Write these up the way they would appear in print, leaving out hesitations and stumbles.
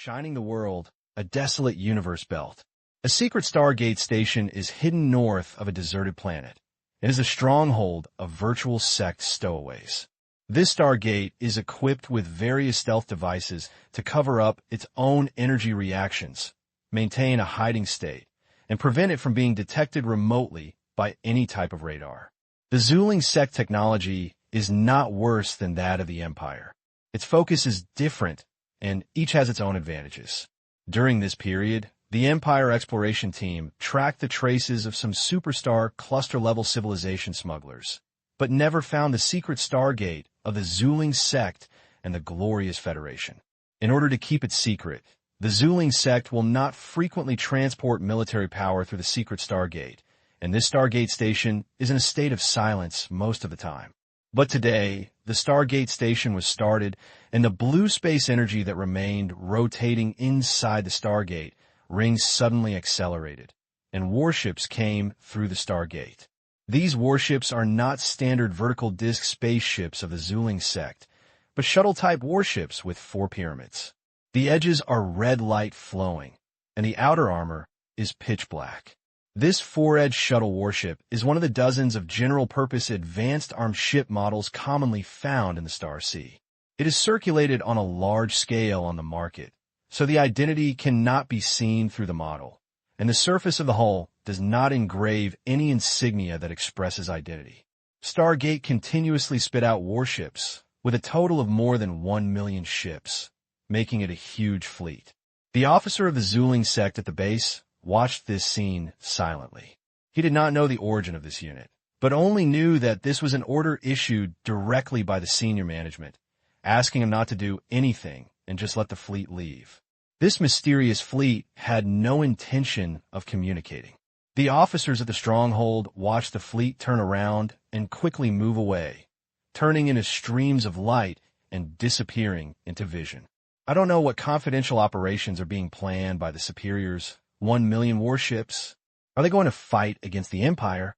Shining the world, a desolate universe belt. A secret Stargate station is hidden north of a deserted planet. It is a stronghold of virtual sect stowaways. This Stargate is equipped with various stealth devices to cover up its own energy reactions, maintain a hiding state, and prevent it from being detected remotely by any type of radar. The Zuling sect technology is not worse than that of the Empire. Its focus is different, and each has its own advantages. During this period, the Empire exploration team tracked the traces of some superstar cluster-level civilization smugglers, but never found the secret Stargate of the Zuling sect and the Glorious Federation. In order to keep it secret, the Zuling sect will not frequently transport military power through the secret Stargate, and this Stargate station is in a state of silence most of the time. But today, the Stargate station was started, and the blue space energy that remained rotating inside the Stargate rings suddenly accelerated, and warships came through the Stargate. These warships are not standard vertical disk spaceships of the Zuling sect, but shuttle-type warships with 4 pyramids. The edges are red light flowing, and the outer armor is pitch black. This 4-edged shuttle warship is one of the dozens of general-purpose advanced armed ship models commonly found in the Star Sea. It is circulated on a large scale on the market, so the identity cannot be seen through the model, and the surface of the hull does not engrave any insignia that expresses identity. Stargate continuously spit out warships, with a total of more than 1 million ships, making it a huge fleet. The officer of the Zuling sect at the base watched this scene silently. He did not know the origin of this unit, but only knew that this was an order issued directly by the senior management, asking him not to do anything and just let the fleet leave. This mysterious fleet had no intention of communicating. The officers at the stronghold watched the fleet turn around and quickly move away, turning into streams of light and disappearing into vision. I don't know what confidential operations are being planned by the superiors. 1 million warships. Are they going to fight against the Empire?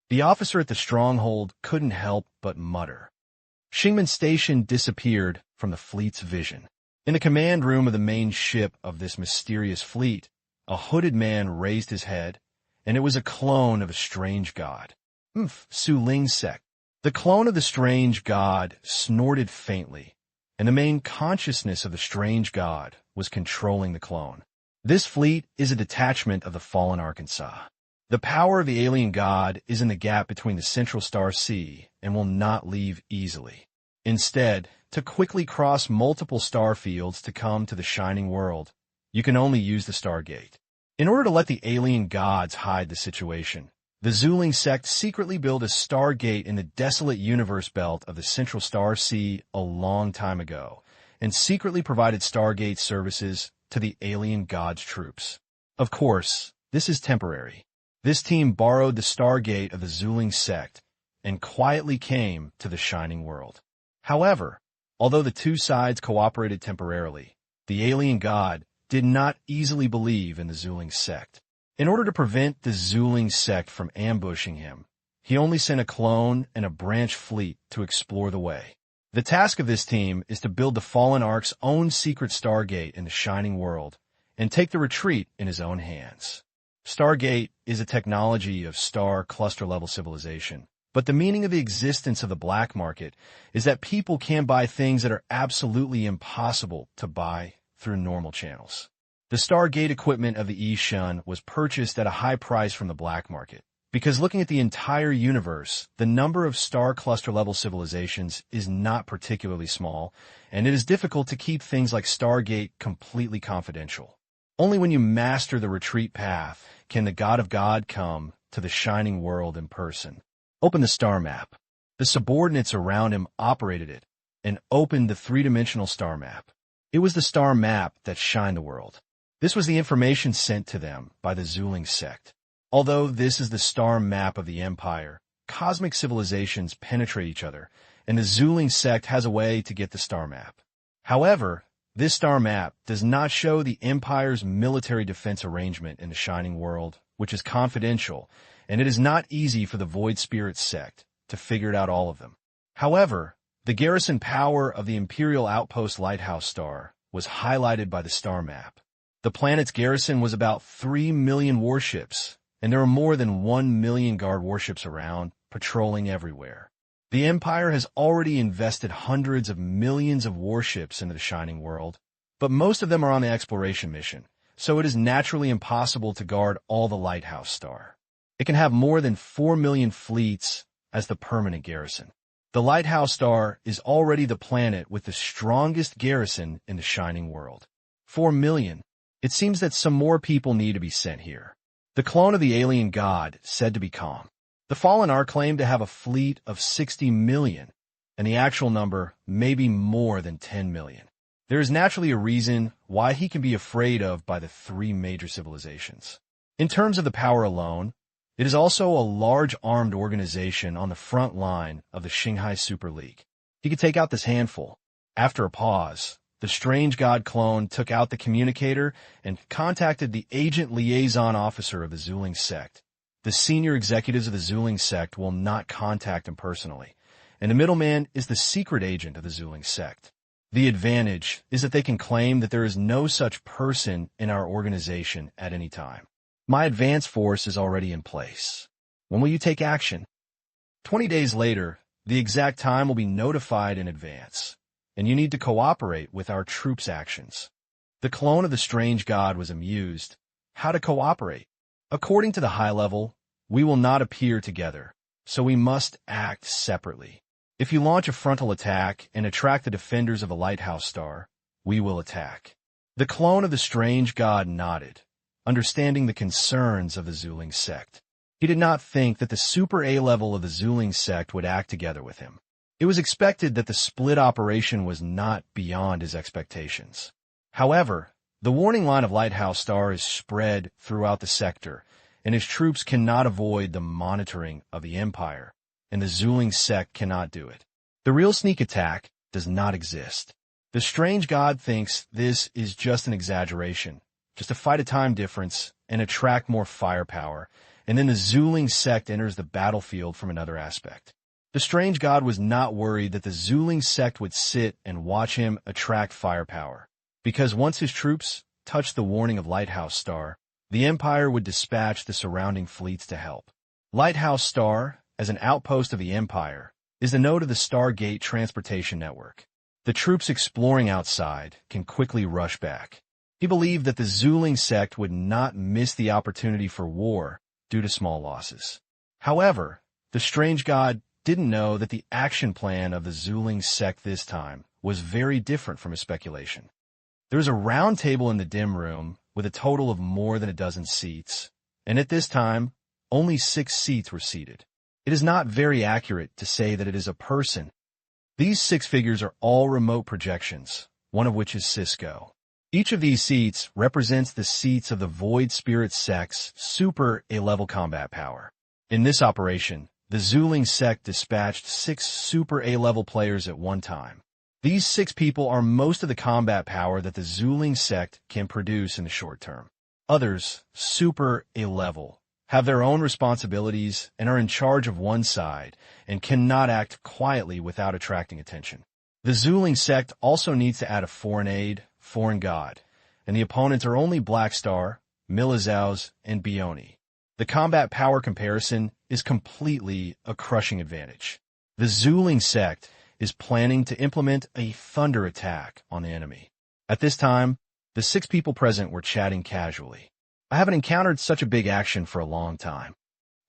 The officer at the stronghold couldn't help but mutter. Shingman Station disappeared from the fleet's vision. In the command room of the main ship of this mysterious fleet, a hooded man raised his head, and it was a clone of a strange god. Zuling sect. The clone of the strange god snorted faintly, and the main consciousness of the strange god was controlling the clone. This fleet is a detachment of the fallen Arkansas. The power of the alien god is in the gap between the Central Star Sea and will not leave easily. Instead, to quickly cross multiple star fields to come to the shining world, you can only use the Stargate. In order to let the alien gods hide the situation, the Zuling sect secretly built a Stargate in the desolate universe belt of the Central Star Sea a long time ago, and secretly provided Stargate services to the alien gods' troops. Of course, this is temporary. This team borrowed the Stargate of the Zuling sect and quietly came to the shining world. However, although the two sides cooperated temporarily, the alien god did not easily believe in the Zuling sect. In order to prevent the Zuling sect from ambushing him, he only sent a clone and a branch fleet to explore the way. The task of this team is to build the Fallen Ark's own secret Stargate in the shining world and take the retreat in his own hands. Stargate is a technology of star cluster-level civilization, but the meaning of the existence of the black market is that people can buy things that are absolutely impossible to buy through normal channels. The Stargate equipment of the Ishun was purchased at a high price from the black market, because looking at the entire universe, the number of star cluster-level civilizations is not particularly small, and it is difficult to keep things like Stargate completely confidential. Only when you master the retreat path can the God of God come to the shining world in person. Open the star map. The subordinates around him operated it and opened the 3-dimensional star map. It was the star map that shined the world. This was the information sent to them by the Zuling sect. Although this is the star map of the Empire, cosmic civilizations penetrate each other, and the Zuling sect has a way to get the star map. However, this star map does not show the Empire's military defense arrangement in the shining world, which is confidential, and it is not easy for the Void Spirit sect to figure out all of them. However, the garrison power of the Imperial Outpost Lighthouse Star was highlighted by the star map. The planet's garrison was about 3 million warships, and there are more than 1 million guard warships around, patrolling everywhere. The Empire has already invested hundreds of millions of warships into the Shining World, but most of them are on the exploration mission, so it is naturally impossible to guard all the Lighthouse Star. It can have more than 4 million fleets as the permanent garrison. The Lighthouse Star is already the planet with the strongest garrison in the Shining World. 4 million. It seems that some more people need to be sent here. The clone of the alien god said to be calm. The Fallen are claimed to have a fleet of 60 million, and the actual number may be more than 10 million. There is naturally a reason why he can be afraid of by the 3 major civilizations. In terms of the power alone, it is also a large armed organization on the front line of the Shanghai Super League. He could take out this handful. After a pause, the strange god clone took out the communicator and contacted the agent liaison officer of the Zuling sect. The senior executives of the Zuling sect will not contact him personally, and the middleman is the secret agent of the Zuling sect. The advantage is that they can claim that there is no such person in our organization at any time. My advance force is already in place. When will you take action? 20 days later, the exact time will be notified in advance, and you need to cooperate with our troops' actions. The clone of the strange god was amused. How to cooperate? According to the high level, we will not appear together, so we must act separately. If you launch a frontal attack and attract the defenders of a Lighthouse Star, we will attack. The clone of the strange god nodded, understanding the concerns of the Zuling sect. He did not think that the Super A level of the Zuling sect would act together with him. It was expected that the split operation was not beyond his expectations. However, the warning line of Lighthouse Star is spread throughout the sector, and his troops cannot avoid the monitoring of the Empire, and the Zuling sect cannot do it. The real sneak attack does not exist. The strange god thinks this is just an exaggeration, just to fight a time difference and attract more firepower, and then the Zuling sect enters the battlefield from another aspect. The strange god was not worried that the Zuling sect would sit and watch him attract firepower, because once his troops touched the warning of Lighthouse Star, the Empire would dispatch the surrounding fleets to help. Lighthouse Star, as an outpost of the Empire, is the node of the Stargate transportation network. The troops exploring outside can quickly rush back. He believed that the Zuling sect would not miss the opportunity for war due to small losses. However, the strange god didn't know that the action plan of the Zuling sect this time was very different from his speculation. There was a round table in the dim room with a total of more than a dozen seats, and at this time, only 6 seats were seated. It is not very accurate to say that it is a person. These 6 figures are all remote projections, one of which is Cisco. Each of these seats represents the seats of the Void Spirit sect's Super A-level combat power. In this operation, the Zuling sect dispatched 6 Super A-level players at one time. These 6 people are most of the combat power that the Zuling sect can produce in the short term. Others, Super A-level, have their own responsibilities and are in charge of one side and cannot act quietly without attracting attention. The Zuling sect also needs to add a foreign aid, foreign god, and the opponents are only Black Star, Milizaus, and Bioni. The combat power comparison is completely a crushing advantage. The Zuling sect is planning to implement a thunder attack on the enemy. At this time, the 6 people present were chatting casually. I haven't encountered such a big action for a long time.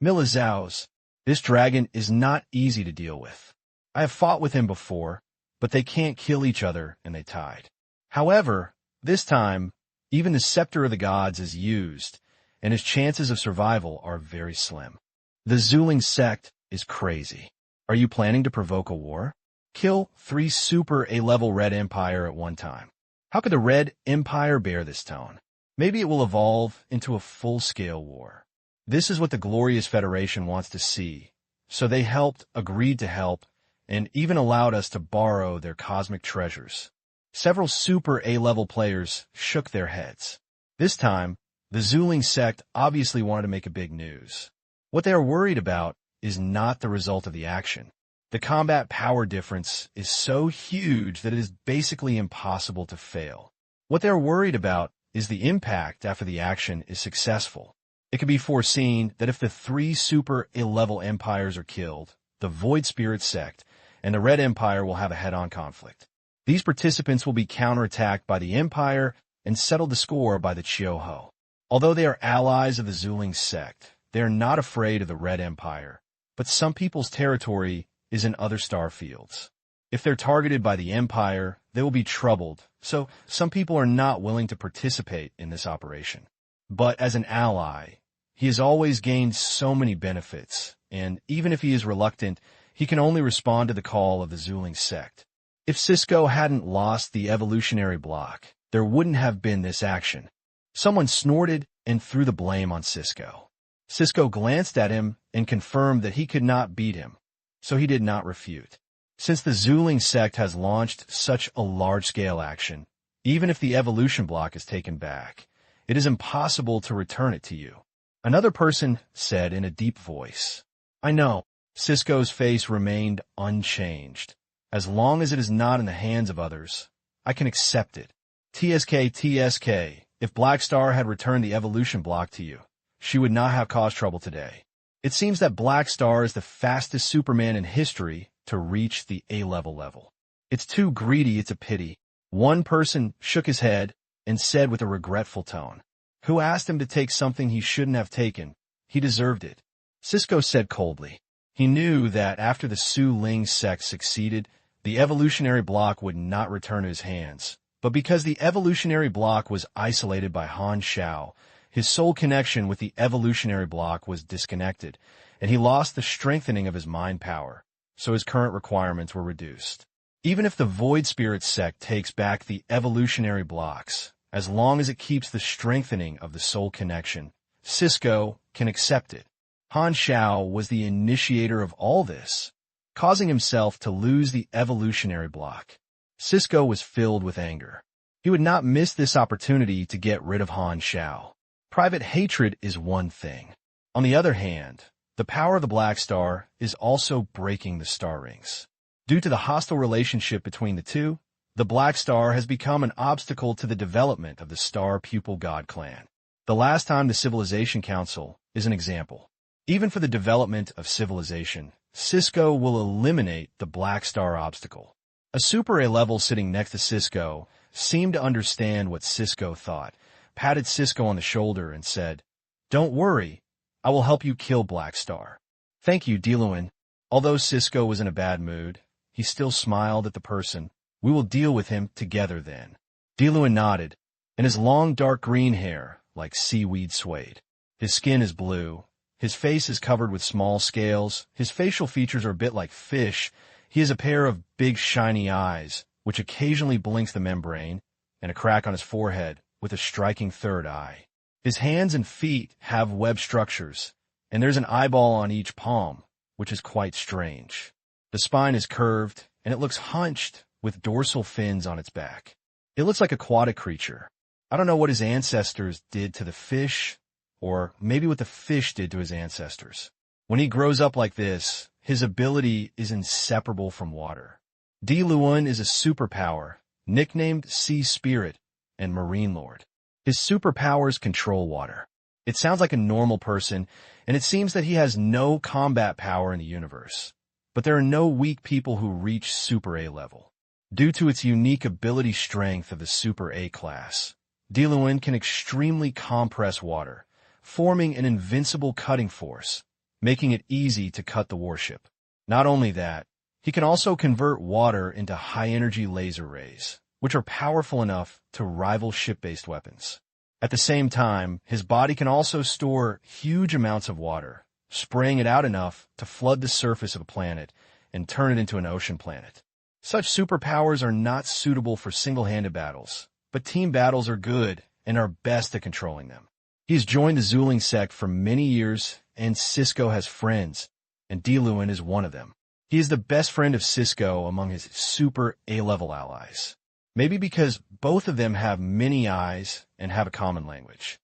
Milizaus, this dragon is not easy to deal with. I have fought with him before, but they can't kill each other and they tied. However, this time, even the Scepter of the Gods is used, and his chances of survival are very slim. The Zuling sect is crazy. Are you planning to provoke a war? Kill 3 Super A-level Red Empire at one time. How could the Red Empire bear this tone? Maybe it will evolve into a full-scale war. This is what the Glorious Federation wants to see, so they agreed to help, and even allowed us to borrow their cosmic treasures. Several Super A-level players shook their heads. This time, the Zuling sect obviously wanted to make a big news. What they are worried about is not the result of the action. The combat power difference is so huge that it is basically impossible to fail. What they're worried about is the impact after the action is successful. It can be foreseen that if the three super A-level empires are killed, the Void Spirit sect and the Red Empire will have a head-on conflict. These participants will be counterattacked by the Empire and settle the score by the Chioho. Although they are allies of the Zuling sect, they are not afraid of the Red Empire, but some people's territory is in other star fields. If they're targeted by the Empire, they will be troubled, so some people are not willing to participate in this operation. But as an ally, he has always gained so many benefits, and even if he is reluctant, he can only respond to the call of the Zuling sect. If Cisco hadn't lost the evolutionary block, there wouldn't have been this action. Someone snorted and threw the blame on Cisco. Cisco glanced at him and confirmed that he could not beat him, so he did not refute. Since the Zuling sect has launched such a large-scale action, even if the evolution block is taken back, it is impossible to return it to you. Another person said in a deep voice. I know. Cisco's face remained unchanged. As long as it is not in the hands of others, I can accept it. TSK, if Black Star had returned the evolution block to you, she would not have caused trouble today. It seems that Black Star is the fastest Superman in history to reach the A-level level. It's too greedy, it's a pity. One person shook his head and said with a regretful tone, Who asked him to take something he shouldn't have taken? He deserved it. Cisco said coldly. He knew that after the Su Ling sect succeeded, the evolutionary block would not return to his hands. But because the evolutionary block was isolated by Han Xiao, his soul connection with the evolutionary block was disconnected, and he lost the strengthening of his mind power, so his current requirements were reduced. Even if the Void Spirit sect takes back the evolutionary blocks, as long as it keeps the strengthening of the soul connection, Cisco can accept it. Han Xiao was the initiator of all this, causing himself to lose the evolutionary block. Cisco was filled with anger. He would not miss this opportunity to get rid of Han Xiao. Private hatred is one thing. On the other hand, the power of the Black Star is also breaking the star rings. Due to the hostile relationship between the two, the Black Star has become an obstacle to the development of the Star Pupil God clan. The last time the Civilization Council is an example. Even for the development of civilization, Cisco will eliminate the Black Star obstacle. A Super A-level sitting next to Cisco seemed to understand what Cisco thought, patted Cisco on the shoulder and said, Don't worry, I will help you kill Black Star. Thank you, Diluin. Although Cisco was in a bad mood, he still smiled at the person. We will deal with him together then. Diluin nodded, and his long dark green hair, like seaweed, swayed. His skin is blue. His face is covered with small scales. His facial features are a bit like fish. He has a pair of big shiny eyes, which occasionally blinks the membrane, and a crack on his forehead with a striking third eye. His hands and feet have web structures, and there's an eyeball on each palm, which is quite strange. The spine is curved, and it looks hunched with dorsal fins on its back. It looks like an aquatic creature. I don't know what his ancestors did to the fish, or maybe what the fish did to his ancestors. When he grows up like this, his ability is inseparable from water. Diluin is a superpower, nicknamed Sea Spirit and Marine Lord. His superpowers control water. It sounds like a normal person, and it seems that he has no combat power in the universe. But there are no weak people who reach Super A level. Due to its unique ability strength of the Super A class, Diluin can extremely compress water, forming an invincible cutting force, making it easy to cut the warship. Not only that, he can also convert water into high-energy laser rays, which are powerful enough to rival ship-based weapons. At the same time, his body can also store huge amounts of water, spraying it out enough to flood the surface of a planet and turn it into an ocean planet. Such superpowers are not suitable for single-handed battles, but team battles are good and are best at controlling them. He's joined the Zuling sect for many years, and Cisco has friends, and Diluin is one of them. He is the best friend of Cisco among his Super A-level allies. Maybe because both of them have many eyes and have a common language.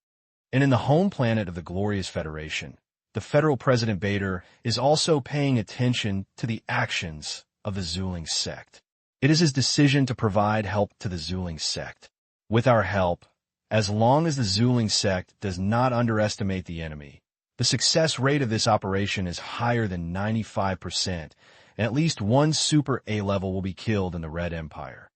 And in the home planet of the Glorious Federation, the Federal President Bader is also paying attention to the actions of the Zuling sect. It is his decision to provide help to the Zuling sect. With our help, as long as the Zuling sect does not underestimate the enemy, the success rate of this operation is higher than 95%, and at least one Super A-level will be killed in the Red Empire.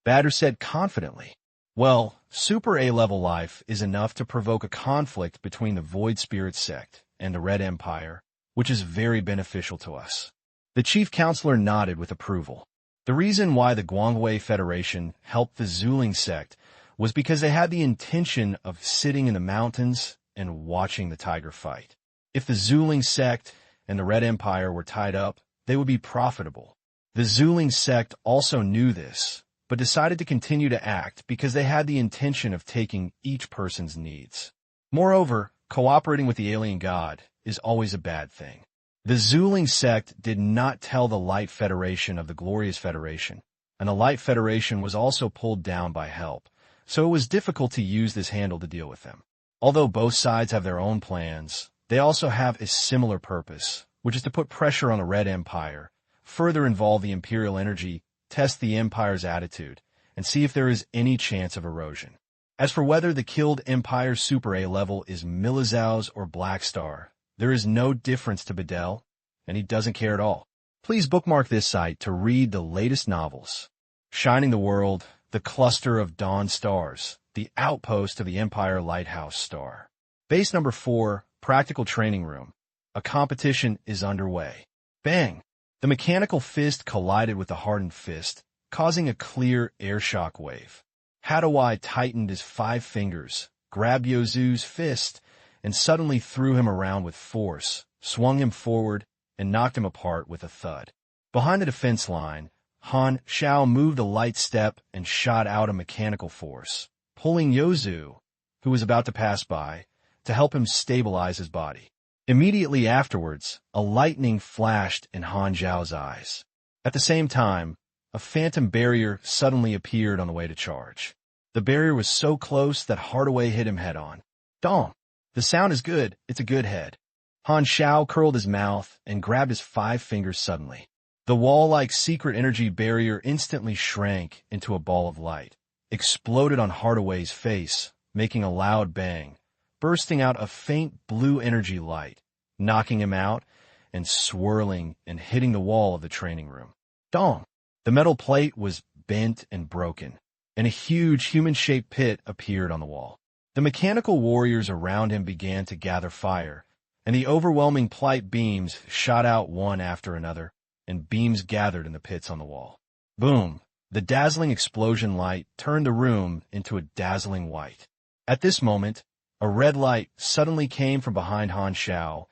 Badr said confidently. Well, Super A-level life is enough to provoke a conflict between the Void Spirit sect and the Red Empire, which is very beneficial to us. The chief counselor nodded with approval. The reason why the Guangwei Federation helped the Zuling sect was because they had the intention of sitting in the mountains and watching the tiger fight. If the Zuling sect and the Red Empire were tied up, they would be profitable. The Zuling sect also knew this, but decided to continue to act because they had the intention of taking each person's needs. Moreover, cooperating with the alien god is always a bad thing. The Zuling sect did not tell the Light Federation of the Glorious Federation, and the Light Federation was also pulled down by help, so it was difficult to use this handle to deal with them. Although both sides have their own plans, they also have a similar purpose, which is to put pressure on the Red Empire, further involve the Imperial energy, test the Empire's attitude, and see if there is any chance of erosion. As for whether the killed Empire Super A level is Milizau's or Black Star, there is no difference to Bedell, and he doesn't care at all. Please bookmark this site to read the latest novels. Shining the World, The Cluster of Dawn Stars, The Outpost of the Empire Lighthouse Star. Base number 4, Practical Training Room. A competition is underway. Bang! The mechanical fist collided with the hardened fist, causing a clear air shock wave. Hadawai tightened his 5 fingers, grabbed Yozu's fist, and suddenly threw him around with force, swung him forward, and knocked him apart with a thud. Behind the defense line, Han Xiao moved a light step and shot out a mechanical force, pulling Yozu, who was about to pass by, to help him stabilize his body. Immediately afterwards, a lightning flashed in Han Xiao's eyes. At the same time, a phantom barrier suddenly appeared on the way to charge. The barrier was so close that Hardaway hit him head-on. Dong! The sound is good. It's a good head. Han Xiao curled his mouth and grabbed his 5 fingers suddenly. The wall-like secret energy barrier instantly shrank into a ball of light, exploded on Hardaway's face, making a loud bang, bursting out a faint blue energy light, knocking him out, and swirling and hitting the wall of the training room. Dong! The metal plate was bent and broken, and a huge human-shaped pit appeared on the wall. The mechanical warriors around him began to gather fire, and the overwhelming light beams shot out one after another, and beams gathered in the pits on the wall. Boom! The dazzling explosion light turned the room into a dazzling white. At this moment, a red light suddenly came from behind Han Xiao,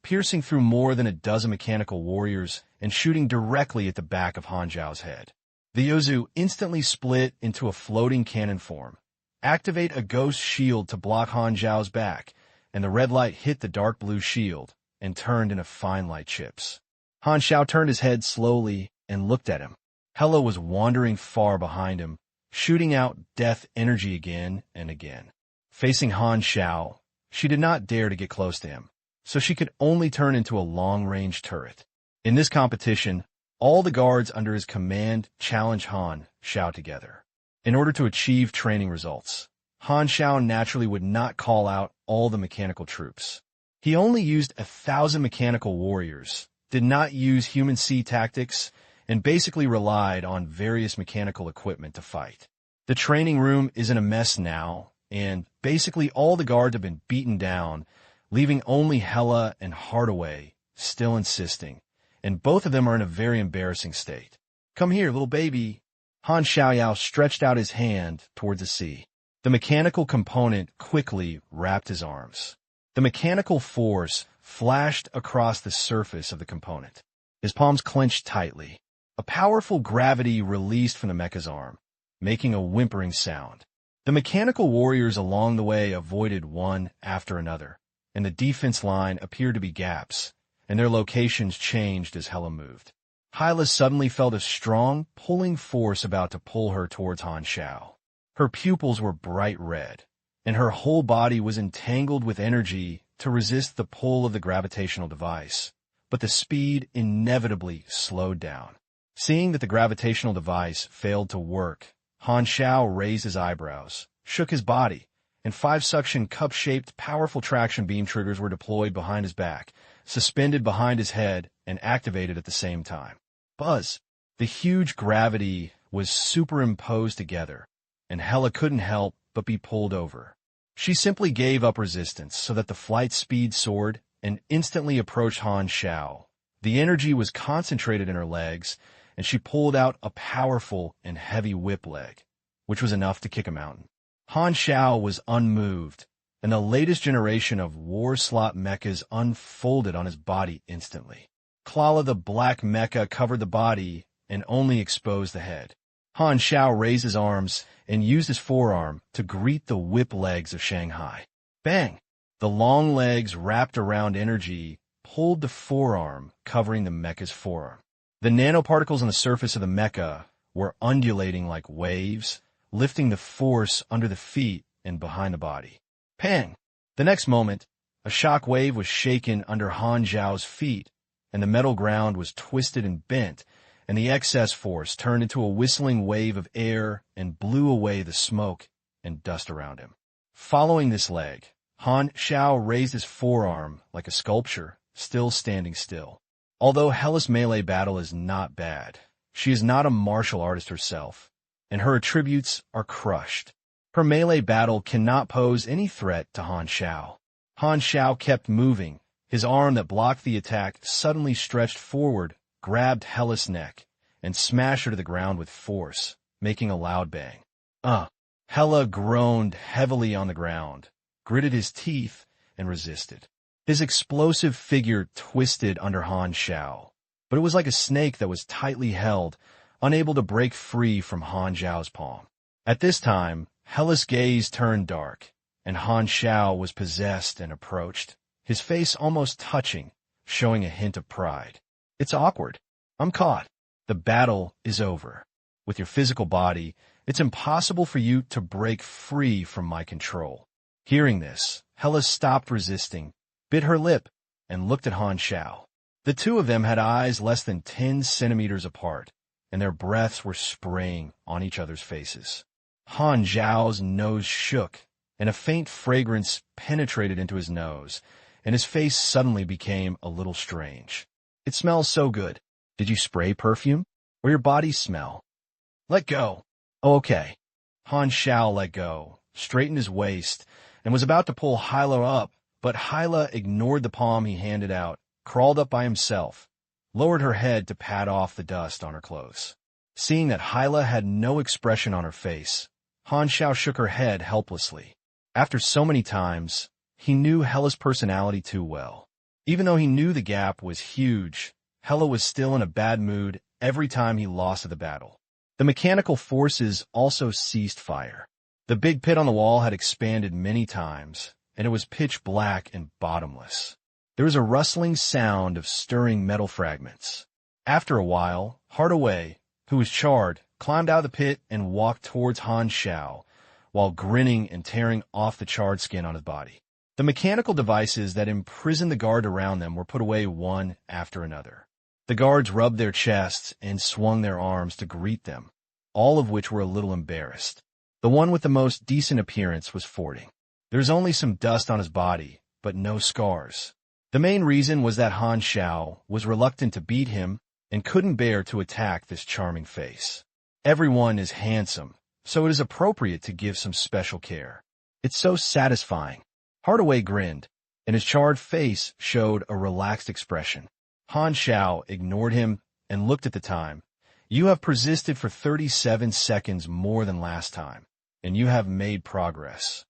piercing through more than a dozen mechanical warriors and shooting directly at the back of Han Xiao's head. The Yozu instantly split into a floating cannon form. Activate a ghost shield to block Han Xiao's back, and the red light hit the dark blue shield and turned into fine light chips. Han Xiao turned his head slowly and looked at him. Hela was wandering far behind him, shooting out death energy again and again. Facing Han Xiao, she did not dare to get close to him, so she could only turn into a long-range turret. In this competition, all the guards under his command challenged Han Xiao together. In order to achieve training results, Han Xiao naturally would not call out all the mechanical troops. He only used 1,000 mechanical warriors, did not use human sea tactics, and basically relied on various mechanical equipment to fight. The training room is in a mess now, and basically all the guards have been beaten down, leaving only Hela and Hardaway still insisting, and both of them are in a very embarrassing state. Come here, little baby. Han Xiao stretched out his hand towards the sea. The mechanical component quickly wrapped his arms. The mechanical force flashed across the surface of the component. His palms clenched tightly. A powerful gravity released from the mecha's arm, making a whimpering sound. The mechanical warriors along the way avoided one after another, and the defense line appeared to be gaps, and their locations changed as Hela moved. Hyla suddenly felt a strong, pulling force about to pull her towards Han Xiao. Her pupils were bright red, and her whole body was entangled with energy to resist the pull of the gravitational device, but the speed inevitably slowed down. Seeing that the gravitational device failed to work, Han Xiao raised his eyebrows, shook his body, and 5 suction cup-shaped powerful traction beam triggers were deployed behind his back, suspended behind his head, and activated at the same time. Buzz! The huge gravity was superimposed together, and Hela couldn't help but be pulled over. She simply gave up resistance so that the flight speed soared and instantly approached Han Xiao. The energy was concentrated in her legs, and she pulled out a powerful and heavy whip leg, which was enough to kick a mountain. Han Xiao was unmoved, and the latest generation of war slot mechas unfolded on his body instantly. Klala the black mecha covered the body and only exposed the head. Han Xiao raised his arms and used his forearm to greet the whip legs of Shanghai. Bang! The long legs wrapped around energy pulled the forearm, covering the mecha's forearm. The nanoparticles on the surface of the mecha were undulating like waves, lifting the force under the feet and behind the body. Pang! The next moment, a shock wave was shaken under Han Xiao's feet, and the metal ground was twisted and bent, and the excess force turned into a whistling wave of air and blew away the smoke and dust around him. Following this leg, Han Xiao raised his forearm like a sculpture, still standing still. Although Hela's melee battle is not bad, she is not a martial artist herself, and her attributes are crushed. Her melee battle cannot pose any threat to Han Xiao. Han Xiao kept moving. His arm that blocked the attack suddenly stretched forward, grabbed Hela's neck, and smashed her to the ground with force, making a loud bang. Hela groaned heavily on the ground, gritted his teeth, and resisted. His explosive figure twisted under Han Xiao, but it was like a snake that was tightly held, unable to break free from Han Xiao's palm. At this time, Hela's gaze turned dark, and Han Xiao was possessed and approached, his face almost touching, showing a hint of pride. It's awkward. I'm caught. The battle is over. With your physical body, it's impossible for you to break free from my control. Hearing this, Hela stopped resisting, bit her lip, and looked at Han Xiao. The two of them had eyes less than 10 centimeters apart, and their breaths were spraying on each other's faces. Han Xiao's nose shook, and a faint fragrance penetrated into his nose, and his face suddenly became a little strange. It smells so good. Did you spray perfume? Or your body smell? Let go. Oh, okay. Han Xiao let go, straightened his waist, and was about to pull Hyla up, but Hyla ignored the palm he handed out, crawled up by himself, lowered her head to pat off the dust on her clothes. Seeing that Hyla had no expression on her face, Han Xiao shook her head helplessly. After so many times, he knew Hela's personality too well. Even though he knew the gap was huge, Hela was still in a bad mood every time he lost at the battle. The mechanical forces also ceased fire. The big pit on the wall had expanded many times, and it was pitch black and bottomless. There was a rustling sound of stirring metal fragments. After a while, Hardaway, who was charred, climbed out of the pit and walked towards Han Xiao, while grinning and tearing off the charred skin on his body. The mechanical devices that imprisoned the guard around them were put away one after another. The guards rubbed their chests and swung their arms to greet them, all of which were a little embarrassed. The one with the most decent appearance was fording. There's only some dust on his body, but no scars. The main reason was that Han Xiao was reluctant to beat him and couldn't bear to attack this charming face. Everyone is handsome, so it is appropriate to give some special care. It's so satisfying. Hardaway grinned, and his charred face showed a relaxed expression. Han Xiao ignored him and looked at the time. You have persisted for 37 seconds more than last time, and you have made progress.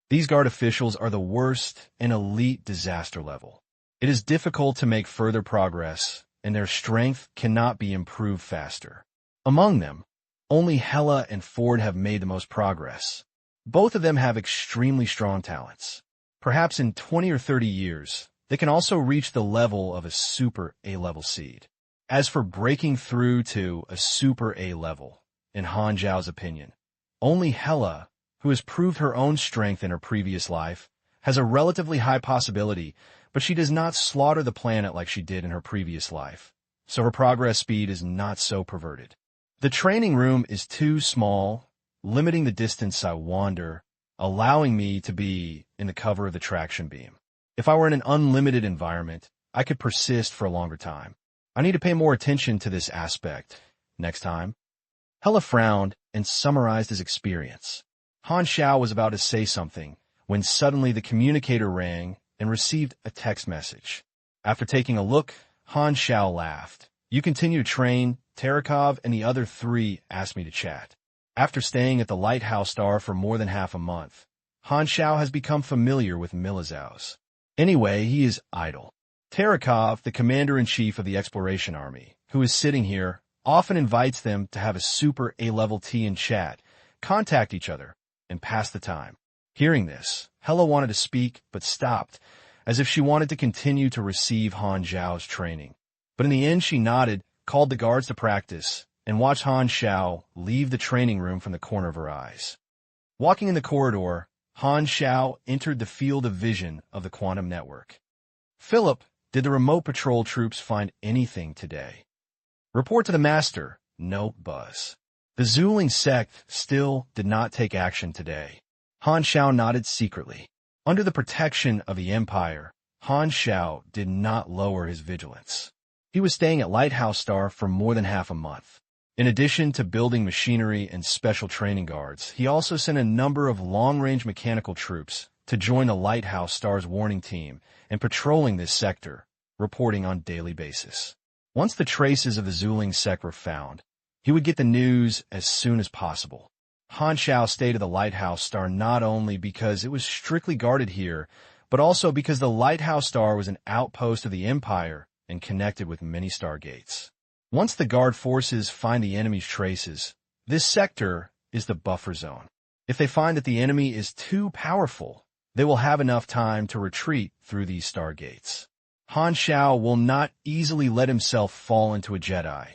These guard officials are the worst and elite disaster level. It is difficult to make further progress, and their strength cannot be improved faster. Among them, only Hela and Ford have made the most progress. Both of them have extremely strong talents. Perhaps in 20 or 30 years, they can also reach the level of a super A-level seed. As for breaking through to a super A-level, in Han Xiao's opinion, only Hela, who has proved her own strength in her previous life, has a relatively high possibility, but she does not slaughter the planet like she did in her previous life, so her progress speed is not so perverted. The training room is too small, limiting the distance I wander, allowing me to be in the cover of the traction beam. If I were in an unlimited environment, I could persist for a longer time. I need to pay more attention to this aspect next time. Hella frowned and summarized his experience. Han Xiao was about to say something when suddenly the communicator rang and received a text message. After taking a look, Han Xiao laughed. You continue to train. Tarakov and the other 3 asked me to chat. After staying at the Lighthouse Star for more than half a month, Han Xiao has become familiar with mechas. Anyway, he is idle. Tarakov, the commander-in-chief of the Exploration Army, who is sitting here, often invites them to have a super A-level tea and chat, contact each other, and pass the time. Hearing this, Hella wanted to speak, but stopped, as if she wanted to continue to receive Han Xiao's training. But in the end, she nodded, called the guards to practice, and watched Han Xiao leave the training room from the corner of her eyes. Walking in the corridor, Han Xiao entered the field of vision of the quantum network. Philip, did the remote patrol troops find anything today? Report to the master. No buzz. The Zuling sect still did not take action today. Han Xiao nodded secretly. Under the protection of the Empire, Han Xiao did not lower his vigilance. He was staying at Lighthouse Star for more than half a month. In addition to building machinery and special training guards, he also sent a number of long-range mechanical troops to join the Lighthouse Star's warning team and patrolling this sector, reporting on a daily basis. Once the traces of the Zuling sect were found, he would get the news as soon as possible. Han Xiao stayed at the Lighthouse Star not only because it was strictly guarded here, but also because the Lighthouse Star was an outpost of the Empire and connected with many stargates. Once the guard forces find the enemy's traces, this sector is the buffer zone. If they find that the enemy is too powerful, they will have enough time to retreat through these stargates. Han Xiao will not easily let himself fall into a Jedi,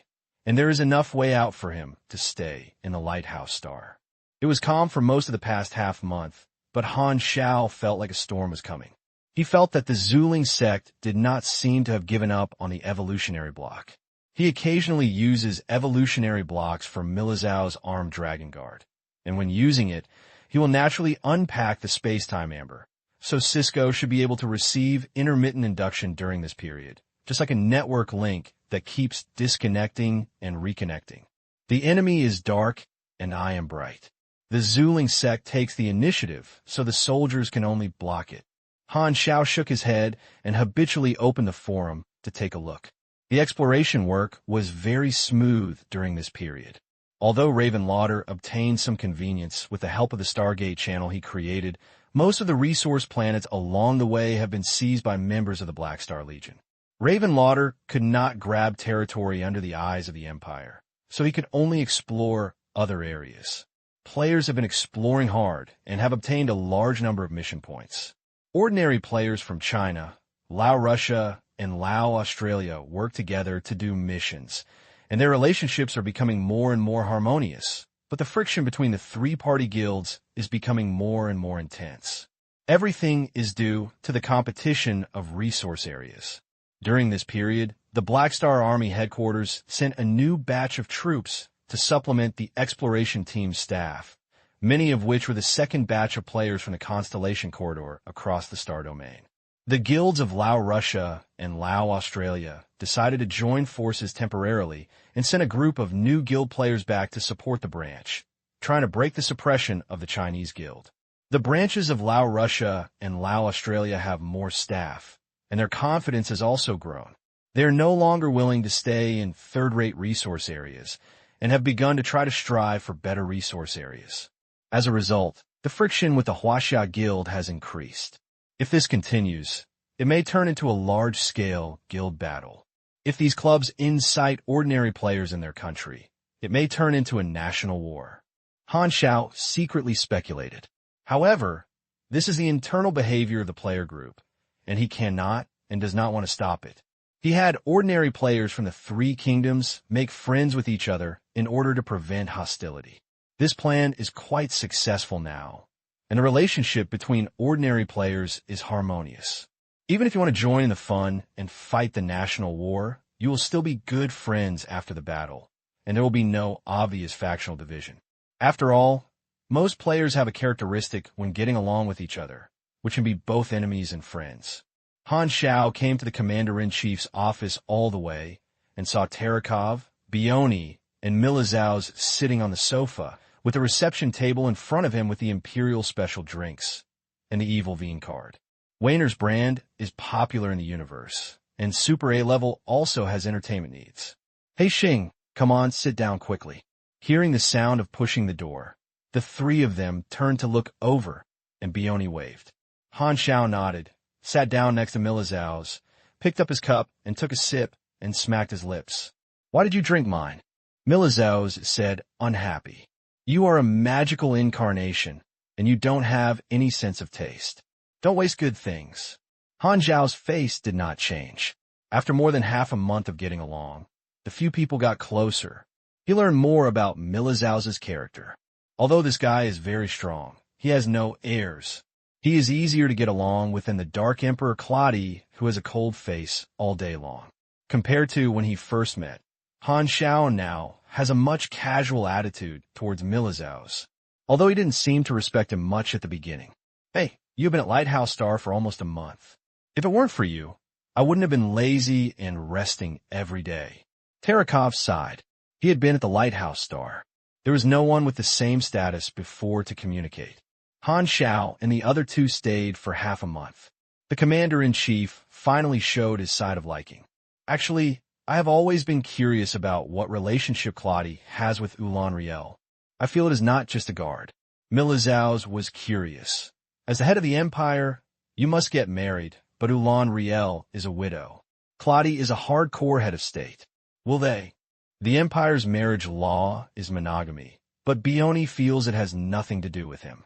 and there is enough way out for him to stay in the Lighthouse Star. It was calm for most of the past half month, but Han Xiao felt like a storm was coming. He felt that the Zuling sect did not seem to have given up on the evolutionary block. He occasionally uses evolutionary blocks for Milizao's armed dragon guard, and when using it, he will naturally unpack the space-time amber. So Cisco should be able to receive intermittent induction during this period, just like a network link that keeps disconnecting and reconnecting. The enemy is dark, and I am bright. The Zuling sect takes the initiative, so the soldiers can only block it. Han Xiao shook his head and habitually opened the forum to take a look. The exploration work was very smooth during this period. Although Raven Lauder obtained some convenience with the help of the Stargate channel he created, most of the resource planets along the way have been seized by members of the Black Star Legion. Raven Lauder could not grab territory under the eyes of the Empire, so he could only explore other areas. Players have been exploring hard and have obtained a large number of mission points. Ordinary players from China, Lao Russia, and Lao Australia work together to do missions, and their relationships are becoming more and more harmonious, but the friction between the 3-party guilds is becoming more and more intense. Everything is due to the competition of resource areas. During this period, the Black Star Army headquarters sent a new batch of troops to supplement the exploration team's staff, many of which were the second batch of players from the Constellation Corridor across the Star Domain. The guilds of Lao Russia and Lao Australia decided to join forces temporarily and sent a group of new guild players back to support the branch, trying to break the suppression of the Chinese guild. The branches of Lao Russia and Lao Australia have more staff, and their confidence has also grown. They are no longer willing to stay in third-rate resource areas and have begun to try to strive for better resource areas. As a result, the friction with the Huaxia Guild has increased. If this continues, it may turn into a large-scale guild battle. If these clubs incite ordinary players in their country, it may turn into a national war. Han Xiao secretly speculated. However, this is the internal behavior of the player group, and he cannot and does not want to stop it. He had ordinary players from the 3 kingdoms make friends with each other in order to prevent hostility. This plan is quite successful now, and the relationship between ordinary players is harmonious. Even if you want to join in the fun and fight the national war, you will still be good friends after the battle, and there will be no obvious factional division. After all, Most players have a characteristic when getting along with each other, which can be both enemies and friends. Han Xiao came to the Commander-in-Chief's office all the way and saw Terakov, Bioni, and Milizaus sitting on the sofa with the reception table in front of him with the Imperial special drinks and the Evil Veen card. Wayner's brand is popular in the universe, and Super A-Level also has entertainment needs. Hey Xing, come on, sit down quickly. Hearing the sound of pushing the door, the three of them turned to look over, and Bioni waved. Han Xiao nodded, sat down next to Milizaus, picked up his cup and took a sip and smacked his lips. Why did you drink mine? Milizaus said, unhappy. You are a magical incarnation, and you don't have any sense of taste. Don't waste good things. Han Xiao's face did not change. After more than half a month of getting along, the few people got closer. He learned more about Milizaus's character. Although this guy is very strong, he has no airs. He is easier to get along with than the Dark Emperor Claudi, who has a cold face all day long. Compared to when he first met, Han Xiao now has a much casual attitude towards Milizaus, although he didn't seem to respect him much at the beginning. Hey, you've been at Lighthouse Star for almost a month. If it weren't for you, I wouldn't have been lazy and resting every day. Terakov sighed. He had been at the Lighthouse Star. There was no one with the same status before to communicate. Han Xiao and the other two stayed for half a month. The Commander-in-Chief finally showed his side of liking. Actually, I have always been curious about what relationship Claudi has with Ulan Riel. I feel it is not just a guard. Milizaus was curious. As the head of the Empire, you must get married, but Ulan Riel is a widow. Claudi is a hardcore head of state. Will they? The Empire's marriage law is monogamy, but Bioni feels it has nothing to do with him.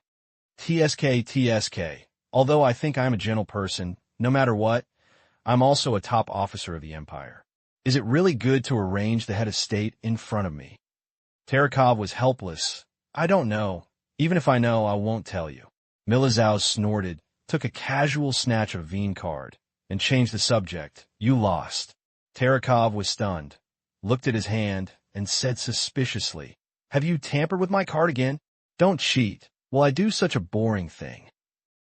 TSK. Although I think I am a gentle person, no matter what, I'm also a top officer of the Empire. Is it really good to arrange the head of state in front of me? Terakov was helpless. I don't know. Even if I know, I won't tell you. Milizaus snorted, took a casual snatch of Veen card, and changed the subject. You lost. Terakov was stunned, looked at his hand, and said suspiciously, have you tampered with my card again? Don't cheat. Will I do such a boring thing?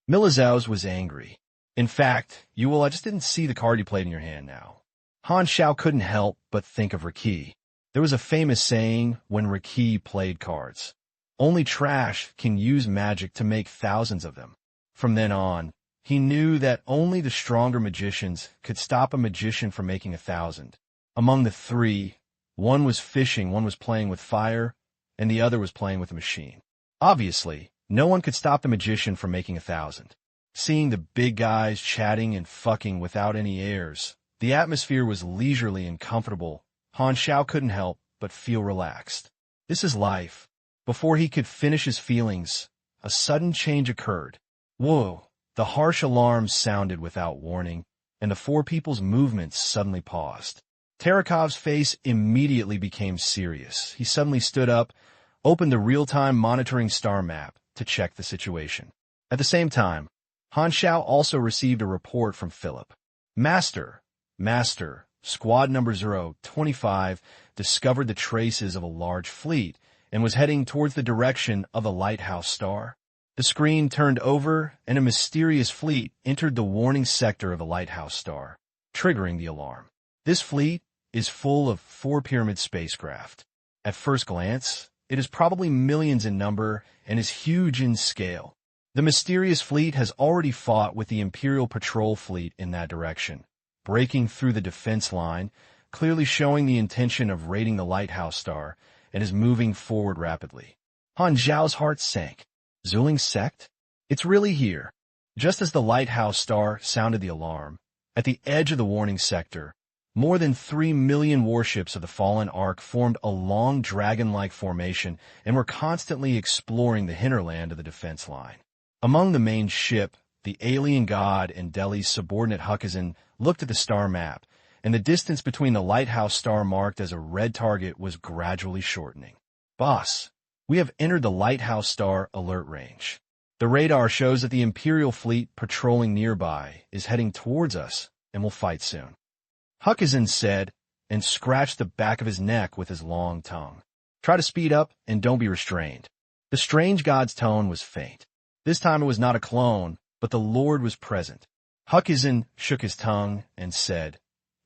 Milizaus was angry. In fact, I just didn't see the card you played in your hand now. Han Xiao couldn't help but think of Riki. There was a famous saying when Riki played cards. Only trash can use magic to make thousands of them. From then on, he knew that only the stronger magicians could stop a magician from making 1,000. Among the three, one was fishing, one was playing with fire, and the other was playing with a machine. Obviously, no one could stop the magician from making 1,000. Seeing the big guys chatting and fucking without any airs, the atmosphere was leisurely and comfortable. Han Xiao couldn't help but feel relaxed. This is life. Before he could finish his feelings, a sudden change occurred. Whoa! The harsh alarm sounded without warning, and the four people's movements suddenly paused. Tarakov's face immediately became serious. He suddenly stood up, opened the real-time monitoring star map to check the situation. At the same time, Han Xiao also received a report from Philip. Master, Squad number 025 discovered the traces of a large fleet and was heading towards the direction of the Lighthouse Star. The screen turned over, and a mysterious fleet entered the warning sector of the Lighthouse Star, triggering the alarm. This fleet is full of 4 pyramid spacecraft. At first glance, it is probably millions in number and is huge in scale. The mysterious fleet has already fought with the Imperial Patrol Fleet in that direction, breaking through the defense line, clearly showing the intention of raiding the Lighthouse Star, and is moving forward rapidly. Han Xiao's heart sank. Zuling's sect? It's really here. Just as the Lighthouse Star sounded the alarm, at the edge of the warning sector, more than 3 million warships of the Fallen Ark formed a long dragon-like formation and were constantly exploring the hinterland of the defense line. Among the main ship, the alien god and Delhi's subordinate Huckizin looked at the star map, and the distance between the Lighthouse Star marked as a red target was gradually shortening. Boss, we have entered the Lighthouse Star alert range. The radar shows that the Imperial fleet patrolling nearby is heading towards us and will fight soon. Huckizin said, and scratched the back of his neck with his long tongue. Try to speed up and don't be restrained. The strange god's tone was faint. This time it was not a clone, but the Lord was present. Huckizin shook his tongue and said,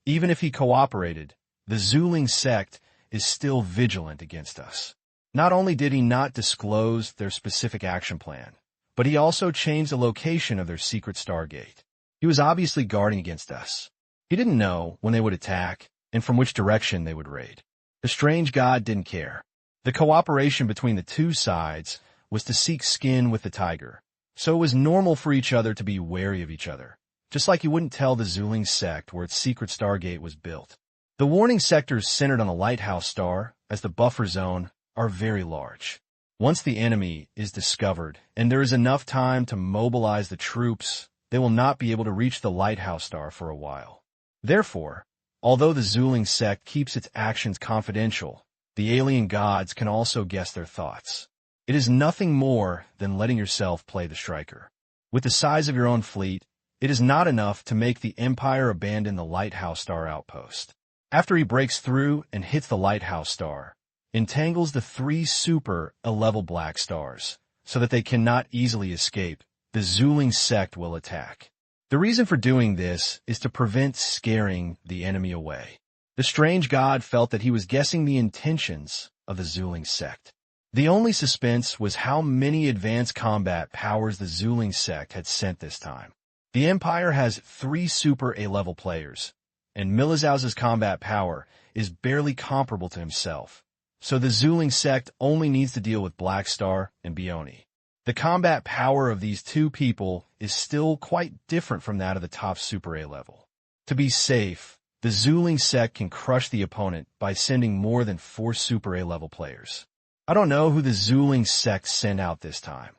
"Even if he cooperated, the Zuling sect is still vigilant against us." Not only did he not disclose their specific action plan, but he also changed the location of their secret Stargate. He was obviously guarding against us. He didn't know when they would attack and from which direction they would raid. The strange god didn't care. The cooperation between the two sides was to seek skin with the tiger, so it was normal for each other to be wary of each other, just like you wouldn't tell the Zuling sect where its secret Stargate was built. The warning sectors centered on the lighthouse star, as the buffer zone, are very large. Once the enemy is discovered and there is enough time to mobilize the troops, they will not be able to reach the lighthouse star for a while. Therefore, although the Zuling sect keeps its actions confidential, the alien gods can also guess their thoughts. It is nothing more than letting yourself play the striker. With the size of your own fleet, it is not enough to make the Empire abandon the lighthouse star outpost. After he breaks through and hits the lighthouse star, entangles the 3 super A-level black stars, so that they cannot easily escape, the Zuling sect will attack. The reason for doing this is to prevent scaring the enemy away. The strange god felt that he was guessing the intentions of the Zuling sect. The only suspense was how many advanced combat powers the Zuling sect had sent this time. The Empire has 3 super A-level players, and Milizau's combat power is barely comparable to himself, so the Zuling sect only needs to deal with Black Star and Bioni. The combat power of these 2 people is still quite different from that of the top super A-level. To be safe, the Zuling sect can crush the opponent by sending more than 4 super A-level players. I don't know who the Zuling sect sent out this time.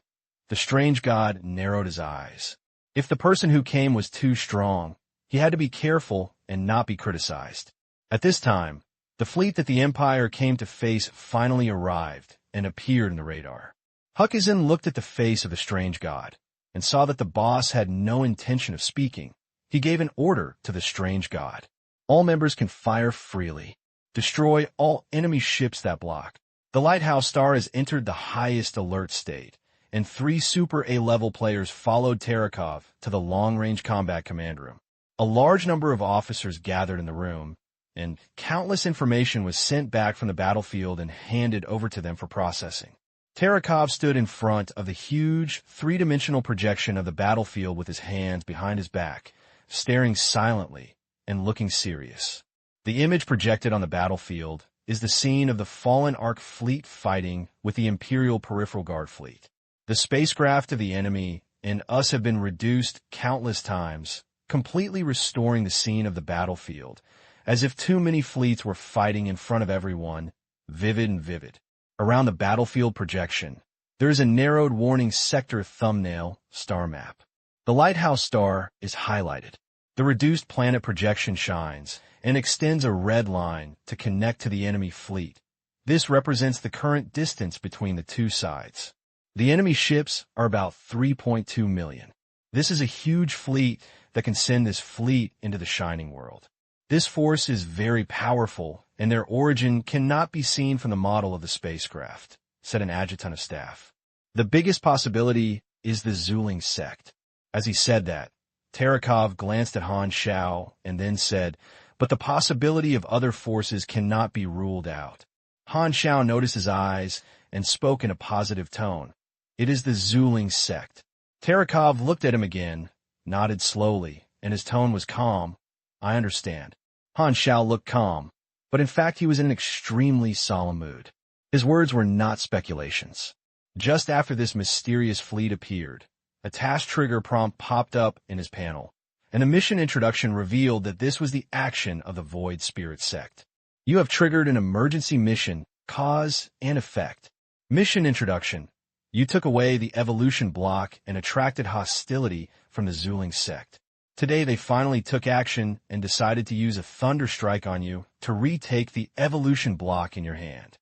The strange god narrowed his eyes. If the person who came was too strong, he had to be careful and not be criticized. At this time, the fleet that the Empire came to face finally arrived and appeared in the radar. Huckizin looked at the face of the strange god and saw that the boss had no intention of speaking. He gave an order to the strange god. All members can fire freely. Destroy all enemy ships that block. The lighthouse star has entered the highest alert state, and 3 super A-level players followed Terakov to the long-range combat command room. A large number of officers gathered in the room, and countless information was sent back from the battlefield and handed over to them for processing. Terakov stood in front of the huge, 3-dimensional projection of the battlefield with his hands behind his back, staring silently and looking serious. The image projected on the battlefield is the scene of the fallen Ark fleet fighting with the Imperial Peripheral Guard fleet. The spacecraft of the enemy and us have been reduced countless times, completely restoring the scene of the battlefield, as if too many fleets were fighting in front of everyone, vivid and vivid. Around the battlefield projection, there is a narrowed warning sector thumbnail star map. The lighthouse star is highlighted. The reduced planet projection shines and extends a red line to connect to the enemy fleet. This represents the current distance between the 2 sides. The enemy ships are about 3.2 million. This is a huge fleet that can send this fleet into the Shining World. This force is very powerful, and their origin cannot be seen from the model of the spacecraft, said an adjutant of staff. The biggest possibility is the Zuling sect. As he said that, Terakov glanced at Han Xiao and then said, "But the possibility of other forces cannot be ruled out." Han Xiao noticed his eyes and spoke in a positive tone. "It is the Zuling sect." Terakov looked at him again, nodded slowly, and his tone was calm. "I understand." Han Xiao looked calm, but in fact he was in an extremely solemn mood. His words were not speculations. Just after this mysterious fleet appeared, a task trigger prompt popped up in his panel, and the mission introduction revealed that this was the action of the Void Spirit sect. You have triggered an emergency mission, cause and effect. Mission introduction. You took away the evolution block and attracted hostility from the Zuling sect. Today they finally took action and decided to use a thunder strike on you to retake the evolution block in your hand.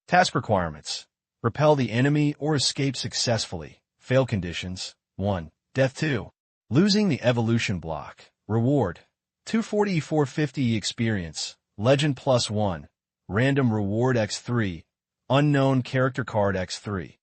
Task requirements. Repel the enemy or escape successfully. Fail conditions. 1. Death 2. Losing the evolution block. Reward. 240 450 experience. Legend +1. Random reward x3. Unknown character card x3.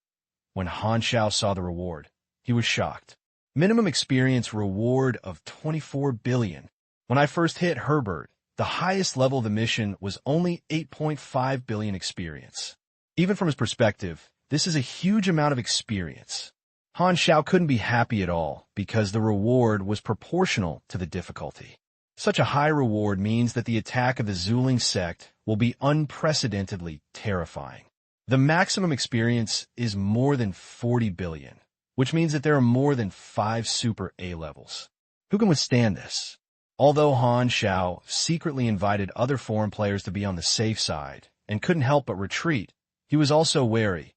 When Han Xiao saw the reward, he was shocked. Minimum experience reward of 24 billion. When I first hit Herbert, the highest level of the mission was only 8.5 billion experience. Even from his perspective, this is a huge amount of experience. Han Xiao couldn't be happy at all because the reward was proportional to the difficulty. Such a high reward means that the attack of the Zuling sect will be unprecedentedly terrifying. The maximum experience is more than 40 billion, which means that there are more than 5 Super A levels. Who can withstand this? Although Han Xiao secretly invited other foreign players to be on the safe side and couldn't help but retreat, he was also wary.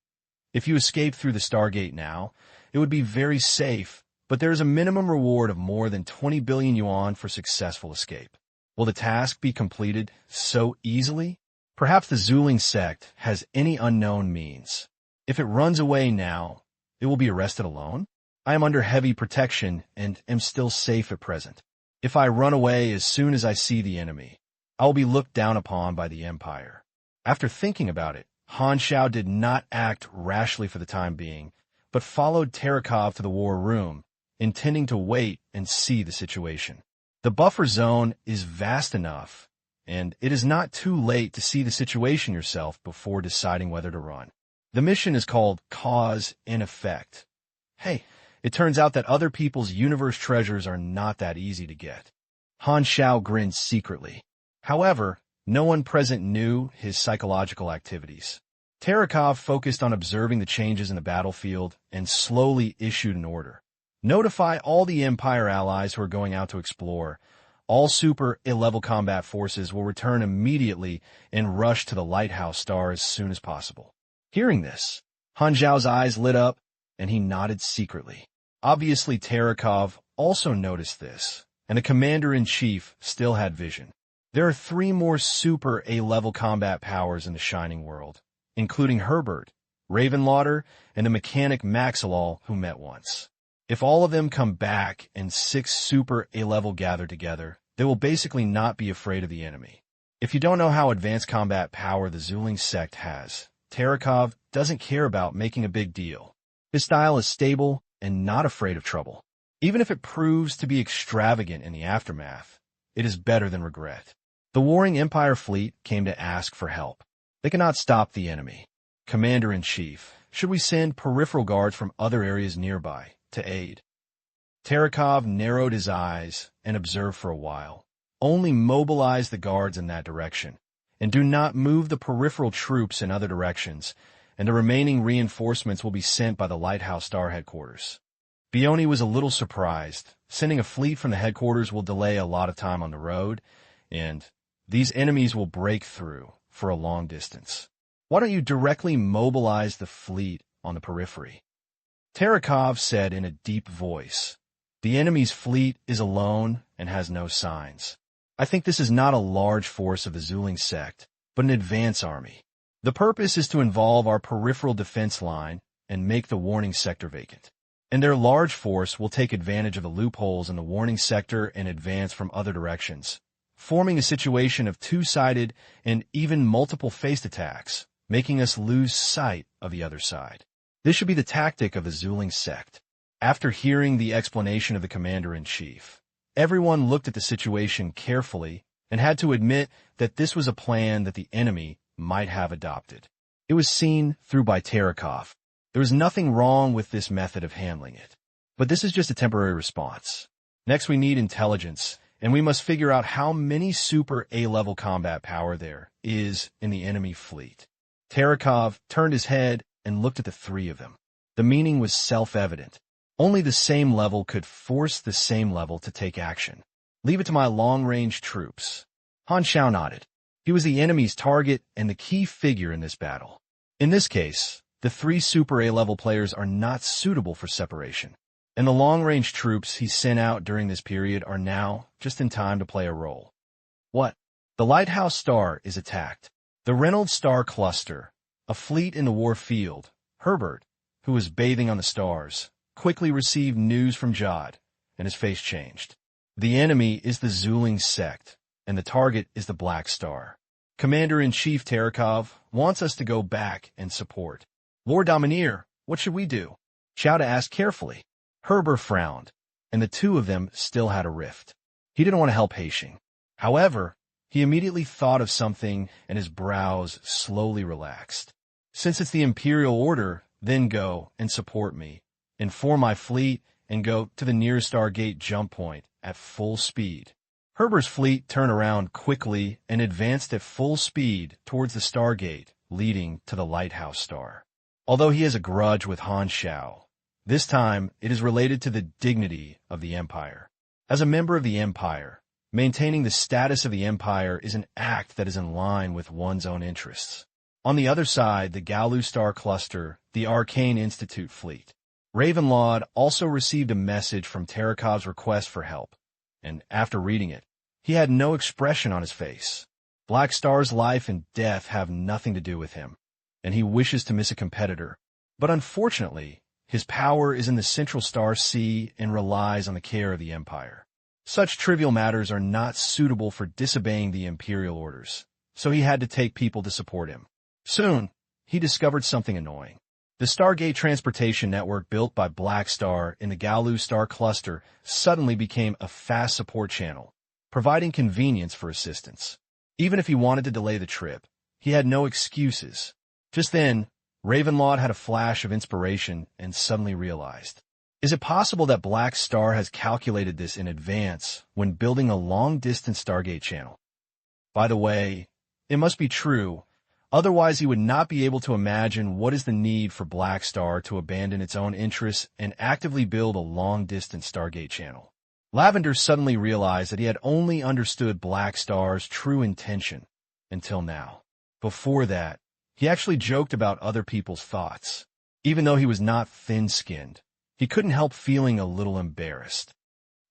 If you escape through the Stargate now, it would be very safe, but there is a minimum reward of more than 20 billion yuan for successful escape. Will the task be completed so easily? Perhaps the Zuling sect has any unknown means. If it runs away now, it will be arrested alone? I am under heavy protection and am still safe at present. If I run away as soon as I see the enemy, I will be looked down upon by the Empire. After thinking about it, Han Xiao did not act rashly for the time being, but followed Terekov to the war room, intending to wait and see the situation. The buffer zone is vast enough, and it is not too late to see the situation yourself before deciding whether to run. The mission is called Cause and Effect. Hey, it turns out that other people's universe treasures are not that easy to get. Han Xiao grinned secretly. However, no one present knew his psychological activities. Terekov focused on observing the changes in the battlefield and slowly issued an order. Notify all the Empire allies who are going out to explore. All Super A-level combat forces will return immediately and rush to the Lighthouse Star as soon as possible. Hearing this, Han Xiao's eyes lit up, and he nodded secretly. Obviously, Terekov also noticed this, and the Commander-in-Chief still had vision. There are 3 more Super A-level combat powers in the Shining World, including Herbert, Ravenlauder, and the mechanic Maxilal who met once. If all of them come back and 6 Super A-level gather together, they will basically not be afraid of the enemy. If you don't know how advanced combat power the Zuling sect has, Terekov doesn't care about making a big deal. His style is stable and not afraid of trouble. Even if it proves to be extravagant in the aftermath, it is better than regret. The warring Empire fleet came to ask for help. They cannot stop the enemy. Commander-in-Chief, should we send peripheral guards from other areas nearby to aid? Terekov narrowed his eyes and observed for a while. Only mobilize the guards in that direction, and do not move the peripheral troops in other directions, and the remaining reinforcements will be sent by the Lighthouse Star headquarters. Bioni was a little surprised. Sending a fleet from the headquarters will delay a lot of time on the road, and these enemies will break through for a long distance. Why don't you directly mobilize the fleet on the periphery? Terekov said in a deep voice, the enemy's fleet is alone and has no signs. I think this is not a large force of the Zuling sect, but an advance army. The purpose is to involve our peripheral defense line and make the warning sector vacant. And their large force will take advantage of the loopholes in the warning sector and advance from other directions, forming a situation of two-sided and even multiple phased attacks, making us lose sight of the other side. This should be the tactic of the Zuling sect. After hearing the explanation of the Commander-in-Chief, everyone looked at the situation carefully and had to admit that this was a plan that the enemy might have adopted. It was seen through by Terekov. There was nothing wrong with this method of handling it. But this is just a temporary response. Next, we need intelligence, and we must figure out how many Super A-level combat power there is in the enemy fleet. Terekov turned his head and looked at the 3 of them. The meaning was self-evident. Only the same level could force the same level to take action. Leave it to my long-range troops. Han Xiao nodded. He was the enemy's target and the key figure in this battle. In this case, the 3 Super A-level players are not suitable for separation, and the long-range troops he sent out during this period are now just in time to play a role. What? The Lighthouse Star is attacked. The Reynolds Star Cluster, a fleet in the war field, Herbert, who was bathing on the stars, quickly received news from Jod, and his face changed. The enemy is the Zuling sect, and the target is the Black Star. Commander-in-Chief Terekov wants us to go back and support. Lord Domineer, what should we do? Xiao asked carefully. Herbert frowned, and the two of them still had a rift. He didn't want to help Haixing. However, he immediately thought of something and his brows slowly relaxed. Since it's the Imperial Order, then go and support me. Inform my fleet and go to the nearest Stargate jump point at full speed. Herbert's fleet turned around quickly and advanced at full speed towards the Stargate leading to the Lighthouse Star. Although he has a grudge with Han Xiao, this time it is related to the dignity of the Empire. As a member of the Empire, maintaining the status of the Empire is an act that is in line with one's own interests. On the other side, the Galu Star Cluster, the Arcane Institute fleet. Ravenlord also received a message from Tarakov's request for help, and after reading it, he had no expression on his face. Black Star's life and death have nothing to do with him, and he wishes to miss a competitor. But unfortunately, his power is in the Central Star Sea and relies on the care of the Empire. Such trivial matters are not suitable for disobeying the Imperial orders, so he had to take people to support him. Soon, he discovered something annoying. The Stargate transportation network built by Black Star in the Galu Star Cluster suddenly became a fast support channel, providing convenience for assistance. Even if he wanted to delay the trip, he had no excuses. Just then, Ravenlord had a flash of inspiration and suddenly realized, is it possible that Black Star has calculated this in advance when building a long-distance Stargate channel? By the way, it must be true, otherwise he would not be able to imagine what is the need for Black Star to abandon its own interests and actively build a long-distance Stargate channel. Lavender suddenly realized that he had only understood Black Star's true intention until now. Before that, he actually joked about other people's thoughts. Even though he was not thin-skinned, he couldn't help feeling a little embarrassed.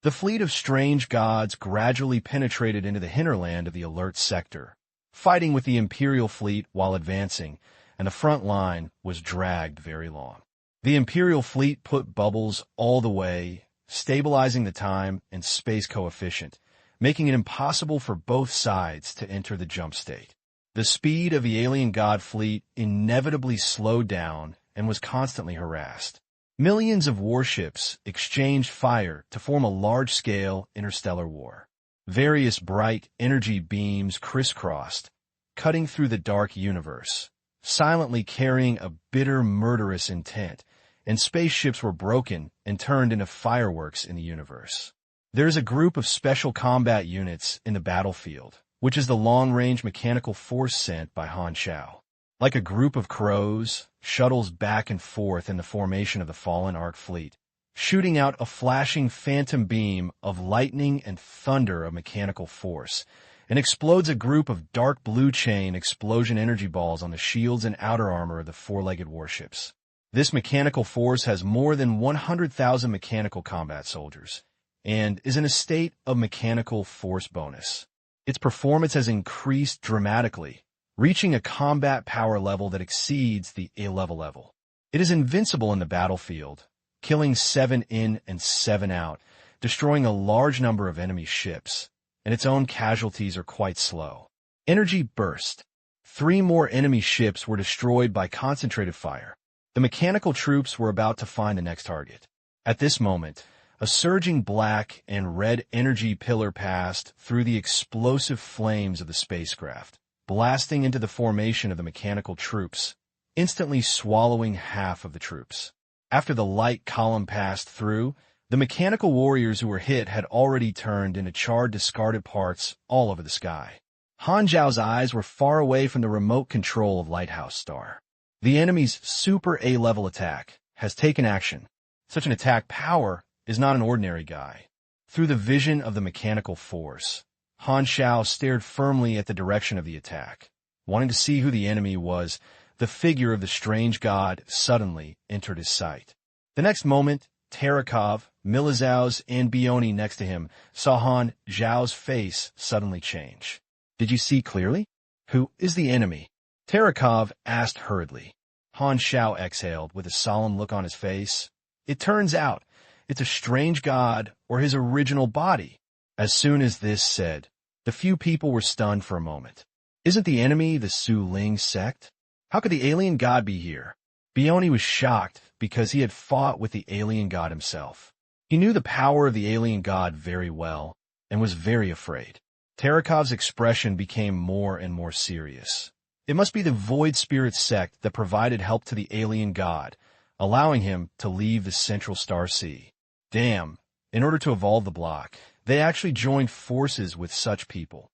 The fleet of strange gods gradually penetrated into the hinterland of the Alert sector, fighting with the Imperial fleet while advancing, and the front line was dragged very long. The Imperial fleet put bubbles all the way, stabilizing the time and space coefficient, making it impossible for both sides to enter the jump state. The speed of the alien god fleet inevitably slowed down and was constantly harassed. Millions of warships exchanged fire to form a large-scale interstellar war. Various bright energy beams crisscrossed, cutting through the dark universe, silently carrying a bitter, murderous intent, and spaceships were broken and turned into fireworks in the universe. There is a group of special combat units in the battlefield, which is the long-range mechanical force sent by Han Xiao. Like a group of crows, shuttles back and forth in the formation of the fallen Ark fleet, shooting out a flashing phantom beam of lightning and thunder of mechanical force, and explodes a group of dark blue chain explosion energy balls on the shields and outer armor of the four-legged warships. This mechanical force has more than 100,000 mechanical combat soldiers, and is in a state of mechanical force bonus. Its performance has increased dramatically, reaching a combat power level that exceeds the A-level level. It is invincible in the battlefield, killing 7 in and 7 out, destroying a large number of enemy ships, and its own casualties are quite slow. Energy burst. 3 more enemy ships were destroyed by concentrated fire. The mechanical troops were about to find the next target. At this moment, a surging black and red energy pillar passed through the explosive flames of the spacecraft, blasting into the formation of the mechanical troops, instantly swallowing half of the troops. After the light column passed through, the mechanical warriors who were hit had already turned into charred, discarded parts all over the sky. Han Xiao's eyes were far away from the remote control of Lighthouse Star. The enemy's super A-level attack has taken action. Such an attack power is not an ordinary guy. Through the vision of the mechanical force, Han Xiao stared firmly at the direction of the attack. Wanting to see who the enemy was, the figure of the strange god suddenly entered his sight. The next moment, Tarakov, Milizaus, and Bioni next to him saw Han Xiao's face suddenly change. Did you see clearly? Who is the enemy? Tarakov asked hurriedly. Han Xiao exhaled with a solemn look on his face. It turns out, it's a strange god or his original body. As soon as this said, the few people were stunned for a moment. Isn't the enemy the Su Ling sect? How could the alien god be here? Bioni was shocked because he had fought with the alien god himself. He knew the power of the alien god very well and was very afraid. Tarakov's expression became more and more serious. It must be the Void Spirit sect that provided help to the alien god, allowing him to leave the Central Star Sea. Damn, in order to evolve the block, they actually joined forces with such people.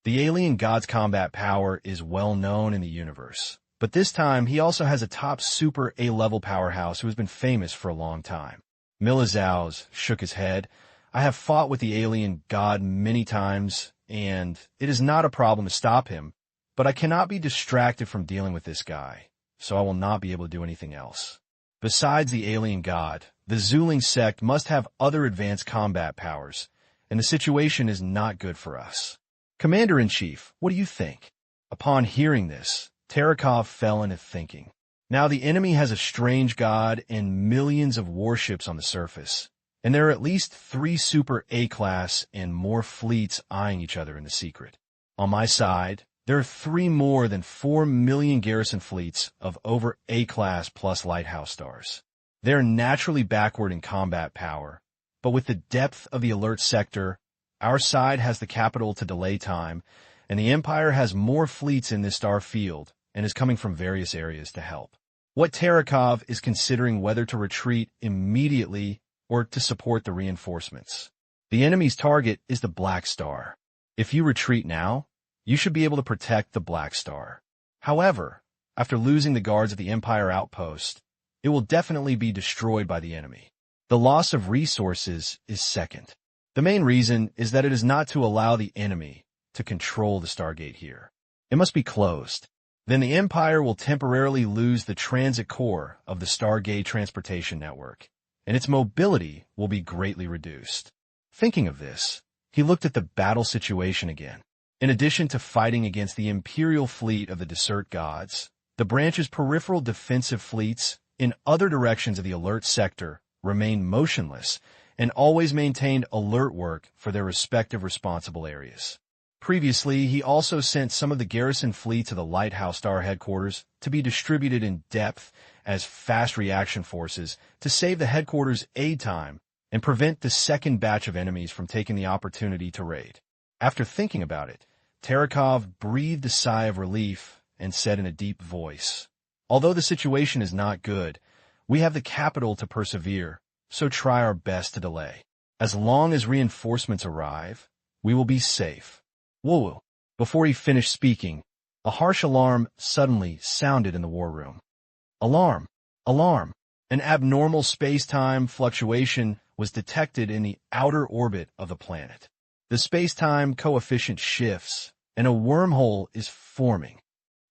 The alien god's combat power is well known in the universe, but this time he also has a top super A-level powerhouse who has been famous for a long time. Milizaus shook his head. I have fought with the alien god many times, and it is not a problem to stop him, but I cannot be distracted from dealing with this guy, so I will not be able to do anything else. Besides the alien god, the Zuling sect must have other advanced combat powers, and the situation is not good for us. Commander-in-Chief, what do you think? Upon hearing this, Tarakov fell into thinking. Now the enemy has a strange god and millions of warships on the surface, and there are at least 3 super A-class and more fleets eyeing each other in the secret. On my side, there are 3 more than 4 million garrison fleets of over A-class plus lighthouse stars. They are naturally backward in combat power, but with the depth of the alert sector, our side has the capital to delay time, and the Empire has more fleets in this star field and is coming from various areas to help. What Tarakov is considering whether to retreat immediately or to support the reinforcements. The enemy's target is the Black Star. If you retreat now, you should be able to protect the Black Star. However, after losing the guards at the Empire outpost, it will definitely be destroyed by the enemy. The loss of resources is second. The main reason is that it is not to allow the enemy to control the Stargate here. It must be closed. Then the Empire will temporarily lose the transit core of the Stargate transportation network, and its mobility will be greatly reduced. Thinking of this, he looked at the battle situation again. In addition to fighting against the Imperial fleet of the Desert Gods, the branch's peripheral defensive fleets in other directions of the alert sector remained motionless and always maintained alert work for their respective responsible areas. Previously, he also sent some of the garrison fleet to the Lighthouse Star headquarters to be distributed in depth as fast reaction forces to save the headquarters' aid time and prevent the second batch of enemies from taking the opportunity to raid. After thinking about it, Tarakov breathed a sigh of relief and said in a deep voice, "Although the situation is not good, we have the capital to persevere, so try our best to delay. As long as reinforcements arrive, we will be safe." Whoa! Before he finished speaking, a harsh alarm suddenly sounded in the war room. Alarm! Alarm! An abnormal space-time fluctuation was detected in the outer orbit of the planet. The space-time coefficient shifts, and a wormhole is forming.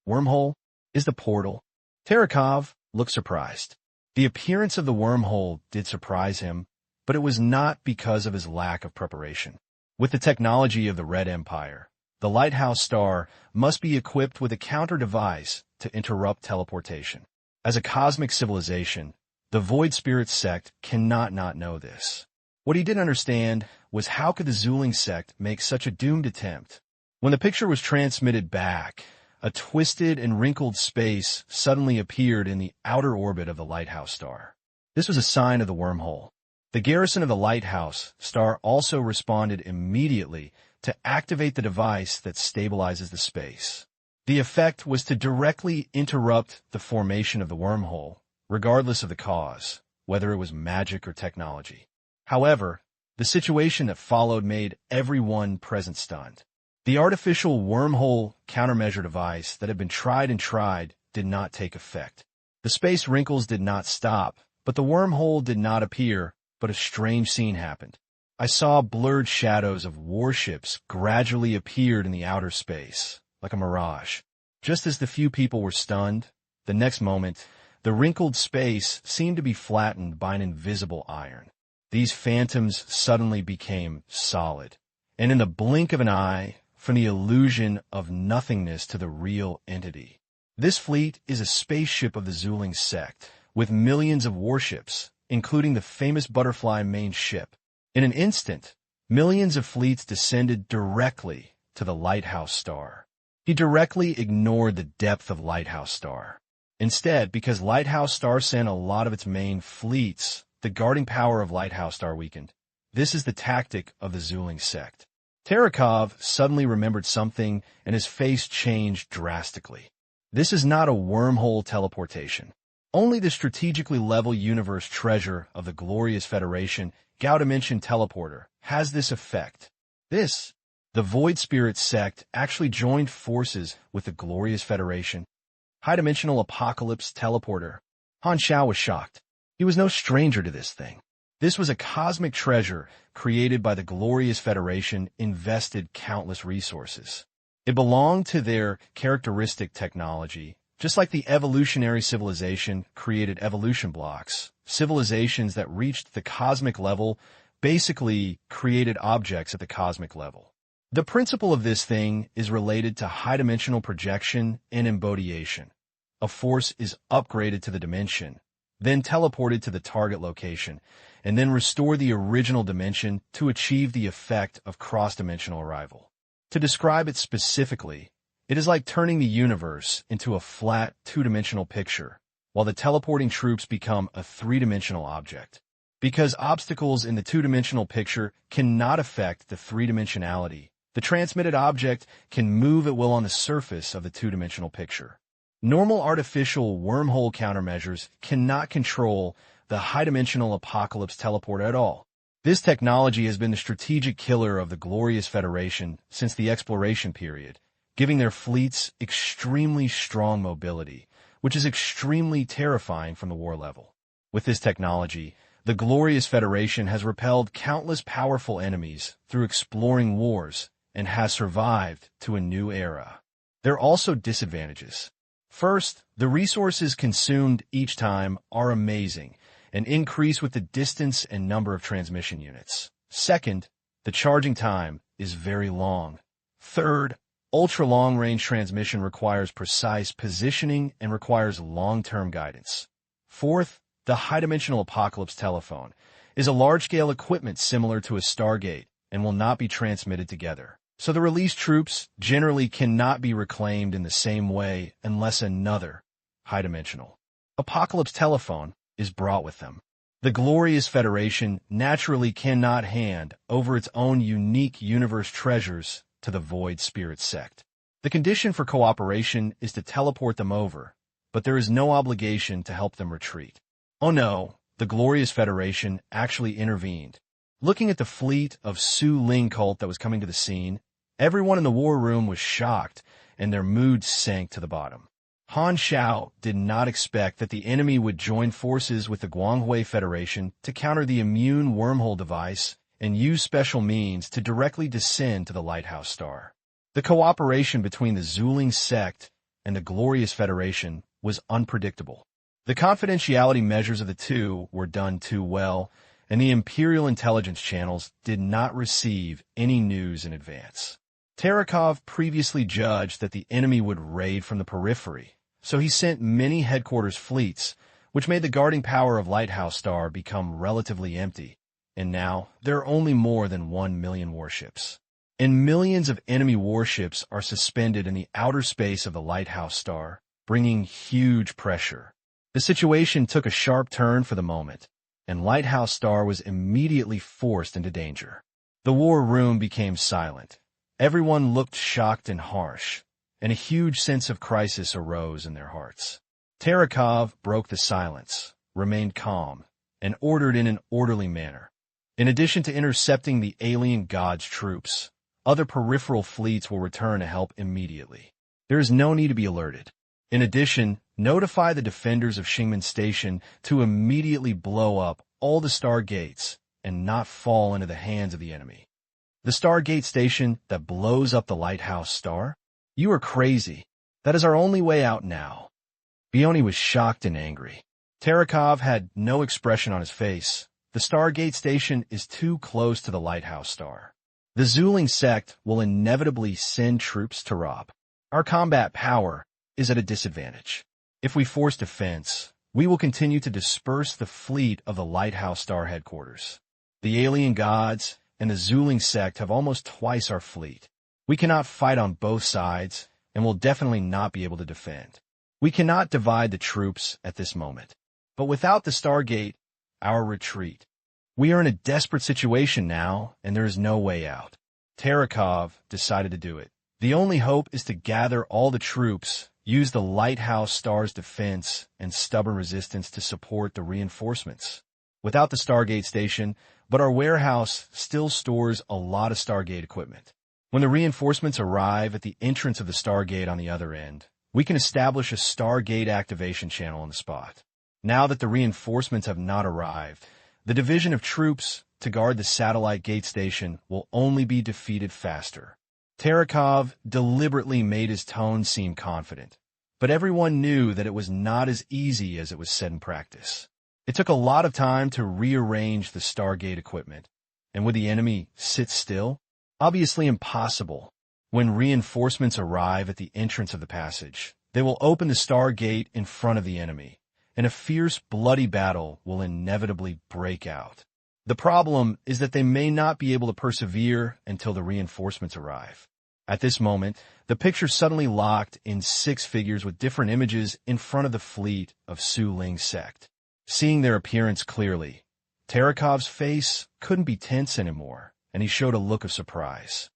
Wormhole? Is the portal? Tarakov looked surprised. The appearance of the wormhole did surprise him, but it was not because of his lack of preparation. With the technology of the Red Empire, the Lighthouse Star must be equipped with a counter-device to interrupt teleportation. As a cosmic civilization, the Void Spirit sect cannot not know this. What he didn't understand was how could the Zuling sect make such a doomed attempt? When the picture was transmitted back, a twisted and wrinkled space suddenly appeared in the outer orbit of the Lighthouse Star. This was a sign of the wormhole. The garrison of the Lighthouse Star also responded immediately to activate the device that stabilizes the space. The effect was to directly interrupt the formation of the wormhole, regardless of the cause, whether it was magic or technology. However, the situation that followed made everyone present stunned. The artificial wormhole countermeasure device that had been tried and tried did not take effect. The space wrinkles did not stop, but the wormhole did not appear, but a strange scene happened. I saw blurred shadows of warships gradually appeared in the outer space, like a mirage. Just as the few people were stunned, the next moment, the wrinkled space seemed to be flattened by an invisible iron. These phantoms suddenly became solid, and in the blink of an eye, from the illusion of nothingness to the real entity. This fleet is a spaceship of the Zuling sect, with millions of warships, including the famous Butterfly main ship. In an instant, millions of fleets descended directly to the Lighthouse Star. He directly ignored the depth of Lighthouse Star. Instead, because Lighthouse Star sent a lot of its main fleets, the guarding power of Lighthouse Star weakened. This is the tactic of the Zuling sect. Terekov suddenly remembered something, and his face changed drastically. This is not a wormhole teleportation. Only the strategically level universe treasure of the Glorious Federation, Gao Dimension Teleporter, has this effect. The Void Spirit sect actually joined forces with the Glorious Federation. High-dimensional apocalypse teleporter. Han Xiao was shocked. He was no stranger to this thing. This was a cosmic treasure created by the Glorious Federation, invested countless resources. It belonged to their characteristic technology, just like the evolutionary civilization created evolution blocks. Civilizations that reached the cosmic level basically created objects at the cosmic level. The principle of this thing is related to high-dimensional projection and embodiation. A force is upgraded to the dimension, then teleported to the target location, and then restore the original dimension to achieve the effect of cross-dimensional arrival. To describe it specifically, it is like turning the universe into a flat, two-dimensional picture, while the teleporting troops become a three-dimensional object. Because obstacles in the two-dimensional picture cannot affect the three-dimensionality, the transmitted object can move at will on the surface of the two-dimensional picture. Normal artificial wormhole countermeasures cannot control the high-dimensional apocalypse teleporter at all. This technology has been the strategic killer of the Glorious Federation since the exploration period, giving their fleets extremely strong mobility, which is extremely terrifying from the war level. With this technology, the Glorious Federation has repelled countless powerful enemies through exploring wars and has survived to a new era. There are also disadvantages. First, the resources consumed each time are amazing and increase with the distance and number of transmission units. Second, the charging time is very long. Third, ultra-long-range transmission requires precise positioning and requires long-term guidance. Fourth, the high-dimensional apocalypse telephone is a large-scale equipment similar to a Stargate and will not be transmitted together. So the released troops generally cannot be reclaimed in the same way unless another high-dimensional apocalypse telephone is brought with them. The Glorious Federation naturally cannot hand over its own unique universe treasures to the Void Spirit sect. The condition for cooperation is to teleport them over, but there is no obligation to help them retreat. Oh no, the Glorious Federation actually intervened. Looking at the fleet of Su Ling cult that was coming to the scene, everyone in the war room was shocked, and their mood sank to the bottom. Han Xiao did not expect that the enemy would join forces with the Guanghui Federation to counter the immune wormhole device and use special means to directly descend to the Lighthouse Star. The cooperation between the Zuling sect and the Glorious Federation was unpredictable. The confidentiality measures of the two were done too well, and the Imperial intelligence channels did not receive any news in advance. Terekov previously judged that the enemy would raid from the periphery, so he sent many headquarters fleets, which made the guarding power of Lighthouse Star become relatively empty, and now there are only more than 1 million warships. And millions of enemy warships are suspended in the outer space of the Lighthouse Star, bringing huge pressure. The situation took a sharp turn for the moment, and Lighthouse Star was immediately forced into danger. The war room became silent. Everyone looked shocked and harsh, and a huge sense of crisis arose in their hearts. Terekov broke the silence, remained calm, and ordered in an orderly manner. In addition to intercepting the alien god's troops, other peripheral fleets will return to help immediately. There is no need to be alerted. In addition, notify the defenders of Xingmen Station to immediately blow up all the Stargates and not fall into the hands of the enemy. The Stargate station that blows up the Lighthouse Star? You are crazy. That is our only way out now. Bioni was shocked and angry. Terekov had no expression on his face. The Stargate station is too close to the Lighthouse Star. The Zuling sect will inevitably send troops to rob. Our combat power is at a disadvantage. If we force defense, we will continue to disperse the fleet of the Lighthouse Star headquarters. The alien gods and the Zuling sect have almost twice our fleet. We cannot fight on both sides, and will definitely not be able to defend. We cannot divide the troops at this moment. But without the Stargate, our retreat. We are in a desperate situation now, and there is no way out. Terekov decided to do it. The only hope is to gather all the troops, use the Lighthouse Star's defense and stubborn resistance to support the reinforcements. Without the Stargate station, but our warehouse still stores a lot of Stargate equipment. When the reinforcements arrive at the entrance of the Stargate on the other end, we can establish a Stargate activation channel on the spot. Now that the reinforcements have not arrived, the division of troops to guard the satellite gate station will only be defeated faster. Terekov deliberately made his tone seem confident, but everyone knew that it was not as easy as it was said in practice. It took a lot of time to rearrange the Stargate equipment, and would the enemy sit still? Obviously impossible. When reinforcements arrive at the entrance of the passage, they will open the Stargate in front of the enemy, and a fierce, bloody battle will inevitably break out. The problem is that they may not be able to persevere until the reinforcements arrive. At this moment, the picture suddenly locked in 6 figures with different images in front of the fleet of Su Ling's sect. Seeing their appearance clearly, Terekov's face couldn't be tense anymore, and he showed a look of surprise.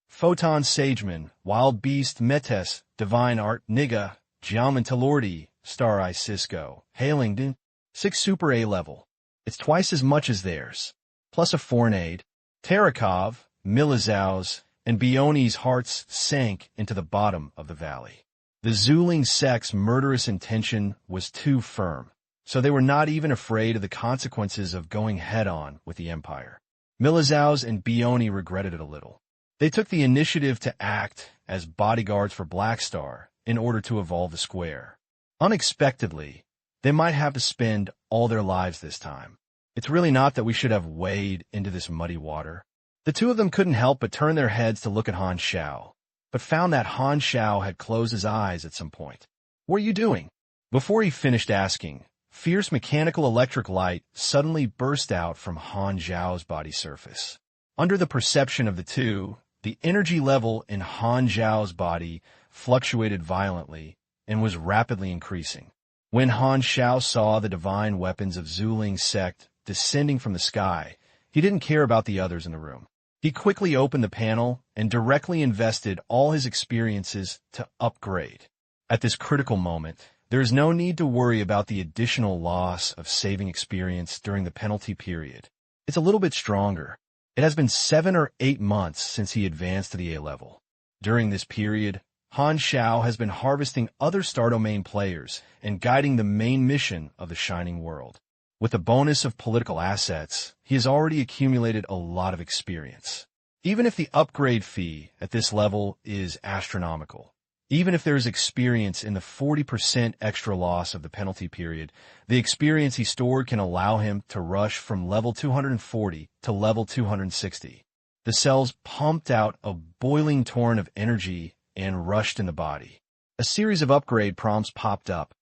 Photon Sageman, Wild Beast Metes, Divine Art Niga, Jiaman Talordi, Star Eye Cisco, Hailingdon, 6 Super A level. It's twice as much as theirs, plus a foreign aid. Terekov, Milizau's, and Bioni's hearts sank into the bottom of the valley. The Zuling sect's murderous intention was too firm, so they were not even afraid of the consequences of going head-on with the Empire. Milizau's and Bioni regretted it a little. They took the initiative to act as bodyguards for Black Star in order to evolve the square. Unexpectedly, they might have to spend all their lives this time. It's really not that we should have waded into this muddy water. The two of them couldn't help but turn their heads to look at Han Xiao, but found that Han Xiao had closed his eyes at some point. "What are you doing?" Before he finished asking, fierce mechanical electric light suddenly burst out from Han Xiao's body surface. Under the perception of the two, the energy level in Han Xiao's body fluctuated violently and was rapidly increasing. When Han Xiao saw the divine weapons of Zuling's sect descending from the sky, he didn't care about the others in the room. He quickly opened the panel and directly invested all his experiences to upgrade. At this critical moment, there is no need to worry about the additional loss of saving experience during the penalty period. It's a little bit stronger. It has been 7 or 8 months since he advanced to the A level. During this period, Han Xiao has been harvesting other Star Domain players and guiding the main mission of the Shining World. With the bonus of political assets, he has already accumulated a lot of experience. Even if the upgrade fee at this level is astronomical, even if there is experience in the 40% extra loss of the penalty period, the experience he stored can allow him to rush from level 240 to level 260. The cells pumped out a boiling torrent of energy and rushed in the body. A series of upgrade prompts popped up.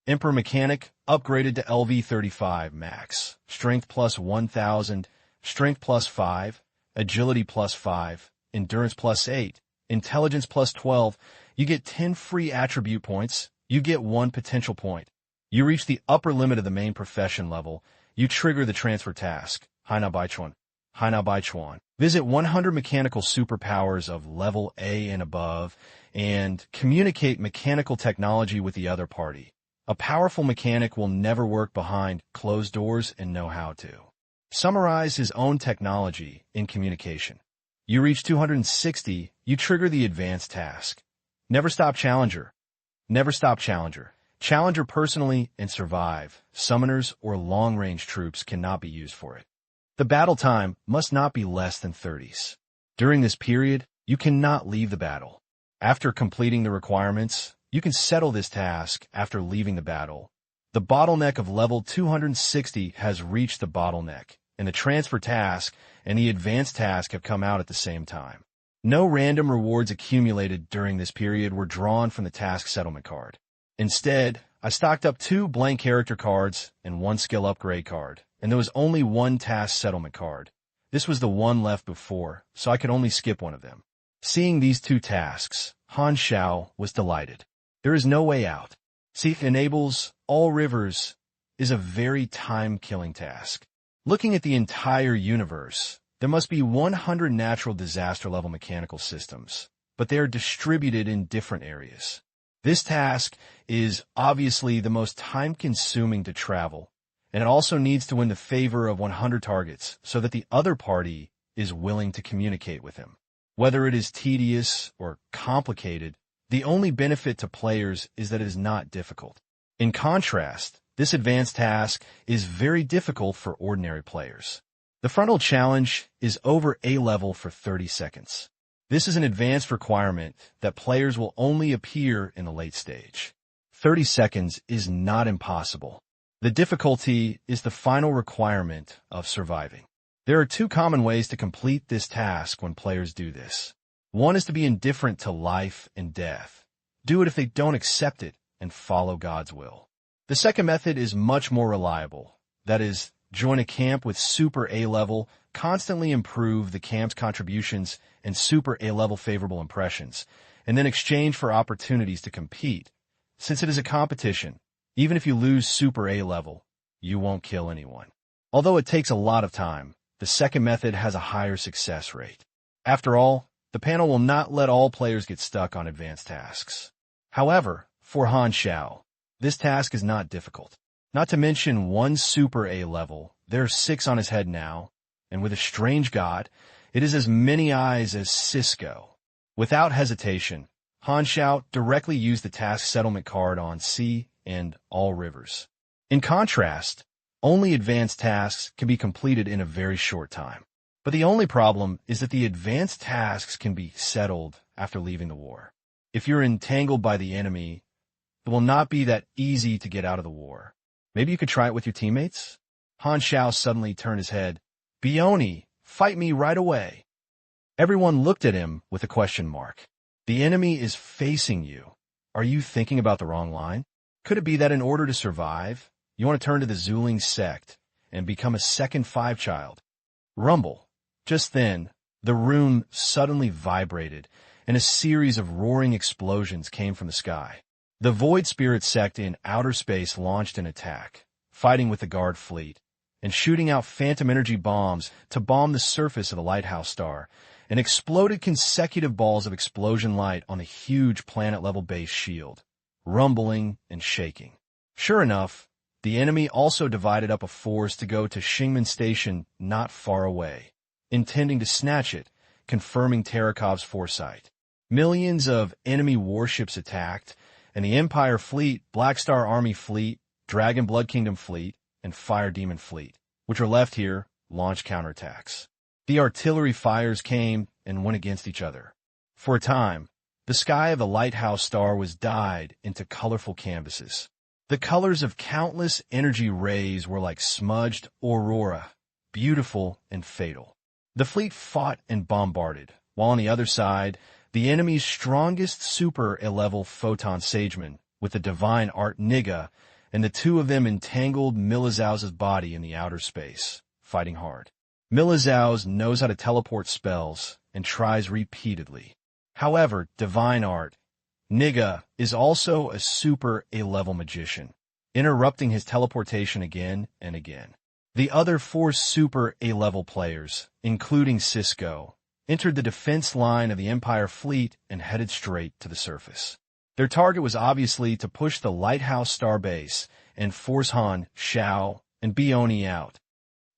Emperor Mechanic upgraded to LV35 Max, Strength plus 1000, Strength plus 5, Agility plus 5, Endurance plus 8, Intelligence plus 12. You get 10 free attribute points. You get 1 potential point. You reach the upper limit of the main profession level. You trigger the transfer task. Haina Baichuan. Haina Baichuan. Visit 100 mechanical superpowers of level A and above and communicate mechanical technology with the other party. A powerful mechanic will never work behind closed doors and know how to. Summarize his own technology in communication. You reach 260, you trigger the advanced task. Never stop Challenger. Never stop Challenger. Challenger personally and survive. Summoners or long-range troops cannot be used for it. The battle time must not be less than 30s. During this period, you cannot leave the battle. After completing the requirements, you can settle this task after leaving the battle. The bottleneck of level 260 has reached the bottleneck, and the transfer task and the advanced task have come out at the same time. No random rewards accumulated during this period were drawn from the task settlement card. Instead, I stocked up 2 blank character cards and 1 skill upgrade card, and there was only 1 task settlement card. This was the one left before, so I could only skip one of them. Seeing these 2 tasks, Han Xiao was delighted. There is no way out. See, it enables all rivers is a very time-killing task. Looking at the entire universe, there must be 100 natural disaster-level mechanical systems, but they are distributed in different areas. This task is obviously the most time-consuming to travel, and it also needs to win the favor of 100 targets so that the other party is willing to communicate with him. Whether it is tedious or complicated, the only benefit to players is that it is not difficult. In contrast, this advanced task is very difficult for ordinary players. The frontal challenge is over A level for 30 seconds. This is an advanced requirement that players will only appear in the late stage. 30 seconds is not impossible. The difficulty is the final requirement of surviving. There are two common ways to complete this task when players do this. One is to be indifferent to life and death. Do it if they don't accept it and follow God's will. The second method is much more reliable. That is, join a camp with super A-level, constantly improve the camp's contributions and super A-level favorable impressions, and then exchange for opportunities to compete. Since it is a competition, even if you lose super A-level, you won't kill anyone. Although it takes a lot of time, the second method has a higher success rate. After all, the panel will not let all players get stuck on advanced tasks. However, for Han Xiao, this task is not difficult. Not to mention one super A level, there are 6 on his head now, and with a strange god, it is as many eyes as Cisco. Without hesitation, Han Xiao directly used the task settlement card on sea and all rivers. In contrast, only advanced tasks can be completed in a very short time. But the only problem is that the advanced tasks can be settled after leaving the war. If you're entangled by the enemy, it will not be that easy to get out of the war. Maybe you could try it with your teammates? Han Xiao suddenly turned his head. Bioni, fight me right away. Everyone looked at him with a question mark. The enemy is facing you. Are you thinking about the wrong line? Could it be that in order to survive, you want to turn to the Zuling sect and become a second 5 child? Rumble. Just then, the room suddenly vibrated, and a series of roaring explosions came from the sky. The Void Spirit sect in outer space launched an attack, fighting with the guard fleet, and shooting out phantom energy bombs to bomb the surface of the lighthouse star, and exploded consecutive balls of explosion light on the huge planet-level base shield, rumbling and shaking. Sure enough, the enemy also divided up a force to go to Xingmen Station not far away, intending to snatch it, confirming Tarakov's foresight. Millions of enemy warships attacked, and the Empire Fleet, Black Star Army Fleet, Dragon Blood Kingdom Fleet, and Fire Demon Fleet, which are left here, launched counterattacks. The artillery fires came and went against each other. For a time, the sky of the lighthouse star was dyed into colorful canvases. The colors of countless energy rays were like smudged aurora, beautiful and fatal. The fleet fought and bombarded, while on the other side, the enemy's strongest super A-level photon sageman, with the divine art Niga, and the two of them entangled Milizau's body in the outer space, fighting hard. Milizau knows how to teleport spells and tries repeatedly. However, divine art Niga is also a super A-level magician, interrupting his teleportation again and again. The other 4 super A-level players, including Cisco, entered the defense line of the Empire Fleet and headed straight to the surface. Their target was obviously to push the Lighthouse Star Base and force Han, Xiao, and Bioni out.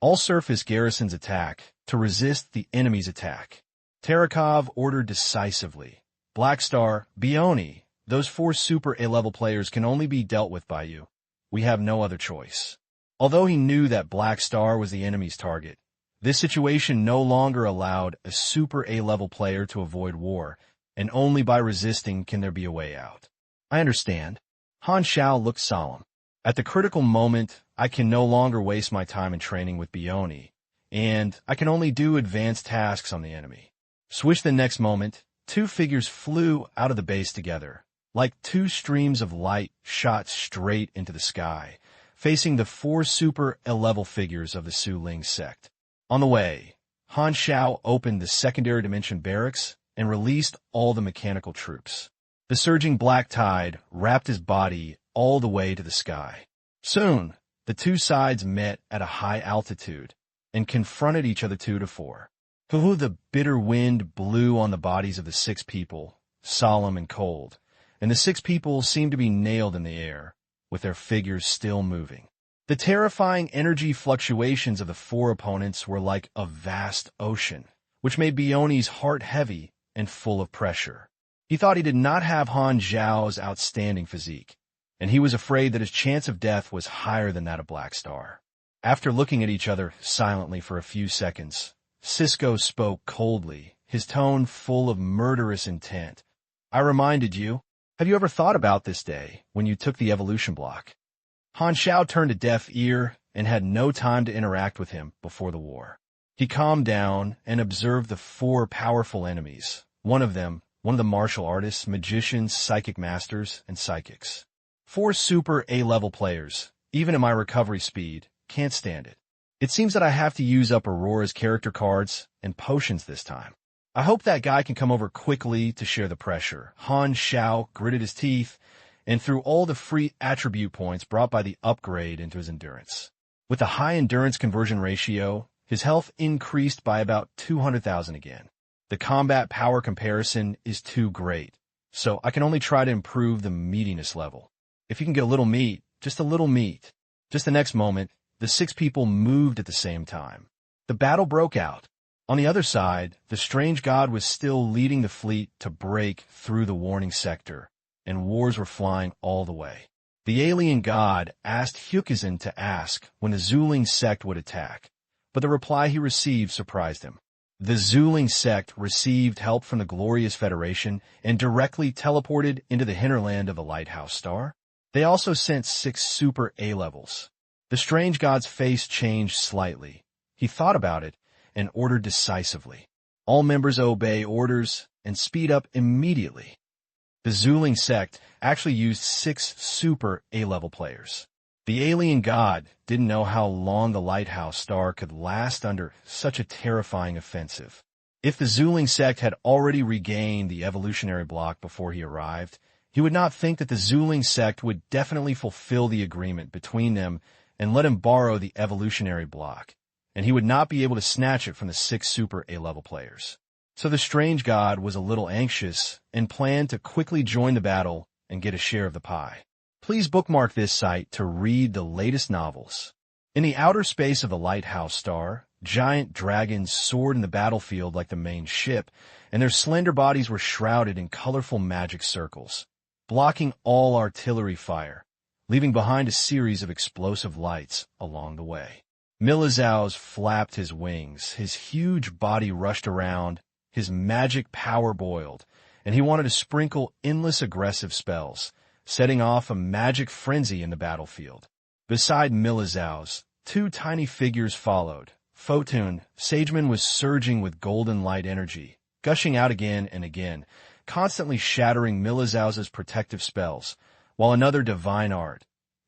All surface garrisons attack to resist the enemy's attack. Tarakov ordered decisively. Black Star, Bioni, those 4 super A-level players can only be dealt with by you. We have no other choice. Although he knew that Black Star was the enemy's target, this situation no longer allowed a super A-level player to avoid war, and only by resisting can there be a way out. I understand. Han Xiao looked solemn. At the critical moment, I can no longer waste my time in training with Bioni, and I can only do advanced tasks on the enemy. Swish the next moment, 2 figures flew out of the base together, like 2 streams of light shot straight into the sky, facing the 4 super A-level figures of the Su Ling sect. On the way, Han Xiao opened the secondary dimension barracks and released all the mechanical troops. The surging black tide wrapped his body all the way to the sky. Soon, the two sides met at a high altitude and confronted each other 2-4. The bitter wind blew on the bodies of the 6 people, solemn and cold, and the 6 people seemed to be nailed in the air, with their figures still moving. The terrifying energy fluctuations of the 4 opponents were like a vast ocean, which made Bioni's heart heavy and full of pressure. He thought he did not have Han Xiao's outstanding physique, and he was afraid that his chance of death was higher than that of Black Star. After looking at each other silently for a few seconds, Cisco spoke coldly, his tone full of murderous intent. "I reminded you. Have you ever thought about this day when you took the evolution block?" Han Xiao turned a deaf ear and had no time to interact with him before the war. He calmed down and observed the 4 powerful enemies, one of the martial artists, magicians, psychic masters, and psychics. 4 super A-level players, even at my recovery speed, can't stand it. It seems that I have to use up Aurora's character cards and potions this time. I hope that guy can come over quickly to share the pressure. Han Xiao gritted his teeth and threw all the free attribute points brought by the upgrade into his endurance. With the high endurance conversion ratio, his health increased by about 200,000 again. The combat power comparison is too great, so I can only try to improve the meatiness level. If you can get a little meat, just a little meat. Just the next moment, the 6 people moved at the same time. The battle broke out. On the other side, the strange god was still leading the fleet to break through the warning sector, and wars were flying all the way. The alien god asked Hukezin to ask when the Zuling sect would attack, but the reply he received surprised him. The Zuling sect received help from the Glorious Federation and directly teleported into the hinterland of the Lighthouse Star. They also sent 6 super A-levels. The strange god's face changed slightly. He thought about it and ordered decisively. All members obey orders and speed up immediately. The Zuling sect actually used 6 super A-level players. The alien god didn't know how long the Lighthouse Star could last under such a terrifying offensive. If the Zuling sect had already regained the evolutionary block before he arrived, he would not think that the Zuling sect would definitely fulfill the agreement between them and let him borrow the evolutionary block, and he would not be able to snatch it from the 6 super A-level players. So the strange god was a little anxious and planned to quickly join the battle and get a share of the pie. Please bookmark this site to read the latest novels. In the outer space of the Lighthouse Star, giant dragons soared in the battlefield like the main ship, and their slender bodies were shrouded in colorful magic circles, blocking all artillery fire, leaving behind a series of explosive lights along the way. Milizaus flapped his wings, his huge body rushed around, his magic power boiled, and he wanted to sprinkle endless aggressive spells, setting off a magic frenzy in the battlefield. Beside Milizaus, 2 tiny figures followed. Photun, Sageman was surging with golden light energy, gushing out again and again, constantly shattering Milizaus's protective spells, while another divine art,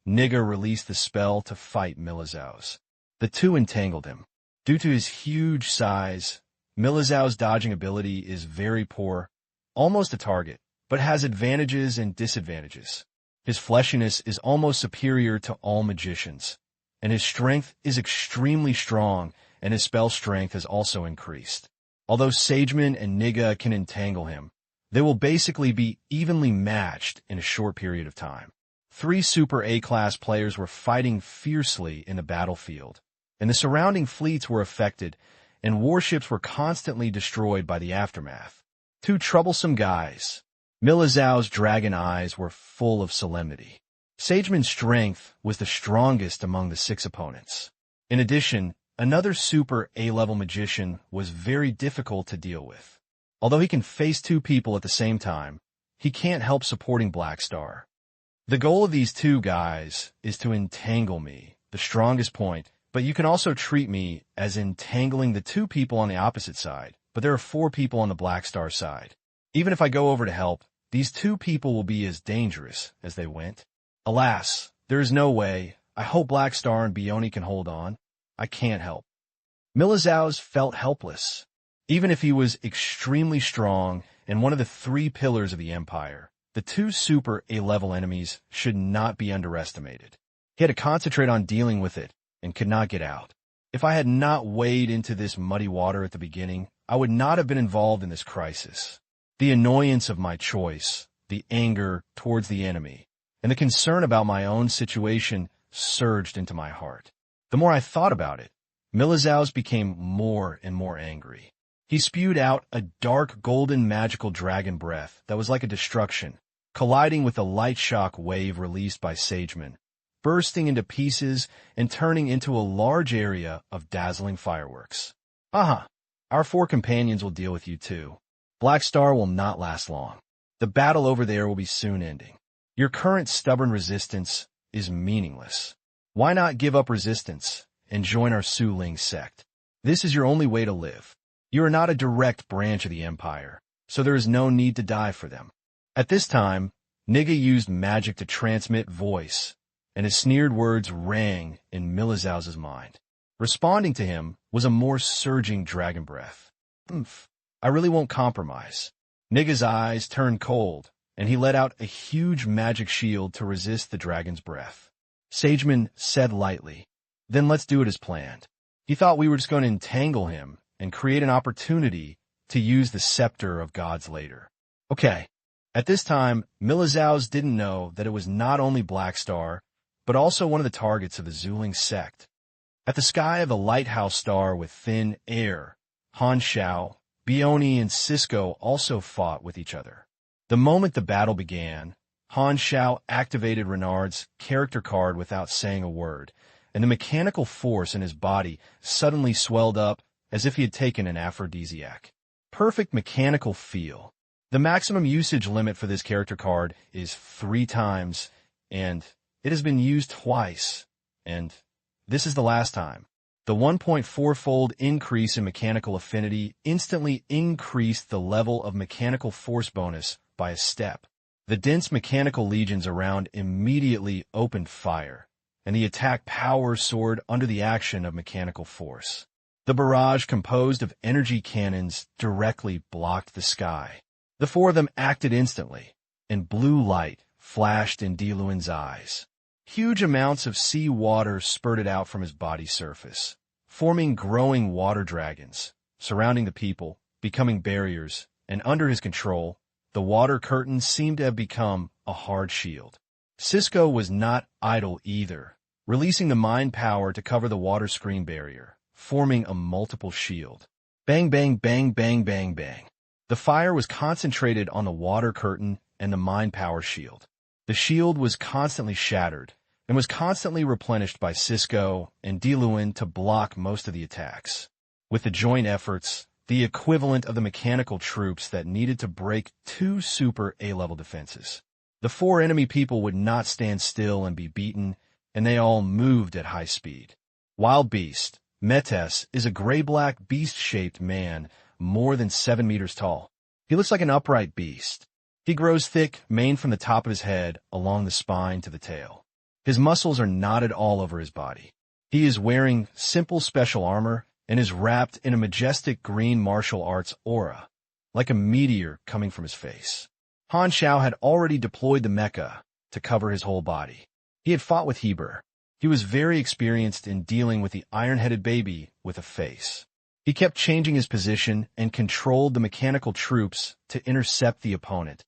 Niga, released the spell to fight Milizaus. The 2 entangled him. Due to his huge size, Milizaus' dodging ability is very poor, almost a target, but has advantages and disadvantages. His fleshiness is almost superior to all magicians, and his strength is extremely strong, and his spell strength has also increased. Although Sageman and Niga can entangle him, they will basically be evenly matched in a short period of time. 3 super A-class players were fighting fiercely in the battlefield, and the surrounding fleets were affected, and warships were constantly destroyed by the aftermath. 2 troublesome guys. Milizaus' dragon eyes were full of solemnity. Sageman's strength was the strongest among the 6 opponents. In addition, another super A-level magician was very difficult to deal with. Although he can face 2 people at the same time, he can't help supporting Black Star. The goal of these 2 guys is to entangle me, the strongest point, but you can also treat me as entangling the 2 people on the opposite side, but there are 4 people on the Black Star side. Even if I go over to help, these 2 people will be as dangerous as they went. Alas, there is no way. I hope Black Star and Bioni can hold on. I can't help. Milizaus felt helpless. Even if he was extremely strong and one of the 3 pillars of the Empire, The two super A-level enemies should not be underestimated. He had to concentrate on dealing with it and could not get out. If I had not waded into this muddy water at the beginning, I would not have been involved in this crisis. The annoyance of my choice, the anger towards the enemy, and the concern about my own situation surged into my heart. The more I thought about it, Milizaus became more and more angry. He spewed out a dark golden magical dragon breath that was like a destruction, colliding with the light shock wave released by Sageman, bursting into pieces and turning into a large area of dazzling fireworks. Aha! Our four companions will deal with you too. Black Star will not last long. The battle over there will be soon ending. Your current stubborn resistance is meaningless. Why not give up resistance and join our Su Ling sect? This is your only way to live. You are not a direct branch of the Empire, so there is no need to die for them. At this time, Niga used magic to transmit voice, and his sneered words rang in Milizaus's mind. Responding to him was a more surging dragon breath. I really won't compromise. Niga's eyes turned cold, and he let out a huge magic shield to resist the dragon's breath. Sageman said lightly, "Then let's do it as planned." He thought we were just going to entangle him and create an opportunity to use the Scepter of Gods later. Okay. At this time, Milizaus didn't know that it was not only Black Star, but also one of the targets of the Zuling sect. At the sky of the lighthouse star with thin air, Han Xiao, Bioni, and Cisco also fought with each other. The moment the battle began, Han Xiao activated Renard's character card without saying a word, and the mechanical force in his body suddenly swelled up as if he had taken an aphrodisiac. Perfect mechanical feel. The maximum usage limit for this character card is 3 times, and it has been used twice, and this is the last time. The 1.4-fold increase in mechanical affinity instantly increased the level of mechanical force bonus by a step. The dense mechanical legions around immediately opened fire, and the attack power soared under the action of mechanical force. The barrage composed of energy cannons directly blocked the sky. The 4 of them acted instantly, and blue light flashed in Diluin's eyes. Huge amounts of sea water spurted out from his body surface, forming growing water dragons, surrounding the people, becoming barriers, and under his control, the water curtain seemed to have become a hard shield. Cisco was not idle either, releasing the mind power to cover the water screen barrier, forming a multiple shield. Bang, bang, bang, bang, bang, bang. The fire was concentrated on the water curtain and the mind power shield. The shield was constantly shattered and was constantly replenished by Cisco and Diluin to block most of the attacks. With the joint efforts, the equivalent of the mechanical troops that needed to break 2 super A-level defenses. The 4 enemy people would not stand still and be beaten, and they all moved at high speed. Wild Beast, Mechas, is a gray-black beast-shaped man more than 7 meters tall. He looks like an upright beast. He grows thick, mane from the top of his head along the spine to the tail. His muscles are knotted all over his body. He is wearing simple special armor and is wrapped in a majestic green martial arts aura, like a meteor coming from his face. Han Xiao had already deployed the mecha to cover his whole body. He had fought with Heber. He was very experienced in dealing with the iron-headed baby with a face. He kept changing his position and controlled the mechanical troops to intercept the opponent,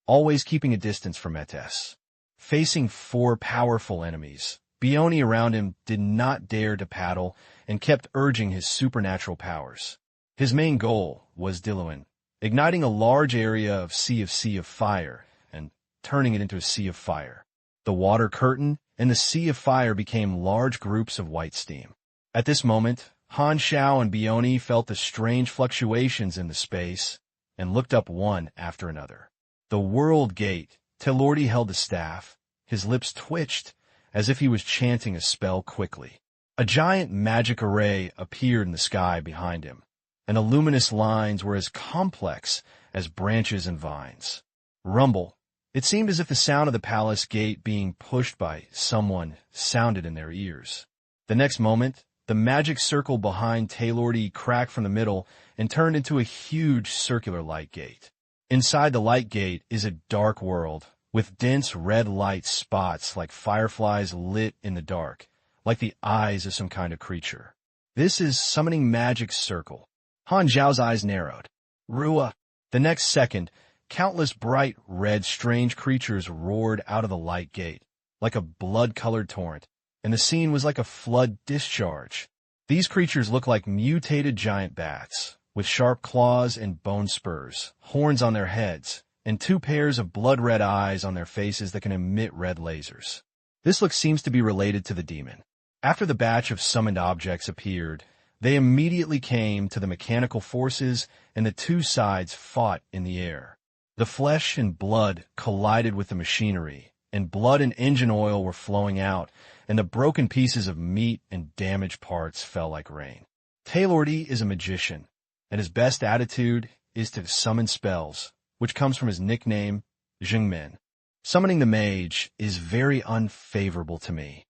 always keeping a distance from Mechas. Facing 4 powerful enemies, Bioni around him did not dare to paddle and kept urging his supernatural powers. His main goal was Diluin, igniting a large area of sea of fire and turning it into a sea of fire. The water curtain and the sea of fire became large groups of white steam. At this moment, Han Xiao and Bioni felt the strange fluctuations in the space and looked up one after another. The World Gate. Telordi held the staff. His lips twitched as if he was chanting a spell quickly. A giant magic array appeared in the sky behind him, and the luminous lines were as complex as branches and vines. Rumble. It seemed as if the sound of the palace gate being pushed by someone sounded in their ears. The next moment, the magic circle behind Telordi cracked from the middle and turned into a huge circular light gate. Inside the light gate is a dark world, with dense red light spots like fireflies lit in the dark, like the eyes of some kind of creature. This is Summoning Magic Circle. Han Xiao's eyes narrowed. Rua. The next second, countless bright red strange creatures roared out of the light gate, like a blood-colored torrent, and the scene was like a flood discharge. These creatures look like mutated giant bats, with sharp claws and bone spurs, horns on their heads, and 2 pairs of blood-red eyes on their faces that can emit red lasers. This look seems to be related to the demon. After the batch of summoned objects appeared, they immediately came to the mechanical forces, and the 2 sides fought in the air. The flesh and blood collided with the machinery, and blood and engine oil were flowing out, and the broken pieces of meat and damaged parts fell like rain. Taylordy is a magician, and his best attitude is to summon spells, which comes from his nickname, Jingmen. Summoning the mage is very unfavorable to me.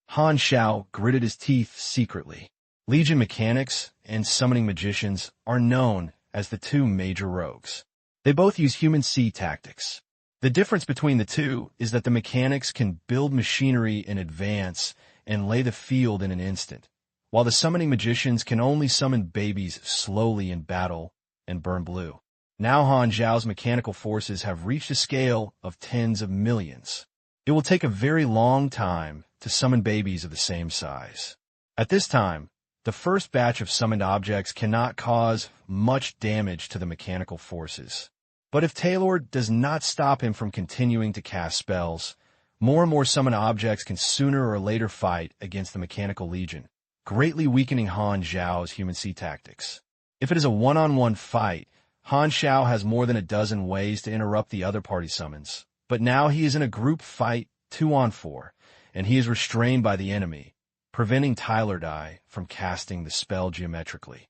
Han Xiao gritted his teeth secretly. Legion mechanics and summoning magicians are known as the 2 major rogues. They both use human C tactics. The difference between the 2 is that the mechanics can build machinery in advance and lay the field in an instant, while the summoning magicians can only summon babies slowly in battle and burn blue. Now Han Xiao's mechanical forces have reached a scale of tens of millions. It will take a very long time to summon babies of the same size. At this time, the first batch of summoned objects cannot cause much damage to the mechanical forces. But if Taylor does not stop him from continuing to cast spells, more and more summoned objects can sooner or later fight against the Mechanical Legion, greatly weakening Han Xiao's human C tactics. If it is a one-on-one fight, Han Xiao has more than a dozen ways to interrupt the other party summons. But now he is in a group fight 2-on-4, and he is restrained by the enemy, preventing Taylordy from casting the spell geometrically.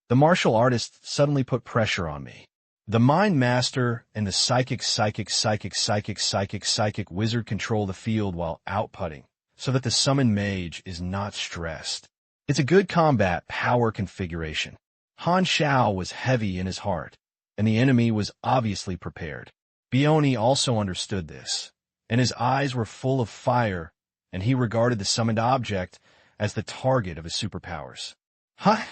The martial artist suddenly put pressure on me. The Mind Master and the Psychic Wizard control the field while outputting, so that the summoned mage is not stressed. It's a good combat power configuration. Han Xiao was heavy in his heart, and the enemy was obviously prepared. Bioni also understood this, and his eyes were full of fire, and he regarded the summoned object as the target of his superpowers. Huh?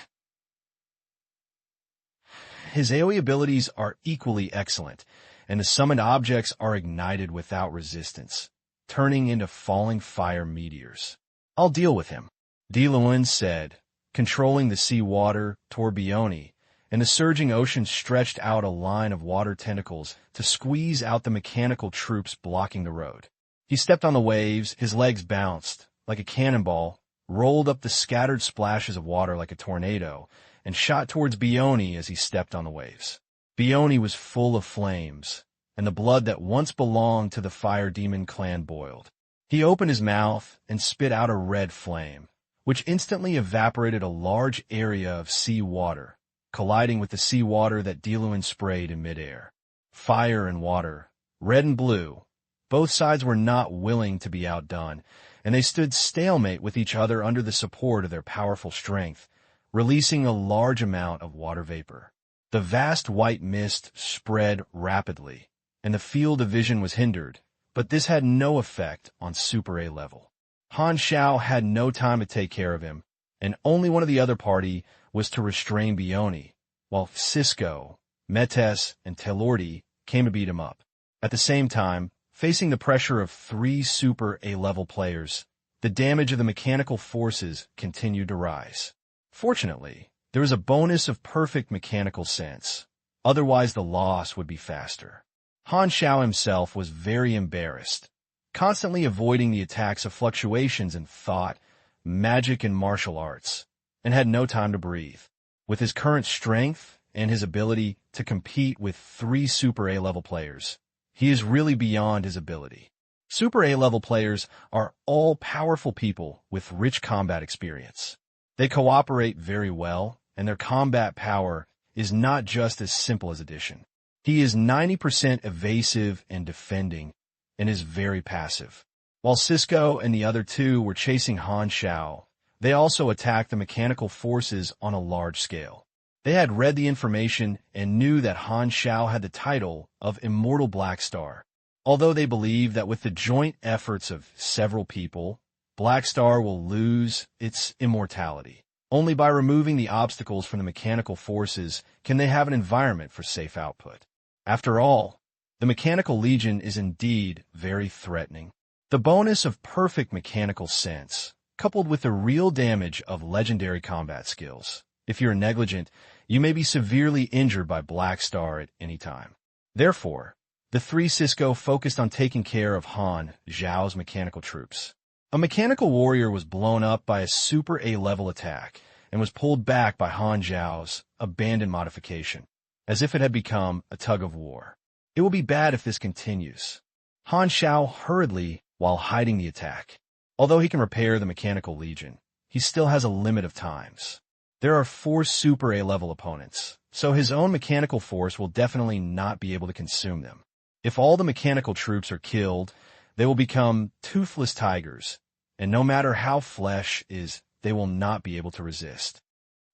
His AoE abilities are equally excellent, and the summoned objects are ignited without resistance, turning into falling fire meteors. I'll deal with him, Diluin said, controlling the sea water toward Bioni, and the surging ocean stretched out a line of water tentacles to squeeze out the mechanical troops blocking the road. He stepped on the waves, his legs bounced, like a cannonball, rolled up the scattered splashes of water like a tornado, and shot towards Bioni as he stepped on the waves. Bioni was full of flames, and the blood that once belonged to the fire demon clan boiled. He opened his mouth and spit out a red flame, which instantly evaporated a large area of sea water, colliding with the sea water that Diluin sprayed in midair. Fire and water, red and blue, both sides were not willing to be outdone, and they stood stalemate with each other under the support of their powerful strength, releasing a large amount of water vapor. The vast white mist spread rapidly, and the field of vision was hindered, but this had no effect on Super A level. Han Xiao had no time to take care of him, and only one of the other party was to restrain Bioni, while Cisco, Mechas, and Taylordy came to beat him up. At the same time, facing the pressure of 3 Super A level players, the damage of the mechanical forces continued to rise. Fortunately, there was a bonus of perfect mechanical sense. Otherwise, the loss would be faster. Han Xiao himself was very embarrassed, constantly avoiding the attacks of fluctuations in thought, magic, and martial arts, and had no time to breathe. With his current strength and his ability to compete with 3 Super A-level players, he is really beyond his ability. Super A-level players are all powerful people with rich combat experience. They cooperate very well, and their combat power is not just as simple as addition. He is 90% evasive and defending, and is very passive. While Cisco and the other 2 were chasing Han Xiao, they also attacked the mechanical forces on a large scale. They had read the information and knew that Han Xiao had the title of Immortal Black Star. Although they believe that with the joint efforts of several people, Black Star will lose its immortality. Only by removing the obstacles from the mechanical forces can they have an environment for safe output. After all, the Mechanical Legion is indeed very threatening. The bonus of perfect mechanical sense, coupled with the real damage of legendary combat skills. If you're negligent, you may be severely injured by Black Star at any time. Therefore, the three Cisco focused on taking care of Han Xiao's mechanical troops. A mechanical warrior was blown up by a super A-level attack and was pulled back by Han Xiao's abandoned modification, as if it had become a tug-of-war. It will be bad if this continues. Han Xiao hurriedly while hiding the attack. Although he can repair the Mechanical Legion, he still has a limit of times. There are 4 super A-level opponents, so his own mechanical force will definitely not be able to consume them. If all the mechanical troops are killed, they will become toothless tigers, and no matter how flesh is, they will not be able to resist.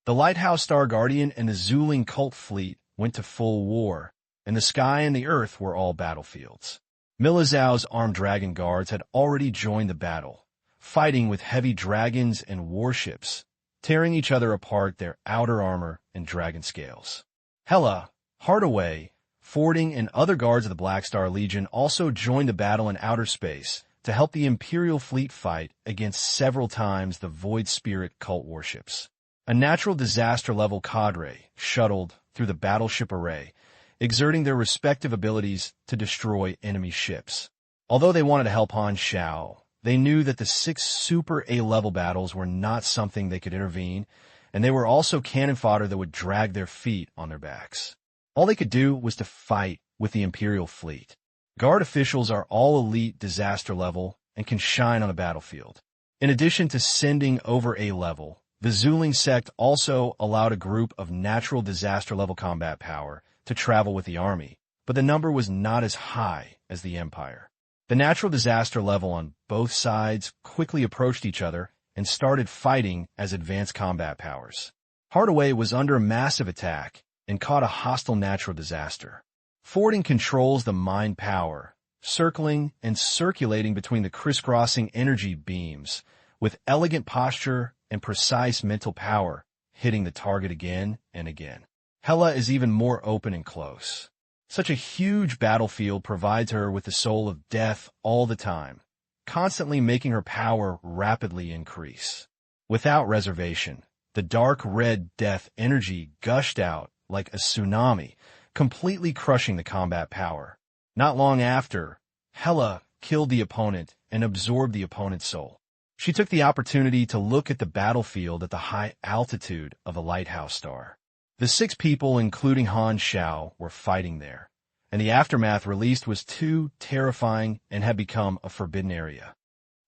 The Lighthouse Star Guardian and the Zuling cult fleet went to full war, and the sky and the earth were all battlefields. Milizhao's armed dragon guards had already joined the battle, fighting with heavy dragons and warships, tearing each other apart their outer armor and dragon scales. Hela, Hardaway, Fording, and other guards of the Black Star Legion also joined the battle in outer space to help the Imperial fleet fight against several times the Void Spirit cult warships. A natural disaster-level cadre shuttled through the battleship array, exerting their respective abilities to destroy enemy ships. Although they wanted to help Han Xiao, they knew that the 6 super A-level battles were not something they could intervene, and they were also cannon fodder that would drag their feet on their backs. All they could do was to fight with the Imperial fleet. Guard officials are all elite disaster level and can shine on the battlefield. In addition to sending over A-level, the Zuling sect also allowed a group of natural disaster level combat power to travel with the army, but the number was not as high as the Empire. The natural disaster level on both sides quickly approached each other and started fighting as advanced combat powers. Hardaway was under a massive attack and caught a hostile natural disaster. Fording controls the mind power, circling and circulating between the crisscrossing energy beams, with elegant posture and precise mental power, hitting the target again and again. Hela is even more open and close. Such a huge battlefield provides her with the soul of death all the time, constantly making her power rapidly increase. Without reservation, the dark red death energy gushed out like a tsunami, completely crushing the combat power. Not long after, Hela killed the opponent and absorbed the opponent's soul. She took the opportunity to look at the battlefield at the high altitude of a lighthouse star. The 6 people, including Han Xiao, were fighting there, and the aftermath released was too terrifying and had become a forbidden area.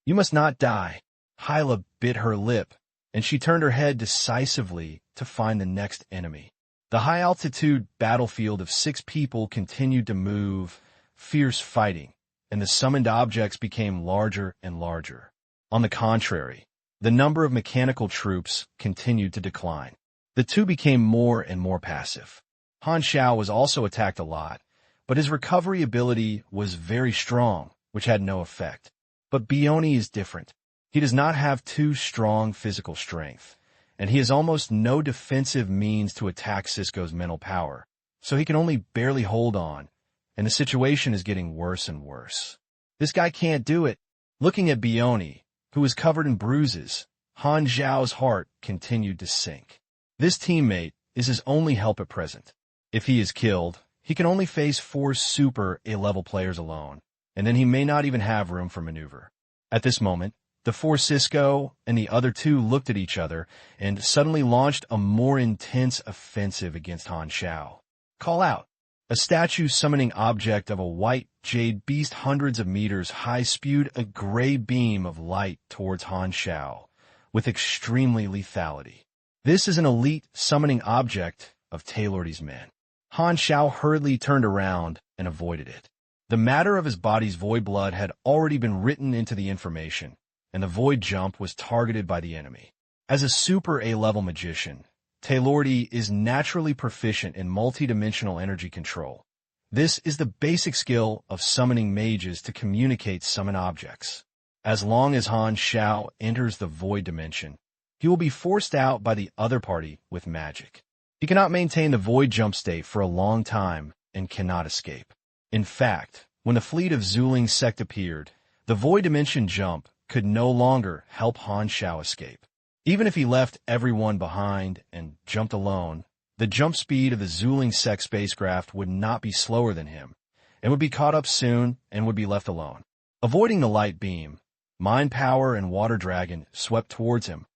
"You must not die." Hyla bit her lip, and she turned her head decisively to find the next enemy. The high-altitude battlefield of 6 people continued to move, fierce fighting, and the summoned objects became larger and larger. On the contrary, the number of mechanical troops continued to decline. The 2 became more and more passive. Han Xiao was also attacked a lot, but his recovery ability was very strong, which had no effect. But Bioni is different. He does not have too strong physical strength, and he has almost no defensive means to attack Cisco's mental power, so he can only barely hold on, and the situation is getting worse and worse. This guy can't do it. Looking at Bioni, who is covered in bruises, Han Xiao's heart continued to sink. This teammate is his only help at present. If he is killed, he can only face 4 super A-level players alone, and then he may not even have room for maneuver. At this moment, the 4 Cisco and the other 2 looked at each other and suddenly launched a more intense offensive against Han Xiao. Call out. A statue summoning object of a white jade beast hundreds of meters high spewed a gray beam of light towards Han Xiao with extremely lethality. This is an elite summoning object of Taylor's men. Han Xiao hurriedly turned around and avoided it. The matter of his body's void blood had already been written into the information, and the void jump was targeted by the enemy. As a super A-level magician, Taylordi is naturally proficient in multidimensional energy control. This is the basic skill of summoning mages to communicate summon objects. As long as Han Xiao enters the void dimension, he will be forced out by the other party with magic. He cannot maintain the void jump state for a long time and cannot escape. In fact, when the fleet of Zuling sect appeared, the void dimension jump could no longer help Han Xiao escape. Even if he left everyone behind and jumped alone, the jump speed of the Zuling sect spacecraft would not be slower than him, and would be caught up soon and would be left alone. Avoiding the light beam, Mind Power and Water Dragon swept towards him.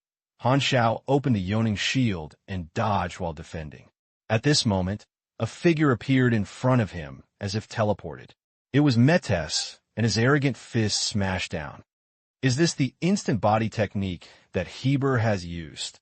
Han Xiao opened the Yoning shield and dodged while defending. At this moment, a figure appeared in front of him as if teleported. It was mechas, and his arrogant fist smashed down. Is this the instant body technique that Heber has used?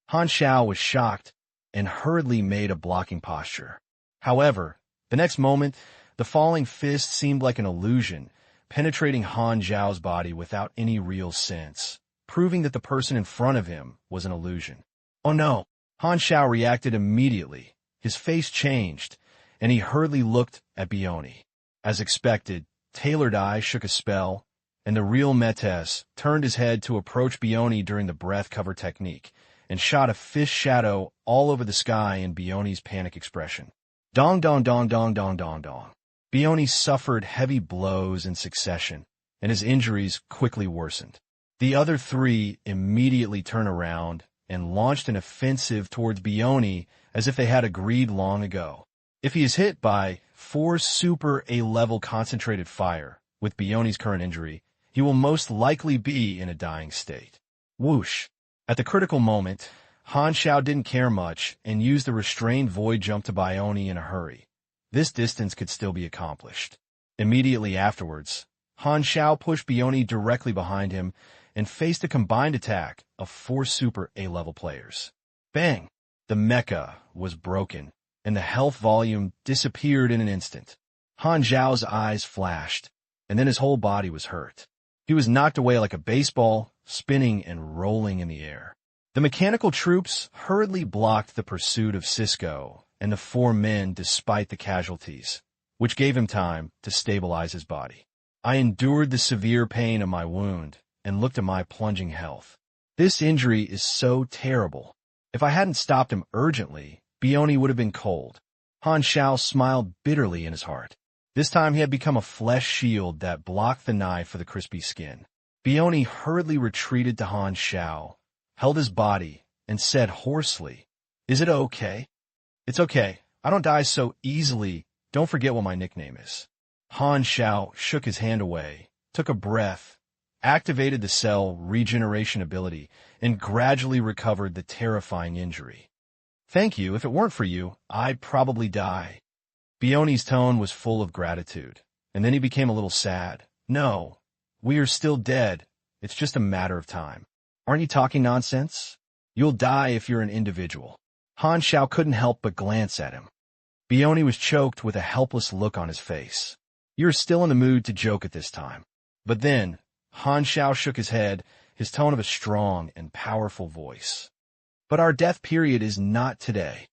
Han Xiao was shocked and hurriedly made a blocking posture. However, the next moment, the falling fist seemed like an illusion, penetrating Han Xiao's body without any real sense, proving that the person in front of him was an illusion. Oh no! Han Xiao reacted immediately. His face changed, and he hurriedly looked at Bioni. As expected, Taylordi shook a spell, and the real Metes turned his head to approach Bioni during the breath cover technique, and shot a fish shadow all over the sky in Bioni's panic expression. Dong dong dong dong dong dong dong. Bioni suffered heavy blows in succession, and his injuries quickly worsened. The other three immediately turned around and launched an offensive towards Bioni as if they had agreed long ago. If he is hit by 4 super A-level concentrated fire with Bioni's current injury, he will most likely be in a dying state. Whoosh! At the critical moment, Han Xiao didn't care much and used the restrained void jump to Bioni in a hurry. This distance could still be accomplished. Immediately afterwards, Han Xiao pushed Bioni directly behind him and faced a combined attack of 4 super A-level players. Bang! The mecha was broken, and the health volume disappeared in an instant. Han Xiao's eyes flashed, and then his whole body was hurt. He was knocked away like a baseball, spinning and rolling in the air. The mechanical troops hurriedly blocked the pursuit of Cisco and the 4 men despite the casualties, which gave him time to stabilize his body. I endured the severe pain of my wound and looked at my plunging health. This injury is so terrible. If I hadn't stopped him urgently, Bioni would have been cold. Han Xiao smiled bitterly in his heart. This time he had become a flesh shield that blocked the knife for the crispy skin. Bioni hurriedly retreated to Han Xiao, held his body, and said hoarsely, "Is it okay?" "It's okay. I don't die so easily. Don't forget what my nickname is." Han Xiao shook his hand away, took a breath, activated the cell regeneration ability, and gradually recovered the terrifying injury. "Thank you. If it weren't for you, I'd probably die." Bioni's tone was full of gratitude, and then he became a little sad. "No, we are still dead. It's just a matter of time." "Aren't you talking nonsense? You'll die if you're an individual." Han Xiao couldn't help but glance at him. Bioni was choked with a helpless look on his face. "You're still in the mood to joke at this time." But then, Han Xiao shook his head, his tone of a strong and powerful voice. "But our death period is not today.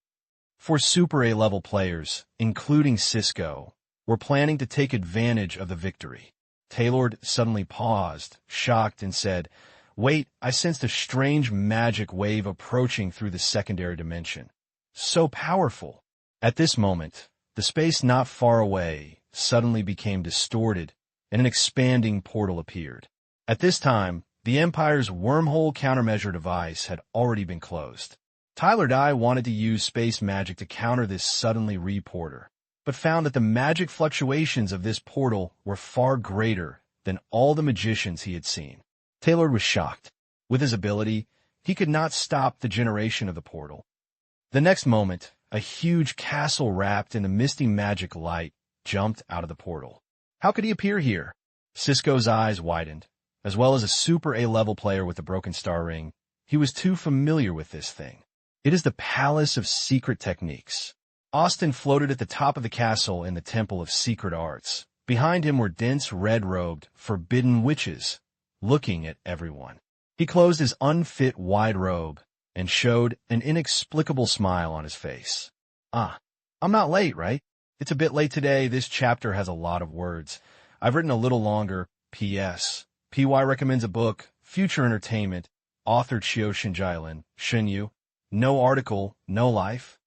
For Super A-level players, including Cisco, we're planning to take advantage of the victory." Taylor suddenly paused, shocked, and said, "Wait, I sensed a strange magic wave approaching through the secondary dimension. So powerful." At this moment, the space not far away suddenly became distorted, and an expanding portal appeared. At this time, the Empire's wormhole countermeasure device had already been closed. Taylordi wanted to use space magic to counter this suddenly re-porter, but found that the magic fluctuations of this portal were far greater than all the magicians he had seen. Taylor was shocked. With his ability, he could not stop the generation of the portal. The next moment, a huge castle wrapped in a misty magic light jumped out of the portal. How could he appear here? Cisco's eyes widened. As well as a Super A-level player with a broken star ring, he was too familiar with this thing. It is the Palace of Secret Techniques. Austin floated at the top of the castle in the Temple of Secret Arts. Behind him were dense red-robed, forbidden witches, looking at everyone. He closed his unfit wide robe and showed an inexplicable smile on his face. Ah, I'm not late, right? It's a bit late today. This chapter has a lot of words. I've written a little longer. P.S. P.Y. recommends a book, Future Entertainment, author Qiu Shinjilan, Shinyu. No article, no life.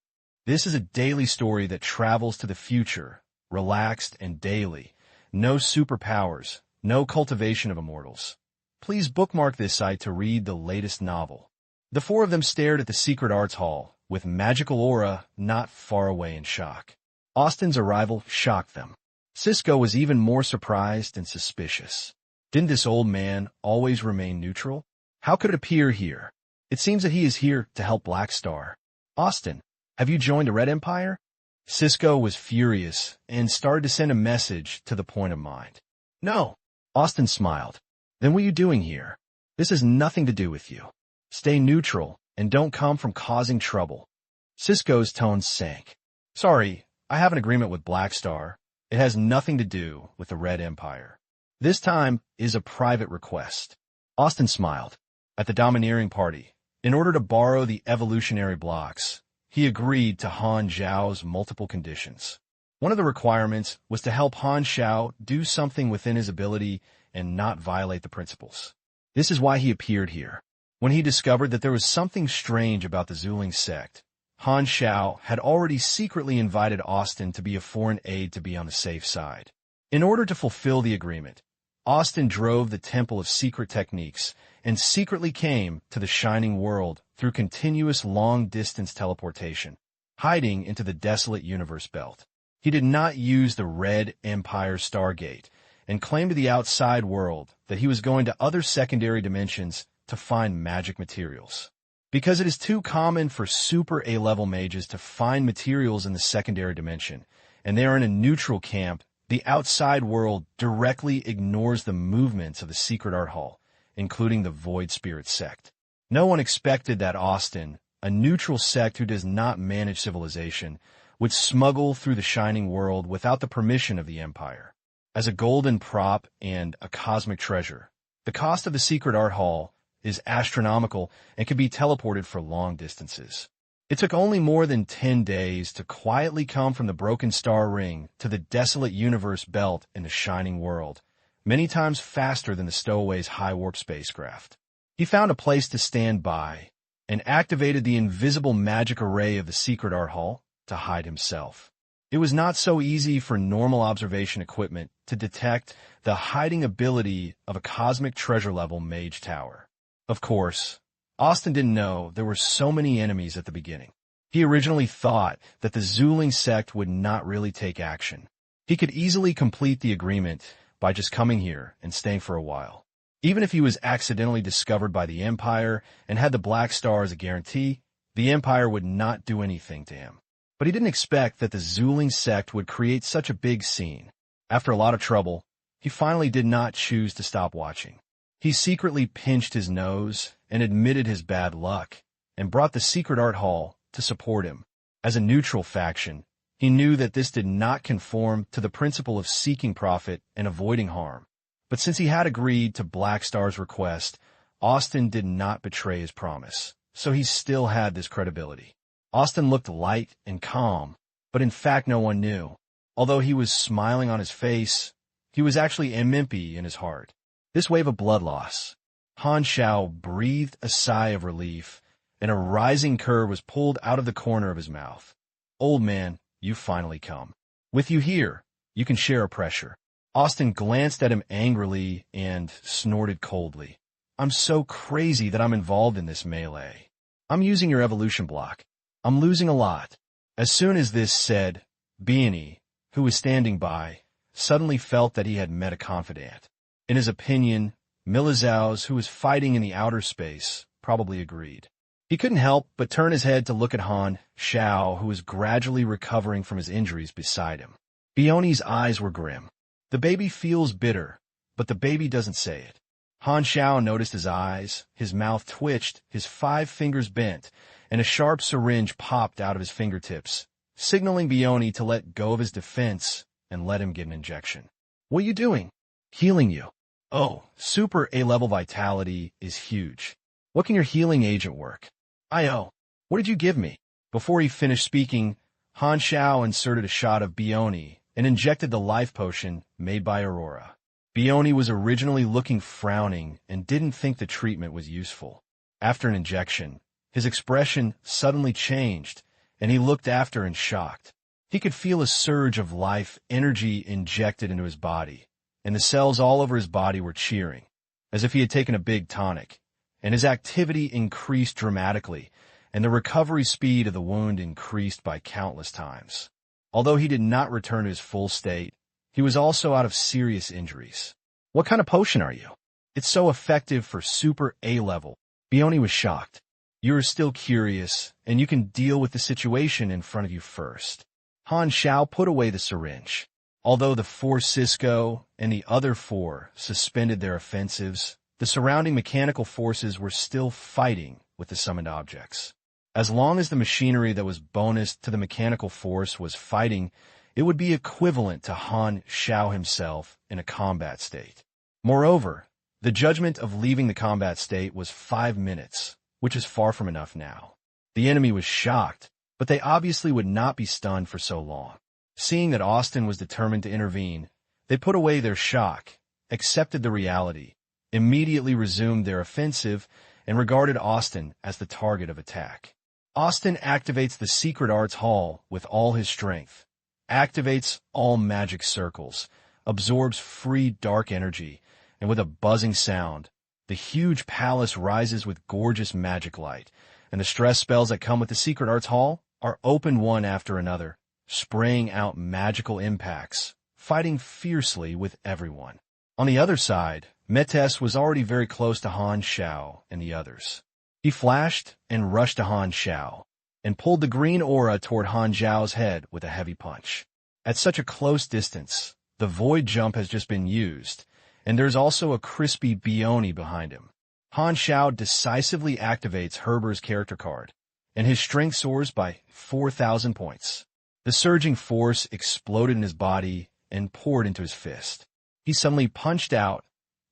This is a daily story that travels to the future, relaxed and daily. No superpowers, no cultivation of immortals. Please bookmark this site to read the latest novel. The four of them stared at the secret arts hall, with magical aura not far away in shock. Austin's arrival shocked them. Cisco was even more surprised and suspicious. Didn't this old man always remain neutral? How could it appear here? It seems that he is here to help Black Star. Austin, have you joined the Red Empire? Cisco was furious and started to send a message to the point of mind. No. Austin smiled. Then what are you doing here? This has nothing to do with you. Stay neutral and don't come from causing trouble. Cisco's tone sank. Sorry, I have an agreement with Black Star. It has nothing to do with the Red Empire. This time is a private request. Austin smiled. At the domineering party, in order to borrow the evolutionary blocks, he agreed to Han Xiao's multiple conditions. One of the requirements was to help Han Xiao do something within his ability and not violate the principles. This is why he appeared here. When he discovered that there was something strange about the Zuling sect, Han Xiao had already secretly invited Austin to be a foreign aide to be on the safe side. In order to fulfill the agreement, Austin drove the Temple of Secret Techniques and secretly came to the Shining World through continuous long-distance teleportation, hiding into the desolate universe belt. He did not use the Red Empire Stargate and claimed to the outside world that he was going to other secondary dimensions to find magic materials. Because it is too common for super A-level mages to find materials in the secondary dimension, and they are in a neutral camp, the outside world directly ignores the movements of the Secret Art Hall, including the Void Spirit sect. No one expected that Austin, a neutral sect who does not manage civilization, would smuggle through the Shining World without the permission of the Empire. As a golden prop and a cosmic treasure, the cost of the Secret Art Hall is astronomical and can be teleported for long distances. It took only more than 10 days to quietly come from the Broken Star Ring to the desolate universe belt in the Shining World, many times faster than the Stowaway's high warp spacecraft. He found a place to stand by and activated the invisible magic array of the Secret Art Hall to hide himself. It was not so easy for normal observation equipment to detect the hiding ability of a cosmic treasure-level mage tower. Of course, Austin didn't know there were so many enemies at the beginning. He originally thought that the Zuling sect would not really take action. He could easily complete the agreement by just coming here and staying for a while. Even if he was accidentally discovered by the Empire and had the Black Star as a guarantee, the Empire would not do anything to him. But he didn't expect that the Zuling sect would create such a big scene. After a lot of trouble, he finally did not choose to stop watching. He secretly pinched his nose and admitted his bad luck, and brought the Secret Art Hall to support him. As a neutral faction, he knew that this did not conform to the principle of seeking profit and avoiding harm. But since he had agreed to Black Star's request, Austin did not betray his promise, so he still had this credibility. Austin looked light and calm, but in fact no one knew. Although he was smiling on his face, he was actually empty in his heart. This wave of blood loss. Han Xiao breathed a sigh of relief, and a rising curve was pulled out of the corner of his mouth. Old man, you've finally come. With you here, you can share a pressure. Austin glanced at him angrily and snorted coldly. I'm so crazy that I'm involved in this melee. I'm using your evolution block. I'm losing a lot. As soon as this said, Beanie, who was standing by, suddenly felt that he had met a confidant. In his opinion, Milizaus, who was fighting in the outer space, probably agreed. He couldn't help but turn his head to look at Han Xiao, who was gradually recovering from his injuries beside him. Bioni's eyes were grim. The baby feels bitter, but the baby doesn't say it. Han Xiao noticed his eyes, his mouth twitched, his 5 fingers bent, and a sharp syringe popped out of his fingertips, signaling Bioni to let go of his defense and let him get an injection. What are you doing? Healing you. Oh, super A-level vitality is huge. What can your healing agent work? "Io, what did you give me?" Before he finished speaking, Han Xiao inserted a shot of Bioni and injected the life potion made by Aurora. Bioni was originally looking frowning and didn't think the treatment was useful. After an injection, his expression suddenly changed, and he looked after in shocked. He could feel a surge of life energy injected into his body, and the cells all over his body were cheering, as if he had taken a big tonic, and his activity increased dramatically, and the recovery speed of the wound increased by countless times. Although he did not return to his full state, he was also out of serious injuries. "What kind of potion are you? It's so effective for Super A level." Bioni was shocked. "You are still curious, and you can deal with the situation in front of you first." Han Xiao put away the syringe. Although the 4 Cisco and the other 4 suspended their offensives, the surrounding mechanical forces were still fighting with the summoned objects. As long as the machinery that was bonus to the mechanical force was fighting, it would be equivalent to Han Xiao himself in a combat state. Moreover, the judgment of leaving the combat state was 5 minutes, which is far from enough now. The enemy was shocked, but they obviously would not be stunned for so long. Seeing that Austin was determined to intervene, they put away their shock, accepted the reality, immediately resumed their offensive, and regarded Austin as the target of attack. Austin activates the Secret Arts Hall with all his strength, activates all magic circles, absorbs free dark energy, and with a buzzing sound, the huge palace rises with gorgeous magic light, and the stress spells that come with the Secret Arts Hall are opened one after another, spraying out magical impacts, fighting fiercely with everyone. On the other side, mechas was already very close to Han Xiao and the others. He flashed and rushed to Han Xiao, and pulled the green aura toward Han Xiao's head with a heavy punch. At such a close distance, the void jump has just been used, and there's also a crispy Bioni behind him. Han Xiao decisively activates Herber's character card, and his strength soars by 4,000 points. The surging force exploded in his body and poured into his fist. He suddenly punched out,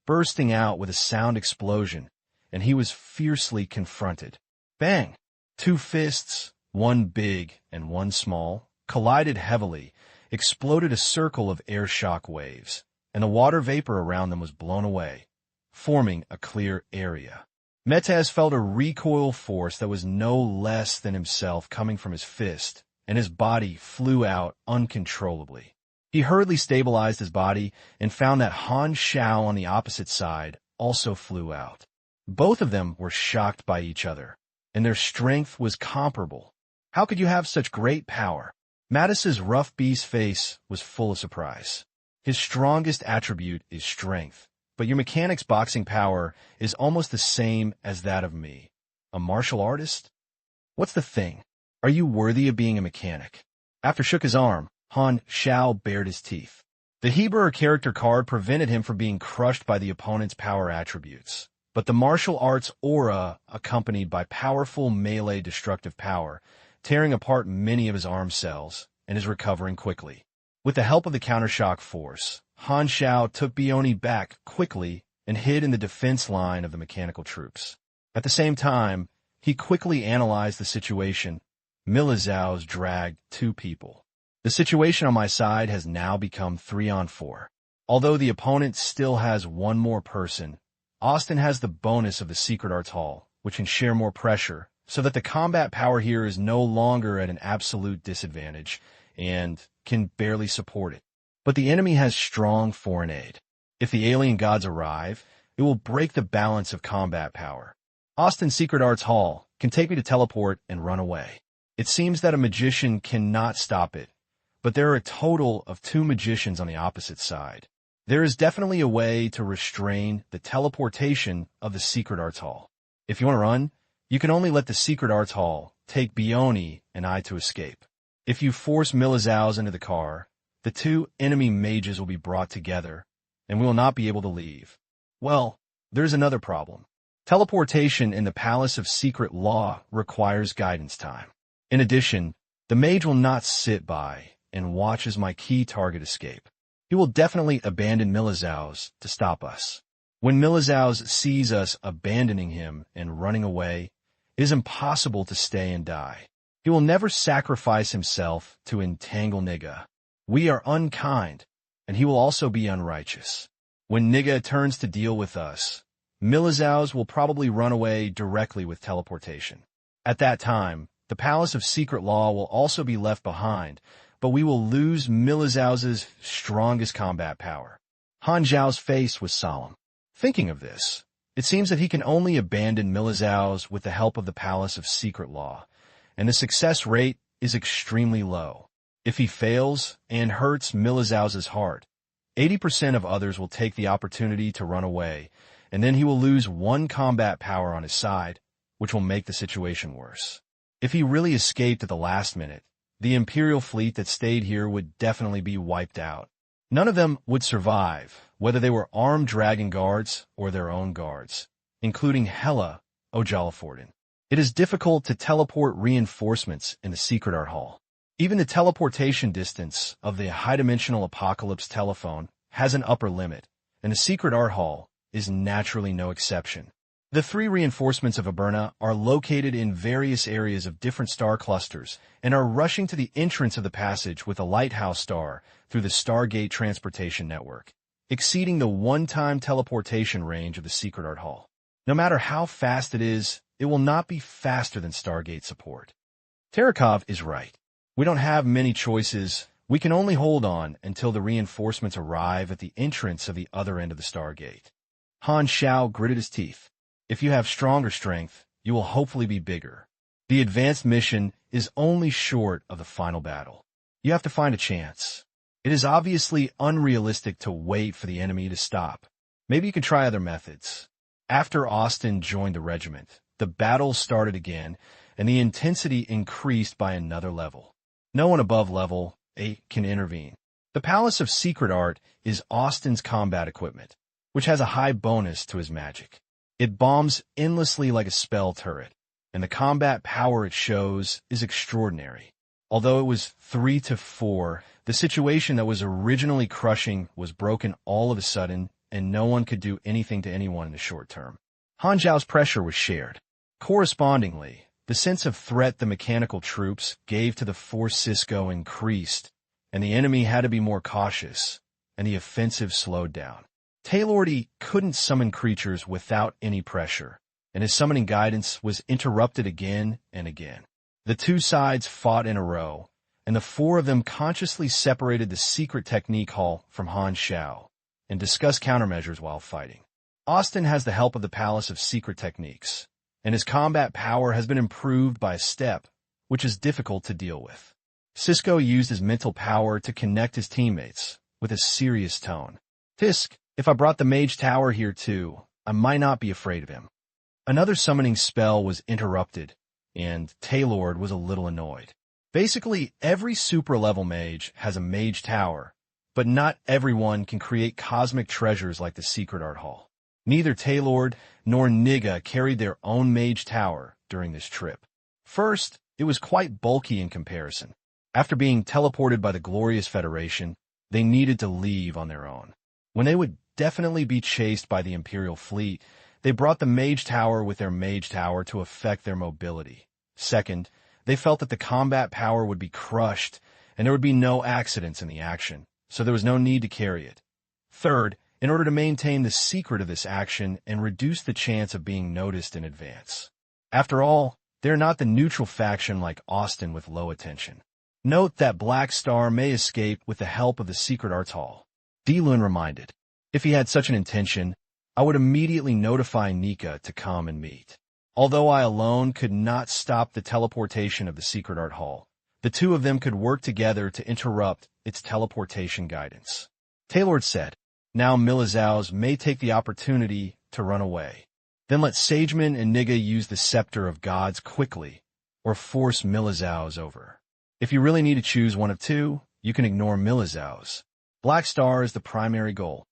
bursting out with a sound explosion, and he was fiercely confronted. Bang! 2 fists, one big and one small, collided heavily, exploded a circle of air shock waves, and the water vapor around them was blown away, forming a clear area. Mechas felt a recoil force that was no less than himself coming from his fist, and his body flew out uncontrollably. He hurriedly stabilized his body and found that Han Xiao on the opposite side also flew out. Both of them were shocked by each other, and their strength was comparable. How could you have such great power? Mattis's rough beast face was full of surprise. His strongest attribute is strength, but your mechanic's boxing power is almost the same as that of me. A martial artist? What's the thing? Are you worthy of being a mechanic? After shook his arm, Han Xiao bared his teeth. The Hebrew character card prevented him from being crushed by the opponent's power attributes, but the martial arts aura, accompanied by powerful melee destructive power, tearing apart many of his arm cells, and is recovering quickly. With the help of the countershock force, Han Xiao took Bioni back quickly and hid in the defense line of the mechanical troops. At the same time, he quickly analyzed the situation. Milizhao's dragged 2 people. The situation on my side has now become 3-on-4. Although the opponent still has 1 more person, Austin has the bonus of the Secret Arts Hall, which can share more pressure, so that the combat power here is no longer at an absolute disadvantage and can barely support it. But the enemy has strong foreign aid. If the alien gods arrive, it will break the balance of combat power. Austin's Secret Arts Hall can take me to teleport and run away. It seems that a magician cannot stop it, but there are a total of 2 magicians on the opposite side. There is definitely a way to restrain the teleportation of the Secret Arts Hall. If you want to run, you can only let the Secret Arts Hall take Bioni and I to escape. If you force Milizhao's into the car, the 2 enemy mages will be brought together, and we will not be able to leave. Well, there's another problem. Teleportation in the Palace of Secret Law requires guidance time. In addition, the mage will not sit by and watch as my key target escape. He will definitely abandon Milizhao's to stop us. When Milizhao's sees us abandoning him and running away, It is impossible to stay and die. He will never sacrifice himself to entangle Niga. We are unkind, and he will also be unrighteous. When Niga turns to deal with us, Milizaus will probably run away directly with teleportation. At that time, the Palace of Secret Law will also be left behind, but we will lose Milizaus's strongest combat power. Han Xiao's face was solemn. Thinking of this, it seems that he can only abandon Milizaus with the help of the Palace of Secret Law, and the success rate is extremely low. If he fails and hurts Milizaus's heart, 80% of others will take the opportunity to run away, and then he will lose one combat power on his side, which will make the situation worse. If he really escaped at the last minute, the Imperial fleet that stayed here would definitely be wiped out. None of them would survive, whether they were armed dragon guards or their own guards, including Hela Ojolaforden. It is difficult to teleport reinforcements in the Secret Art Hall. Even the teleportation distance of the high-dimensional Apocalypse telephone has an upper limit, and the Secret Art Hall is naturally no exception. The 3 reinforcements of Aberna are located in various areas of different star clusters and are rushing to the entrance of the passage with a lighthouse star through the Stargate transportation network, exceeding the one-time teleportation range of the Secret Art Hall. No matter how fast it is, it will not be faster than Stargate support. Terakov is right. We don't have many choices. We can only hold on until the reinforcements arrive at the entrance of the other end of the Stargate. Han Xiao gritted his teeth. If you have stronger strength, you will hopefully be bigger. The advanced mission is only short of the final battle. You have to find a chance. It is obviously unrealistic to wait for the enemy to stop. Maybe you can try other methods. After Austin joined the regiment, the battle started again, and the intensity increased by another level. No one above level 8 can intervene. The Palace of Secret Art is Austin's combat equipment, which has a high bonus to his magic. It bombs endlessly like a spell turret, and the combat power it shows is extraordinary. Although it was 3-4, the situation that was originally crushing was broken all of a sudden, and no one could do anything to anyone in the short term. Han Xiao's pressure was shared. Correspondingly, the sense of threat the mechanical troops gave to the force Cisco increased, and the enemy had to be more cautious, and the offensive slowed down. Taylordy couldn't summon creatures without any pressure, and his summoning guidance was interrupted again and again. The 2 sides fought in a row, and the 4 of them consciously separated the secret technique hall from Han Xiao and discussed countermeasures while fighting. Austin has the help of the Palace of Secret Techniques, and his combat power has been improved by a step, which is difficult to deal with. Cisco used his mental power to connect his teammates with a serious tone. Tisk, if I brought the Mage Tower here too, I might not be afraid of him. Another summoning spell was interrupted, and Taylord was a little annoyed. Basically, every super-level mage has a Mage Tower, but not everyone can create cosmic treasures like the Secret Art Hall. Neither Taylord nor Niga carried their own Mage Tower during this trip. First, it was quite bulky in comparison. After being teleported by the Glorious Federation, they needed to leave on their own. When they would definitely be chased by the Imperial fleet, they brought the Mage Tower with their Mage Tower to affect their mobility. Second, they felt that the combat power would be crushed, and there would be no accidents in the action, so there was no need to carry it. Third, in order to maintain the secret of this action and reduce the chance of being noticed in advance. After all, they're not the neutral faction like Austin with low attention. Note that Black Star may escape with the help of the Secret Arts Hall. Dilun reminded, if he had such an intention, I would immediately notify Nika to come and meet. Although I alone could not stop the teleportation of the Secret Art Hall, the 2 of them could work together to interrupt its teleportation guidance. Taylor said, now Milizaus may take the opportunity to run away. Then let Sageman and Niga use the Scepter of Gods quickly, or force Milizaus over. If you really need to choose one of 2, you can ignore Milizaus. Black Star is the primary goal.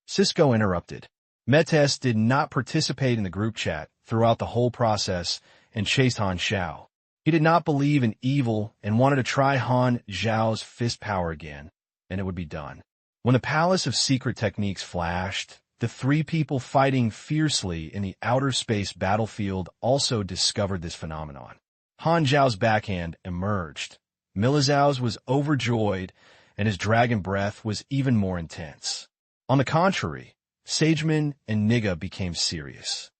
Cisco interrupted. Metes did not participate in the group chat throughout the whole process and chased Han Xiao. He did not believe in evil and wanted to try Han Xiao's fist power again, and it would be done. When the Palace of Secret Techniques flashed, The three people fighting fiercely in the outer space battlefield also discovered this phenomenon. Han Xiao's backhand emerged. Milizhao's was overjoyed, and his dragon breath was even more intense. On the contrary, Sageman and Niga became serious.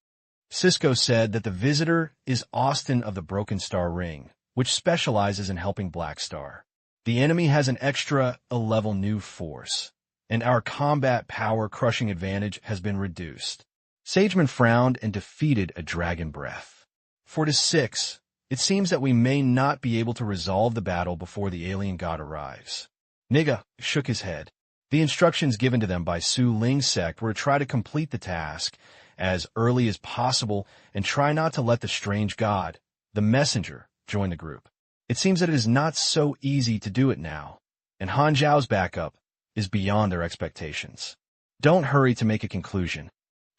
Cisco said that the visitor is Austin of the Broken Star Ring, which specializes in helping Black Star. The enemy has an extra level new force, and our combat power crushing advantage has been reduced. Sageman frowned and defeated a dragon breath. 4-6. It seems that we may not be able to resolve the battle before the alien god arrives. Niga shook his head. The instructions given to them by Su Ling's sect were to try to complete the task as early as possible and try not to let the strange god, the messenger, join the group. It seems that it is not so easy to do it now, and Han Xiao's backup is beyond their expectations. Don't hurry to make a conclusion.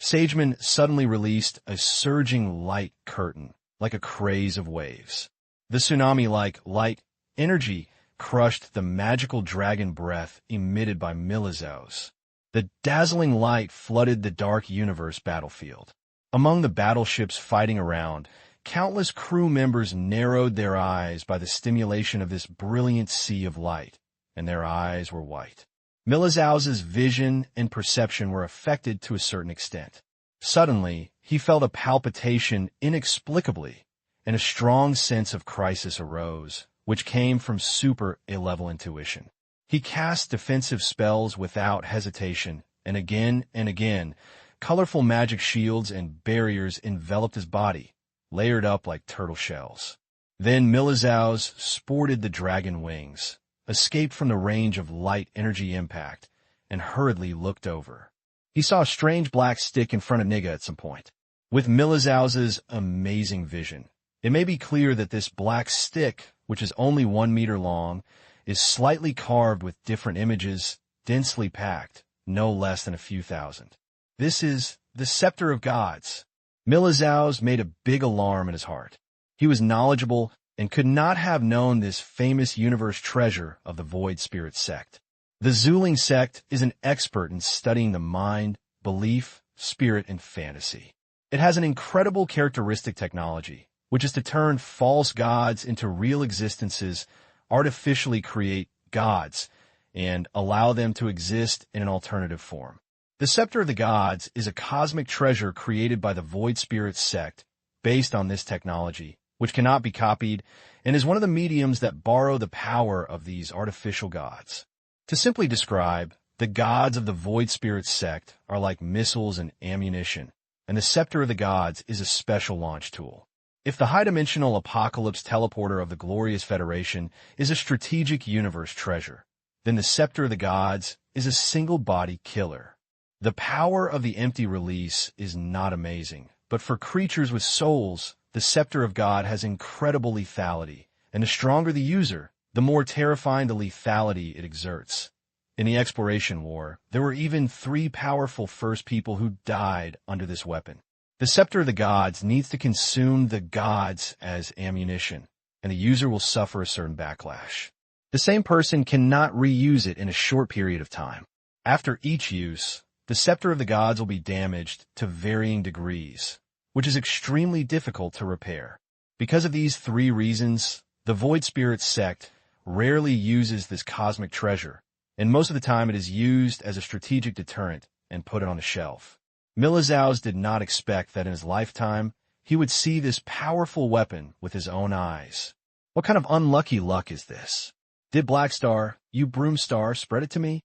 Sageman suddenly released a surging light curtain, like a craze of waves. The tsunami-like light energy crushed the magical dragon breath emitted by Milizhao's. The dazzling light flooded the dark universe battlefield. Among the battleships fighting around, countless crew members narrowed their eyes by the stimulation of this brilliant sea of light, and their eyes were white. Milizhao's vision and perception were affected to a certain extent. Suddenly, he felt a palpitation inexplicably, and a strong sense of crisis arose, which came from super A-level intuition. He cast defensive spells without hesitation, and again, colorful magic shields and barriers enveloped his body, layered up like turtle shells. Then Milizhao's sported the dragon wings, escaped from the range of light energy impact, and hurriedly looked over. He saw a strange black stick in front of Niga at some point. With Milizhao's amazing vision, it may be clear that this black stick, which is only 1 meter long, is slightly carved with different images, densely packed, no less than a few thousand. This is the Scepter of Gods. Milizhao's made a big alarm in his heart. He was knowledgeable and could not have known this famous universe treasure of the Void Spirit sect. The Zuling sect is an expert in studying the mind, belief, spirit, and fantasy. It has an incredible characteristic technology, which is to turn false gods into real existences, artificially create gods, and allow them to exist in an alternative form. The Scepter of the Gods is a cosmic treasure created by the Void Spirit sect based on this technology, which cannot be copied, and is one of the mediums that borrow the power of these artificial gods. To simply describe, the gods of the Void Spirit sect are like missiles and ammunition, and the Scepter of the Gods is a special launch tool. If the high-dimensional apocalypse teleporter of the Glorious Federation is a strategic universe treasure, then the Scepter of the Gods is a single-body killer. The power of the empty release is not amazing, but for creatures with souls, the Scepter of God has incredible lethality, and the stronger the user, the more terrifying the lethality it exerts. In the Exploration War, there were even 3 powerful First People who died under this weapon. The Scepter of the Gods needs to consume the gods as ammunition, and the user will suffer a certain backlash. The same person cannot reuse it in a short period of time. After each use, the Scepter of the Gods will be damaged to varying degrees, which is extremely difficult to repair. Because of these 3 reasons, the Void Spirit sect rarely uses this cosmic treasure, and most of the time it is used as a strategic deterrent and put it on a shelf. Milizhao's did not expect that in his lifetime he would see this powerful weapon with his own eyes. What kind of unlucky luck is this? Did Black Star, you Broom Star, spread it to me?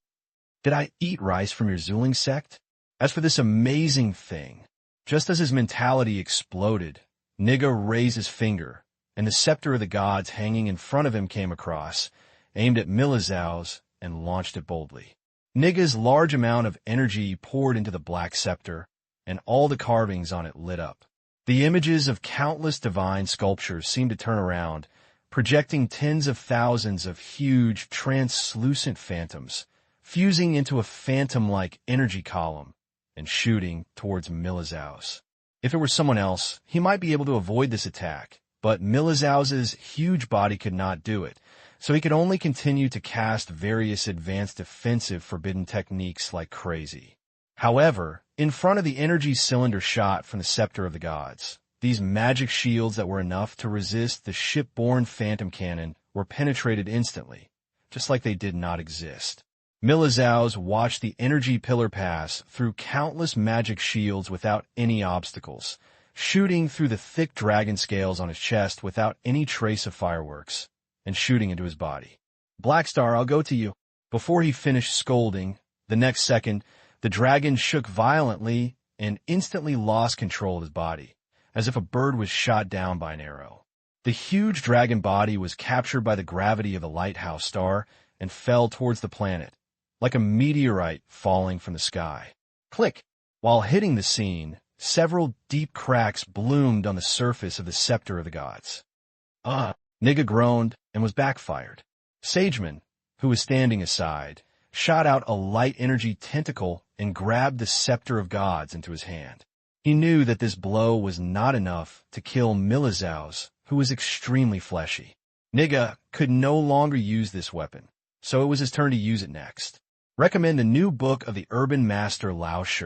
Did I eat rice from your Zuling sect? As for this amazing thing, just as his mentality exploded, Niga raised his finger, and the Scepter of the Gods hanging in front of him came across, aimed at Milizhao's, and launched it boldly. Niga's large amount of energy poured into the black scepter, and all the carvings on it lit up. The images of countless divine sculptures seemed to turn around, projecting tens of thousands of huge, translucent phantoms, fusing into a phantom-like energy column and shooting towards Milizhao's. If it were someone else, he might be able to avoid this attack, but Milizhao's huge body could not do it, so he could only continue to cast various advanced defensive forbidden techniques like crazy. However, In front of the energy cylinder shot from the scepter of the gods, these magic shields that were enough to resist the ship-borne phantom cannon were penetrated instantly, just like they did not exist. Milizaus watched the energy pillar pass through countless magic shields without any obstacles, shooting through the thick dragon scales on his chest without any trace of fireworks, and shooting into his body. Blackstar, I'll go to you. Before he finished scolding, the next second, the dragon shook violently and instantly lost control of his body, as if a bird was shot down by an arrow. The huge dragon body was captured by the gravity of the lighthouse star and fell towards the planet, like a meteorite falling from the sky. Click! While hitting the scene, several deep cracks bloomed on the surface of the scepter of the gods. Nigga groaned and was backfired. Sageman, who was standing aside, shot out a light energy tentacle and grabbed the scepter of gods into his hand. He knew that this blow was not enough to kill Milizaus, who was extremely fleshy. Nigga could no longer use this weapon, so it was his turn to use it next. Recommend the new book of the urban master Lao Shi.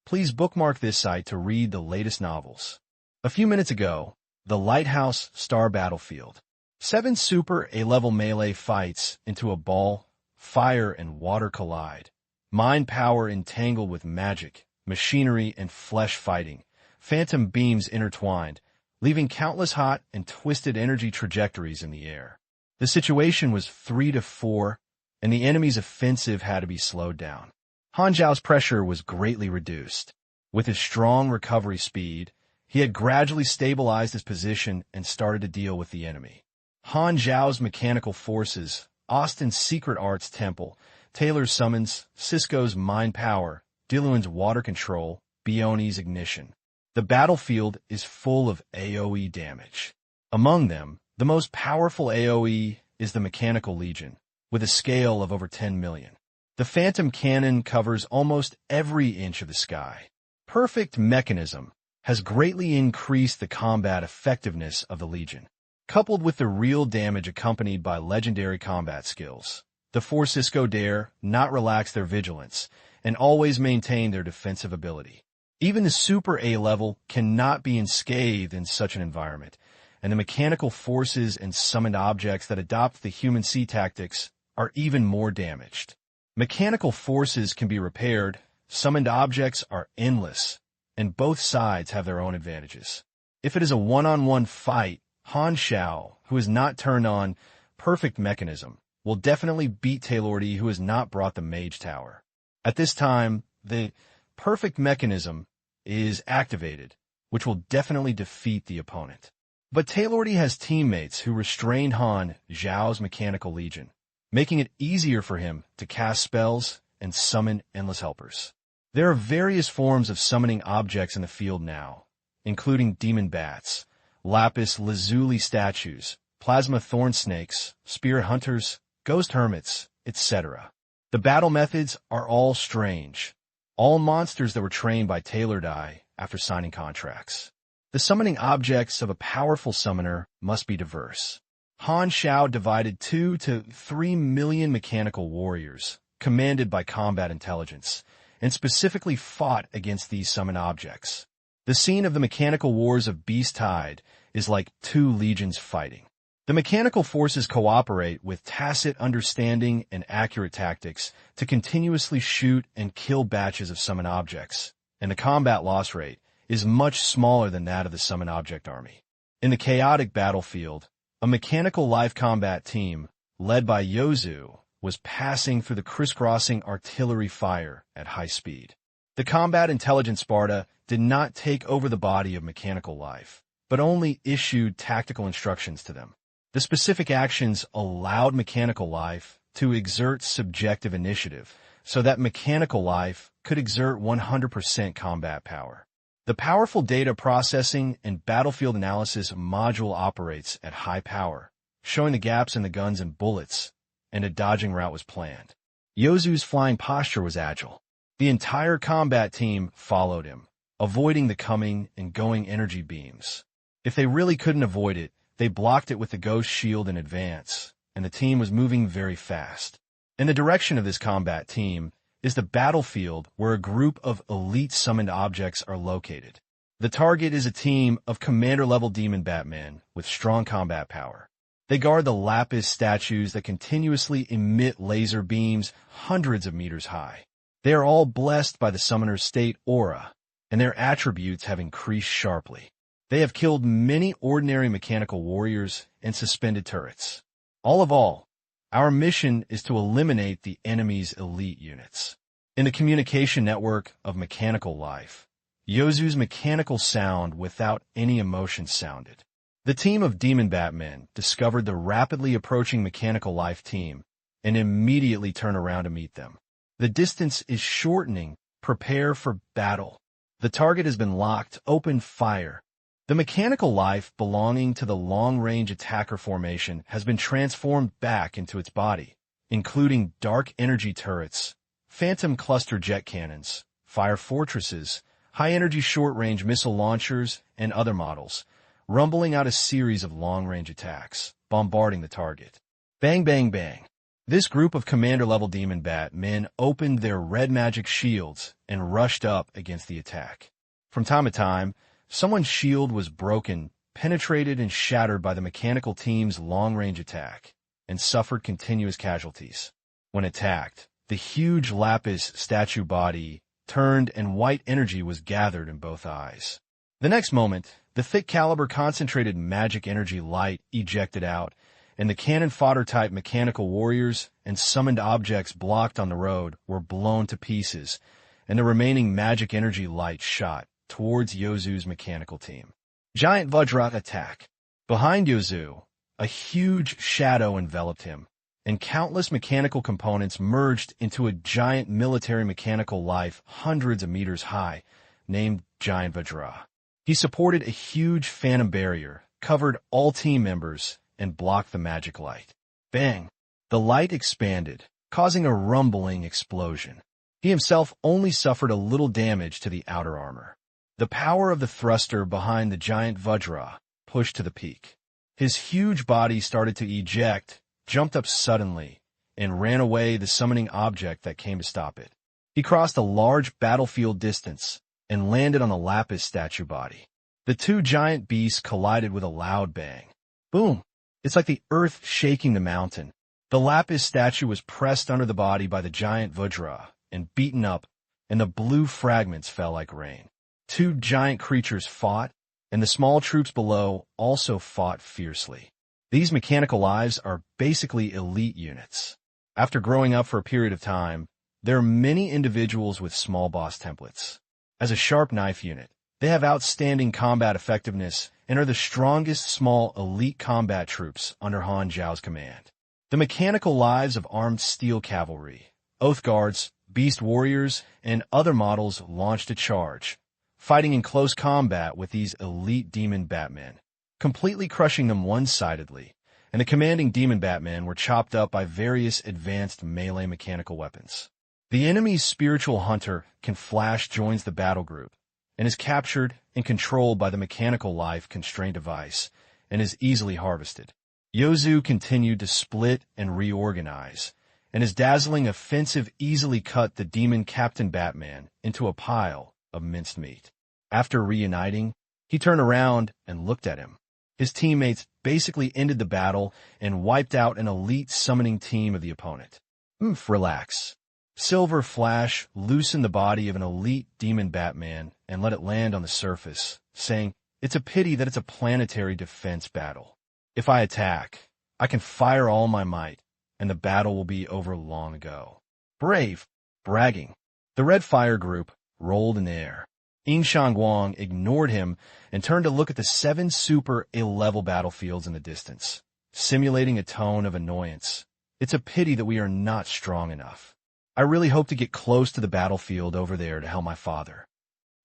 Please bookmark this site to read the latest novels. A few minutes ago, the Lighthouse Star Battlefield. 7 super A-level melee fights into a ball, fire and water collide. Mind power entangled with magic, machinery and flesh fighting. Phantom beams intertwined, leaving countless hot and twisted energy trajectories in the air. The situation was 3-4, and the enemy's offensive had to be slowed down. Han Xiao's pressure was greatly reduced. With his strong recovery speed, he had gradually stabilized his position and started to deal with the enemy. Han Xiao's mechanical forces, Austin's secret arts temple, Taylor's summons, Cisco's mind power, Diluan's water control, Bioni's ignition. The battlefield is full of AoE damage. Among them, the most powerful AoE is the Mechanical Legion, with a scale of over 10 million. The Phantom Cannon covers almost every inch of the sky. Perfect mechanism has greatly increased the combat effectiveness of the Legion. Coupled with the real damage accompanied by legendary combat skills, the four Cisco dare not relax their vigilance and always maintain their defensive ability. Even the Super A level cannot be unscathed in such an environment, and the mechanical forces and summoned objects that adopt the human sea tactics are even more damaged. Mechanical forces can be repaired, summoned objects are endless, and both sides have their own advantages. If it is a one-on-one fight, Han Xiao, who has not turned on perfect mechanism, will definitely beat Taylordy, who has not brought the Mage Tower. At this time, the perfect mechanism is activated, which will definitely defeat the opponent. But Taylordy has teammates who restrain Han Xiao's Mechanical Legion, making it easier for him to cast spells and summon endless helpers. There are various forms of summoning objects in the field now, including demon bats, lapis lazuli statues, plasma thorn snakes, spirit hunters, ghost hermits, etc. The battle methods are all strange, all monsters that were trained by Taylordy after signing contracts. The summoning objects of a powerful summoner must be diverse. Han Xiao divided 2 to 3 million mechanical warriors, commanded by combat intelligence, and specifically fought against these summoned objects. The scene of the mechanical wars of Beast Tide is like 2 legions fighting. The mechanical forces cooperate with tacit understanding and accurate tactics to continuously shoot and kill batches of summoned objects, and the combat loss rate is much smaller than that of the summoned object army. In the chaotic battlefield, a mechanical live combat team, led by Yozu, was passing through the crisscrossing artillery fire at high speed. The combat intelligence Sparta did not take over the body of mechanical life, but only issued tactical instructions to them. The specific actions allowed mechanical life to exert subjective initiative, so that mechanical life could exert 100% combat power. The powerful data processing and battlefield analysis module operates at high power, showing the gaps in the guns and bullets, and a dodging route was planned. Yozu's flying posture was agile. The entire combat team followed him, avoiding the coming and going energy beams. If they really couldn't avoid it, they blocked it with the ghost shield in advance, and the team was moving very fast. In the direction of this combat team, is the battlefield where a group of elite summoned objects are located. The target is a team of commander-level demon Batmen with strong combat power. They guard the lapis statues that continuously emit laser beams hundreds of meters high. They are all blessed by the summoner's state aura, and their attributes have increased sharply. They have killed many ordinary mechanical warriors and suspended turrets. All, our mission is to eliminate the enemy's elite units. In the communication network of mechanical life, Yozu's mechanical sound without any emotion sounded. The team of demon Batmen discovered the rapidly approaching mechanical life team and immediately turned around to meet them. The distance is shortening. Prepare for battle. The target has been locked. Open fire. The mechanical life belonging to the long-range attacker formation has been transformed back into its body, including dark energy turrets, phantom cluster jet cannons, fire fortresses, high-energy short-range missile launchers, and other models, rumbling out a series of long-range attacks, bombarding the target. Bang, bang, bang. This group of commander-level demon Batmen opened their red magic shields and rushed up against the attack. From time to time, someone's shield was broken, penetrated, and shattered by the mechanical team's long-range attack, and suffered continuous casualties. When attacked, the huge lapis statue body turned and white energy was gathered in both eyes. The next moment, the thick-caliber concentrated magic energy light ejected out, and the cannon fodder-type mechanical warriors and summoned objects blocked on the road were blown to pieces, and the remaining magic energy light shot towards Yozu's mechanical team. Giant Vajra attack. Behind Yozu, a huge shadow enveloped him, and countless mechanical components merged into a giant military mechanical life hundreds of meters high, named Giant Vajra. He supported a huge phantom barrier, covered all team members, and blocked the magic light. Bang! The light expanded, causing a rumbling explosion. He himself only suffered a little damage to the outer armor. The power of the thruster behind the giant Vajra pushed to the peak. His huge body started to eject, jumped up suddenly, and ran away the summoning object that came to stop it. He crossed a large battlefield distance and landed on the lapis statue body. The two giant beasts collided with a loud bang. Boom! It's like the earth shaking the mountain. The lapis statue was pressed under the body by the giant Vajra and beaten up, and the blue fragments fell like rain. Two giant creatures fought, and the small troops below also fought fiercely. These mechanical lives are basically elite units. After growing up for a period of time, there are many individuals with small boss templates. As a sharp knife unit, they have outstanding combat effectiveness and are the strongest small elite combat troops under Han Xiao's command. The mechanical lives of armed steel cavalry, oath guards, beast warriors, and other models launched a charge, fighting in close combat with these elite demon Batmen, completely crushing them one-sidedly, and the commanding demon Batmen were chopped up by various advanced melee mechanical weapons. The enemy's spiritual hunter Can Flash joins the battle group, and is captured and controlled by the mechanical life constraint device, and is easily harvested. Yozu continued to split and reorganize, and his dazzling offensive easily cut the demon Captain Batman into a pile of minced meat. After reuniting, he turned around and looked at him. His teammates basically ended the battle and wiped out an elite summoning team of the opponent. Relax. Silver Flash loosened the body of an elite demon Batman and let it land on the surface, saying, "It's a pity that it's a planetary defense battle. If I attack, I can fire all my might, and the battle will be over long ago." Brave. Bragging. The Red Fire group rolled in the air. Yin Shangguang ignored him and turned to look at the 7 super A-level battlefields in the distance, simulating a tone of annoyance. "It's a pity that we are not strong enough. I really hope to get close to the battlefield over there to help my father."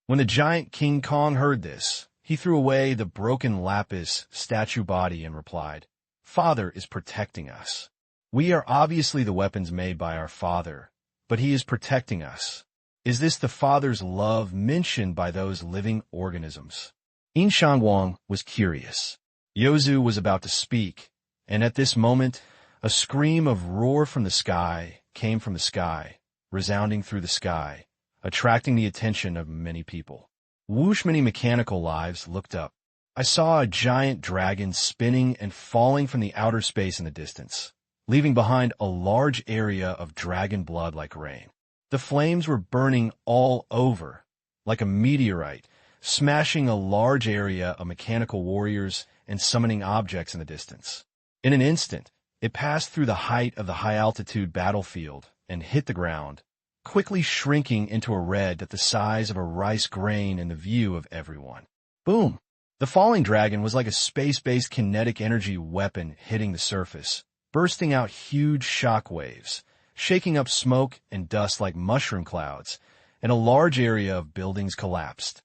When the giant King Kong heard this, he threw away the broken lapis statue body and replied, "Father is protecting us. We are obviously the weapons made by our father, but he is protecting us. Is this the father's love mentioned by those living organisms?" Yin Shangguang was curious. Yozu was about to speak, and at this moment, a scream of roar from the sky came from the sky, resounding through the sky, attracting the attention of many people. Whoosh! Many mechanical lives looked up. I saw a giant dragon spinning and falling from the outer space in the distance, leaving behind a large area of dragon blood like rain. The flames were burning all over, like a meteorite, smashing a large area of mechanical warriors and summoning objects in the distance. In an instant, it passed through the height of the high-altitude battlefield and hit the ground, quickly shrinking into a red at the size of a rice grain in the view of everyone. Boom! The falling dragon was like a space-based kinetic energy weapon hitting the surface, bursting out huge shock waves, shaking up smoke and dust like mushroom clouds, and a large area of buildings collapsed.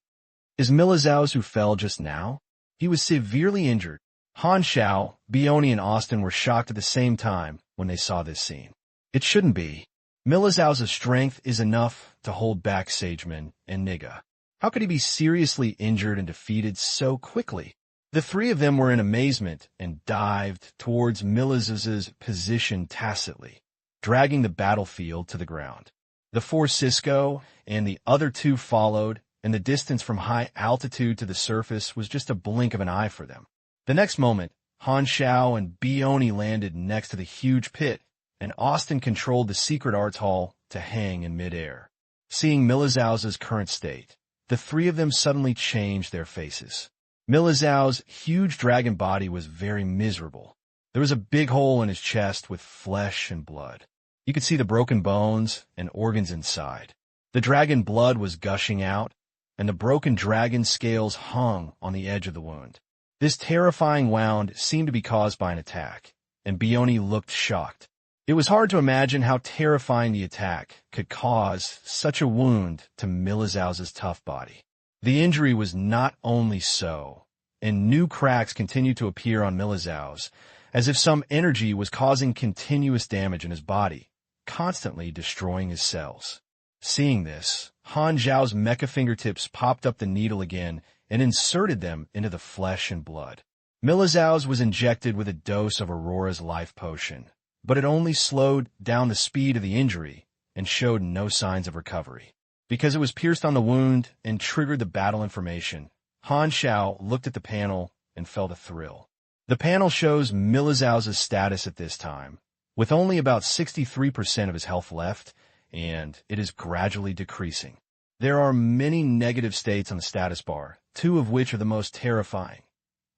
Is Milizao who fell just now? He was severely injured. Han Xiao, Bioni, and Austin were shocked at the same time when they saw this scene. It shouldn't be. Milizao's strength is enough to hold back Sageman and Niga. How could he be seriously injured and defeated so quickly? The three of them were in amazement and dived towards Milizao's position tacitly, dragging the battlefield to the ground. The four Cisco and the other two followed, and the distance from high altitude to the surface was just a blink of an eye for them. The next moment, Han Xiao and Bioni landed next to the huge pit, and Austin controlled the secret arts hall to hang in midair. Seeing Milizao's current state, the three of them suddenly changed their faces. Milizao's huge dragon body was very miserable. There was a big hole in his chest with flesh and blood. You could see the broken bones and organs inside. The dragon blood was gushing out, and the broken dragon scales hung on the edge of the wound. This terrifying wound seemed to be caused by an attack, and Bioni looked shocked. It was hard to imagine how terrifying the attack could cause such a wound to Milizao's tough body. The injury was not only so, and new cracks continued to appear on Milizao's, as if some energy was causing continuous damage in his body, constantly destroying his cells. Seeing this, Han Xiao's mecha fingertips popped up the needle again and inserted them into the flesh and blood. Milizao's was injected with a dose of Aurora's life potion, but it only slowed down the speed of the injury and showed no signs of recovery. Because it was pierced on the wound and triggered the battle information, Han Xiao looked at the panel and felt a thrill. The panel shows Milizao's status at this time, with only about 63% of his health left, and it is gradually decreasing. There are many negative states on the status bar, two of which are the most terrifying.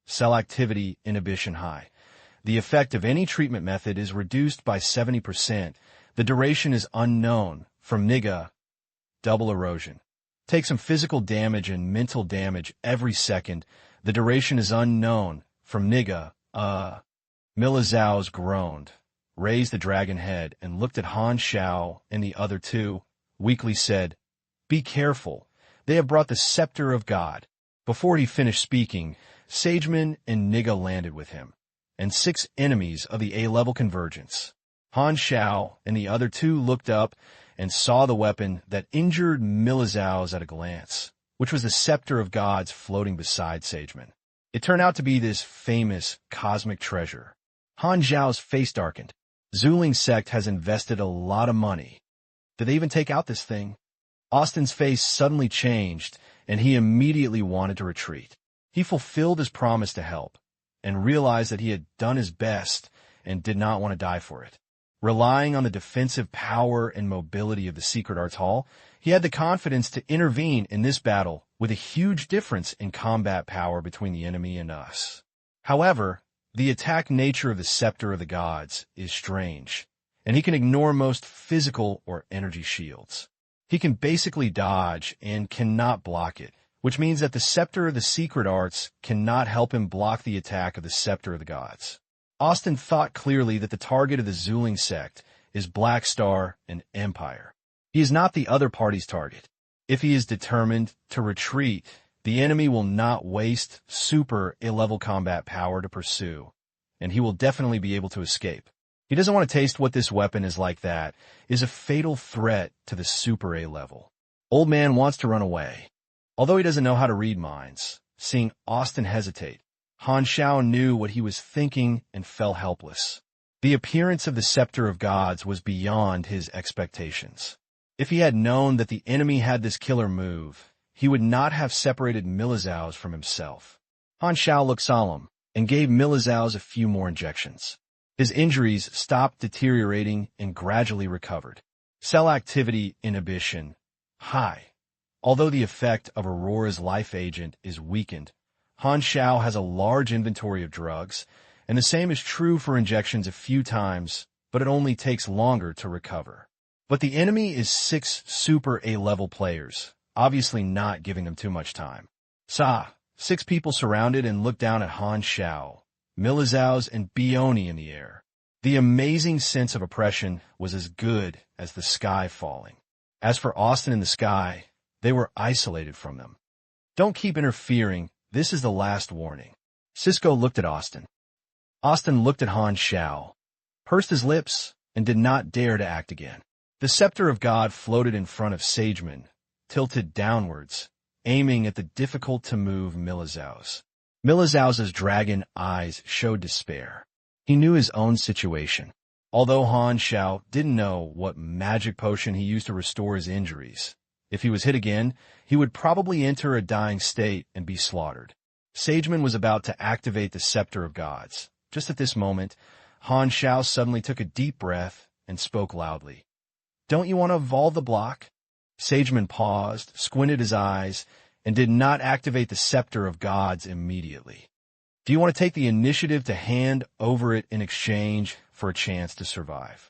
Cell activity inhibition high. The effect of any treatment method is reduced by 70%. The duration is unknown. From Niga, double erosion. Take some physical damage and mental damage every second. The duration is unknown. From Niga, Milizao's groaned, raised the dragon head, and looked at Han Xiao and the other two, weakly said, "Be careful. They have brought the scepter of God." Before he finished speaking, Sageman and Niga landed with him, and 6 enemies of the A-level convergence. Han Xiao and the other two looked up and saw the weapon that injured Milizao's at a glance, which was the scepter of gods floating beside Sageman. It turned out to be this famous cosmic treasure. Han Xiao's face darkened. Zuling sect has invested a lot of money. Did they even take out this thing? Austin's face suddenly changed, and he immediately wanted to retreat. He fulfilled his promise to help, and realized that he had done his best and did not want to die for it. Relying on the defensive power and mobility of the Secret Arts Hall, he had the confidence to intervene in this battle with a huge difference in combat power between the enemy and us. However, the attack nature of the Scepter of the Gods is strange, and he can ignore most physical or energy shields. He can basically dodge and cannot block it, which means that the Scepter of the Secret Arts cannot help him block the attack of the Scepter of the Gods. Austin thought clearly that the target of the Zuling sect is Black Star and Empire. He is not the other party's target. If he is determined to retreat, the enemy will not waste super A-level combat power to pursue, and he will definitely be able to escape. He doesn't want to taste what this weapon is like. That is a fatal threat to the super A-level. Old man wants to run away. Although he doesn't know how to read minds, seeing Austin hesitate, Han Xiao knew what he was thinking and fell helpless. The appearance of the Scepter of Gods was beyond his expectations. If he had known that the enemy had this killer move, he would not have separated mechas from himself. Han Xiao looked solemn and gave mechas a few more injections. His injuries stopped deteriorating and gradually recovered. Cell activity inhibition high. Although the effect of Aurora's life agent is weakened, Han Xiao has a large inventory of drugs, and the same is true for injections a few times, but it only takes longer to recover. But the enemy is 6 super A-level players, obviously not giving them too much time. 6 people surrounded and looked down at Han Xiao, mechas and Bioni in the air. The amazing sense of oppression was as good as the sky falling. As for Austin and the sky, they were isolated from them. Don't keep interfering. This is the last warning. Cisco looked at Austin. Austin looked at Han Xiao, pursed his lips, and did not dare to act again. The scepter of God floated in front of Sageman, tilted downwards, aiming at the difficult-to-move mechas. Mechas' dragon eyes showed despair. He knew his own situation. Although Han Xiao didn't know what magic potion he used to restore his injuries, if he was hit again, he would probably enter a dying state and be slaughtered. Sageman was about to activate the Scepter of Gods. Just at this moment, Han Xiao suddenly took a deep breath and spoke loudly. "Don't you want to evolve the block?" Sageman paused, squinted his eyes, and did not activate the Scepter of Gods immediately. "Do you want to take the initiative to hand over it in exchange for a chance to survive?"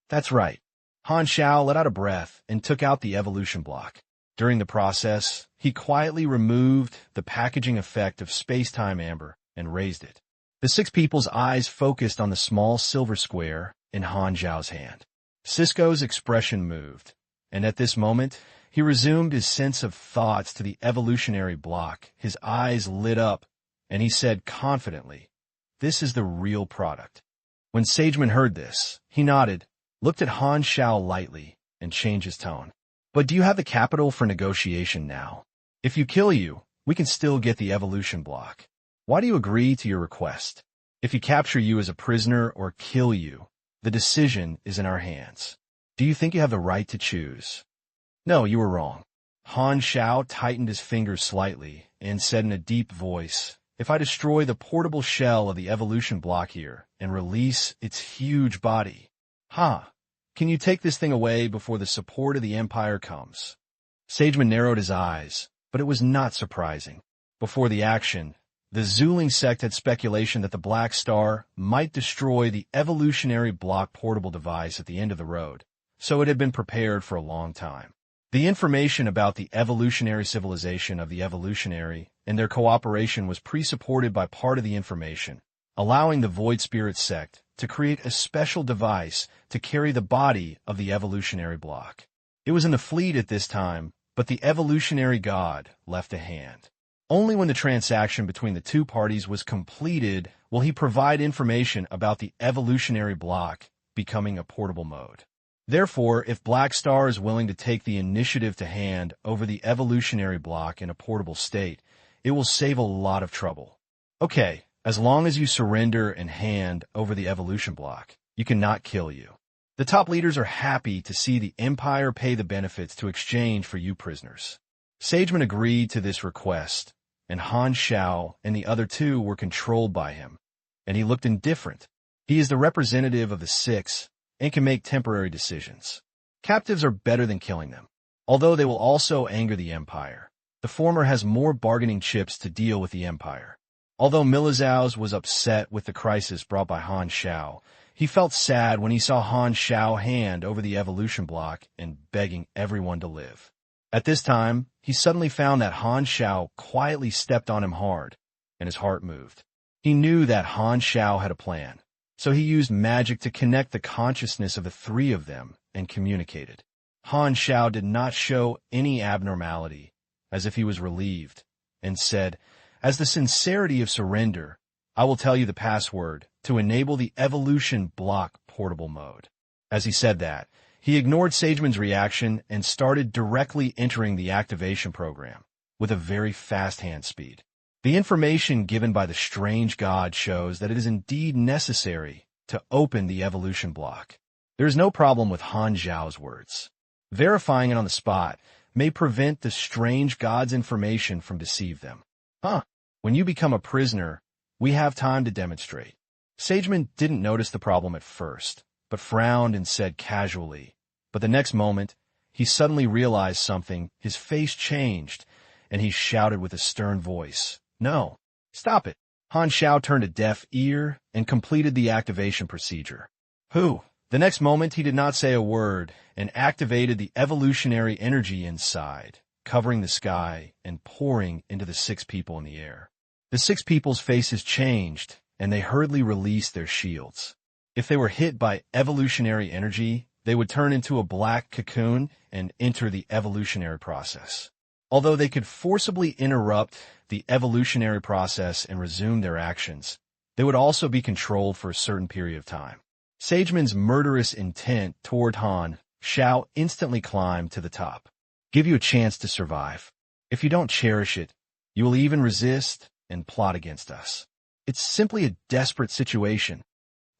"That's right." Han Xiao let out a breath and took out the evolution block. During the process, he quietly removed the packaging effect of space-time amber and raised it. The 6 people's eyes focused on the small silver square in Han Xiao's hand. Cisco's expression moved, and at this moment, he resumed his sense of thoughts to the evolutionary block. His eyes lit up, and he said confidently, "This is the real product." When Sageman heard this, he nodded, looked at Han Xiao lightly, and changed his tone. "But do you have the capital for negotiation now? If you kill you, we can still get the evolution block. Why do you agree to your request? If you capture you as a prisoner or kill you, the decision is in our hands. Do you think you have the right to choose?" "No, you were wrong." Han Xiao tightened his fingers slightly and said in a deep voice, "If I destroy the portable shell of the evolution block here and release its huge body, can you take this thing away before the support of the Empire comes?" Sageman narrowed his eyes, but it was not surprising. Before the action, the Zuling sect had speculation that the Black Star might destroy the evolutionary block portable device at the end of the road, so it had been prepared for a long time. The information about the evolutionary civilization of the evolutionary and their cooperation was pre-supported by part of the information, allowing the Void Spirit sect to create a special device to carry the body of the evolutionary block. It was in the fleet at this time, but the evolutionary god left a hand. Only when the transaction between the 2 parties was completed will he provide information about the evolutionary block becoming a portable mode. Therefore, if Black Star is willing to take the initiative to hand over the evolutionary block in a portable state, it will save a lot of trouble. Okay, as long as you surrender and hand over the evolution block, you cannot kill you. The top leaders are happy to see the Empire pay the benefits to exchange for you prisoners. Sageman agreed to this request, and Han Xiao and the other 2 were controlled by him, and he looked indifferent. He is the representative of the 6 and can make temporary decisions. Captives are better than killing them, although they will also anger the Empire. The former has more bargaining chips to deal with the Empire. Although mechas was upset with the crisis brought by Han Xiao, he felt sad when he saw Han Xiao hand over the evolution block and begging everyone to live. At this time, he suddenly found that Han Xiao quietly stepped on him hard, and his heart moved. He knew that Han Xiao had a plan, so he used magic to connect the consciousness of the 3 of them and communicated. Han Xiao did not show any abnormality, as if he was relieved, and said, "As the sincerity of surrender, I will tell you the password to enable the evolution block portable mode." As he said that, he ignored Sageman's reaction and started directly entering the activation program with a very fast hand speed. The information given by the strange god shows that it is indeed necessary to open the evolution block. There is no problem with Han Xiao's words. Verifying it on the spot may prevent the strange god's information from deceive them. When you become a prisoner, we have time to demonstrate. Sageman didn't notice the problem at first, but frowned and said casually. But the next moment, he suddenly realized something. His face changed, and he shouted with a stern voice, "No, stop it." Han Xiao turned a deaf ear and completed the activation procedure. The next moment, he did not say a word and activated the evolutionary energy inside, covering the sky and pouring into the 6 people in the air. The 6 people's faces changed, and they hurriedly released their shields. If they were hit by evolutionary energy, they would turn into a black cocoon and enter the evolutionary process. Although they could forcibly interrupt the evolutionary process and resume their actions, they would also be controlled for a certain period of time. Sageman's murderous intent toward Han Xiao instantly climbed to the top. Give you a chance to survive. If you don't cherish it, you will even resist and plot against us. It's simply a desperate situation,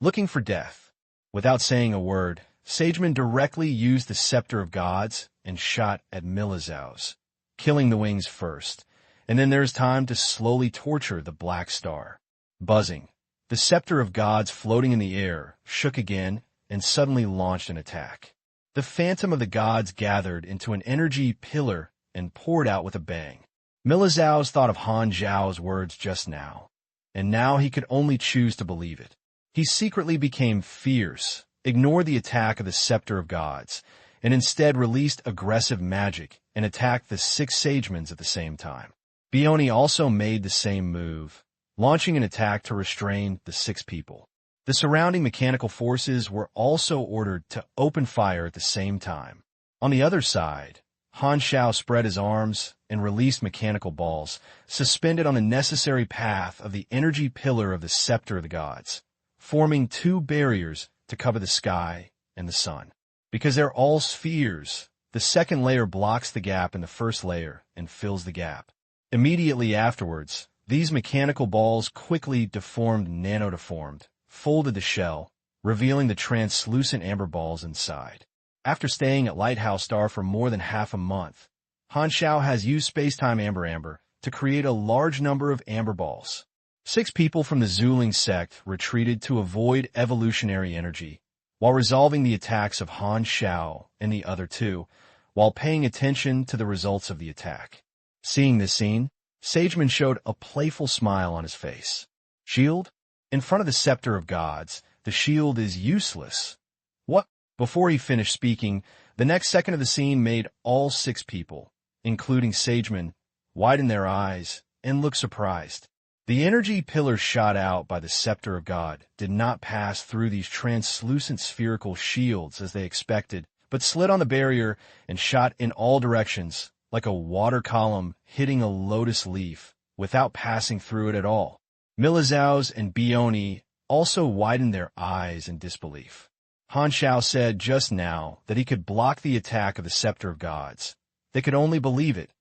looking for death. Without saying a word, Sageman directly used the Scepter of Gods and shot at mechas, killing the wings first, and then there's time to slowly torture the Black Star. Buzzing, the Scepter of Gods floating in the air shook again and suddenly launched an attack. The Phantom of the Gods gathered into an energy pillar and poured out with a bang. Mechas thought of Han Xiao's words just now, and now he could only choose to believe it. He secretly became fierce, ignored the attack of the Scepter of Gods, and instead released aggressive magic and attacked the 6 Sagemans at the same time. Bioni also made the same move, launching an attack to restrain the 6 people. The surrounding mechanical forces were also ordered to open fire at the same time. On the other side, Han Xiao spread his arms and released mechanical balls, suspended on the necessary path of the energy pillar of the Scepter of the Gods, forming 2 barriers to cover the sky and the sun. Because they're all spheres, the second layer blocks the gap in the first layer and fills the gap. Immediately afterwards, these mechanical balls quickly nanodeformed, folded the shell, revealing the translucent amber balls inside. After staying at Lighthouse Star for more than half a month, Han Xiao has used space-time amber to create a large number of amber balls. 6 people from the Zuling sect retreated to avoid evolutionary energy, while resolving the attacks of Han Xiao and the other 2, while paying attention to the results of the attack. Seeing this scene, Sageman showed a playful smile on his face. Shield? In front of the Scepter of Gods, the shield is useless. What? Before he finished speaking, the next second of the scene made all 6 people, including Sageman, widen their eyes and look surprised. The energy pillar shot out by the Scepter of God did not pass through these translucent spherical shields as they expected, but slid on the barrier and shot in all directions, like a water column hitting a lotus leaf, without passing through it at all. Mechas and Bioni also widened their eyes in disbelief. Han Xiao said just now that he could block the attack of the Scepter of Gods. They could only believe it,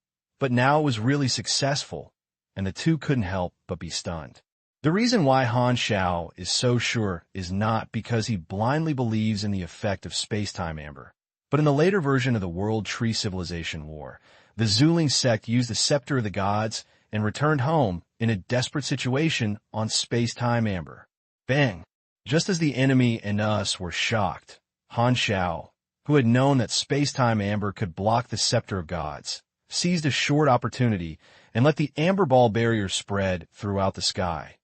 but now it was really successful, and the 2 couldn't help but be stunned. The reason why Han Xiao is so sure is not because he blindly believes in the effect of space-time amber, but in the later version of the World Tree Civilization War, the Zuling sect used the Scepter of the Gods and returned home in a desperate situation on space-time amber. Bang! Just as the enemy and us were shocked, Han Xiao, who had known that space-time amber could block the Scepter of Gods, seized a short opportunity and let the amber ball barrier spread throughout the sky,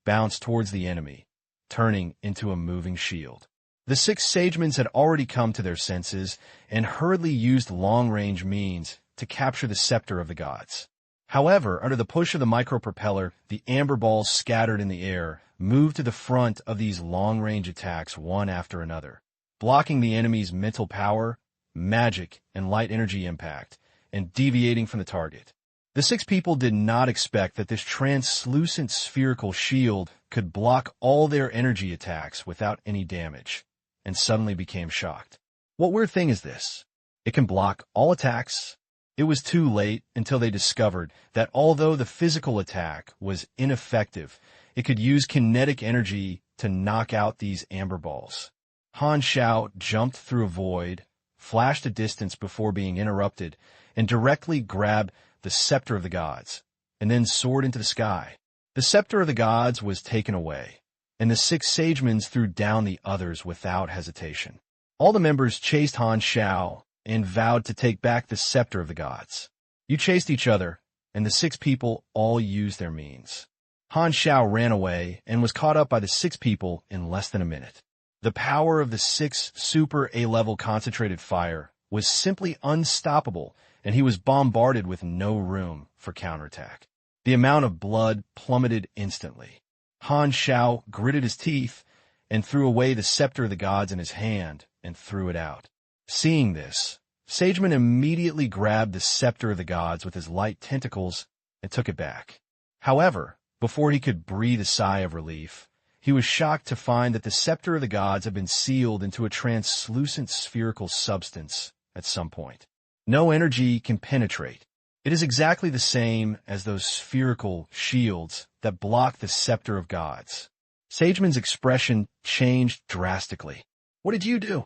bounce towards the enemy, turning into a moving shield. The 6 Sagemans had already come to their senses and hurriedly used long-range means to capture the Scepter of the Gods. However, under the push of the micropropeller, the amber balls scattered in the air moved to the front of these long-range attacks one after another, blocking the enemy's mental power, magic, and light energy impact, and deviating from the target. The 6 people did not expect that this translucent spherical shield could block all their energy attacks without any damage, and suddenly became shocked. What weird thing is this? It can block all attacks? It was too late until they discovered that although the physical attack was ineffective, it could use kinetic energy to knock out these amber balls. Han Xiao jumped through a void, flashed a distance before being interrupted, and directly grabbed the scepter of the gods, and then soared into the sky. The scepter of the gods was taken away, and the 6 sagemen threw down the others without hesitation. All the members chased Han Xiao and vowed to take back the scepter of the gods. You chased each other, and the 6 people all used their means. Han Xiao ran away and was caught up by the 6 people in less than a minute. The power of the 6 super A-level concentrated fire was simply unstoppable, and he was bombarded with no room for counterattack. The amount of blood plummeted instantly. Han Xiao gritted his teeth and threw away the scepter of the gods in his hand and threw it out. Seeing this, Sageman immediately grabbed the scepter of the gods with his light tentacles and took it back. However, before he could breathe a sigh of relief, he was shocked to find that the scepter of the gods had been sealed into a translucent spherical substance at some point. No energy can penetrate. It is exactly the same as those spherical shields that block the scepter of gods. Sageman's expression changed drastically. What did you do?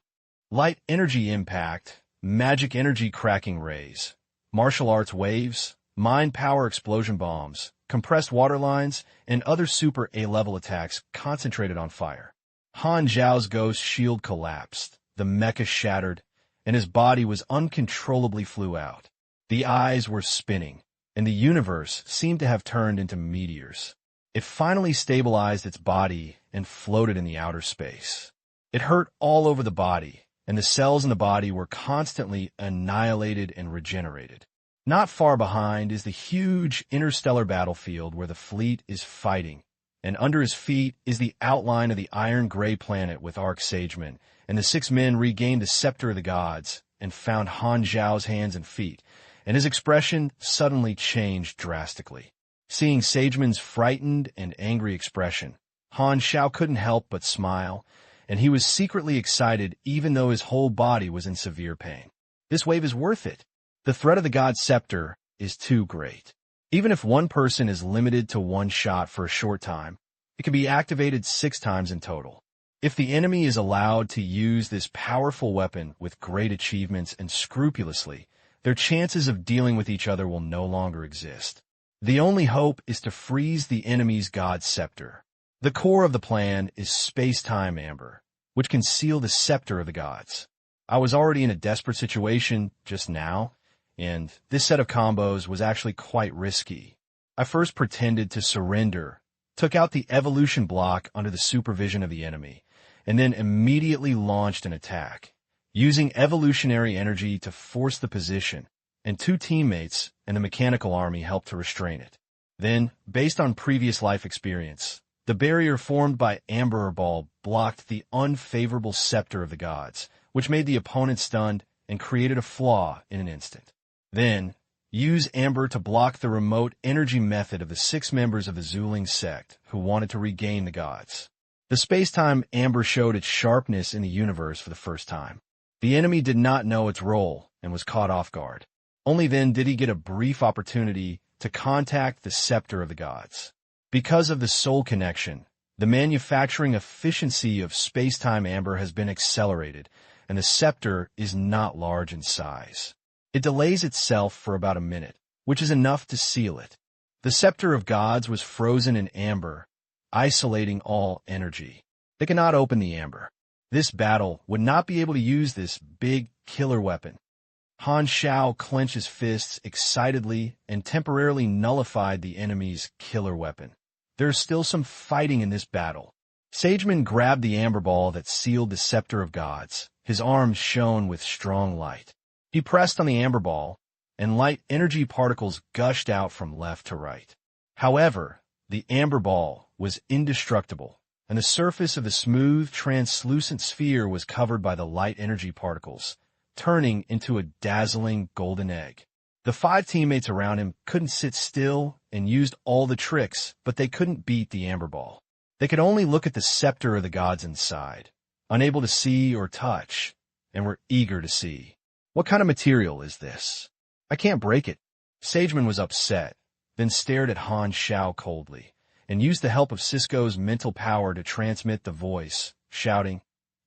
Light energy impact, magic energy cracking rays, martial arts waves, mind power explosion bombs, compressed water lines, and other super A-level attacks concentrated on fire. Han Xiao's ghost shield collapsed, the mecha shattered, and his body was uncontrollably flew out. The eyes were spinning, and the universe seemed to have turned into meteors. It finally stabilized its body and floated in the outer space. It hurt all over the body, and the cells in the body were constantly annihilated and regenerated. Not far behind is the huge interstellar battlefield where the fleet is fighting, and under his feet is the outline of the iron-gray planet with Arc Sageman, and the 6 men regained the scepter of the gods and found Han Xiao's hands and feet, and his expression suddenly changed drastically. Seeing Sageman's frightened and angry expression, Han Xiao couldn't help but smile, and he was secretly excited even though his whole body was in severe pain. This wave is worth it. The threat of the god's scepter is too great. Even if one person is limited to 1 shot for a short time, it can be activated 6 times in total. If the enemy is allowed to use this powerful weapon with great achievements and scrupulously, their chances of dealing with each other will no longer exist. The only hope is to freeze the enemy's god's scepter. The core of the plan is space-time amber, which can seal the scepter of the gods. I was already in a desperate situation just now, and this set of combos was actually quite risky. I first pretended to surrender, took out the evolution block under the supervision of the enemy, and then immediately launched an attack, using evolutionary energy to force the position, and 2 teammates and the mechanical army helped to restrain it. Then, based on previous life experience, the barrier formed by Amber Ball blocked the unfavorable scepter of the gods, which made the opponent stunned and created a flaw in an instant. Then, use Amber to block the remote energy method of the 6 members of the Zuling sect who wanted to regain the gods. The space-time Amber showed its sharpness in the universe for the first time. The enemy did not know its role and was caught off guard. Only then did he get a brief opportunity to contact the scepter of the gods. Because of the soul connection, the manufacturing efficiency of space-time Amber has been accelerated, and the scepter is not large in size. It delays itself for about a minute, which is enough to seal it. The scepter of gods was frozen in amber, isolating all energy. They cannot open the amber. This battle would not be able to use this big killer weapon. Han Xiao clenched his fists excitedly and temporarily nullified the enemy's killer weapon. There is still some fighting in this battle. Sageman grabbed the amber ball that sealed the scepter of gods. His arms shone with strong light. He pressed on the amber ball, and light energy particles gushed out from left to right. However, the amber ball was indestructible, and the surface of the smooth, translucent sphere was covered by the light energy particles, turning into a dazzling golden egg. The 5 teammates around him couldn't sit still and used all the tricks, but they couldn't beat the amber ball. They could only look at the scepter of the gods inside, unable to see or touch, and were eager to see. What kind of material is this? I can't break it. Sageman was upset, then stared at Han Xiao coldly, and used the help of Cisco's mental power to transmit the voice, shouting,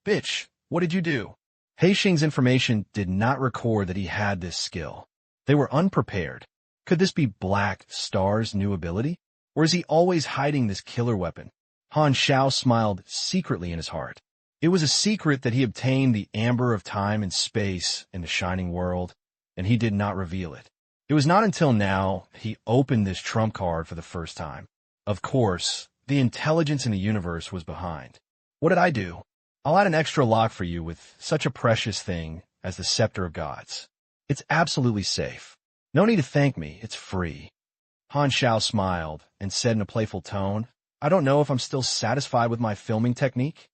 "Bitch, what did you do?" Haixing's information did not record that he had this skill. They were unprepared. Could this be Black Star's new ability? Or is he always hiding this killer weapon? Han Xiao smiled secretly in his heart. It was a secret that he obtained the amber of time and space in the Shining World, and he did not reveal it. It was not until now he opened this trump card for the first time. Of course, the intelligence in the universe was behind. What did I do? I'll add an extra lock for you with such a precious thing as the Scepter of Gods. It's absolutely safe. No need to thank me, it's free. Han Xiao smiled and said in a playful tone, I don't know if I'm still satisfied with my filming technique.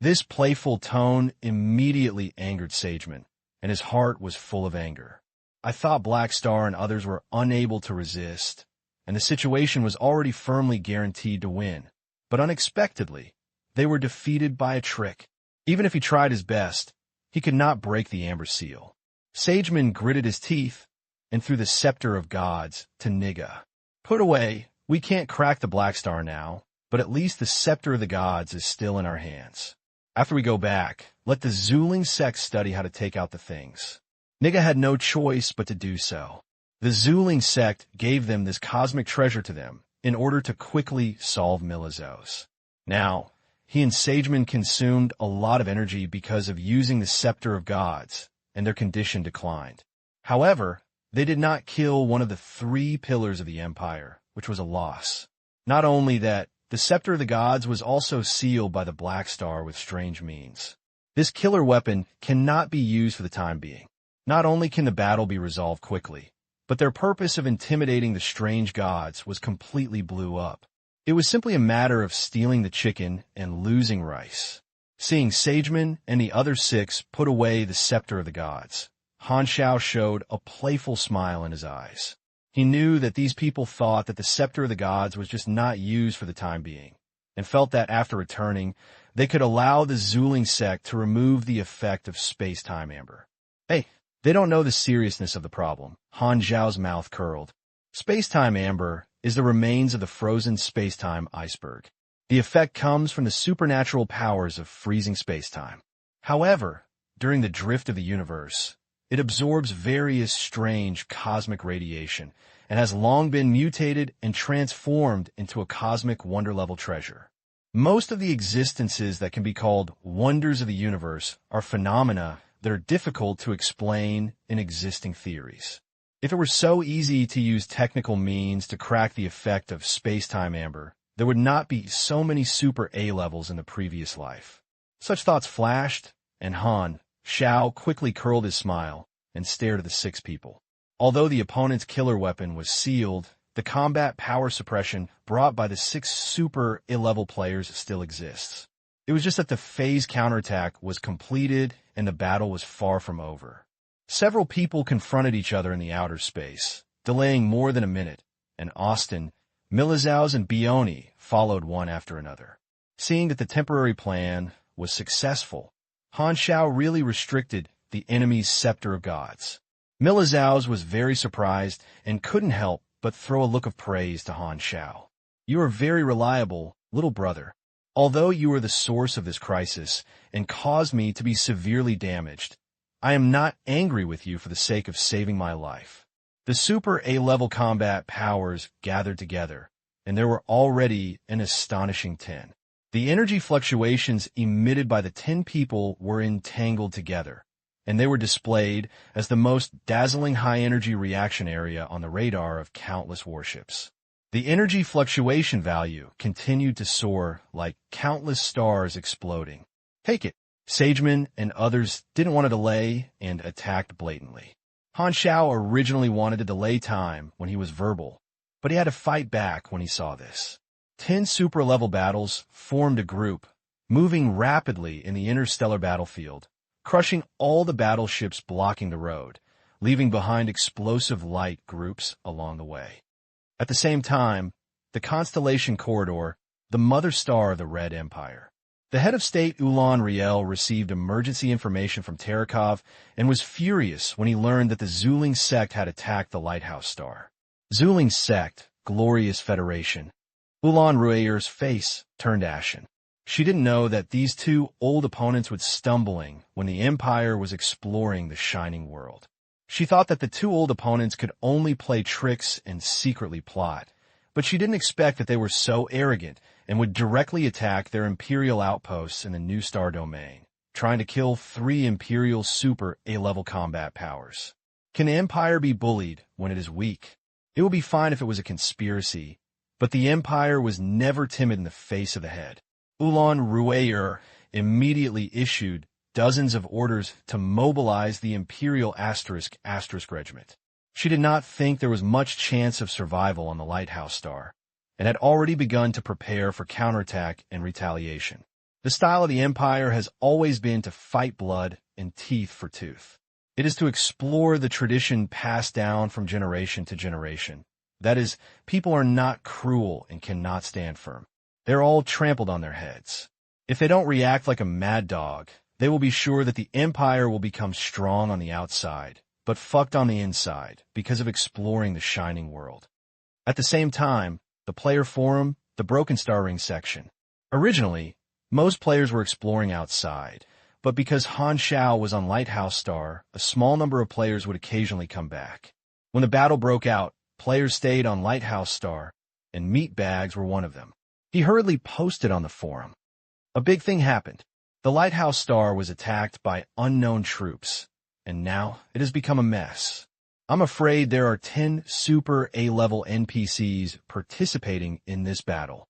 This playful tone immediately angered Sageman, and his heart was full of anger. I thought Black Star and others were unable to resist, and the situation was already firmly guaranteed to win. But unexpectedly, they were defeated by a trick. Even if he tried his best, he could not break the amber seal. Sageman gritted his teeth and threw the Scepter of Gods to Niga. Put away, we can't crack the Black Star now, but at least the Scepter of the Gods is still in our hands. After we go back, let the Zuling sect study how to take out the things. Niga had no choice but to do so. The Zuling sect gave them this cosmic treasure to them in order to quickly solve Milizos. Now, he and Sageman consumed a lot of energy because of using the Scepter of Gods, and their condition declined. However, they did not kill one of the 3 pillars of the Empire, which was a loss. Not only that, the Scepter of the Gods was also sealed by the Black Star with strange means. This killer weapon cannot be used for the time being. Not only can the battle be resolved quickly, but their purpose of intimidating the strange gods was completely blew up. It was simply a matter of stealing the chicken and losing rice. Seeing Sageman and the other 6 put away the Scepter of the Gods, Han Xiao showed a playful smile in his eyes. He knew that these people thought that the Scepter of the Gods was just not used for the time being, and felt that after returning, they could allow the Zuling sect to remove the effect of space-time amber. Hey, they don't know the seriousness of the problem. Han Xiao's mouth curled. Space-time amber is the remains of the frozen space-time iceberg. The effect comes from the supernatural powers of freezing space-time. However, during the drift of the universe, it absorbs various strange cosmic radiation and has long been mutated and transformed into a cosmic wonder-level treasure. Most of the existences that can be called wonders of the universe are phenomena that are difficult to explain in existing theories. If it were so easy to use technical means to crack the effect of space-time amber, there would not be so many super A levels in the previous life. Such thoughts flashed, and Han Xiao quickly curled his smile and stared at the 6 people. Although the opponent's killer weapon was sealed, the combat power suppression brought by the 6 super A-level players still exists. It was just that the phase counterattack was completed and the battle was far from over. Several people confronted each other in the outer space, delaying more than a minute, and Austin, Milizaus, and Bioni followed one after another. Seeing that the temporary plan was successful, Han Xiao really restricted the enemy's Scepter of Gods. Milizaus was very surprised and couldn't help but throw a look of praise to Han Xiao. You are very reliable, little brother. Although you are the source of this crisis and caused me to be severely damaged, I am not angry with you for the sake of saving my life. The super A-level combat powers gathered together, and there were already an astonishing 10. The energy fluctuations emitted by the 10 people were entangled together, and they were displayed as the most dazzling high-energy reaction area on the radar of countless warships. The energy fluctuation value continued to soar like countless stars exploding. Take it. Sageman and others didn't want to delay and attacked blatantly. Han Xiao originally wanted to delay time when he was verbal, but he had to fight back when he saw this. 10 super-level battles formed a group, moving rapidly in the interstellar battlefield, crushing all the battleships blocking the road, leaving behind explosive light groups along the way. At the same time, the Constellation Corridor, the mother star of the Red Empire. The head of state Ulan Riel received emergency information from Terakov and was furious when he learned that the Zuling sect had attacked the Lighthouse Star. Zuling sect, glorious federation. Ulan Rueyer's face turned ashen. She didn't know that these two old opponents would stumbling when the Empire was exploring the shining world. She thought that the two old opponents could only play tricks and secretly plot, but she didn't expect that they were so arrogant and would directly attack their Imperial outposts in the New Star domain, trying to kill 3 Imperial Super A-level combat powers. Can the Empire be bullied when it is weak? It would be fine if it was a conspiracy, but the Empire was never timid in the face of the head. Ulan Rueyer immediately issued dozens of orders to mobilize the Imperial *** Regiment. She did not think there was much chance of survival on the Lighthouse Star, and had already begun to prepare for counterattack and retaliation. The style of the Empire has always been to fight blood and teeth for tooth. It is to explore the tradition passed down from generation to generation. That is, people are not cruel and cannot stand firm. They're all trampled on their heads. If they don't react like a mad dog, they will be sure that the Empire will become strong on the outside, but fucked on the inside because of exploring the shining world. At the same time, the player forum, the Broken Star Ring section. Originally, most players were exploring outside, but because Han Xiao was on Lighthouse Star, a small number of players would occasionally come back. When the battle broke out, players stayed on Lighthouse Star, and meat bags were one of them. He hurriedly posted on the forum. A big thing happened. The Lighthouse Star was attacked by unknown troops, and now it has become a mess. I'm afraid there are 10 Super A-level NPCs participating in this battle.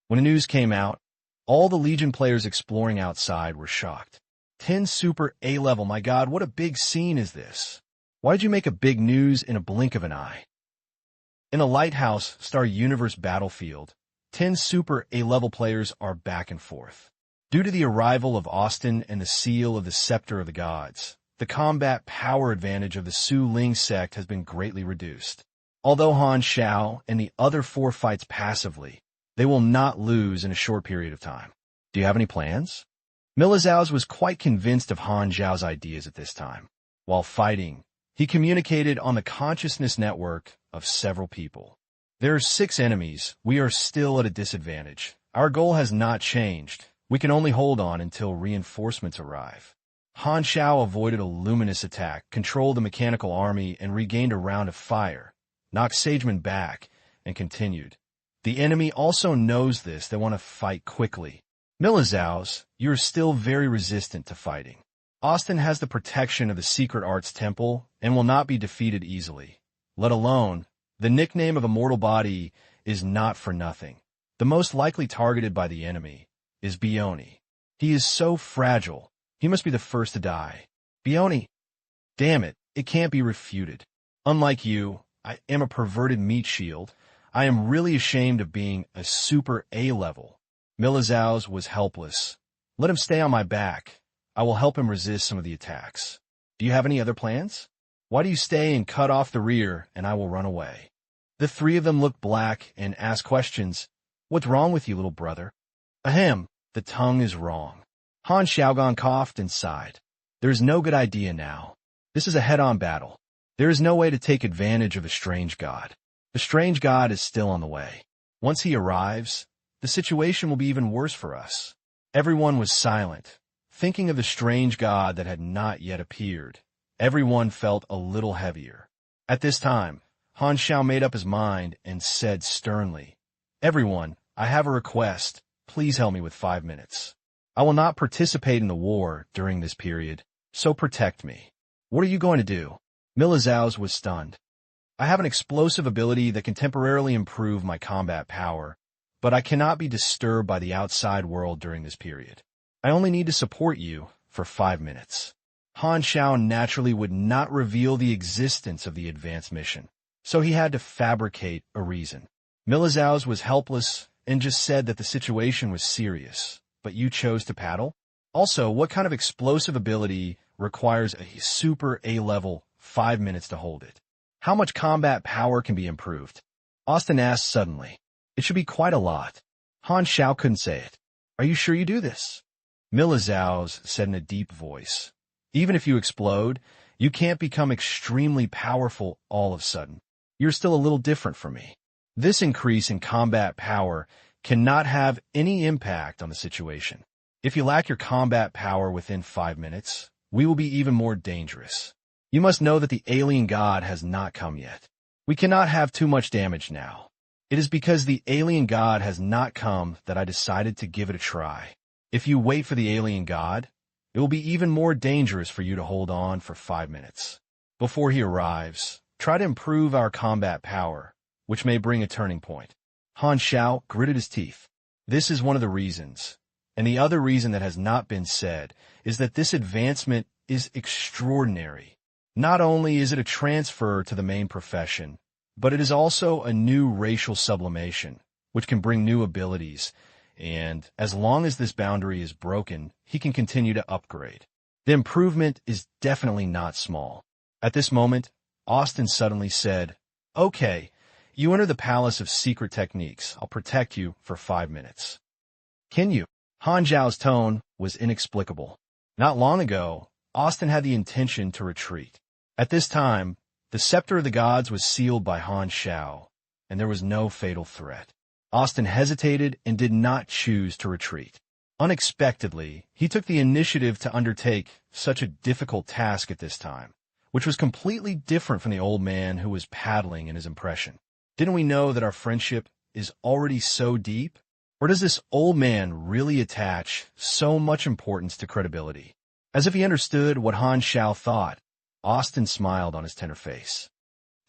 When the news came out, all the Legion players exploring outside were shocked. 10 Super A-level, my god, what a big scene is this? Why'd you make a big news in a blink of an eye? In a Lighthouse Star Universe battlefield, 10 Super A-level players are back and forth. Due to the arrival of Austin and the seal of the Scepter of the Gods, the combat power advantage of the Su Ling sect has been greatly reduced. Although Han Xiao and the other 4 fights passively, they will not lose in a short period of time. Do you have any plans? Milizaus was quite convinced of Han Xiao's ideas at this time. While fighting, he communicated on the consciousness network of several people. There are 6 enemies. We are still at a disadvantage. Our goal has not changed. We can only hold on until reinforcements arrive. Han Xiao avoided a luminous attack, controlled the mechanical army, and regained a round of fire, knocked Sageman back, and continued. The enemy also knows this. They want to fight quickly. Milizaus, you are still very resistant to fighting. Austin has the protection of the Secret Arts Temple and will not be defeated easily. Let alone, the nickname of a mortal body is not for nothing. The most likely targeted by the enemy is Bioni. He is so fragile. He must be the first to die. Bioni. Damn it, it can't be refuted. Unlike you, I am a perverted meat shield. I am really ashamed of being a Super A-level. Milizaus was helpless. Let him stay on my back. I will help him resist some of the attacks. Do you have any other plans? Why do you stay and cut off the rear, and I will run away? The 3 of them looked black and asked questions. What's wrong with you, little brother? Ahem, the tongue is wrong. Han Xiaogan coughed and sighed. There is no good idea now. This is a head-on battle. There is no way to take advantage of the strange god. The strange god is still on the way. Once he arrives, the situation will be even worse for us. Everyone was silent, thinking of the strange god that had not yet appeared. Everyone felt a little heavier. At this time, Han Xiao made up his mind and said sternly, Everyone, I have a request. Please help me with 5 minutes. I will not participate in the war during this period, so protect me. What are you going to do? Milizaus was stunned. I have an explosive ability that can temporarily improve my combat power, but I cannot be disturbed by the outside world during this period. I only need to support you for 5 minutes. Han Xiao naturally would not reveal the existence of the advanced mission, so he had to fabricate a reason. Milizaus was helpless and just said that the situation was serious, but you chose to paddle? Also, what kind of explosive ability requires a Super A-level 5 minutes to hold it? How much combat power can be improved? Austin asked suddenly. It should be quite a lot. Han Xiao couldn't say it. Are you sure you do this? Milizaus said in a deep voice. Even if you explode, you can't become extremely powerful all of a sudden. You're still a little different from me. This increase in combat power cannot have any impact on the situation. If you lack your combat power within 5 minutes, we will be even more dangerous. You must know that the alien god has not come yet. We cannot have too much damage now. It is because the alien god has not come that I decided to give it a try. If you wait for the alien god, it will be even more dangerous for you to hold on for 5 minutes. Before he arrives, try to improve our combat power, which may bring a turning point. Han Xiao gritted his teeth. This is one of the reasons. And the other reason that has not been said is that this advancement is extraordinary. Not only is it a transfer to the main profession, but it is also a new racial sublimation, which can bring new abilities, and as long as this boundary is broken, he can continue to upgrade. The improvement is definitely not small. At this moment, Austin suddenly said, "Okay, you enter the Palace of Secret Techniques. I'll protect you for 5 minutes." "Can you?" Han Xiao's tone was inexplicable. Not long ago, Austin had the intention to retreat. At this time, the scepter of the gods was sealed by Han Xiao, and there was no fatal threat. Austin hesitated and did not choose to retreat. Unexpectedly, he took the initiative to undertake such a difficult task at this time, which was completely different from the old man who was paddling in his impression. Didn't we know that our friendship is already so deep? Or does this old man really attach so much importance to credibility? As if he understood what Han Xiao thought, Austin smiled on his tender face.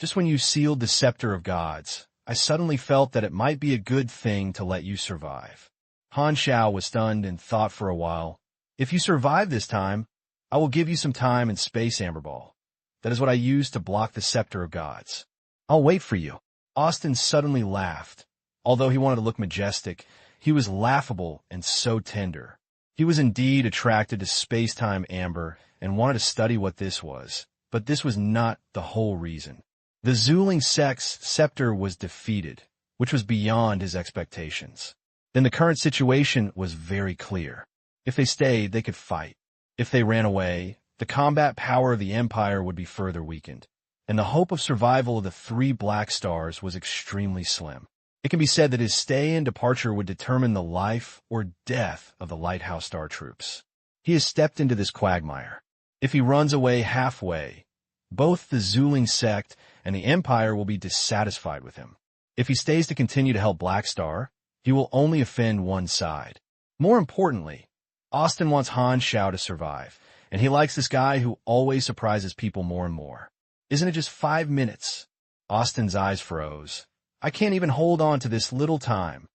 "Just when you sealed the scepter of gods, I suddenly felt that it might be a good thing to let you survive." Han Xiao was stunned and thought for a while. "If you survive this time, I will give you some time in Space Amber Ball. That is what I use to block the scepter of gods. I'll wait for you." Austin suddenly laughed. Although he wanted to look majestic, he was laughable and so tender. He was indeed attracted to space-time amber and wanted to study what this was, but this was not the whole reason. The Zuling sect's scepter was defeated, which was beyond his expectations. Then the current situation was very clear. If they stayed, they could fight. If they ran away, the combat power of the Empire would be further weakened, and the hope of survival of the 3 Black Stars was extremely slim. It can be said that his stay and departure would determine the life or death of the Lighthouse Star Troops. He has stepped into this quagmire. If he runs away halfway, both the Zuling sect and the Empire will be dissatisfied with him. If he stays to continue to help Black Star, he will only offend one side. More importantly, Austin wants Han Xiao to survive, and he likes this guy who always surprises people more and more. Isn't it just 5 minutes? Austin's eyes froze. I can't even hold on to this little time.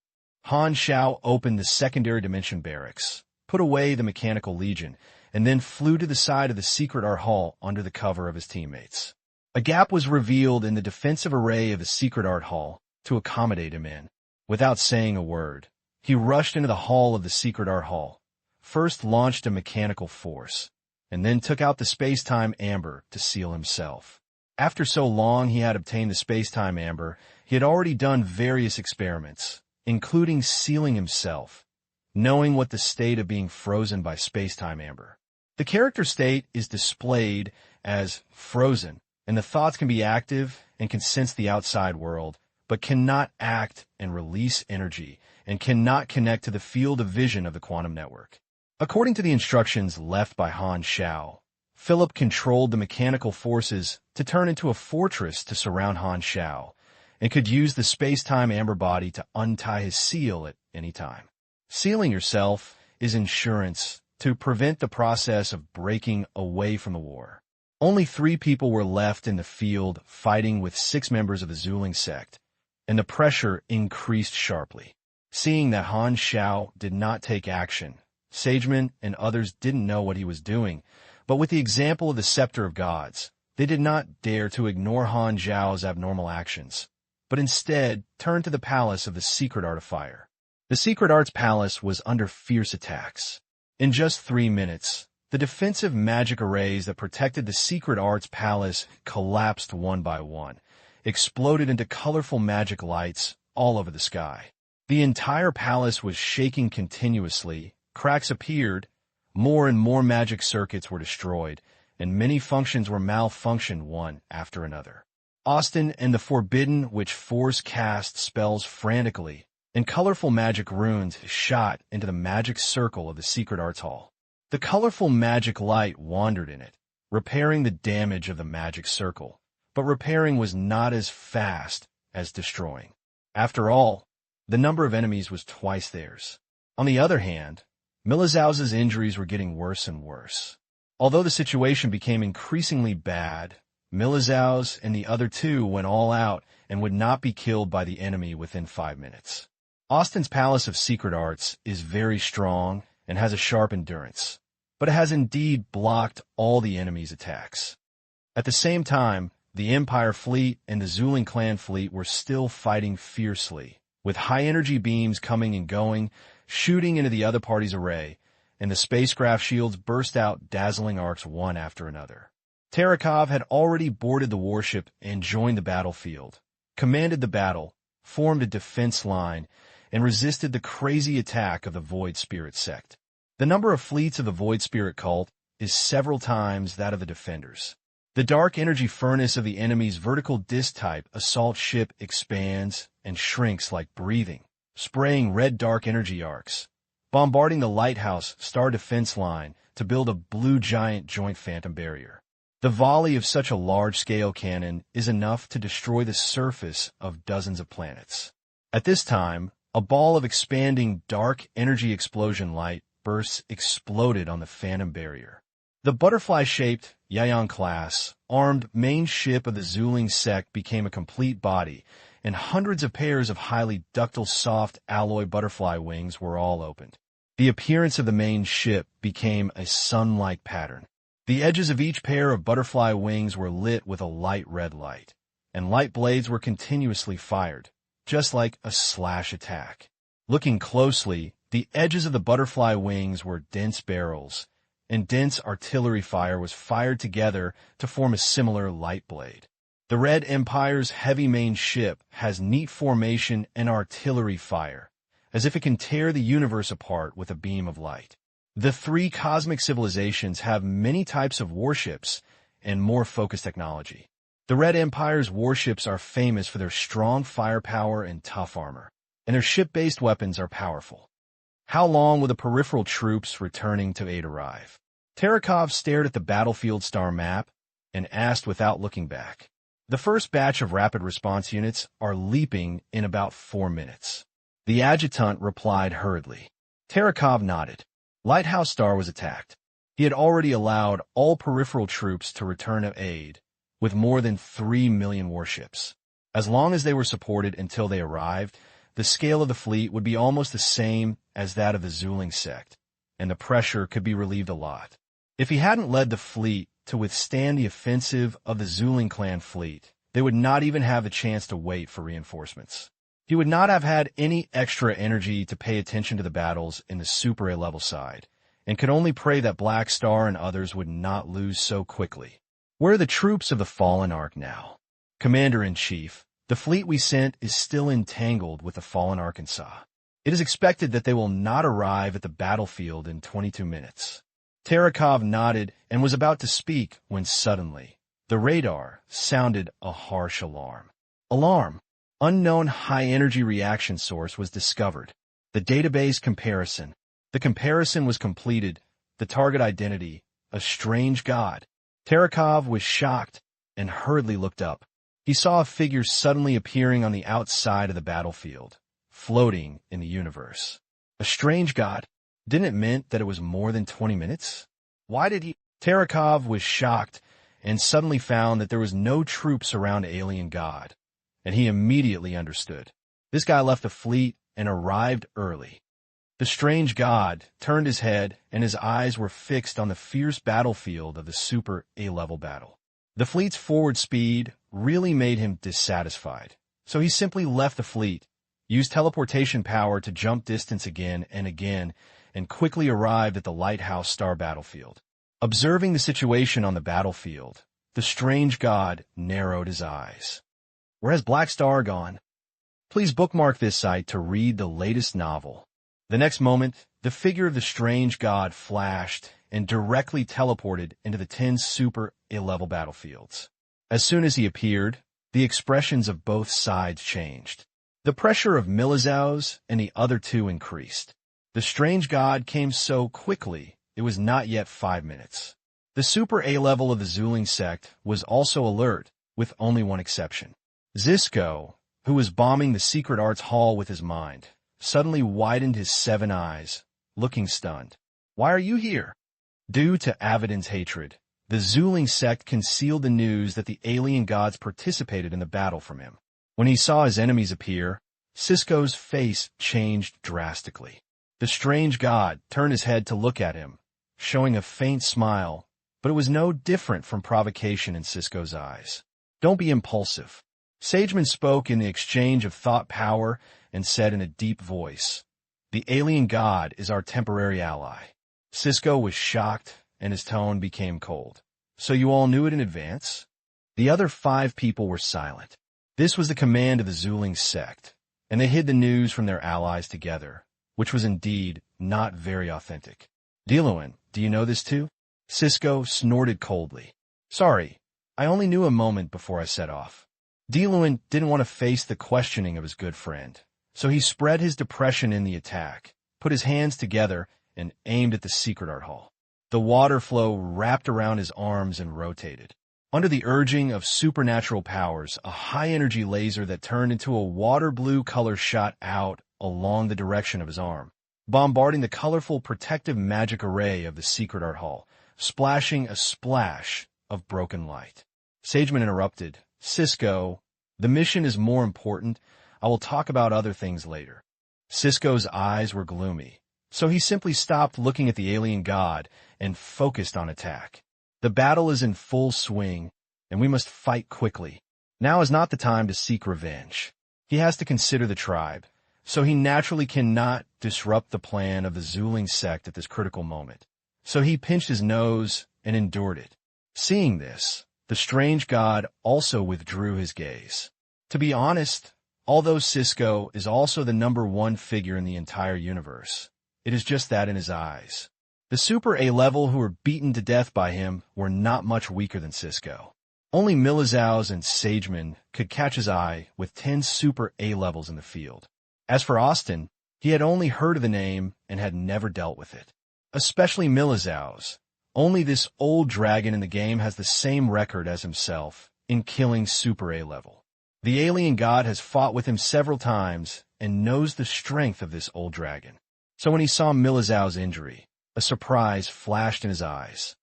Han Xiao opened the secondary dimension barracks, put away the mechanical legion, and then flew to the side of the secret art hall under the cover of his teammates. A gap was revealed in the defensive array of the secret art hall to accommodate him in. Without saying a word, he rushed into the hall of the secret art hall, first launched a mechanical force, and then took out the space-time amber to seal himself. After so long he had obtained the space-time amber, he had already done various experiments, including sealing himself, knowing what the state of being frozen by space-time amber. The character state is displayed as frozen, and the thoughts can be active and can sense the outside world, but cannot act and release energy, and cannot connect to the field of vision of the quantum network. According to the instructions left by Han Xiao, Philip controlled the mechanical forces to turn into a fortress to surround Han Xiao, and could use the space-time amber body to untie his seal at any time. Sealing yourself is insurance to prevent the process of breaking away from the war. Only 3 people were left in the field fighting with 6 members of the Zuling sect, and the pressure increased sharply. Seeing that Han Xiao did not take action, Sageman and others didn't know what he was doing, but with the example of the Scepter of Gods, they did not dare to ignore Han Xiao's abnormal actions, but instead turned to the palace of the Secret Art of Fire. The Secret Arts Palace was under fierce attacks. In just 3 minutes, the defensive magic arrays that protected the Secret Arts Palace collapsed one by one, exploded into colorful magic lights all over the sky. The entire palace was shaking continuously, cracks appeared, more and more magic circuits were destroyed, and many functions were malfunctioned one after another. Austin and the Forbidden Witch Force cast spells frantically, and colorful magic runes shot into the magic circle of the secret arts hall. The colorful magic light wandered in it, repairing the damage of the magic circle, but repairing was not as fast as destroying. After all, the number of enemies was twice theirs. On the other hand, Milizau's injuries were getting worse and worse. Although the situation became increasingly bad, Milizau's and the other two went all out and would not be killed by the enemy within 5 minutes. Austin's Palace of Secret Arts is very strong and has a sharp endurance, but it has indeed blocked all the enemy's attacks. At the same time, the Empire fleet and the Zuling clan fleet were still fighting fiercely, with high-energy beams coming and going, shooting into the other party's array, and the spacecraft shields burst out dazzling arcs one after another. Terekhov had already boarded the warship and joined the battlefield, commanded the battle, formed a defense line, and resisted the crazy attack of the Void Spirit sect. The number of fleets of the Void Spirit cult is several times that of the defenders. The dark energy furnace of the enemy's vertical disc-type assault ship expands and shrinks like breathing, spraying red dark energy arcs, bombarding the lighthouse star defense line to build a blue giant joint phantom barrier. The volley of such a large-scale cannon is enough to destroy the surface of dozens of planets. At this time, a ball of expanding dark energy explosion light bursts exploded on the phantom barrier. The butterfly-shaped Yayan class, armed main ship of the Zuling sect became a complete body, and hundreds of pairs of highly ductile soft alloy butterfly wings were all opened. The appearance of the main ship became a sun-like pattern. The edges of each pair of butterfly wings were lit with a light red light, and light blades were continuously fired, just like a slash attack. Looking closely, the edges of the butterfly wings were dense barrels, and dense artillery fire was fired together to form a similar light blade. The Red Empire's heavy main ship has neat formation and artillery fire, as if it can tear the universe apart with a beam of light. The three cosmic civilizations have many types of warships and more focused technology. The Red Empire's warships are famous for their strong firepower and tough armor, and their ship-based weapons are powerful. How long will the peripheral troops returning to aid arrive? Terekhov stared at the battlefield star map and asked without looking back. The first batch of rapid response units are leaping in about 4 minutes. The adjutant replied hurriedly. Terekhov nodded. Lighthouse Star was attacked. He had already allowed all peripheral troops to return to aid, with more than 3 million warships. As long as they were supported until they arrived, the scale of the fleet would be almost the same as that of the Zuling sect, and the pressure could be relieved a lot. If he hadn't led the fleet to withstand the offensive of the Zuling clan fleet, they would not even have the chance to wait for reinforcements. He would not have had any extra energy to pay attention to the battles in the Super A-level side, and could only pray that Black Star and others would not lose so quickly. Where are the troops of the Fallen Ark now? Commander-in-Chief, the fleet we sent is still entangled with the Fallen Arkansas. It is expected that they will not arrive at the battlefield in 22 minutes. Terekhov nodded and was about to speak when suddenly, the radar sounded a harsh alarm. Alarm! Unknown high-energy reaction source was discovered. The database comparison. The comparison was completed. The target identity, a strange god. Terekhov was shocked and hurriedly looked up. He saw a figure suddenly appearing on the outside of the battlefield, floating in the universe. A strange god? Didn't it mean that it was more than 20 minutes? Why did he? Terekhov was shocked and suddenly found that there was no troops around Alien God. And he immediately understood. This guy left the fleet and arrived early. The strange god turned his head, and his eyes were fixed on the fierce battlefield of the Super A-level battle. The fleet's forward speed really made him dissatisfied, so he simply left the fleet, used teleportation power to jump distance again, and quickly arrived at the Lighthouse Star battlefield. Observing the situation on the battlefield, the strange god narrowed his eyes. Where has Black Star gone? Please bookmark this site to read the latest novel. The next moment, the figure of the strange god flashed and directly teleported into the 10 Super A-level battlefields. As soon as he appeared, the expressions of both sides changed. The pressure of Milizao's and the other two increased. The strange god came so quickly, it was not yet 5 minutes. The Super A level of the Zuling sect was also alert, with only one exception. Zisco, who was bombing the secret arts hall with his mind, suddenly widened his 7 eyes, looking stunned. Why are you here? Due to Avidin's hatred, the Zuling sect concealed the news that the alien gods participated in the battle from him. When he saw his enemies appear, Cisco's face changed drastically. The strange god turned his head to look at him, showing a faint smile, but it was no different from provocation in Cisco's eyes. Don't be impulsive. Sageman spoke in the exchange of thought power and said in a deep voice, "The alien god is our temporary ally." Cisco was shocked, and his tone became cold. So you all knew it in advance? The other 5 people were silent. This was the command of the Zuling sect, and they hid the news from their allies together, which was indeed not very authentic. Diluin, do you know this too? Cisco snorted coldly. Sorry, I only knew a moment before I set off. Diluin didn't want to face the questioning of his good friend, so he spread his depression in the attack, put his hands together, and aimed at the secret art hall. The water flow wrapped around his arms and rotated. Under the urging of supernatural powers, a high-energy laser that turned into a water blue color shot out along the direction of his arm, bombarding the colorful protective magic array of the secret art hall, splashing a splash of broken light. Sageman interrupted. Cisco, the mission is more important. I will talk about other things later. Cisco's eyes were gloomy, so he simply stopped looking at the alien god and focused on attack. The battle is in full swing, and we must fight quickly. Now is not the time to seek revenge. He has to consider the tribe, so he naturally cannot disrupt the plan of the Zuling sect at this critical moment. So he pinched his nose and endured it. Seeing this, the strange god also withdrew his gaze. To be honest, although Cisco is also the #1 figure in the entire universe, it is just that in his eyes. The Super A level who were beaten to death by him were not much weaker than Cisco. Only Milizao's and Sageman could catch his eye with 10 Super A levels in the field. As for Austin, he had only heard of the name and had never dealt with it. Especially Milizao's. Only this old dragon in the game has the same record as himself in killing Super A level. The alien god has fought with him several times and knows the strength of this old dragon. So when he saw Milizao's injury, a surprise flashed in his eyes.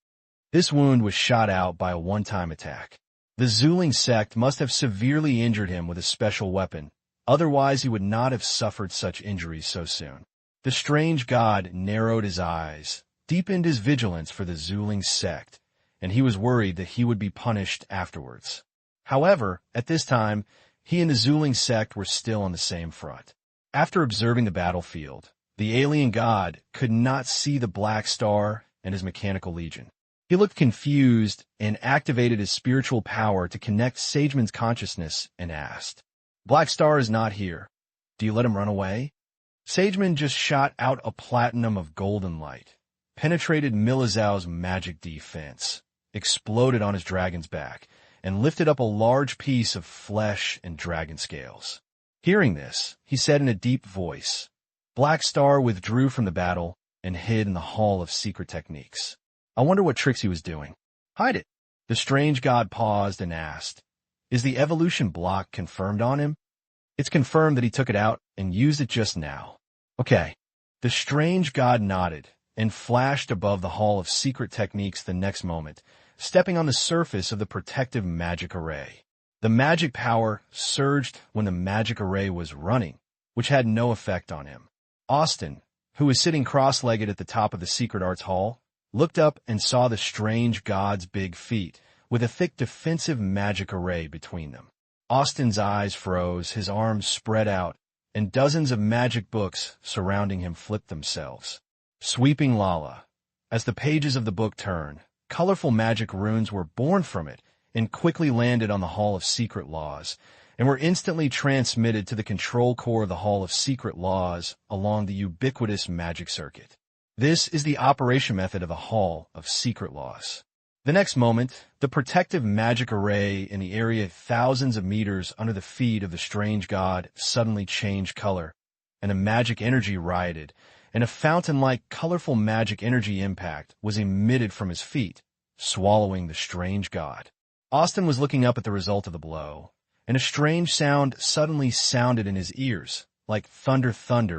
This wound was shot out by a one-time attack. The Zuling sect must have severely injured him with a special weapon, otherwise he would not have suffered such injuries so soon. The strange god narrowed his eyes, deepened his vigilance for the Zuling sect, and he was worried that he would be punished afterwards. However, at this time, he and the Zuling sect were still on the same front. After observing the battlefield, the alien god could not see the Black Star and his mechanical legion. He looked confused and activated his spiritual power to connect Sageman's consciousness and asked, "Black Star is not here. Do you let him run away?" Sageman just shot out a platinum of golden light, penetrated Milizao's magic defense, exploded on his dragon's back, and lifted up a large piece of flesh and dragon scales. Hearing this, he said in a deep voice, Black Star withdrew from the battle and hid in the Hall of Secret Techniques. I wonder what tricks he was doing. Hide it. The strange god paused and asked, "Is the evolution block confirmed on him?" "It's confirmed that he took it out and used it just now." "Okay." The strange god nodded and flashed above the Hall of Secret Techniques the next moment, stepping on the surface of the protective magic array. The magic power surged when the magic array was running, which had no effect on him. Austin, who was sitting cross-legged at the top of the Secret Arts Hall, looked up and saw the strange god's big feet, with a thick defensive magic array between them. Austin's eyes froze, his arms spread out, and dozens of magic books surrounding him flipped themselves. Sweeping Lala. As the pages of the book turned, colorful magic runes were born from it and quickly landed on the Hall of Secret Laws, and were instantly transmitted to the control core of the Hall of Secret Laws along the ubiquitous magic circuit. This is the operation method of the Hall of Secret Laws. The next moment, the protective magic array in the area thousands of meters under the feet of the strange god suddenly changed color, and a magic energy rioted, and a fountain-like colorful magic energy impact was emitted from his feet, swallowing the strange god. Austin was looking up at the result of the blow, and a strange sound suddenly sounded in his ears, like thunder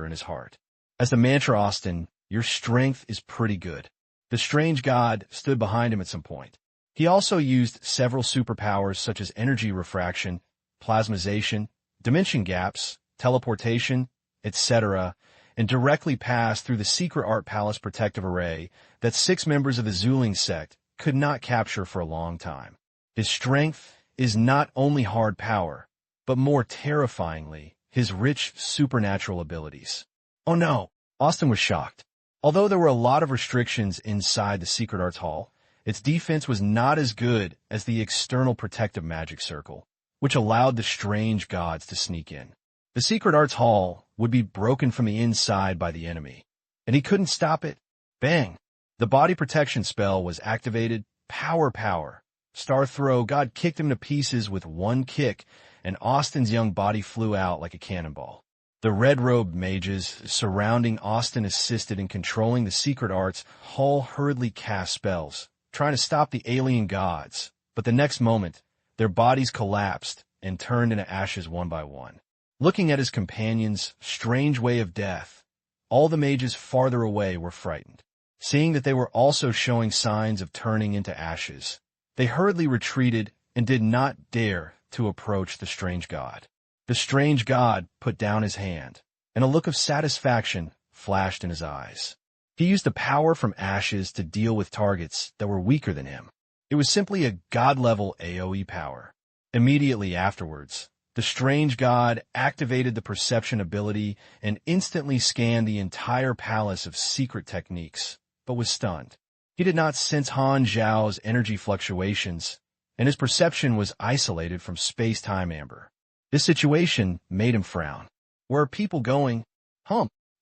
in his heart. As the mantra Austin, your strength is pretty good. The strange god stood behind him at some point. He also used several superpowers such as energy refraction, plasmization, dimension gaps, teleportation, etc., and directly passed through the secret art palace protective array that 6 members of the Zuling sect could not capture for a long time. His strength is not only hard power, but more terrifyingly, his rich supernatural abilities. Oh no! Austin was shocked. Although there were a lot of restrictions inside the Secret Arts Hall, its defense was not as good as the external protective magic circle, which allowed the strange gods to sneak in. The Secret Arts Hall would be broken from the inside by the enemy, and he couldn't stop it. Bang! The body protection spell was activated. Power. Star throw. God kicked him to pieces with one kick, and Austin's young body flew out like a cannonball. The red-robed mages surrounding Austin assisted in controlling the secret arts. Hall hurriedly cast spells, trying to stop the alien gods, but the next moment, their bodies collapsed and turned into ashes one by one. Looking at his companion's strange way of death, all the mages farther away were frightened. Seeing that they were also showing signs of turning into ashes, they hurriedly retreated and did not dare to approach the strange god. The strange god put down his hand, and a look of satisfaction flashed in his eyes. He used the power from ashes to deal with targets that were weaker than him. It was simply a god-level AoE power. Immediately afterwards, the strange god activated the perception ability and instantly scanned the entire palace of secret techniques, but was stunned. He did not sense Han Xiao's energy fluctuations, and his perception was isolated from space-time amber. This situation made him frown. Where are people going?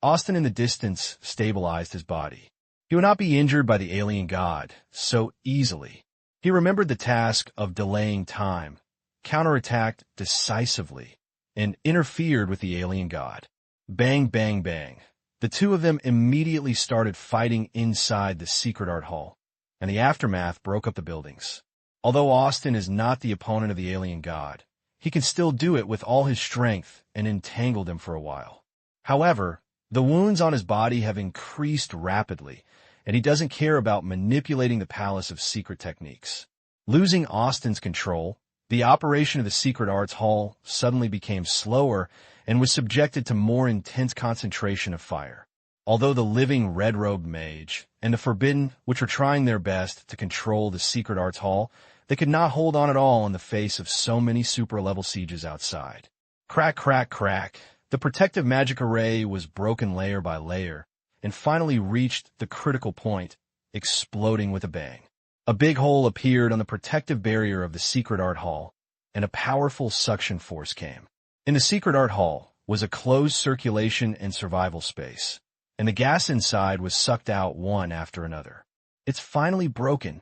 Austin in the distance stabilized his body. He would not be injured by the alien god so easily. He remembered the task of delaying time, counterattacked decisively, and interfered with the alien god. Bang, bang, bang. The two of them immediately started fighting inside the secret art hall, and the aftermath broke up the buildings. Although Austin is not the opponent of the alien god, he can still do it with all his strength and entangled him for a while. However, the wounds on his body have increased rapidly, and he doesn't care about manipulating the palace of secret techniques. Losing Austin's control, the operation of the secret arts hall suddenly became slower and was subjected to more intense concentration of fire. Although the living red-robed mage and the forbidden, which were trying their best to control the secret arts hall, they could not hold on at all in the face of so many super-level sieges outside. Crack, crack, crack. The protective magic array was broken layer by layer, and finally reached the critical point, exploding with a bang. A big hole appeared on the protective barrier of the secret art hall, and a powerful suction force came. In the secret art hall was a closed circulation and survival space, and the gas inside was sucked out one after another. It's finally broken.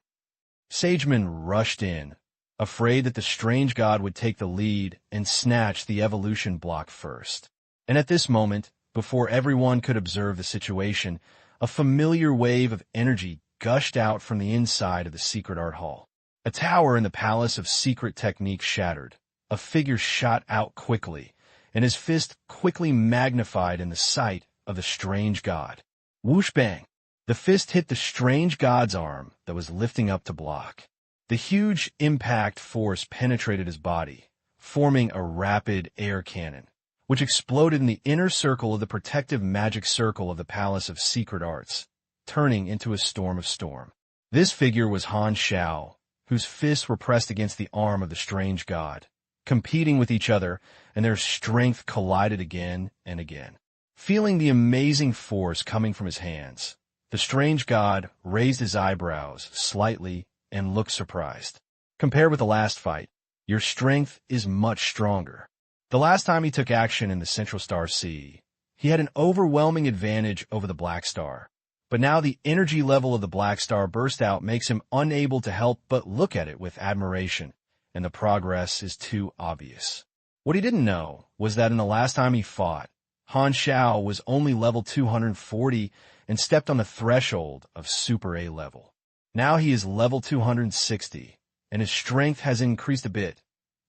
Sagemen rushed in, afraid that the strange god would take the lead and snatch the evolution block first. And at this moment, before everyone could observe the situation, a familiar wave of energy gushed out from the inside of the secret art hall. A tower in the palace of secret techniques shattered. A figure shot out quickly, and his fist quickly magnified in the sight of the strange god. Whoosh bang! The fist hit the strange god's arm that was lifting up to block. The huge impact force penetrated his body, forming a rapid air cannon, which exploded in the inner circle of the protective magic circle of the Palace of Secret Arts, turning into a storm of storm. This figure was Han Xiao, whose fists were pressed against the arm of the strange god, competing with each other, and their strength collided again and again. Feeling the amazing force coming from his hands, the strange god raised his eyebrows slightly and looked surprised. Compared with the last fight, your strength is much stronger. The last time he took action in the Central Star Sea, he had an overwhelming advantage over the Black Star, But now the energy level of the black star burst out makes him unable to help but look at it with admiration, and the progress is too obvious. What he didn't know was that in the last time he fought, Han Xiao was only level 240 and stepped on the threshold of Super A level. Now he is level 260, and his strength has increased a bit,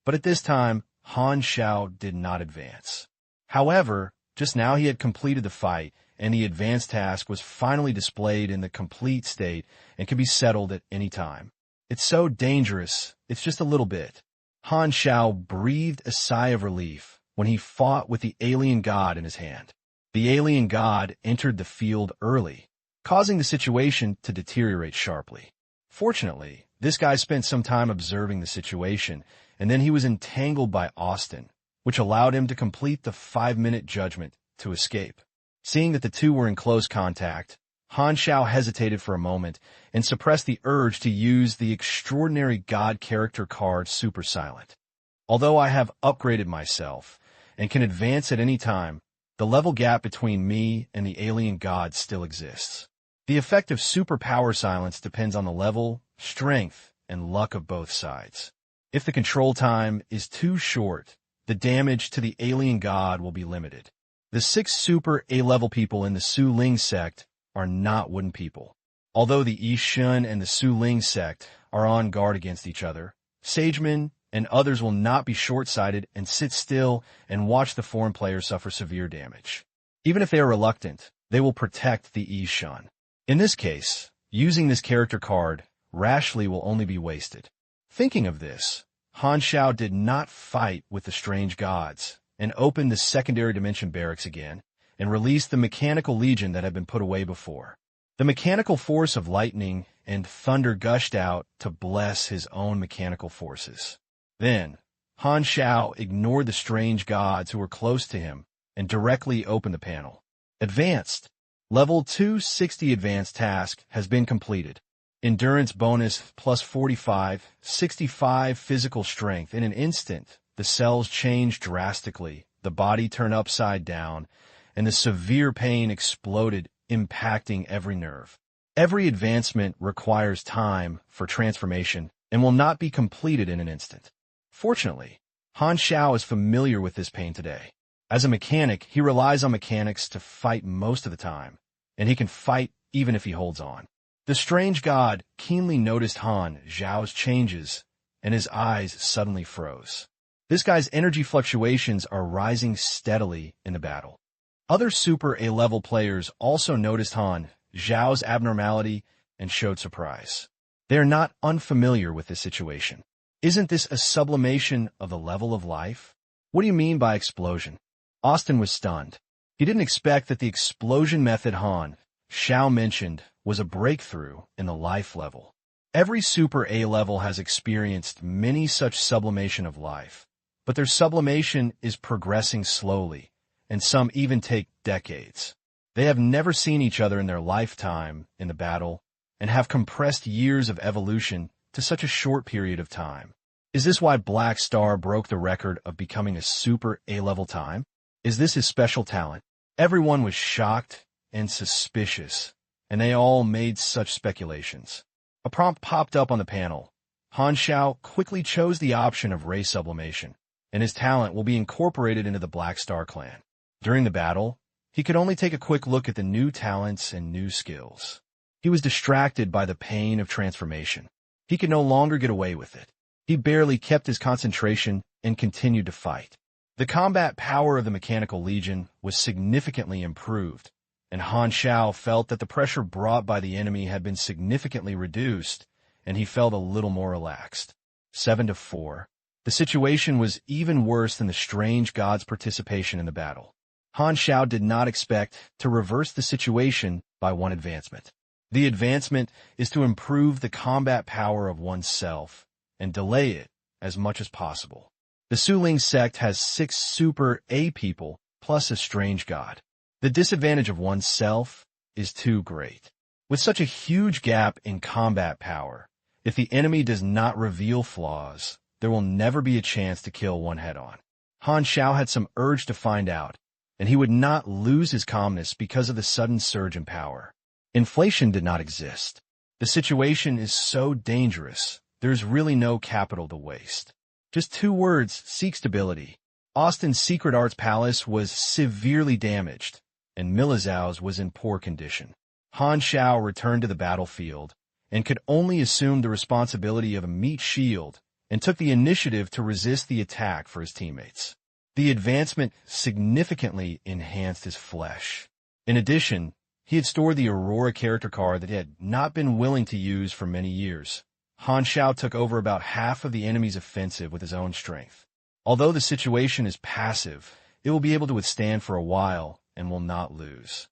but at this time, Han Xiao did not advance. However, just now he had completed the fight, and the advanced task was finally displayed in the complete state and could be settled at any time. It's so dangerous, it's just a little bit. Han Xiao breathed a sigh of relief when he fought with the alien god in his hand. The alien god entered the field early, causing the situation to deteriorate sharply. Fortunately, this guy spent some time observing the situation, and then he was entangled by Austin, which allowed him to complete the 5-minute judgment to escape. Seeing that the two were in close contact, Han Xiao hesitated for a moment and suppressed the urge to use the extraordinary god character card Super Silent. Although I have upgraded myself and can advance at any time, the level gap between me and the alien god still exists. The effect of super power silence depends on the level, strength, and luck of both sides. If the control time is too short, the damage to the alien god will be limited. The 6 Super A-level people in the Su Ling sect are not wooden people. Although the Yi Shun and the Su Ling sect are on guard against each other, sagemen and others will not be short-sighted and sit still and watch the foreign players suffer severe damage. Even if they are reluctant, they will protect the Yi Shun. In this case, using this character card rashly will only be wasted. Thinking of this, Han Xiao did not fight with the strange gods, and opened the secondary dimension barracks again, and released the mechanical legion that had been put away before. The mechanical force of lightning and thunder gushed out to bless his own mechanical forces. Then, Han Xiao ignored the strange gods who were close to him and directly opened the panel. Advanced. Level 260 advanced task has been completed. Endurance bonus plus 45, 65 physical strength. In an instant, the cells changed drastically, the body turned upside down, and the severe pain exploded, impacting every nerve. Every advancement requires time for transformation and will not be completed in an instant. Fortunately, Han Xiao is familiar with this pain today. As a mechanic, he relies on mechanics to fight most of the time, and he can fight even if he holds on. The strange god keenly noticed Han Xiao's changes, and his eyes suddenly froze. This guy's energy fluctuations are rising steadily in the battle. Other Super A-level players also noticed Han Xiao's abnormality and showed surprise. They are not unfamiliar with this situation. Isn't this a sublimation of the level of life? What do you mean by explosion? Austin was stunned. He didn't expect that the explosion method Han Xiao mentioned was a breakthrough in the life level. Every Super A level has experienced many such sublimation of life, but their sublimation is progressing slowly, and some even take decades. They have never seen each other in their lifetime in the battle and have compressed years of evolution to such a short period of time. Is this why Black Star broke the record of becoming a Super A-level time? Is this his special talent? Everyone was shocked and suspicious, and they all made such speculations. A prompt popped up on the panel. Han Xiao quickly chose the option of ray sublimation, and his talent will be incorporated into the Black Star clan. During the battle, he could only take a quick look at the new talents and new skills. He was distracted by the pain of transformation. He could no longer get away with it. He barely kept his concentration and continued to fight. The combat power of the Mechanical Legion was significantly improved, and Han Xiao felt that the pressure brought by the enemy had been significantly reduced, and he felt a little more relaxed. 7-4. The situation was even worse than the strange god's participation in the battle. Han Xiao did not expect to reverse the situation by one advancement. The advancement is to improve the combat power of oneself and delay it as much as possible. The Su Ling sect has 6 Super A people plus a strange god. The disadvantage of oneself is too great. With such a huge gap in combat power, if the enemy does not reveal flaws, there will never be a chance to kill one head-on. Han Xiao had some urge to find out, and he would not lose his calmness because of the sudden surge in power. Inflation did not exist. The situation is so dangerous, there's really no capital to waste. Just 2 words: seek stability. Austin's Secret Arts Palace was severely damaged, and Milizau's was in poor condition. Han Xiao returned to the battlefield and could only assume the responsibility of a meat shield and took the initiative to resist the attack for his teammates. The advancement significantly enhanced his flesh. In addition, he had stored the Aurora character card that he had not been willing to use for many years. Han Xiao took over about half of the enemy's offensive with his own strength. Although the situation is passive, it will be able to withstand for a while and will not lose.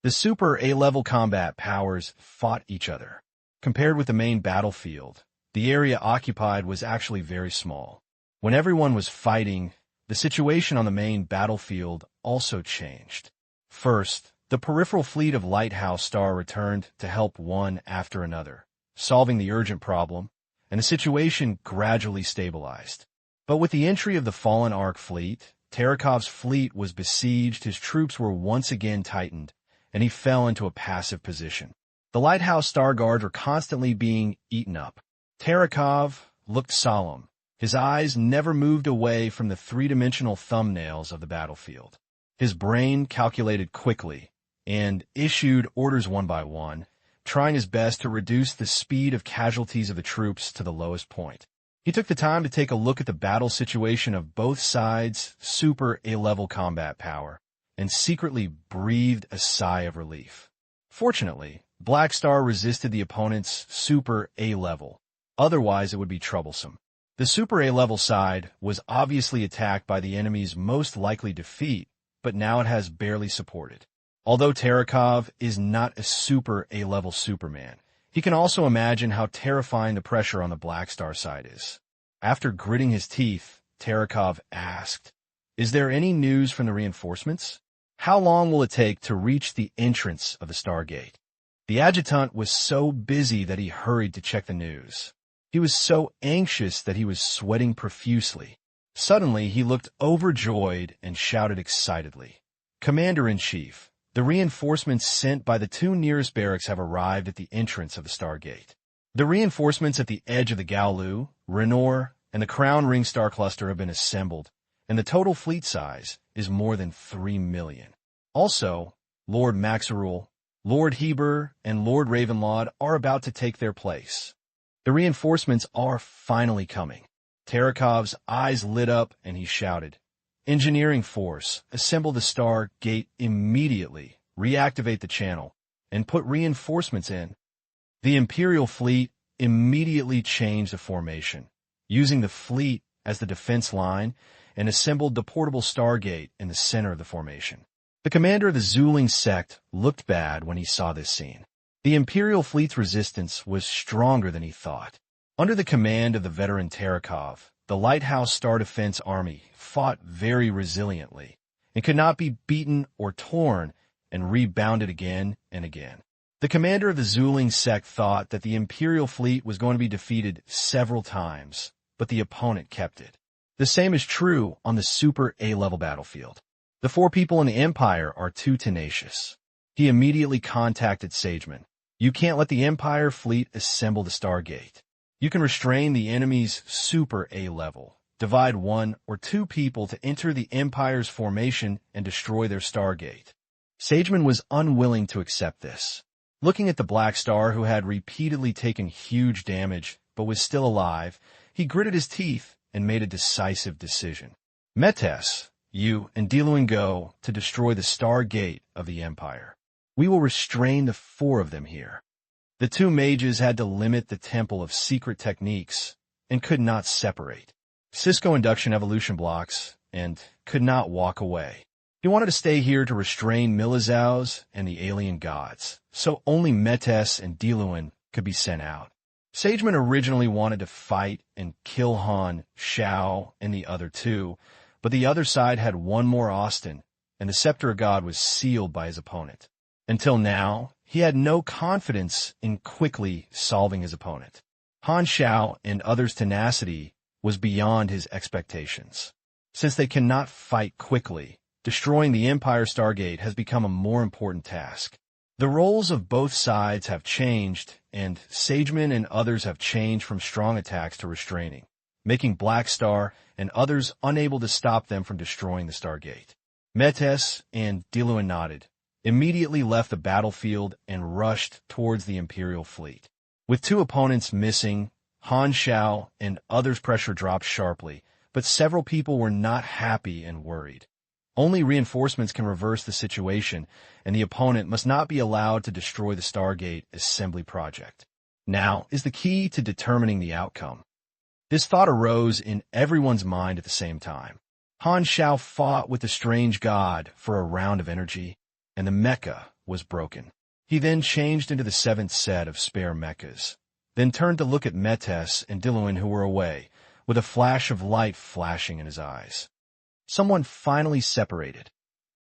The super A-level combat powers fought each other. Compared with the main battlefield, the area occupied was actually very small. When everyone was fighting, the situation on the main battlefield also changed. First, the peripheral fleet of Lighthouse Star returned to help one after another, solving the urgent problem, and the situation gradually stabilized. But with the entry of the fallen Ark fleet, Tarakov's fleet was besieged, his troops were once again tightened, and he fell into a passive position. The Lighthouse Star Guards were constantly being eaten up. Tarakov looked solemn. His eyes never moved away from the 3-dimensional thumbnails of the battlefield. His brain calculated quickly and issued orders one by one, trying his best to reduce the speed of casualties of the troops to the lowest point. He took the time to take a look at the battle situation of both sides' super A-level combat power, and secretly breathed a sigh of relief. Fortunately, Black Star resisted the opponent's super A-level. Otherwise, it would be troublesome. The super A-level side was obviously attacked by the enemy's most likely defeat, but now it has barely supported. Although Tarakov is not a super A-level Superman, he can also imagine how terrifying the pressure on the Black Star side is. After gritting his teeth, Tarakov asked, "Is there any news from the reinforcements? How long will it take to reach the entrance of the Stargate?" The adjutant was so busy that he hurried to check the news. He was so anxious that he was sweating profusely. Suddenly, he looked overjoyed and shouted excitedly, "Commander-in-Chief, the reinforcements sent by the 2 nearest barracks have arrived at the entrance of the Stargate. The reinforcements at the edge of the Gaolu, Renor, and the Crown Ring Star Cluster have been assembled, and the total fleet size is more than 3 million. Also, Lord Maxarul, Lord Heber, and Lord Ravenlaud are about to take their place. The reinforcements are finally coming." Tarakov's eyes lit up and he shouted, "Engineering Force, assemble the Star Gate immediately, reactivate the channel, and put reinforcements in." The Imperial fleet immediately changed the formation, using the fleet as the defense line, and assembled the portable Stargate in the center of the formation. The commander of the Zuling sect looked bad when he saw this scene. The Imperial fleet's resistance was stronger than he thought. Under the command of the veteran Tarakov, the Lighthouse Star Defense Army fought very resiliently and could not be beaten or torn, and rebounded again and again. The commander of the Zuling sect thought that the Imperial fleet was going to be defeated several times, but the opponent kept it. The same is true on the Super A-level battlefield. The 4 people in the Empire are too tenacious. He immediately contacted Sageman. "You can't let the Empire fleet assemble the Stargate. You can restrain the enemy's Super A-level. Divide 1 or 2 people to enter the Empire's formation and destroy their Stargate." Sageman was unwilling to accept this. Looking at the Black Star, who had repeatedly taken huge damage but was still alive, he gritted his teeth and made a decisive decision. "Mechas, you and Diluin go to destroy the Stargate of the Empire. We will restrain the 4 of them here." The 2 mages had to limit the Temple of Secret Techniques and could not separate. Cisco induction evolution blocks and could not walk away. He wanted to stay here to restrain Milizau's and the alien gods, so only Metes and Diluin could be sent out. Sageman originally wanted to fight and kill Han, Xiao, and the other 2, but the other side had one more Austin, and the Scepter of God was sealed by his opponent. Until now, he had no confidence in quickly solving his opponent. Han Xiao and others' tenacity was beyond his expectations. Since they cannot fight quickly, destroying the Empire Stargate has become a more important task. The roles of both sides have changed, and Sageman and others have changed from strong attacks to restraining, making Black Star and others unable to stop them from destroying the Stargate. Mechas and Diluinaded immediately left the battlefield and rushed towards the Imperial fleet. With two opponents missing, Han Xiao and others' pressure dropped sharply, but several people were not happy and worried. Only reinforcements can reverse the situation, and the opponent must not be allowed to destroy the Stargate assembly project. Now is the key to determining the outcome. This thought arose in everyone's mind at the same time. Han Xiao fought with the strange god for a round of energy, and the mecha was broken. He then changed into the seventh set of spare mechas, then turned to look at Metes and Diluin who were away, with a flash of light flashing in his eyes. Someone finally separated.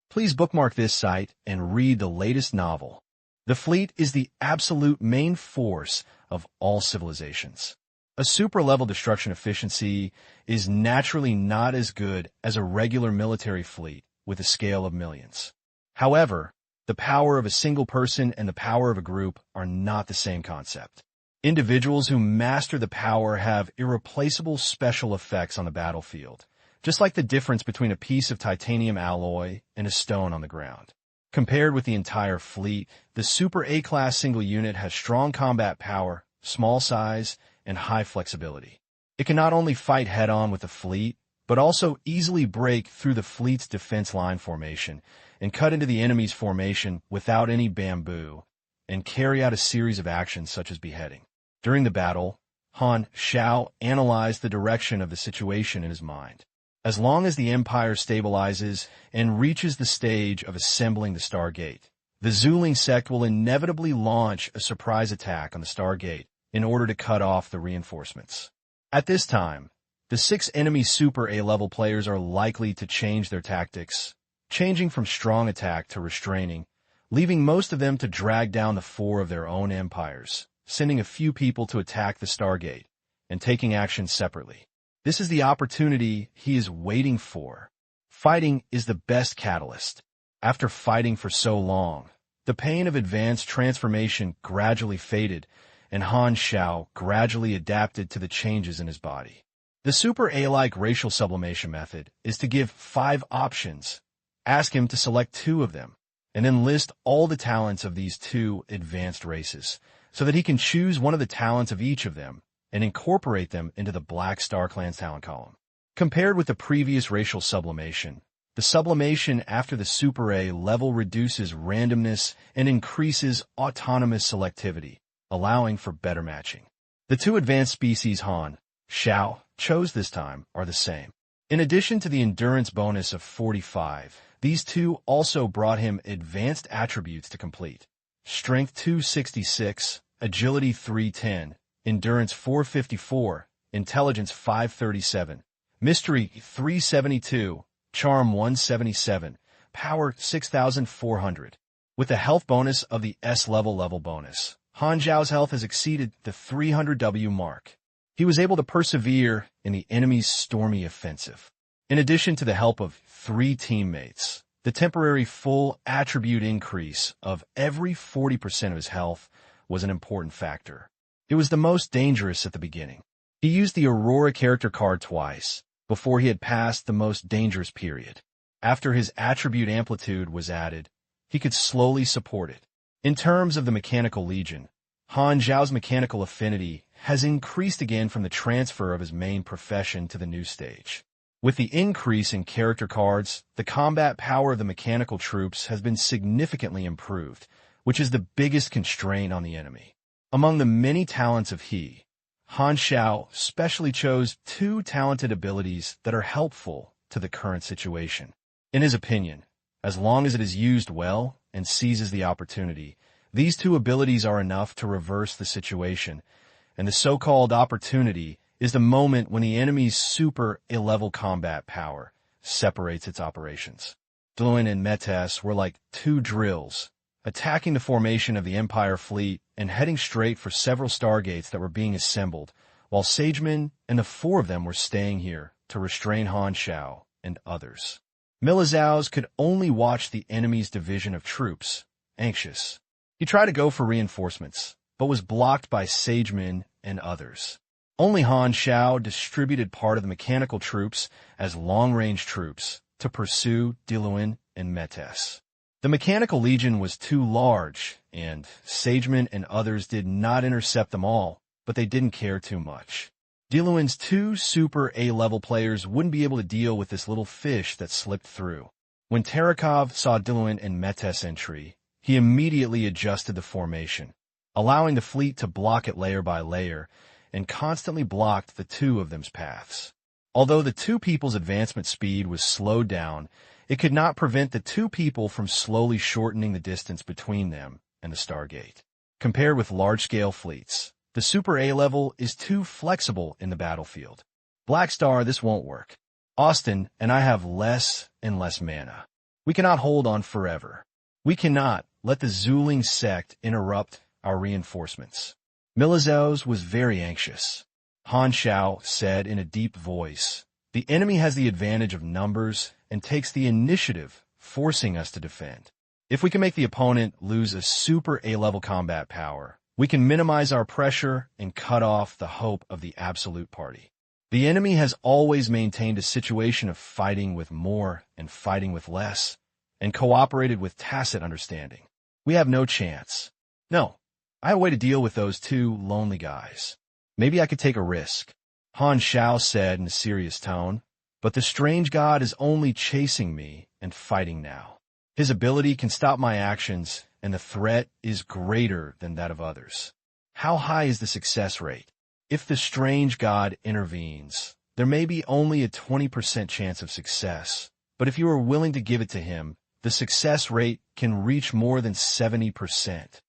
Please bookmark this site and read the latest novel. The fleet is the absolute main force of all civilizations. A super-level destruction efficiency is naturally not as good as a regular military fleet with a scale of millions. However, the power of a single person and the power of a group are not the same concept. Individuals who master the power have irreplaceable special effects on the battlefield, just like the difference between a piece of titanium alloy and a stone on the ground. Compared with the entire fleet, the Super A-class single unit has strong combat power, small size, and high flexibility. It can not only fight head-on with the fleet, but also easily break through the fleet's defense line formation and cut into the enemy's formation without any bamboo, and carry out a series of actions such as beheading. During the battle, Han Xiao analyzed the direction of the situation in his mind. As long as the Empire stabilizes and reaches the stage of assembling the Stargate, the Zuling sect will inevitably launch a surprise attack on the Stargate in order to cut off the reinforcements. At this time, the 6 enemy Super A-level players are likely to change their tactics, changing from strong attack to restraining, leaving most of them to drag down the 4 of their own empires, sending a few people to attack the Stargate, and taking action separately. This is the opportunity he is waiting for. Fighting is the best catalyst. After fighting for so long, the pain of advanced transformation gradually faded, and Han Xiao gradually adapted to the changes in his body. The Super A-like racial sublimation method is to give 5 options, ask him to select 2 of them, and then list all the talents of these 2 advanced races, so that he can choose one of the talents of each of them and incorporate them into the Black Star Clan's talent column. Compared with the previous racial sublimation, the sublimation after the Super A level reduces randomness and increases autonomous selectivity, allowing for better matching. The 2 advanced species Han Xiao chose this time are the same. In addition to the endurance bonus of 45, these 2 also brought him advanced attributes to complete. Strength 266, Agility 310, Endurance 454, Intelligence 537, Mystery 372, Charm 177, Power 6,400. With the health bonus of the S-level bonus, Han Xiao's health has exceeded the 300W mark. He was able to persevere in the enemy's stormy offensive. In addition to the help of 3 teammates, the temporary full attribute increase of every 40% of his health was an important factor. It was the most dangerous at the beginning. He used the Aurora character card twice before he had passed the most dangerous period. After his attribute amplitude was added, he could slowly support it. In terms of the Mechanical Legion, Han Xiao's mechanical affinity has increased again from the transfer of his main profession to the new stage. With the increase in character cards, the combat power of the mechanical troops has been significantly improved, which is the biggest constraint on the enemy. Among the many talents of Han Xiao specially chose 2 talented abilities that are helpful to the current situation. In his opinion, as long as it is used well and seizes the opportunity, these 2 abilities are enough to reverse the situation, and the so-called opportunity is the moment when the enemy's Super A-level combat power separates its operations. Diluin and Metes were like 2 drills, attacking the formation of the Empire fleet and heading straight for several Stargates that were being assembled, while Sageman and the 4 of them were staying here to restrain Han Xiao and others. Milizaos could only watch the enemy's division of troops, anxious. He tried to go for reinforcements, but was blocked by sagemen and others. Only Han Xiao distributed part of the mechanical troops as long-range troops to pursue Diluin and mechas. The mechanical legion was too large, and sagemen and others did not intercept them all, but they didn't care too much. Diluin's 2 super A-level players wouldn't be able to deal with this little fish that slipped through. When Terakov saw Diluin and mechas entry, he immediately adjusted the formation, allowing the fleet to block it layer by layer, and constantly blocked the 2 of them's paths. Although the 2 people's advancement speed was slowed down, it could not prevent the 2 people from slowly shortening the distance between them and the Stargate. Compared with large-scale fleets, the Super A-level is too flexible in the battlefield. Black Star, this won't work. Austin and I have less and less mana. We cannot hold on forever. We cannot let the Zuling sect interrupt our reinforcements. Milizaos was very anxious. Han Xiao said in a deep voice, "The enemy has the advantage of numbers and takes the initiative, forcing us to defend. If we can make the opponent lose a super A-level combat power, we can minimize our pressure and cut off the hope of the absolute party. The enemy has always maintained a situation of fighting with more and fighting with less, and cooperated with tacit understanding. We have no chance. No, I have a way to deal with those 2 lonely guys. Maybe I could take a risk," Han Xiao said in a serious tone, "but the strange god is only chasing me and fighting now. His ability can stop my actions, and the threat is greater than that of others. How high is the success rate? If the strange god intervenes, there may be only a 20% chance of success, but if you are willing to give it to him, the success rate can reach more than 70%.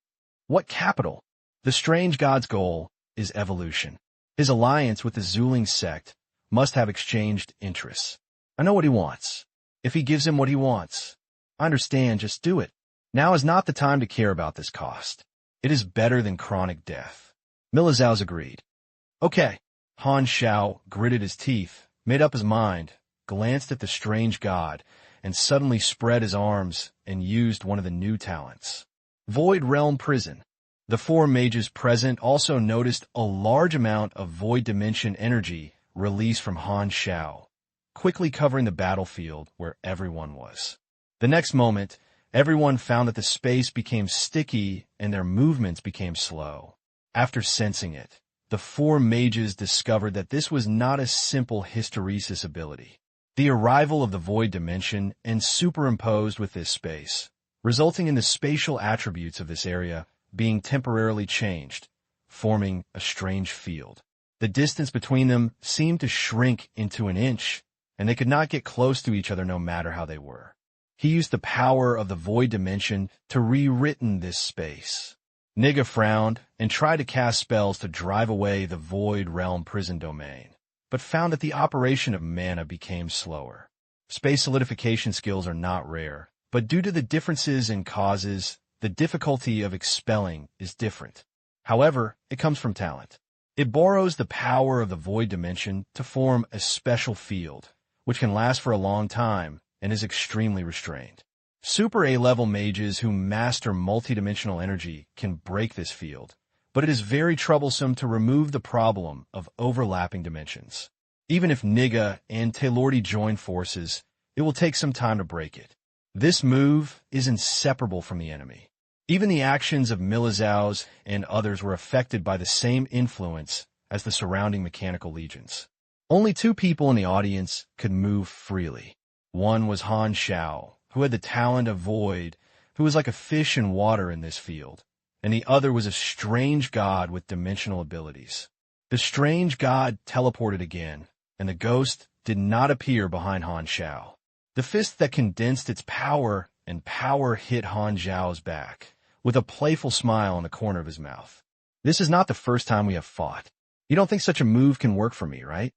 What capital? The strange god's goal is evolution. His alliance with the Zuling sect must have exchanged interests. I know what he wants. If he gives him what he wants, I understand, just do it. Now is not the time to care about this cost. It is better than chronic death." Milizaos agreed. "Okay." Han Xiao gritted his teeth, made up his mind, glanced at the strange god, and suddenly spread his arms and used one of the new talents. Void Realm Prison. The 4 mages present also noticed a large amount of Void Dimension energy released from Han Xiao, quickly covering the battlefield where everyone was. The next moment, everyone found that the space became sticky and their movements became slow. After sensing it, the 4 mages discovered that this was not a simple hysteresis ability. The arrival of the Void Dimension and superimposed with this space, resulting in the spatial attributes of this area being temporarily changed, forming a strange field. The distance between them seemed to shrink into an inch, and they could not get close to each other no matter how they were. He used the power of the Void Dimension to rewritten this space. Niga frowned and tried to cast spells to drive away the Void Realm Prison domain, but found that the operation of mana became slower. Space solidification skills are not rare, but due to the differences in causes, the difficulty of expelling is different. However, it comes from talent. It borrows the power of the Void Dimension to form a special field, which can last for a long time and is extremely restrained. Super A-level mages who master multidimensional energy can break this field, but it is very troublesome to remove the problem of overlapping dimensions. Even if Niga and Taylordi join forces, it will take some time to break it. This move is inseparable from the enemy. Even the actions of Milizaos and others were affected by the same influence as the surrounding mechanical legions. Only 2 people in the audience could move freely. One was Han Xiao, who had the talent of Void, who was like a fish in water in this field, and the other was a strange god with dimensional abilities. The strange god teleported again, and the ghost did not appear behind Han Xiao. The fist that condensed its power and power hit Han Xiao's back, with a playful smile in the corner of his mouth. "This is not the first time we have fought. You don't think such a move can work for me, right?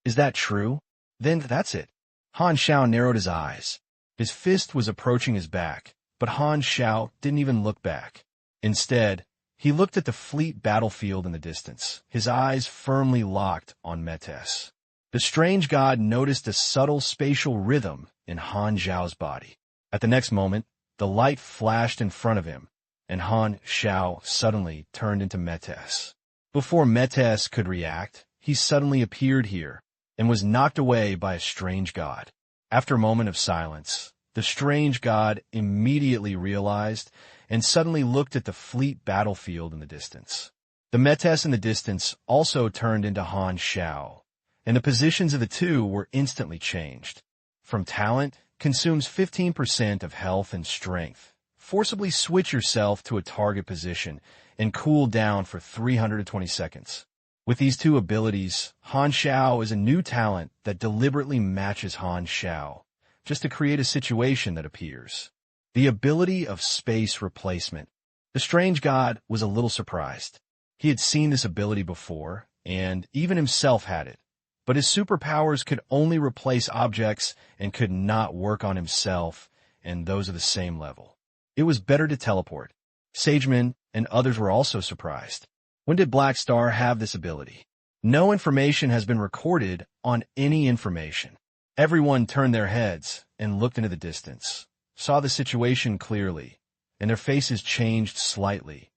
Is that true? Then that's it." Han Xiao narrowed his eyes. His fist was approaching his back, but Han Xiao didn't even look back. Instead, he looked at the fleet battlefield in the distance, his eyes firmly locked on mechas. The strange god noticed a subtle spatial rhythm in Han Xiao's body. At the next moment, the light flashed in front of him, and Han Xiao suddenly turned into mechas. Before mechas could react, he suddenly appeared here and was knocked away by a strange god. After a moment of silence, the strange god immediately realized and suddenly looked at the fleet battlefield in the distance. The mechas in the distance also turned into Han Xiao, and the positions of the two were instantly changed. From talent, consumes 15% of health and strength. Forcibly switch yourself to a target position and cool down for 320 seconds. With these two abilities, Han Xiao is a new talent that deliberately matches Han Xiao, just to create a situation that appears. The ability of space replacement. The strange god was a little surprised. He had seen this ability before, and even himself had it. But his superpowers could only replace objects and could not work on himself and those of the same level. It was better to teleport. Sagemen and others were also surprised. When did Black Star have this ability? No information has been recorded on any information. Everyone turned their heads and looked into the distance, saw the situation clearly, and their faces changed slightly.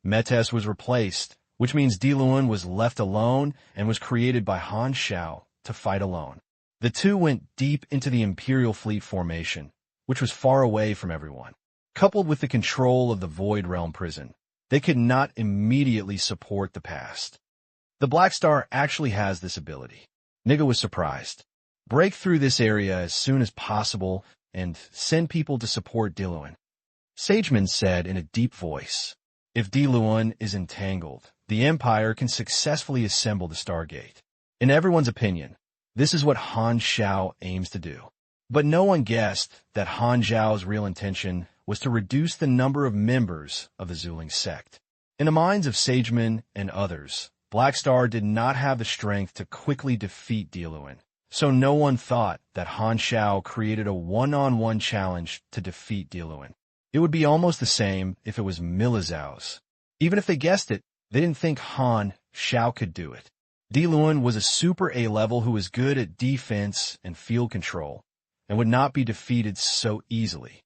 Metes was replaced, which means Diluan was left alone and was created by Han Xiao to fight alone. The two went deep into the Imperial Fleet formation, which was far away from everyone. Coupled with the control of the Void Realm prison, they could not immediately support the past. The Black Star actually has this ability. Niga was surprised. Break through this area as soon as possible and send people to support Diluan. Sageman said in a deep voice, if Diluan is entangled, the Empire can successfully assemble the Stargate. In everyone's opinion, this is what Han Xiao aims to do. But no one guessed that Han Xiao's real intention was to reduce the number of members of the Zuling sect. In the minds of Sagemen and others, Black Star did not have the strength to quickly defeat Diluan, so no one thought that Han Xiao created a one-on-one challenge to defeat Diluan. It would be almost the same if it was Milizhao's. Even if they guessed it, they didn't think Han Xiao could do it. Diluan was a super A level who was good at defense and field control, and would not be defeated so easily.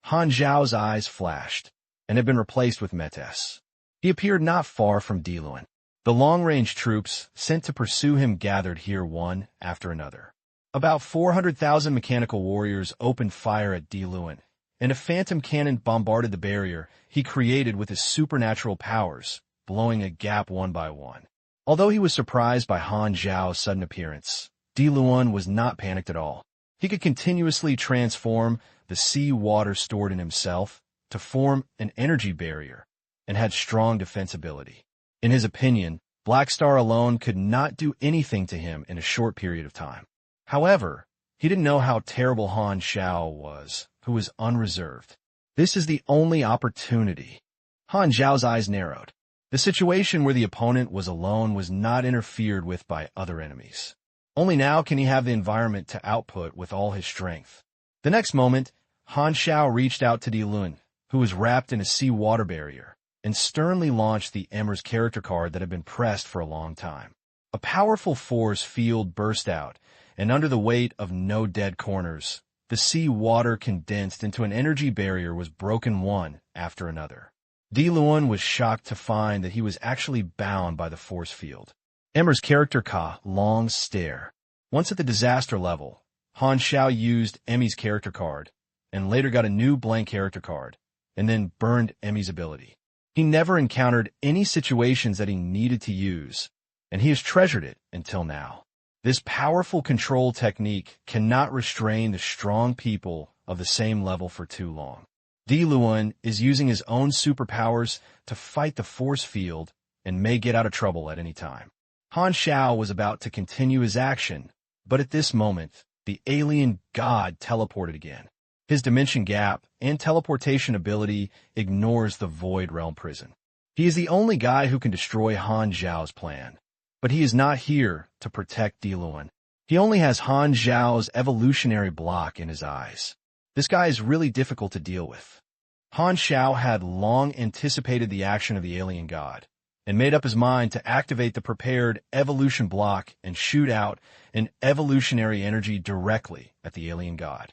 Han Xiao's eyes flashed, and had been replaced with Metes. He appeared not far from Diluan. The long-range troops sent to pursue him gathered here one after another. About 400,000 mechanical warriors opened fire at Diluan, and a phantom cannon bombarded the barrier he created with his supernatural powers, blowing a gap one by one. Although he was surprised by Han Xiao's sudden appearance, Diluan was not panicked at all. He could continuously transform the sea water stored in himself to form an energy barrier, and had strong defensibility. In his opinion, Black Star alone could not do anything to him in a short period of time. However, he didn't know how terrible Han Xiao was, who was unreserved. This is the only opportunity. Han Xiao's eyes narrowed. The situation where the opponent was alone was not interfered with by other enemies. Only now can he have the environment to output with all his strength. The next moment, Han Xiao reached out to Diluan, who was wrapped in a sea water barrier, and sternly launched the Emmer's character card that had been pressed for a long time. A powerful force field burst out, and under the weight of no dead corners, the sea water condensed into an energy barrier was broken one after another. Diluan was shocked to find that he was actually bound by the force field. Emmer's character Ka long stare. Once at the disaster level, Han Xiao used Emmy's character card, and later got a new blank character card, and then burned Emmy's ability. He never encountered any situations that he needed to use, and he has treasured it until now. This powerful control technique cannot restrain the strong people of the same level for too long. Diluan is using his own superpowers to fight the force field and may get out of trouble at any time. Han Xiao was about to continue his action, but at this moment, the alien god teleported again. His dimension gap and teleportation ability ignores the Void Realm prison. He is the only guy who can destroy Han Xiao's plan, but he is not here to protect Diluan. He only has Han Xiao's evolutionary block in his eyes. This guy is really difficult to deal with. Han Xiao had long anticipated the action of the alien god, and made up his mind to activate the prepared evolution block and shoot out an evolutionary energy directly at the alien god.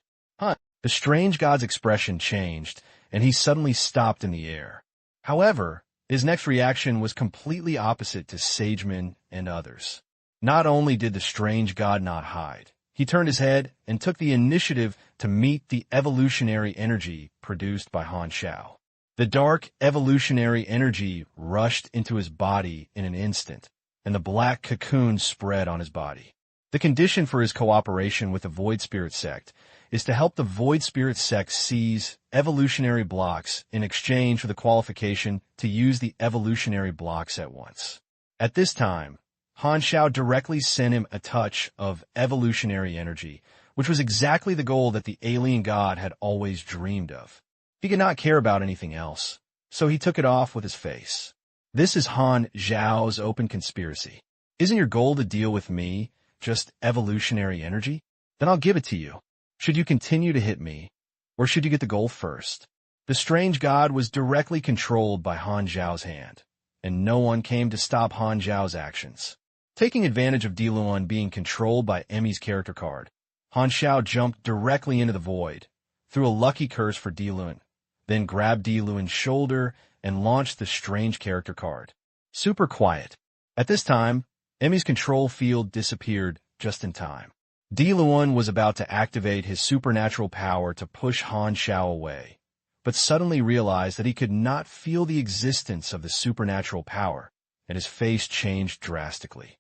The strange god's expression changed, and he suddenly stopped in the air. However, his next reaction was completely opposite to Sageman and others. Not only did the strange god not hide, he turned his head and took the initiative to meet the evolutionary energy produced by Han Xiao. The dark evolutionary energy rushed into his body in an instant, and the black cocoon spread on his body. The condition for his cooperation with the Void Spirit sect is to help the Void Spirit sect seize evolutionary blocks in exchange for the qualification to use the evolutionary blocks at once. At this time, Han Xiao directly sent him a touch of evolutionary energy, which was exactly the goal that the alien god had always dreamed of. He could not care about anything else, so he took it off with his face. This is Han Xiao's open conspiracy. Isn't your goal to deal with me, just evolutionary energy? Then I'll give it to you. Should you continue to hit me, or should you get the goal first? The strange god was directly controlled by Han Xiao's hand, and no one came to stop Han Xiao's actions. Taking advantage of Diluan being controlled by Emmy's character card, Han Xiao jumped directly into the void, threw a lucky curse for Diluan, then grabbed Diluan's shoulder and launched the strange character card. Super quiet. At this time, Emmy's control field disappeared just in time. Diluan was about to activate his supernatural power to push Han Xiao away, but suddenly realized that he could not feel the existence of the supernatural power, and his face changed drastically.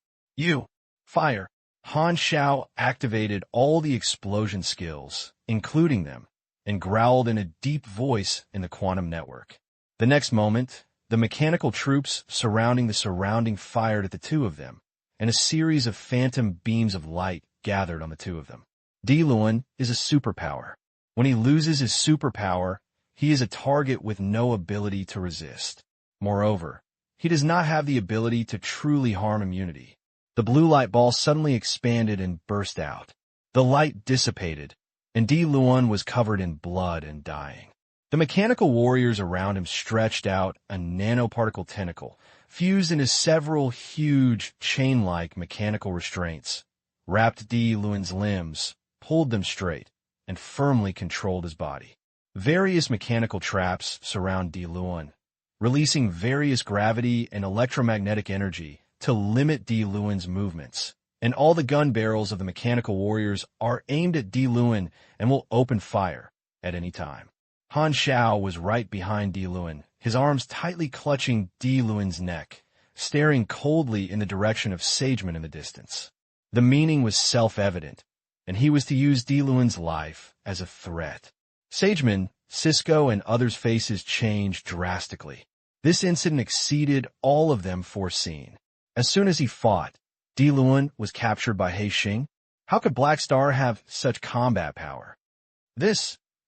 Fire! Han Xiao activated all the explosion skills, including them, and growled in a deep voice in the quantum network. The next moment, the mechanical troops surrounding the surrounding fired at the two of them, and a series of phantom beams of light gathered on the two of them. Diluan is a superpower. When he loses his superpower, he is a target with no ability to resist. Moreover, he does not have the ability to truly harm immunity. The blue light ball suddenly expanded and burst out. The light dissipated, and Diluan was covered in blood and dying. The mechanical warriors around him stretched out a nanoparticle tentacle, fused into several huge, chain-like mechanical restraints, wrapped Diluan's limbs, pulled them straight, and firmly controlled his body. Various mechanical traps surround Diluan, releasing various gravity and electromagnetic energy to limit Diluan's movements, and all the gun barrels of the mechanical warriors are aimed at Diluan and will open fire at any time. Han Xiao was right behind Diluan, his arms tightly clutching Diluan's neck, staring coldly in the direction of Sageman in the distance. The meaning was self-evident, and he was to use Diluan's life as a threat. Sageman, Cisco, and others' faces changed drastically. This incident exceeded all of them foreseen. As soon as he fought, Diluan was captured by He Xing. How could Black Star have such combat power?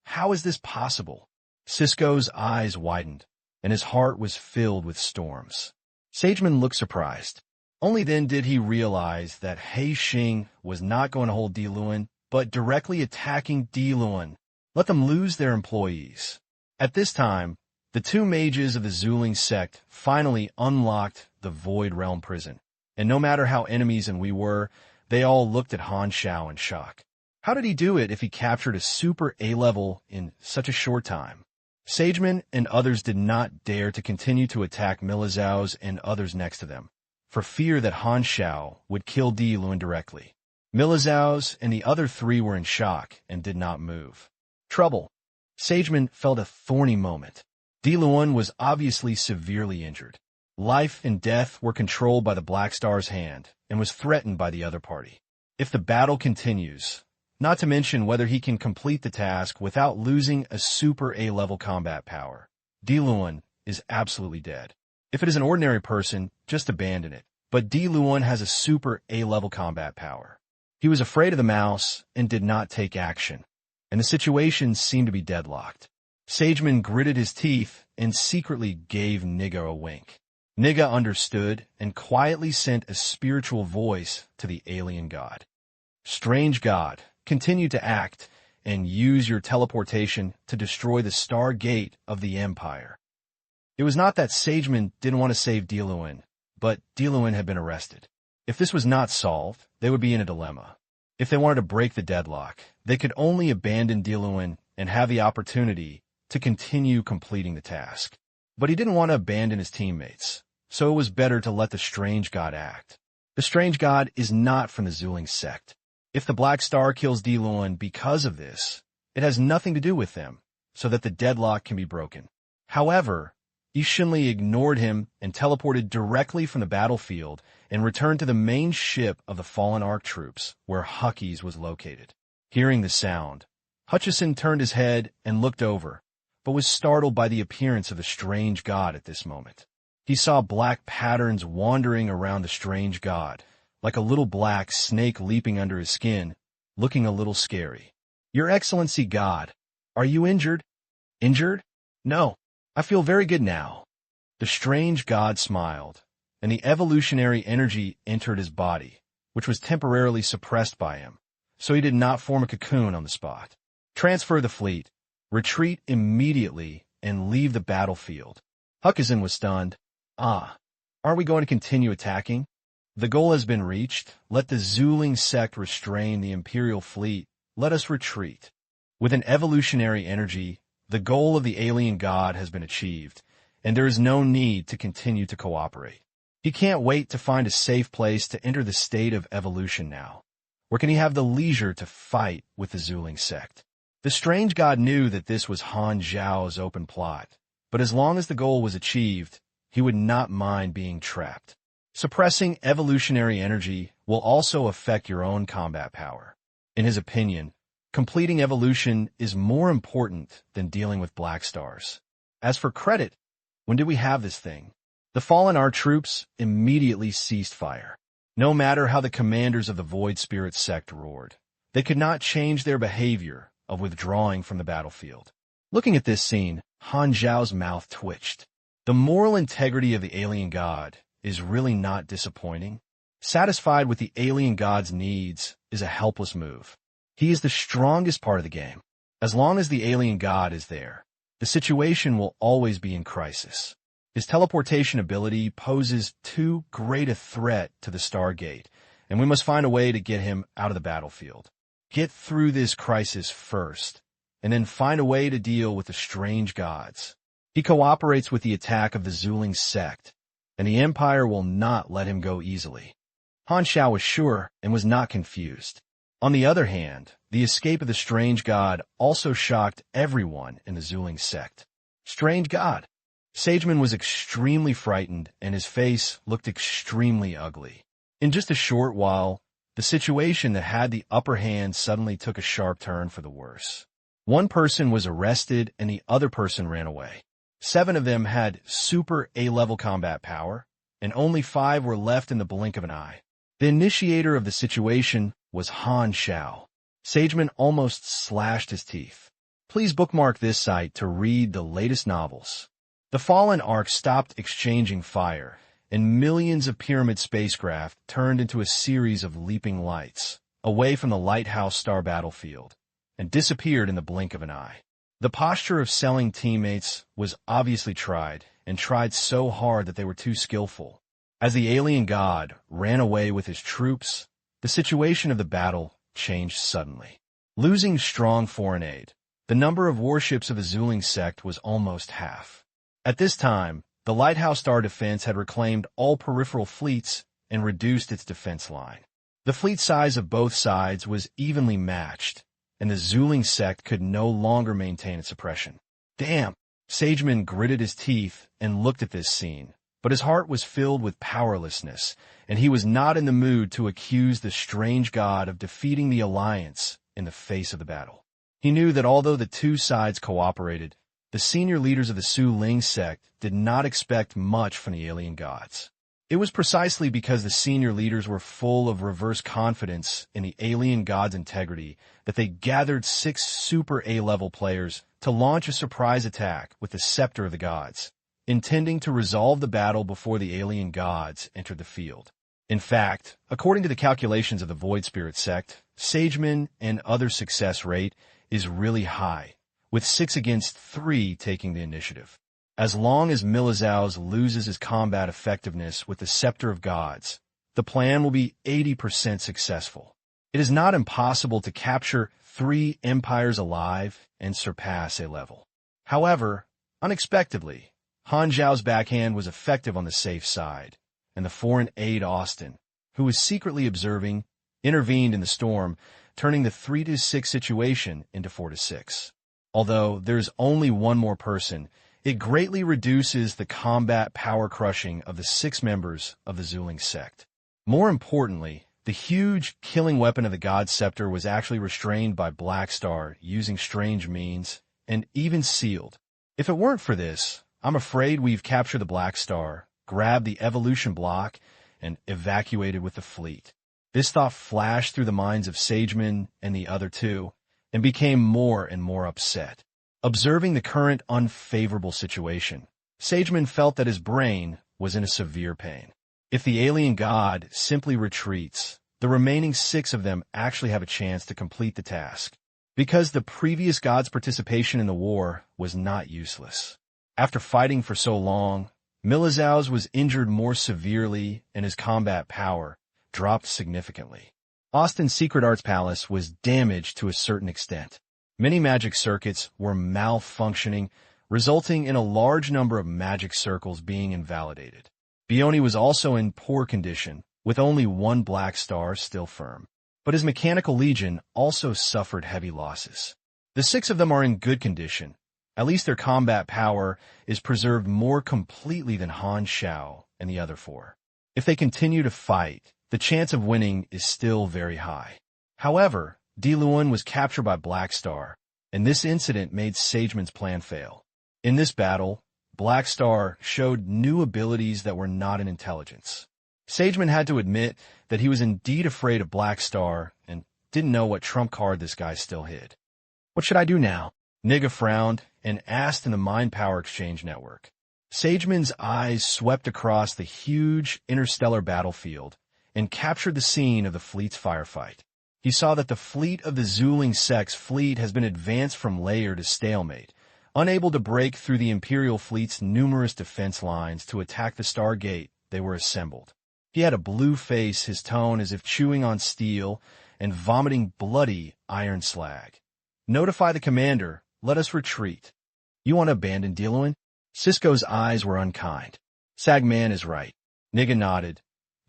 How is this possible? Cisco's eyes widened, and his heart was filled with storms. Sageman looked surprised. Only then did he realize that He Xing was not going to hold Diluan, but directly attacking Diluan. Let them lose their employees. At this time, the two mages of the Zuling sect finally unlocked the Void Realm prison, and no matter how enemies and we were, they all looked at Han Xiao in shock. How did he do it if he captured a super A-level in such a short time? Sageman and others did not dare to continue to attack Milizhao's and others next to them, for fear that Han Xiao would kill Diluan directly. Milizhao's and the other three were in shock and did not move. Trouble. Sageman felt a thorny moment. Diluan was obviously severely injured. Life and death were controlled by the Black Star's hand and was threatened by the other party. If the battle continues, not to mention whether he can complete the task without losing a super A-level combat power, Diluan is absolutely dead. If it is an ordinary person, just abandon it. But Diluan has a super A-level combat power. He was afraid of the mouse and did not take action, and the situation seemed to be deadlocked. Sageman gritted his teeth and secretly gave Nigga a wink. Nigga understood and quietly sent a spiritual voice to the alien god. Strange god, continue to act and use your teleportation to destroy the Star Gate of the Empire. It was not that Sageman didn't want to save Diluan, but Diluan had been arrested. If this was not solved, they would be in a dilemma. If they wanted to break the deadlock, they could only abandon Diluan and have the opportunity to continue completing the task. But he didn't want to abandon his teammates, so it was better to let the strange god act. The strange god is not from the Zuling sect. If the Black Star kills Diluan because of this, it has nothing to do with them, so that the deadlock can be broken. However, Yi Xinli ignored him and teleported directly from the battlefield and returned to the main ship of the fallen Ark troops, where Huckies was located. Hearing the sound, Hutchison turned his head and looked over, but was startled by the appearance of the strange god at this moment. He saw black patterns wandering around the strange god, like a little black snake leaping under his skin, looking a little scary. "Your Excellency God, are you injured?" "Injured? No, I feel very good now." The strange god smiled, and the evolutionary energy entered his body, which was temporarily suppressed by him, so he did not form a cocoon on the spot. "Transfer the fleet, retreat immediately, and leave the battlefield." Huckison was stunned. Are we going to continue attacking? "The goal has been reached. Let the Zuling sect restrain the Imperial fleet. Let us retreat." With an evolutionary energy, the goal of the alien god has been achieved, and there is no need to continue to cooperate. He can't wait to find a safe place to enter the state of evolution now. Where can he have the leisure to fight with the Zuling sect? The strange god knew that this was Han Xiao's open plot, but as long as the goal was achieved, he would not mind being trapped. Suppressing evolutionary energy will also affect your own combat power. In his opinion, completing evolution is more important than dealing with black stars. As for credit, when did we have this thing? The fallen Ark troops immediately ceased fire. No matter how the commanders of the Void Spirit sect roared, they could not change their behavior of withdrawing from the battlefield. Looking at this scene, Han Xiao's mouth twitched. The moral integrity of the alien god is really not disappointing. Satisfied with the alien god's needs is a helpless move. He is the strongest part of the game. As long as the alien god is there, the situation will always be in crisis. His teleportation ability poses too great a threat to the Stargate, and we must find a way to get him out of the battlefield. Get through this crisis first, and then find a way to deal with the strange gods. He cooperates with the attack of the Zuling sect, and the Empire will not let him go easily. Han Xiao was sure and was not confused. On the other hand, the escape of the strange god also shocked everyone in the Zuling sect. Strange god! Sageman was extremely frightened, and his face looked extremely ugly. In just a short while, the situation that had the upper hand suddenly took a sharp turn for the worse. One person was arrested and the other person ran away. 7 of them had super A-level combat power, and only 5 were left in the blink of an eye. The initiator of the situation was Han Xiao. Sageman almost slashed his teeth. Please bookmark this site to read the latest novels. The fallen Ark stopped exchanging fire, and millions of pyramid spacecraft turned into a series of leaping lights, away from the Lighthouse Star battlefield, and disappeared in the blink of an eye. The posture of selling teammates was obviously tried, and tried so hard that they were too skillful. As the alien god ran away with his troops, the situation of the battle changed suddenly. Losing strong foreign aid, the number of warships of the Zuling sect was almost half. At this time, the Lighthouse Star defense had reclaimed all peripheral fleets and reduced its defense line. The fleet size of both sides was evenly matched, and the Zuling sect could no longer maintain its oppression. Damn! Sageman gritted his teeth and looked at this scene, but his heart was filled with powerlessness, and he was not in the mood to accuse the strange god of defeating the Alliance in the face of the battle. He knew that although the two sides cooperated, the senior leaders of the Su Ling sect did not expect much from the alien gods. It was precisely because the senior leaders were full of reverse confidence in the alien god's integrity that they gathered 6 super A-level players to launch a surprise attack with the Scepter of the Gods, intending to resolve the battle before the alien gods entered the field. In fact, according to the calculations of the Void Spirit sect, Sageman and other success rate is really high, with 6 against 3 taking the initiative. As long as Milizaus loses his combat effectiveness with the Scepter of Gods, the plan will be 80% successful. It is not impossible to capture 3 empires alive and surpass A level. However, unexpectedly, Han Xiao's backhand was effective on the safe side, and the foreign aide Austin, who was secretly observing, intervened in the storm, turning the 3-6 situation into 4-6. Although there's only one more person, it greatly reduces the combat power crushing of the 6 members of the Zuling sect. More importantly, the huge killing weapon of the God Scepter was actually restrained by Black Star using strange means, and even sealed. If it weren't for this, I'm afraid we've captured the Black Star, grabbed the evolution block, and evacuated with the fleet. This thought flashed through the minds of Sageman and the other two, and became more and more upset. Observing the current unfavorable situation, Sageman felt that his brain was in a severe pain. If the alien god simply retreats, the remaining 6 of them actually have a chance to complete the task, because the previous god's participation in the war was not useless. After fighting for so long, Milizau's was injured more severely and his combat power dropped significantly. Austin's Secret Arts Palace was damaged to a certain extent. Many magic circuits were malfunctioning, resulting in a large number of magic circles being invalidated. Bioni was also in poor condition, with only 1 Black Star still firm. But his Mechanical Legion also suffered heavy losses. The 6 of them are in good condition. At least their combat power is preserved more completely than Han Xiao and the other 4. If they continue to fight, the chance of winning is still very high. However, Diluan was captured by Black Star, and this incident made Sageman's plan fail. In this battle, Black Star showed new abilities that were not in intelligence. Sageman had to admit that he was indeed afraid of Black Star and didn't know what trump card this guy still hid. What should I do now? Niga frowned and asked in the Mind Power Exchange network. Sageman's eyes swept across the huge interstellar battlefield and captured the scene of the fleet's firefight. He saw that the fleet of the Zuling Sect's fleet has been advanced from lair to stalemate, unable to break through the Imperial fleet's numerous defense lines to attack the Stargate they were assembled. He had a blue face, his tone as if chewing on steel and vomiting bloody iron slag. Notify the commander. Let us retreat. You want to abandon Diluan? Cisco's eyes were unkind. Sagman is right. Niga nodded.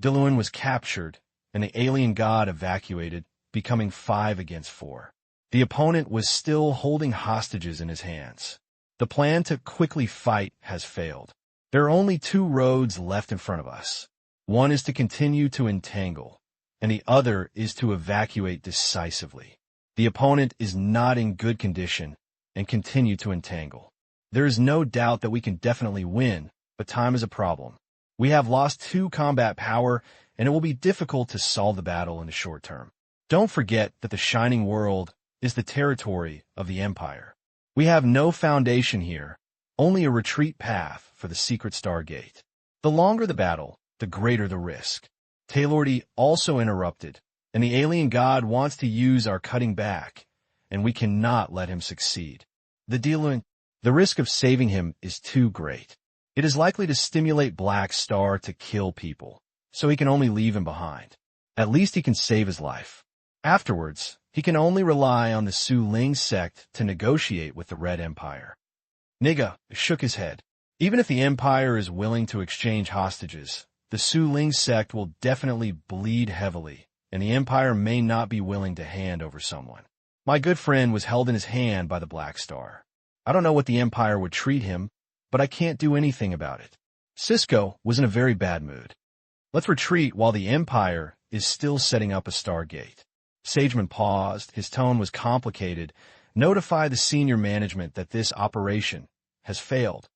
Diluan was captured, and the alien god evacuated, becoming 5 against 4. The opponent was still holding hostages in his hands. The plan to quickly fight has failed. There are only 2 roads left in front of us. One is to continue to entangle, and the other is to evacuate decisively. The opponent is not in good condition and continue to entangle. There is no doubt that we can definitely win, but time is a problem. We have lost 2 combat power, and it will be difficult to solve the battle in the short term. Don't forget that the Shining World is the territory of the Empire. We have no foundation here, only a retreat path for the secret Stargate. The longer the battle, the greater the risk. Taylordy also interrupted, and the alien god wants to use our cutting back, and we cannot let him succeed. The risk of saving him is too great. It is likely to stimulate Black Star to kill people, so he can only leave him behind. At least he can save his life. Afterwards, he can only rely on the Su Ling sect to negotiate with the Red Empire. Niga shook his head. Even if the Empire is willing to exchange hostages, the Su Ling sect will definitely bleed heavily, and the Empire may not be willing to hand over someone. My good friend was held in his hand by the Black Star. I don't know what the Empire would treat him, but I can't do anything about it. Cisco was in a very bad mood. Let's retreat while the Empire is still setting up a Stargate. Sageman paused. His tone was complicated. Notify the senior management that this operation has failed.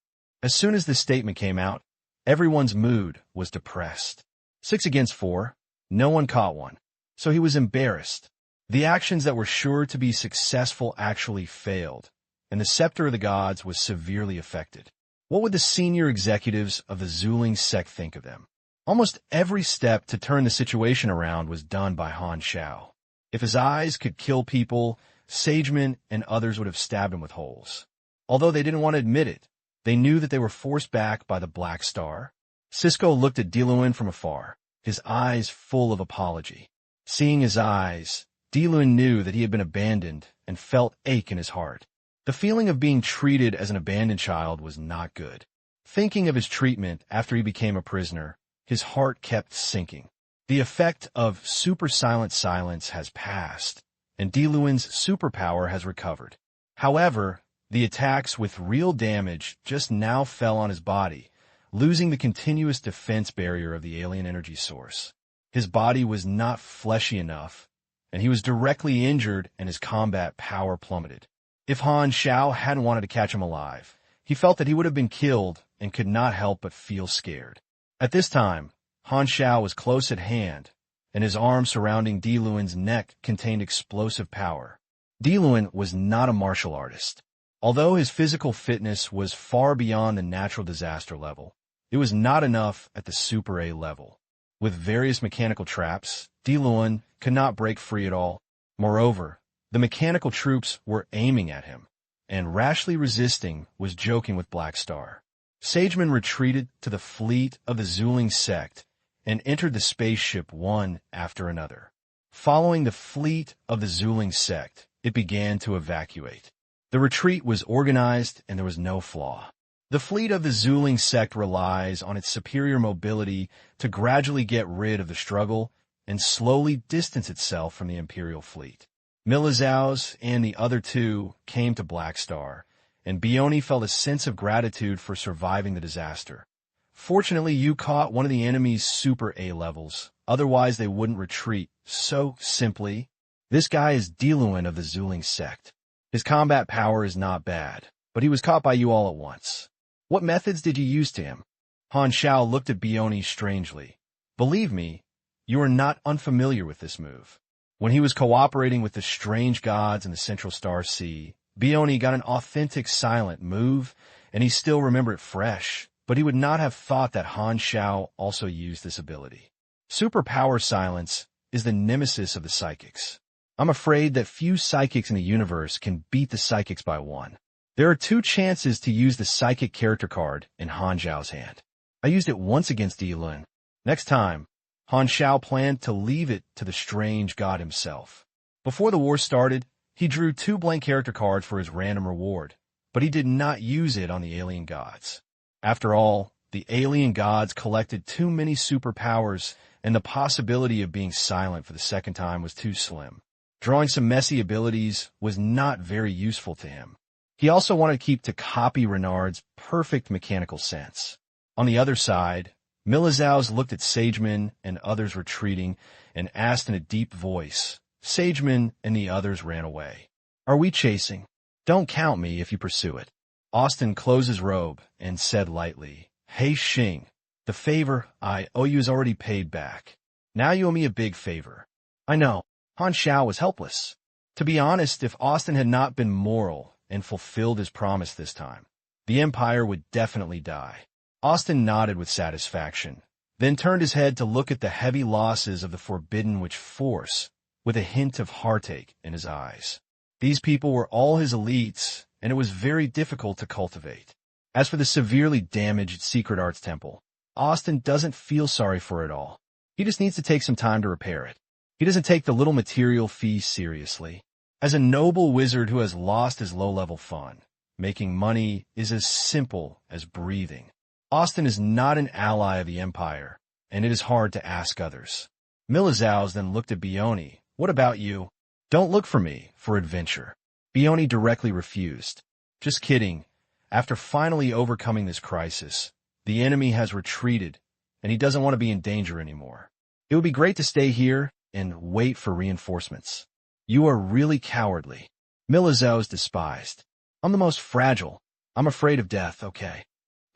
As soon as this statement came out, everyone's mood was depressed. 6 against 4. No one caught one. So he was embarrassed. The actions that were sure to be successful actually failed, and the Scepter of the Gods was severely affected. What would the senior executives of the Zuling sect think of them? Almost every step to turn the situation around was done by Han Xiao. If his eyes could kill people, Sageman and others would have stabbed him with holes. Although they didn't want to admit it, they knew that they were forced back by the Black Star. Cisco looked at Diluan from afar, his eyes full of apology. Seeing his eyes, Diluan knew that he had been abandoned and felt ache in his heart. The feeling of being treated as an abandoned child was not good. Thinking of his treatment after he became a prisoner, his heart kept sinking. The effect of super silent silence has passed, and Diluin's superpower has recovered. However, the attacks with real damage just now fell on his body, losing the continuous defense barrier of the alien energy source. His body was not fleshy enough, and he was directly injured and his combat power plummeted. If Han Xiao hadn't wanted to catch him alive, he felt that he would have been killed and could not help but feel scared. At this time, Han Xiao was close at hand, and his arm surrounding Diluin's neck contained explosive power. Diluin was not a martial artist. Although his physical fitness was far beyond the natural disaster level, it was not enough at the Super A level. With various mechanical traps, Diluin could not break free at all. Moreover, the mechanical troops were aiming at him, and rashly resisting was joking with Black Star. Sageman retreated to the fleet of the Zuling sect and entered the spaceship one after another. Following the fleet of the Zuling sect, it began to evacuate. The retreat was organized and there was no flaw. The fleet of the Zuling sect relies on its superior mobility to gradually get rid of the struggle and slowly distance itself from the Imperial fleet. Milizaus and the other two came to Black Star, and Bioni felt a sense of gratitude for surviving the disaster. Fortunately, you caught one of the enemy's Super A levels, otherwise they wouldn't retreat so simply. This guy is Diluin of the Zuling sect. His combat power is not bad, but he was caught by you all at once. What methods did you use to him? Han Xiao looked at Bioni strangely. Believe me, you are not unfamiliar with this move. When he was cooperating with the strange gods in the Central Star Sea, Bioni got an authentic silent move, and he still remembered it fresh, but he would not have thought that Han Xiao also used this ability. Superpower silence is the nemesis of the psychics. I'm afraid that few psychics in the universe can beat the psychics by one. There are 2 chances to use the psychic character card in Han Xiao's hand. I used it once against Diluin. Next time, Han Xiao planned to leave it to the strange god himself. Before the war started, he drew 2 blank character cards for his random reward, but he did not use it on the alien gods. After all, the alien gods collected too many superpowers, and the possibility of being silent for the second time was too slim. Drawing some messy abilities was not very useful to him. He also wanted to keep to copy Renard's perfect mechanical sense. On the other side, Milizaus looked at Sageman and others retreating and asked in a deep voice. Sageman and the others ran away. Are we chasing? Don't count me if you pursue it. Austin closed his robe and said lightly, Hey Xing, the favor I owe you is already paid back. Now you owe me a big favor. I know. Han Xiao was helpless. To be honest, if Austin had not been moral and fulfilled his promise this time, the Empire would definitely die. Austin nodded with satisfaction, then turned his head to look at the heavy losses of the Forbidden Witch force, with a hint of heartache in his eyes. These people were all his elites, and it was very difficult to cultivate. As for the severely damaged Secret Arts Temple, Austin doesn't feel sorry for it all. He just needs to take some time to repair it. He doesn't take the little material fee seriously. As a noble wizard who has lost his low-level fun, making money is as simple as breathing. Austin is not an ally of the Empire, and it is hard to ask others. Milizaus then looked at Bioni. What about you? Don't look for me for adventure. Bioni directly refused. Just kidding. After finally overcoming this crisis, the enemy has retreated, and he doesn't want to be in danger anymore. It would be great to stay here and wait for reinforcements. You are really cowardly. Milizaus despised. I'm the most fragile. I'm afraid of death, okay.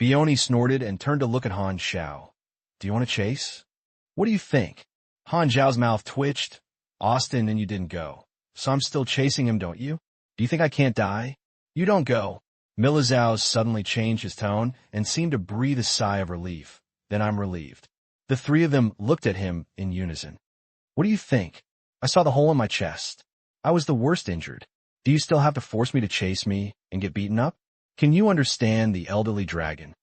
Bioni snorted and turned to look at Han Xiao. Do you want to chase? What do you think? Han Xiao's mouth twitched. Austin and you didn't go. So I'm still chasing him, don't you? Do you think I can't die? You don't go. Milizaus suddenly changed his tone and seemed to breathe a sigh of relief. Then I'm relieved. The 3 of them looked at him in unison. What do you think? I saw the hole in my chest. I was the worst injured. Do you still have to force me to chase me and get beaten up? Can you understand the elderly dragon?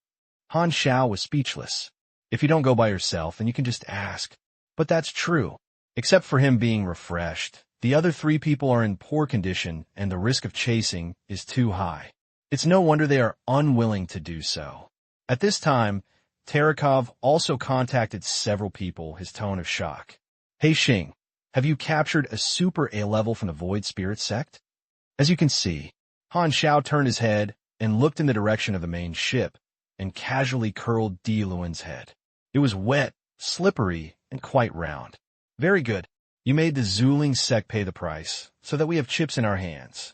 Han Xiao was speechless. If you don't go by yourself, then you can just ask. But that's true. Except for him being refreshed, the other 3 people are in poor condition and the risk of chasing is too high. It's no wonder they are unwilling to do so. At this time, Terekov also contacted several people, his tone of shock. Hey Xing, have you captured a super A level from the Void Spirit sect? As you can see, Han Xiao turned his head and looked in the direction of the main ship and casually curled Di Luan's head. It was wet, slippery, and quite round. Very good. You made the Zuling sect pay the price so that we have chips in our hands.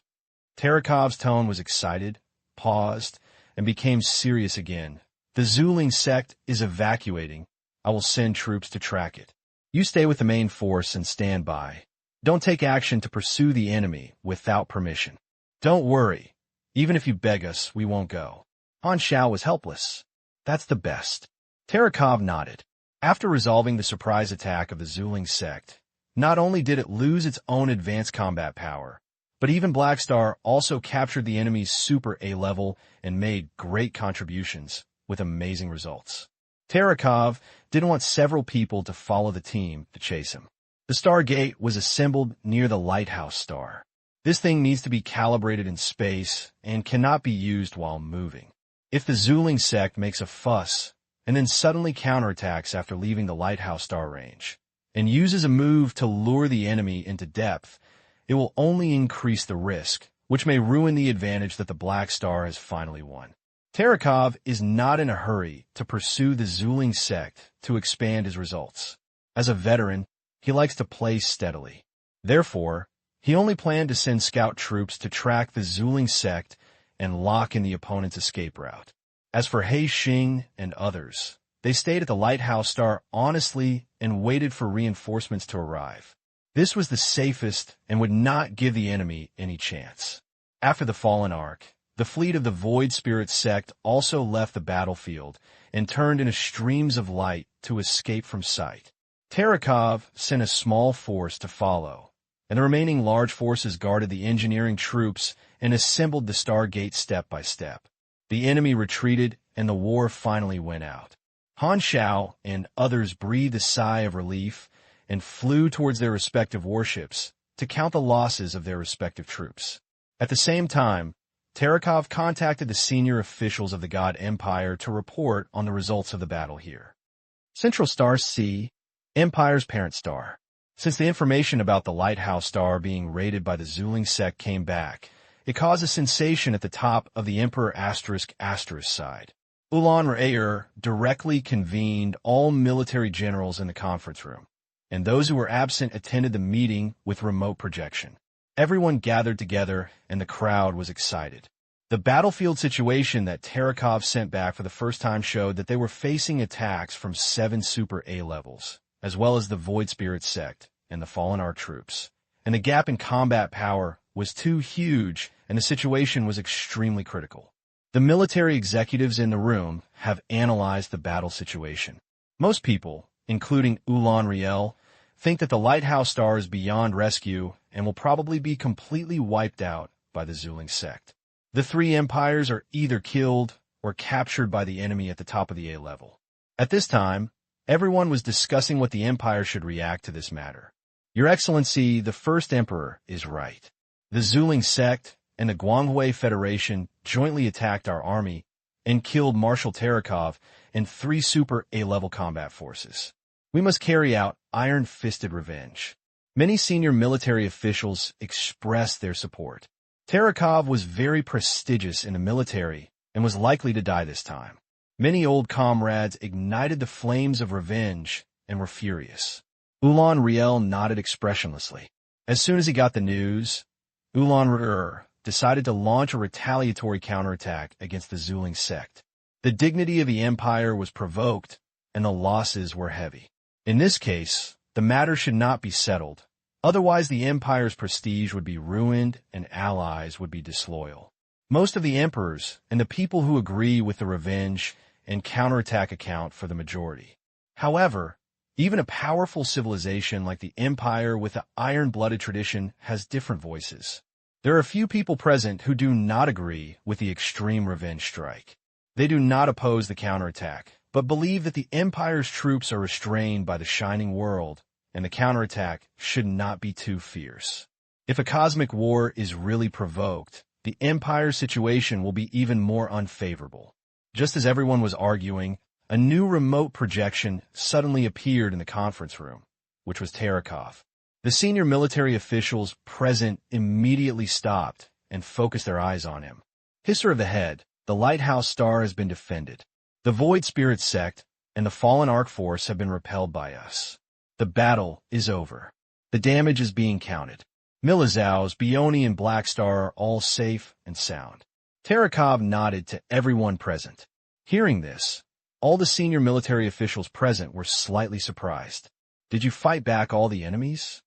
Terekov's tone was excited, paused, and became serious again. The Zuling sect is evacuating. I will send troops to track it. You stay with the main force and stand by. Don't take action to pursue the enemy without permission. Don't worry. Even if you beg us, we won't go. Han Xiao was helpless. That's the best. Terekov nodded. After resolving the surprise attack of the Zuling sect, not only did it lose its own advanced combat power, but even Black Star also captured the enemy's Super A level and made great contributions with amazing results. Terekov didn't want several people to follow the team to chase him. The Stargate was assembled near the Lighthouse Star. This thing needs to be calibrated in space and cannot be used while moving. If the Zuling sect makes a fuss and then suddenly counterattacks after leaving the Lighthouse Star range and uses a move to lure the enemy into depth, it will only increase the risk, which may ruin the advantage that the Black Star has finally won. Terekov is not in a hurry to pursue the Zuling sect to expand his results. As a veteran, he likes to play steadily. Therefore, he only planned to send scout troops to track the Zuling sect and lock in the opponent's escape route. As for He Xing and others, they stayed at the Lighthouse Star honestly and waited for reinforcements to arrive. This was the safest and would not give the enemy any chance. After the Fallen Ark, the fleet of the Void Spirit sect also left the battlefield and turned into streams of light to escape from sight. Terekov sent a small force to follow, and the remaining large forces guarded the engineering troops and assembled the Stargate step by step. The enemy retreated, and the war finally went out. Han Xiao and others breathed a sigh of relief and flew towards their respective warships to count the losses of their respective troops. At the same time, Terekov contacted the senior officials of the God Empire to report on the results of the battle here. Central Star C, Empire's parent star. Since the information about the Lighthouse Star being raided by the Zuling sect came back, it caused a sensation at the top of the Emperor *** side. Ulan R'er directly convened all military generals in the conference room, and those who were absent attended the meeting with remote projection. Everyone gathered together, and the crowd was excited. The battlefield situation that Terekov sent back for the first time showed that they were facing attacks from 7 Super A levels, as well as the Void Spirit sect and the Fallen Ark troops, and the gap in combat power was too huge, and the situation was extremely critical. The military executives in the room have analyzed the battle situation. Most people, including Ulan Riel, think that the Lighthouse Star is beyond rescue and will probably be completely wiped out by the Zuling sect. The 3 empires are either killed or captured by the enemy at the top of the A level. At this time, everyone was discussing what the empire should react to this matter. Your Excellency, the first emperor is right. The Zuling sect and the Guanghui Federation jointly attacked our army and killed Marshal Terekov and 3 Super A-level combat forces. We must carry out iron-fisted revenge. Many senior military officials expressed their support. Terekov was very prestigious in the military and was likely to die this time. Many old comrades ignited the flames of revenge and were furious. Ulan Riel nodded expressionlessly. As soon as he got the news, Ulan R'er decided to launch a retaliatory counterattack against the Zuling sect. The dignity of the empire was provoked, and the losses were heavy. In this case, the matter should not be settled. Otherwise, the empire's prestige would be ruined and allies would be disloyal. Most of the emperors and the people who agree with the revenge and counterattack account for the majority. However, even a powerful civilization like the empire with an iron-blooded tradition has different voices. There are a few people present who do not agree with the extreme revenge strike. They do not oppose the counterattack, but believe that the empire's troops are restrained by the shining world, and the counterattack should not be too fierce. If a cosmic war is really provoked, the empire's situation will be even more unfavorable. Just as everyone was arguing, a new remote projection suddenly appeared in the conference room, which was Terekov. The senior military officials present immediately stopped and focused their eyes on him. Hisser of the head, the lighthouse star has been defended. The Void Spirit sect and the fallen Arc Force have been repelled by us. The battle is over. The damage is being counted. Milizaus, Bioni, and Black Star are all safe and sound. Terekov nodded to everyone present. Hearing this, all the senior military officials present were slightly surprised. Did you fight back all the enemies?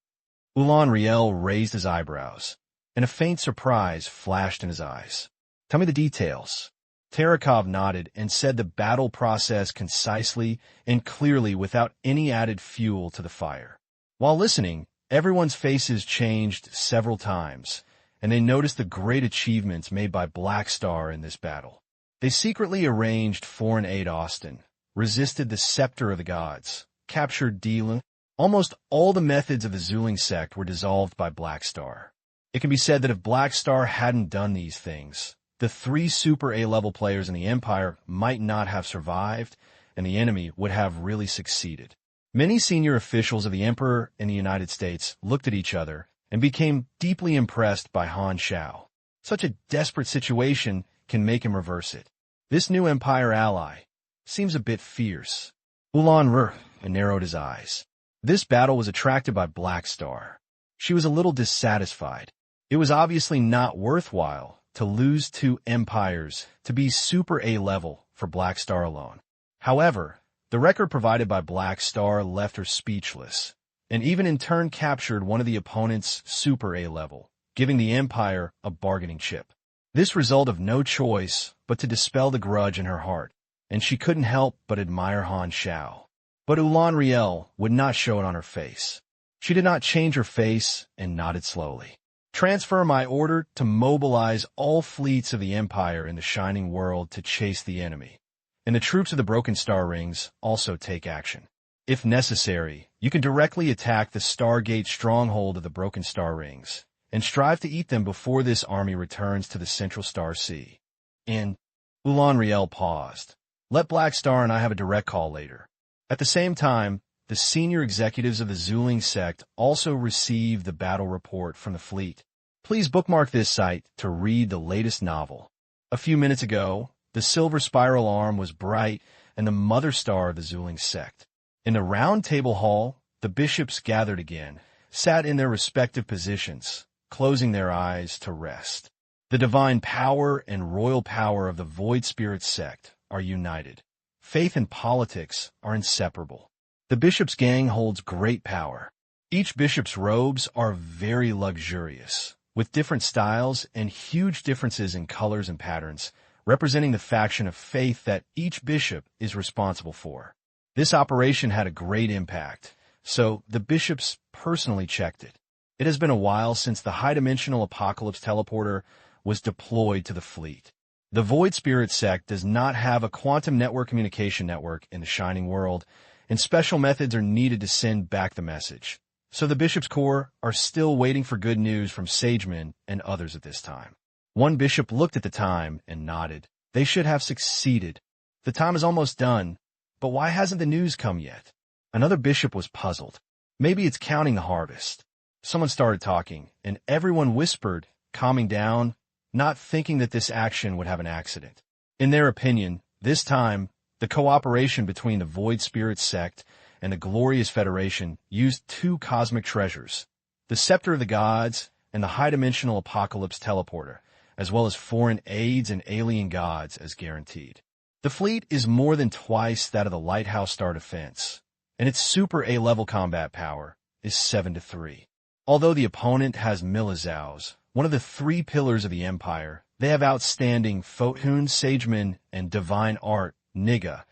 Ulan Riel raised his eyebrows, and a faint surprise flashed in his eyes. Tell me the details. Terekov nodded and said the battle process concisely and clearly without any added fuel to the fire. While listening, everyone's faces changed several times, and they noticed the great achievements made by Black Star in this battle. They secretly arranged Foreign Aid Austin, resisted the Scepter of the Gods, captured Dealing. Almost all the methods of the Zuling sect were dissolved by Black Star. It can be said that if Black Star hadn't done these things, the 3 Super A-level players in the Empire might not have survived, and the enemy would have really succeeded. Many senior officials of the Emperor in the United States looked at each other and became deeply impressed by Han Xiao. Such a desperate situation can make him reverse it. This new Empire ally seems a bit fierce. Ulan narrowed his eyes. This battle was attracted by Black Star. She was a little dissatisfied. It was obviously not worthwhile to lose 2 empires to be Super A-level for Black Star alone. However, the record provided by Black Star left her speechless, and even in turn captured one of the opponent's Super A-level, giving the Empire a bargaining chip. This resulted of no choice but to dispel the grudge in her heart, and she couldn't help but admire Han Xiao. But Ulan Riel would not show it on her face. She did not change her face and nodded slowly. Transfer my order to mobilize all fleets of the Empire in the Shining World to chase the enemy. And the troops of the Broken Star Rings also take action. If necessary, you can directly attack the Stargate stronghold of the Broken Star Rings and strive to eat them before this army returns to the Central Star Sea. And Ulan Riel paused. Let Black Star and I have a direct call later. At the same time, the senior executives of the Zuling sect also received the battle report from the fleet. Please bookmark this site to read the latest novel. A few minutes ago, the silver spiral arm was bright and the mother star of the Zuling sect. In the round table hall, the bishops gathered again, sat in their respective positions, closing their eyes to rest. The divine power and royal power of the Void Spirit sect are united. Faith and politics are inseparable. The bishop's gang holds great power. Each bishop's robes are very luxurious, with different styles and huge differences in colors and patterns, representing the faction of faith that each bishop is responsible for. This operation had a great impact, so the bishops personally checked it. It has been a while since the high-dimensional apocalypse teleporter was deployed to the fleet. The Void Spirit sect does not have a quantum network communication network in the Shining World, and special methods are needed to send back the message. So the Bishop's Corps are still waiting for good news from Sagemen and others at this time. One bishop looked at the time and nodded. They should have succeeded. The time is almost done, but why hasn't the news come yet? Another bishop was puzzled. Maybe it's counting the harvest. Someone started talking, and everyone whispered, calming down, not thinking that this action would have an accident. In their opinion, this time, the cooperation between the Void Spirit sect and the Glorious Federation used 2 cosmic treasures, the Scepter of the Gods and the high-dimensional Apocalypse teleporter, as well as foreign aids and alien gods as guaranteed. The fleet is more than twice that of the Lighthouse Star Defense, and its Super A-level combat power is 7-3. Although the opponent has Milizaus, one of the 3 pillars of the Empire, they have outstanding Photun, Sagemen, and Divine Art, Niga,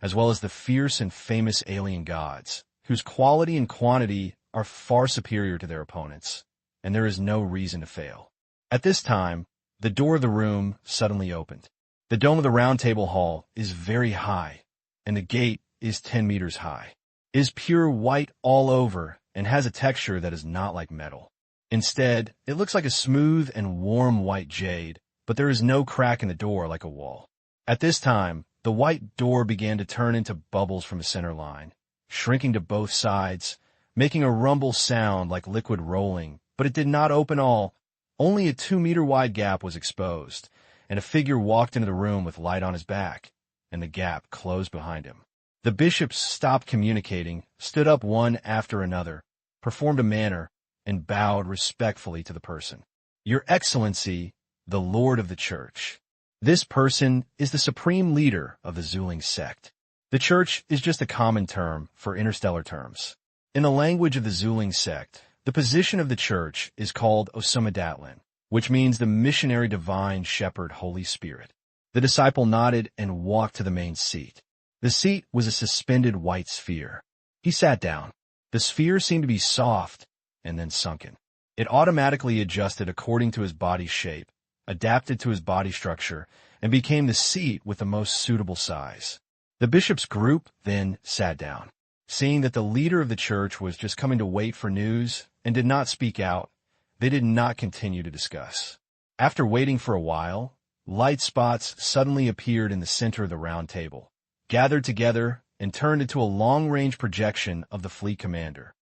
as well as the fierce and famous alien gods, whose quality and quantity are far superior to their opponents, and there is no reason to fail. At this time, the door of the room suddenly opened. The dome of the round table hall is very high, and the gate is 10 meters high. It is pure white all over and has a texture that is not like metal. Instead, it looks like a smooth and warm white jade, but there is no crack in the door like a wall. At this time, the white door began to turn into bubbles from the center line, shrinking to both sides, making a rumble sound like liquid rolling, but it did not open all. Only a 2-meter-wide gap was exposed, and a figure walked into the room with light on his back, and the gap closed behind him. The bishops stopped communicating, stood up one after another, performed a manner, and bowed respectfully to the person. Your Excellency, the Lord of the Church. This person is the supreme leader of the Zuling sect. The Church is just a common term for interstellar terms. In the language of the Zuling sect, the position of the Church is called Osumadatlin, which means the missionary divine shepherd Holy Spirit. The disciple nodded and walked to the main seat. The seat was a suspended white sphere. He sat down. The sphere seemed to be soft and then sunken. It automatically adjusted according to his body's shape, adapted to his body structure, and became the seat with the most suitable size. The bishop's group then sat down. Seeing that the leader of the church was just coming to wait for news and did not speak out, they did not continue to discuss. After waiting for a while, light spots suddenly appeared in the center of the round table, gathered together and turned into a long-range projection of the fleet commander.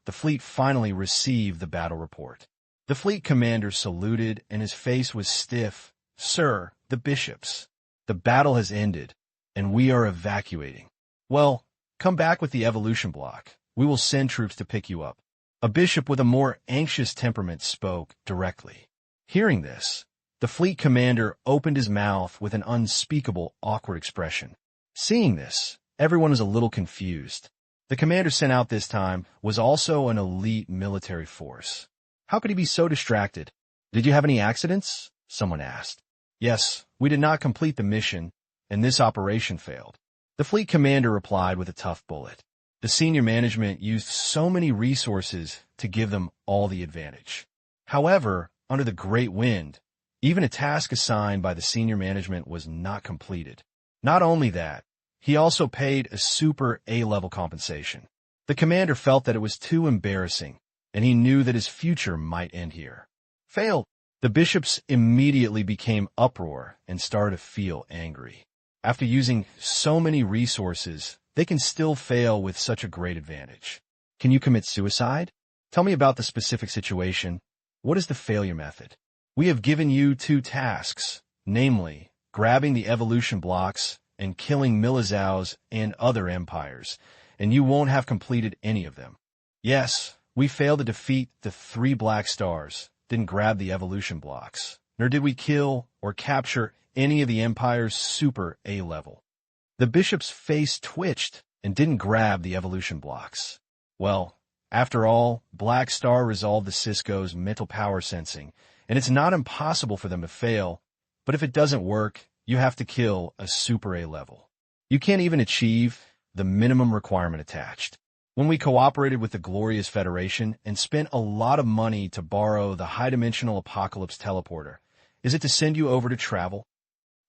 The fleet finally received the battle report. The fleet commander saluted, and his face was stiff. Sir, the bishops, the battle has ended, and we are evacuating. Well, come back with the evolution block. We will send troops to pick you up. A bishop with a more anxious temperament spoke directly. Hearing this, the fleet commander opened his mouth with an unspeakable, awkward expression. Seeing this, everyone was a little confused. The commander sent out this time was also an elite military force. How could he be so distracted? Did you have any accidents? Someone asked. Yes, we did not complete the mission, and this operation failed. The fleet commander replied with a tough bullet. The senior management used so many resources to give them all the advantage. However, under the great wind, even a task assigned by the senior management was not completed. Not only that, he also paid a super A-level compensation. The commander felt that it was too embarrassing, and he knew that his future might end here. Failed. The bishops immediately became uproar and started to feel angry. After using so many resources, they can still fail with such a great advantage. Can you commit suicide? Tell me about the specific situation. What is the failure method? We have given you 2 tasks, namely, grabbing the evolution blocks and killing Milizaos and other empires, and you won't have completed any of them. Yes, we failed to defeat the 3 black stars, didn't grab the evolution blocks, nor did we kill or capture any of the empire's super A-level. The bishop's face twitched and didn't grab the evolution blocks. Well, after all, Black Star resolved the Cisco's mental power sensing, and it's not impossible for them to fail, but if it doesn't work, you have to kill a super A-level. You can't even achieve the minimum requirement attached. When we cooperated with the Glorious Federation and spent a lot of money to borrow the high-dimensional Apocalypse teleporter, is it to send you over to travel?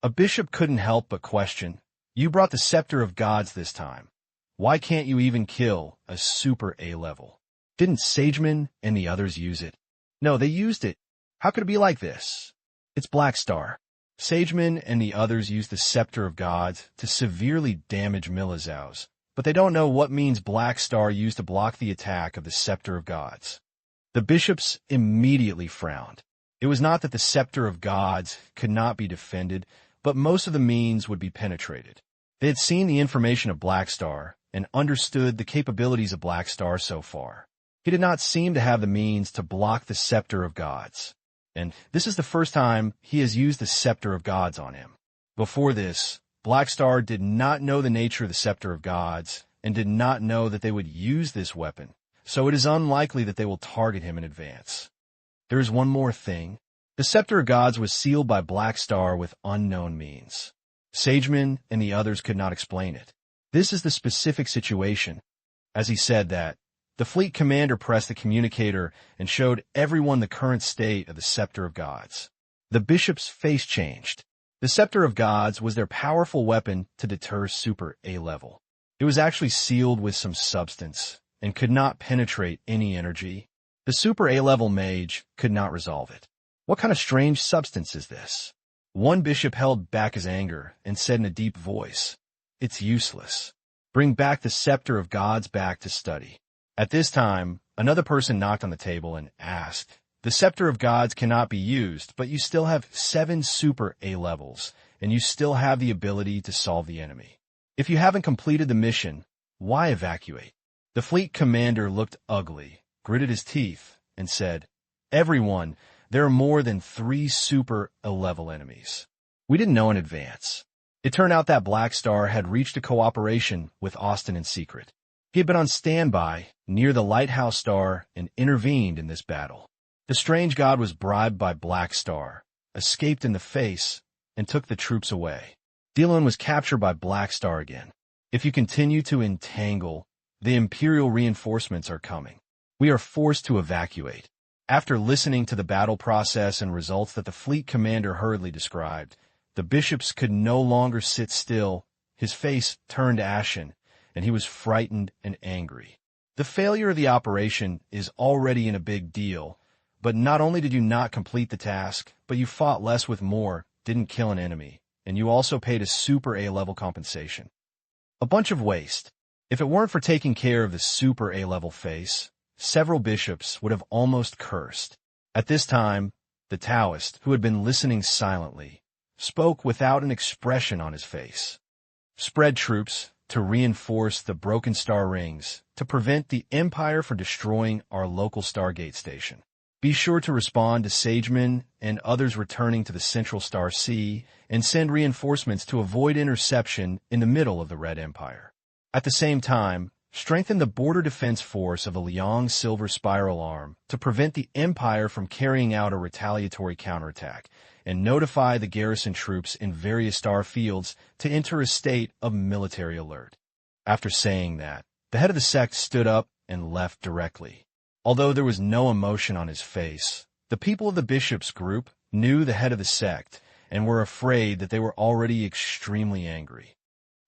A bishop couldn't help but question, you brought the Scepter of Gods this time. Why can't you even kill a super A-level? Didn't Sageman and the others use it? No, they used it. How could it be like this? It's Black Star. Sageman and the others used the Scepter of Gods to severely damage Milizaos, but they don't know what means Black Star used to block the attack of the Scepter of Gods. The bishops immediately frowned. It was not that the Scepter of Gods could not be defended, but most of the means would be penetrated. They had seen the information of Black Star and understood the capabilities of Black Star so far. He did not seem to have the means to block the Scepter of Gods, and this is the first time he has used the Scepter of Gods on him. Before this, Black Star did not know the nature of the Scepter of Gods and did not know that they would use this weapon, so it is unlikely that they will target him in advance. There is one more thing. The Scepter of Gods was sealed by Black Star with unknown means. Sageman and the others could not explain it. This is the specific situation. As he said that, the fleet commander pressed the communicator and showed everyone the current state of the Scepter of Gods. The bishop's face changed. The Scepter of Gods was their powerful weapon to deter super A-level. It was actually sealed with some substance and could not penetrate any energy. The super A-level mage could not resolve it. What kind of strange substance is this? One bishop held back his anger and said in a deep voice, "It's useless. Bring back the scepter of gods back to study." At this time, another person knocked on the table and asked, "The scepter of gods cannot be used, but you still have 7 super A levels, and you still have the ability to solve the enemy. If you haven't completed the mission, why evacuate?" The fleet commander looked ugly, gritted his teeth, and said, "Everyone, there are more than 3 super A-level enemies. We didn't know in advance." It turned out that Black Star had reached a cooperation with Austin in secret. He had been on standby near the lighthouse star and intervened in this battle. The strange god was bribed by Black Star, escaped in the face, and took the troops away. Dylan was captured by Black Star again. "If you continue to entangle, the Imperial reinforcements are coming. We are forced to evacuate." After listening to the battle process and results that the fleet commander hurriedly described, the bishops could no longer sit still. His face turned ashen, and he was frightened and angry. The failure of the operation is already a big deal, but not only did you not complete the task, but you fought less with more, didn't kill an enemy, and you also paid a super A-level compensation. A bunch of waste. If it weren't for taking care of the super A-level face, several bishops would have almost cursed. At this time, the Taoist, who had been listening silently, spoke without an expression on his face. "Spread troops to reinforce the broken star rings to prevent the Empire from destroying our local Stargate station. Be sure to respond to Sageman and others returning to the Central Star Sea and send reinforcements to avoid interception in the middle of the Red Empire. At the same time, strengthen the border defense force of the Liang Silver Spiral Arm to prevent the Empire from carrying out a retaliatory counterattack, and notify the garrison troops in various star fields to enter a state of military alert." After saying that, the head of the sect stood up and left directly. Although there was no emotion on his face, the people of the bishops' group knew the head of the sect and were afraid that they were already extremely angry.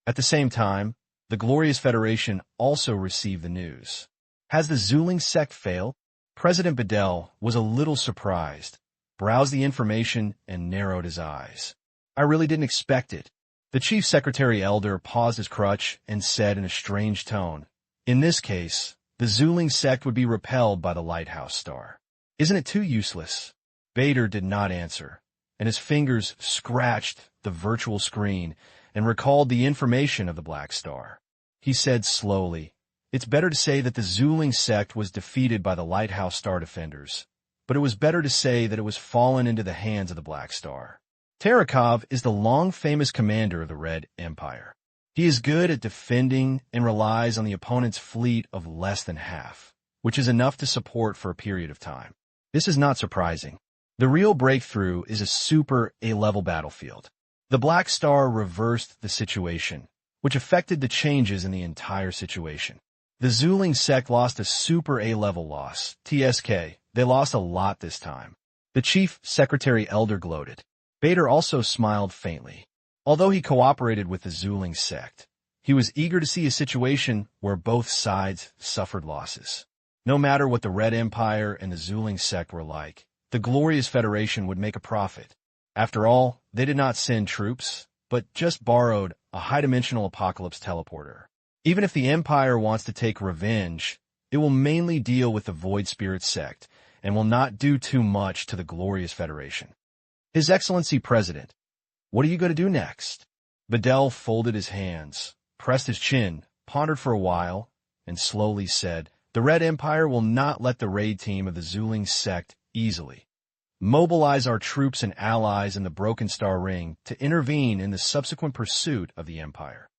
At the same time, the Glorious Federation also received the news. Has the Zuling sect failed? President Bedell was a little surprised, browsed the information, and narrowed his eyes. "I really didn't expect it." The chief secretary elder paused his crutch and said in a strange tone, "In this case, the Zuling sect would be repelled by the lighthouse star. Isn't it too useless?" Bader did not answer, and his fingers scratched the virtual screen and recalled the information of the Black Star. He said slowly, "It's better to say that the Zuling sect was defeated by the lighthouse star defenders, but it was better to say that it was fallen into the hands of the Black Star. Tarakov is the long-famous commander of the Red Empire. He is good at defending and relies on the opponent's fleet of less than half, which is enough to support for a period of time. This is not surprising. The real breakthrough is a super A-level battlefield. The Black Star reversed the situation, which affected the changes in the entire situation. The Zuling sect lost a super A-level loss, TSK. They lost a lot this time." The chief secretary elder gloated. Bader also smiled faintly. Although he cooperated with the Zuling sect, he was eager to see a situation where both sides suffered losses. No matter what the Red Empire and the Zuling sect were like, the Glorious Federation would make a profit. After all, they did not send troops, but just borrowed a high-dimensional apocalypse teleporter. Even if the Empire wants to take revenge, it will mainly deal with the Void Spirit sect and will not do too much to the Glorious Federation. "His Excellency President, what are you going to do next?" Bedell folded his hands, pressed his chin, pondered for a while, and slowly said, "The Red Empire will not let the raid team of the Zuling sect easily. Mobilize our troops and allies in the Broken Star Ring to intervene in the subsequent pursuit of the Empire."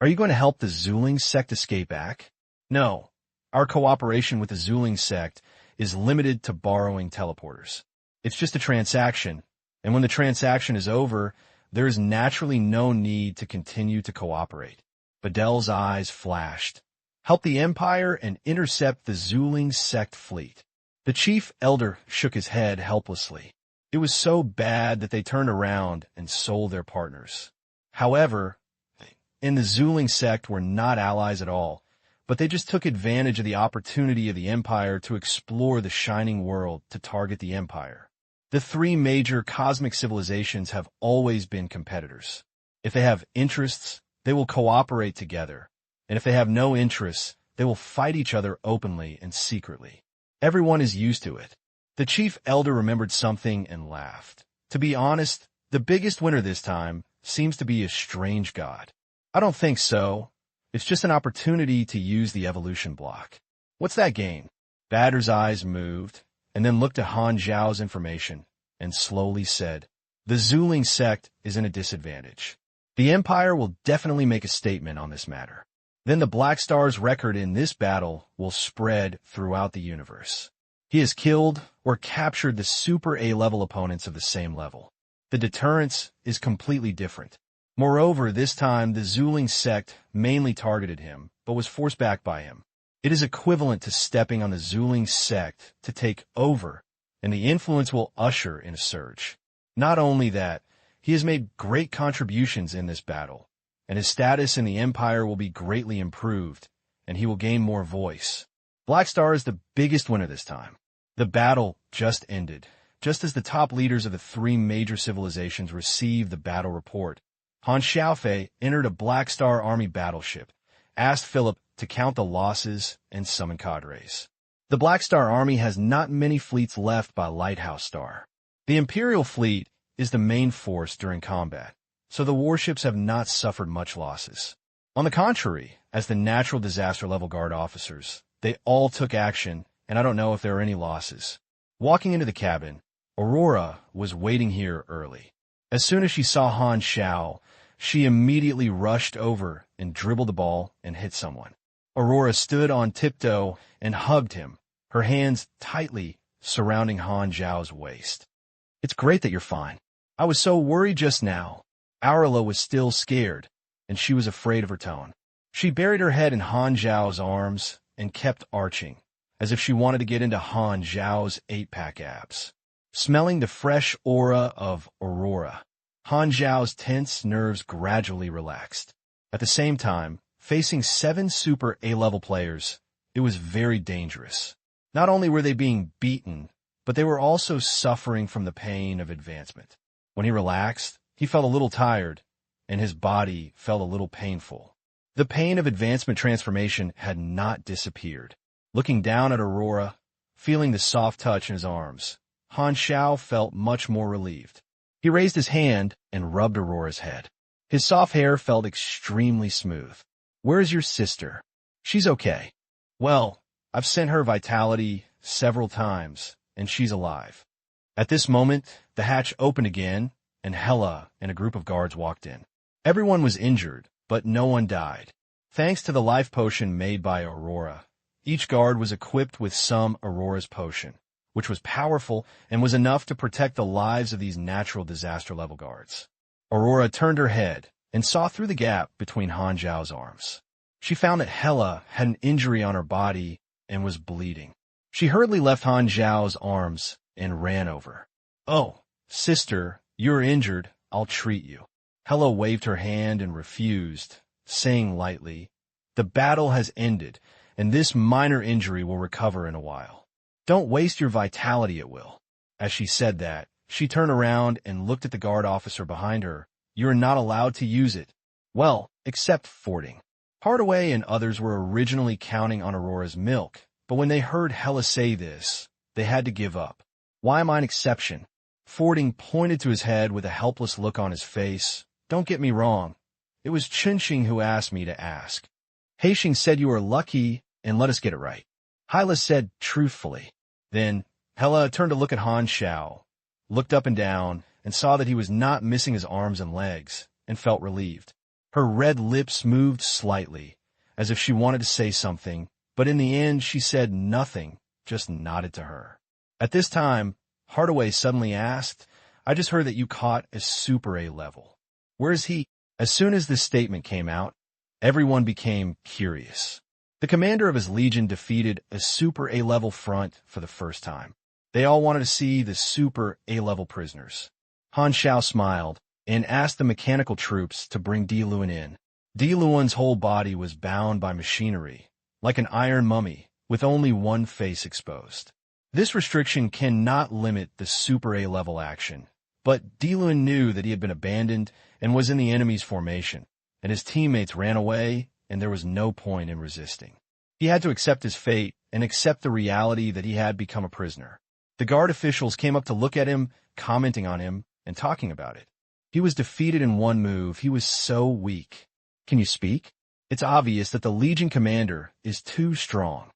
"Are you going to help the Zuling sect escape back?" "No. Our cooperation with the Zuling sect is limited to borrowing teleporters. It's just a transaction, and when the transaction is over, there is naturally no need to continue to cooperate." Bedell's eyes flashed. "Help the Empire and intercept the Zuling sect fleet." The chief elder shook his head helplessly. It was so bad that they turned around and sold their partners. However, the Zuling sect were not allies at all, but they just took advantage of the opportunity of the Empire to explore the shining world to target the Empire. The three major cosmic civilizations have always been competitors. If they have interests, they will cooperate together, and if they have no interests, they will fight each other openly and secretly. Everyone is used to it. The chief elder remembered something and laughed. To be honest, the biggest winner this time seems to be a strange god. I don't think so. It's just an opportunity to use the evolution block. What's that gain? Badder's eyes moved, and then looked at Han Xiao's information, and slowly said, the Zuling sect is in a disadvantage. The Empire will definitely make a statement on this matter. Then the Black Star's record in this battle will spread throughout the universe. He has killed or captured the super A-level opponents of the same level. The deterrence is completely different. Moreover, this time the Zuling sect mainly targeted him, but was forced back by him. It is equivalent to stepping on the Zuling sect to take over, and the influence will usher in a surge. Not only that, he has made great contributions in this battle, and his status in the Empire will be greatly improved, and he will gain more voice. Black Star is the biggest winner this time. The battle just ended. Just as the top leaders of the three major civilizations received the battle report, Han Xiao entered a Black Star army battleship, asked Philip to count the losses, and summon cadres. The Black Star army has not many fleets left by Lighthouse Star. The Imperial fleet is the main force during combat, so the warships have not suffered much losses. On the contrary, as the natural disaster level guard officers, they all took action, and I don't know if there are any losses. Walking into the cabin, Aurora was waiting here early. As soon as she saw Han Xiao, she immediately rushed over and dribbled the ball and hit someone. Aurora stood on tiptoe and hugged him, her hands tightly surrounding Han Xiao's waist. It's great that you're fine. I was so worried just now. Aurora was still scared, and she was afraid of her tone. She buried her head in Han Xiao's arms and kept arching, as if she wanted to get into Han Xiao's 8-pack abs. Smelling the fresh aura of Aurora, Han Xiao's tense nerves gradually relaxed. At the same time, facing 7 super A-level players, it was very dangerous. Not only were they being beaten, but they were also suffering from the pain of advancement. When he relaxed, he felt a little tired, and his body felt a little painful. The pain of advancement transformation had not disappeared. Looking down at Aurora, feeling the soft touch in his arms, Han Xiao felt much more relieved. He raised his hand and rubbed Aurora's head. His soft hair felt extremely smooth. Where is your sister? She's okay. Well, I've sent her vitality several times, and she's alive. At this moment, the hatch opened again, and Hela and a group of guards walked in. Everyone was injured, but no one died. Thanks to the life potion made by Aurora, each guard was equipped with some Aurora's potion, which was powerful and was enough to protect the lives of these natural disaster-level guards. Aurora turned her head and saw through the gap between Han Xiao's arms. She found that Hela had an injury on her body and was bleeding. She hurriedly left Han Xiao's arms and ran over. Oh, sister, you're injured. I'll treat you. Hela waved her hand and refused, saying lightly, the battle has ended, and this minor injury will recover in a while. Don't waste your vitality at will. As she said that, she turned around and looked at the guard officer behind her. You're not allowed to use it. Well, except Fording. Hardaway and others were originally counting on Aurora's milk, but when they heard Hela say this, they had to give up. Why am I an exception? Fording pointed to his head with a helpless look on his face. Don't get me wrong. It was Chunxing who asked me to ask. Haixing said you were lucky, and let us get it right. Hyla said truthfully. Then, Hela turned to look at Han Xiao, looked up and down, and saw that he was not missing his arms and legs, and felt relieved. Her red lips moved slightly, as if she wanted to say something, but in the end she said nothing, just nodded to her. At this time, Hardaway suddenly asked, I just heard that you caught a Super A level. Where is he? As soon as this statement came out, everyone became curious. The commander of his legion defeated a Super A-level front for the first time. They all wanted to see the Super A-level prisoners. Han Xiao smiled and asked the mechanical troops to bring Di Luan in. Di Luan's whole body was bound by machinery, like an iron mummy, with only one face exposed. This restriction cannot limit the Super A-level action, but Dilun knew that he had been abandoned and was in the enemy's formation, and his teammates ran away, and there was no point in resisting. He had to accept his fate and accept the reality that he had become a prisoner. The guard officials came up to look at him, commenting on him, and talking about it. He was defeated in one move. He was so weak. Can you speak? It's obvious that the Legion commander is too strong.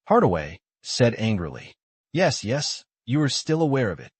Hardaway said angrily, Yes, you are still aware of it.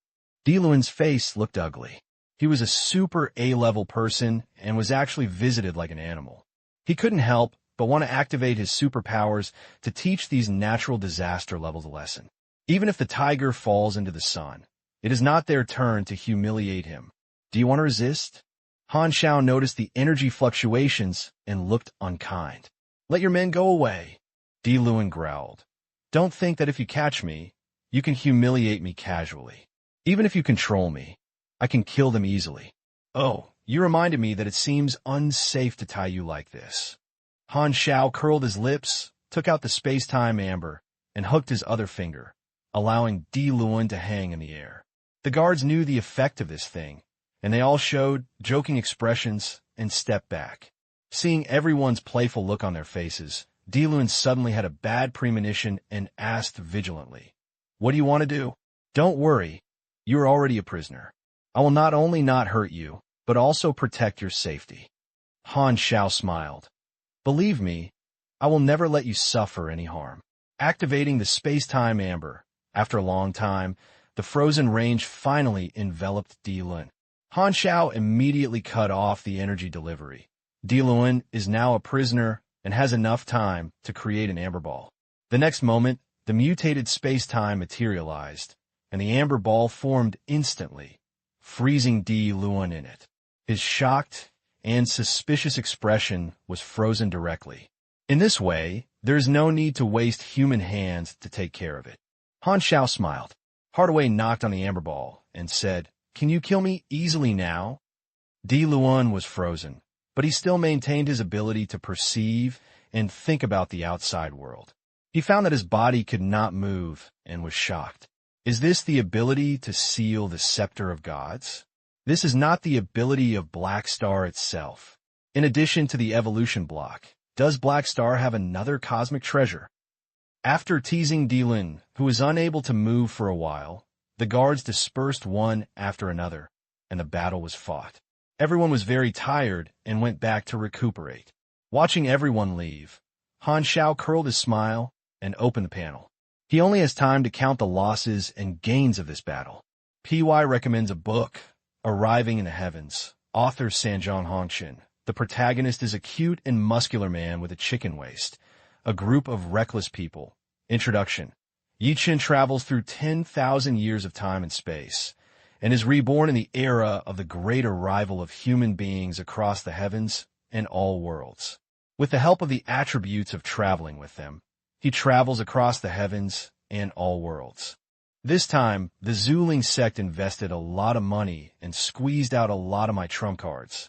Dilun's face looked ugly. He was a Super A-level person and was actually visited like an animal. He couldn't help but want to activate his superpowers to teach these natural disaster levels a lesson. Even if the tiger falls into the sun, it is not their turn to humiliate him. Do you want to resist? Han Xiao noticed the energy fluctuations and looked unkind. Let your men go away. Dilun growled. Don't think that if you catch me, you can humiliate me casually. Even if you control me, I can kill them easily. Oh, you reminded me that it seems unsafe to tie you like this. Han Xiao curled his lips, took out the space-time amber, and hooked his other finger, allowing Dilun to hang in the air. The guards knew the effect of this thing, and they all showed joking expressions and stepped back. Seeing everyone's playful look on their faces, Dilun suddenly had a bad premonition and asked vigilantly, What do you want to do? Don't worry, you are already a prisoner. I will not only not hurt you, but also protect your safety. Han Xiao smiled. Believe me, I will never let you suffer any harm. Activating the space-time amber, after a long time, the frozen range finally enveloped Dilun. Han Xiao immediately cut off the energy delivery. Dilun is now a prisoner and has enough time to create an amber ball. The next moment, the mutated space-time materialized, and the amber ball formed instantly, freezing Dilun in it. His shocked and suspicious expression was frozen directly. In this way, there is no need to waste human hands to take care of it. Han Xiao smiled. Hardaway knocked on the amber ball and said, Can you kill me easily now? Dilun was frozen, but he still maintained his ability to perceive and think about the outside world. He found that his body could not move and was shocked. Is this the ability to seal the scepter of gods? This is not the ability of Black Star itself. In addition to the evolution block, does Black Star have another cosmic treasure? After teasing Dilun, who was unable to move for a while, the guards dispersed one after another, and the battle was fought. Everyone was very tired and went back to recuperate. Watching everyone leave, Han Xiao curled his smile and opened the panel. He only has time to count the losses and gains of this battle. PY recommends a book, Arriving in the Heavens, author Sanjiang Hongshin. The protagonist is a cute and muscular man with a chicken waist. A group of reckless people. Introduction. Yi Chen travels through 10,000 years of time and space, and is reborn in the era of the great arrival of human beings across the heavens and all worlds. With the help of the attributes of traveling with them, he travels across the heavens and all worlds. This time, the Zuling sect invested a lot of money and squeezed out a lot of my trump cards.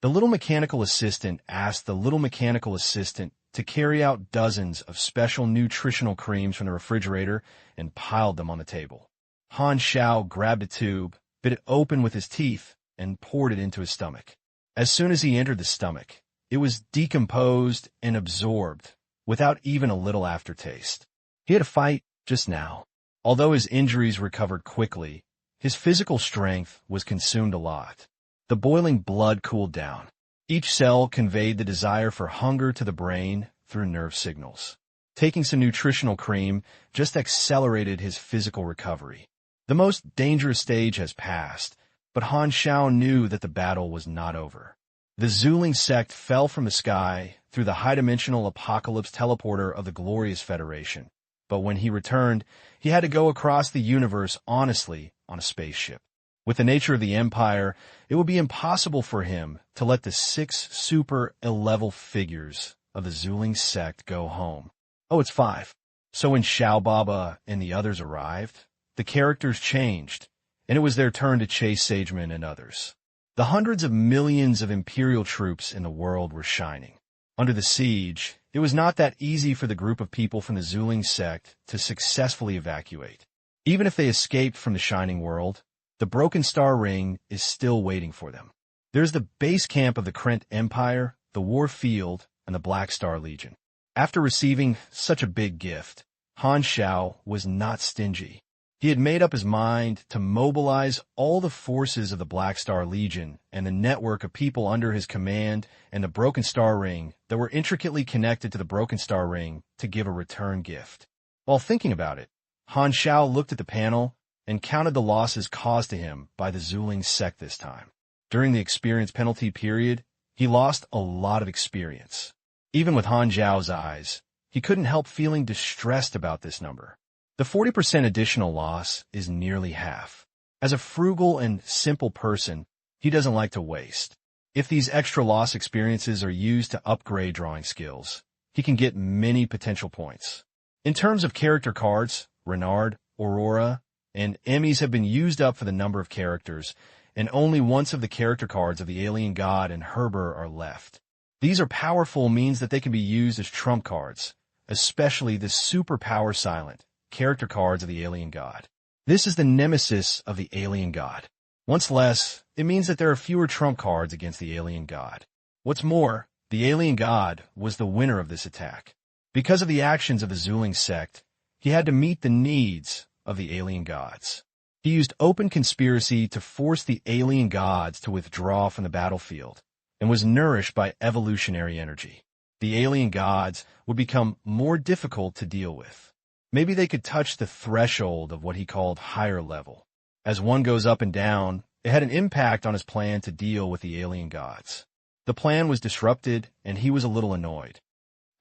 The little mechanical assistant asked the little mechanical assistant to carry out dozens of special nutritional creams from the refrigerator and piled them on the table. Han Xiao grabbed a tube, bit it open with his teeth, and poured it into his stomach. As soon as he entered the stomach, it was decomposed and absorbed, without even a little aftertaste. He had a fight just now. Although his injuries recovered quickly, his physical strength was consumed a lot. The boiling blood cooled down. Each cell conveyed the desire for hunger to the brain through nerve signals. Taking some nutritional cream just accelerated his physical recovery. The most dangerous stage has passed, but Han Xiao knew that the battle was not over. The Zuling sect fell from the sky through the high-dimensional apocalypse teleporter of the Glorious Federation. But when he returned, he had to go across the universe honestly on a spaceship. With the nature of the Empire, it would be impossible for him to let the 6 Super A-level figures of the Zuling sect go home. Oh, it's 5. So when Xiao Baba and the others arrived, the characters changed, and it was their turn to chase Sageman and others. The hundreds of millions of Imperial troops in the world were shining. Under the siege, it was not that easy for the group of people from the Zuling sect to successfully evacuate. Even if they escaped from the Shining World, the Broken Star Ring is still waiting for them. There's the base camp of the Krent Empire, the War Field, and the Black Star Legion. After receiving such a big gift, Han Xiao was not stingy. He had made up his mind to mobilize all the forces of the Black Star Legion and the network of people under his command and the Broken Star Ring that were intricately connected to the Broken Star Ring to give a return gift. While thinking about it, Han Xiao looked at the panel and counted the losses caused to him by the Zuling sect this time. During the experience penalty period, he lost a lot of experience. Even with Han Xiao's eyes, he couldn't help feeling distressed about this number. The 40% additional loss is nearly half. As a frugal and simple person, he doesn't like to waste. If these extra loss experiences are used to upgrade drawing skills, he can get many potential points. In terms of character cards, Renard, Aurora, and Emmys have been used up for the number of characters, and only once of the character cards of the Alien God and Herber are left. These are powerful means that they can be used as trump cards, especially the super power silent character cards of the Alien God. This is the nemesis of the Alien God. Once less, it means that there are fewer trump cards against the Alien God. What's more, the Alien God was the winner of this attack. Because of the actions of the Zuling sect, he had to meet the needs of the Alien Gods. He used open conspiracy to force the Alien Gods to withdraw from the battlefield, and was nourished by evolutionary energy. The Alien Gods would become more difficult to deal with. Maybe they could touch the threshold of what he called higher level. As one goes up and down, it had an impact on his plan to deal with the Alien Gods. The plan was disrupted, and he was a little annoyed.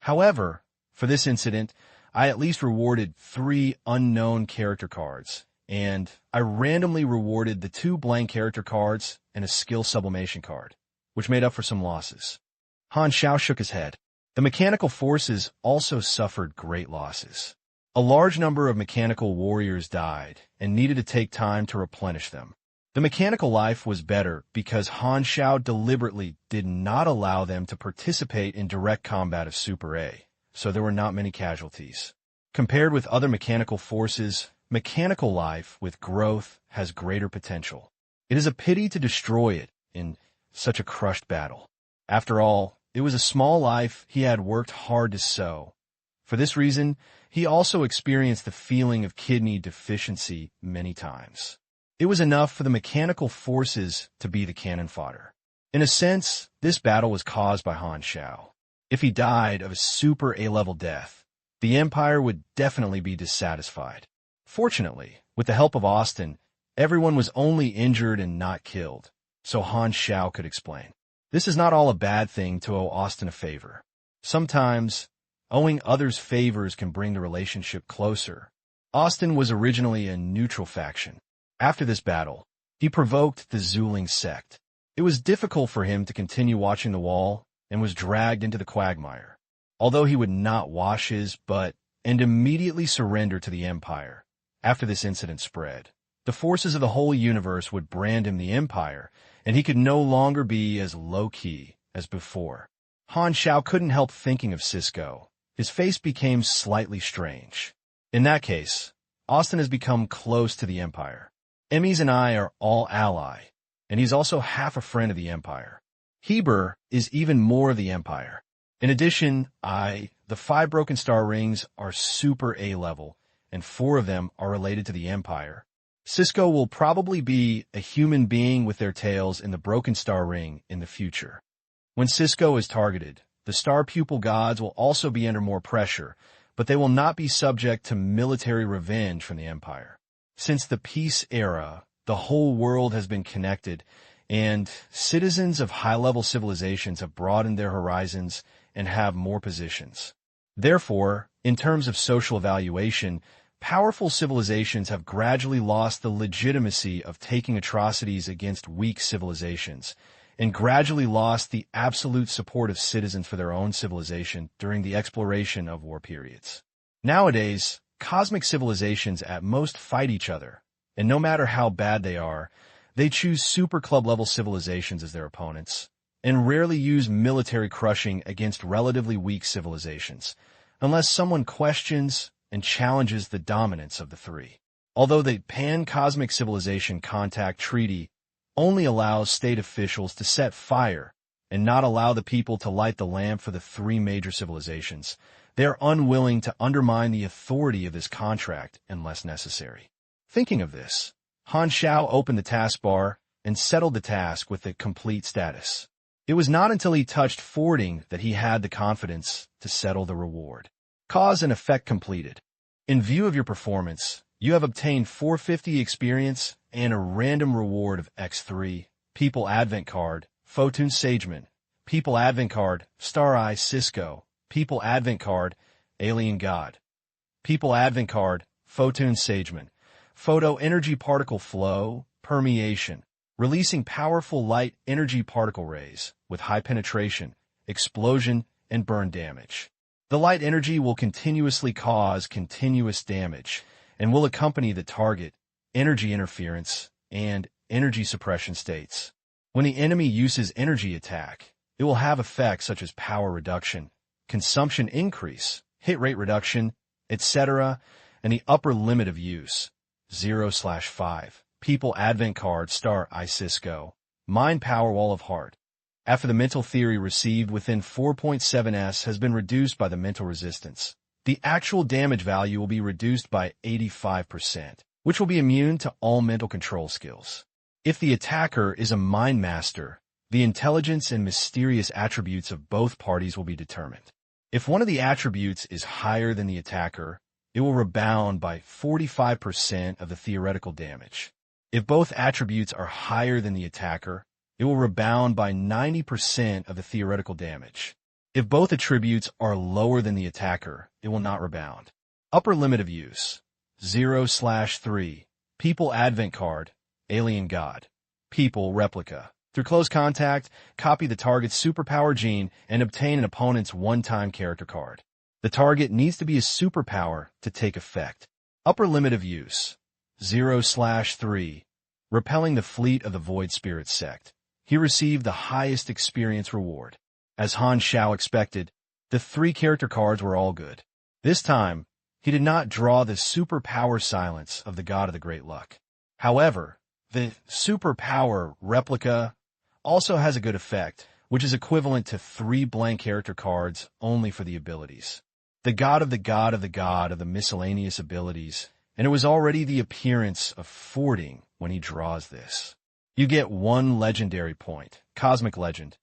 However, for this incident, I at least rewarded 3 unknown character cards, and I randomly rewarded the 2 blank character cards and a skill sublimation card, which made up for some losses. Han Xiao shook his head. The mechanical forces also suffered great losses. A large number of mechanical warriors died and needed to take time to replenish them. The mechanical life was better because Han Xiao deliberately did not allow them to participate in direct combat of Super A, so there were not many casualties. Compared with other mechanical forces, mechanical life with growth has greater potential. It is a pity to destroy it in such a crushed battle. After all, it was a small life he had worked hard to sow. For this reason, he also experienced the feeling of kidney deficiency many times. It was enough for the mechanical forces to be the cannon fodder. In a sense, this battle was caused by Han Xiao. If he died of a super A-level death, the Empire would definitely be dissatisfied. Fortunately, with the help of Austin, everyone was only injured and not killed, so Han Xiao could explain. This is not all a bad thing to owe Austin a favor. Sometimes, owing others favors can bring the relationship closer. Austin was originally a neutral faction. After this battle, he provoked the Zuling sect. It was difficult for him to continue watching the wall and was dragged into the quagmire. Although he would not wash his butt and immediately surrender to the Empire, after this incident spread, the forces of the whole universe would brand him the Empire, and he could no longer be as low-key as before. Han Xiao couldn't help thinking of Cisco. His face became slightly strange. In that case, Austin has become close to the Empire. Emmys and I are all ally, and he's also half a friend of the Empire. Heber is even more of the Empire. In addition, the 5 Broken Star Rings are super A-level, and 4 of them are related to the Empire. Cisco will probably be a human being with their tails in the Broken Star Ring in the future. When Cisco is targeted, the Star Pupil Gods will also be under more pressure, but they will not be subject to military revenge from the Empire. Since the peace era, the whole world has been connected, and citizens of high-level civilizations have broadened their horizons and have more positions. Therefore, in terms of social evaluation, powerful civilizations have gradually lost the legitimacy of taking atrocities against weak civilizations, and gradually lost the absolute support of citizens for their own civilization during the exploration of war periods. Nowadays, cosmic civilizations at most fight each other, and no matter how bad they are, they choose super club-level civilizations as their opponents, and rarely use military crushing against relatively weak civilizations, unless someone questions and challenges the dominance of the 3. Although the Pan-Cosmic Civilization Contact Treaty only allows state officials to set fire and not allow the people to light the lamp for the three major civilizations, they are unwilling to undermine the authority of this contract unless necessary. Thinking of this, Han Xiao opened the taskbar and settled the task with the complete status. It was not until he touched forwarding that he had the confidence to settle the reward. Cause and effect completed. In view of your performance, you have obtained 450 experience and a random reward of X3, People Advent Card, Photon Sageman, People Advent Card, Star Eye Cisco, People Advent Card, Alien God, People Advent Card, Photon Sageman, Photo Energy Particle Flow, Permeation, releasing powerful light energy particle rays with high penetration, explosion, and burn damage. The light energy will continuously cause continuous damage and will accompany the target, energy interference, and energy suppression states. When the enemy uses energy attack, it will have effects such as power reduction, consumption increase, hit rate reduction, etc., and the upper limit of use, 0/5. People Advent Card Star Eye Cisco, Mind Power Wall of Heart. After the mental theory received within 4.7s has been reduced by the mental resistance, the actual damage value will be reduced by 85%, which will be immune to all mental control skills. If the attacker is a mind master, the intelligence and mysterious attributes of both parties will be determined. If one of the attributes is higher than the attacker, it will rebound by 45% of the theoretical damage. If both attributes are higher than the attacker, it will rebound by 90% of the theoretical damage. If both attributes are lower than the attacker, it will not rebound. Upper limit of use, 0/3. People Advent Card, Alien God, People Replica. Through close contact, copy the target's superpower gene and obtain an opponent's one-time character card. The target needs to be a superpower to take effect. Upper limit of use, 0/3. Repelling the fleet of the Void Spirit Sect. He received the highest experience reward. As Han Xiao expected, the 3 character cards were all good. This time, he did not draw the superpower silence of the God of the Great Luck. However, the superpower replica also has a good effect, which is equivalent to 3 blank character cards only for the abilities. The God of the God of the God of the miscellaneous abilities, and it was already the appearance of forwarding when he draws this. You get 1 legendary point, Cosmic Legend,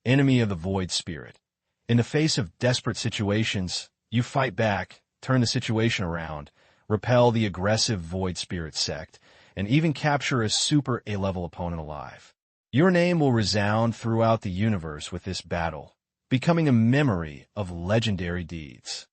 Enemy of the Void Spirit. In the face of desperate situations, you fight back, turn the situation around, repel the aggressive Void Spirit sect, and even capture a super A-level opponent alive. Your name will resound throughout the universe with this battle, becoming a memory of legendary deeds.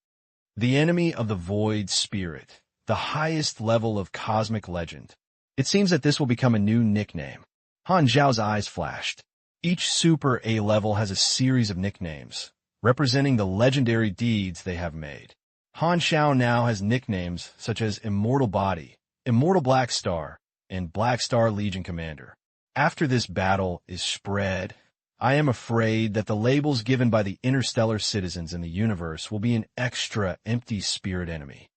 The Enemy of the Void Spirit, the highest level of Cosmic Legend. It seems that this will become a new nickname. Han Xiao's eyes flashed. Each Super A level has a series of nicknames, representing the legendary deeds they have made. Han Xiao now has nicknames such as Immortal Body, Immortal Black Star, and Black Star Legion Commander. After this battle is spread, I am afraid that the labels given by the interstellar citizens in the universe will be an extra empty spirit enemy.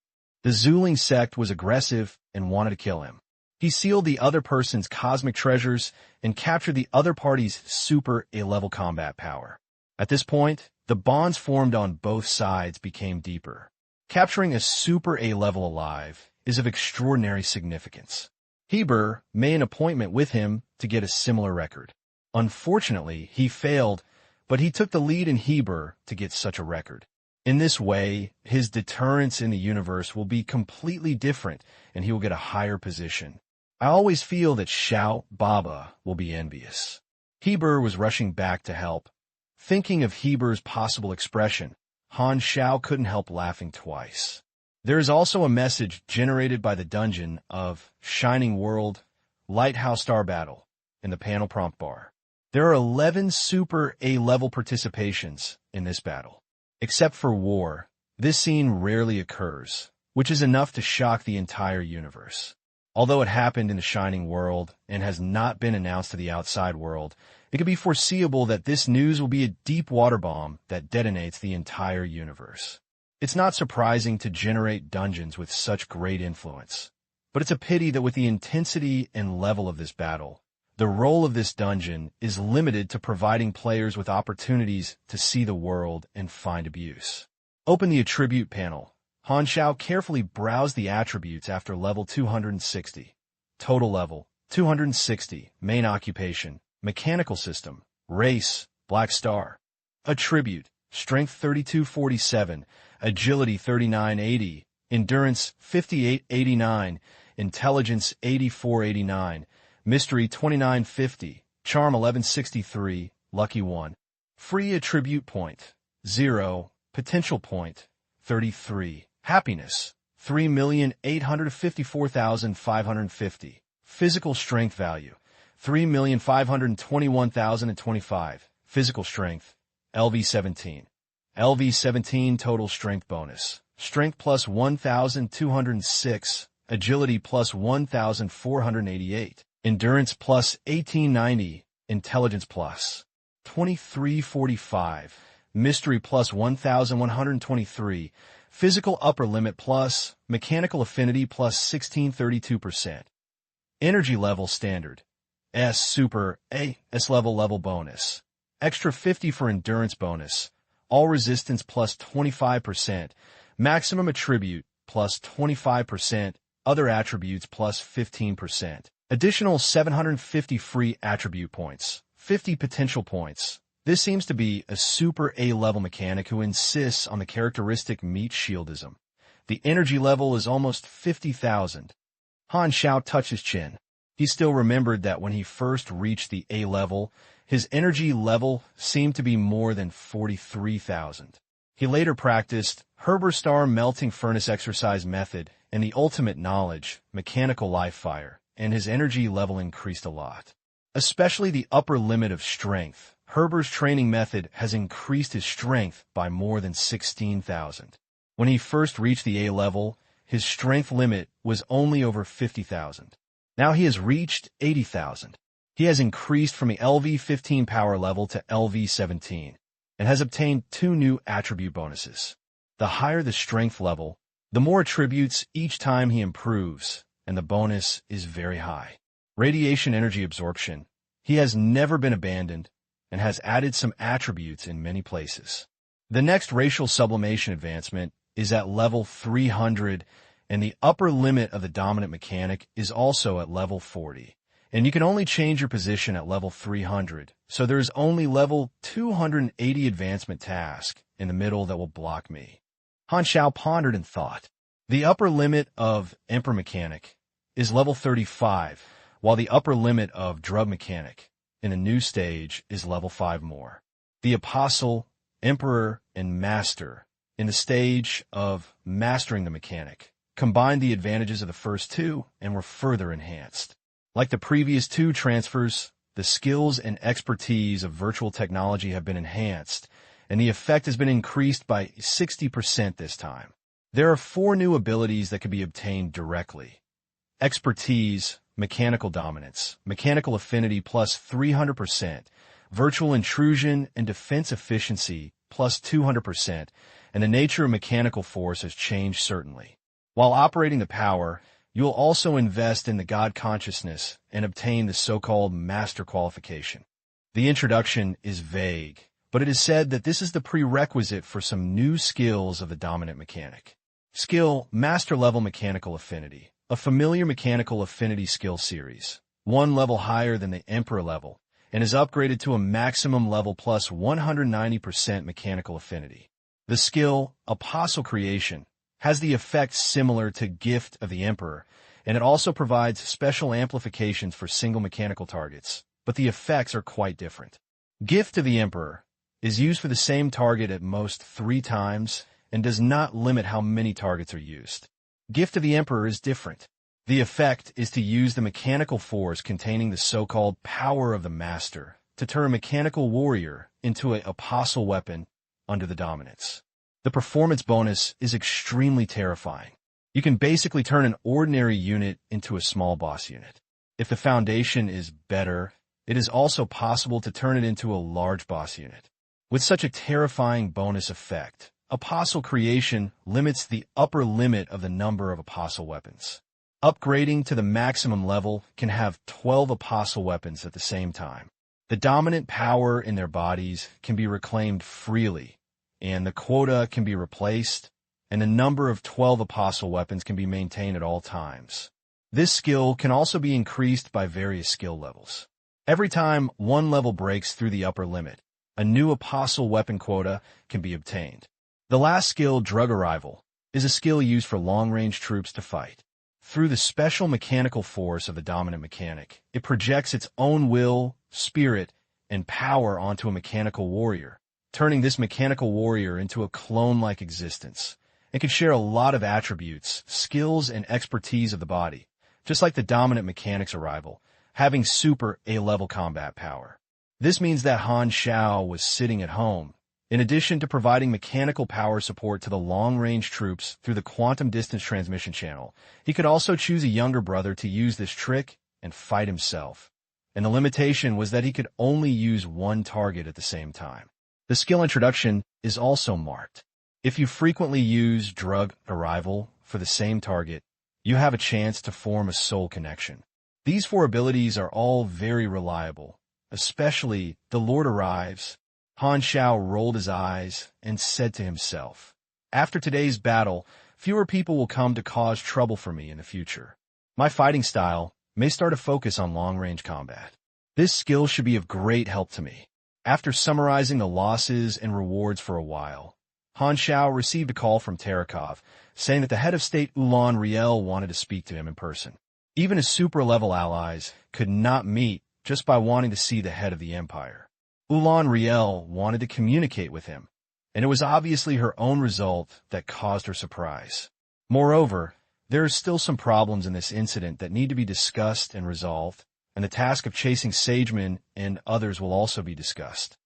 The Zuling sect was aggressive and wanted to kill him. He sealed the other person's cosmic treasures and captured the other party's super A-level combat power. At this point, the bonds formed on both sides became deeper. Capturing a super A-level alive is of extraordinary significance. Heber made an appointment with him to get a similar record. Unfortunately, he failed, but he took the lead in Heber to get such a record. In this way, his deterrence in the universe will be completely different, and he will get a higher position. I always feel that Xiao Baba will be envious. Heber was rushing back to help. Thinking of Heber's possible expression, Han Xiao couldn't help laughing twice. There is also a message generated by the dungeon of Shining World, Lighthouse Star Battle in the panel prompt bar. There are 11 Super A-level participations in this battle. Except for war, this scene rarely occurs, which is enough to shock the entire universe. Although it happened in the Shining World and has not been announced to the outside world, it could be foreseeable that this news will be a deep water bomb that detonates the entire universe. It's not surprising to generate dungeons with such great influence. But it's a pity that with the intensity and level of this battle, the role of this dungeon is limited to providing players with opportunities to see the world and find abuse. Open the attribute panel. Han Xiao carefully browsed the attributes after level 260. Total level, 260. Main occupation, mechanical system. Race, Black Star. Attribute, Strength 3247, Agility 3980, Endurance 5889, Intelligence 8489, Mystery 2950, Charm 1163, Lucky 1. Free attribute point, 0, potential point, 33. Happiness, 3,854,550. Physical strength value, 3,521,025. Physical strength, LV17. LV17 total strength bonus. Strength plus 1,206. Agility plus 1,488. Endurance plus 1890. Intelligence plus 2345. Mystery plus 1,123. Physical upper limit plus. Mechanical affinity plus 1632%. Energy level standard. S super A. S level bonus. Extra 50 for endurance bonus. All resistance plus 25%. Maximum attribute plus 25%. Other attributes plus 15%. Additional 750 free attribute points. 50 potential points. This seems to be a super A-level mechanic who insists on the characteristic meat shieldism. The energy level is almost 50,000. Han Xiao touched his chin. He still remembered that when he first reached the A level, his energy level seemed to be more than 43,000. He later practiced Herberstar melting furnace exercise method and the ultimate knowledge, mechanical live fire, and his energy level increased a lot. Especially the upper limit of strength. Herber's training method has increased his strength by more than 16,000. When he first reached the A level, his strength limit was only over 50,000. Now he has reached 80,000. He has increased from the LV15 power level to LV17 and has obtained 2 new attribute bonuses. The higher the strength level, the more attributes each time he improves, and the bonus is very high. Radiation energy absorption. He has never been abandoned and has added some attributes in many places. The next racial sublimation advancement is at level 300, and the upper limit of the dominant mechanic is also at level 40. And you can only change your position at level 300, so there is only level 280 advancement task in the middle that will block me. Han Xiao pondered and thought. The upper limit of Emperor Mechanic is level 35, while the upper limit of Drug Mechanic in a new stage is level 5 more. The Apostle, Emperor, and Master in the stage of Mastering the Mechanic combined the advantages of the first 2 and were further enhanced. Like the previous 2 transfers, the skills and expertise of virtual technology have been enhanced, and the effect has been increased by 60% this time. There are 4 new abilities that can be obtained directly. Expertise, Mechanical Dominance, Mechanical Affinity plus 300%, Virtual Intrusion and Defense Efficiency plus 200%, and the nature of mechanical force has changed certainly. While operating the power, you will also invest in the God consciousness and obtain the so-called master qualification. The introduction is vague, but it is said that this is the prerequisite for some new skills of the dominant mechanic. Skill, Master Level Mechanical Affinity, a familiar mechanical affinity skill series, 1 level higher than the Emperor level, and is upgraded to a maximum level plus 190% mechanical affinity. The skill, Apostle Creation, has the effect similar to Gift of the Emperor, and it also provides special amplifications for single mechanical targets, but the effects are quite different. Gift of the Emperor is used for the same target at most 3 times and does not limit how many targets are used. Gift of the Emperor is different. The effect is to use the mechanical force containing the so-called power of the Master to turn a mechanical warrior into an apostle weapon under the dominance. The performance bonus is extremely terrifying. You can basically turn an ordinary unit into a small boss unit. If the foundation is better, it is also possible to turn it into a large boss unit. With such a terrifying bonus effect, Apostle Creation limits the upper limit of the number of apostle weapons. Upgrading to the maximum level can have 12 apostle weapons at the same time. The dominant power in their bodies can be reclaimed freely, and the quota can be replaced, and the number of 12 apostle weapons can be maintained at all times. This skill can also be increased by various skill levels. Every time one level breaks through the upper limit, a new apostle weapon quota can be obtained. The last skill, Drug Arrival, is a skill used for long-range troops to fight. Through the special mechanical force of the dominant mechanic, it projects its own will, spirit, and power onto a mechanical warrior, turning this mechanical warrior into a clone-like existence. It can share a lot of attributes, skills, and expertise of the body, just like the dominant mechanic's arrival, having super A-level combat power. This means that Han Xiao was sitting at home. In addition to providing mechanical power support to the long-range troops through the quantum distance transmission channel, he could also choose a younger brother to use this trick and fight himself. And the limitation was that he could only use one target at the same time. The skill introduction is also marked. If you frequently use Drug Arrival for the same target, you have a chance to form a soul connection. These 4 abilities are all very reliable, especially The Lord Arrives. Han Xiao rolled his eyes and said to himself, "After today's battle, fewer people will come to cause trouble for me in the future. My fighting style may start to focus on long-range combat. This skill should be of great help to me." After summarizing the losses and rewards for a while, Han Xiao received a call from Tarakov, saying that the head of state Ulan Riel wanted to speak to him in person. Even his super-level allies could not meet just by wanting to see the head of the empire. Ulan Riel wanted to communicate with him, and it was obviously her own result that caused her surprise. Moreover, there are still some problems in this incident that need to be discussed and resolved, and the task of chasing Sageman and others will also be discussed.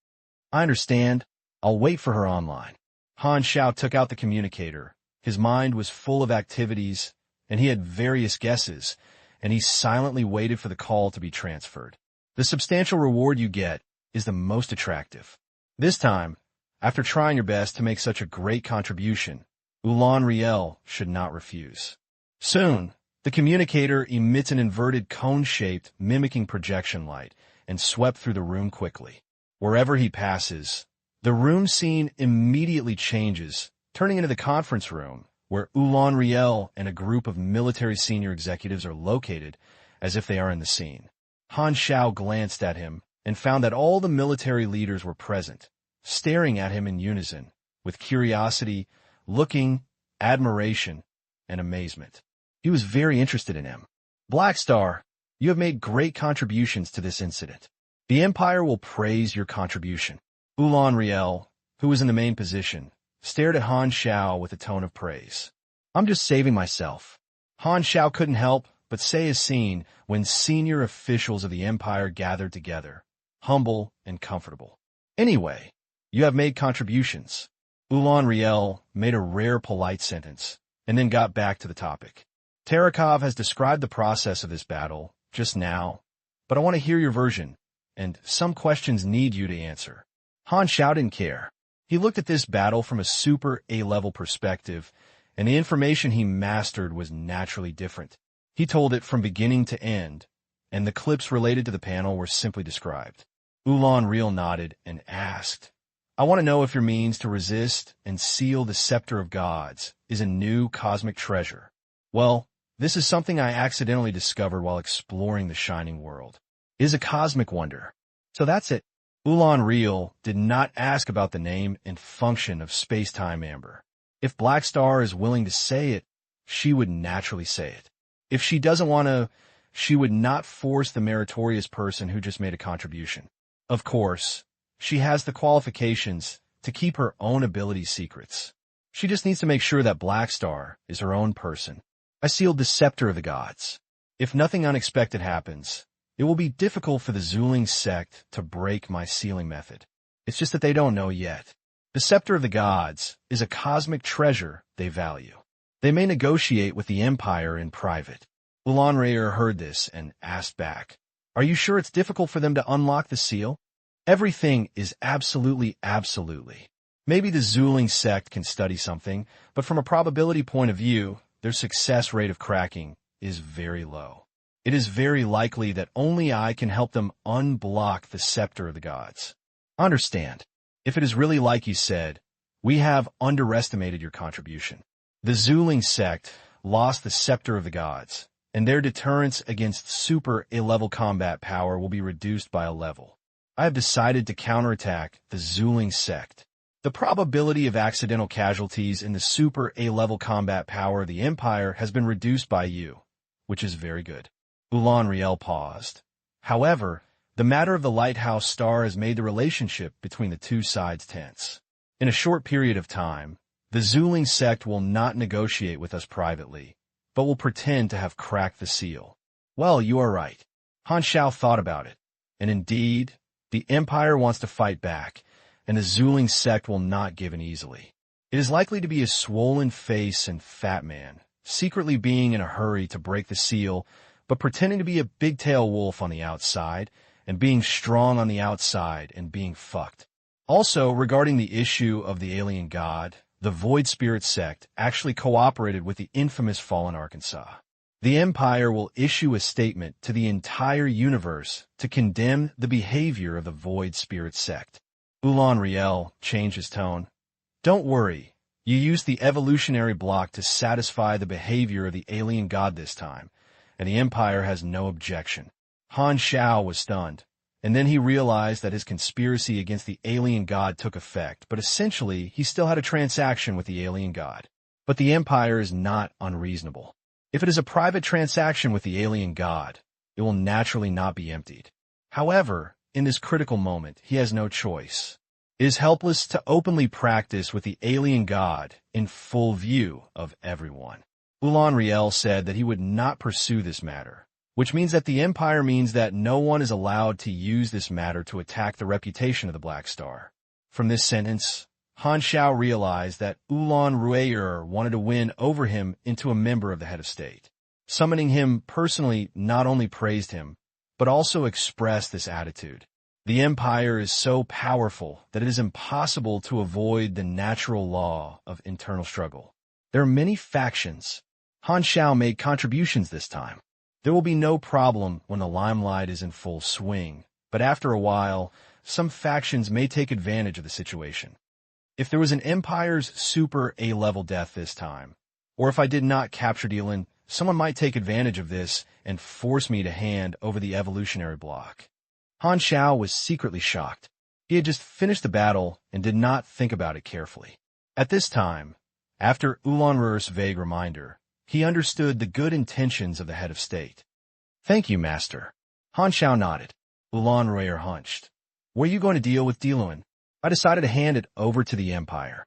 "I understand. I'll wait for her online." Han Xiao took out the communicator. His mind was full of activities, and he had various guesses, and he silently waited for the call to be transferred. The substantial reward you get is the most attractive. This time, after trying your best to make such a great contribution, Ulan Riel should not refuse. Soon, the communicator emits an inverted cone-shaped, mimicking projection light, and swept through the room quickly. Wherever he passes, the room scene immediately changes, turning into the conference room, where Ulan Riel and a group of military senior executives are located, as if they are in the scene. Han Xiao glanced at him and found that all the military leaders were present, staring at him in unison, with curiosity, looking, admiration, and amazement. He was very interested in him. "Black Star, you have made great contributions to this incident. The Empire will praise your contribution." Ulan Riel, who was in the main position, stared at Han Xiao with a tone of praise. "I'm just saving myself." Han Xiao couldn't help but say a scene when senior officials of the Empire gathered together, humble and comfortable. "Anyway, you have made contributions." Ulan Riel made a rare polite sentence, and then got back to the topic. "Tarakov has described the process of this battle just now, but I want to hear your version, and some questions need you to answer." Han Xiao didn't care. He looked at this battle from a super A-level perspective, and the information he mastered was naturally different. He told it from beginning to end, and the clips related to the panel were simply described. Ulan Riel nodded and asked, "I want to know if your means to resist and seal the scepter of gods is a new cosmic treasure." "Well, this is something I accidentally discovered while exploring the Shining World. It is a cosmic wonder. So that's it." Ulan Riel did not ask about the name and function of space-time amber. If Black Star is willing to say it, she would naturally say it. If she doesn't want to, she would not force the meritorious person who just made a contribution. Of course, she has the qualifications to keep her own ability secrets. She just needs to make sure that Black Star is her own person. "I sealed the scepter of the gods. If nothing unexpected happens, it will be difficult for the Zuling sect to break my sealing method. It's just that they don't know yet. The scepter of the gods is a cosmic treasure they value. They may negotiate with the Empire in private." Ulan Riel heard this and asked back, "Are you sure it's difficult for them to unlock the seal?" "Everything is absolutely. Maybe the Zuling sect can study something, but from a probability point of view, their success rate of cracking is very low. It is very likely that only I can help them unblock the scepter of the gods. Understand, if it is really like you said, we have underestimated your contribution. The Zuling sect lost the scepter of the gods, and their deterrence against super A-level combat power will be reduced by a level. I have decided to counterattack the Zuling sect. The probability of accidental casualties in the super A-level combat power of the Empire has been reduced by you, which is very good. Ulan Riel paused. However, the matter of the lighthouse star has made the relationship between the two sides tense. In a short period of time, the Zuling sect will not negotiate with us privately, but will pretend to have cracked the seal. Well, you are right. Han Xiao thought about it, and indeed, the Empire wants to fight back, and the Zuling sect will not give in easily. It is likely to be a swollen face and fat man, secretly being in a hurry to break the seal, but pretending to be a big-tail wolf on the outside, and being strong on the outside and being fucked. Also, regarding the issue of the alien god, the Void Spirit sect actually cooperated with the infamous Fallen Arkansas. The Empire will issue a statement to the entire universe to condemn the behavior of the Void Spirit sect. Ulan Riel changed his tone. Don't worry, you used the evolutionary block to satisfy the behavior of the alien god this time, and the Empire has no objection. Han Xiao was stunned, and then he realized that his conspiracy against the alien god took effect, but essentially he still had a transaction with the alien god. But the Empire is not unreasonable. If it is a private transaction with the alien god, it will naturally not be emptied. However, in this critical moment, he has no choice. It is helpless to openly practice with the alien god in full view of everyone. Ulan Riel said that he would not pursue this matter, which means that the Empire means that no one is allowed to use this matter to attack the reputation of the Black Star. From this sentence, Han Xiao realized that Ulan Rueyer wanted to win over him into a member of the head of state. Summoning him personally not only praised him, but also expressed this attitude. The Empire is so powerful that it is impossible to avoid the natural law of internal struggle. There are many factions. Han Xiao made contributions this time. There will be no problem when the limelight is in full swing, but after a while, some factions may take advantage of the situation. If there was an Empire's super A-level death this time, or if I did not capture Dylan, someone might take advantage of this and force me to hand over the evolutionary block. Han Xiao was secretly shocked. He had just finished the battle and did not think about it carefully. At this time, after Ulan Ruer's vague reminder, he understood the good intentions of the head of state. Thank you, Master. Han Xiao nodded. Ulan Ruer hunched. Were you going to deal with Diluan? I decided to hand it over to the Empire.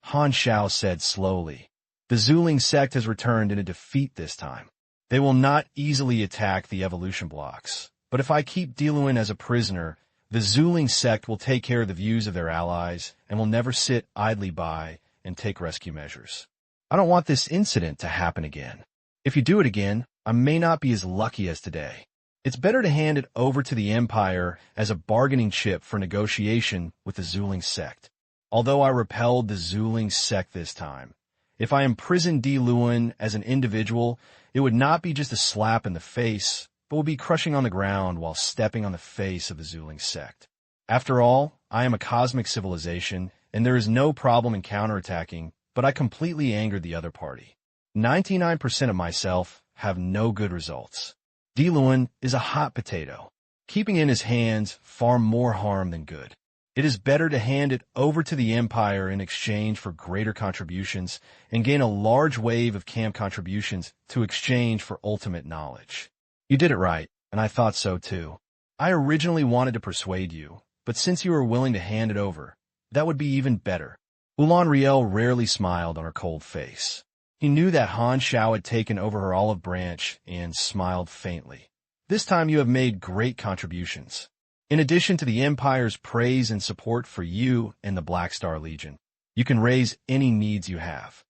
Han Xiao said slowly. The Zuling sect has returned in a defeat this time. They will not easily attack the evolution blocks, but if I keep Diluan as a prisoner, the Zuling sect will take care of the views of their allies and will never sit idly by and take rescue measures. I don't want this incident to happen again. If you do it again, I may not be as lucky as today. It's better to hand it over to the Empire as a bargaining chip for negotiation with the Zuling sect. Although I repelled the Zuling sect this time, if I imprisoned Diluan as an individual, it would not be just a slap in the face, but would be crushing on the ground while stepping on the face of the Zuling sect. After all, I am a cosmic civilization, and there is no problem in counterattacking, but I completely angered the other party. 99% of myself have no good results. Diluan is a hot potato, keeping in his hands far more harm than good. It is better to hand it over to the Empire in exchange for greater contributions and gain a large wave of camp contributions to exchange for ultimate knowledge. You did it right, and I thought so too. I originally wanted to persuade you, but since you are willing to hand it over, that would be even better. Ulan Riel rarely smiled on her cold face. He knew that Han Xiao had taken over her olive branch and smiled faintly. This time you have made great contributions. In addition to the Empire's praise and support for you and the Black Star Legion, you can raise any needs you have.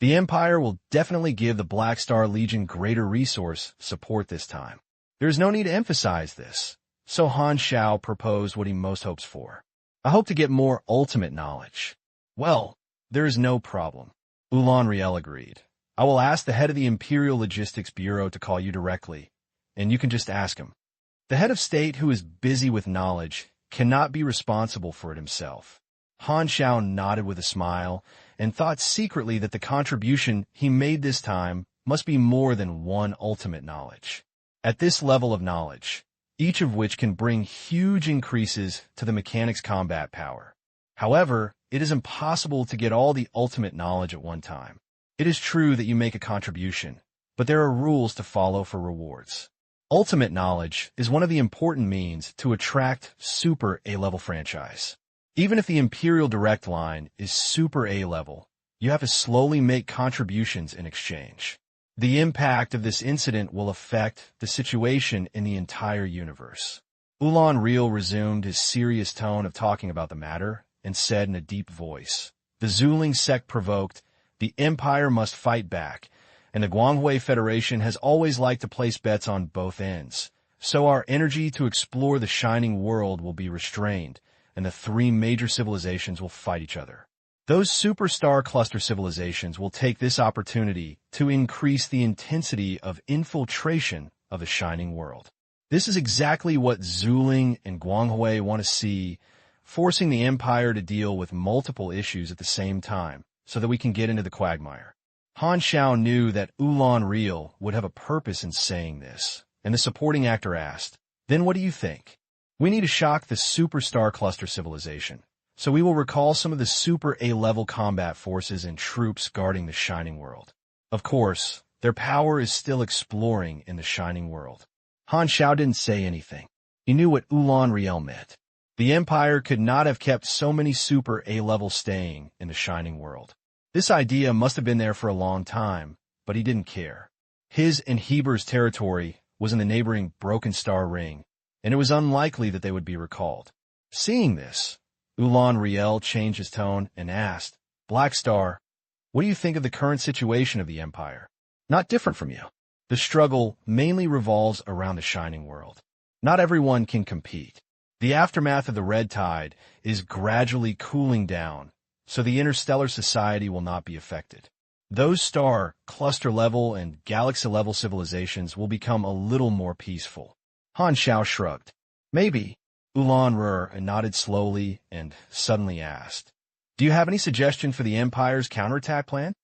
The Empire will definitely give the Black Star Legion greater resource support this time. There is no need to emphasize this, so Han Xiao proposed what he most hopes for. I hope to get more ultimate knowledge. Well, there is no problem. Ulan Riel agreed. I will ask the head of the Imperial Logistics Bureau to call you directly, and you can just ask him. The head of state who is busy with knowledge cannot be responsible for it himself. Han Xiao nodded with a smile and thought secretly that the contribution he made this time must be more than one ultimate knowledge. At this level of knowledge, each of which can bring huge increases to the mechanics' combat power. However, it is impossible to get all the ultimate knowledge at one time. It is true that you make a contribution, but there are rules to follow for rewards. Ultimate knowledge is one of the important means to attract super A-level franchise. Even if the Imperial Direct Line is super A-level, you have to slowly make contributions in exchange. The impact of this incident will affect the situation in the entire universe. Ulan Real resumed his serious tone of talking about the matter and said in a deep voice, "The Zuling sect provoked, the Empire must fight back, and the Guanghui Federation has always liked to place bets on both ends. So our energy to explore the shining world will be restrained, and the three major civilizations will fight each other. Those superstar cluster civilizations will take this opportunity to increase the intensity of infiltration of the shining world. This is exactly what Zuling and Guanghui want to see, forcing the Empire to deal with multiple issues at the same time, so that we can get into the quagmire." Han Xiao knew that Ulan Real would have a purpose in saying this, and the supporting actor asked, "Then what do you think?" "We need to shock the superstar cluster civilization, so we will recall some of the super A-level combat forces and troops guarding the shining world. Of course, their power is still exploring in the shining world." Han Xiao didn't say anything. He knew what Ulan Real meant. The Empire could not have kept so many super A-level staying in the shining world. This idea must have been there for a long time, but he didn't care. His and Heber's territory was in the neighboring Broken Star Ring, and it was unlikely that they would be recalled. Seeing this, Ulan Riel changed his tone and asked, "Black Star, what do you think of the current situation of the Empire?" "Not different from you. The struggle mainly revolves around the shining world. Not everyone can compete. The aftermath of the Red Tide is gradually cooling down, so the interstellar society will not be affected. Those star, cluster-level, and galaxy-level civilizations will become a little more peaceful." Han Xiao shrugged. "Maybe." Ulan Rur nodded slowly and suddenly asked, "Do you have any suggestion for the Empire's counterattack plan?"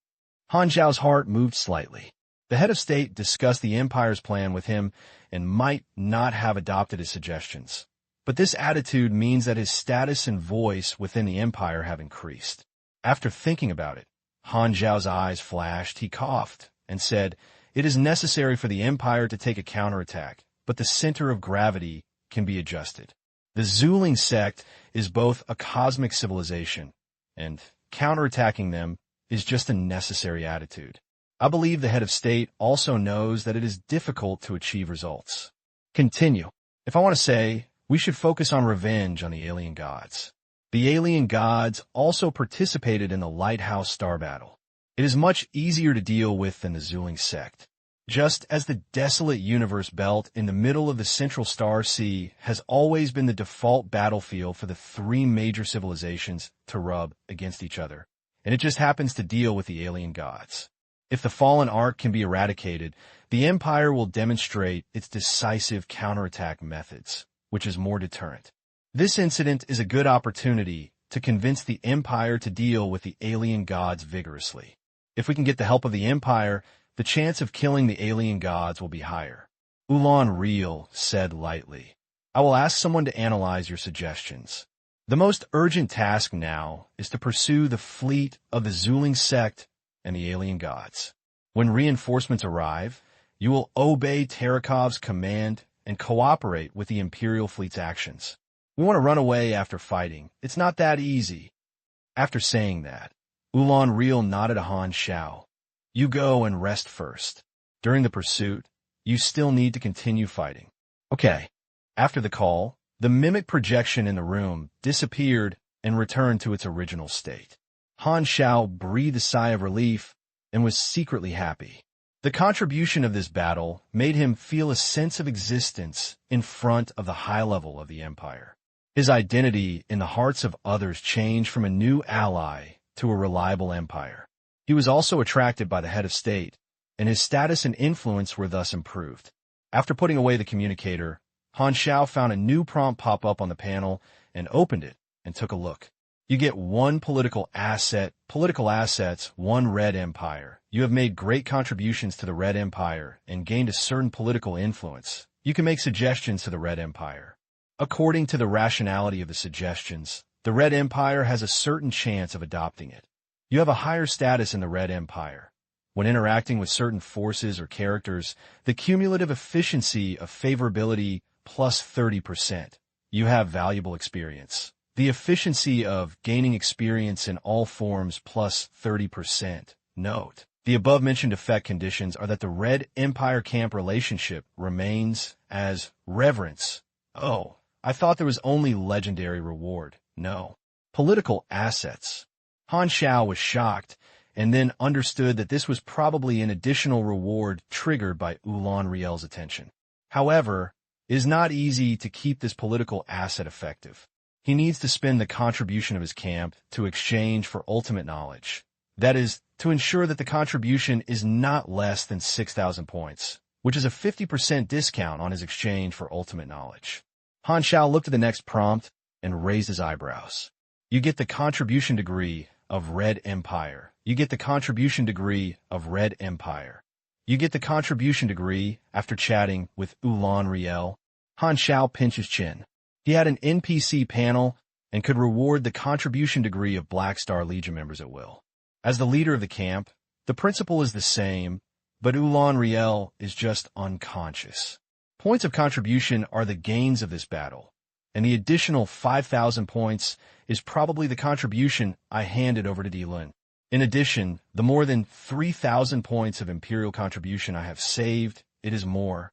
Han Xiao's heart moved slightly. The head of state discussed the Empire's plan with him and might not have adopted his suggestions. But this attitude means that his status and voice within the Empire have increased. After thinking about it, Han Xiao's eyes flashed, he coughed, and said, "It is necessary for the Empire to take a counterattack, but the center of gravity can be adjusted. The Zuling sect is both a cosmic civilization, and counterattacking them is just a necessary attitude. I believe the head of state also knows that it is difficult to achieve results." Continue. "If I want to say, we should focus on revenge on the alien gods. The alien gods also participated in the Lighthouse Star Battle. It is much easier to deal with than the Zuling sect. Just as the desolate universe belt in the middle of the Central Star Sea has always been the default battlefield for the three major civilizations to rub against each other, and it just happens to deal with the alien gods. If the fallen ark can be eradicated, the Empire will demonstrate its decisive counterattack methods, which is more deterrent. This incident is a good opportunity to convince the Empire to deal with the alien gods vigorously. If we can get the help of the Empire, the chance of killing the alien gods will be higher." Ulan Real said lightly, "I will ask someone to analyze your suggestions. The most urgent task now is to pursue the fleet of the Zuling sect and the alien gods. When reinforcements arrive, you will obey Tarakov's command and cooperate with the Imperial fleet's actions. We want to run away after fighting. It's not that easy." After saying that, Ulan Real nodded to Han Xiao. "You go and rest first. During the pursuit, you still need to continue fighting." "Okay." After the call, the mimic projection in the room disappeared and returned to its original state. Han Xiao breathed a sigh of relief and was secretly happy. The contribution of this battle made him feel a sense of existence in front of the high level of the Empire. His identity in the hearts of others changed from a new ally to a reliable empire. He was also attracted by the head of state, and his status and influence were thus improved. After putting away the communicator, Han Xiao found a new prompt pop up on the panel and opened it and took a look. You get one political assets, one Red Empire. You have made great contributions to the Red Empire and gained a certain political influence. You can make suggestions to the Red Empire. According to the rationality of the suggestions, the Red Empire has a certain chance of adopting it. You have a higher status in the Red Empire. When interacting with certain forces or characters, the cumulative efficiency of favorability plus 30%. You have valuable experience. The efficiency of gaining experience in all forms plus 30%. Note: the above-mentioned effect conditions are that the Red Empire camp relationship remains as reverence. Oh, I thought there was only legendary reward. No. Political assets. Han Xiao was shocked and then understood that this was probably an additional reward triggered by Ulan Riel's attention. However, it is not easy to keep this political asset effective. He needs to spend the contribution of his camp to exchange for ultimate knowledge. That is, to ensure that the contribution is not less than 6,000 points, which is a 50% discount on his exchange for ultimate knowledge. Han Xiao looked at the next prompt and raised his eyebrows. You get the contribution degree of Red Empire. You get the contribution degree of Red Empire. You get the contribution degree after chatting with Ulan Riel. Han Xiao pinched his chin. He had an NPC panel and could reward the contribution degree of Black Star Legion members at will. As the leader of the camp, the principle is the same, but Ulan Riel is just unconscious. Points of contribution are the gains of this battle, and the additional 5,000 points is probably the contribution I handed over to Dilun. In addition, the more than 3,000 points of Imperial contribution I have saved, it is more.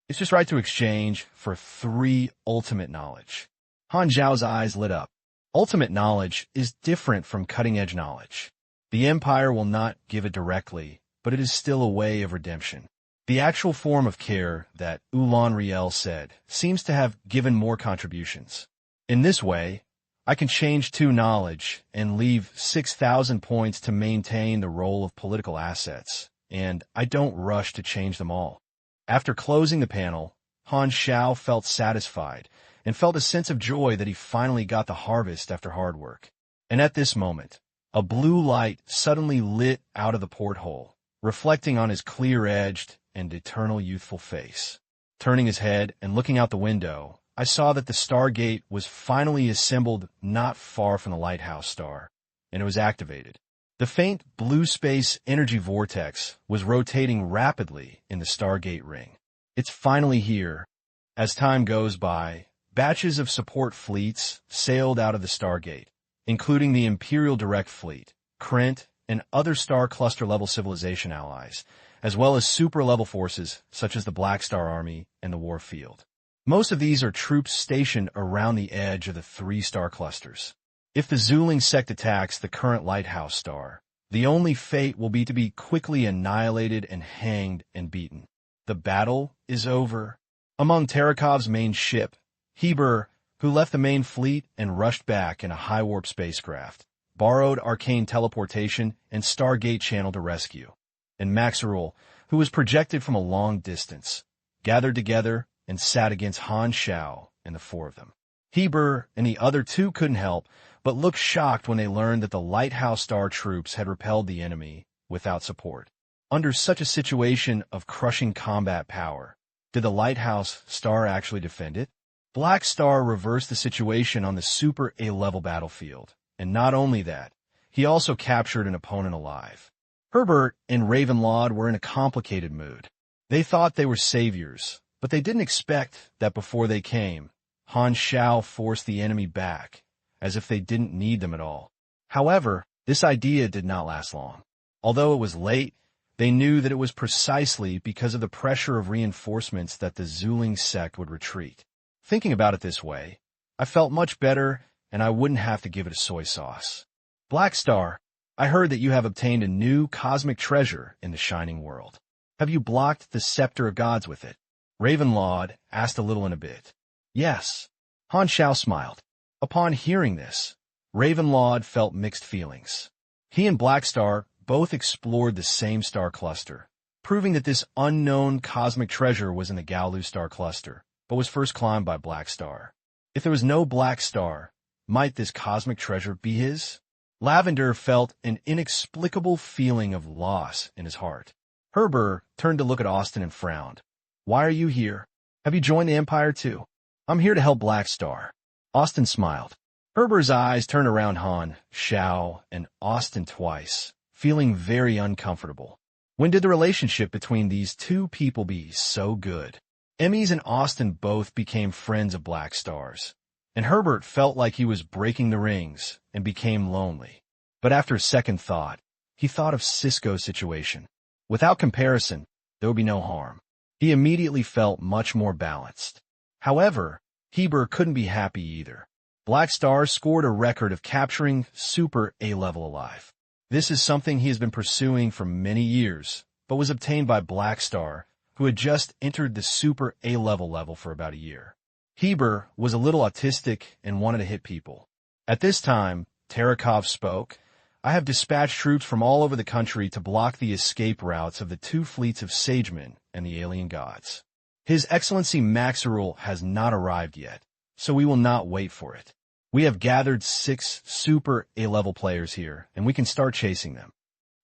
It's just right to exchange for 3 ultimate knowledge. Han Xiao's eyes lit up. Ultimate knowledge is different from cutting-edge knowledge. The Empire will not give it directly, but it is still a way of redemption. The actual form of care that Ulan Riel said seems to have given more contributions. In this way, I can change 2 knowledge and leave 6,000 points to maintain the role of political assets, and I don't rush to change them all. After closing the panel, Han Xiao felt satisfied and felt a sense of joy that he finally got the harvest after hard work. And at this moment, a blue light suddenly lit out of the porthole, reflecting on his clear-edged and eternal youthful face. Turning his head and looking out the window, I saw that the Stargate was finally assembled not far from the lighthouse star, and it was activated. The faint blue space energy vortex was rotating rapidly in the Stargate ring. It's finally here. As time goes by, batches of support fleets sailed out of the Stargate, including the Imperial Direct Fleet, Krent, and other Star Cluster-level civilization allies, as well as super-level forces such as the Black Star Army and the Warfield. Most of these are troops stationed around the edge of the 3 star clusters. If the Zuling sect attacks the current lighthouse star, the only fate will be to be quickly annihilated and hanged and beaten. The battle is over. Among Tarakov's main ship, Heber, who left the main fleet and rushed back in a high-warp spacecraft, borrowed arcane teleportation and Stargate channel to rescue, and Maxerul, who was projected from a long distance, gathered together and sat against Han Xiao and the 4 of them. Heber and the other 2 couldn't help but looked shocked when they learned that the Lighthouse Star troops had repelled the enemy without support. Under such a situation of crushing combat power, did the Lighthouse Star actually defend it? Black Star reversed the situation on the Super A-level battlefield, and not only that, he also captured an opponent alive. Herbert and Ravenlaud were in a complicated mood. They thought they were saviors, but they didn't expect that before they came, Han Xiao forced the enemy back, as if they didn't need them at all. However, this idea did not last long. Although it was late, they knew that it was precisely because of the pressure of reinforcements that the Zuling sect would retreat. Thinking about it this way, I felt much better, and I wouldn't have to give it a soy sauce. Black Star, I heard that you have obtained a new cosmic treasure in the Shining World. Have you blocked the Scepter of Gods with it? Ravenlaud asked a little in a bit. Yes. Han Xiao smiled. Upon hearing this, Ravenlaud felt mixed feelings. He and Black Star both explored the same star cluster, proving that this unknown cosmic treasure was in the Gaolu star cluster, but was first climbed by Black Star. If there was no Black Star, might this cosmic treasure be his? Lavender felt an inexplicable feeling of loss in his heart. Herbert turned to look at Austin and frowned. Why are you here? Have you joined the Empire too? I'm here to help Black Star. Austin smiled. Herbert's eyes turned around Han, Xiao, and Austin twice, feeling very uncomfortable. When did the relationship between these two people be so good? Emmys and Austin both became friends of Black Star's, and Herbert felt like he was breaking the rings and became lonely. But after second thought, he thought of Cisco's situation. Without comparison, there would be no harm. He immediately felt much more balanced. However, Heber couldn't be happy either. Black Star scored a record of capturing Super A-level alive. This is something he has been pursuing for many years, but was obtained by Black Star, who had just entered the Super A-level level for about a year. Heber was a little autistic and wanted to hit people. At this time, Terekov spoke. I have dispatched troops from all over the country to block the escape routes of the two fleets of Sagemen and the alien gods. His Excellency Maxerul has not arrived yet, so we will not wait for it. We have gathered 6 Super A-level players here, and we can start chasing them.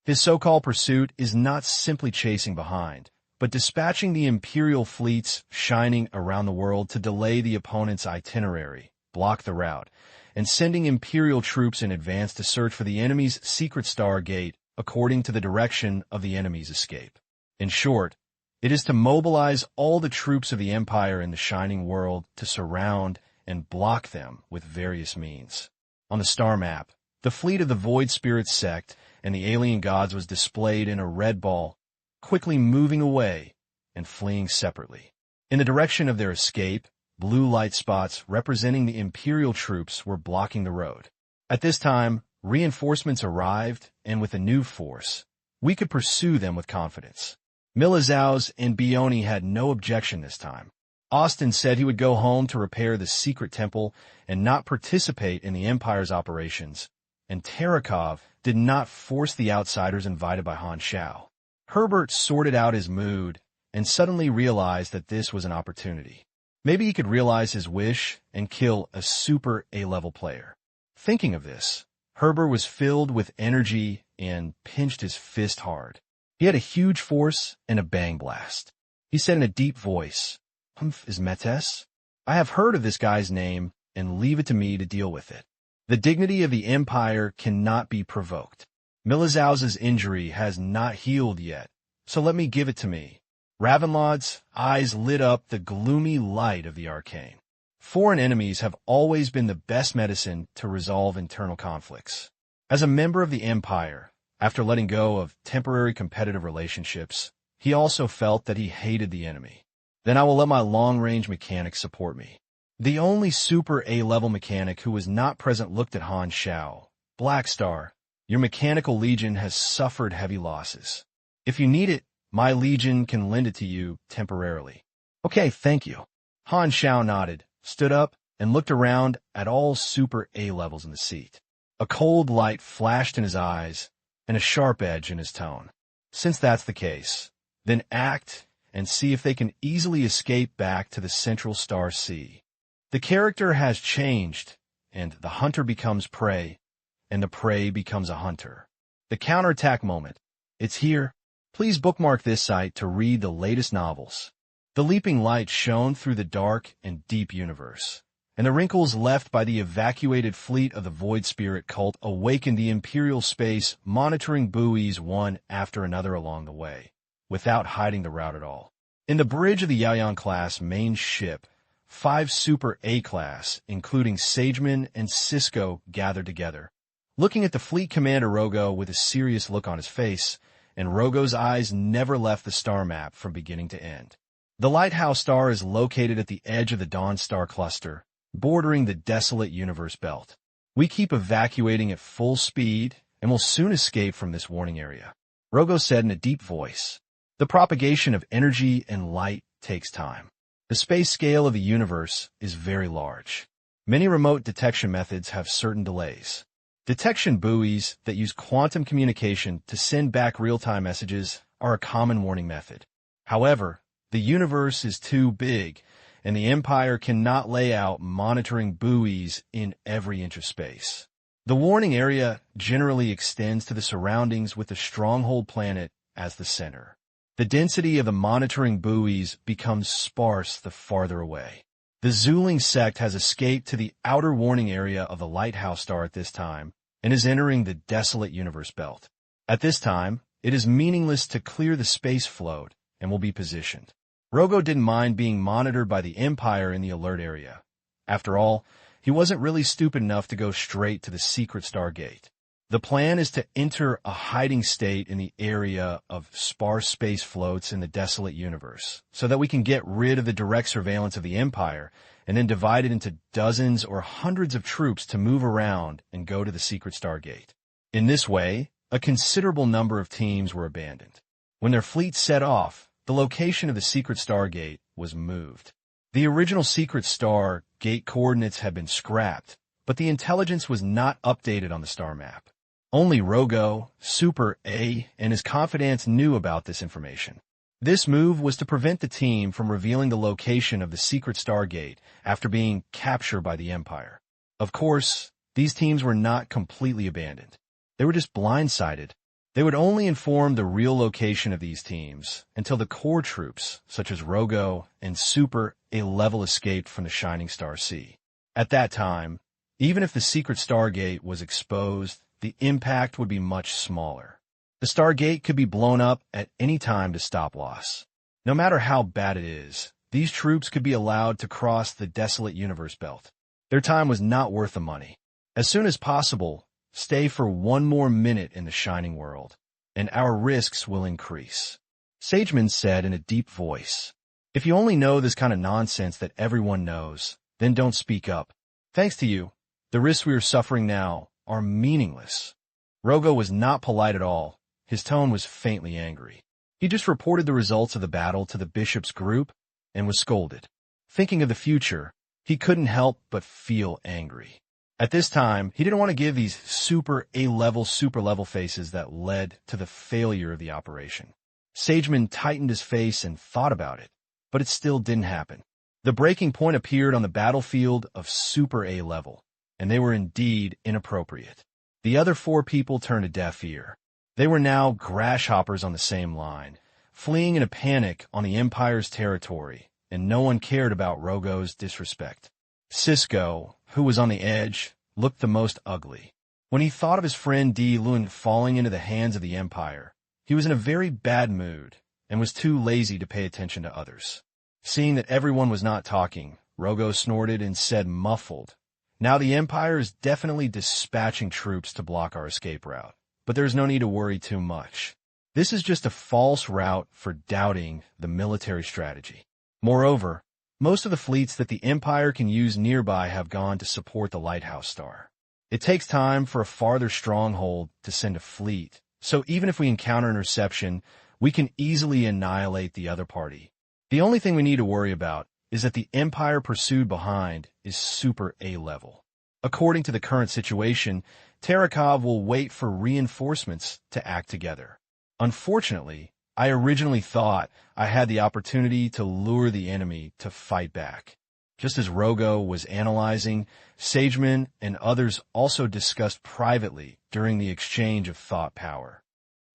His so-called pursuit is not simply chasing behind, but dispatching the Imperial fleets shining around the world to delay the opponent's itinerary, block the route, and sending Imperial troops in advance to search for the enemy's secret star gate according to the direction of the enemy's escape. In short, it is to mobilize all the troops of the Empire in the shining world to surround and block them with various means. On the star map, the fleet of the Void Spirit sect and the alien gods was displayed in a red ball, quickly moving away and fleeing separately. In the direction of their escape, blue light spots representing the Imperial troops were blocking the road. At this time, reinforcements arrived, and with a new force, we could pursue them with confidence. Milizaus and Bioni had no objection this time. Austin said he would go home to repair the secret temple and not participate in the Empire's operations, and Terekov did not force the outsiders invited by Han Xiao. Herbert sorted out his mood and suddenly realized that this was an opportunity. Maybe he could realize his wish and kill a Super A-level player. Thinking of this, Herbert was filled with energy and pinched his fist hard. He had a huge force and a bang blast. He said in a deep voice, "Humph is mechas? I have heard of this guy's name, and leave it to me to deal with it. The dignity of the Empire cannot be provoked. Milizaus's injury has not healed yet, so let me give it to me." Ravenlaud's eyes lit up the gloomy light of the arcane. Foreign enemies have always been the best medicine to resolve internal conflicts. As a member of the Empire, after letting go of temporary competitive relationships, he also felt that he hated the enemy. Then I will let my long-range mechanic support me. The only Super A-level mechanic who was not present looked at Han Xiao. Black Star, your mechanical legion has suffered heavy losses. If you need it, my legion can lend it to you temporarily. Okay, thank you. Han Xiao nodded, stood up, and looked around at all Super A-levels in the seat. A cold light flashed in his eyes and a sharp edge in his tone. Since that's the case, then act and see if they can easily escape back to the Central Star Sea. The character has changed, and the hunter becomes prey, and the prey becomes a hunter. The counterattack moment. It's here. Please bookmark this site to read the latest novels. The leaping light shone through the dark and deep universe, and the wrinkles left by the evacuated fleet of the Void Spirit cult awakened the Imperial space monitoring buoys one after another along the way, without hiding the route at all. In the bridge of the Yaoyan-class main ship, 5 Super A-class, including Sageman and Cisco, gathered together. Looking at the fleet commander Rogo with a serious look on his face, and Rogo's eyes never left the star map from beginning to end. The lighthouse star is located at the edge of the Dawn Star cluster, bordering the desolate universe belt. We keep evacuating at full speed and will soon escape from this warning area. Rogo said in a deep voice. The propagation of energy and light takes time. The space scale of the universe is very large. Many remote detection methods have certain delays. Detection buoys that use quantum communication to send back real-time messages are a common warning method. However, the universe is too big, and the Empire cannot lay out monitoring buoys in every inch of space. The warning area generally extends to the surroundings with the stronghold planet as the center. The density of the monitoring buoys becomes sparse the farther away. The Zuling sect has escaped to the outer warning area of the lighthouse star at this time and is entering the desolate universe belt. At this time, it is meaningless to clear the space float and will be positioned. Rogo didn't mind being monitored by the Empire in the alert area. After all, he wasn't really stupid enough to go straight to the secret Stargate. The plan is to enter a hiding state in the area of sparse space floats in the desolate universe, so that we can get rid of the direct surveillance of the Empire and then divide it into dozens or hundreds of troops to move around and go to the secret Stargate. In this way, a considerable number of teams were abandoned. When their fleet set off, the location of the secret Stargate was moved. The original secret Stargate coordinates had been scrapped, but the intelligence was not updated on the star map. Only Rogo, Super A, and his confidants knew about this information. This move was to prevent the team from revealing the location of the secret Stargate after being captured by the Empire. Of course, these teams were not completely abandoned. They were just blindsided. They would only inform the real location of these teams until the core troops, such as Rogo and Super A level, escaped from the Shining Star Sea. At that time, even if the secret Stargate was exposed, the impact would be much smaller. The Stargate could be blown up at any time to stop loss. No matter how bad it is, these troops could be allowed to cross the desolate universe belt. Their time was not worth the money. As soon as possible, stay for one more minute in the shining world, and our risks will increase. Sageman said in a deep voice, "If you only know this kind of nonsense that everyone knows, then don't speak up. Thanks to you, the risks we are suffering now are meaningless." Rogo was not polite at all. His tone was faintly angry. He just reported the results of the battle to the bishop's group and was scolded. Thinking of the future, he couldn't help but feel angry. At this time, he didn't want to give these super level faces that led to the failure of the operation. Sageman tightened his face and thought about it, but it still didn't happen. The breaking point appeared on the battlefield of Super A level, and they were indeed inappropriate. The other four people turned a deaf ear. They were now grasshoppers on the same line, fleeing in a panic on the Empire's territory, and no one cared about Rogo's disrespect. Cisco, who was on the edge, looked the most ugly. When he thought of his friend D. Lun falling into the hands of the Empire, he was in a very bad mood and was too lazy to pay attention to others. Seeing that everyone was not talking, Rogo snorted and said muffled, "Now the Empire is definitely dispatching troops to block our escape route, but there's no need to worry too much. This is just a false route for doubting the military strategy. Moreover, most of the fleets that the Empire can use nearby have gone to support the lighthouse star. It takes time for a farther stronghold to send a fleet, so even if we encounter an interception, we can easily annihilate the other party. The only thing we need to worry about is that the Empire pursued behind is Super A level. According to the current situation, Tarakov will wait for reinforcements to act together. Unfortunately, I originally thought I had the opportunity to lure the enemy to fight back." Just as Rogo was analyzing, Sageman and others also discussed privately during the exchange of thought power.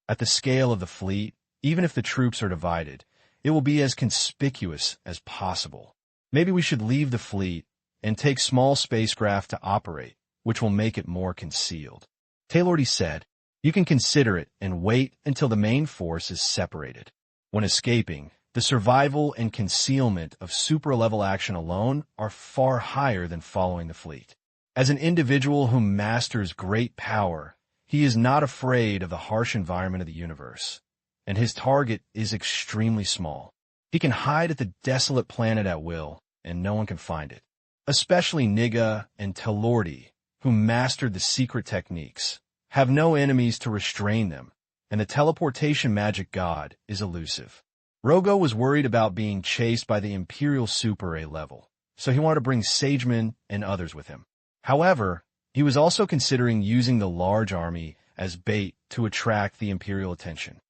At the scale of the fleet, even if the troops are divided, it will be as conspicuous as possible. Maybe we should leave the fleet and take small spacecraft to operate, which will make it more concealed. Taylordy said, "You can consider it and wait until the main force is separated. When escaping, the survival and concealment of super-level action alone are far higher than following the fleet. As an individual who masters great power, he is not afraid of the harsh environment of the universe, and his target is extremely small. He can hide at the desolate planet at will, and no one can find it. Especially Niga and Taylordy, who mastered the secret techniques, have no enemies to restrain them, and the teleportation magic god is elusive." Rogo was worried about being chased by the Imperial Super A level, so he wanted to bring Sageman and others with him. However, He was also considering using the large army as bait to attract the Imperial attention.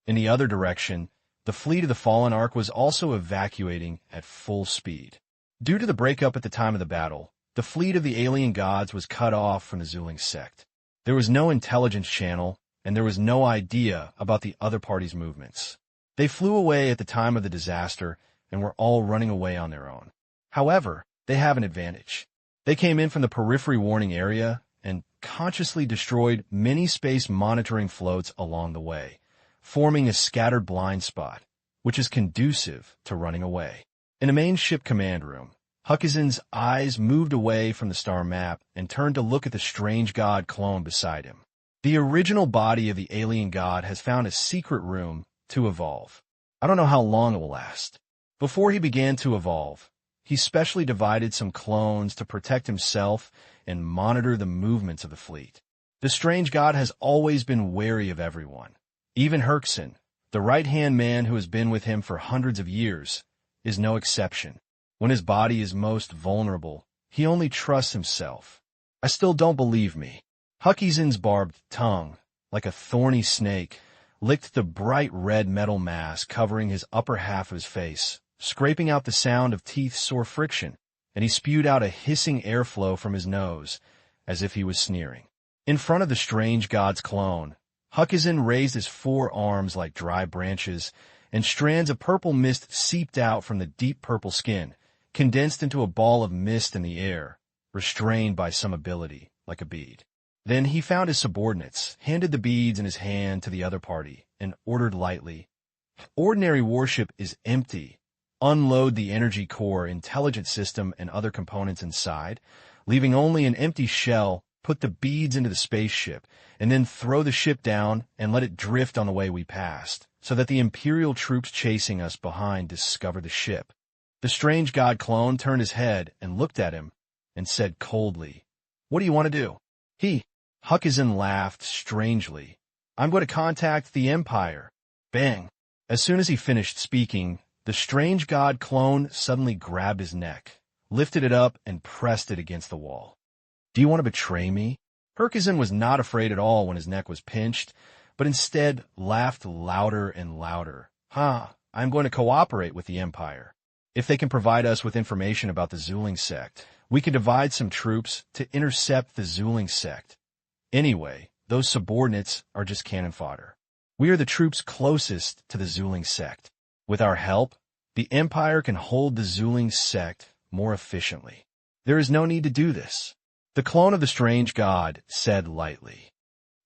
In the other direction, the fleet of the Fallen Ark was also evacuating at full speed. Due to the breakup at the time of the battle, the fleet of the alien gods was cut off from the Zuling sect. There was no intelligence channel, and there was no idea about the other party's movements. They flew away at the time of the disaster and were all running away on their own. However, they have an advantage. They came in from the periphery warning area and consciously destroyed many space monitoring floats along the way, forming a scattered blind spot, which is conducive to running away. In the main ship command room, Huckison's eyes moved away from the star map and turned to look at the strange god clone beside him. The original body of the alien god has found a secret room to evolve. I don't know how long it will last. Before he began to evolve, he specially divided some clones to protect himself and monitor the movements of the fleet. The strange god has always been wary of everyone. Even Huckison, the right-hand man who has been with him for hundreds of years, is no exception. When his body is most vulnerable, he only trusts himself. I still don't believe me. Huckison's barbed tongue, like a thorny snake, licked the bright red metal mass covering his upper half of his face, scraping out the sound of teeth-sore friction, and he spewed out a hissing airflow from his nose, as if he was sneering. In front of the strange god's clone, Huckison raised his forearms like dry branches, and strands of purple mist seeped out from the deep purple skin, condensed into a ball of mist in the air, restrained by some ability, like a bead. Then he found his subordinates, handed the beads in his hand to the other party, and ordered lightly, "Ordinary warship is empty. Unload the energy core, intelligence system, and other components inside, leaving only an empty shell. Put the beads into the spaceship, and then throw the ship down and let it drift on the way we passed, so that the Imperial troops chasing us behind discover the ship." The strange god clone turned his head and looked at him and said coldly, "What do you want to do?" Huckison laughed strangely. "I'm going to contact the Empire." Bang! As soon as he finished speaking, the strange god clone suddenly grabbed his neck, lifted it up, and pressed it against the wall. "Do you want to betray me?" Huckison was not afraid at all when his neck was pinched, but instead laughed louder and louder. I'm going to cooperate with the Empire. If they can provide us with information about the Zuling sect, we can divide some troops to intercept the Zuling sect. Anyway, those subordinates are just cannon fodder. We are the troops closest to the Zuling sect. With our help, the Empire can hold the Zuling sect more efficiently. There is no need to do this. The clone of the strange god said lightly.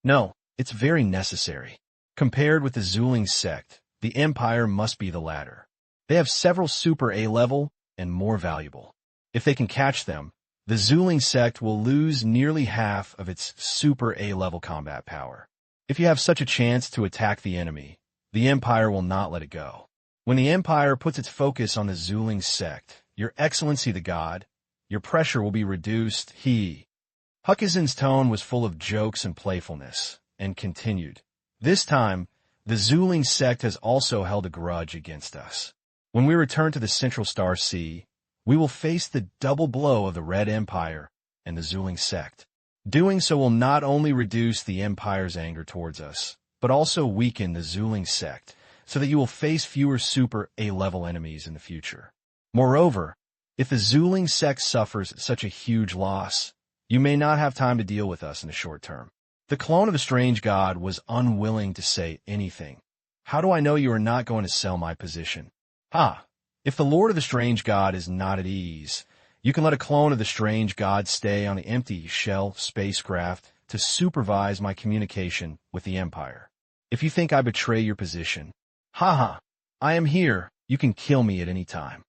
"No, it's very necessary. Compared with the Zuling sect, the Empire must be the latter. They have several super A-level and more valuable. If they can catch them, the Zuling sect will lose nearly half of its super A-level combat power. If you have such a chance to attack the enemy, the Empire will not let it go. When the Empire puts its focus on the Zuling sect, Your Excellency the God, your pressure will be reduced." Huckison's tone was full of jokes and playfulness, and continued, "This time, the Zuling sect has also held a grudge against us. When we return to the Central Star Sea, we will face the double blow of the Red Empire and the Zuling sect. Doing so will not only reduce the Empire's anger towards us, but also weaken the Zuling sect, so that you will face fewer super A-level enemies in the future. Moreover, if the Zuling sect suffers such a huge loss, you may not have time to deal with us in the short term." The clone of the strange god was unwilling to say anything. "How do I know you are not going to sell my position?" If the Lord of the strange god is not at ease, you can let a clone of the strange god stay on the empty shell spacecraft to supervise my communication with the Empire. If you think I betray your position, I am here. You can kill me at any time."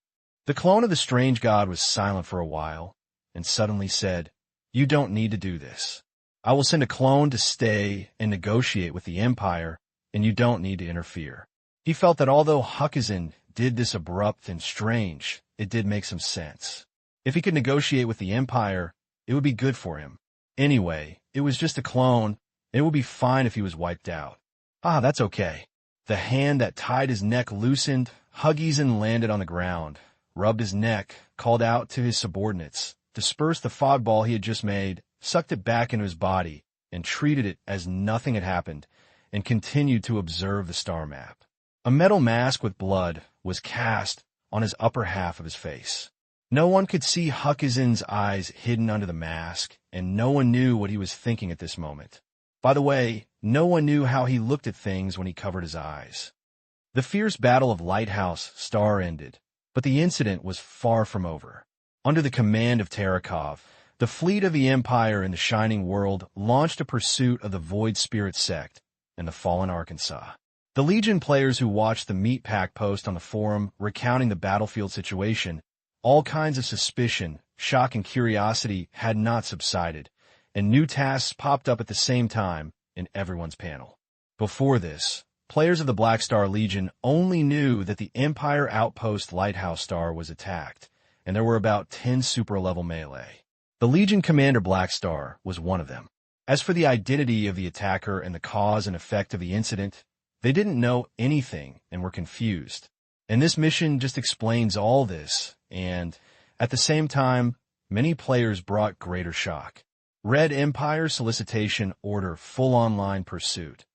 The clone of the strange god was silent for a while, and suddenly said, "You don't need to do this. I will send a clone to stay and negotiate with the Empire, and you don't need to interfere." He felt that although Huckison did this abrupt and strange, it did make some sense. If he could negotiate with the Empire, it would be good for him. Anyway, it was just a clone, and it would be fine if he was wiped out. That's okay. The hand that tied his neck loosened, Huckison landed on the ground, rubbed his neck, called out to his subordinates, dispersed the fog ball he had just made, sucked it back into his body, and treated it as nothing had happened, and continued to observe the star map. A metal mask with blood was cast on his upper half of his face. No one could see Huckison's eyes hidden under the mask, and no one knew what he was thinking at this moment. By the way, no one knew how he looked at things when he covered his eyes. The fierce battle of Lighthouse Star ended, but the incident was far from over. Under the command of Tarakov, the fleet of the Empire in the Shining World launched a pursuit of the Void Spirit sect and the fallen Arkansas. The Legion players who watched the Meatpack post on the forum recounting the battlefield situation, all kinds of suspicion, shock, and curiosity had not subsided, and new tasks popped up at the same time in everyone's panel. Before this, players of the Black Star Legion only knew that the Empire outpost Lighthouse Star was attacked, and there were about 10 super-level melee. The Legion commander Black Star was one of them. As for the identity of the attacker and the cause and effect of the incident, they didn't know anything and were confused. And this mission just explains all this, and, at the same time, many players brought greater shock. Red Empire Solicitation Order Full Online Pursuit.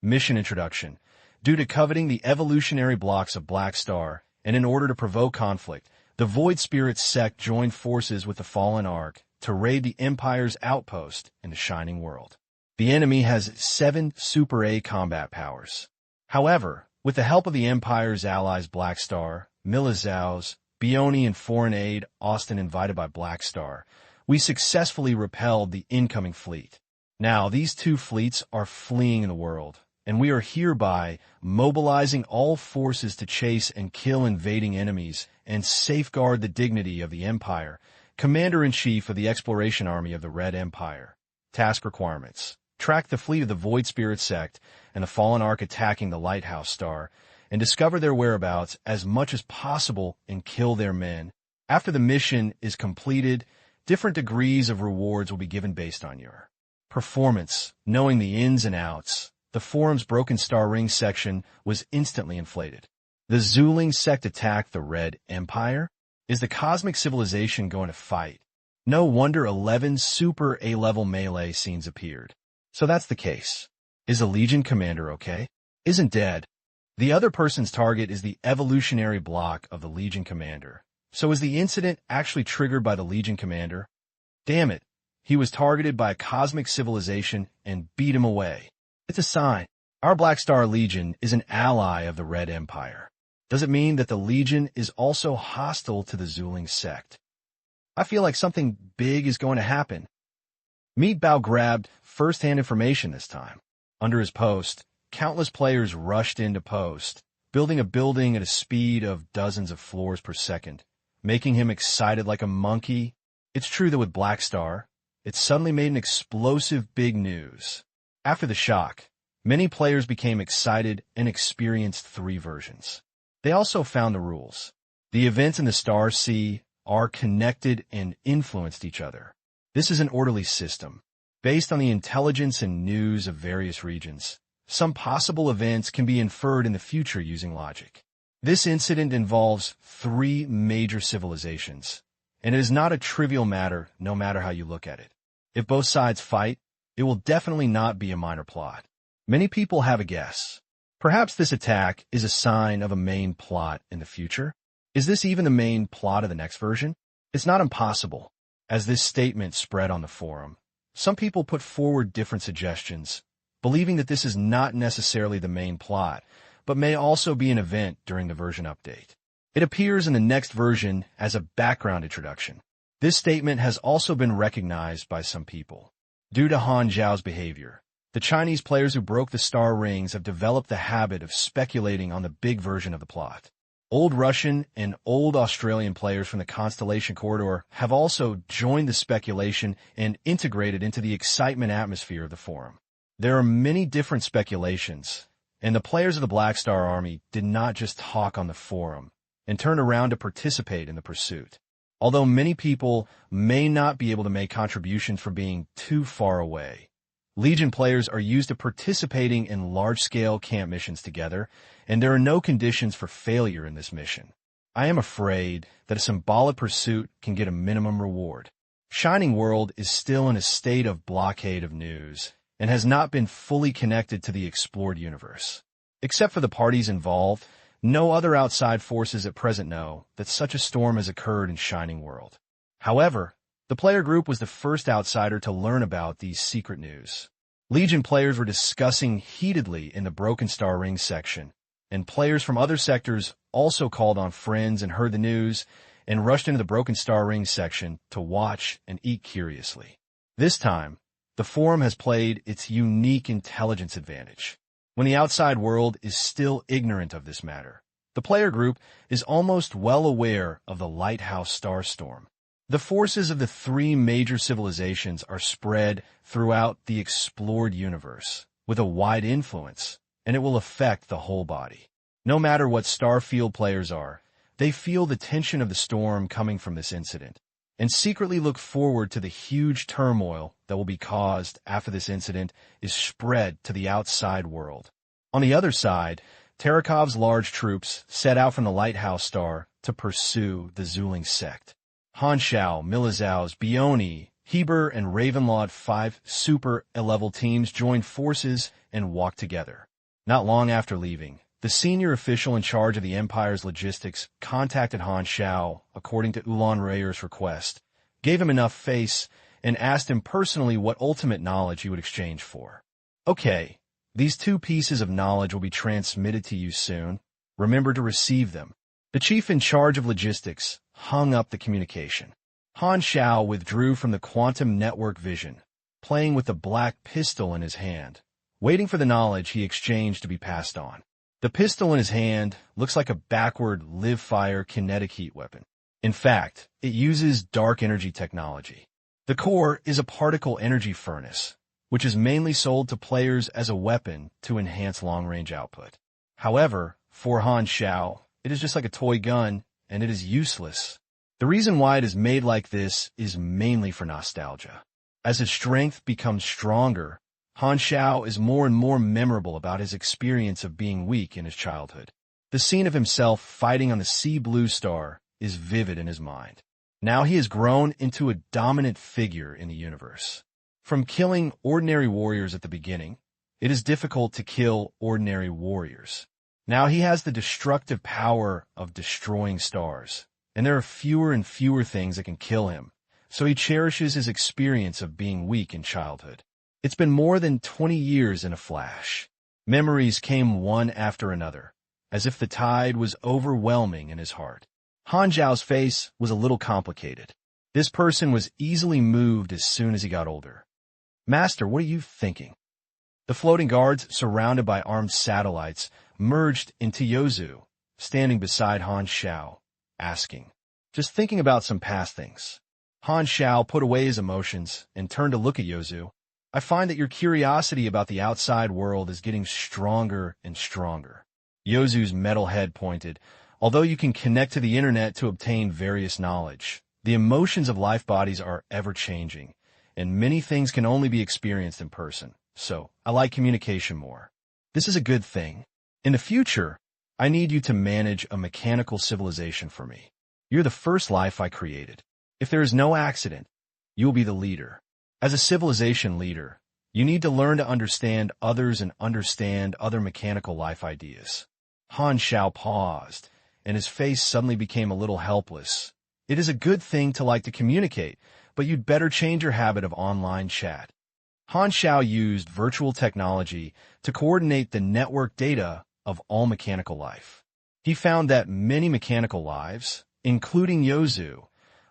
Mission Introduction. Due to coveting the evolutionary blocks of Black Star, and in order to provoke conflict, the Void Spirit sect joined forces with the Fallen Ark to raid the Empire's outpost in the Shining World. The enemy has 7 Super A combat powers. However, with the help of the Empire's allies Black Star, Milizaus, Bioni, and foreign aid Austin invited by Black Star, we successfully repelled the incoming fleet. Now, these 2 fleets are fleeing the world, and we are hereby mobilizing all forces to chase and kill invading enemies and safeguard the dignity of the Empire. Commander-in-Chief of the Exploration Army of the Red Empire. Task requirements. Track the fleet of the Void Spirit sect and the Fallen Ark attacking the Lighthouse Star, and discover their whereabouts as much as possible and kill their men. After the mission is completed, different degrees of rewards will be given based on your performance. Knowing the ins and outs, the forum's Broken Star Ring section was instantly inflated. The Zuling sect attacked the Red Empire? Is the cosmic civilization going to fight? No wonder 11 super A-level melee scenes appeared. So that's the case. Is a Legion commander okay? Isn't dead. The other person's target is the evolutionary block of the Legion commander. So is the incident actually triggered by the Legion commander? Damn it. He was targeted by a cosmic civilization and beat him away. It's a sign. Our Black Star Legion is an ally of the Red Empire. Does it mean that the Legion is also hostile to the Zuling sect? I feel like something big is going to happen. Meatbow grabbed first-hand information this time. Under his post, countless players rushed into post, building a building at a speed of dozens of floors per second, making him excited like a monkey. It's true that with Black Star, it suddenly made an explosive big news. After the shock, many players became excited and experienced 3 versions. They also found the rules. The events in the Star Sea are connected and influenced each other. This is an orderly system. Based on the intelligence and news of various regions, some possible events can be inferred in the future using logic. This incident involves 3 major civilizations, and it is not a trivial matter no matter how you look at it. If both sides fight, it will definitely not be a minor plot. Many people have a guess. Perhaps this attack is a sign of a main plot in the future? Is this even the main plot of the next version? It's not impossible. As this statement spread on the forum, some people put forward different suggestions, believing that this is not necessarily the main plot, but may also be an event during the version update. It appears in the next version as a background introduction. This statement has also been recognized by some people. Due to Han Xiao's behavior, the Chinese players who broke the star rings have developed the habit of speculating on the big version of the plot. Old Russian and old Australian players from the Constellation Corridor have also joined the speculation and integrated into the excitement atmosphere of the forum. There are many different speculations, and the players of the Black Star Army did not just talk on the forum and turned around to participate in the pursuit. Although many people may not be able to make contributions from being too far away, Legion players are used to participating in large-scale camp missions together, and there are no conditions for failure in this mission. I am afraid that a symbolic pursuit can get a minimum reward. Shining World is still in a state of blockade of news and has not been fully connected to the explored universe. Except for the parties involved, no other outside forces at present know that such a storm has occurred in Shining World. However, the player group was the first outsider to learn about these secret news. Legion players were discussing heatedly in the Broken Star Ring section, and players from other sectors also called on friends and heard the news and rushed into the Broken Star Ring section to watch and eat curiously. This time, the forum has played its unique intelligence advantage. When the outside world is still ignorant of this matter, the player group is almost well aware of the lighthouse starstorm. The forces of the three major civilizations are spread throughout the explored universe with a wide influence, and it will affect the whole body. No matter what Starfield players are, they feel the tension of the storm coming from this incident, and secretly look forward to the huge turmoil that will be caused after this incident is spread to the outside world. On the other side, Tarakov's large troops set out from the Lighthouse Star to pursue the Zuling sect. Han Xiao, Milizau's, Bioni, Heber, and Ravenlaw's 5 super A-level teams joined forces and walked together. Not long after leaving, the senior official in charge of the Empire's logistics contacted Han Xiao according to Ulan Rayer's request, gave him enough face, and asked him personally what ultimate knowledge he would exchange for. Okay, these 2 pieces of knowledge will be transmitted to you soon. Remember to receive them. The chief in charge of logistics hung up the communication. Han Xiao withdrew from the quantum network vision, playing with the black pistol in his hand, waiting for the knowledge he exchanged to be passed on. The pistol in his hand looks like a backward live-fire kinetic heat weapon. In fact, it uses dark energy technology. The core is a particle energy furnace, which is mainly sold to players as a weapon to enhance long-range output. However, for Han Xiao, it is just like a toy gun, and it is useless. The reason why it is made like this is mainly for nostalgia. As his strength becomes stronger, Han Xiao is more and more memorable about his experience of being weak in his childhood. The scene of himself fighting on the Sea Blue Star is vivid in his mind. Now he has grown into a dominant figure in the universe. From killing ordinary warriors at the beginning, it is difficult to kill ordinary warriors. Now he has the destructive power of destroying stars, and there are fewer and fewer things that can kill him, so he cherishes his experience of being weak in childhood. It's been more than 20 years in a flash. Memories came one after another, as if the tide was overwhelming in his heart. Han Xiao's face was a little complicated. This person was easily moved as soon as he got older. Master, what are you thinking? The floating guards, surrounded by armed satellites, merged into Yozu, standing beside Han Xiao, asking, just thinking about some past things. Han Xiao put away his emotions and turned to look at Yozu. I find that your curiosity about the outside world is getting stronger and stronger. Yozu's metal head pointed. Although you can connect to the internet to obtain various knowledge, the emotions of life bodies are ever-changing, and many things can only be experienced in person. So, I like communication more. This is a good thing. In the future, I need you to manage a mechanical civilization for me. You're the first life I created. If there is no accident, you will be the leader. As a civilization leader, you need to learn to understand others and understand other mechanical life ideas. Han Xiao paused, and his face suddenly became a little helpless. It is a good thing to like to communicate, but you'd better change your habit of online chat. Han Xiao used virtual technology to coordinate the network data of all mechanical life. He found that many mechanical lives, including Yozu,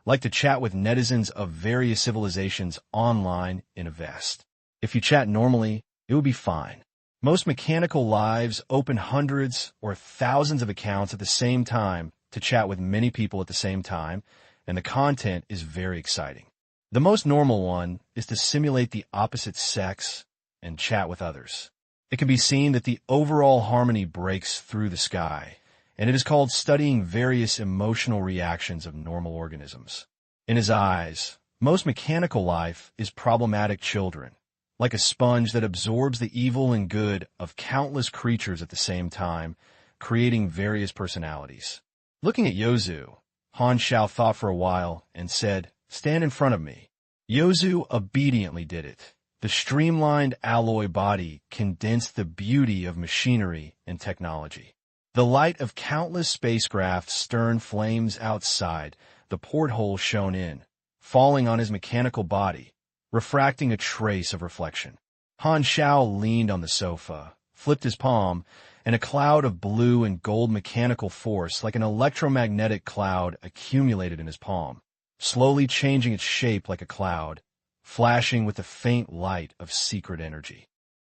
like to chat with netizens of various civilizations online in a vest. If you chat normally, it would be fine. Most mechanical lives open hundreds or thousands of accounts at the same time to chat with many people at the same time, and the content is very exciting. The most normal one is to simulate the opposite sex and chat with others. It can be seen that the overall harmony breaks through the sky, and it is called studying various emotional reactions of normal organisms. In his eyes, most mechanical life is problematic children, like a sponge that absorbs the evil and good of countless creatures at the same time, creating various personalities. Looking at Yozu, Han Xiao thought for a while and said, "Stand in front of me." Yozu obediently did it. The streamlined alloy body condensed the beauty of machinery and technology. The light of countless spacecraft's stern flames outside, the porthole shone in, falling on his mechanical body, refracting a trace of reflection. Han Xiao leaned on the sofa, flipped his palm, and a cloud of blue and gold mechanical force like an electromagnetic cloud accumulated in his palm, slowly changing its shape like a cloud, flashing with the faint light of secret energy.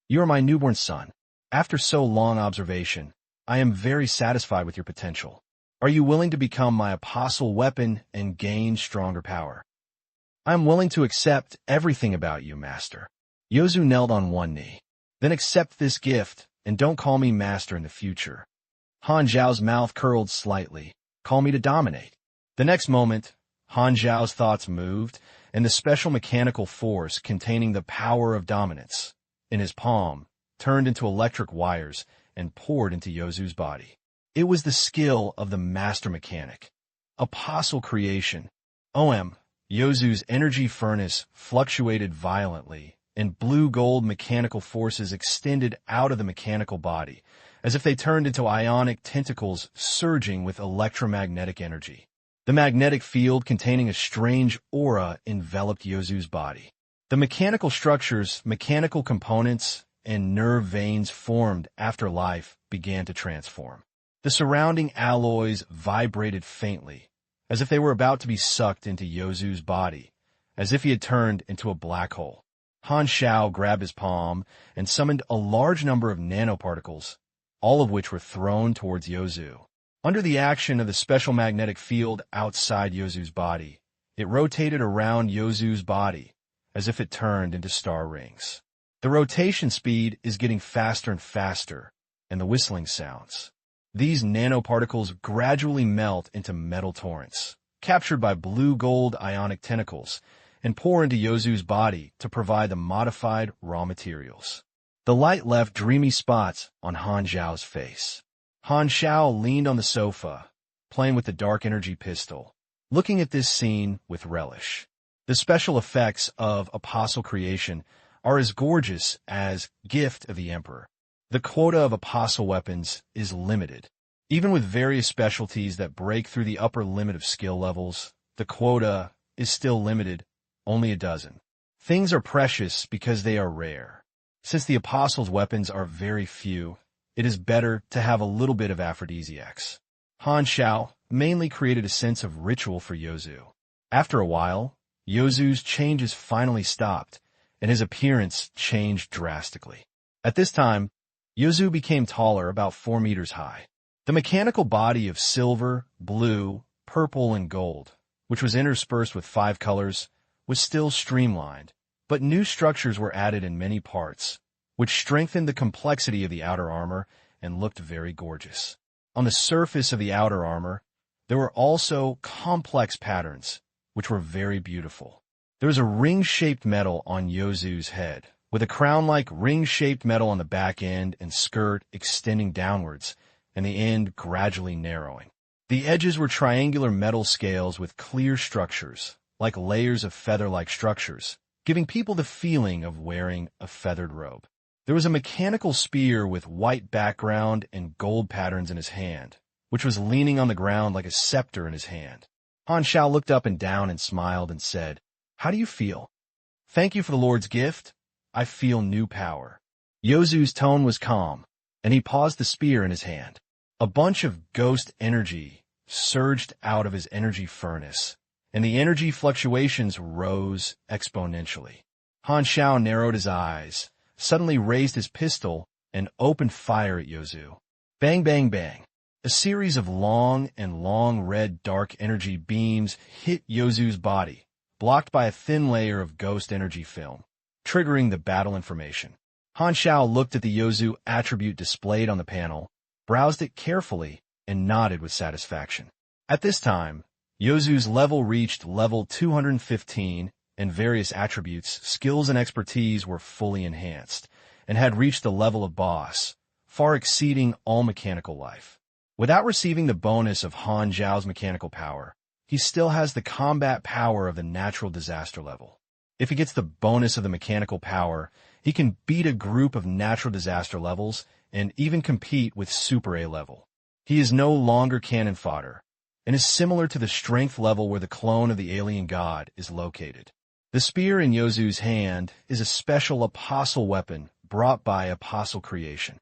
You are my newborn son. After so long observation, I am very satisfied with your potential. Are you willing to become my apostle weapon and gain stronger power? I am willing to accept everything about you, Master. Yozu knelt on one knee. Then accept this gift, and don't call me Master in the future. Han Xiao's mouth curled slightly. Call me to dominate. The next moment, Han Xiao's thoughts moved, and the special mechanical force containing the power of dominance in his palm turned into electric wires and poured into Yozu's body. It was the skill of the master mechanic. Apostle creation. Yozu's energy furnace fluctuated violently, and blue-gold mechanical forces extended out of the mechanical body, as if they turned into ionic tentacles surging with electromagnetic energy. The magnetic field containing a strange aura enveloped Yozu's body. The mechanical structures, mechanical components, and nerve veins formed after life began to transform. The surrounding alloys vibrated faintly, as if they were about to be sucked into Yozu's body, as if he had turned into a black hole. Han Xiao grabbed his palm and summoned a large number of nanoparticles, all of which were thrown towards Yozu. Under the action of the special magnetic field outside Yozu's body, it rotated around Yozu's body, as if it turned into star rings. The rotation speed is getting faster and faster, and the whistling sounds. These nanoparticles gradually melt into metal torrents, captured by blue-gold ionic tentacles, and pour into Yozu's body to provide the modified raw materials. The light left dreamy spots on Han Xiao's face. Han Xiao leaned on the sofa, playing with the dark energy pistol, looking at this scene with relish. The special effects of Apostle creation are as gorgeous as Gift of the Emperor. The quota of Apostle weapons is limited. Even with various specialties that break through the upper limit of skill levels, the quota is still limited, only a dozen. Things are precious because they are rare. Since the Apostle's weapons are very few, it is better to have a little bit of aphrodisiacs. Han Xiao mainly created a sense of ritual for Yozu. After a while, Yozu's changes finally stopped, and his appearance changed drastically. At this time, Yozu became taller, about 4 meters high. The mechanical body of silver, blue, purple, and gold, which was interspersed with 5 colors, was still streamlined, but new structures were added in many parts, which strengthened the complexity of the outer armor and looked very gorgeous. On the surface of the outer armor, there were also complex patterns, which were very beautiful. There was a ring-shaped medal on Yozu's head, with a crown-like ring-shaped medal on the back end and skirt extending downwards, and the end gradually narrowing. The edges were triangular metal scales with clear structures, like layers of feather-like structures, giving people the feeling of wearing a feathered robe. There was a mechanical spear with white background and gold patterns in his hand, which was leaning on the ground like a scepter in his hand. Han Xiao looked up and down and smiled and said, "How do you feel?" "Thank you for the Lord's gift. I feel new power." Yozu's tone was calm, and he paused the spear in his hand. A bunch of ghost energy surged out of his energy furnace, and the energy fluctuations rose exponentially. Han Xiao narrowed his eyes, suddenly raised his pistol, and opened fire at Yozu. Bang, bang, bang. A series of long red dark energy beams hit Yozu's body, blocked by a thin layer of ghost energy film, triggering the battle information. Han Xiao looked at the Yozu attribute displayed on the panel, browsed it carefully, and nodded with satisfaction. At this time, Yozu's level reached level 215, and various attributes, skills, and expertise were fully enhanced, and had reached the level of boss, far exceeding all mechanical life. Without receiving the bonus of Han Xiao's mechanical power, he still has the combat power of the natural disaster level. If he gets the bonus of the mechanical power, he can beat a group of natural disaster levels and even compete with Super A level. He is no longer cannon fodder, and is similar to the strength level where the clone of the alien god is located. The spear in Yozu's hand is a special apostle weapon brought by Apostle Creation.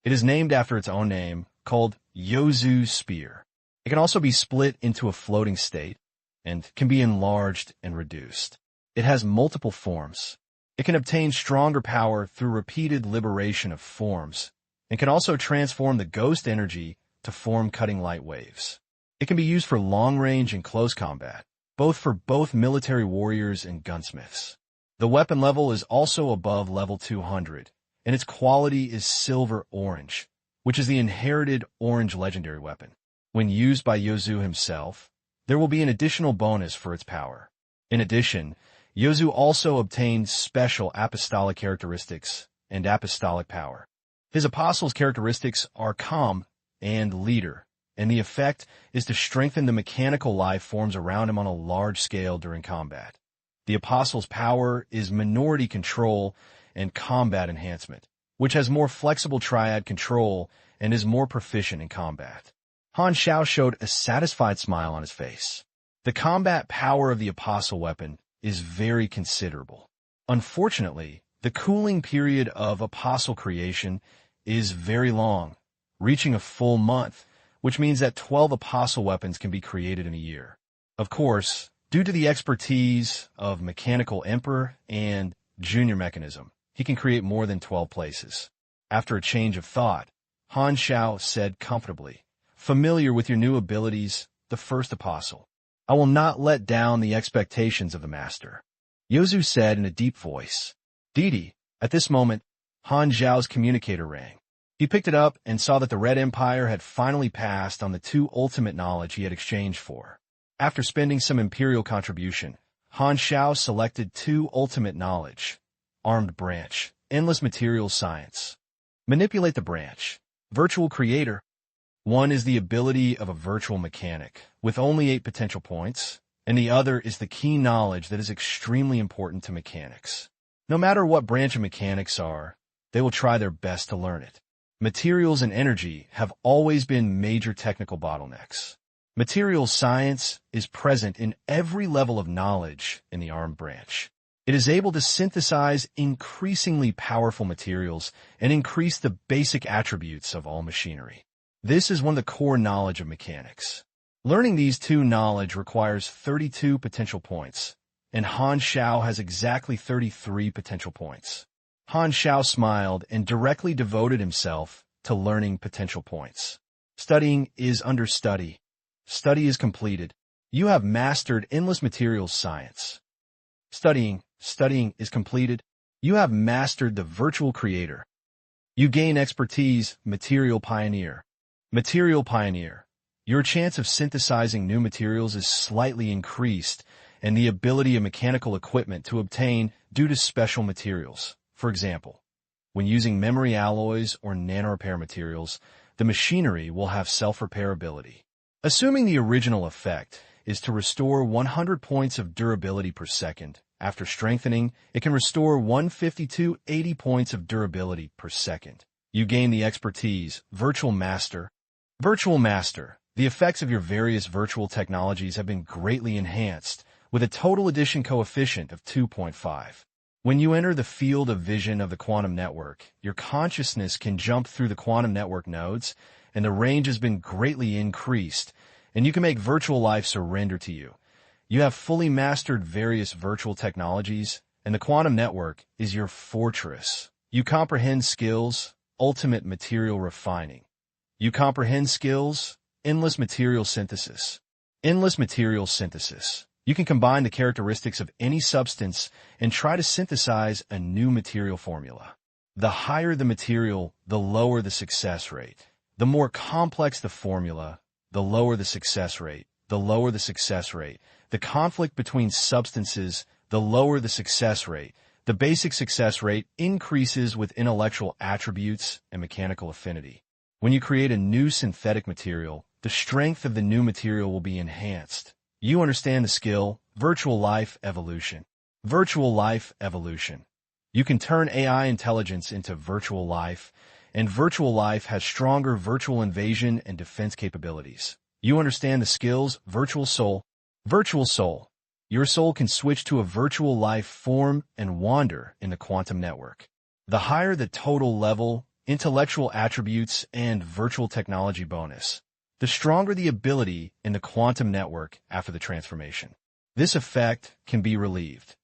It is named after its own name, called Yozu's Spear. It can also be split into a floating state, and can be enlarged and reduced. It has multiple forms. It can obtain stronger power through repeated liberation of forms, and can also transform the ghost energy to form cutting light waves. It can be used for long-range and close combat, for both military warriors and gunsmiths. The weapon level is also above level 200, and its quality is silver-orange, which is the inherited orange legendary weapon. When used by Yozu himself, there will be an additional bonus for its power. In addition, Yozu also obtained special apostolic characteristics and apostolic power. His apostle's characteristics are calm and leader, and the effect is to strengthen the mechanical life forms around him on a large scale during combat. The apostle's power is minority control and combat enhancement, which has more flexible triad control and is more proficient in combat. Han Xiao showed a satisfied smile on his face. The combat power of the apostle weapon is very considerable. Unfortunately, the cooling period of apostle creation is very long, reaching a full month, which means that 12 apostle weapons can be created in a year. Of course, due to the expertise of Mechanical Emperor and Junior Mechanism, he can create more than 12 places. After a change of thought, Han Xiao said comfortably, "Familiar with your new abilities, the first apostle. I will not let down the expectations of the master." Yozu said in a deep voice. Didi, at this moment, Han Xiao's communicator rang. He picked it up and saw that the Red Empire had finally passed on the 2 ultimate knowledge he had exchanged for. After spending some imperial contribution, Han Xiao selected 2 ultimate knowledge. Armed branch, endless materials science. Manipulate the branch. Virtual creator. One is the ability of a virtual mechanic, with only 8 potential points, and the other is the key knowledge that is extremely important to mechanics. No matter what branch of mechanics are, they will try their best to learn it. Materials and energy have always been major technical bottlenecks. Materials science is present in every level of knowledge in the armed branch. It is able to synthesize increasingly powerful materials and increase the basic attributes of all machinery. This is one of the core knowledge of mechanics. Learning these 2 knowledge requires 32 potential points, and Han Xiao has exactly 33 potential points. Han Xiao smiled and directly devoted himself to learning potential points. Studying is under study. Study is completed. You have mastered endless materials science. Studying is completed. You have mastered the virtual creator. You gain expertise, material pioneer. Material pioneer. Your chance of synthesizing new materials is slightly increased, and the ability of mechanical equipment to obtain due to special materials. For example, when using memory alloys or nanorepair materials, the machinery will have self-repair ability. Assuming the original effect is to restore 100 points of durability per second, after strengthening, it can restore 150 to 80 points of durability per second. You gain the expertise, Virtual Master. Virtual Master. The effects of your various virtual technologies have been greatly enhanced, with a total addition coefficient of 2.5. When you enter the field of vision of the quantum network, your consciousness can jump through the quantum network nodes, and the range has been greatly increased, and you can make virtual life surrender to you. You have fully mastered various virtual technologies, and the quantum network is your fortress. You comprehend skills, ultimate material refining. You comprehend skills, endless material synthesis. Endless material synthesis. You can combine the characteristics of any substance and try to synthesize a new material formula. The higher the material, the lower the success rate. The more complex the formula, the lower the success rate. The lower the success rate. The conflict between substances, the lower the success rate. The basic success rate increases with intellectual attributes and mechanical affinity. When you create a new synthetic material, the strength of the new material will be enhanced. You understand the skill, virtual life evolution. Virtual life evolution. You can turn AI intelligence into virtual life, and virtual life has stronger virtual invasion and defense capabilities. You understand the skills, virtual soul. Virtual soul. Your soul can switch to a virtual life form and wander in the quantum network. The higher the total level, intellectual attributes, and virtual technology bonus, the stronger the ability in the quantum network after the transformation. This effect can be relieved.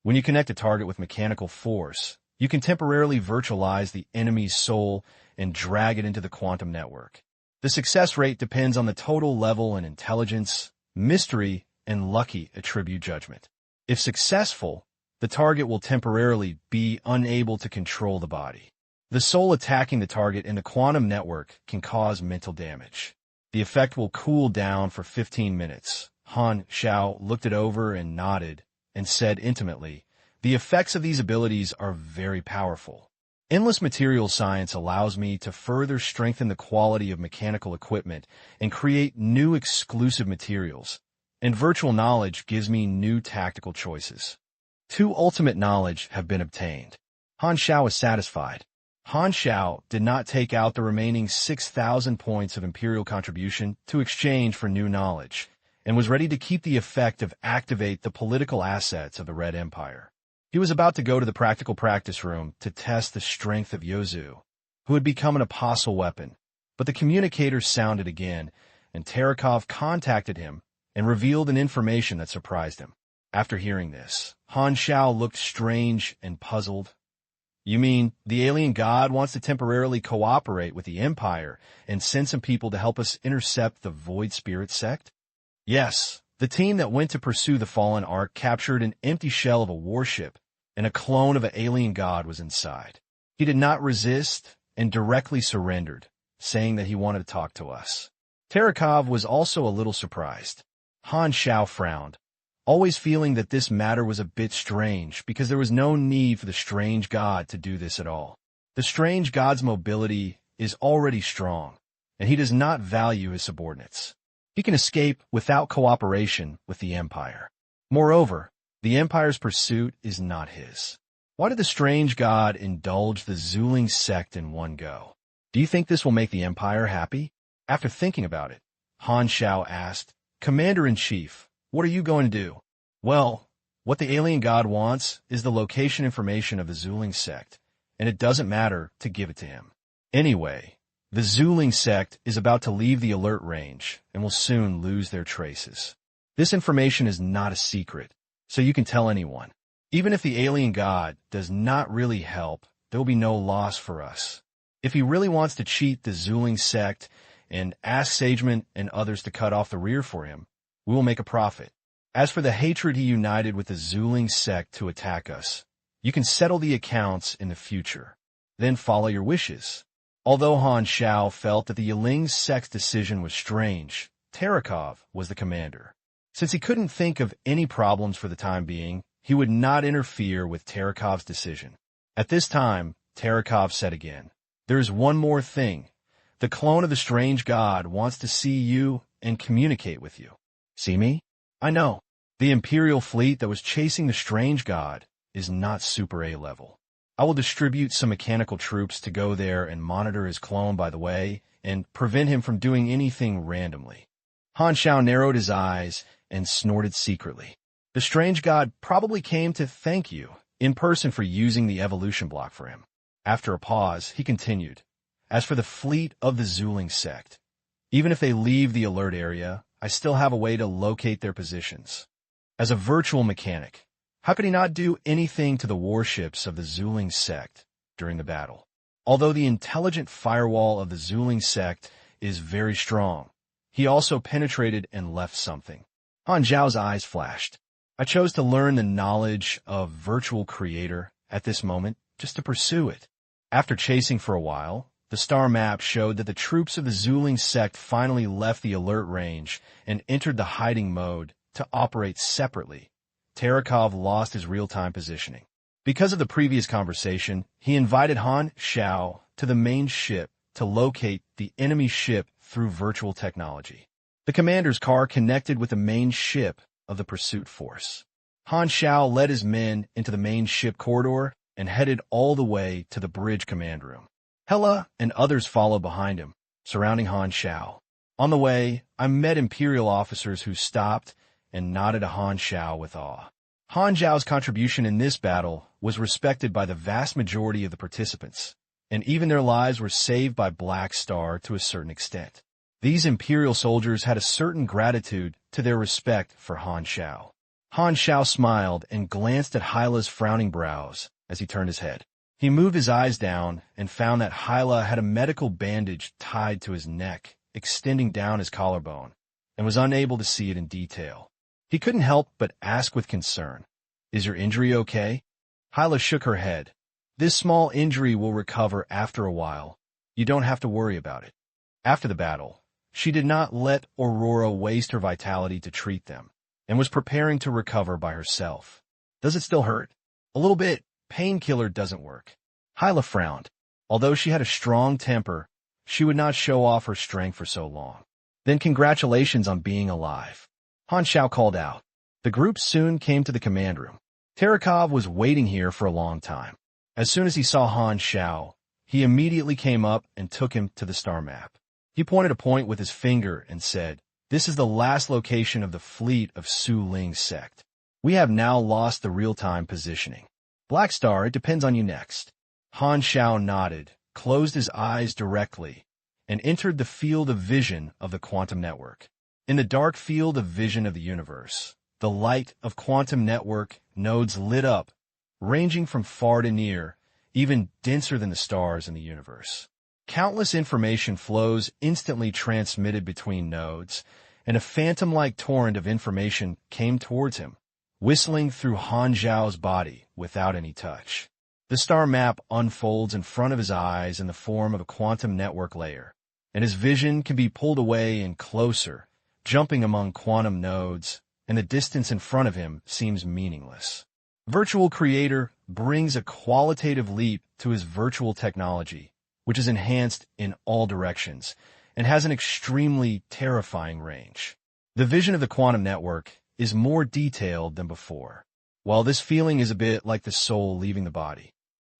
When you connect a target with mechanical force, you can temporarily virtualize the enemy's soul and drag it into the quantum network. The success rate depends on the total level and intelligence, mystery, and lucky attribute judgment. If successful, the target will temporarily be unable to control the body. The soul attacking the target in the quantum network can cause mental damage. The effect will cool down for 15 minutes. Han Xiao looked it over and nodded and said intimately, "The effects of these abilities are very powerful. Endless material science allows me to further strengthen the quality of mechanical equipment and create new exclusive materials, and virtual knowledge gives me new tactical choices. 2 ultimate knowledge have been obtained." Han Xiao was satisfied. Han Xiao did not take out the remaining 6,000 points of imperial contribution to exchange for new knowledge, and was ready to keep the effect of activate the political assets of the Red Empire. He was about to go to the practical practice room to test the strength of Yozu, who had become an apostle weapon, but the communicator sounded again, and Terakov contacted him and revealed an information that surprised him. After hearing this, Han Xiao looked strange and puzzled. "You mean the alien god wants to temporarily cooperate with the Empire and send some people to help us intercept the Void Spirit sect?" "Yes, the team that went to pursue the fallen Ark captured an empty shell of a warship, and a clone of an alien god was inside. He did not resist and directly surrendered, saying that he wanted to talk to us." Terakov was also a little surprised. Han Xiao frowned, always feeling that this matter was a bit strange because there was no need for the strange god to do this at all. The strange god's mobility is already strong, and he does not value his subordinates. He can escape without cooperation with the Empire. Moreover, the Empire's pursuit is not his. Why did the strange god indulge the Zuling sect in one go? Do you think this will make the Empire happy? After thinking about it, Han Xiao asked, "Commander-in-Chief, what are you going to do?" "Well, what the alien god wants is the location information of the Zuling sect, and it doesn't matter to give it to him. Anyway, the Zuling sect is about to leave the alert range and will soon lose their traces. This information is not a secret, so you can tell anyone. Even if the alien god does not really help, there will be no loss for us. If he really wants to cheat the Zuling sect and ask Sageman and others to cut off the rear for him, we will make a profit. As for the hatred he united with the Zuling sect to attack us, you can settle the accounts in the future. Then follow your wishes." Although Han Xiao felt that the Yiling sect's decision was strange, Terakov was the commander. Since he couldn't think of any problems for the time being, he would not interfere with Terakov's decision. At this time, Terakov said again, "There is one more thing. The clone of the strange god wants to see you and communicate with you." "See me? I know. The Imperial fleet that was chasing the strange god is not Super A level. I will distribute some mechanical troops to go there and monitor his clone by the way, and prevent him from doing anything randomly." Han Xiao narrowed his eyes and snorted secretly. "The strange god probably came to thank you in person for using the evolution block for him." After a pause, he continued, "As for the fleet of the Zuling sect, even if they leave the alert area, I still have a way to locate their positions. As a virtual mechanic, how could he not do anything to the warships of the Zuling sect during the battle? Although the intelligent firewall of the Zuling sect is very strong, he also penetrated and left something." Han Xiao's eyes flashed. "I chose to learn the knowledge of Virtual Creator at this moment just to pursue it." After chasing for a while, the star map showed that the troops of the Zuling sect finally left the alert range and entered the hiding mode to operate separately. Terakov lost his real-time positioning. Because of the previous conversation, he invited Han Xiao to the main ship to locate the enemy ship through virtual technology. The commander's car connected with the main ship of the pursuit force. Han Xiao led his men into the main ship corridor and headed all the way to the bridge command room. Hela and others followed behind him, surrounding Han Xiao. On the way, I met Imperial officers who stopped and nodded to Han Xiao with awe. Han Xiao's contribution in this battle was respected by the vast majority of the participants, and even their lives were saved by Black Star to a certain extent. These Imperial soldiers had a certain gratitude to their respect for Han Xiao. Han Xiao smiled and glanced at Hyla's frowning brows as he turned his head. He moved his eyes down and found that Hyla had a medical bandage tied to his neck, extending down his collarbone, and was unable to see it in detail. He couldn't help but ask with concern, "Is your injury okay?" Hyla shook her head. "This small injury will recover after a while. You don't have to worry about it." After the battle, she did not let Aurora waste her vitality to treat them, and was preparing to recover by herself. "Does it still hurt?" "A little bit. Painkiller doesn't work." Hyla frowned. Although she had a strong temper, she would not show off her strength for so long. "Then congratulations on being alive," Han Xiao called out. The group soon came to the command room. Terekov was waiting here for a long time. As soon as he saw Han Xiao, he immediately came up and took him to the star map. He pointed a point with his finger and said, "This is the last location of the fleet of Su Ling's sect. We have now lost the real-time positioning. Black Star, it depends on you next." Han Xiao nodded, closed his eyes directly, and entered the field of vision of the quantum network. In the dark field of vision of the universe, the light of quantum network nodes lit up, ranging from far to near, even denser than the stars in the universe. Countless information flows instantly transmitted between nodes, and a phantom-like torrent of information came towards him, whistling through Han Xiao's body without any touch. The star map unfolds in front of his eyes in the form of a quantum network layer, and his vision can be pulled away and closer, jumping among quantum nodes, and the distance in front of him seems meaningless. Virtual Creator brings a qualitative leap to his virtual technology, which is enhanced in all directions, and has an extremely terrifying range. The vision of the quantum network is more detailed than before. While this feeling is a bit like the soul leaving the body,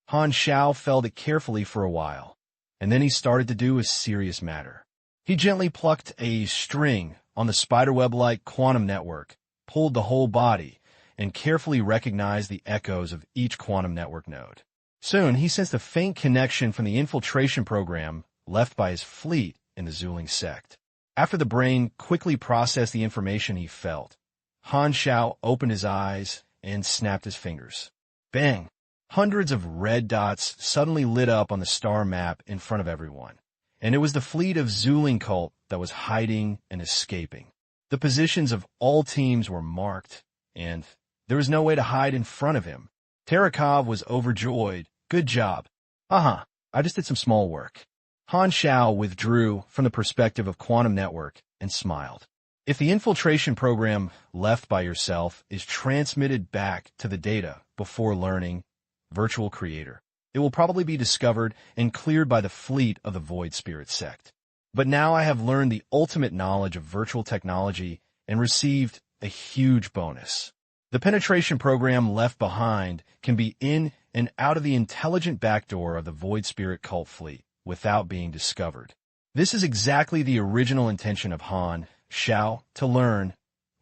Han Xiao felt it carefully for a while, and then he started to do a serious matter. He gently plucked a string on the spiderweb-like quantum network, pulled the whole body, and carefully recognized the echoes of each quantum network node. Soon, he sensed a faint connection from the infiltration program left by his fleet in the Zuling sect. After the brain quickly processed the information he felt, Han Xiao opened his eyes and snapped his fingers. Bang! Hundreds of red dots suddenly lit up on the star map in front of everyone, and it was the fleet of Zuling cult that was hiding and escaping. The positions of all teams were marked, and there was no way to hide in front of him. Terekov was overjoyed. "Good job." "Uh-huh, I just did some small work." Han Xiao withdrew from the perspective of quantum network and smiled. If the infiltration program left by yourself is transmitted back to the data before learning Virtual Creator, it will probably be discovered and cleared by the fleet of the Void Spirit sect. But now I have learned the ultimate knowledge of virtual technology and received a huge bonus. The penetration program left behind can be in and out of the intelligent backdoor of the Void Spirit cult fleet without being discovered. This is exactly the original intention of Han Xiao to learn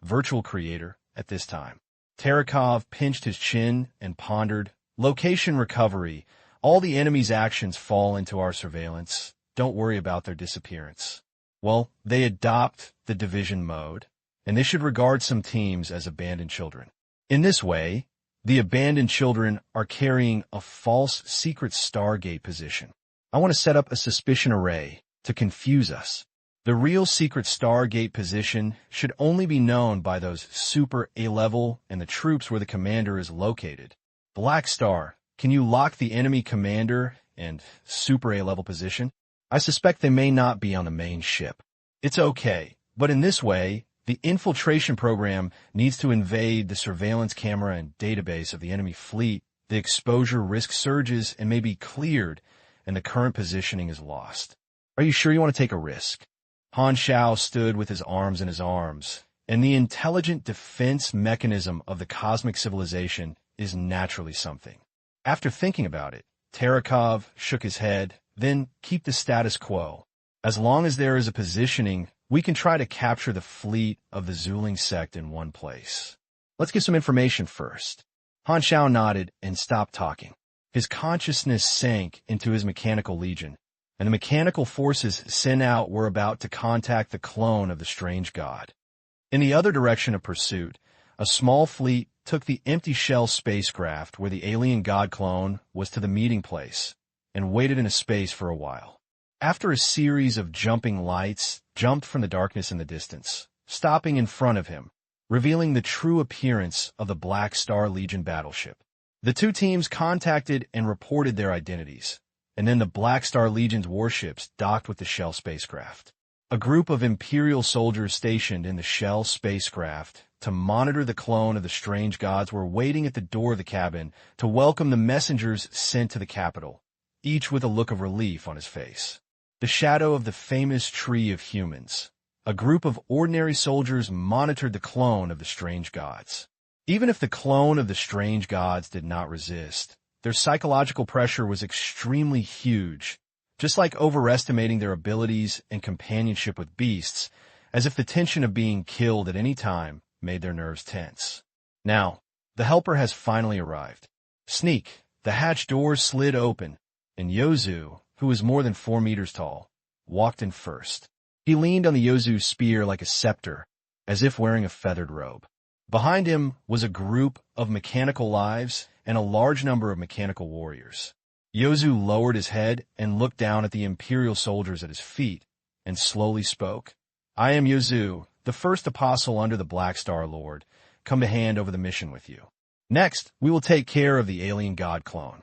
Virtual Creator at this time. Terekov pinched his chin and pondered, "Location recovery. All the enemy's actions fall into our surveillance. Don't worry about their disappearance." Well, they adopt the division mode, and they should regard some teams as abandoned children. In this way, the abandoned children are carrying a false secret Stargate position. I want to set up a suspicion array to confuse us. The real secret Stargate position should only be known by those super A-level and the troops where the commander is located. Black Star, can you lock the enemy commander and super A-level position? I suspect they may not be on the main ship. It's okay, but in this way, the infiltration program needs to invade the surveillance camera and database of the enemy fleet. The exposure risk surges and may be cleared, and the current positioning is lost. Are you sure you want to take a risk? Han Xiao stood with his arms in his arms, And the intelligent defense mechanism of the cosmic civilization is naturally something. After thinking about it, Terekov shook his head, then keep the status quo. As long as there is a positioning, we can try to capture the fleet of the Zuling sect in one place. Let's get some information first. Han Xiao nodded and stopped talking. His consciousness sank into his mechanical legion, and the mechanical forces sent out were about to contact the clone of the strange god. In the other direction of pursuit, a small fleet took the empty shell spacecraft where the alien god clone was to the meeting place and waited in a space for a while. After a series of jumping lights jumped from the darkness in the distance, stopping in front of him, revealing the true appearance of the Black Star Legion battleship. The two teams contacted and reported their identities, and then the Black Star Legion's warships docked with the shell spacecraft. A group of Imperial soldiers stationed in the shell spacecraft to monitor the clone of the strange gods were waiting at the door of the cabin to welcome the messengers sent to the capital, each with a look of relief on his face. The shadow of the famous tree of humans. A group of ordinary soldiers monitored the clone of the strange gods. Even if the clone of the strange gods did not resist, their psychological pressure was extremely huge, just like overestimating their abilities and companionship with beasts, as if the tension of being killed at any time made their nerves tense. Now, the helper has finally arrived. Sneak, the hatch doors slid open, and Yozu, who was more than 4 meters tall, walked in first. He leaned on the Yozu's spear like a scepter, as if wearing a feathered robe. Behind him was a group of mechanical lives and a large number of mechanical warriors. Yozu lowered his head and looked down at the Imperial soldiers at his feet, and slowly spoke. I am Yozu, the first apostle under the Black Star Lord, come to hand over the mission with you. Next, we will take care of the alien god clone.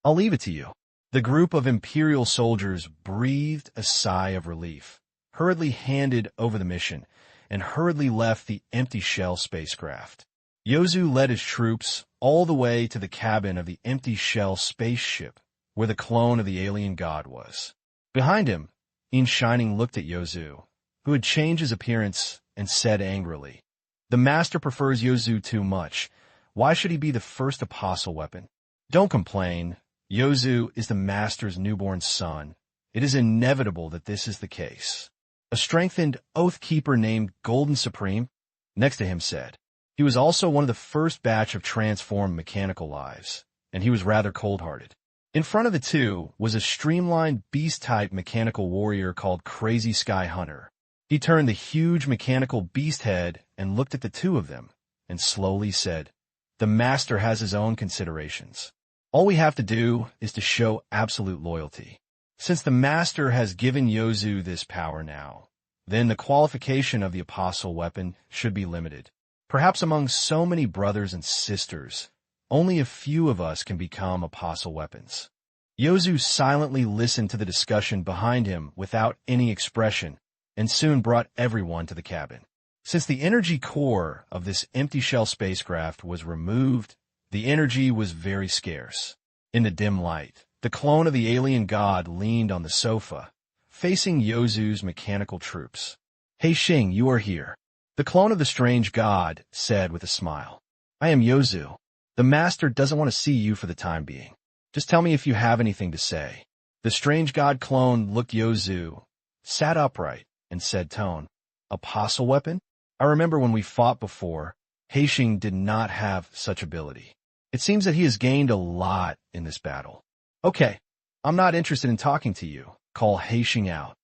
I'll leave it to you. The group of Imperial soldiers breathed a sigh of relief, hurriedly handed over the mission, and hurriedly left the empty shell spacecraft. Yozu led his troops all the way to the cabin of the empty shell spaceship, where the clone of the alien god was. Behind him, In Shining looked at Yozu, who had changed his appearance, and said angrily, The master prefers Yozu too much. Why should he be the first apostle weapon? Don't complain. Yozu is the master's newborn son. It is inevitable that this is the case. A strengthened oath keeper named Golden Supreme, next to him said. He was also one of the first batch of transformed mechanical lives, and he was rather cold-hearted. In front of the two was a streamlined beast-type mechanical warrior called Crazy Sky Hunter. He turned the huge mechanical beast head and looked at the two of them, and slowly said, The master has his own considerations. All we have to do is to show absolute loyalty. Since the master has given Yozu this power now, then the qualification of the apostle weapon should be limited. Perhaps among so many brothers and sisters, only a few of us can become apostle weapons. Yozu silently listened to the discussion behind him without any expression, and soon brought everyone to the cabin. Since the energy core of this empty shell spacecraft was removed, the energy was very scarce. In the dim light, the clone of the alien god leaned on the sofa, facing Yozu's mechanical troops. Hey Xing, you are here. The clone of the strange god said with a smile. I am Yozu. The master doesn't want to see you for the time being. Just tell me if you have anything to say. The strange god clone looked Yozu, sat upright, and said tone, Apostle weapon? I remember when we fought before, Heixing did not have such ability. It seems that he has gained a lot in this battle. Okay, I'm not interested in talking to you. Call Heixing out.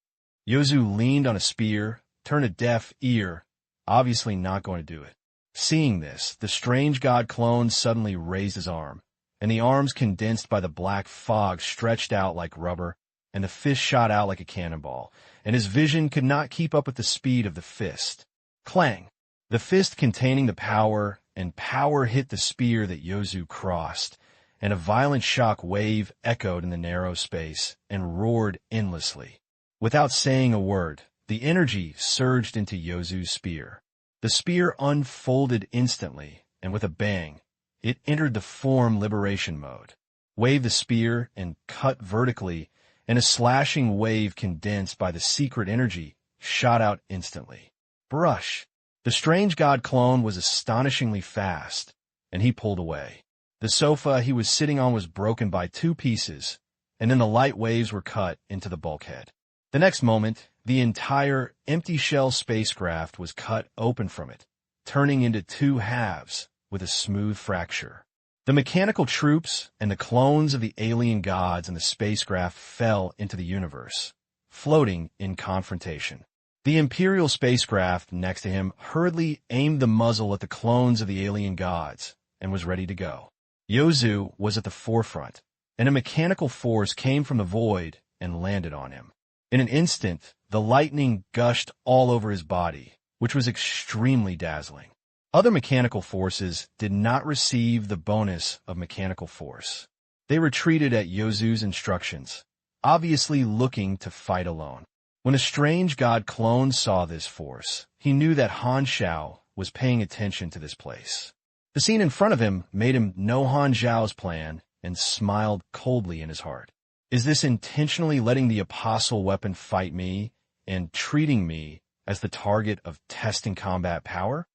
Yozu leaned on a spear, turned a deaf ear, obviously not going to do it. Seeing this, the strange god clone suddenly raised his arm, and the arms condensed by the black fog stretched out like rubber, and the fist shot out like a cannonball, and his vision could not keep up with the speed of the fist. Clang! The fist containing the power, and power hit the spear that Yozu crossed, and a violent shock wave echoed in the narrow space and roared endlessly. Without saying a word, the energy surged into Yozu's spear. The spear unfolded instantly, and with a bang, it entered the form liberation mode. Wave the spear and cut vertically, and a slashing wave condensed by the secret energy shot out instantly. Brush! The strange god clone was astonishingly fast, and he pulled away. The sofa he was sitting on was broken by 2 pieces, and then the light waves were cut into the bulkhead. The next moment, the entire empty shell spacecraft was cut open from it, turning into 2 halves with a smooth fracture. The mechanical troops and the clones of the alien gods in the spacecraft fell into the universe, floating in confrontation. The Imperial spacecraft next to him hurriedly aimed the muzzle at the clones of the alien gods and was ready to go. Yozu was at the forefront, and a mechanical force came from the void and landed on him. In an instant, the lightning gushed all over his body, which was extremely dazzling. Other mechanical forces did not receive the bonus of mechanical force. They retreated at Yozu's instructions, obviously looking to fight alone. When a strange god clone saw this force, he knew that Han Xiao was paying attention to this place. The scene in front of him made him know Han Xiao's plan and smiled coldly in his heart. Is this intentionally letting the apostle weapon fight me and treating me as the target of testing combat power?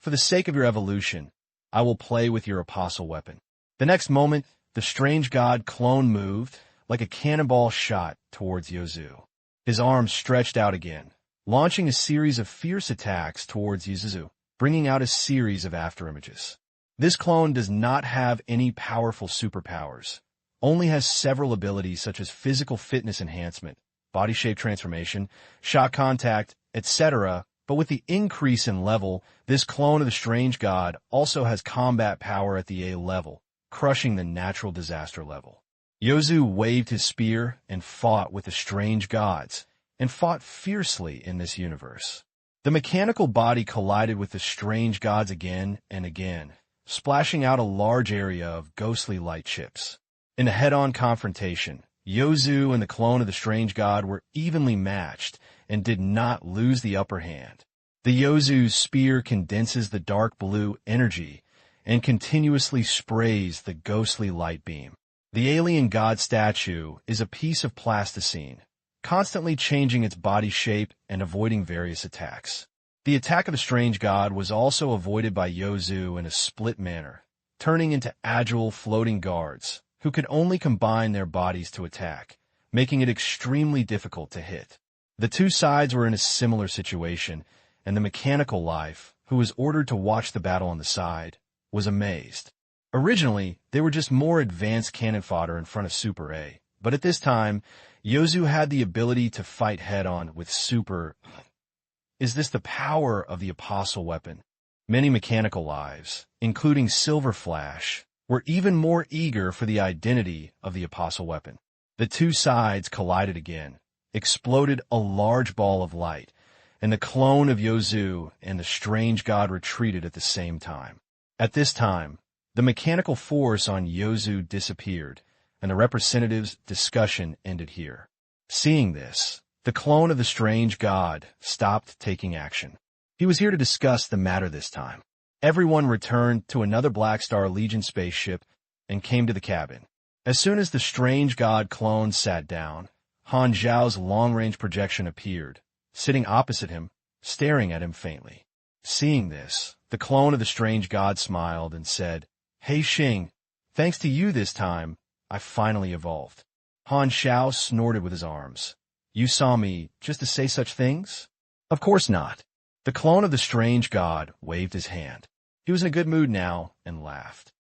For the sake of your evolution, I will play with your apostle weapon. The next moment, the strange god clone moved like a cannonball shot towards Yozu. His arms stretched out again, launching a series of fierce attacks towards Yozu, bringing out a series of afterimages. This clone does not have any powerful superpowers, only has several abilities such as physical fitness enhancement, body shape transformation, shot contact, etc., but with the increase in level, this clone of the strange god also has combat power at the A level, crushing the natural disaster level. Yozu waved his spear and fought with the strange gods, and fought fiercely in this universe. The mechanical body collided with the strange gods again and again, splashing out a large area of ghostly light chips. In a head-on confrontation, Yozu and the clone of the strange god were evenly matched and did not lose the upper hand. The Yozu's spear condenses the dark blue energy and continuously sprays the ghostly light beam. The alien god statue is a piece of plasticine, constantly changing its body shape and avoiding various attacks. The attack of the strange god was also avoided by Yozu in a split manner, turning into agile floating guards who could only combine their bodies to attack, making it extremely difficult to hit. The 2 sides were in a similar situation, and the mechanical life, who was ordered to watch the battle on the side, was amazed. Originally, they were just more advanced cannon fodder in front of Super A, but at this time, Yozu had the ability to fight head-on with Super. Is this the power of the apostle weapon? Many mechanical lives, including Silver Flash, were even more eager for the identity of the apostle weapon. The 2 sides collided again, exploded a large ball of light, and the clone of Yozu and the strange god retreated at the same time. At this time, the mechanical force on Yozu disappeared, and the representatives' discussion ended here. Seeing this, the clone of the strange god stopped taking action. He was here to discuss the matter this time. Everyone returned to another Black Star Legion spaceship and came to the cabin. As soon as the strange god clone sat down, Han Xiao's long-range projection appeared, sitting opposite him, staring at him faintly. Seeing this, the clone of the strange god smiled and said, "Hey Xing, thanks to you this time, I finally evolved." Han Xiao snorted with his arms. "You saw me just to say such things?" "Of course not." The clone of the strange god waved his hand. He was in a good mood now and laughed.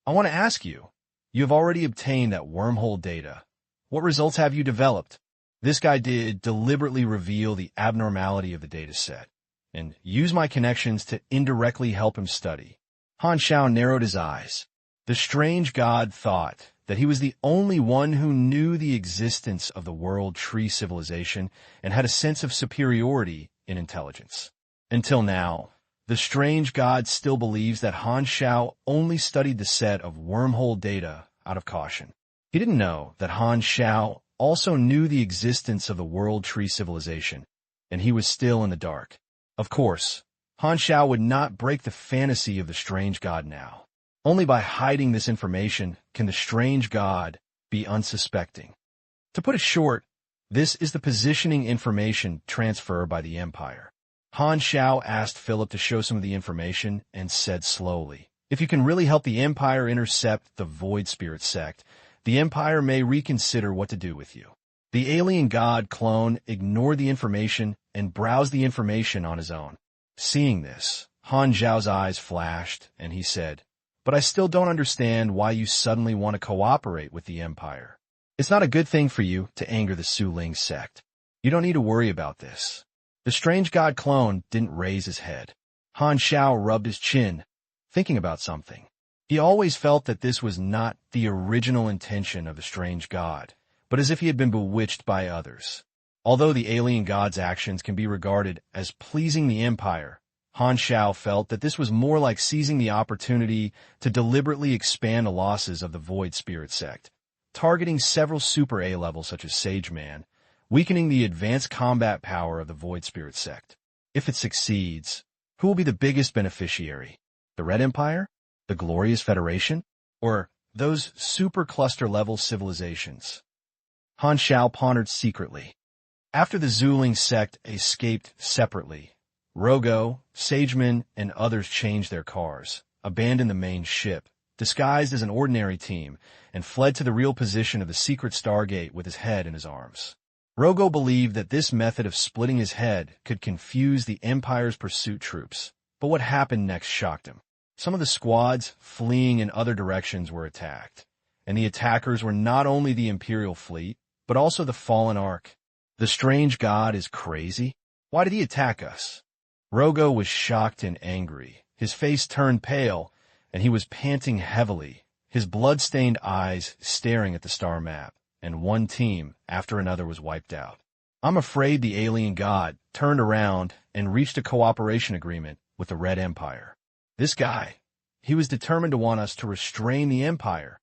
"I want to ask you, you have already obtained that wormhole data. What results have you developed?" This guy did deliberately reveal the abnormality of the data set, and use my connections to indirectly help him study. Han Xiao narrowed his eyes. The strange god thought that he was the only one who knew the existence of the World Tree civilization and had a sense of superiority in intelligence. Until now, the strange god still believes that Han Xiao only studied the set of wormhole data out of caution. He didn't know that Han Xiao also knew the existence of the World Tree civilization, and he was still in the dark. Of course, Han Xiao would not break the fantasy of the strange god now. Only by hiding this information can the strange god be unsuspecting. To put it short, this is the positioning information transfer by the Empire. Han Xiao asked Philip to show some of the information and said slowly, "If you can really help the Empire intercept the Void Spirit sect, the Empire may reconsider what to do with you." The alien god clone ignored the information and browsed the information on his own. Seeing this, Han Xiao's eyes flashed, and he said, "But I still don't understand why you suddenly want to cooperate with the Empire. It's not a good thing for you to anger the Su Ling sect. You don't need to worry about this." The strange god clone didn't raise his head. Han Xiao rubbed his chin, thinking about something. He always felt that this was not the original intention of the strange god, but as if he had been bewitched by others. Although the alien god's actions can be regarded as pleasing the Empire, Han Xiao felt that this was more like seizing the opportunity to deliberately expand the losses of the Void Spirit sect, targeting several super A levels such as Sage Man, weakening the advanced combat power of the Void Spirit sect. If it succeeds, who will be the biggest beneficiary? The Red Empire? The Glorious Federation? Or those super cluster level civilizations? Han Xiao pondered secretly. After the Zuling sect escaped separately, Rogo, Sageman, and others changed their cars, abandoned the main ship, disguised as an ordinary team, and fled to the real position of the secret Stargate with his head in his arms. Rogo believed that this method of splitting his head could confuse the Empire's pursuit troops, but what happened next shocked him. Some of the squads fleeing in other directions were attacked, and the attackers were not only the Imperial fleet, but also the Fallen Ark. The strange god is crazy? Why did he attack us? Rogo was shocked and angry. His face turned pale, and he was panting heavily, his blood-stained eyes staring at the star map, and one team after another was wiped out. I'm afraid the alien god turned around and reached a cooperation agreement with the Red Empire. This guy, he was determined to want us to restrain the Empire.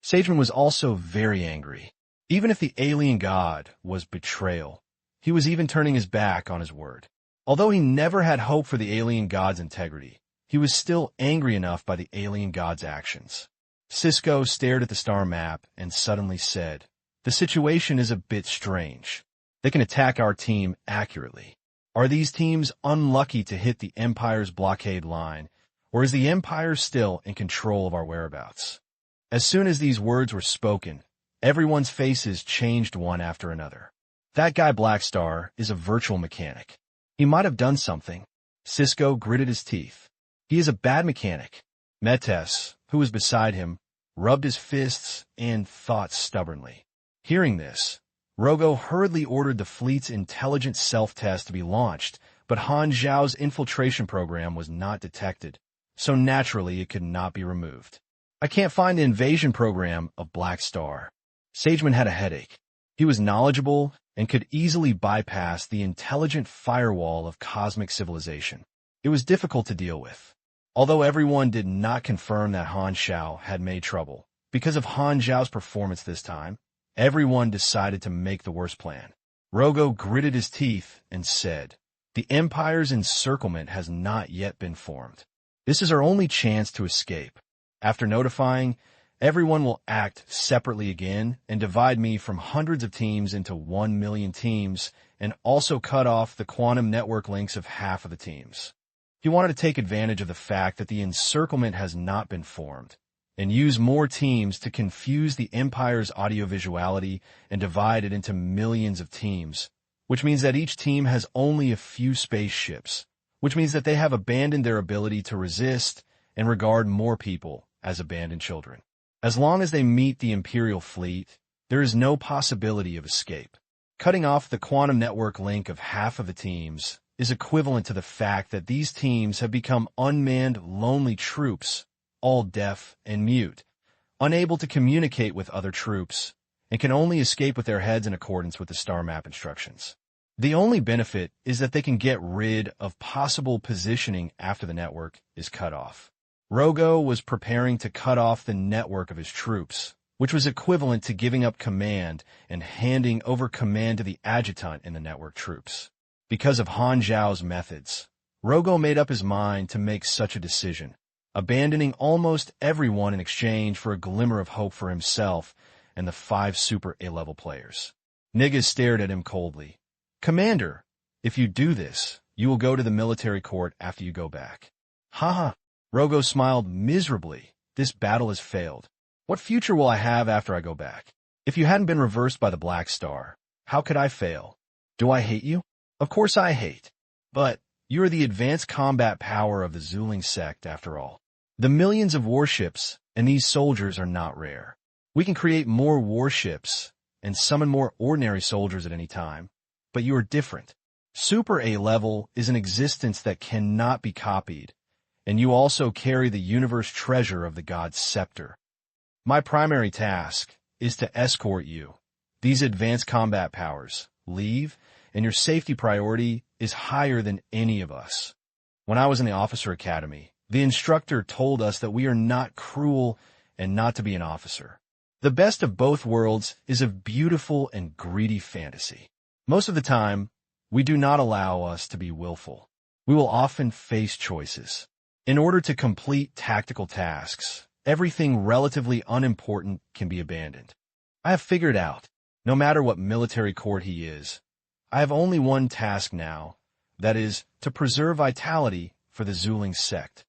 Sageman was also very angry. Even if the alien god was betrayal, he was even turning his back on his word. Although he never had hope for the alien god's integrity, he was still angry enough by the alien god's actions. Cisco stared at the star map and suddenly said, "The situation is a bit strange. They can attack our team accurately. Are these teams unlucky to hit the Empire's blockade line, or is the Empire still in control of our whereabouts?" As soon as these words were spoken, everyone's faces changed one after another. That guy Blackstar is a virtual mechanic. He might have done something. Cisco gritted his teeth. He is a bad mechanic. Mechas, who was beside him, rubbed his fists and thought stubbornly. Hearing this, Rogo hurriedly ordered the fleet's intelligent self-test to be launched, but Han Xiao's infiltration program was not detected, so naturally it could not be removed. "I can't find the invasion program of Black Star." Sageman had a headache. He was knowledgeable and could easily bypass the intelligent firewall of cosmic civilization. It was difficult to deal with. Although everyone did not confirm that Han Xiao had made trouble, because of Han Xiao's performance this time, everyone decided to make the worst plan. Rogo gritted his teeth and said, "The Empire's encirclement has not yet been formed. This is our only chance to escape. After notifying, everyone will act separately again and divide me from hundreds of teams into 1 million teams and also cut off the quantum network links of half of the teams." He wanted to take advantage of the fact that the encirclement has not been formed and use more teams to confuse the Empire's audiovisuality and divide it into millions of teams, which means that each team has only a few spaceships, which means that they have abandoned their ability to resist and regard more people as abandoned children. As long as they meet the Imperial fleet, there is no possibility of escape. Cutting off the quantum network link of half of the teams is equivalent to the fact that these teams have become unmanned, lonely troops, all deaf and mute, unable to communicate with other troops, and can only escape with their heads in accordance with the star map instructions. The only benefit is that they can get rid of possible positioning after the network is cut off. Rogo was preparing to cut off the network of his troops, which was equivalent to giving up command and handing over command to the adjutant in the network troops. Because of Han Xiao's methods, Rogo made up his mind to make such a decision, abandoning almost everyone in exchange for a glimmer of hope for himself and the 5 super A-level players. Niggas stared at him coldly. "Commander, if you do this, You will go to the military court after you go back. Haha. Rogo smiled miserably. This battle has failed. What future will I have after I go back? If you hadn't been reversed by the Black Star, how could I fail? Do I hate you? Of course I hate. But you are the advanced combat power of the Zuling sect, after all. The millions of warships and these soldiers are not rare. We can create more warships and summon more ordinary soldiers at any time, but you are different. Super A level is an existence that cannot be copied, and you also carry the universe treasure of the god's scepter. My primary task is to escort you. These advanced combat powers leave, and your safety priority is higher than any of us. When I was in the officer academy, the instructor told us that we are not cruel and not to be an officer. The best of both worlds is a beautiful and greedy fantasy. Most of the time, we do not allow us to be willful. We will often face choices. In order to complete tactical tasks, everything relatively unimportant can be abandoned. I have figured out, no matter what military court he is, I have only one task now, that is, to preserve vitality for the Zuling sect.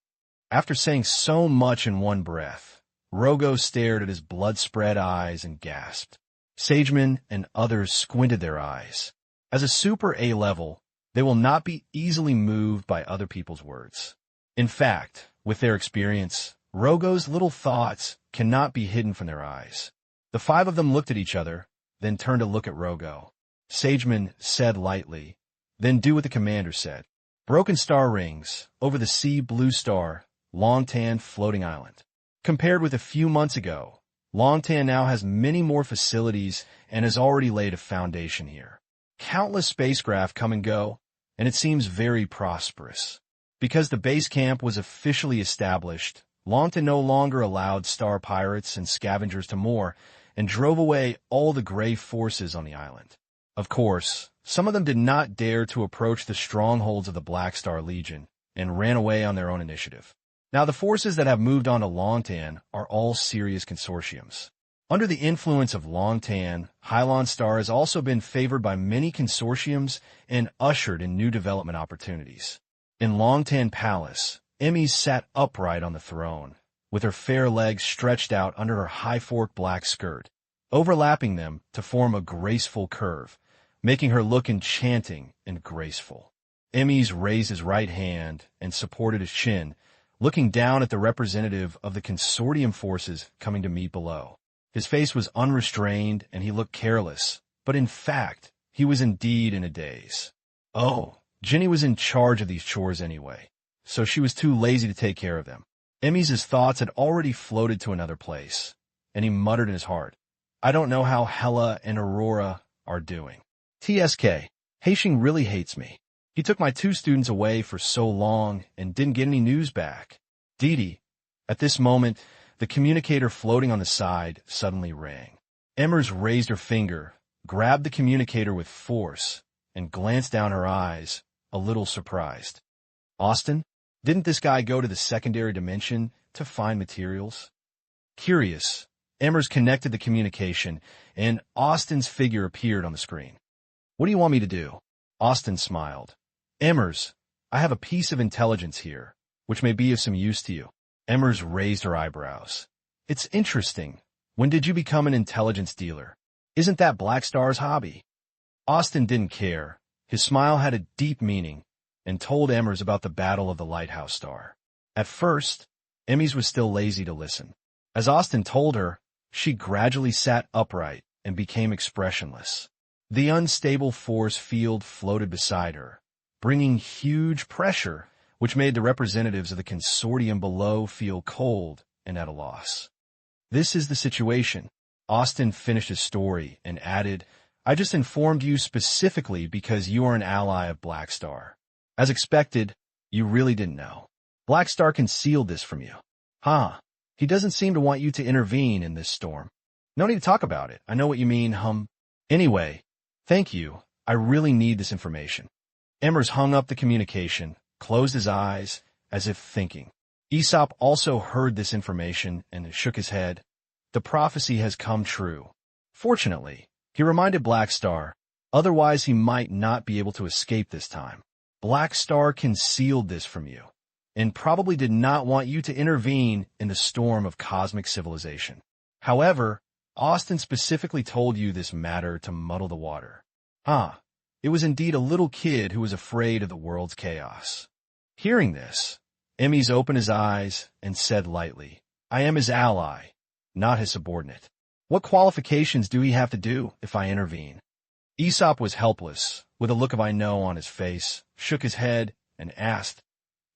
After saying so much in one breath, Rogo stared at his blood-spread eyes and gasped. Sagemen and others squinted their eyes. As a Super A level, they will not be easily moved by other people's words. In fact, with their experience, Rogo's little thoughts cannot be hidden from their eyes. The five of them looked at each other, then turned to look at Rogo. Sageman said lightly, "Then do what the commander said." Broken star rings, over the sea blue star, Longtan floating island. Compared with a few months ago, Longtan now has many more facilities and has already laid a foundation here. Countless spacecraft come and go, and it seems very prosperous. Because the base camp was officially established, Longtan no longer allowed star pirates and scavengers to moor and drove away all the gray forces on the island. Of course, some of them did not dare to approach the strongholds of the Black Star Legion and ran away on their own initiative. Now, the forces that have moved on to Longtan are all serious consortiums. Under the influence of Longtan, Hylon Star has also been favored by many consortiums and ushered in new development opportunities. In Longtan Palace, Emmy sat upright on the throne, with her fair legs stretched out under her high-forked black skirt, overlapping them to form a graceful curve, making her look enchanting and graceful. Emmys raised his right hand and supported his chin, looking down at the representative of the consortium forces coming to meet below. His face was unrestrained and he looked careless, but in fact, he was indeed in a daze. Oh, Jenny was in charge of these chores anyway, so she was too lazy to take care of them. Emmy's thoughts had already floated to another place, and he muttered in his heart, "I don't know how Hella and Aurora are doing. TSK, Haixing really hates me. He took my 2 students away for so long and didn't get any news back." Didi. At this moment, the communicator floating on the side suddenly rang. Emmers raised her finger, grabbed the communicator with force, and glanced down her eyes, a little surprised. Austin? Didn't this guy go to the secondary dimension to find materials? Curious, Emmers connected the communication, and Austin's figure appeared on the screen. "What do you want me to do?" Austin smiled. "Emmers, I have a piece of intelligence here, which may be of some use to you." Emmers raised her eyebrows. "It's interesting. When did you become an intelligence dealer? Isn't that Black Star's hobby?" Austin didn't care. His smile had a deep meaning, and told Emmers about the Battle of the Lighthouse Star. At first, Emmys was still lazy to listen. As Austin told her, she gradually sat upright and became expressionless. The unstable force field floated beside her, bringing huge pressure, which made the representatives of the consortium below feel cold and at a loss. "This is the situation." Austin finished his story and added, "I just informed you specifically because you are an ally of Black Star. As expected, you really didn't know. Black Star concealed this from you." "Huh. He doesn't seem to want you to intervene in this storm." "No need to talk about it. I know what you mean, Anyway, thank you. I really need this information." Emmers hung up the communication, closed his eyes, as if thinking. Aesop also heard this information and shook his head. The prophecy has come true. Fortunately, he reminded Black Star, otherwise he might not be able to escape this time. Black Star concealed this from you, and probably did not want you to intervene in the storm of cosmic civilization. However, Austin specifically told you this matter to muddle the water. It was indeed a little kid who was afraid of the world's chaos. Hearing this, Emmys opened his eyes and said lightly, I am his ally, not his subordinate. What qualifications do he have to do if I intervene? Aesop was helpless, with a look of I know on his face, shook his head, and asked,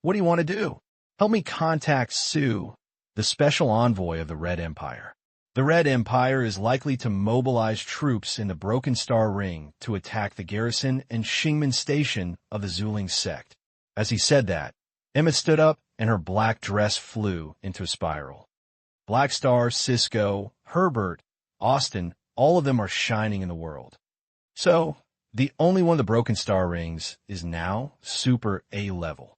What do you want to do? Help me contact Sue, the special envoy of the Red Empire. The Red Empire is likely to mobilize troops in the Broken Star Ring to attack the garrison and Shingman Station of the Zuling sect. As he said that, Emma stood up and her black dress flew into a spiral. Black Star, Cisco, Herbert, Austin, all of them are shining in the world. So, the only one of the Broken Star Rings is now Super A level.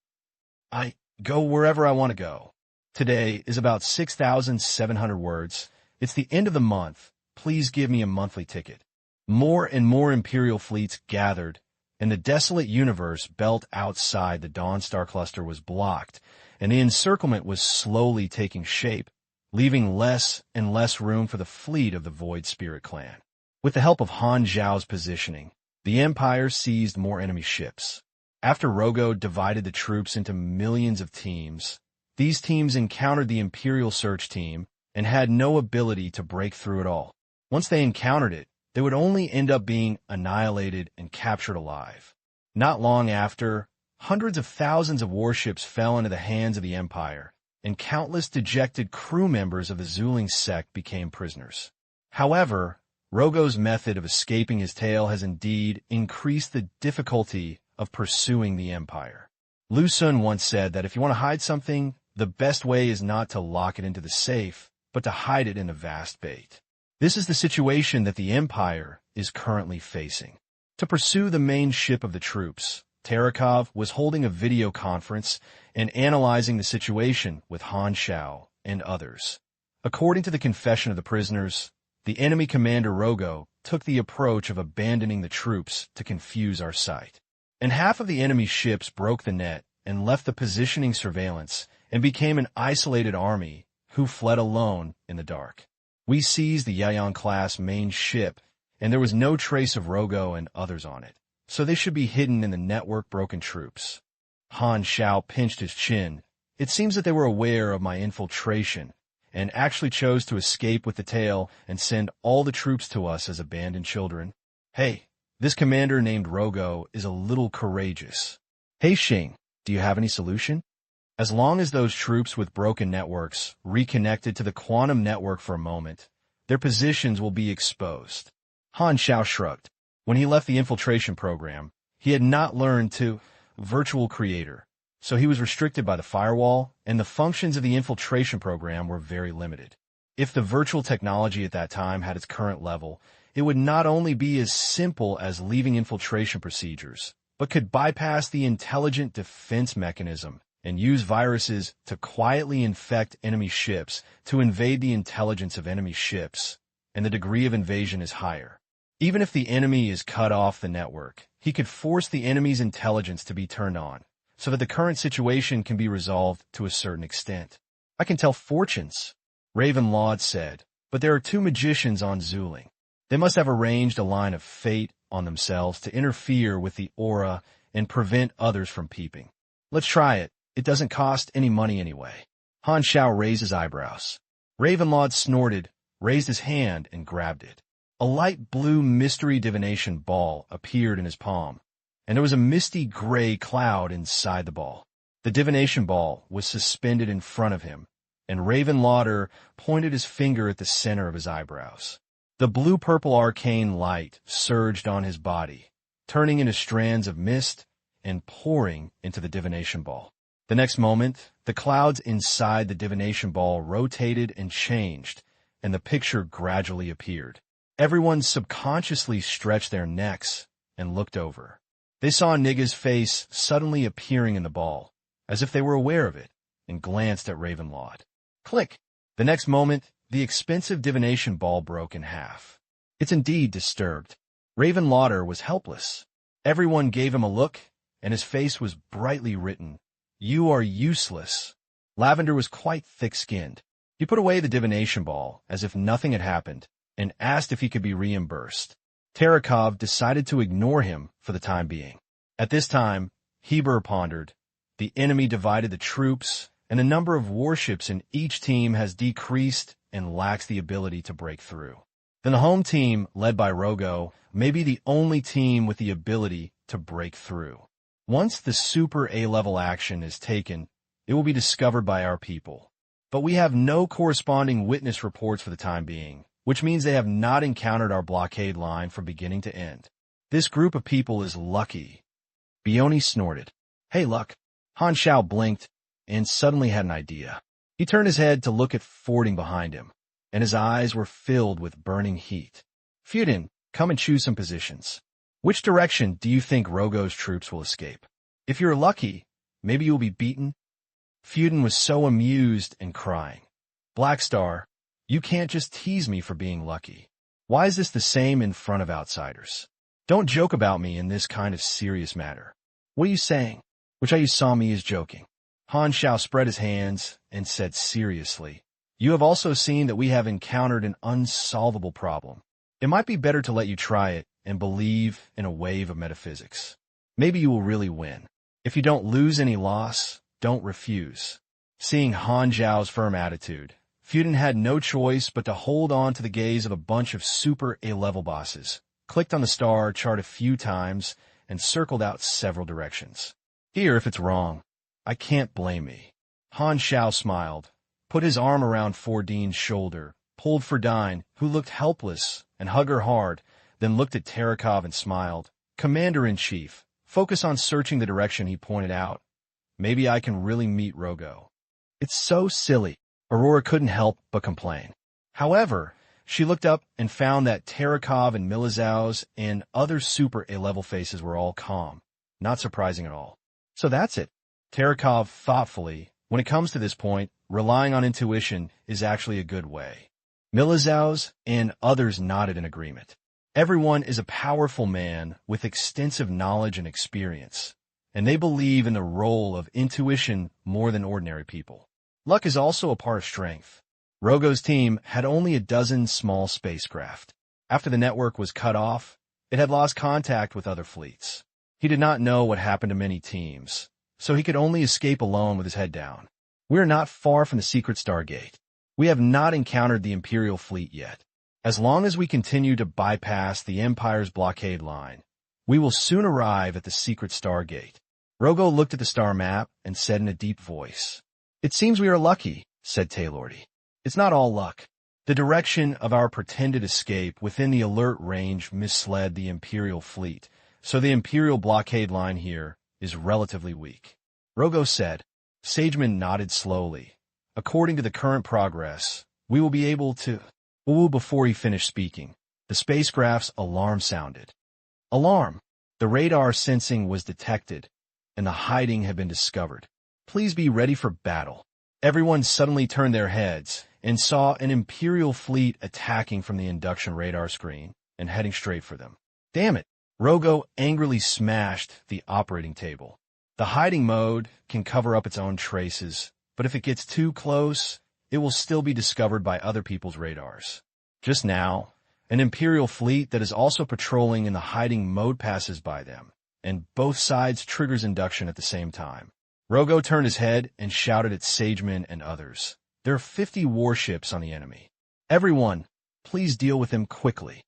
I go wherever I want to go. Today is about 6,700 words. It's the end of the month. Please give me a monthly ticket. More and more Imperial fleets gathered, and the desolate universe belt outside the Dawn Star Cluster was blocked, and the encirclement was slowly taking shape, leaving less and less room for the fleet of the Void Spirit Clan. With the help of Han Xiao's positioning, the Empire seized more enemy ships. After Rogo divided the troops into millions of teams, these teams encountered the Imperial search team and had no ability to break through it all. Once they encountered it, they would only end up being annihilated and captured alive. Not long after, hundreds of thousands of warships fell into the hands of the Empire, and countless dejected crew members of the Zuling sect became prisoners. However, Rogo's method of escaping his tail has indeed increased the difficulty of pursuing the Empire. Lu Sun once said that if you want to hide something, the best way is not to lock it into the safe, but to hide it in a vast bait. This is the situation that the Empire is currently facing. To pursue the main ship of the troops, Terekov was holding a video conference and analyzing the situation with Han Xiao and others. According to the confession of the prisoners, the enemy commander Rogo took the approach of abandoning the troops to confuse our sight. And half of the enemy ships broke the net and left the positioning surveillance and became an isolated army who fled alone in the dark. We seized the Yayan-class main ship, and there was no trace of Rogo and others on it, so they should be hidden in the network-broken troops. Han Xiao pinched his chin. It seems that they were aware of my infiltration, and actually chose to escape with the tail and send all the troops to us as abandoned children. Hey, this commander named Rogo is a little courageous. Hey Xing, do you have any solution? As long as those troops with broken networks reconnected to the quantum network for a moment, their positions will be exposed. Han Xiao shrugged. When he left the infiltration program, he had not learned to virtual creator, so he was restricted by the firewall, and the functions of the infiltration program were very limited. If the virtual technology at that time had its current level, it would not only be as simple as leaving infiltration procedures, but could bypass the intelligent defense mechanism and use viruses to quietly infect enemy ships to invade the intelligence of enemy ships, and the degree of invasion is higher. Even if the enemy is cut off the network, he could force the enemy's intelligence to be turned on, so that the current situation can be resolved to a certain extent. I can tell fortunes, Raven Laud said, but there are two magicians on Zuling. They must have arranged a line of fate on themselves to interfere with the aura and prevent others from peeping. Let's try it. It doesn't cost any money anyway. Han Xiao raised his eyebrows. Ravenlaud snorted, raised his hand, and grabbed it. A light blue mystery divination ball appeared in his palm, and there was a misty gray cloud inside the ball. The divination ball was suspended in front of him, and Ravenlauder pointed his finger at the center of his eyebrows. The blue-purple arcane light surged on his body, turning into strands of mist and pouring into the divination ball. The next moment, the clouds inside the divination ball rotated and changed, and the picture gradually appeared. Everyone subconsciously stretched their necks and looked over. They saw Nigga's face suddenly appearing in the ball, as if they were aware of it, and glanced at Ravenlaud. Click! The next moment, the expensive divination ball broke in half. It's indeed disturbed. Ravenlauder was helpless. Everyone gave him a look, and his face was brightly written, "You are useless." Lavender was quite thick-skinned. He put away the divination ball as if nothing had happened and asked if he could be reimbursed. Terekov decided to ignore him for the time being. At this time, Heber pondered. The enemy divided the troops, and the number of warships in each team has decreased and lacks the ability to break through. Then the home team, led by Rogo, may be the only team with the ability to break through. Once the super A-level action is taken, it will be discovered by our people. But we have no corresponding witness reports for the time being, which means they have not encountered our blockade line from beginning to end. This group of people is lucky. Bioni snorted. "Hey, Luck." Han Xiao blinked and suddenly had an idea. He turned his head to look at fording behind him, and his eyes were filled with burning heat. "Fuden, come and choose some positions. Which direction do you think Rogo's troops will escape? If you're lucky, maybe you'll be beaten." Fuden was so amused and crying. "Black Star, you can't just tease me for being lucky. Why is this the same in front of outsiders? Don't joke about me in this kind of serious matter." "What are you saying?" "Which how you saw me as joking." Han Xiao spread his hands and said seriously, "You have also seen that we have encountered an unsolvable problem. It might be better to let you try it and believe in a wave of metaphysics. Maybe you will really win. If you don't lose any loss, don't refuse." Seeing Han Xiao's firm attitude, Fuden had no choice but to hold on to the gaze of a bunch of super A-level bosses, clicked on the star chart a few times, and circled out several directions. "Here, if it's wrong, I can't blame me." Han Xiao smiled, put his arm around Fordine's shoulder, pulled Ferdine, who looked helpless, and hugged her hard, then looked at Terekov and smiled. "Commander-in-Chief, focus on searching the direction he pointed out. Maybe I can really meet Rogo." "It's so silly." Aurora couldn't help but complain. However, she looked up and found that Terekov and Milizow's and other super A-level faces were all calm. Not surprising at all. "So that's it." Terekov thoughtfully, "When it comes to this point, relying on intuition is actually a good way." Milizow's and others nodded in agreement. Everyone is a powerful man with extensive knowledge and experience, and they believe in the role of intuition more than ordinary people. Luck is also a part of strength. Rogo's team had only a dozen small spacecraft. After the network was cut off, it had lost contact with other fleets. He did not know what happened to many teams, so he could only escape alone with his head down. "We are not far from the secret Stargate. We have not encountered the Imperial fleet yet. As long as we continue to bypass the Empire's blockade line, we will soon arrive at the secret Stargate." Rogo looked at the star map and said in a deep voice, "It seems we are lucky," said Taylordy. "It's not all luck. The direction of our pretended escape within the alert range misled the Imperial fleet, so the Imperial blockade line here is relatively weak." Rogo said. Sageman nodded slowly. "According to the current progress, we will be able to—" Before he finished speaking, the spacecraft's alarm sounded. "Alarm!" The radar sensing was detected, and the hiding had been discovered. "Please be ready for battle." Everyone suddenly turned their heads and saw an Imperial fleet attacking from the induction radar screen and heading straight for them. "Damn it!" Rogo angrily smashed the operating table. The hiding mode can cover up its own traces, but if it gets too close, it will still be discovered by other people's radars. Just now, an Imperial fleet that is also patrolling in the hiding mode passes by them, and both sides triggers induction at the same time. Rogo turned his head and shouted at Sageman and others. "There are 50 warships on the enemy. Everyone, please deal with them quickly."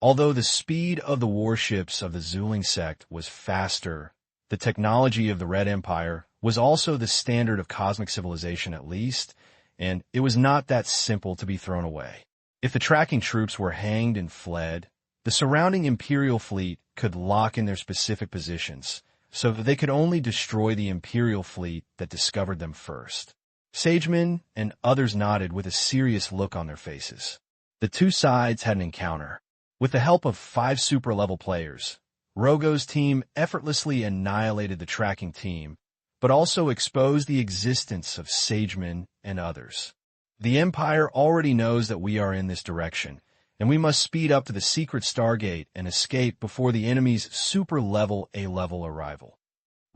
Although the speed of the warships of the Zuling sect was faster, the technology of the Red Empire was also the standard of cosmic civilization at least, and it was not that simple to be thrown away. If the tracking troops were hanged and fled, the surrounding Imperial fleet could lock in their specific positions, so that they could only destroy the Imperial fleet that discovered them first. Sageman and others nodded with a serious look on their faces. The two sides had an encounter. With the help of 5 super-level players, Rogo's team effortlessly annihilated the tracking team, but also exposed the existence of Sageman and others. The Empire already knows that we are in this direction, and we must speed up to the secret Stargate and escape before the enemy's super-level A-level arrival.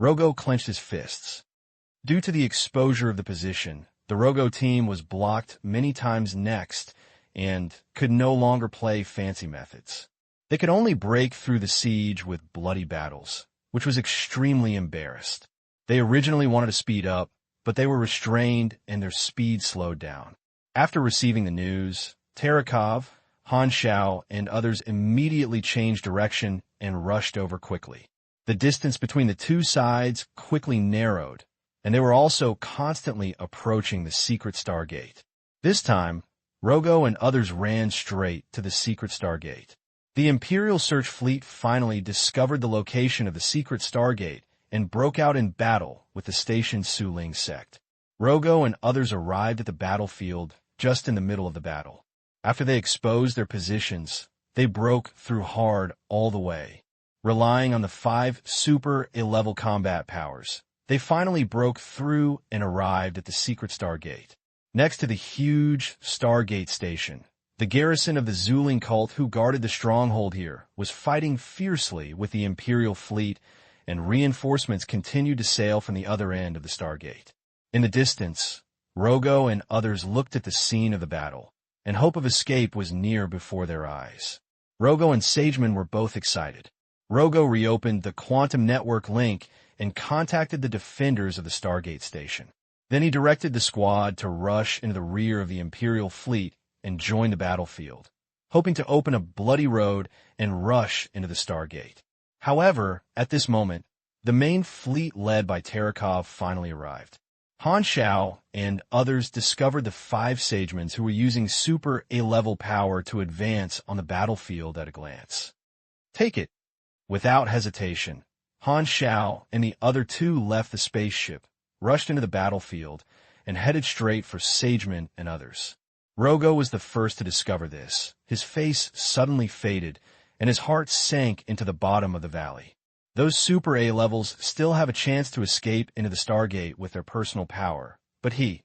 Rogo clenched his fists. Due to the exposure of the position, the Rogo team was blocked many times next and could no longer play fancy methods. They could only break through the siege with bloody battles, which was extremely embarrassed. They originally wanted to speed up, but they were restrained and their speed slowed down. After receiving the news, Terekov, Han Xiao, and others immediately changed direction and rushed over quickly. The distance between the two sides quickly narrowed, and they were also constantly approaching the secret Stargate. This time, Rogo and others ran straight to the secret Stargate. The Imperial search fleet finally discovered the location of the secret Stargate and broke out in battle with the station's Suling sect. Rogo and others arrived at the battlefield just in the middle of the battle. After they exposed their positions, they broke through hard all the way. Relying on the 5 super A-level combat powers, they finally broke through and arrived at the secret Stargate. Next to the huge Stargate station, the garrison of the Zuling cult who guarded the stronghold here was fighting fiercely with the Imperial fleet, and reinforcements continued to sail from the other end of the Stargate. In the distance, Rogo and others looked at the scene of the battle, and hope of escape was near before their eyes. Rogo and Sageman were both excited. Rogo reopened the quantum network link and contacted the defenders of the Stargate station. Then he directed the squad to rush into the rear of the Imperial fleet and join the battlefield, hoping to open a bloody road and rush into the Stargate. However, at this moment, the main fleet led by Terekov finally arrived. Han Xiao and others discovered the 5 Sagemans who were using super A-level power to advance on the battlefield at a glance. Take it. Without hesitation, Han Xiao and the other 2 left the spaceship, rushed into the battlefield, and headed straight for Sageman and others. Rogo was the first to discover this. His face suddenly faded, and his heart sank into the bottom of the valley. Those super A-levels still have a chance to escape into the Stargate with their personal power, but he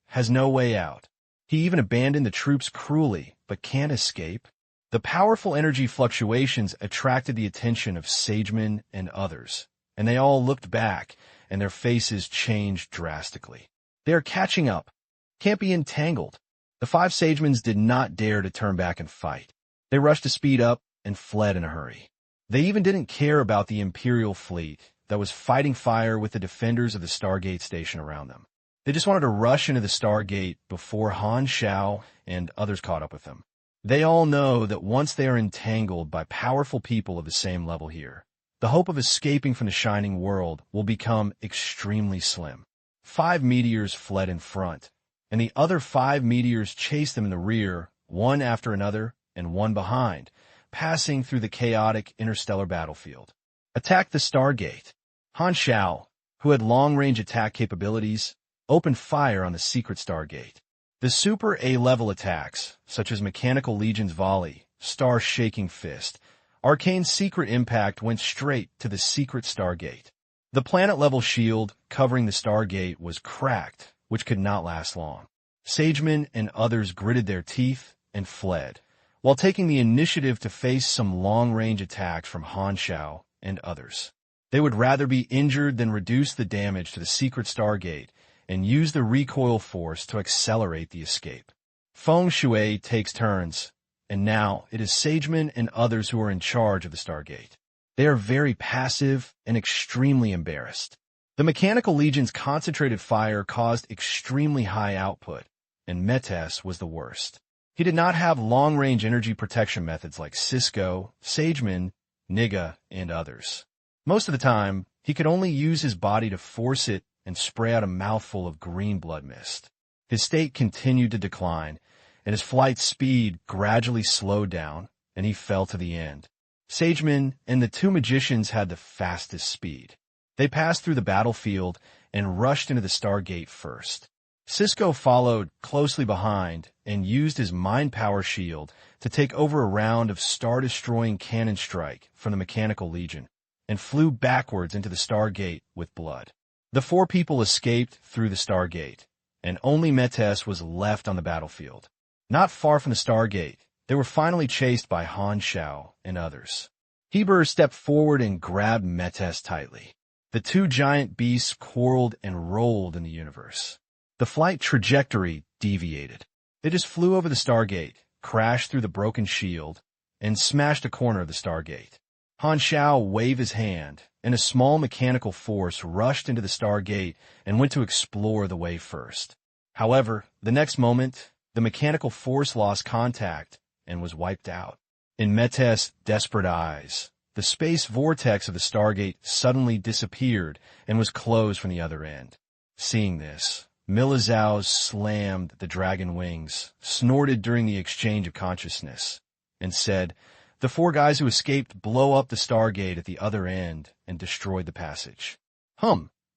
has no way out. He even abandoned the troops cruelly, but can't escape. The powerful energy fluctuations attracted the attention of Sageman and others, and they all looked back, and their faces changed drastically. They are catching up. Can't be entangled. The 5 Sagemans did not dare to turn back and fight. They rushed to speed up and fled in a hurry. They even didn't care about the Imperial fleet that was fighting fire with the defenders of the Stargate station around them. They just wanted to rush into the Stargate before Han Xiao and others caught up with them. They all know that once they are entangled by powerful people of the same level here, the hope of escaping from the shining world will become extremely slim. 5 meteors fled in front, and the other 5 meteors chased them in the rear, one after another and one behind, passing through the chaotic interstellar battlefield. Attacked the Stargate. Han Xiao, who had long-range attack capabilities, opened fire on the secret Stargate. The super A-level attacks, such as Mechanical Legion's Volley, Star-Shaking Fist, Arcane Secret Impact went straight to the secret Stargate. The planet-level shield covering the Stargate was cracked, which could not last long. Sageman and others gritted their teeth and fled, while taking the initiative to face some long-range attacks from Han Xiao and others. They would rather be injured than reduce the damage to the secret Stargate and use the recoil force to accelerate the escape. Feng Shui takes turns, and now it is Sageman and others who are in charge of the Stargate. They are very passive and extremely embarrassed. The Mechanical Legion's concentrated fire caused extremely high output, and mechas was the worst. He did not have long-range energy protection methods like Cisco, Sageman, Niga, and others. Most of the time, he could only use his body to force it and spray out a mouthful of green blood mist. His state continued to decline, and his flight speed gradually slowed down, and he fell to the end. Sageman and the 2 magicians had the fastest speed. They passed through the battlefield and rushed into the Stargate first. Cisco followed closely behind and used his mind power shield to take over a round of star-destroying cannon strike from the Mechanical Legion and flew backwards into the Stargate with blood. The 4 people escaped through the Stargate, and only Metes was left on the battlefield. Not far from the Stargate, they were finally chased by Han Xiao and others. Heber stepped forward and grabbed Metes tightly. The two giant beasts quarreled and rolled in the universe. The flight trajectory deviated. They just flew over the Stargate, crashed through the broken shield, and smashed a corner of the Stargate. Han Xiao waved his hand, and a small mechanical force rushed into the Stargate and went to explore the way first. However, the next moment, the mechanical force lost contact and was wiped out. In mechas' desperate eyes, the space vortex of the Stargate suddenly disappeared and was closed from the other end. Seeing this, Milizao slammed the dragon wings, snorted during the exchange of consciousness, and said, "The four guys who escaped blow up the Stargate at the other end and destroyed the passage."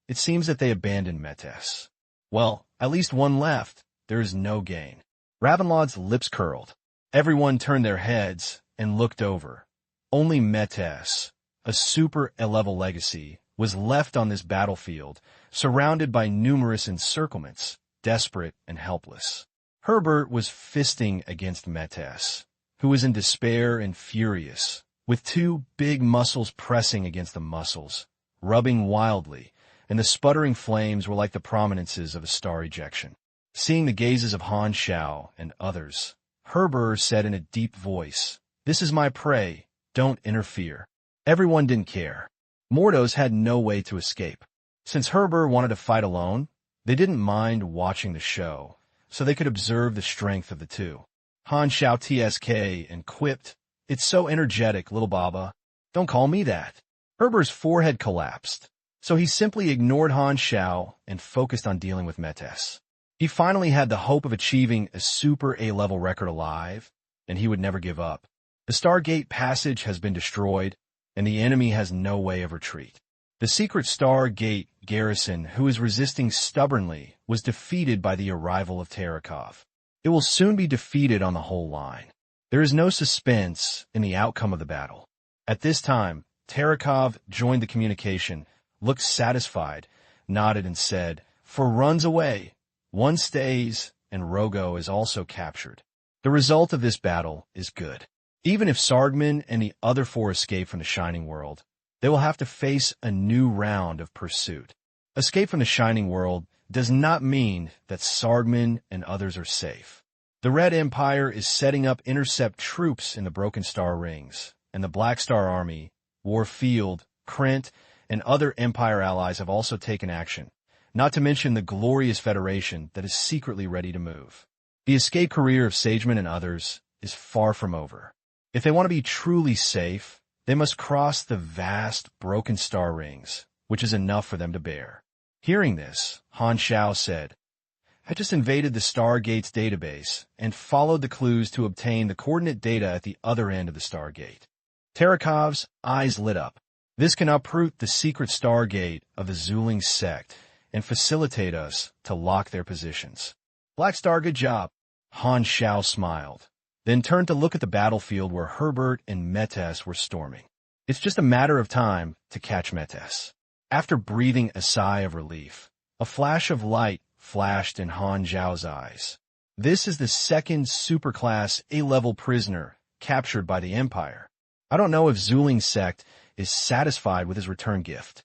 It seems that they abandoned Metes. Well, at least one left. There is no gain. Ravenlaud's lips curled. Everyone turned their heads and looked over. Only Metes, a super A-level legacy, was left on this battlefield, surrounded by numerous encirclements, desperate and helpless. Herbert was fisting against Metes, who was in despair and furious, with two big muscles pressing against the muscles, rubbing wildly, and the sputtering flames were like the prominences of a star ejection. Seeing the gazes of Han Xiao and others, Herbert said in a deep voice, "This is my prey, don't interfere." Everyone didn't care. Mordos had no way to escape. Since Herbert wanted to fight alone, they didn't mind watching the show, so they could observe the strength of the two. Han Xiao TSK and quipped, "It's so energetic, little Baba. Don't call me that." Herbert's forehead collapsed, so he simply ignored Han Xiao and focused on dealing with Metes. He finally had the hope of achieving a super A-level record alive, and he would never give up. The Stargate passage has been destroyed, and the enemy has no way of retreat. The secret Stargate garrison, who is resisting stubbornly, was defeated by the arrival of Terakov. It will soon be defeated on the whole line. There is no suspense in the outcome of the battle. At this time, Terakov joined the communication, looked satisfied, nodded and said, "For runs away. One stays, and Rogo is also captured." The result of this battle is good. Even if Sargman and the other four escape from the Shining World, they will have to face a new round of pursuit. Escape from the Shining World does not mean that Sargman and others are safe. The Red Empire is setting up intercept troops in the Broken Star Rings, and the Black Star Army, Warfield, Krent, and other Empire allies have also taken action, not to mention the glorious Federation that is secretly ready to move. The escape career of Sageman and others is far from over. If they want to be truly safe, they must cross the vast Broken Star Rings, which is enough for them to bear. Hearing this, Han Xiao said, "I just invaded the Stargate's database and followed the clues to obtain the coordinate data at the other end of the Stargate." Tarakov's eyes lit up. This can uproot the secret Stargate of the Zuling sect and facilitate us to lock their positions. "Black Star, good job." Han Xiao smiled, then turned to look at the battlefield where Herbert and Metes were storming. It's just a matter of time to catch Metes. After breathing a sigh of relief, a flash of light flashed in Han Xiao's eyes. This is the second superclass A-level prisoner captured by the Empire. I don't know if Zuling sect is satisfied with his return gift.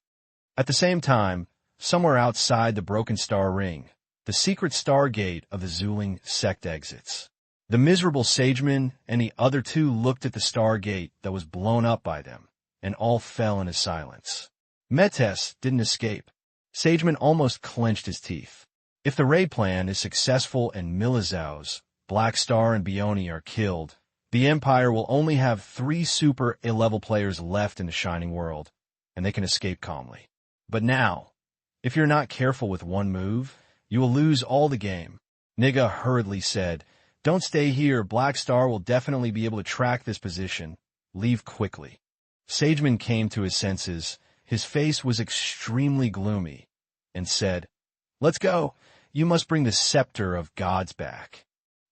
At the same time, somewhere outside the Broken Star Ring, the secret Stargate of the Zuling sect exits. The miserable Sageman and the other two looked at the Stargate that was blown up by them, and all fell into silence. Metes didn't escape. Sageman almost clenched his teeth. If the raid plan is successful and Milizao's, Black Star and Bioni are killed, the Empire will only have 3 super A-level players left in the Shining World, and they can escape calmly. But now, if you're not careful with one move, you will lose all the game. Niga hurriedly said, "Don't stay here. Black Star will definitely be able to track this position. Leave quickly." Sageman came to his senses. His face was extremely gloomy, and said, "Let's go. You must bring the Scepter of Gods back."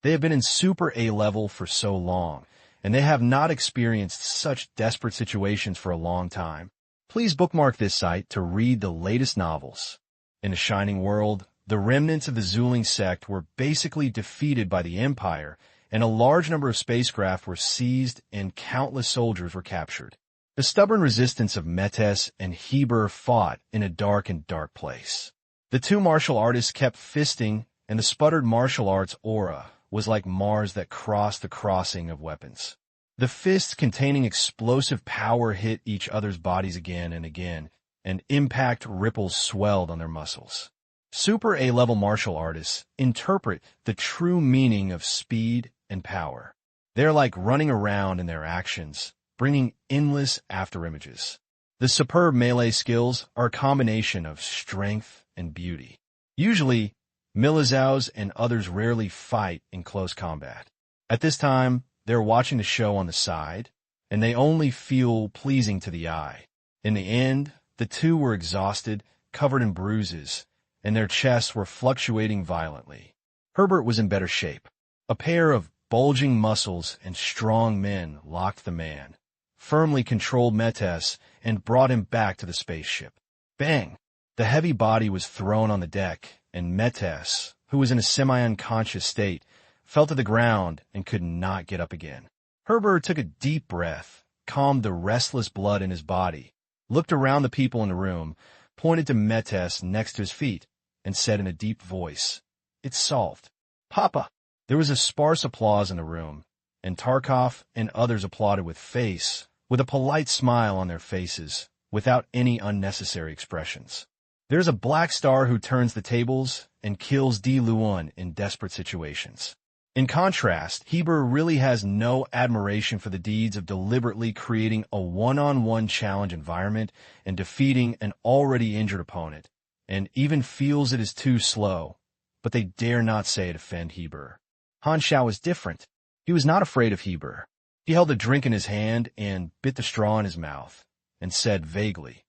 They have been in Super A-level for so long, and they have not experienced such desperate situations for a long time. Please bookmark this site to read the latest novels. In the Shining World, the remnants of the Zuling sect were basically defeated by the Empire, and a large number of spacecraft were seized and countless soldiers were captured. The stubborn resistance of Metes and Heber fought in a dark place. The two martial artists kept fisting, and the sputtered martial arts aura was like Mars that crossed the crossing of weapons. The fists containing explosive power hit each other's bodies again, and impact ripples swelled on their muscles. Super A-level martial artists interpret the true meaning of speed and power. They're like running around in their actions, bringing endless afterimages. The superb melee skills are a combination of strength and beauty. Usually, Milizaos and others rarely fight in close combat. At this time, they're watching the show on the side, and they only feel pleasing to the eye. In the end, the two were exhausted, covered in bruises, and their chests were fluctuating violently. Herbert was in better shape. A pair of bulging muscles and strong men locked the man, firmly controlled Metes, and brought him back to the spaceship. Bang! The heavy body was thrown on the deck, and Metes, who was in a semi-unconscious state, fell to the ground and could not get up again. Herbert took a deep breath, calmed the restless blood in his body, looked around the people in the room, pointed to Metes next to his feet, and said in a deep voice, "It's solved. Papa!" There was a sparse applause in the room, and Tarkov and others applauded with a polite smile on their faces, without any unnecessary expressions. There's a black star who turns the tables and kills Di Luan in desperate situations. In contrast, Heber really has no admiration for the deeds of deliberately creating a one-on-one challenge environment and defeating an already injured opponent, and even feels it is too slow, but they dare not say to offend Heber. Han Xiao was different. He was not afraid of Heber. He held a drink in his hand and bit the straw in his mouth, and said vaguely,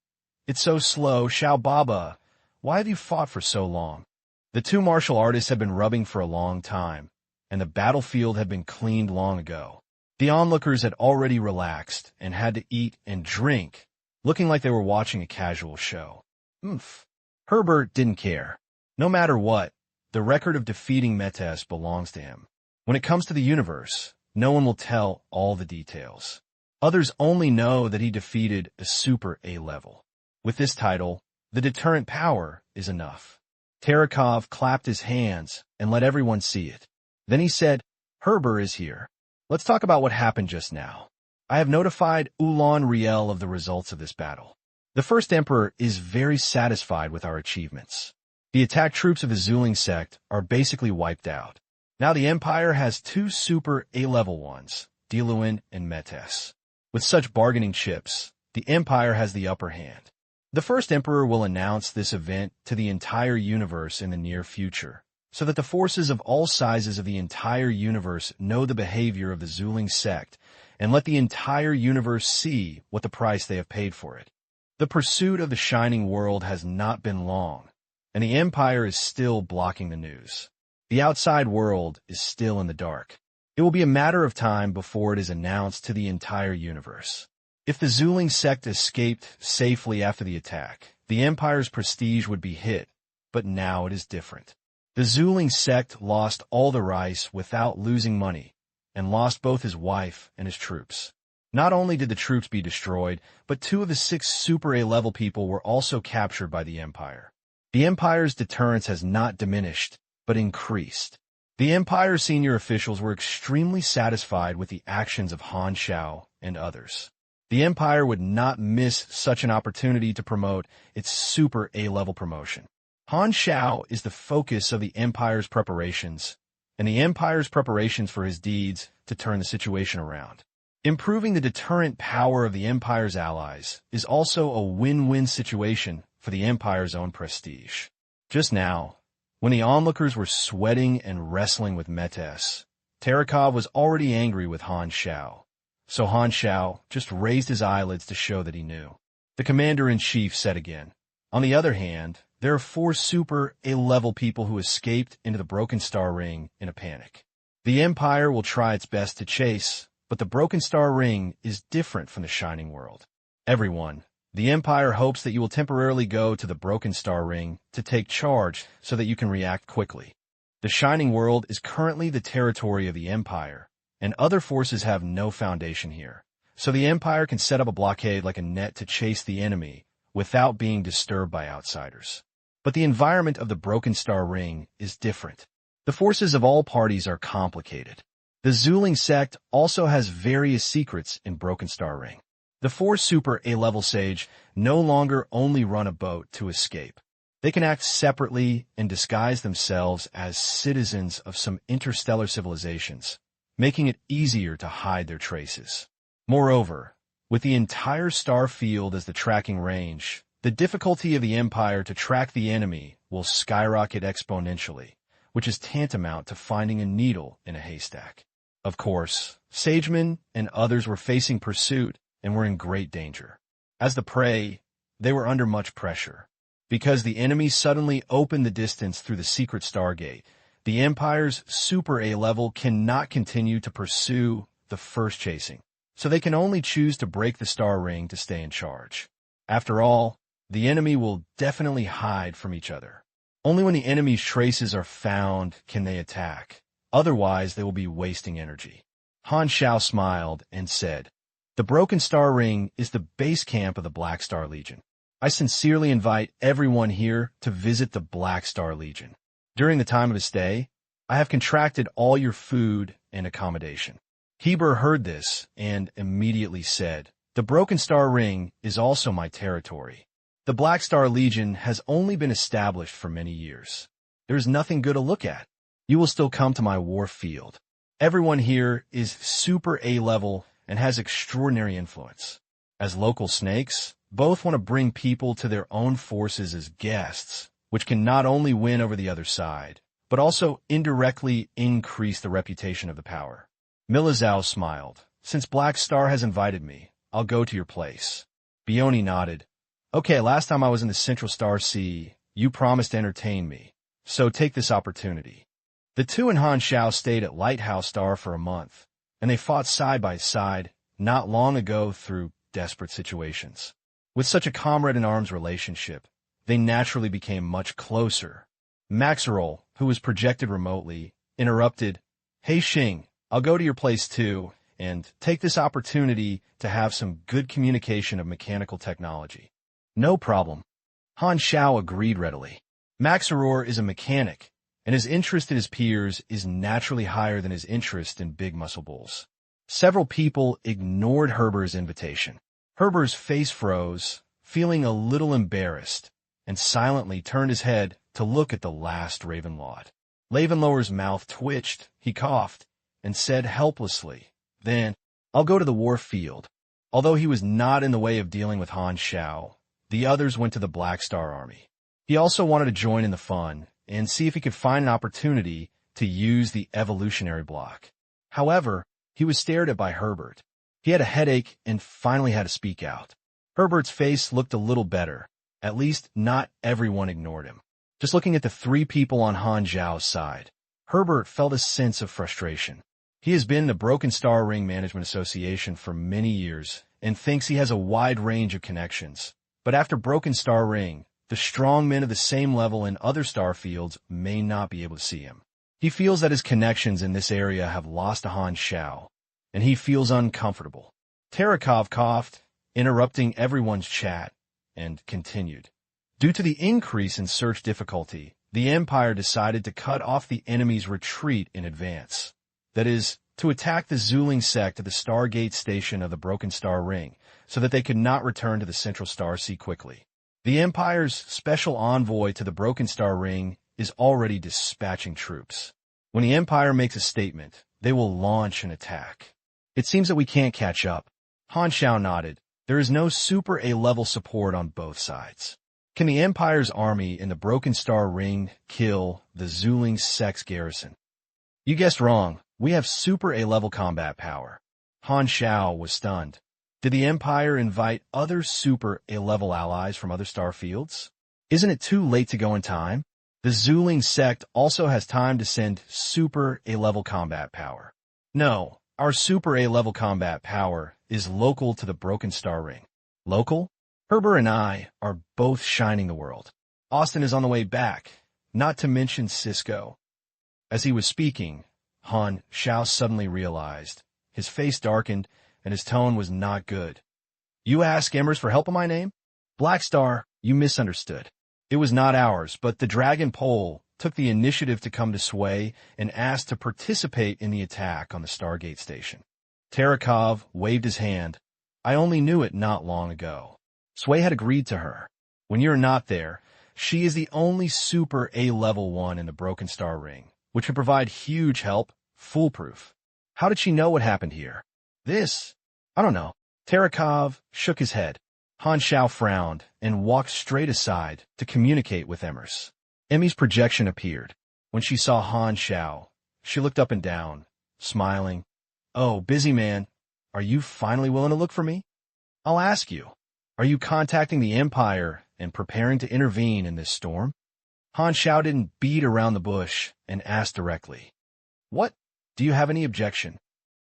"It's so slow, Xiao Baba. Why have you fought for so long?" The two martial artists had been rubbing for a long time, and the battlefield had been cleaned long ago. The onlookers had already relaxed and had to eat and drink, looking like they were watching a casual show. Herbert didn't care. No matter what, the record of defeating Metes belongs to him. When it comes to the universe, no one will tell all the details. Others only know that he defeated a super A-level. With this title, the deterrent power is enough. Tarakov clapped his hands and let everyone see it. Then he said, "Herbert is here. Let's talk about what happened just now. I have notified Ulan Riel of the results of this battle. The First Emperor is very satisfied with our achievements. The attack troops of the Zuling sect are basically wiped out. Now the Empire has two super A-level ones, Diluin and Metes. With such bargaining chips, the Empire has the upper hand. The First Emperor will announce this event to the entire universe in the near future, so that the forces of all sizes of the entire universe know the behavior of the Zuling sect, and let the entire universe see what the price they have paid for it. The pursuit of the Shining World has not been long, and the Empire is still blocking the news. The outside world is still in the dark. It will be a matter of time before it is announced to the entire universe. If the Zuling sect escaped safely after the attack, the Empire's prestige would be hit, but now it is different. The Zuling sect lost all the rice without losing money, and lost both his wife and his troops. Not only did the troops be destroyed, but 2 of the 6 Super A-level people were also captured by the Empire. The Empire's deterrence has not diminished, but increased. The Empire's senior officials were extremely satisfied with the actions of Han Xiao and others. The Empire would not miss such an opportunity to promote its Super A-level promotion. Han Xiao is the focus of the Empire's preparations, and the Empire's preparations for his deeds to turn the situation around. Improving the deterrent power of the Empire's allies is also a win-win situation for the Empire's own prestige. Just now, when the onlookers were sweating and wrestling with Metes, Tarakov was already angry with Han Xiao. So Han Xiao just raised his eyelids to show that he knew. The commander-in-chief said again, "On the other hand, there are 4 Super A-level people who escaped into the Broken Star Ring in a panic. The Empire will try its best to chase, but the Broken Star Ring is different from the Shining World. Everyone, the Empire hopes that you will temporarily go to the Broken Star Ring to take charge so that you can react quickly. The Shining World is currently the territory of the Empire, and other forces have no foundation here. so the Empire can set up a blockade like a net to chase the enemy without being disturbed by outsiders. But the environment of the Broken Star Ring is different. The forces of all parties are complicated. The Zuling sect also has various secrets in Broken Star Ring. The 4 super A-level sage no longer only run a boat to escape. They can act separately and disguise themselves as citizens of some interstellar civilizations, making it easier to hide their traces. Moreover, with the entire star field as the tracking range, the difficulty of the Empire to track the enemy will skyrocket exponentially, which is tantamount to finding a needle in a haystack. Of course, Sagemen and others were facing pursuit and were in great danger. As the prey, they were under much pressure. Because the enemy suddenly opened the distance through the secret Stargate, the Empire's Super A level cannot continue to pursue the first chasing, so they can only choose to break the star ring to stay in charge. After all, the enemy will definitely hide from each other. Only when the enemy's traces are found can they attack. Otherwise, they will be wasting energy. Han Xiao smiled and said, "The Broken Star Ring is the base camp of the Black Star Legion. I sincerely invite everyone here to visit the Black Star Legion. During the time of his stay, I have contracted all your food and accommodation." Heber heard this and immediately said, "The Broken Star Ring is also my territory. The Black Star Legion has only been established for many years. There is nothing good to look at. You will still come to my war field. Everyone here is Super A level and has extraordinary influence. As local snakes, both want to bring people to their own forces as guests, which can not only win over the other side, but also indirectly increase the reputation of the power." Milizao smiled. "Since Black Star has invited me, I'll go to your place." Bioni nodded. "Okay, last time I was in the Central Star Sea, you promised to entertain me, so take this opportunity." The two and Han Xiao stayed at Lighthouse Star for a month, and they fought side by side not long ago through desperate situations. With such a comrade-in-arms relationship, they naturally became much closer. Maxerol, who was projected remotely, interrupted, "Hey Xing, I'll go to your place too, and take this opportunity to have some good communication of mechanical technology." "No problem." Han Xiao agreed readily. Maxeror is a mechanic, and his interest in his peers is naturally higher than his interest in big muscle bulls. Several people ignored Herber's invitation. Herber's face froze, feeling a little embarrassed, and silently turned his head to look at the last Ravenlord. Ravenlower's mouth twitched, he coughed, and said helplessly, "Then, I'll go to the war field." Although he was not in the way of dealing with Han Xiao, the others went to the Black Star Army. He also wanted to join in the fun and see if he could find an opportunity to use the evolutionary block. However, he was stared at by Herbert. He had a headache and finally had to speak out. Herbert's face looked a little better. At least not everyone ignored him. Just looking at the 3 people on Han Xiao's side, Herbert felt a sense of frustration. He has been in the Broken Star Ring Management Association for many years and thinks he has a wide range of connections. But after Broken Star Ring, the strong men of the same level in other star fields may not be able to see him. He feels that his connections in this area have lost to Han Xiao, and he feels uncomfortable. Terakov coughed, interrupting everyone's chat, and continued. Due to the increase in search difficulty, the Empire decided to cut off the enemy's retreat in advance. That is, to attack the Zuling sect at the Stargate station of the Broken Star Ring, so that they could not return to the Central Star Sea quickly. The Empire's special envoy to the Broken Star Ring is already dispatching troops. When the Empire makes a statement, they will launch an attack. It seems that we can't catch up. Han Xiao nodded. There is no Super A-level support on both sides. Can the Empire's army in the Broken Star Ring kill the Zuling sect's garrison? You guessed wrong. We have Super A-level combat power. Han Xiao was stunned. Did the Empire invite other Super A-level allies from other star fields? Isn't it too late to go in time? The Zuling sect also has time to send Super A-level combat power. No, our Super A-level combat power is local to the Broken Star Ring. Local? Herbert and I are both shining the world. Austin is on the way back, not to mention Cisco. As he was speaking, Han Xiao suddenly realized. His face darkened, and his tone was not good. You ask Embers for help in my name? Black Star, you misunderstood. It was not ours, but the Dragon Pole took the initiative to come to Sway and asked to participate in the attack on the Stargate station. Terakov waved his hand. I only knew it not long ago. Sway had agreed to her. When you're not there, she is the only super A-level one in the Broken Star Ring, which would provide huge help, foolproof. How did she know what happened here? I don't know. Terakov shook his head. Han Xiao frowned and walked straight aside to communicate with Emmers. Emmy's projection appeared. When she saw Han Xiao, she looked up and down, smiling. Oh, busy man, are you finally willing to look for me? I'll ask you, are you contacting the Empire and preparing to intervene in this storm? Han Xiao didn't beat around the bush and asked directly. What? Do you have any objection?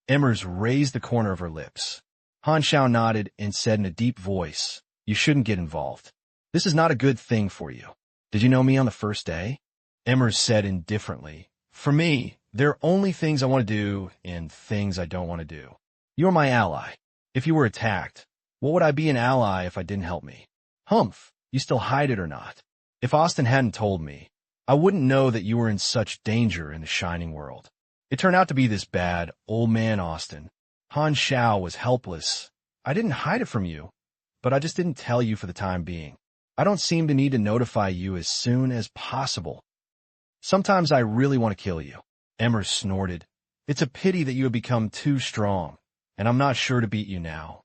Emmers raised the corner of her lips. Han Xiao nodded and said in a deep voice, you shouldn't get involved. This is not a good thing for you. Did you know me on the first day? Emmers said indifferently, for me, there are only things I want to do and things I don't want to do. You're my ally. If you were attacked, what would I be an ally if I didn't help me? Humph, you still hide it or not? If Austin hadn't told me, I wouldn't know that you were in such danger in the Shining World. It turned out to be this bad, old man Austin. Han Xiao was helpless. I didn't hide it from you, but I just didn't tell you for the time being. I don't seem to need to notify you as soon as possible. Sometimes I really want to kill you. Emmers snorted. It's a pity that you have become too strong, and I'm not sure to beat you now.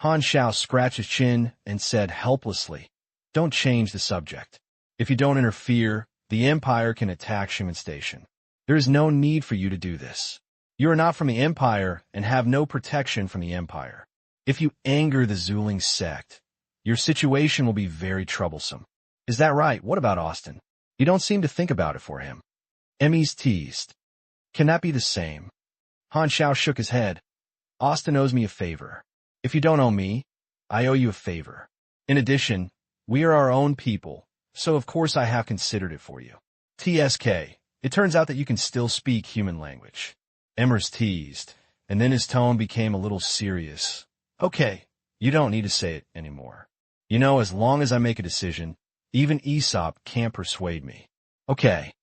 Han Xiao scratched his chin and said helplessly, don't change the subject. If you don't interfere, the Empire can attack Schumann Station. There is no need for you to do this. You are not from the Empire and have no protection from the Empire. If you anger the Zuling sect, your situation will be very troublesome. Is that right? What about Austin? You don't seem to think about it for him. Emmys teased. Can that be the same? Han Xiao shook his head. Austin owes me a favor. If you don't owe me, I owe you a favor. In addition, we are our own people, so of course I have considered it for you. TSK, it turns out that you can still speak human language. Emmers teased, and then his tone became a little serious. Okay, you don't need to say it anymore. You know, as long as I make a decision, even Aesop can't persuade me. Okay.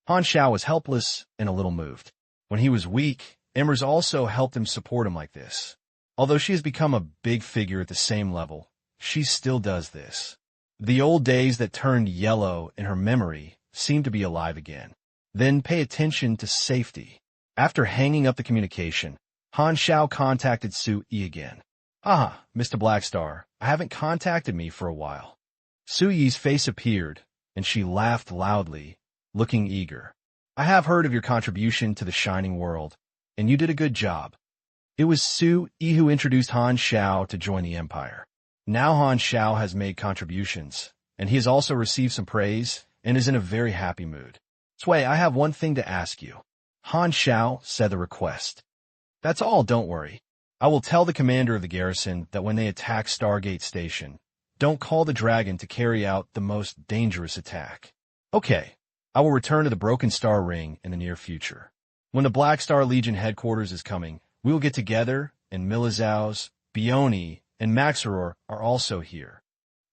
Han Xiao was helpless and a little moved. When he was weak, Emmers also helped him support him like this. Although she has become a big figure at the same level, she still does this. The old days that turned yellow in her memory seem to be alive again. Then pay attention to safety. After hanging up the communication, Han Xiao contacted Su Yi again. Ah, Mr. Blackstar, I haven't contacted me for a while. Su Yi's face appeared, and she laughed loudly, looking eager. I have heard of your contribution to the Shining World, and you did a good job. It was Su Yi who introduced Han Xiao to join the Empire. Now Han Xiao has made contributions, and he has also received some praise and is in a very happy mood. Sway, I have one thing to ask you. Han Xiao said the request. That's all, don't worry. I will tell the commander of the garrison that when they attack Stargate Station, don't call the dragon to carry out the most dangerous attack. Okay, I will return to the Broken Star Ring in the near future. When the Black Star Legion headquarters is coming, we will get together, and Milizaus, Bioni, and Maxeror are also here.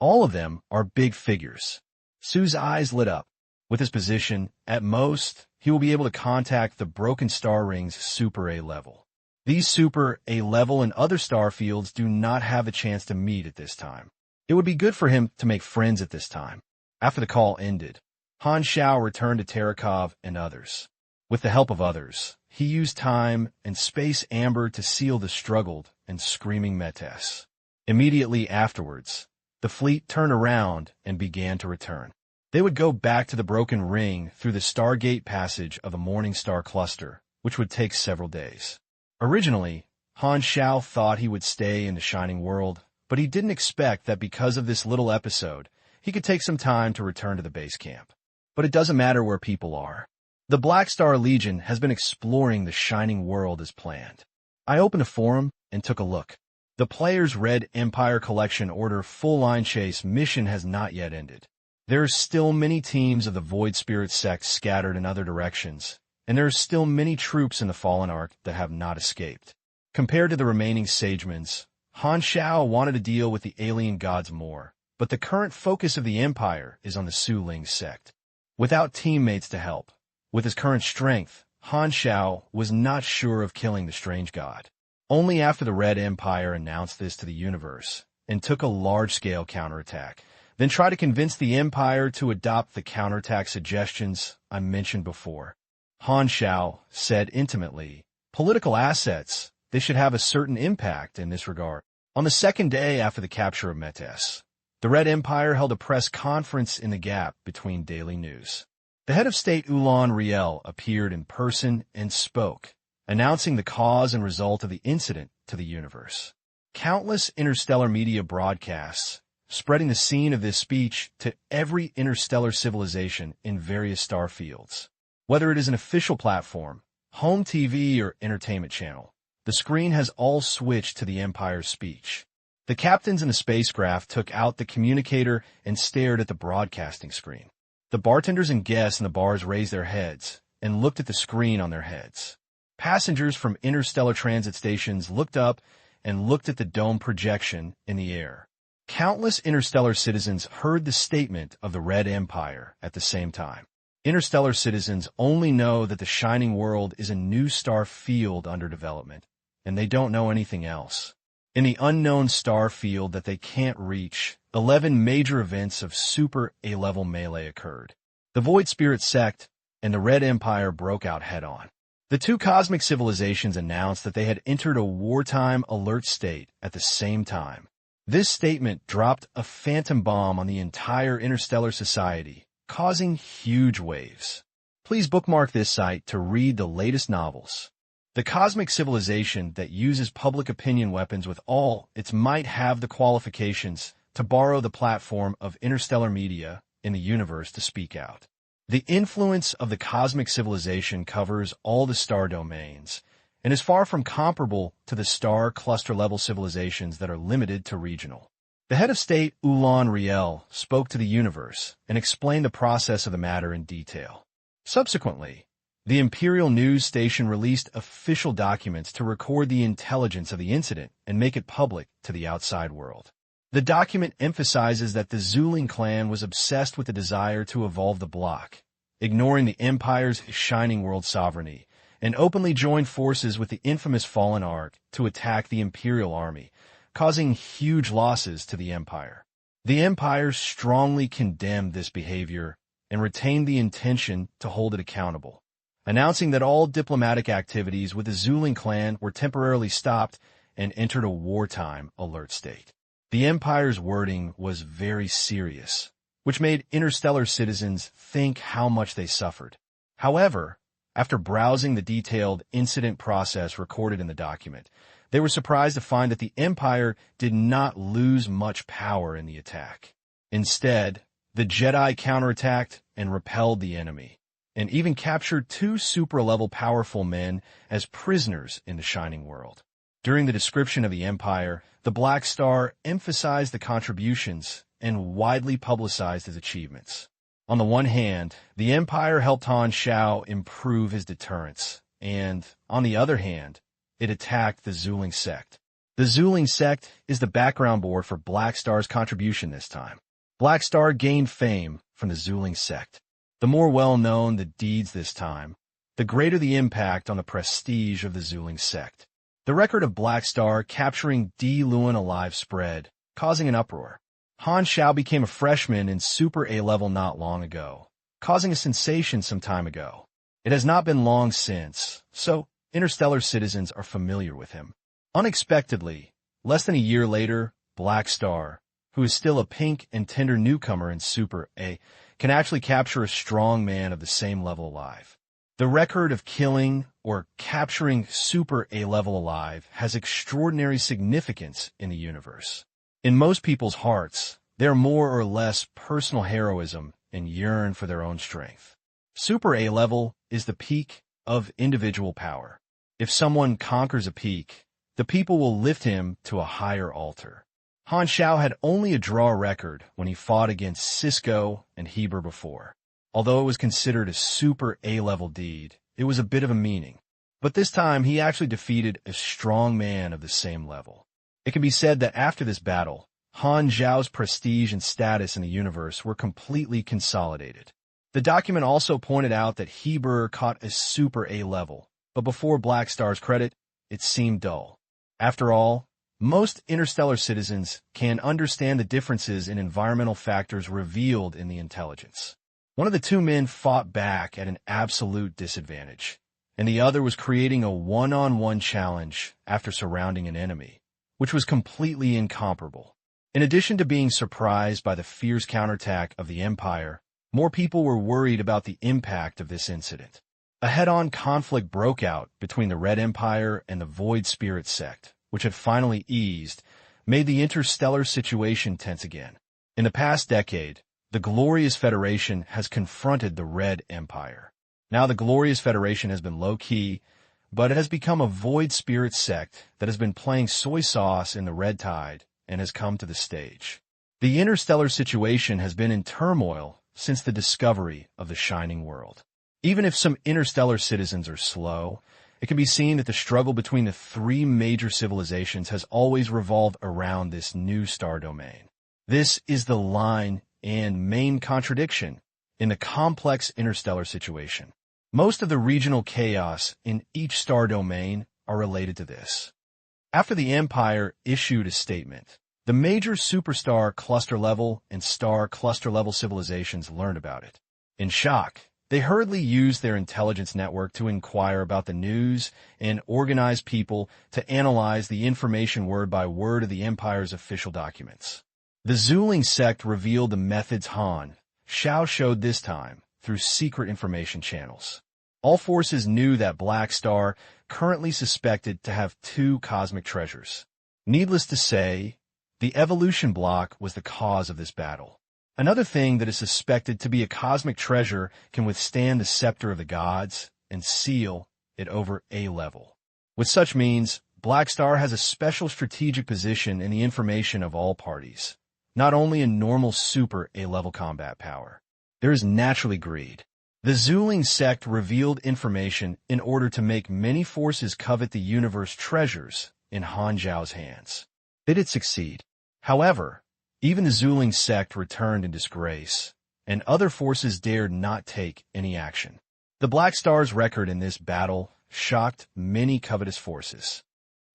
All of them are big figures. Su's eyes lit up. With his position, at most, he will be able to contact the Broken Star Ring's Super A level. These Super A level and other star fields do not have a chance to meet at this time. It would be good for him to make friends at this time. After the call ended, Han Xiao returned to Terakov and others. With the help of others, he used time and space amber to seal the struggled and screaming mechas. Immediately afterwards, the fleet turned around and began to return. They would go back to the Broken Ring through the Stargate passage of the Morning Star Cluster, which would take several days. Originally, Han Xiao thought he would stay in the Shining World, but he didn't expect that because of this little episode, he could take some time to return to the base camp. But it doesn't matter where people are. The Black Star Legion has been exploring the Shining World as planned. I opened a forum and took a look. The players' Red Empire Collection Order Full Line Chase mission has not yet ended. There are still many teams of the Void Spirit sect scattered in other directions, and there are still many troops in the Fallen Ark that have not escaped. Compared to the remaining sagemans, Han Xiao wanted to deal with the alien gods more, but the current focus of the Empire is on the Su Ling sect. Without teammates to help, with his current strength, Han Xiao was not sure of killing the strange god. Only after the Red Empire announced this to the universe and took a large-scale counterattack, then tried to convince the Empire to adopt the counterattack suggestions I mentioned before. Han Xiao said intimately, political assets, they should have a certain impact in this regard. On the second day after the capture of mechas, the Red Empire held a press conference in the gap between daily news. The head of state Ulan Riel appeared in person and spoke, announcing the cause and result of the incident to the universe. Countless interstellar media broadcasts, spreading the scene of this speech to every interstellar civilization in various star fields. Whether it is an official platform, home TV, or entertainment channel, the screen has all switched to the Empire's speech. The captains in the spacecraft took out the communicator and stared at the broadcasting screen. The bartenders and guests in the bars raised their heads and looked at the screen on their heads. Passengers from interstellar transit stations looked up and looked at the dome projection in the air. Countless interstellar citizens heard the statement of the Red Empire at the same time. Interstellar citizens only know that the shining world is a new star field under development, and they don't know anything else. In the unknown star field that they can't reach, 11 major events of super A-level melee occurred. The Void Spirit sect and the Red Empire broke out head-on. The two cosmic civilizations announced that they had entered a wartime alert state at the same time. This statement dropped a phantom bomb on the entire interstellar society, causing huge waves. Please bookmark this site to read the latest novels. The cosmic civilization that uses public opinion weapons with all its might have the qualifications to borrow the platform of interstellar media in the universe to speak out. The influence of the cosmic civilization covers all the star domains and is far from comparable to the star cluster-level civilizations that are limited to regional. The head of state, Ulan Riel, spoke to the universe and explained the process of the matter in detail. Subsequently, the Imperial News Station released official documents to record the intelligence of the incident and make it public to the outside world. The document emphasizes that the Zuling clan was obsessed with the desire to evolve the bloc, ignoring the Empire's shining world sovereignty, and openly joined forces with the infamous Fallen Ark to attack the Imperial army, causing huge losses to the Empire. The Empire strongly condemned this behavior and retained the intention to hold it accountable, announcing that all diplomatic activities with the Zuling clan were temporarily stopped and entered a wartime alert state. The Empire's wording was very serious, which made interstellar citizens think how much they suffered. However, after browsing the detailed incident process recorded in the document, they were surprised to find that the Empire did not lose much power in the attack. Instead, the Jedi counterattacked and repelled the enemy, and even captured 2 super-level powerful men as prisoners in the Shining World. During the description of the Empire, the Black Star emphasized the contributions and widely publicized his achievements. On the one hand, the Empire helped Han Xiao improve his deterrence, and, on the other hand, it attacked the Zuling sect. The Zuling sect is the background board for Black Star's contribution this time. Black Star gained fame from the Zuling sect. The more well-known the deeds this time, the greater the impact on the prestige of the Zuling sect. The record of Black Star capturing Di Luan alive spread, causing an uproar. Han Xiao became a freshman in Super A-level not long ago, causing a sensation some time ago. It has not been long since, so interstellar citizens are familiar with him. Unexpectedly, less than a year later, Black Star, who is still a pink and tender newcomer in Super A, can actually capture a strong man of the same level alive. The record of killing or capturing Super A-level alive has extraordinary significance in the universe. In most people's hearts, they are more or less personal heroism and yearn for their own strength. Super A-level is the peak of individual power. If someone conquers a peak, the people will lift him to a higher altar. Han Xiao had only a draw record when he fought against Cisco and Heber before. Although it was considered a Super A-level deed, it was a bit of a meaning. But this time, he actually defeated a strong man of the same level. It can be said that after this battle, Han Xiao's prestige and status in the universe were completely consolidated. The document also pointed out that Heber caught a Super A level, but before Black Star's credit, it seemed dull. After all, most interstellar citizens can understand the differences in environmental factors revealed in the intelligence. One of the two men fought back at an absolute disadvantage, and the other was creating a one-on-one challenge after surrounding an enemy, which was completely incomparable. In addition to being surprised by the fierce counterattack of the Empire, more people were worried about the impact of this incident. A head-on conflict broke out between the Red Empire and the Void Spirit sect, which had finally eased, made the interstellar situation tense again. In the past decade, the Glorious Federation has confronted the Red Empire. Now the Glorious Federation has been low-key, but it has become a Void Spirit sect that has been playing soy sauce in the Red Tide and has come to the stage. The interstellar situation has been in turmoil since the discovery of the Shining World. Even if some interstellar citizens are slow, it can be seen that the struggle between the three major civilizations has always revolved around this new star domain. This is the line and main contradiction in the complex interstellar situation. Most of the regional chaos in each star domain are related to this. After the Empire issued a statement, the major superstar cluster level and star cluster level civilizations learned about it. In shock, they hurriedly used their intelligence network to inquire about the news and organize people to analyze the information word by word of the Empire's official documents. The Zuling sect revealed the methods Han Xiao showed this time through secret information channels. All forces knew that Black Star currently suspected to have two cosmic treasures. Needless to say, the evolution block was the cause of this battle. Another thing that is suspected to be a cosmic treasure can withstand the scepter of the gods and seal it over A level. With such means, Black Star has a special strategic position in the information of all parties, not only in normal super A-level combat power. There is naturally greed. The Zuling sect revealed information in order to make many forces covet the universe treasures in Han Xiao's hands. They did succeed. However, even the Zuling sect returned in disgrace, and other forces dared not take any action. The Black Star's record in this battle shocked many covetous forces.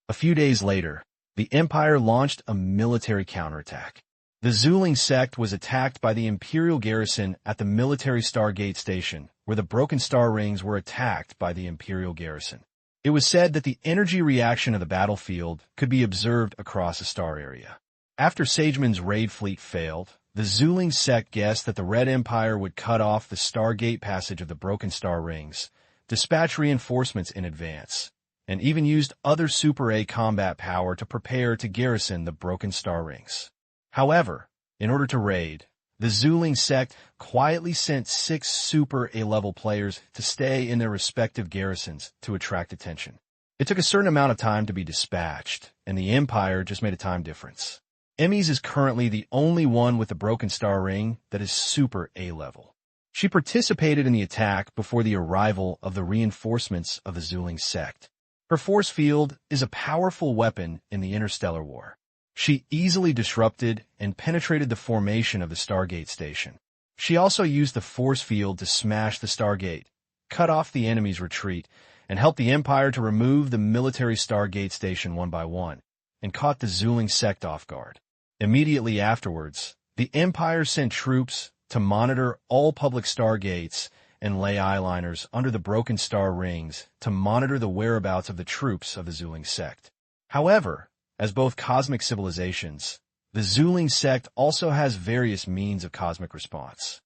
A few days later, the Empire launched a military counterattack. The Zuling sect was attacked by the Imperial garrison at the military Stargate station, where the Broken Star Rings were attacked by the Imperial garrison. It was said that the energy reaction of the battlefield could be observed across the star area. After Sageman's raid fleet failed, the Zuling sect guessed that the Red Empire would cut off the Stargate passage of the Broken Star Rings, dispatch reinforcements in advance, and even used other Super A combat power to prepare to garrison the Broken Star Rings. However, in order to raid, the Zuling sect quietly sent 6 Super A-level players to stay in their respective garrisons to attract attention. It took a certain amount of time to be dispatched, and the Empire just made a time difference. Emmys is currently the only one with the Broken Star Ring that is Super A-level. She participated in the attack before the arrival of the reinforcements of the Zuling sect. Her force field is a powerful weapon in the interstellar war. She easily disrupted and penetrated the formation of the Stargate station. She also used the force field to smash the Stargate, cut off the enemy's retreat, and helped the Empire to remove the military Stargate station one by one, and caught the Zuling sect off guard. Immediately afterwards, the Empire sent troops to monitor all public Stargates and lay eyeliners under the Broken Star Rings to monitor the whereabouts of the troops of the Zuling sect. However, as both cosmic civilizations, the Zuling sect also has various means of cosmic response.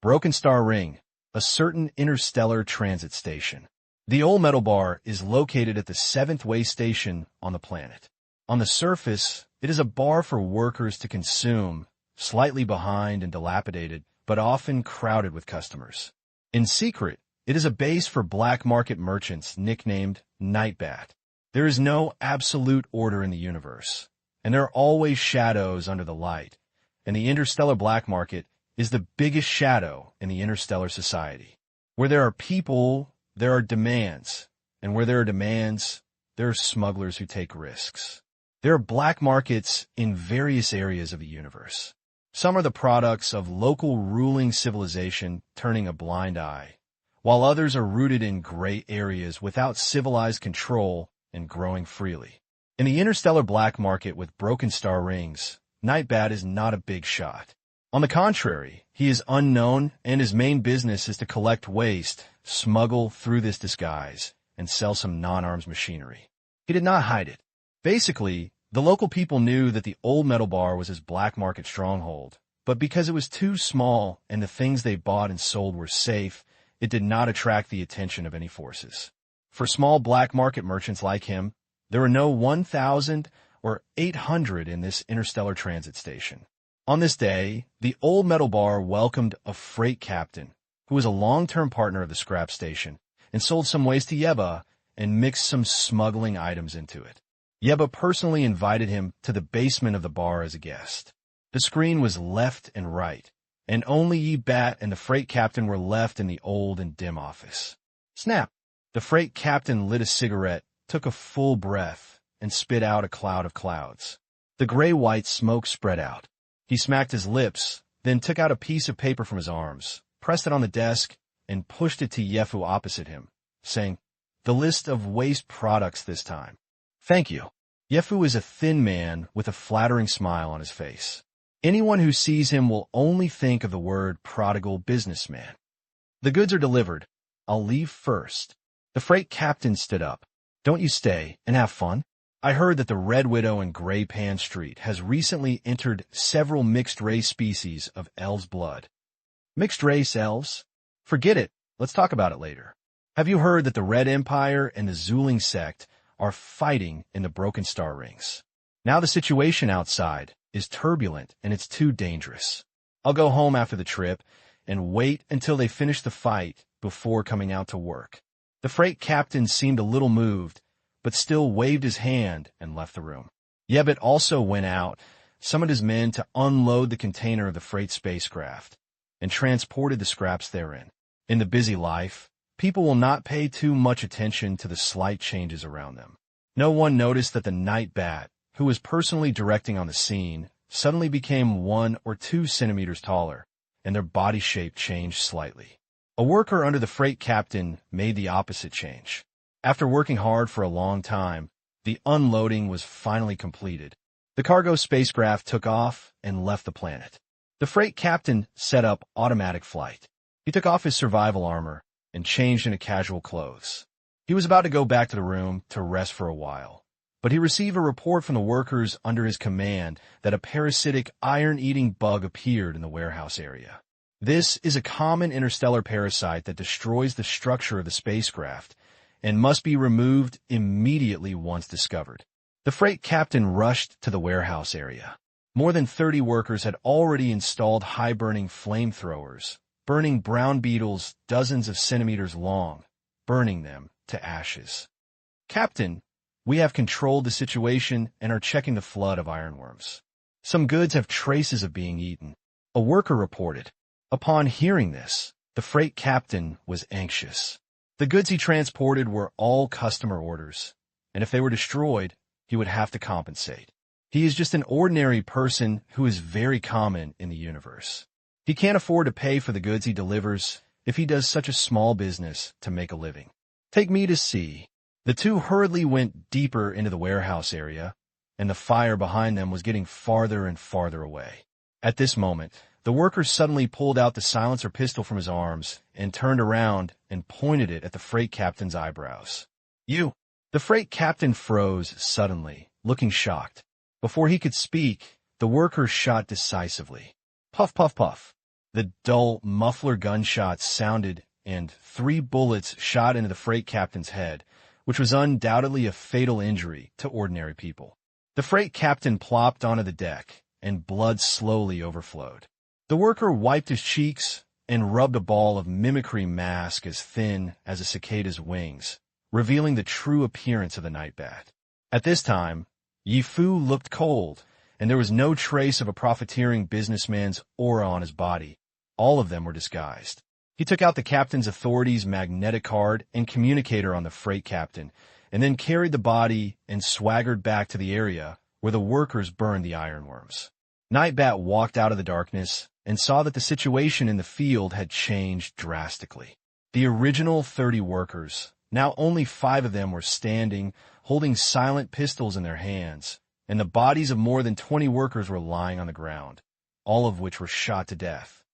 Broken Star Ring, a certain interstellar transit station. The old metal bar is located at the 7th way station on the planet. On the surface, it is a bar for workers to consume, slightly behind and dilapidated, but often crowded with customers. In secret, it is a base for black market merchants nicknamed Nightbat. There is no absolute order in the universe, and there are always shadows under the light, and the interstellar black market is the biggest shadow in the interstellar society. Where there are people, there are demands, And where there are demands, there are smugglers who take risks. There are black markets in various areas of the universe. Some are the products of local ruling civilization turning a blind eye, while others are rooted in gray areas without civilized control and growing freely. In the interstellar black market with broken star rings, Nightbat is not a big shot. On the contrary, he is unknown and his main business is to collect waste, smuggle through this disguise, and sell some non-arms machinery. He did not hide it. Basically, the local people knew that the old metal bar was his black market stronghold, but because it was too small and the things they bought and sold were safe, it did not attract the attention of any forces. For small black market merchants like him, there were no 1,000 or 800 in this interstellar transit station. On this day, the old metal bar welcomed a freight captain, who was a long-term partner of the scrap station, and sold some waste to Yeba and mixed some smuggling items into it. Yeba personally invited him to the basement of the bar as a guest. The screen was left and right, and only Ye-Bat and the freight captain were left in the old and dim office. Snap! The freight captain lit a cigarette, took a full breath, and spit out a cloud of clouds. The gray-white smoke spread out. He smacked his lips, then took out a piece of paper from his arms, pressed it on the desk, and pushed it to Yefu opposite him, saying, "The list of waste products this time." "Thank you." Yefu is a thin man with a flattering smile on his face. Anyone who sees him will only think of the word prodigal businessman. "The goods are delivered. I'll leave first." The freight captain stood up. "Don't you stay and have fun? I heard that the Red Widow in Grey Pan Street has recently entered several mixed-race species of elves' blood." "Mixed-race elves? Forget it. Let's talk about it later. Have you heard that the Red Empire and the Zuling sect are fighting in the Broken Star Rings? Now the situation outside is turbulent and it's too dangerous. I'll go home after the trip and wait until they finish the fight before coming out to work." The freight captain seemed a little moved, but still waved his hand and left the room. Yebet also went out, summoned his men to unload the container of the freight spacecraft, and transported the scraps therein. In the busy life, people will not pay too much attention to the slight changes around them. No one noticed that the night bat, who was personally directing on the scene, suddenly became 1 or 2 centimeters taller, and their body shape changed slightly. A worker under the freight captain made the opposite change. After working hard for a long time, the unloading was finally completed. The cargo spacecraft took off and left the planet. The freight captain set up automatic flight. He took off his survival armor and changed into casual clothes. He was about to go back to the room to rest for a while, but he received a report from the workers under his command that a parasitic iron-eating bug appeared in the warehouse area. This is a common interstellar parasite that destroys the structure of the spacecraft and must be removed immediately once discovered. The freight captain rushed to the warehouse area. More than 30 workers had already installed high-burning flamethrowers, burning brown beetles dozens of centimeters long, burning them to ashes. "Captain, we have controlled the situation and are checking the flood of ironworms. Some goods have traces of being eaten," a worker reported. Upon hearing this, the freight captain was anxious. The goods he transported were all customer orders, and if they were destroyed, he would have to compensate. He is just an ordinary person who is very common in the universe. He can't afford to pay for the goods he delivers if he does such a small business to make a living. "Take me to see." The two hurriedly went deeper into the warehouse area, and the fire behind them was getting farther and farther away. At this moment, the worker suddenly pulled out the silencer pistol from his arms and turned around and pointed it at the freight captain's eyebrows. "You!" The freight captain froze suddenly, looking shocked. Before he could speak, the worker shot decisively. Puff, puff, puff. The dull muffler gunshots sounded, and 3 bullets shot into the freight captain's head, which was undoubtedly a fatal injury to ordinary people. The freight captain plopped onto the deck, and blood slowly overflowed. The worker wiped his cheeks and rubbed a ball of mimicry mask as thin as a cicada's wings, revealing the true appearance of the night bat. At this time, Yifu looked cold, and there was no trace of a profiteering businessman's aura on his body. All of them were disguised. He took out the captain's authority's magnetic card and communicator on the freight captain, and then carried the body and swaggered back to the area where the workers burned the ironworms. Nightbat walked out of the darkness and saw that the situation in the field had changed drastically. The original 30 workers, now only 5 of them were standing, holding silent pistols in their hands, and the bodies of more than 20 workers were lying on the ground, all of which were shot to death.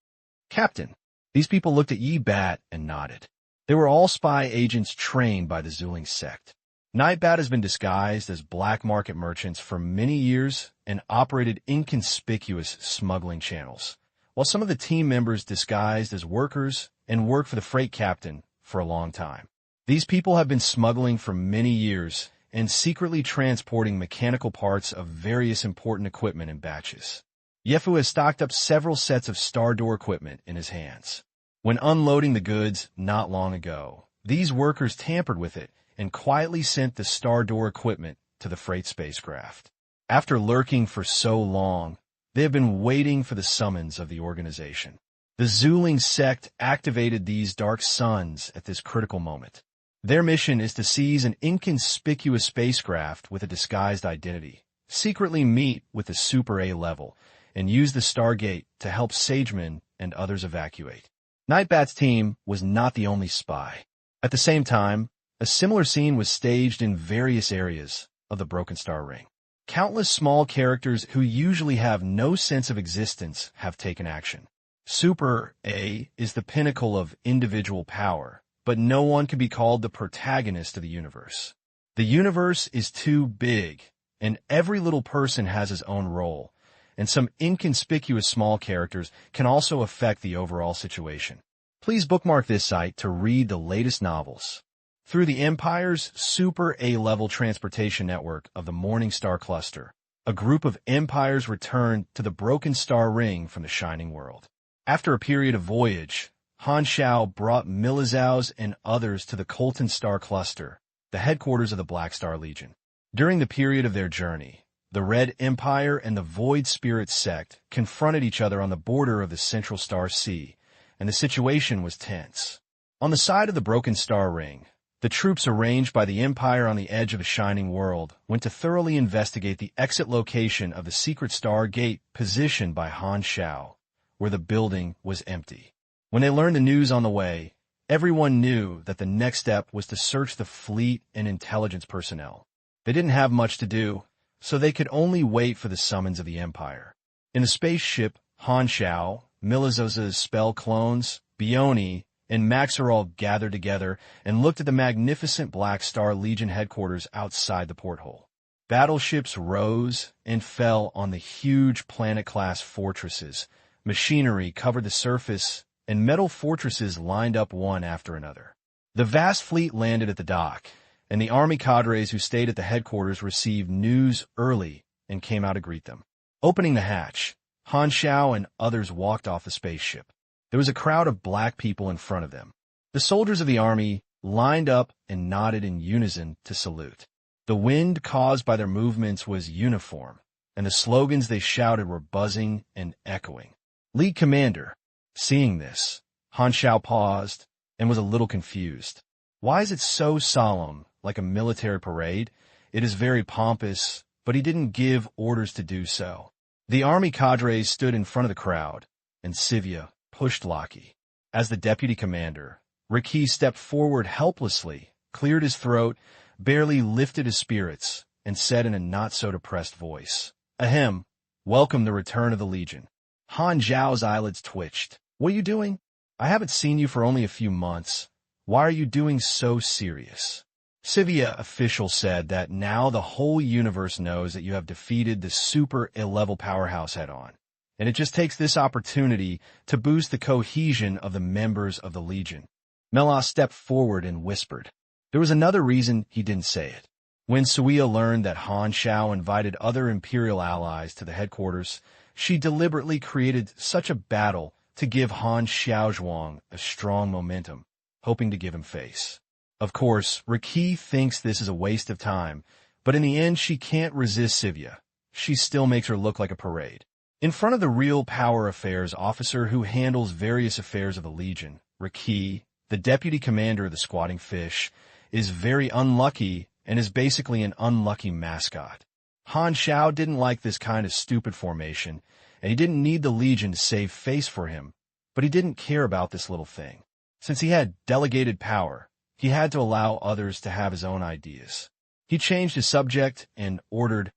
"Captain." These people looked at Yi-Bat and nodded. They were all spy agents trained by the Zuling sect. Nightbat has been disguised as black market merchants for many years and operated inconspicuous smuggling channels, while some of the team members disguised as workers and worked for the freight captain for a long time. These people have been smuggling for many years and secretly transporting mechanical parts of various important equipment in batches. Yefu has stocked up several sets of star door equipment in his hands. When unloading the goods not long ago, these workers tampered with it and quietly sent the star door equipment to the freight spacecraft. After lurking for so long, they have been waiting for the summons of the organization. The Zuling sect activated these dark suns at this critical moment. Their mission is to seize an inconspicuous spacecraft with a disguised identity, secretly meet with the Super A level, and use the Stargate to help Sagemen and others evacuate. Nightbat's team was not the only spy. At the same time, a similar scene was staged in various areas of the Broken Star Ring. Countless small characters who usually have no sense of existence have taken action. Super A is the pinnacle of individual power, but no one can be called the protagonist of the universe. The universe is too big, and every little person has his own role, and some inconspicuous small characters can also affect the overall situation. Please bookmark this site to read the latest novels. Through the Empire's Super A-level transportation network of the Morning Star Cluster, a group of Empires returned to the Broken Star Ring from the Shining World. After a period of voyage, Han Xiao brought Milizaus and others to the Colton Star Cluster, the headquarters of the Black Star Legion. During the period of their journey, the Red Empire and the Void Spirit sect confronted each other on the border of the Central Star Sea, and the situation was tense. On the side of the Broken Star Ring, the troops arranged by the Empire on the edge of the Shining World went to thoroughly investigate the exit location of the secret Star Gate positioned by Han Xiao, where the building was empty. When they learned the news on the way, everyone knew that the next step was to search the fleet and intelligence personnel. They didn't have much to do, so they could only wait for the summons of the Empire. In the spaceship, Han Xiao, Milizosa's spell clones, Bioni, and Max are all gathered together and looked at the magnificent Black Star Legion headquarters outside the porthole. Battleships rose and fell on the huge planet-class fortresses. Machinery covered the surface, and metal fortresses lined up one after another. The vast fleet landed at the dock, and the army cadres who stayed at the headquarters received news early and came out to greet them. Opening the hatch, Han Xiao and others walked off the spaceship. There was a crowd of black people in front of them. The soldiers of the army lined up and nodded in unison to salute. The wind caused by their movements was uniform, and the slogans they shouted were buzzing and echoing. "Lead Commander." Seeing this, Han Xiao paused and was a little confused. Why is it so solemn, like a military parade? It is very pompous, but he didn't give orders to do so. The army cadres stood in front of the crowd, and Sivia pushed Lockie. As the deputy commander, Ricky stepped forward helplessly, cleared his throat, barely lifted his spirits, and said in a not-so-depressed voice, "Ahem, welcome the return of the Legion." Han Zhao's eyelids twitched. "What are you doing? I haven't seen you for only a few months. Why are you doing so serious?" Sivia official said that now the whole universe knows that you have defeated the Super A-level powerhouse head-on, and it just takes this opportunity to boost the cohesion of the members of the Legion. Melas stepped forward and whispered. There was another reason he didn't say it. When Suia learned that Han Xiao invited other Imperial allies to the headquarters, she deliberately created such a battle to give Han Xiaozhuang a strong momentum, hoping to give him face. Of course, Riki thinks this is a waste of time, but in the end she can't resist Sivia. She still makes her look like a parade. In front of the real power affairs officer who handles various affairs of the Legion, Quirky, the deputy commander of the squatting fish, is very unlucky and is basically an unlucky mascot. Han Xiao didn't like this kind of stupid formation, and he didn't need the Legion to save face for him, but he didn't care about this little thing. Since he had delegated power, he had to allow others to have his own ideas. He changed his subject and ordered,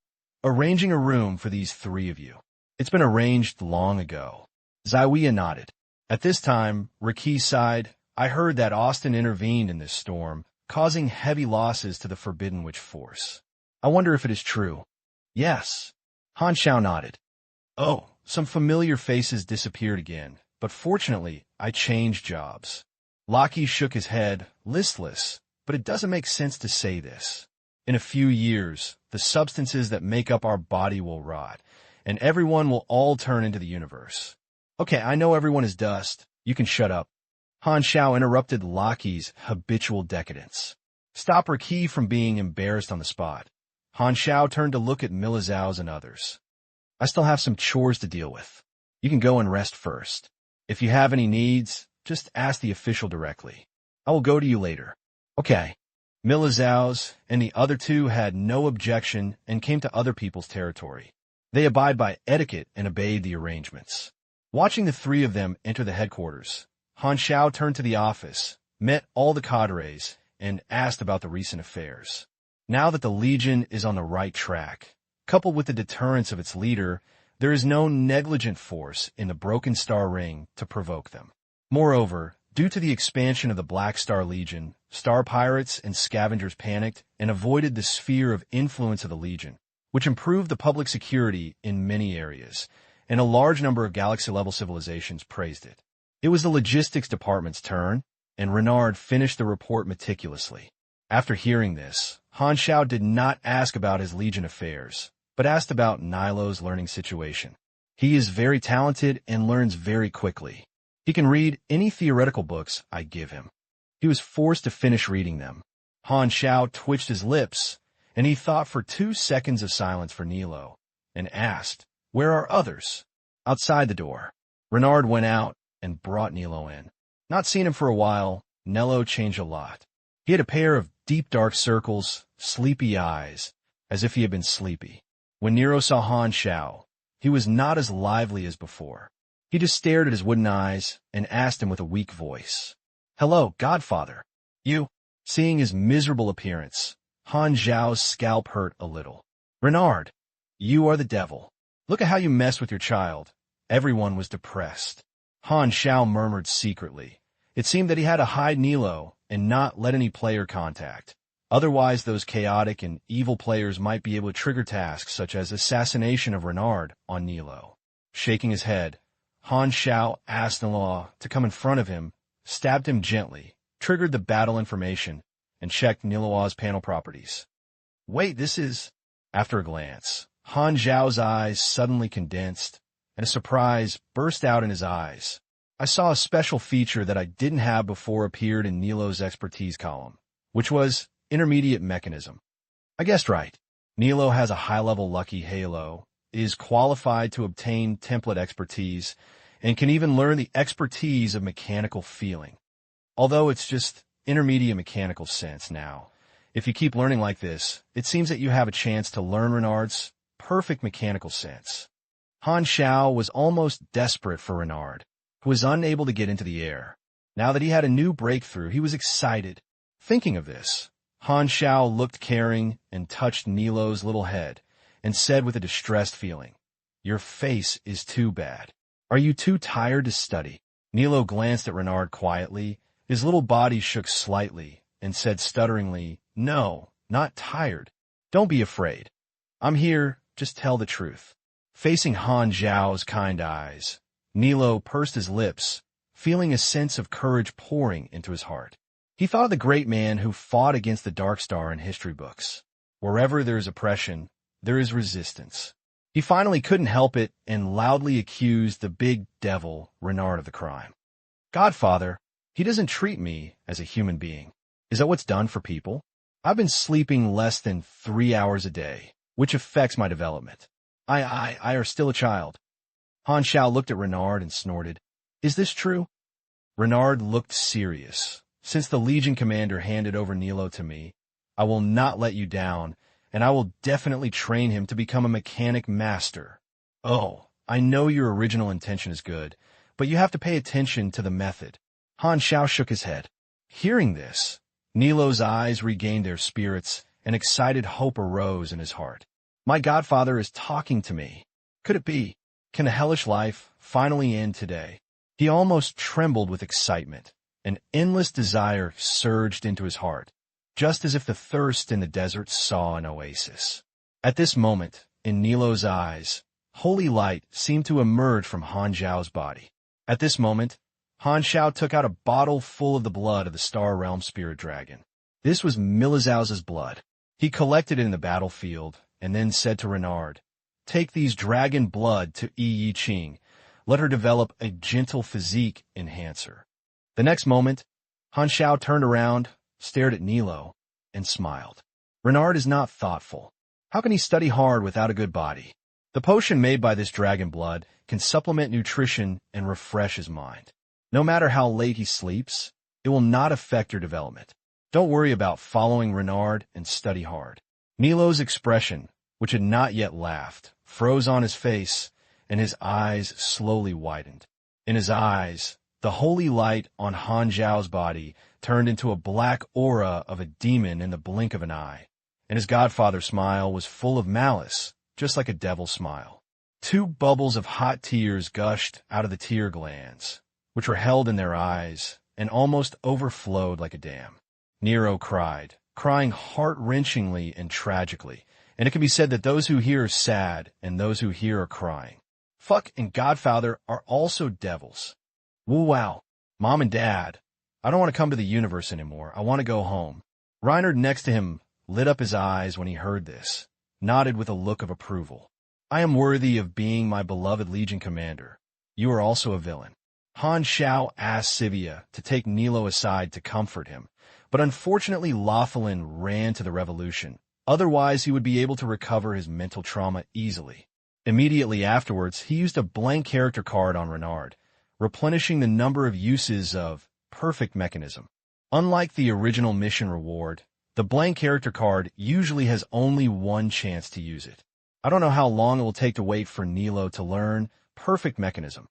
"Arranging a room for these three of you. It's been arranged long ago." Ziwia nodded. At this time, Riki sighed, "I heard that Austin intervened in this storm, causing heavy losses to the Forbidden Witch force. I wonder if it is true." "Yes." Han Xiao nodded. "Oh, some familiar faces disappeared again, but fortunately, I changed jobs." Lockie shook his head, listless, "But it doesn't make sense to say this. In a few years, the substances that make up our body will rot, and everyone will all turn into the universe." "Okay, I know everyone is dust. You can shut up." Han Xiao interrupted Lockie's habitual decadence. "Stop Riki from being embarrassed on the spot." Han Xiao turned to look at Milizhao's and others. "I still have some chores to deal with. You can go and rest first. If you have any needs, just ask the official directly. I will go to you later." "Okay." Milizhao's and the other two had no objection and came to other people's territory. They abide by etiquette and obeyed the arrangements. Watching the three of them enter the headquarters, Han Xiao turned to the office, met all the cadres, and asked about the recent affairs. Now that the Legion is on the right track, coupled with the deterrence of its leader, there is no negligent force in the Broken Star Ring to provoke them. Moreover, due to the expansion of the Black Star Legion, Star Pirates and Scavengers panicked and avoided the sphere of influence of the Legion, which improved the public security in many areas, and a large number of galaxy-level civilizations praised it. It was the logistics department's turn, and Renard finished the report meticulously. After hearing this, Han Xiao did not ask about his Legion affairs, but asked about Nilo's learning situation. He is very talented and learns very quickly. He can read any theoretical books I give him. He was forced to finish reading them. Han Xiao twitched his lips, and he thought for 2 seconds of silence for Nilo, and asked, "Where are others?" Outside the door. Renard went out and brought Nilo in. Not seen him for a while, Nello changed a lot. He had a pair of deep dark circles, sleepy eyes, as if he had been sleepy. When Nero saw Han Xiao, he was not as lively as before. He just stared at his wooden eyes and asked him with a weak voice, "Hello, Godfather." "You?" Seeing his miserable appearance, Han Xiao's scalp hurt a little. "Renard, you are the devil. Look at how you messed with your child." Everyone was depressed. Han Xiao murmured secretly. It seemed that he had to hide Nilo and not let any player contact. Otherwise, those chaotic and evil players might be able to trigger tasks such as assassination of Renard on Nilo. Shaking his head, Han Xiao asked Nilo to come in front of him, stabbed him gently, triggered the battle information, and checked Nilo's panel properties. "Wait, this is..." After a glance, Han Xiao's eyes suddenly condensed, and a surprise burst out in his eyes. "I saw a special feature that I didn't have before appeared in Nilo's expertise column, which was intermediate mechanism. I guessed right. Nilo has a high-level lucky halo, is qualified to obtain template expertise, and can even learn the expertise of mechanical feeling. Although it's just intermediate mechanical sense now. If you keep learning like this, it seems that you have a chance to learn Renard's perfect mechanical sense." Han Xiao was almost desperate for Renard, who was unable to get into the air. Now that he had a new breakthrough, he was excited. Thinking of this, Han Xiao looked caring and touched Nilo's little head, and said with a distressed feeling, "Your face is too bad. Are you too tired to study?" Nilo glanced at Renard quietly. His little body shook slightly, and said stutteringly, "No, not tired. Don't be afraid. I'm here, just tell the truth." Facing Han Xiao's kind eyes, Nilo pursed his lips, feeling a sense of courage pouring into his heart. He thought of the great man who fought against the Dark Star in history books. Wherever there is oppression, there is resistance. He finally couldn't help it and loudly accused the big devil, Renard, of the crime. "Godfather, he doesn't treat me as a human being. Is that what's done for people? I've been sleeping less than 3 hours a day, which affects my development. I are still a child." Han Xiao looked at Renard and snorted. Is this true? Renard looked serious. Since the Legion commander handed over Nilo to me, I will not let you down, and I will definitely train him to become a mechanic master. Oh, I know your original intention is good, but you have to pay attention to the method. Han Xiao shook his head. Hearing this, Nilo's eyes regained their spirits, and excited hope arose in his heart. My godfather is talking to me. Could it be? Can a hellish life finally end today? He almost trembled with excitement. An endless desire surged into his heart, just as if the thirst in the desert saw an oasis. At this moment, in Nilo's eyes, holy light seemed to emerge from Han Xiao's body. At this moment, Han Xiao took out a bottle full of the blood of the Star Realm Spirit Dragon. This was Milizhao's blood. He collected it in the battlefield and then said to Renard, "Take these dragon blood to Yi Qing. Let her develop a gentle physique enhancer." The next moment, Han Xiao turned around, stared at Nilo, and smiled. Renard is not thoughtful. How can he study hard without a good body? The potion made by this dragon blood can supplement nutrition and refresh his mind. No matter how late he sleeps, it will not affect your development. Don't worry about following Renard and study hard. Nilo's expression, which had not yet laughed, froze on his face, and his eyes slowly widened. In his eyes, the holy light on Han Xiao's body turned into a black aura of a demon in the blink of an eye, and his godfather's smile was full of malice, just like a devil's smile. 2 bubbles of hot tears gushed out of the tear glands, which were held in their eyes, and almost overflowed like a dam. Nero cried, crying heart-wrenchingly and tragically, and it can be said that those who hear are sad and those who hear are crying. Fuck and Godfather are also devils. Woo wow. Mom and Dad, I don't want to come to the universe anymore. I want to go home. Reinhard next to him lit up his eyes when he heard this, nodded with a look of approval. I am worthy of being my beloved Legion commander. You are also a villain. Han Xiao asked Sivia to take Nilo aside to comfort him, but unfortunately Lothalin ran to the revolution. Otherwise, he would be able to recover his mental trauma easily. Immediately afterwards, he used a blank character card on Renard, replenishing the number of uses of perfect mechanism. Unlike the original mission reward, the blank character card usually has only one chance to use it. I don't know how long it will take to wait for Nilo to learn perfect mechanism.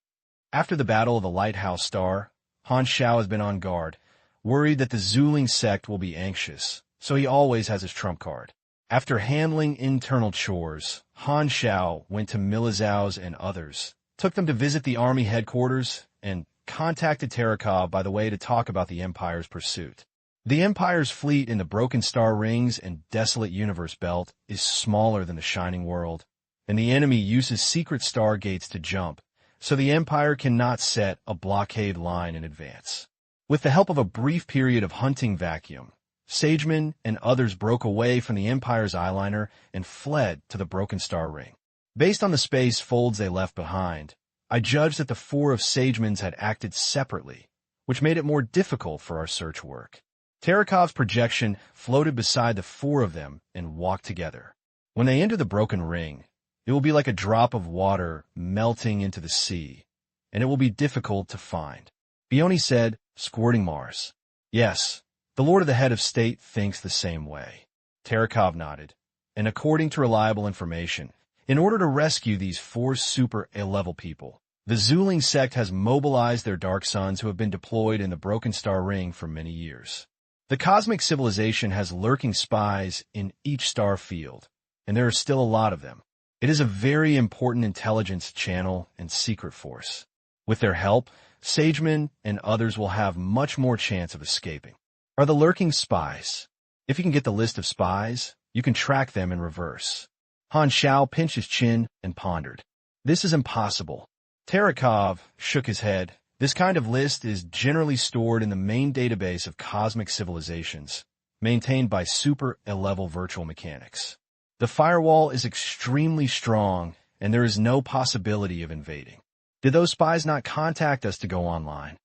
After the Battle of the Lighthouse Star, Han Xiao has been on guard, worried that the Zuling sect will be anxious, so he always has his trump card. After handling internal chores, Han Xiao went to Milizhao's and others, took them to visit the army headquarters, and contacted Terakov by the way to talk about the Empire's pursuit. The Empire's fleet in the Broken Star Rings and Desolate Universe Belt is smaller than the Shining World, and the enemy uses secret star gates to jump, so the Empire cannot set a blockade line in advance. With the help of a brief period of hunting vacuum, Sageman and others broke away from the Empire's eyeliner and fled to the Broken Star Ring. Based on the space folds they left behind, I judged that the 4 of Sageman's had acted separately, which made it more difficult for our search work. Tarakov's projection floated beside the 4 of them and walked together. When they enter the Broken Ring, it will be like a drop of water melting into the sea, and it will be difficult to find. Bioni said, squirting Mars. Yes, the Lord of the Head of State thinks the same way. Tarakov nodded, and according to reliable information, in order to rescue these 4 super A-level people, the Zuling sect has mobilized their Dark Sons who have been deployed in the Broken Star Ring for many years. The cosmic civilization has lurking spies in each star field, and there are still a lot of them. It is a very important intelligence channel and secret force. With their help, Sageman and others will have much more chance of escaping. Are the lurking spies? If you can get the list of spies, you can track them in reverse. Han Xiao pinched his chin and pondered. This is impossible. Tarakov shook his head. This kind of list is generally stored in the main database of cosmic civilizations, maintained by super A-level virtual mechanics. The firewall is extremely strong, and there is no possibility of invading. Did those spies not contact us to go online?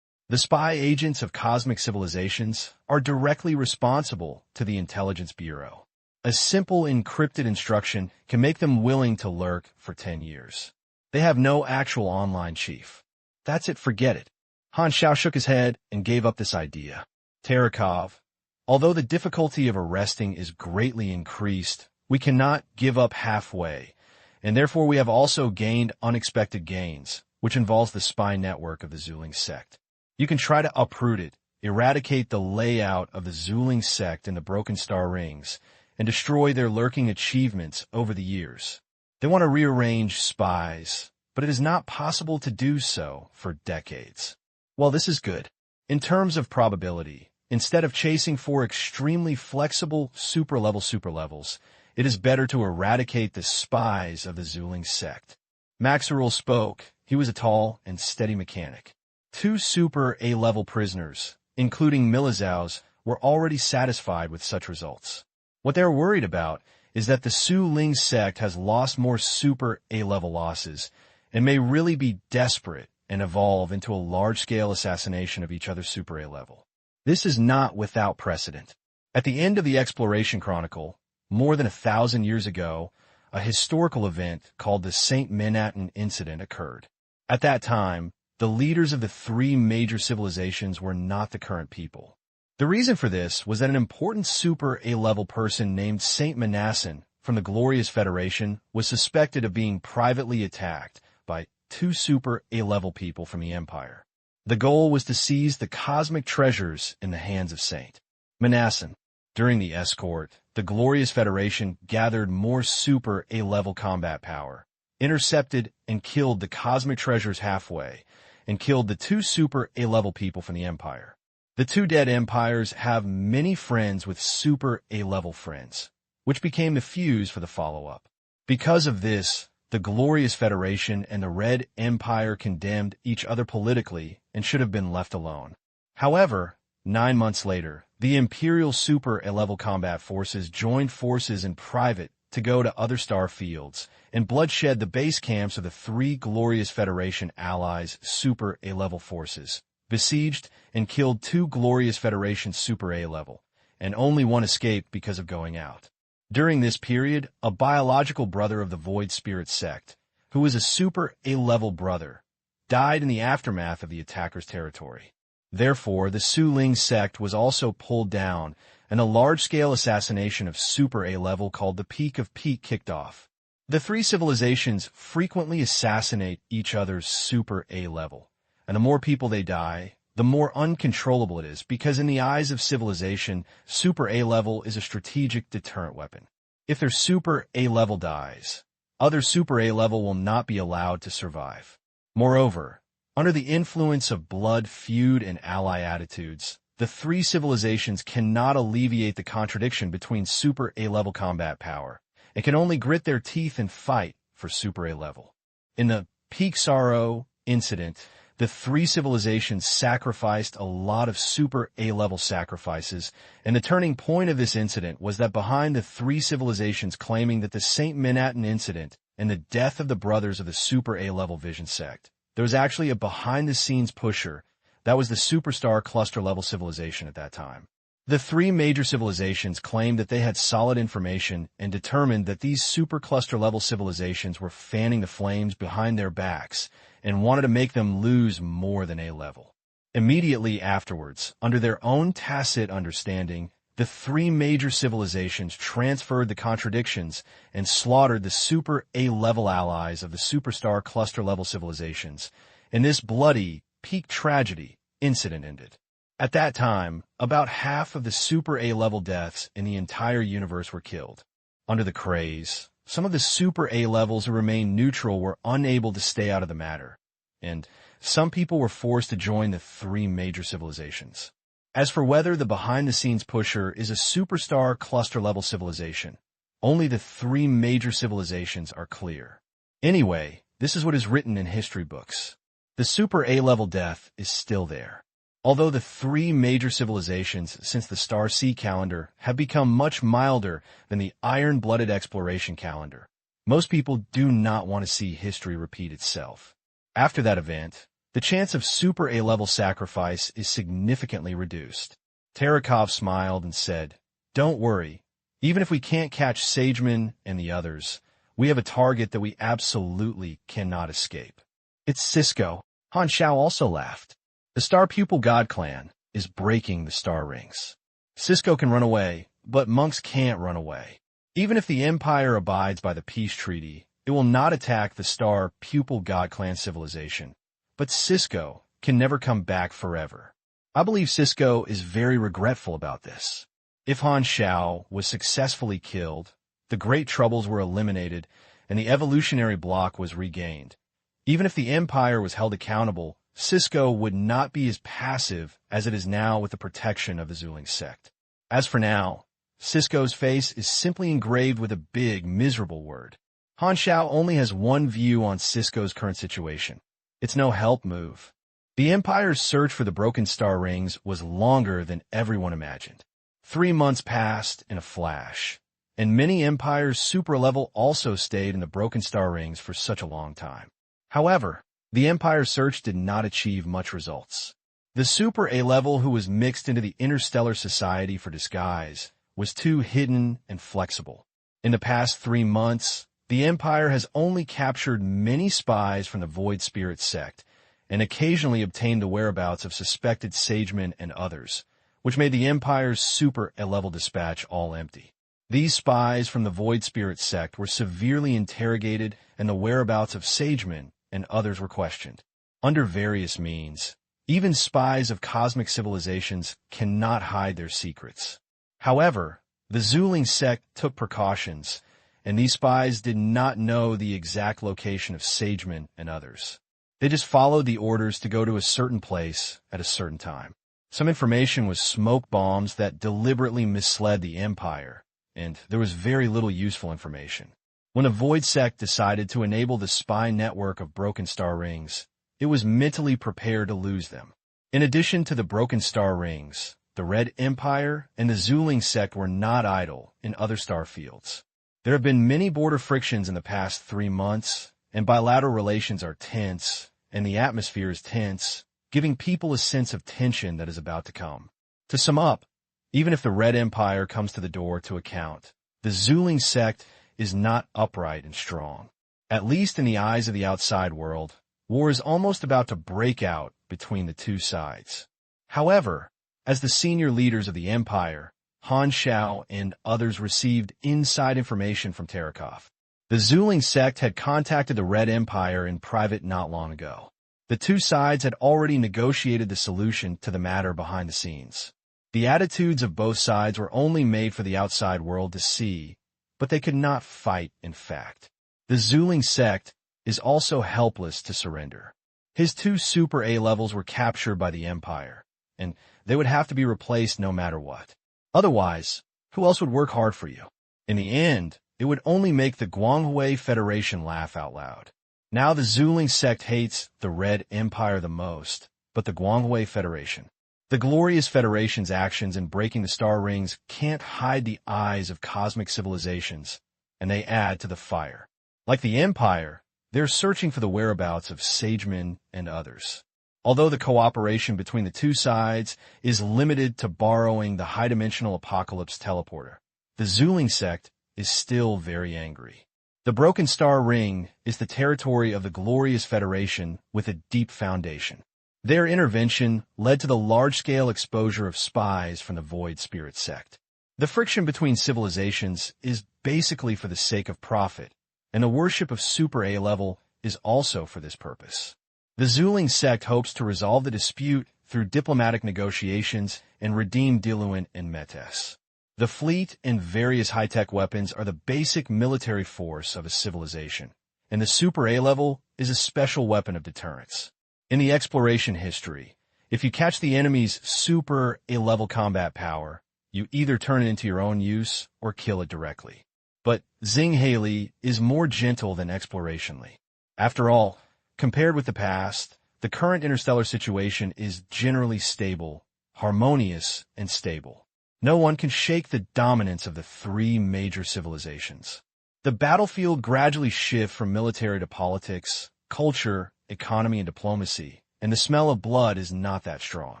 The spy agents of cosmic civilizations are directly responsible to the Intelligence Bureau. A simple encrypted instruction can make them willing to lurk for 10 years. They have no actual online chief. That's it, forget it. Han Xiao shook his head and gave up this idea. Terekov, although the difficulty of arresting is greatly increased, we cannot give up halfway, and therefore we have also gained unexpected gains, which involves the spy network of the Zuling sect. You can try to uproot it, eradicate the layout of the Zuling sect in the Broken Star Rings, and destroy their lurking achievements over the years. They want to rearrange spies, but it is not possible to do so for decades. Well, this is good. In terms of probability, instead of chasing for extremely flexible superlevels, it is better to eradicate the spies of the Zuling sect. Maxerul spoke. He was a tall and steady mechanic. 2 super A-level prisoners, including Milizhao's, were already satisfied with such results. What they are worried about is that the Su Ling sect has lost more super A-level losses and may really be desperate and evolve into a large-scale assassination of each other's super A-level. This is not without precedent. At the end of the Exploration Chronicle, more than 1,000 years ago, a historical event called the St. Manhattan Incident occurred. At that time, the leaders of the 3 major civilizations were not the current people. The reason for this was that an important super A-level person named St. Manassan from the Glorious Federation was suspected of being privately attacked by 2 super A-level people from the Empire. The goal was to seize the cosmic treasures in the hands of St. Manassan. During the escort, the Glorious Federation gathered more super A-level combat power, intercepted and killed the cosmic treasures halfway, and killed the 2 super A-level people from the Empire. The 2 dead empires have many friends with super A-level friends, which became the fuse for the follow-up. Because of this, the Glorious Federation and the Red Empire condemned each other politically and should have been left alone. However, 9 months later, the Imperial Super A-level combat forces joined forces in private to go to other star fields and bloodshed the base camps of the 3 Glorious Federation allies' Super A-level forces, besieged and killed 2 Glorious Federation Super A-level, and only one escaped because of going out. During this period, a biological brother of the Void Spirit sect, who was a Super A-level brother, died in the aftermath of the attacker's territory. Therefore, the Su Ling sect was also pulled down, and a large-scale assassination of Super A-level called the Peak of Peak kicked off. The 3 civilizations frequently assassinate each other's Super A-level, and the more people they die, the more uncontrollable it is, because in the eyes of civilization, Super A-level is a strategic deterrent weapon. If their Super A-level dies, other Super A-level will not be allowed to survive. Moreover, under the influence of blood, feud, and ally attitudes, the 3 civilizations cannot alleviate the contradiction between Super A-level combat power, and can only grit their teeth and fight for Super A-level. In the Peak Sorrow incident, the 3 civilizations sacrificed a lot of Super A-level sacrifices, and the turning point of this incident was that behind the 3 civilizations claiming that the St. Manhattan Incident and the death of the brothers of the Super A-level Vision sect, there was actually a behind-the-scenes pusher that was the Superstar Cluster-level civilization at that time. The 3 major civilizations claimed that they had solid information and determined that these super cluster-level civilizations were fanning the flames behind their backs and wanted to make them lose more than A-level. Immediately afterwards, under their own tacit understanding, the 3 major civilizations transferred the contradictions and slaughtered the Super A-level allies of the Superstar Cluster-level civilizations, and this bloody, peak tragedy incident ended. At that time, about half of the Super A-level deaths in the entire universe were killed. Under the craze, some of the Super A-levels who remained neutral were unable to stay out of the matter, and some people were forced to join the 3 major civilizations. As for whether the behind-the-scenes pusher is a superstar cluster-level civilization, only the 3 major civilizations are clear. Anyway, this is what is written in history books. The Super A-level death is still there. Although the 3 major civilizations since the Star Sea calendar have become much milder than the iron-blooded exploration calendar, most people do not want to see history repeat itself. After that event, the chance of Super A-level sacrifice is significantly reduced. Terekov smiled and said, "Don't worry. Even if we can't catch Sageman and the others, we have a target that we absolutely cannot escape. It's Cisco. Han Xiao also laughed. The Star Pupil God Clan is breaking the star rings. Cisco can run away, but monks can't run away. Even if the Empire abides by the peace treaty, it will not attack the Star Pupil God Clan civilization. But Cisco can never come back forever. I believe Cisco is very regretful about this. If Han Xiao was successfully killed, the Great Troubles were eliminated, and the evolutionary block was regained. Even if the Empire was held accountable, Cisco would not be as passive as it is now with the protection of the Zuling sect. As for now, Cisco's face is simply engraved with a big, miserable word. Han Xiao only has one view on Cisco's current situation. It's no help move. The Empire's search for the broken star rings was longer than everyone imagined. 3 months passed in a flash, and many Empires super level also stayed in the broken star rings for such a long time. However, the Empire's search did not achieve much results. The super A-level who was mixed into the interstellar society for disguise was too hidden and flexible. In the past 3 months, the Empire has only captured many spies from the Void Spirit sect and occasionally obtained the whereabouts of suspected sagemen and others, which made the Empire's super A-level dispatch all empty. These spies from the Void Spirit sect were severely interrogated and the whereabouts of sagemen and others were questioned. Under various means, even spies of cosmic civilizations cannot hide their secrets. However, the Zuling sect took precautions, and these spies did not know the exact location of sagemen and others. They just followed the orders to go to a certain place at a certain time. Some information was smoke bombs that deliberately misled the Empire, and there was very little useful information. When the Void Sect decided to enable the spy network of Broken Star Rings, it was mentally prepared to lose them. In addition to the Broken Star Rings, the Red Empire and the Zuling Sect were not idle in other star fields. There have been many border frictions in the past 3 months, and bilateral relations are tense, and the atmosphere is tense, giving people a sense of tension that is about to come. To sum up, even if the Red Empire comes to the door to account, the Zuling Sect is not upright and strong. At least in the eyes of the outside world, war is almost about to break out between the two sides. However, as the senior leaders of the Empire, Han Xiao and others received inside information from Terakov. The Zuling sect had contacted the Red Empire in private not long ago. The two sides had already negotiated the solution to the matter behind the scenes. The attitudes of both sides were only made for the outside world to see, but they could not fight, in fact. The Zuling sect is also helpless to surrender. His 2 super A-levels were captured by the Empire, and they would have to be replaced no matter what. Otherwise, who else would work hard for you? In the end, it would only make the Guanghui Federation laugh out loud. Now the Zuling sect hates the Red Empire the most, but the Guanghui Federation. The Glorious Federation's actions in breaking the star rings can't hide the eyes of cosmic civilizations, and they add to the fire. Like the Empire, they're searching for the whereabouts of sagemen and others. Although the cooperation between the two sides is limited to borrowing the high-dimensional apocalypse teleporter, the Zuling sect is still very angry. The Broken Star Ring is the territory of the Glorious Federation with a deep foundation. Their intervention led to the large-scale exposure of spies from the Void Spirit sect. The friction between civilizations is basically for the sake of profit, and the worship of Super A-level is also for this purpose. The Zuling sect hopes to resolve the dispute through diplomatic negotiations and redeem Diluent and mechas. The fleet and various high-tech weapons are the basic military force of a civilization, and the Super A-level is a special weapon of deterrence. In the exploration history, if you catch the enemy's Super A-level combat power, you either turn it into your own use or kill it directly. But Xing Haley is more gentle than explorationly. After all, compared with the past, the current interstellar situation is generally stable, harmonious, and stable. No one can shake the dominance of the 3 major civilizations. The battlefield gradually shifts from military to politics, culture, economy, and diplomacy, and the smell of blood is not that strong.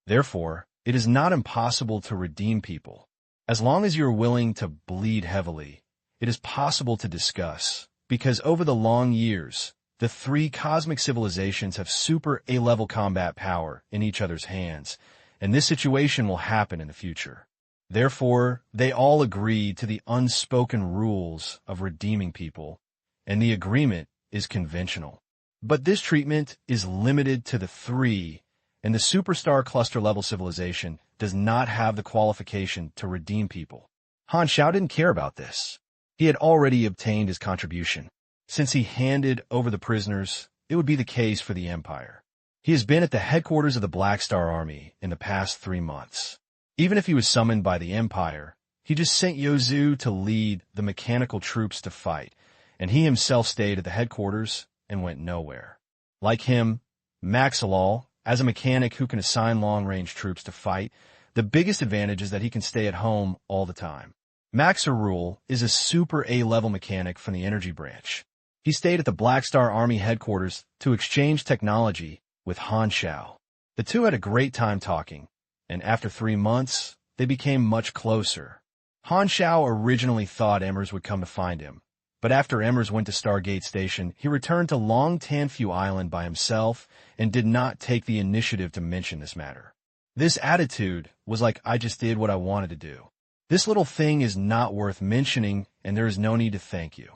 Therefore, it is not impossible to redeem people. As long as you are willing to bleed heavily, it is possible to discuss, because over the long years, the three cosmic civilizations have super A-level combat power in each other's hands, and this situation will happen in the future. Therefore, they all agreed to the unspoken rules of redeeming people, and the agreement is conventional. But this treatment is limited to the three, and the superstar cluster-level civilization does not have the qualification to redeem people. Han Xiao didn't care about this. He had already obtained his contribution. Since he handed over the prisoners, it would be the case for the Empire. He has been at the headquarters of the Black Star Army in the past 3 months. Even if he was summoned by the Empire, he just sent Yozu to lead the mechanical troops to fight, and he himself stayed at the headquarters and went nowhere. Like him, Maxilal, as a mechanic who can assign long-range troops to fight, the biggest advantage is that he can stay at home all the time. Maxirul is a super A-level mechanic from the energy branch. He stayed at the Black Star Army headquarters to exchange technology with Han Xiao. The two had a great time talking, and after 3 months, they became much closer. Han Xiao originally thought Emmers would come to find him, but after Emmers went to Stargate Station, he returned to Long Tanfu Island by himself and did not take the initiative to mention this matter. This attitude was like, I just did what I wanted to do. This little thing is not worth mentioning, and there is no need to thank you.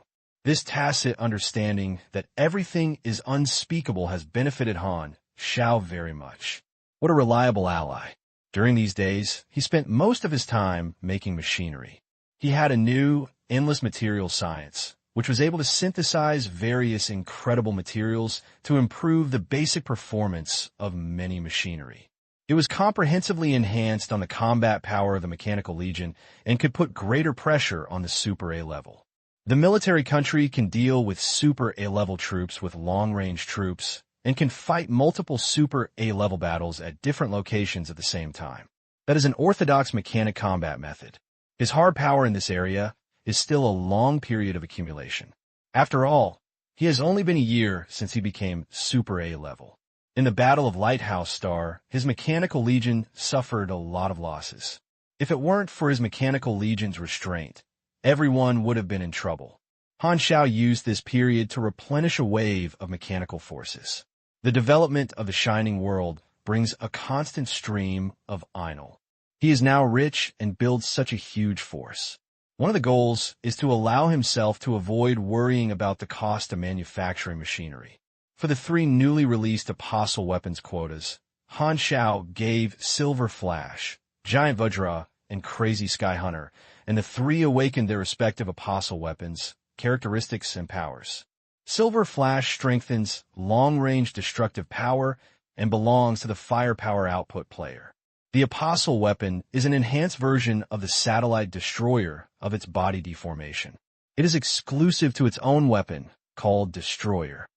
This tacit understanding that everything is unspeakable has benefited Han Xiao very much. What a reliable ally. During these days, he spent most of his time making machinery. He had a new, endless material science, which was able to synthesize various incredible materials to improve the basic performance of many machinery. It was comprehensively enhanced on the combat power of the Mechanical Legion and could put greater pressure on the Super A-level. The military country can deal with Super A-level troops with long-range troops and can fight multiple Super A-level battles at different locations at the same time. That is an orthodox mechanic combat method. His hard power in this area is still a long period of accumulation. After all, he has only been a year since he became Super A-level. In the Battle of Lighthouse Star, his Mechanical Legion suffered a lot of losses. If it weren't for his Mechanical Legion's restraint, everyone would have been in trouble. Han Xiao used this period to replenish a wave of mechanical forces. The development of the Shining World brings a constant stream of Einel. He is now rich and builds such a huge force. One of the goals is to allow himself to avoid worrying about the cost of manufacturing machinery. For the 3 newly released Apostle weapons quotas, Han Xiao gave Silver Flash, Giant Vajra, and Crazy Sky Hunter, and the 3 awakened their respective Apostle weapons, characteristics, and powers. Silver Flash strengthens long-range destructive power and belongs to the firepower output player. The Apostle weapon is an enhanced version of the satellite destroyer of its body deformation. It is exclusive to its own weapon, called Destroyer.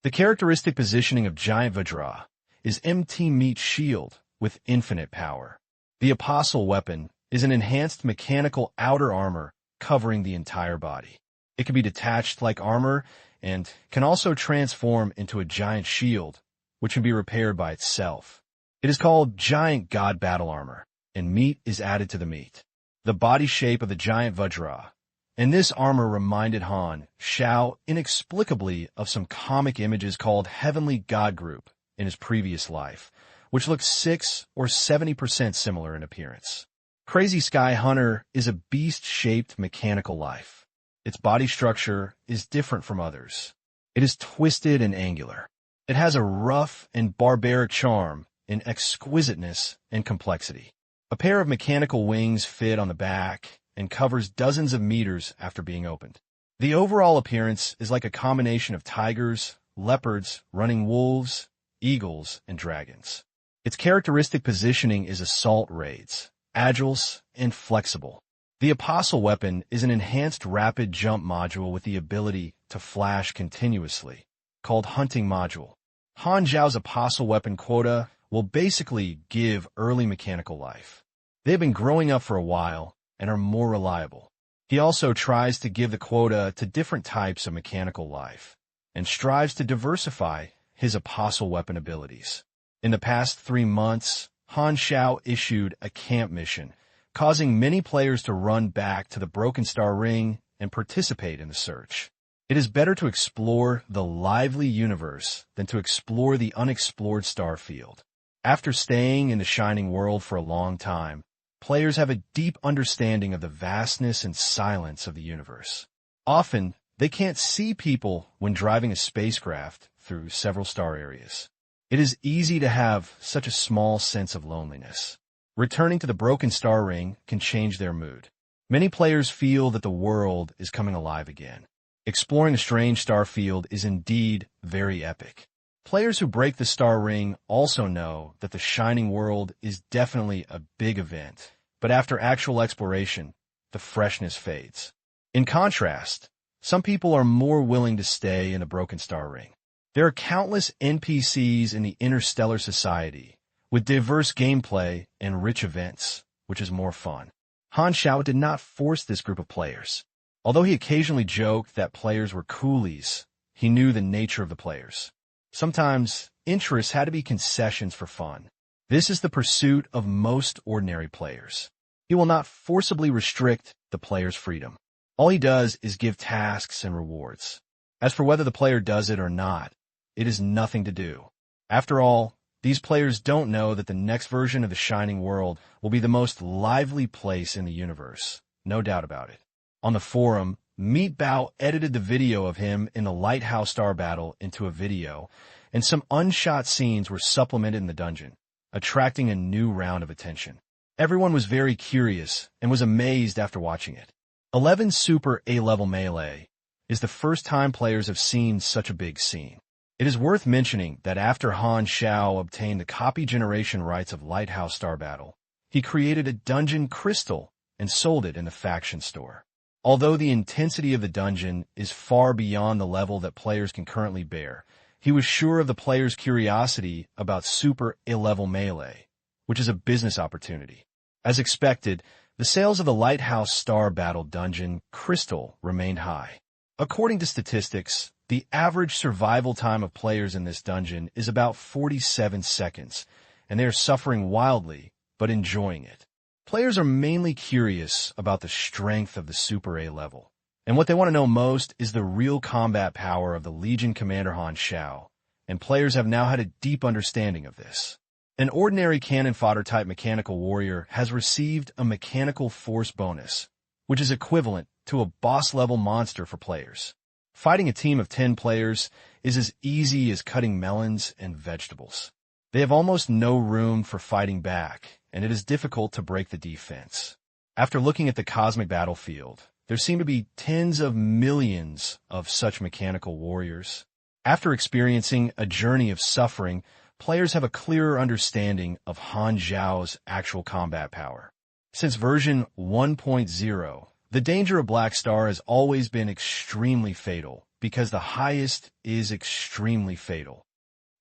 The characteristic positioning of Giant Vajra is MT Meat Shield with infinite power. The Apostle weapon is an enhanced mechanical outer armor covering the entire body. It can be detached like armor and can also transform into a giant shield, which can be repaired by itself. It is called Giant God Battle Armor, and meat is added to the meat. The body shape of the Giant Vajra, and this armor reminded Han Xiao inexplicably of some comic images called Heavenly God Group in his previous life, which looked 6 or 70% similar in appearance. Crazy Sky Hunter is a beast-shaped mechanical life. Its body structure is different from others. It is twisted and angular. It has a rough and barbaric charm in exquisiteness and complexity. A pair of mechanical wings fit on the back and covers dozens of meters after being opened. The overall appearance is like a combination of tigers, leopards, running wolves, eagles, and dragons. Its characteristic positioning is assault raids, agiles, and flexible. The Apostle weapon is an enhanced rapid jump module with the ability to flash continuously, called Hunting Module. Han Xiao's Apostle weapon quota will basically give early mechanical life. They have been growing up for a while and are more reliable. He also tries to give the quota to different types of mechanical life and strives to diversify his Apostle weapon abilities. In the past 3 months, Han Xiao issued a camp mission, causing many players to run back to the Broken Star Ring and participate in the search. It is better to explore the lively universe than to explore the unexplored star field. After staying in the shining world for a long time, players have a deep understanding of the vastness and silence of the universe. Often, they can't see people when driving a spacecraft through several star areas. It is easy to have such a small sense of loneliness. Returning to the broken star ring can change their mood. Many players feel that the world is coming alive again. Exploring the strange star field is indeed very epic. Players who break the star ring also know that the shining world is definitely a big event, but after actual exploration, the freshness fades. In contrast, some people are more willing to stay in the broken star ring. There are countless NPCs in the interstellar society, with diverse gameplay and rich events, which is more fun. Han Xiao did not force this group of players. Although he occasionally joked that players were coolies, he knew the nature of the players. Sometimes, interests had to be concessions for fun. This is the pursuit of most ordinary players. He will not forcibly restrict the player's freedom. All he does is give tasks and rewards. As for whether the player does it or not, it is nothing to do. After all, these players don't know that the next version of the Shining World will be the most lively place in the universe. No doubt about it. On the forum, Meat Bao edited the video of him in the Lighthouse Star Battle into a video, and some unshot scenes were supplemented in the dungeon, attracting a new round of attention. Everyone was very curious and was amazed after watching it. 11 Super A-level Melee is the first time players have seen such a big scene. It is worth mentioning that after Han Xiao obtained the copy generation rights of Lighthouse Star Battle, he created a dungeon crystal and sold it in the faction store. Although the intensity of the dungeon is far beyond the level that players can currently bear, he was sure of the players' curiosity about Super A-level Melee, which is a business opportunity. As expected, the sales of the Lighthouse Star Battle dungeon crystal remained high. According to statistics, the average survival time of players in this dungeon is about 47 seconds, and they are suffering wildly, but enjoying it. Players are mainly curious about the strength of the Super A level, and what they want to know most is the real combat power of the Legion Commander Han Xiao, and players have now had a deep understanding of this. An ordinary cannon fodder type mechanical warrior has received a mechanical force bonus, which is equivalent to a boss-level monster for players. Fighting a team of 10 players is as easy as cutting melons and vegetables. They have almost no room for fighting back, and it is difficult to break the defense. After looking at the cosmic battlefield, there seem to be tens of millions of such mechanical warriors. After experiencing a journey of suffering, players have a clearer understanding of Han Xiao's actual combat power. Since version 1.0, the danger of Black Star has always been extremely fatal, because the highest is extremely fatal.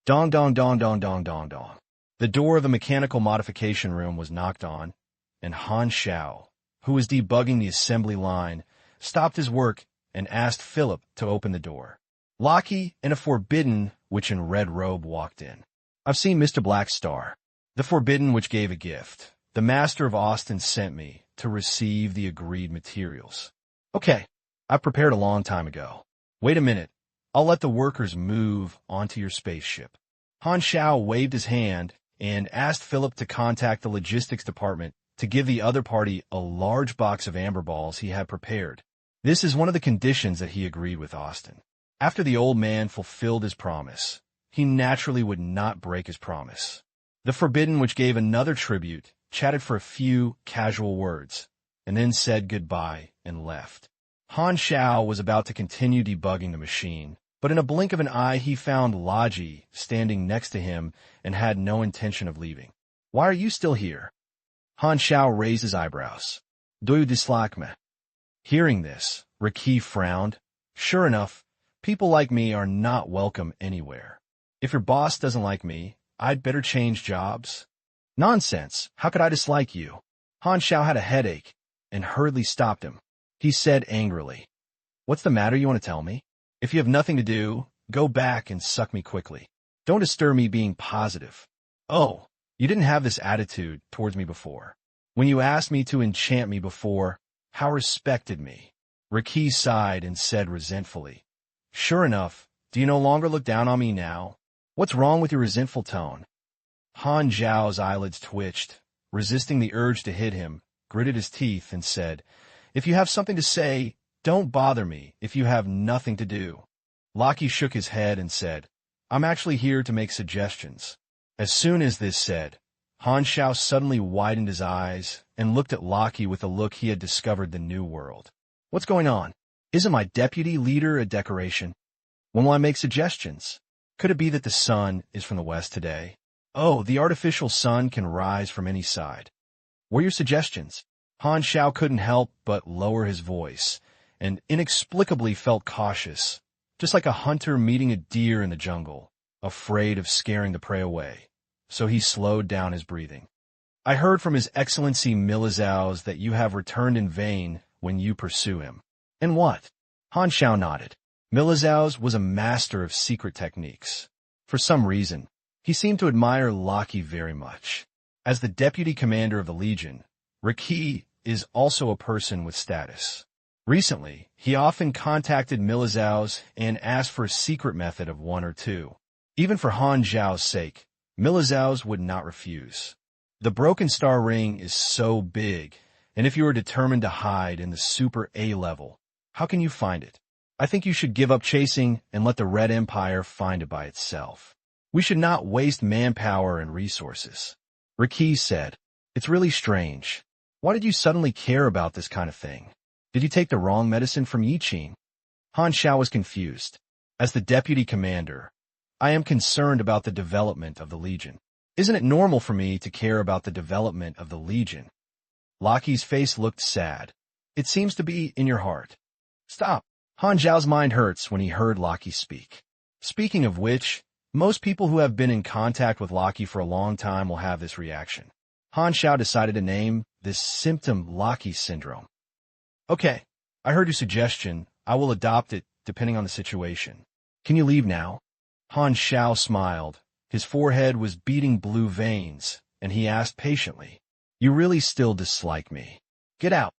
Dong dong dong dong dong dong dong. The door of the mechanical modification room was knocked on, and Han Xiao, who was debugging the assembly line, stopped his work and asked Philip to open the door. Lockie and a Forbidden Witch in red robe walked in. "I've seen Mr. Black Star." The Forbidden Witch gave a gift. "The Master of Austin sent me to receive the agreed materials." "Okay, I prepared a long time ago. Wait a minute. I'll let the workers move onto your spaceship." Han Xiao waved his hand and asked Philip to contact the logistics department to give the other party a large box of amber balls he had prepared. This is one of the conditions that he agreed with Austin. After the old man fulfilled his promise, he naturally would not break his promise. The Forbidden Witch gave another tribute, chatted for a few casual words, and then said goodbye and left. Han Xiao was about to continue debugging the machine, but in a blink of an eye he found Laji standing next to him and had no intention of leaving. "Why are you still here?" Han Xiao raised his eyebrows. "Do you dislike me?" Hearing this, Raki frowned. "Sure enough, people like me are not welcome anywhere. If your boss doesn't like me, I'd better change jobs." "Nonsense! How could I dislike you?" Han Xiao had a headache and hurriedly stopped him. He said angrily, "What's the matter, you want to tell me? If you have nothing to do, go back and suck me quickly. Don't disturb me being positive." "Oh, you didn't have this attitude towards me before. When you asked me to enchant me before, how respected me." Riki sighed and said resentfully, "Sure enough, do you no longer look down on me now? What's wrong with your resentful tone?" Han Xiao's eyelids twitched, resisting the urge to hit him, gritted his teeth, and said, "If you have something to say, don't bother me if you have nothing to do." Lockie shook his head and said, "I'm actually here to make suggestions." As soon as this said, Han Xiao suddenly widened his eyes and looked at Lockie with a look he had discovered the new world. "What's going on? Isn't my deputy leader a decoration? When will I make suggestions? Could it be that the sun is from the west today? Oh, the artificial sun can rise from any side. What are your suggestions?" Han Xiao couldn't help but lower his voice, and inexplicably felt cautious, just like a hunter meeting a deer in the jungle, afraid of scaring the prey away. So he slowed down his breathing. "I heard from His Excellency Milizao's that you have returned in vain when you pursue him." "And what?" Han Xiao nodded. Milizao's was a master of secret techniques. For some reason, he seemed to admire Lockie very much. As the deputy commander of the Legion, Riki is also a person with status. Recently, he often contacted Milizao's and asked for a secret method of one or two. Even for Han Xiao's sake, Milizao's would not refuse. The Broken Star Ring is so big, and if you are determined to hide in the Super A level, how can you find it? I think you should give up chasing and let the Red Empire find it by itself. We should not waste manpower and resources. Riki said, "It's really strange. Why did you suddenly care about this kind of thing? Did you take the wrong medicine from Yi Qin?" Han Xiao was confused. As the deputy commander, I am concerned about the development of the Legion. Isn't it normal for me to care about the development of the Legion? Lockie's face looked sad. "It seems to be in your heart." "Stop." Han Xiao's mind hurts when he heard Lockie speak. Speaking of which, most people who have been in contact with Lockie for a long time will have this reaction. Han Xiao decided to name this symptom Lockie syndrome. "Okay, I heard your suggestion. I will adopt it depending on the situation. Can you leave now?" Han Xiao smiled. His forehead was beating blue veins, and he asked patiently, "You really still dislike me? Get out."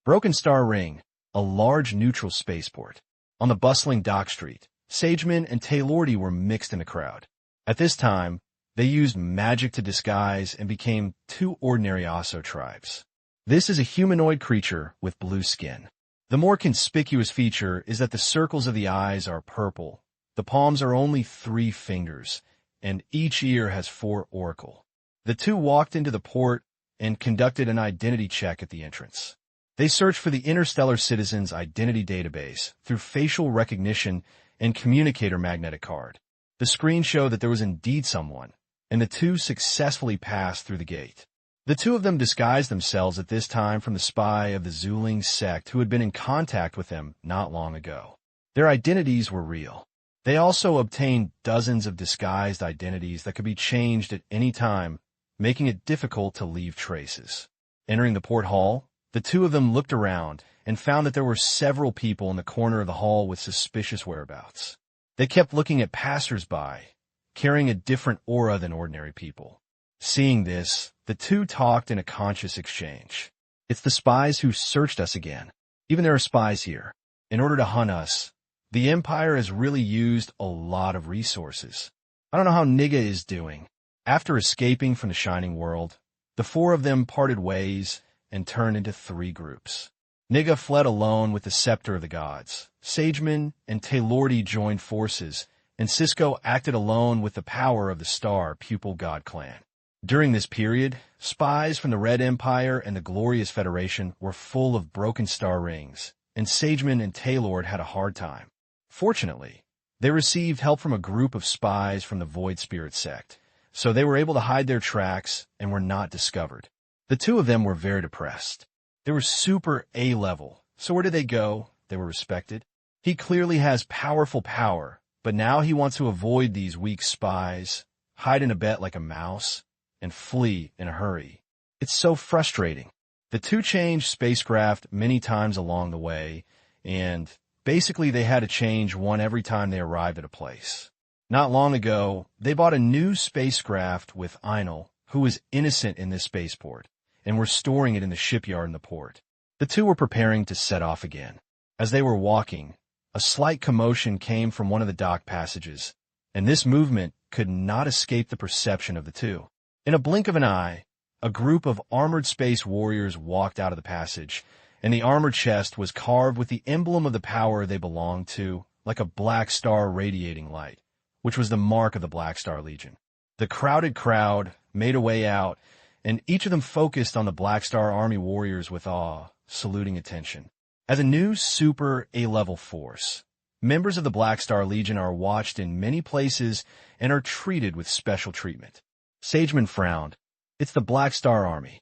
Broken Star Ring, a large neutral spaceport. On the bustling dock street, Sageman and Taylordy were mixed in the crowd. At this time, they used magic to disguise and became two ordinary Osso tribes. This is a humanoid creature with blue skin. The more conspicuous feature is that the circles of the eyes are purple. The palms are only 3 fingers, and each ear has 4 oracle. The two walked into the port and conducted an identity check at the entrance. They searched for the interstellar citizen's identity database through facial recognition and communicator magnetic card. The screen showed that there was indeed someone, and the two successfully passed through the gate. The two of them disguised themselves at this time from the spy of the Zuling sect who had been in contact with them not long ago. Their identities were real. They also obtained dozens of disguised identities that could be changed at any time, making it difficult to leave traces. Entering the port hall, the two of them looked around and found that there were several people in the corner of the hall with suspicious whereabouts. They kept looking at passers-by, carrying a different aura than ordinary people. Seeing this, the two talked in a conscious exchange. "It's the spies who searched us again. Even there are spies here. In order to hunt us, the Empire has really used a lot of resources. I don't know how Niga is doing." After escaping from the Shining World, the 4 of them parted ways and turned into 3 groups. Niga fled alone with the Scepter of the Gods. Sageman and Taylordy joined forces, and Cisco acted alone with the power of the Star Pupil God Clan. During this period, spies from the Red Empire and the Glorious Federation were full of broken star rings, and Sageman and Taylord had a hard time. Fortunately, they received help from a group of spies from the Void Spirit sect, so they were able to hide their tracks and were not discovered. The two of them were very depressed. They were super A level, so where did they go? They were respected. He clearly has powerful power, but now he wants to avoid these weak spies, hide in a bed like a mouse, and flee in a hurry. It's so frustrating. The two changed spacecraft many times along the way, and basically they had to change one every time they arrived at a place. Not long ago, they bought a new spacecraft with Einel, who was innocent in this spaceport, and were storing it in the shipyard in the port. The two were preparing to set off again. As they were walking, a slight commotion came from one of the dock passages, and this movement could not escape the perception of the two. In a blink of an eye, a group of armored space warriors walked out of the passage, and the armored chest was carved with the emblem of the power they belonged to, like a black star radiating light, which was the mark of the Black Star Legion. The crowded crowd made a way out, and each of them focused on the Black Star Army warriors with awe, saluting attention. As a new super A-level force, members of the Black Star Legion are watched in many places and are treated with special treatment. Sageman frowned. It's the Black Star Army.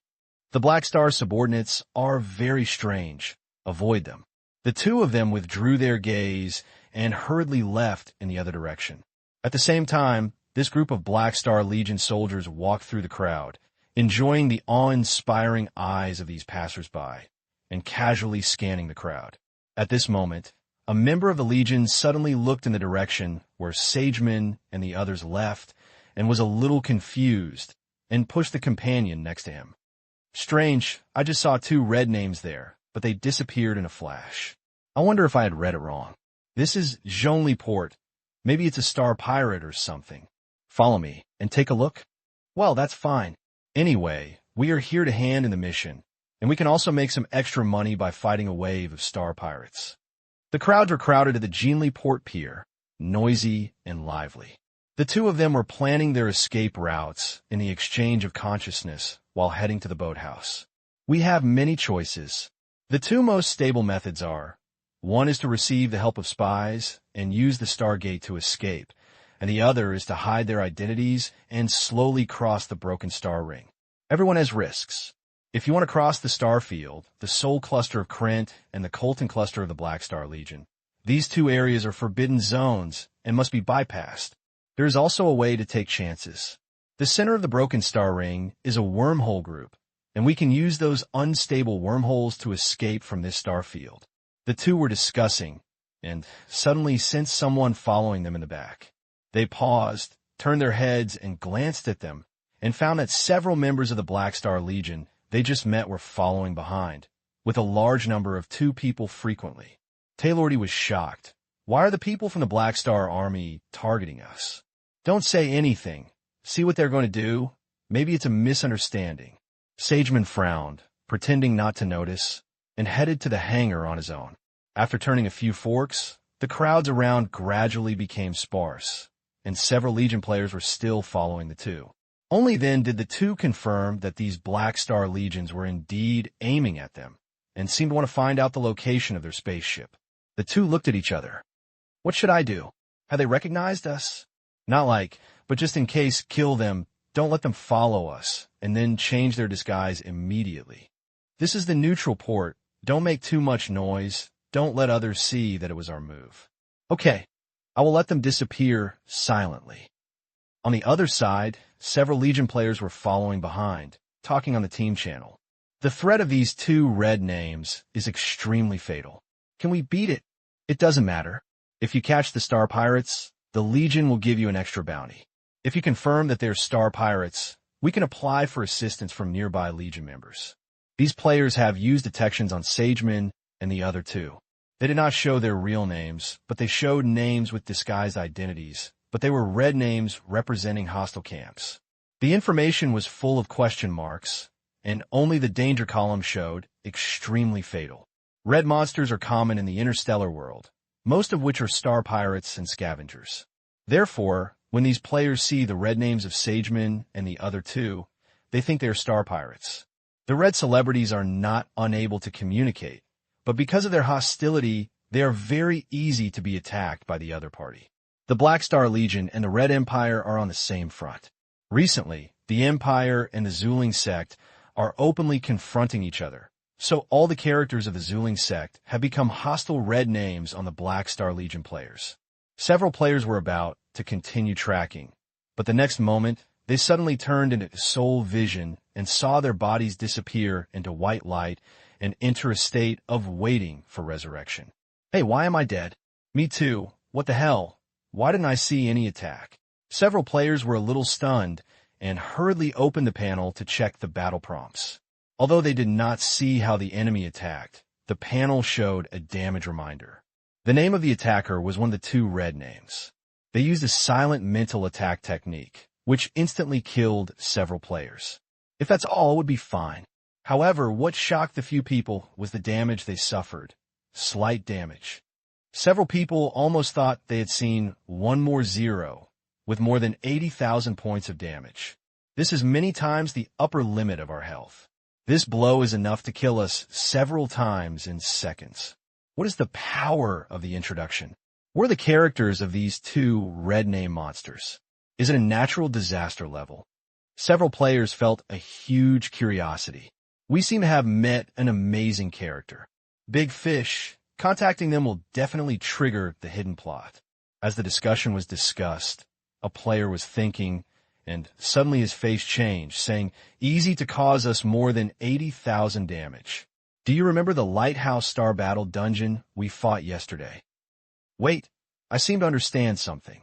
The Black Star subordinates are very strange. Avoid them. The two of them withdrew their gaze and hurriedly left in the other direction. At the same time, this group of Black Star Legion soldiers walked through the crowd, enjoying the awe-inspiring eyes of these passers-by, and casually scanning the crowd. At this moment, a member of the Legion suddenly looked in the direction where Sageman and the others left and was a little confused and pushed the companion next to him. Strange, I just saw two red names there, but they disappeared in a flash. I wonder if I had read it wrong. This is Zhongli Port. Maybe it's a star pirate or something. Follow me and take a look? Well, that's fine. Anyway, we are here to hand in the mission, and we can also make some extra money by fighting a wave of star pirates. The crowds were crowded at the Zhongli Port Pier, noisy and lively. The two of them were planning their escape routes in the exchange of consciousness while heading to the boathouse. We have many choices. The two most stable methods are, one is to receive the help of spies and use the Stargate to escape, and the other is to hide their identities and slowly cross the Broken Star Ring. Everyone has risks. If you want to cross the star field, the Sol Cluster of Krent and the Colton Cluster of the Black Star Legion, these two areas are forbidden zones and must be bypassed. There is also a way to take chances. The center of the Broken Star Ring is a wormhole group, and we can use those unstable wormholes to escape from this star field. The two were discussing, and suddenly sensed someone following them in the back. They paused, turned their heads, and glanced at them, and found that several members of the Black Star Legion they just met were following behind, with a large number of two people frequently. Taylordy was shocked. Why are the people from the Black Star Army targeting us? Don't say anything. See what they're going to do? Maybe it's a misunderstanding. Sageman frowned, pretending not to notice, and headed to the hangar on his own. After turning a few forks, the crowds around gradually became sparse, and several Legion players were still following the two. Only then did the two confirm that these Black Star Legions were indeed aiming at them, and seemed to want to find out the location of their spaceship. The two looked at each other. What should I do? Have they recognized us? Not like, but just in case, kill them, don't let them follow us, and then change their disguise immediately. This is the neutral port. Don't make too much noise. Don't let others see that it was our move. Okay, I will let them disappear silently. On the other side, several Legion players were following behind, talking on the team channel. The threat of these two red names is extremely fatal. Can we beat it? It doesn't matter. If you catch the Star Pirates, the Legion will give you an extra bounty. If you confirm that they're Star Pirates, we can apply for assistance from nearby Legion members. These players have used detections on Sageman and the other two. They did not show their real names, but they showed names with disguised identities, but they were red names representing hostile camps. The information was full of question marks, and only the danger column showed extremely fatal. Red monsters are common in the interstellar world, most of which are star pirates and scavengers. Therefore, when these players see the red names of Sageman and the other two, they think they are star pirates. The red celebrities are not unable to communicate, but because of their hostility, they are very easy to be attacked by the other party. The Black Star Legion and the Red Empire are on the same front. Recently, the Empire and the Zuling sect are openly confronting each other, so all the characters of the Zuling sect have become hostile red names on the Black Star Legion players. Several players were about to continue tracking, but the next moment, they suddenly turned into soul vision and saw their bodies disappear into white light and enter a state of waiting for resurrection. Hey, why am I dead? Me too. What the hell? Why didn't I see any attack? Several players were a little stunned and hurriedly opened the panel to check the battle prompts. Although they did not see how the enemy attacked, the panel showed a damage reminder. The name of the attacker was one of the two red names. They used a silent mental attack technique, which instantly killed several players. If that's all, it would be fine. However, what shocked the few people was the damage they suffered. Slight damage. Several people almost thought they had seen one more zero, with more than 80,000 points of damage. This is many times the upper limit of our health. This blow is enough to kill us several times in seconds. What is the power of the introduction? What are the characters of these two red name monsters? Is it a natural disaster level? Several players felt a huge curiosity. We seem to have met an amazing character. Big Fish. Contacting them will definitely trigger the hidden plot. As the discussion was discussed, a player was thinking, and suddenly his face changed, saying, "Easy to cause us more than 80,000 damage. Do you remember the Lighthouse Star Battle dungeon we fought yesterday?" Wait, I seem to understand something.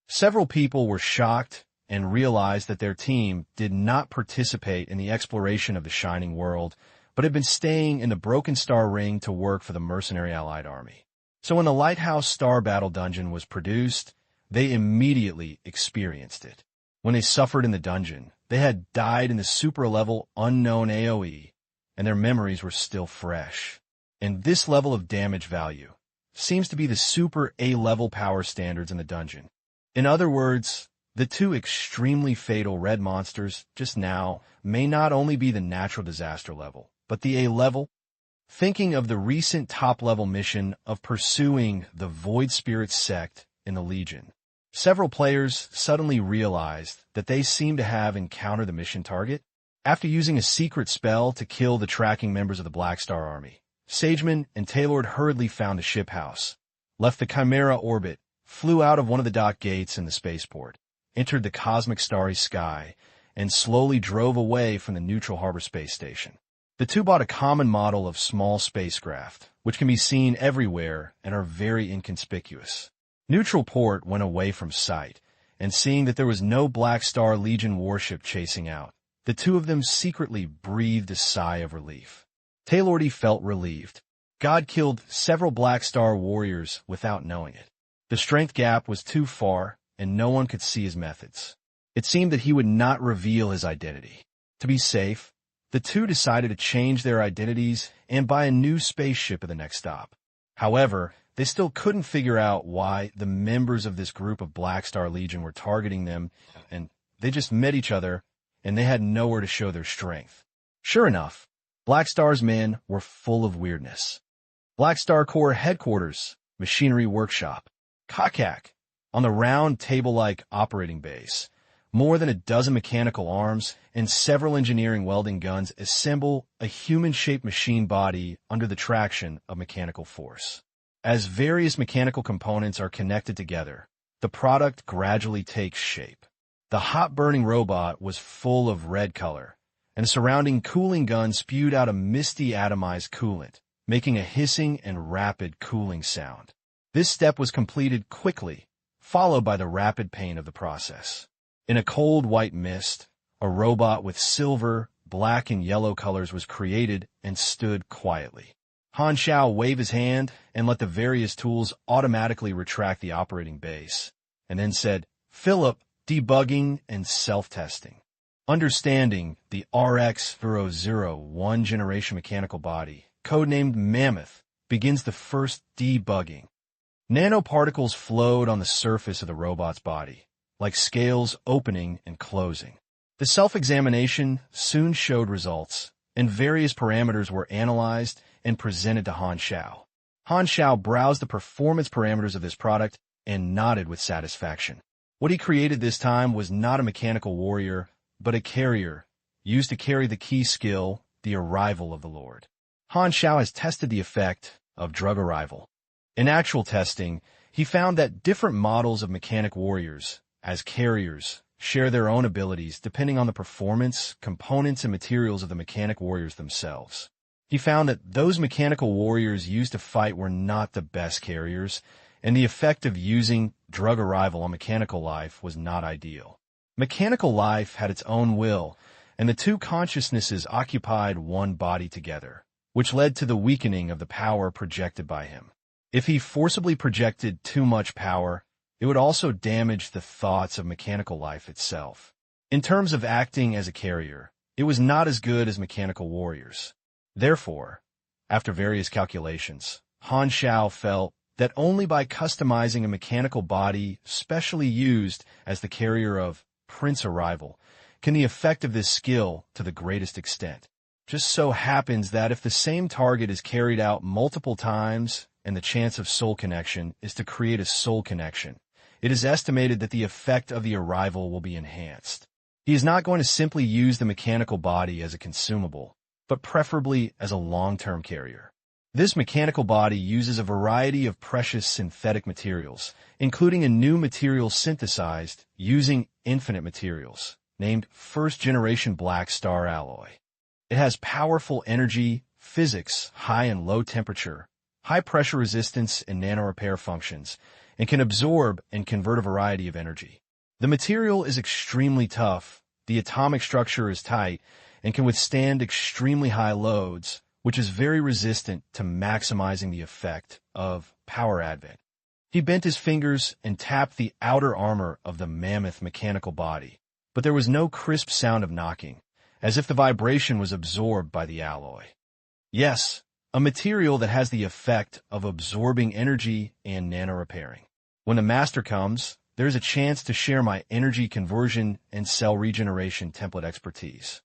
Several people were shocked and realized that their team did not participate in the exploration of the Shining World, but had been staying in the Broken Star Ring to work for the mercenary Allied army. So when the Lighthouse Star Battle dungeon was produced, they immediately experienced it. When they suffered in the dungeon, they had died in the super-level unknown AoE, and their memories were still fresh. And this level of damage value seems to be the super A-level power standards in the dungeon. In other words, the two extremely fatal red monsters just now may not only be the natural disaster level, but the A-level. Thinking of the recent top-level mission of pursuing the Void Spirit sect in the Legion, several players suddenly realized that they seemed to have encountered the mission target. After using a secret spell to kill the tracking members of the Black Star Army, Sageman and Taylord hurriedly found the ship house, left the Chimera orbit, flew out of one of the dock gates in the spaceport, entered the cosmic starry sky, and slowly drove away from the neutral harbor space station. The two bought a common model of small spacecraft, which can be seen everywhere and are very inconspicuous. Neutral port went away from sight, and seeing that there was no Black Star Legion warship chasing out, the two of them secretly breathed a sigh of relief. Taylordy felt relieved. God killed several Black Star warriors without knowing it. The strength gap was too far, and no one could see his methods. It seemed that he would not reveal his identity. To be safe, the two decided to change their identities and buy a new spaceship at the next stop. However, they still couldn't figure out why the members of this group of Black Star Legion were targeting them, and they just met each other, and they had nowhere to show their strength. Sure enough, Black Star's men were full of weirdness. Black Star Corps headquarters, machinery workshop, Kakak, on the round table-like operating base. More than a dozen mechanical arms and several engineering welding guns assemble a human-shaped machine body under the traction of mechanical force. As various mechanical components are connected together, the product gradually takes shape. The hot-burning robot was full of red color, and the surrounding cooling gun spewed out a misty atomized coolant, making a hissing and rapid cooling sound. This step was completed quickly, followed by the rapid pain of the process. In a cold white mist, a robot with silver, black, and yellow colors was created and stood quietly. Han Xiao waved his hand and let the various tools automatically retract the operating base, and then said, "Philip, debugging and self-testing." Understanding the RX-001 generation mechanical body, codenamed Mammoth, begins the first debugging. Nanoparticles flowed on the surface of the robot's body, like scales opening and closing. The self-examination soon showed results, and various parameters were analyzed and presented to Han Xiao. Han Xiao browsed the performance parameters of this product and nodded with satisfaction. What he created this time was not a mechanical warrior, but a carrier, used to carry the key skill, the Arrival of the Lord. Han Xiao has tested the effect of drug arrival. In actual testing, he found that different models of mechanic warriors, as carriers, share their own abilities depending on the performance, components, and materials of the mechanic warriors themselves. He found that those mechanical warriors used to fight were not the best carriers, and the effect of using drug arrival on mechanical life was not ideal. Mechanical life had its own will, and the two consciousnesses occupied one body together, which led to the weakening of the power projected by him. If he forcibly projected too much power, it would also damage the thoughts of mechanical life itself. In terms of acting as a carrier, it was not as good as mechanical warriors. Therefore, after various calculations, Han Xiao felt that only by customizing a mechanical body specially used as the carrier of Prince Arrival can the effect of this skill to the greatest extent. Just so happens that if the same target is carried out multiple times and the chance of soul connection is to create a soul connection, it is estimated that the effect of the arrival will be enhanced. He is not going to simply use the mechanical body as a consumable, but preferably as a long-term carrier. This mechanical body uses a variety of precious synthetic materials, including a new material synthesized using infinite materials, named first-generation black star alloy. It has powerful energy, physics, high and low temperature, high pressure resistance, and nanorepair functions, and can absorb and convert a variety of energy. The material is extremely tough, the atomic structure is tight, and can withstand extremely high loads, which is very resistant to maximizing the effect of power advent. He bent his fingers and tapped the outer armor of the mammoth mechanical body, but there was no crisp sound of knocking, as if the vibration was absorbed by the alloy. Yes, a material that has the effect of absorbing energy and nanorepairing. When the master comes, there is a chance to share my energy conversion and cell regeneration template expertise.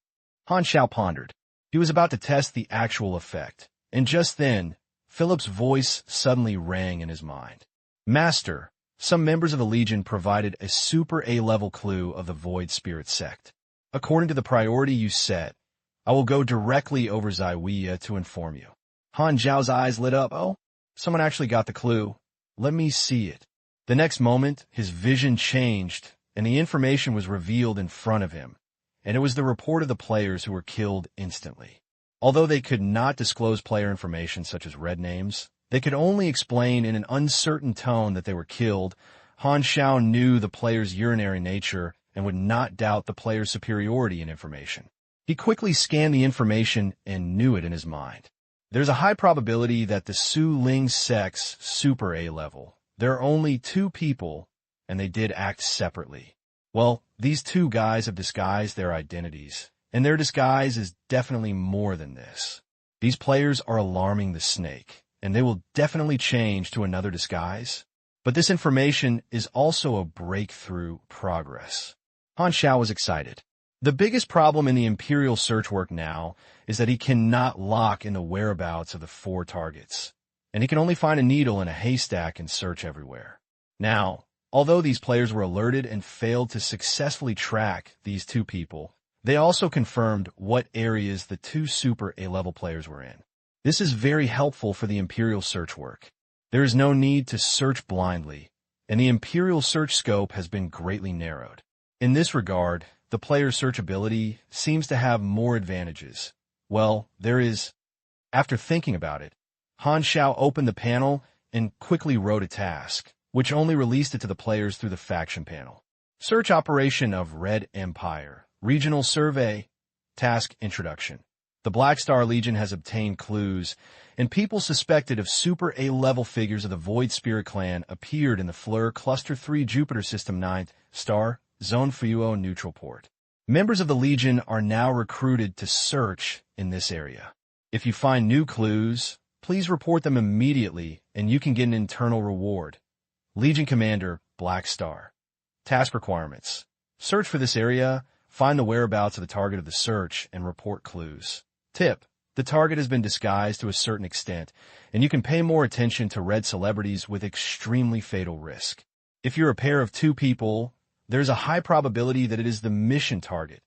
Han Xiao pondered. He was about to test the actual effect, and just then, Philip's voice suddenly rang in his mind. Master, some members of the Legion provided a super A-level clue of the Void Spirit sect. According to the priority you set, I will go directly over Zyweia to inform you. Han Xiao's eyes lit up. Oh, someone actually got the clue. Let me see it. The next moment, his vision changed, and the information was revealed in front of him, and it was the report of the players who were killed instantly. Although they could not disclose player information such as red names, they could only explain in an uncertain tone that they were killed. Han Xiao knew the player's urinary nature and would not doubt the player's superiority in information. He quickly scanned the information and knew it in his mind. There's a high probability that the Su Ling sect's super A level. There are only two people, and they did act separately. Well, these two guys have disguised their identities, and their disguise is definitely more than this. These players are alarming the snake, and they will definitely change to another disguise. But this information is also a breakthrough progress. Han Xiao was excited. The biggest problem in the Imperial search work now is that he cannot lock in the whereabouts of the 4 targets, and he can only find a needle in a haystack and search everywhere. Now, although these players were alerted and failed to successfully track these 2 people, they also confirmed what areas the 2 super A-level players were in. This is very helpful for the Imperial search work. There is no need to search blindly, and the Imperial search scope has been greatly narrowed. In this regard, the player's searchability seems to have more advantages. Well, there is. After thinking about it, Han Xiao opened the panel and quickly wrote a task, which only released it to the players through the faction panel. Search operation of Red Empire. Regional survey. Task introduction. The Black Star Legion has obtained clues, and people suspected of Super A-level figures of the Void Spirit Clan appeared in the Fleur Cluster 3 Jupiter System 9th Star Zone Fuo Neutral Port. Members of the Legion are now recruited to search in this area. If you find new clues, please report them immediately, and you can get an internal reward. Legion Commander, Black Star. Task requirements. Search for this area, find the whereabouts of the target of the search, and report clues. Tip: the target has been disguised to a certain extent, and you can pay more attention to red celebrities with extremely fatal risk. If you're a pair of 2 people, there's a high probability that it is the mission target.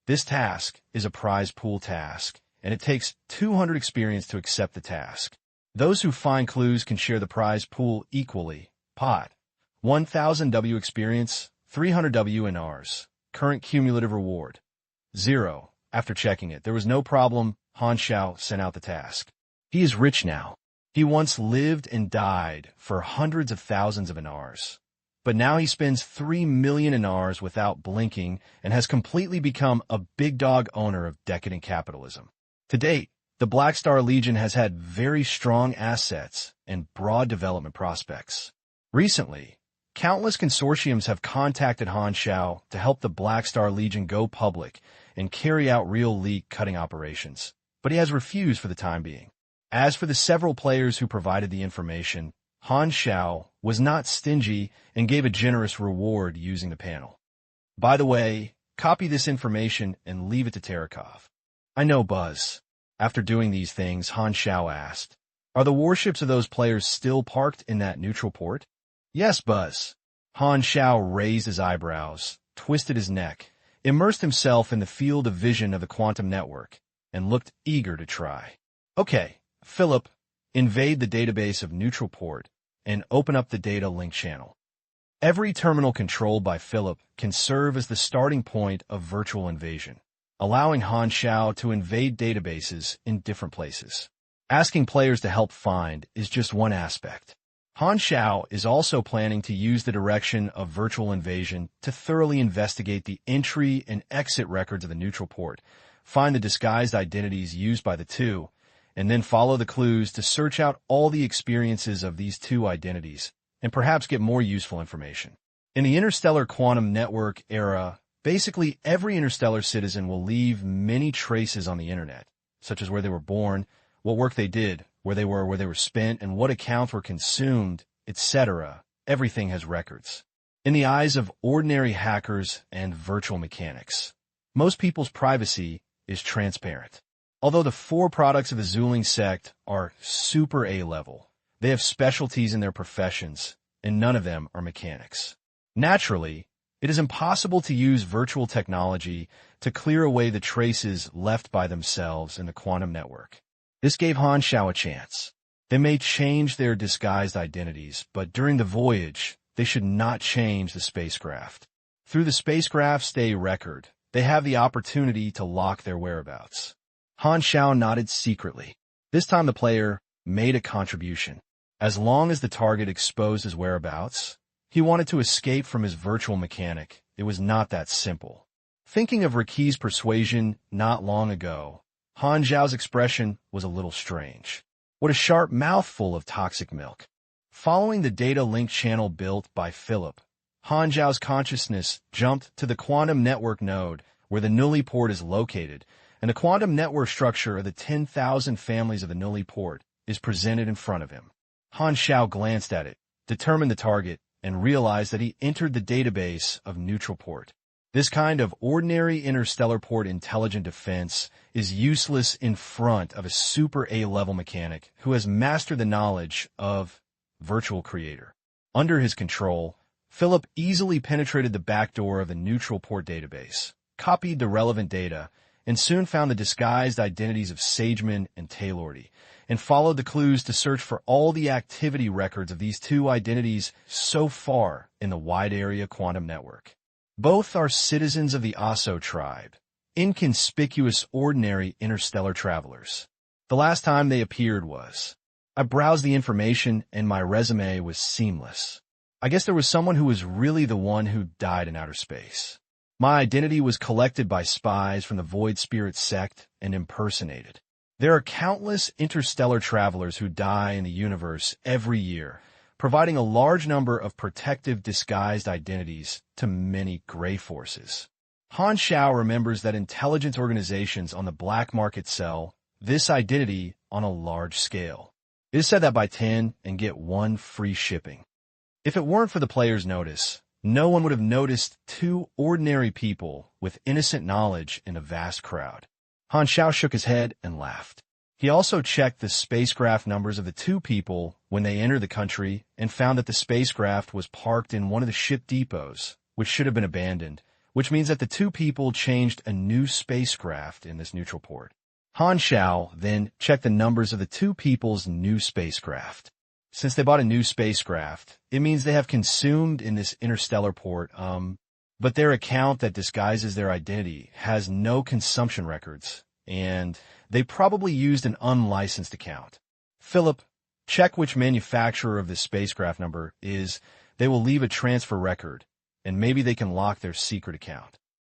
This task is a prize pool task, and it takes 200 experience to accept the task. Those who find clues can share the prize pool equally. Pot. 1000 W experience, 300 W in Rs. Current cumulative reward. 0. After checking it, there was no problem. Han Xiao sent out the task. He is rich now. He once lived and died for hundreds of thousands of Rs. But now he spends 3 million Rs without blinking and has completely become a big dog owner of decadent capitalism. To date, The Black Star Legion has had very strong assets and broad development prospects. Recently, countless consortiums have contacted Han Xiao to help the Black Star Legion go public and carry out real leak-cutting operations, but he has refused for the time being. As for the several players who provided the information, Han Xiao was not stingy and gave a generous reward using the panel. By the way, copy this information and leave it to Terakov. I know, Buzz. After doing these things, Han Xiao asked, "Are the warships of those players still parked in that neutral port?" "Yes, Buzz." Han Xiao raised his eyebrows, twisted his neck, immersed himself in the field of vision of the quantum network, and looked eager to try. "Okay, Philip, invade the database of neutral port and open up the data link channel." Every terminal controlled by Philip can serve as the starting point of virtual invasion, allowing Han Xiao to invade databases in different places. Asking players to help find is just one aspect. Han Xiao is also planning to use the direction of virtual invasion to thoroughly investigate the entry and exit records of the neutral port, find the disguised identities used by the two, and then follow the clues to search out all the experiences of these two identities, and perhaps get more useful information. In the interstellar quantum network era, basically every interstellar citizen will leave many traces on the internet, such as where they were born, what work they did, where they were spent, and what accounts were consumed, etc. Everything has records. In the eyes of ordinary hackers and virtual mechanics, most people's privacy is transparent. Although the four products of the Zuling sect are super A-level, they have specialties in their professions, and none of them are mechanics. Naturally, it is impossible to use virtual technology to clear away the traces left by themselves in the quantum network. This gave Han Xiao a chance. They may change their disguised identities, but during the voyage, they should not change the spacecraft. Through the spacecraft's day record, they have the opportunity to lock their whereabouts. Han Xiao nodded secretly. This time the player made a contribution. As long as the target exposed his whereabouts, he wanted to escape from his virtual mechanic. It was not that simple. Thinking of Ricky's persuasion not long ago, Han Xiao's expression was a little strange. What a sharp mouthful of toxic milk. Following the data link channel built by Philip, Han Xiao's consciousness jumped to the quantum network node where the Nully port is located, and the quantum network structure of the 10,000 families of the Nully port is presented in front of him. Han Xiao glanced at it, determined the target, and realized that he entered the database of neutral port. This kind of ordinary interstellar port intelligent defense is useless in front of a super A-level mechanic who has mastered the knowledge of virtual creator. Under his control, Philip easily penetrated the backdoor of the neutral port database, copied the relevant data, and soon found the disguised identities of Sageman and Taylordy, and followed the clues to search for all the activity records of these two identities so far in the wide area quantum network. Both are citizens of the Aso tribe, inconspicuous ordinary interstellar travelers. The last time they appeared I browsed the information and my resume was seamless. I guess there was someone who was really the one who died in outer space. My identity was collected by spies from the Void Spirit sect and impersonated. There are countless interstellar travelers who die in the universe every year, providing a large number of protective disguised identities to many gray forces. Han Xiao remembers that intelligence organizations on the black market sell this identity on a large scale. It is said that buy 10 and get 1 free shipping. If it weren't for the player's notice, no one would have noticed two ordinary people with innocent knowledge in a vast crowd. Han Xiao shook his head and laughed. He also checked the spacecraft numbers of the two people when they entered the country and found that the spacecraft was parked in one of the ship depots, which should have been abandoned, which means that the two people changed a new spacecraft in this neutral port. Han Xiao then checked the numbers of the two people's new spacecraft. Since they bought a new spacecraft, it means they have consumed in this interstellar port, but their account that disguises their identity has no consumption records, and they probably used an unlicensed account. Philip, check which manufacturer of this spacecraft number is. They will leave a transfer record, and maybe they can lock their secret account.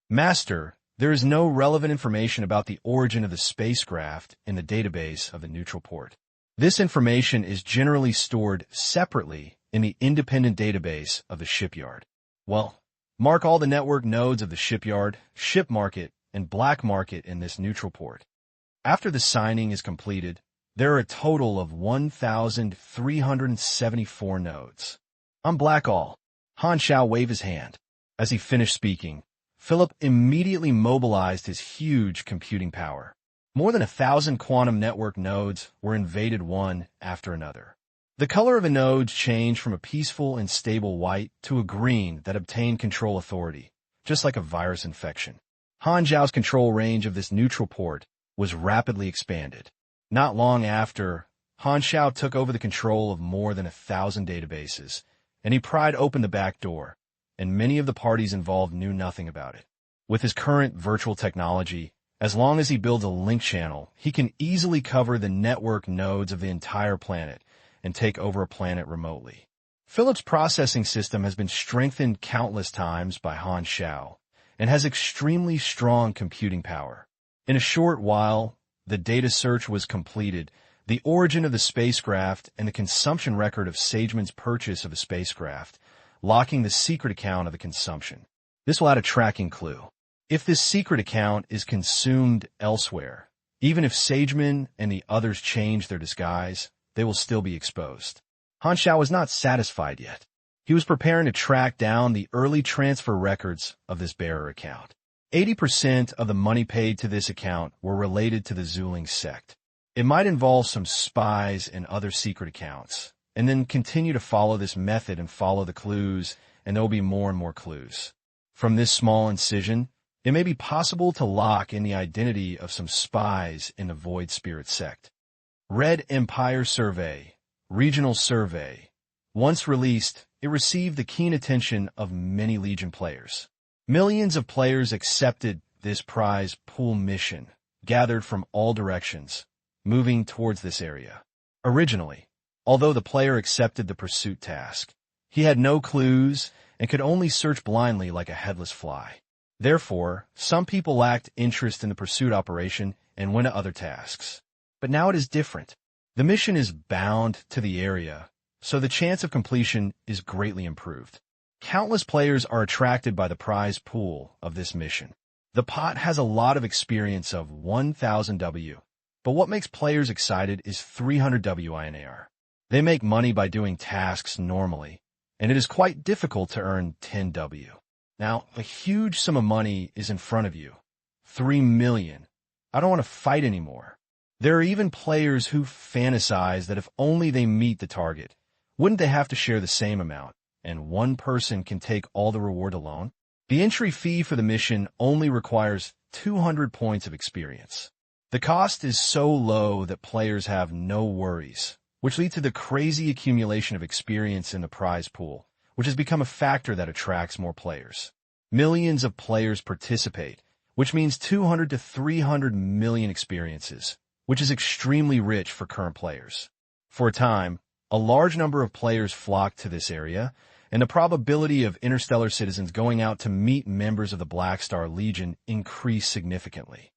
Master, There is no relevant information about the origin of the spacecraft in the database of the neutral port. This information is generally stored separately in the independent database of the shipyard. Well, mark all the network nodes of the shipyard, ship market, and black market in this neutral port. After the signing is completed, there are a total of 1,374 nodes. On black all. Han Xiao waved his hand. As he finished speaking, Philip immediately mobilized his huge computing power. More than 1,000 quantum network nodes were invaded one after another. The color of the nodes changed from a peaceful and stable white to a green that obtained control authority, just like a virus infection. Han Xiao's control range of this neutral port was rapidly expanded. Not long after, Han Xiao took over the control of more than 1,000 databases, and he pried open the back door, and many of the parties involved knew nothing about it. With his current virtual technology, as long as he builds a link channel, he can easily cover the network nodes of the entire planet and take over a planet remotely. Philip's processing system has been strengthened countless times by Han Xiao and has extremely strong computing power. In a short while, the data search was completed, the origin of the spacecraft, and the consumption record of Sageman's purchase of a spacecraft, locking the secret account of the consumption. This will add a tracking clue. If this secret account is consumed elsewhere, even if Sageman and the others change their disguise, they will still be exposed. Han Xiao was not satisfied yet. He was preparing to track down the early transfer records of this bearer account. 80% of the money paid to this account were related to the Zuling sect. It might involve some spies and other secret accounts, and then continue to follow this method and follow the clues, and there will be more and more clues. From this small incision, it may be possible to lock in the identity of some spies in the Void Spirit sect. Red Empire Survey, Regional Survey. Once released, it received the keen attention of many Legion players. Millions of players accepted this prize pool mission, gathered from all directions, moving towards this area. Originally, although the player accepted the pursuit task, he had no clues and could only search blindly like a headless fly. Therefore, some people lacked interest in the pursuit operation and went to other tasks. But now it is different. The mission is bound to the area, so the chance of completion is greatly improved. Countless players are attracted by the prize pool of this mission. The pot has a lot of experience of 1,000 W, but what makes players excited is 300 W INAR. They make money by doing tasks normally, and it is quite difficult to earn 10 W. Now, a huge sum of money is in front of you. 3 million. I don't want to fight anymore. There are even players who fantasize that if only they meet the target, wouldn't they have to share the same amount, and one person can take all the reward alone? The entry fee for the mission only requires 200 points of experience. The cost is so low that players have no worries, which leads to the crazy accumulation of experience in the prize pool, which has become a factor that attracts more players. Millions of players participate, which means 200 to 300 million experiences, which is extremely rich for current players. For a time, a large number of players flocked to this area, and the probability of interstellar citizens going out to meet members of the Black Star Legion increased significantly.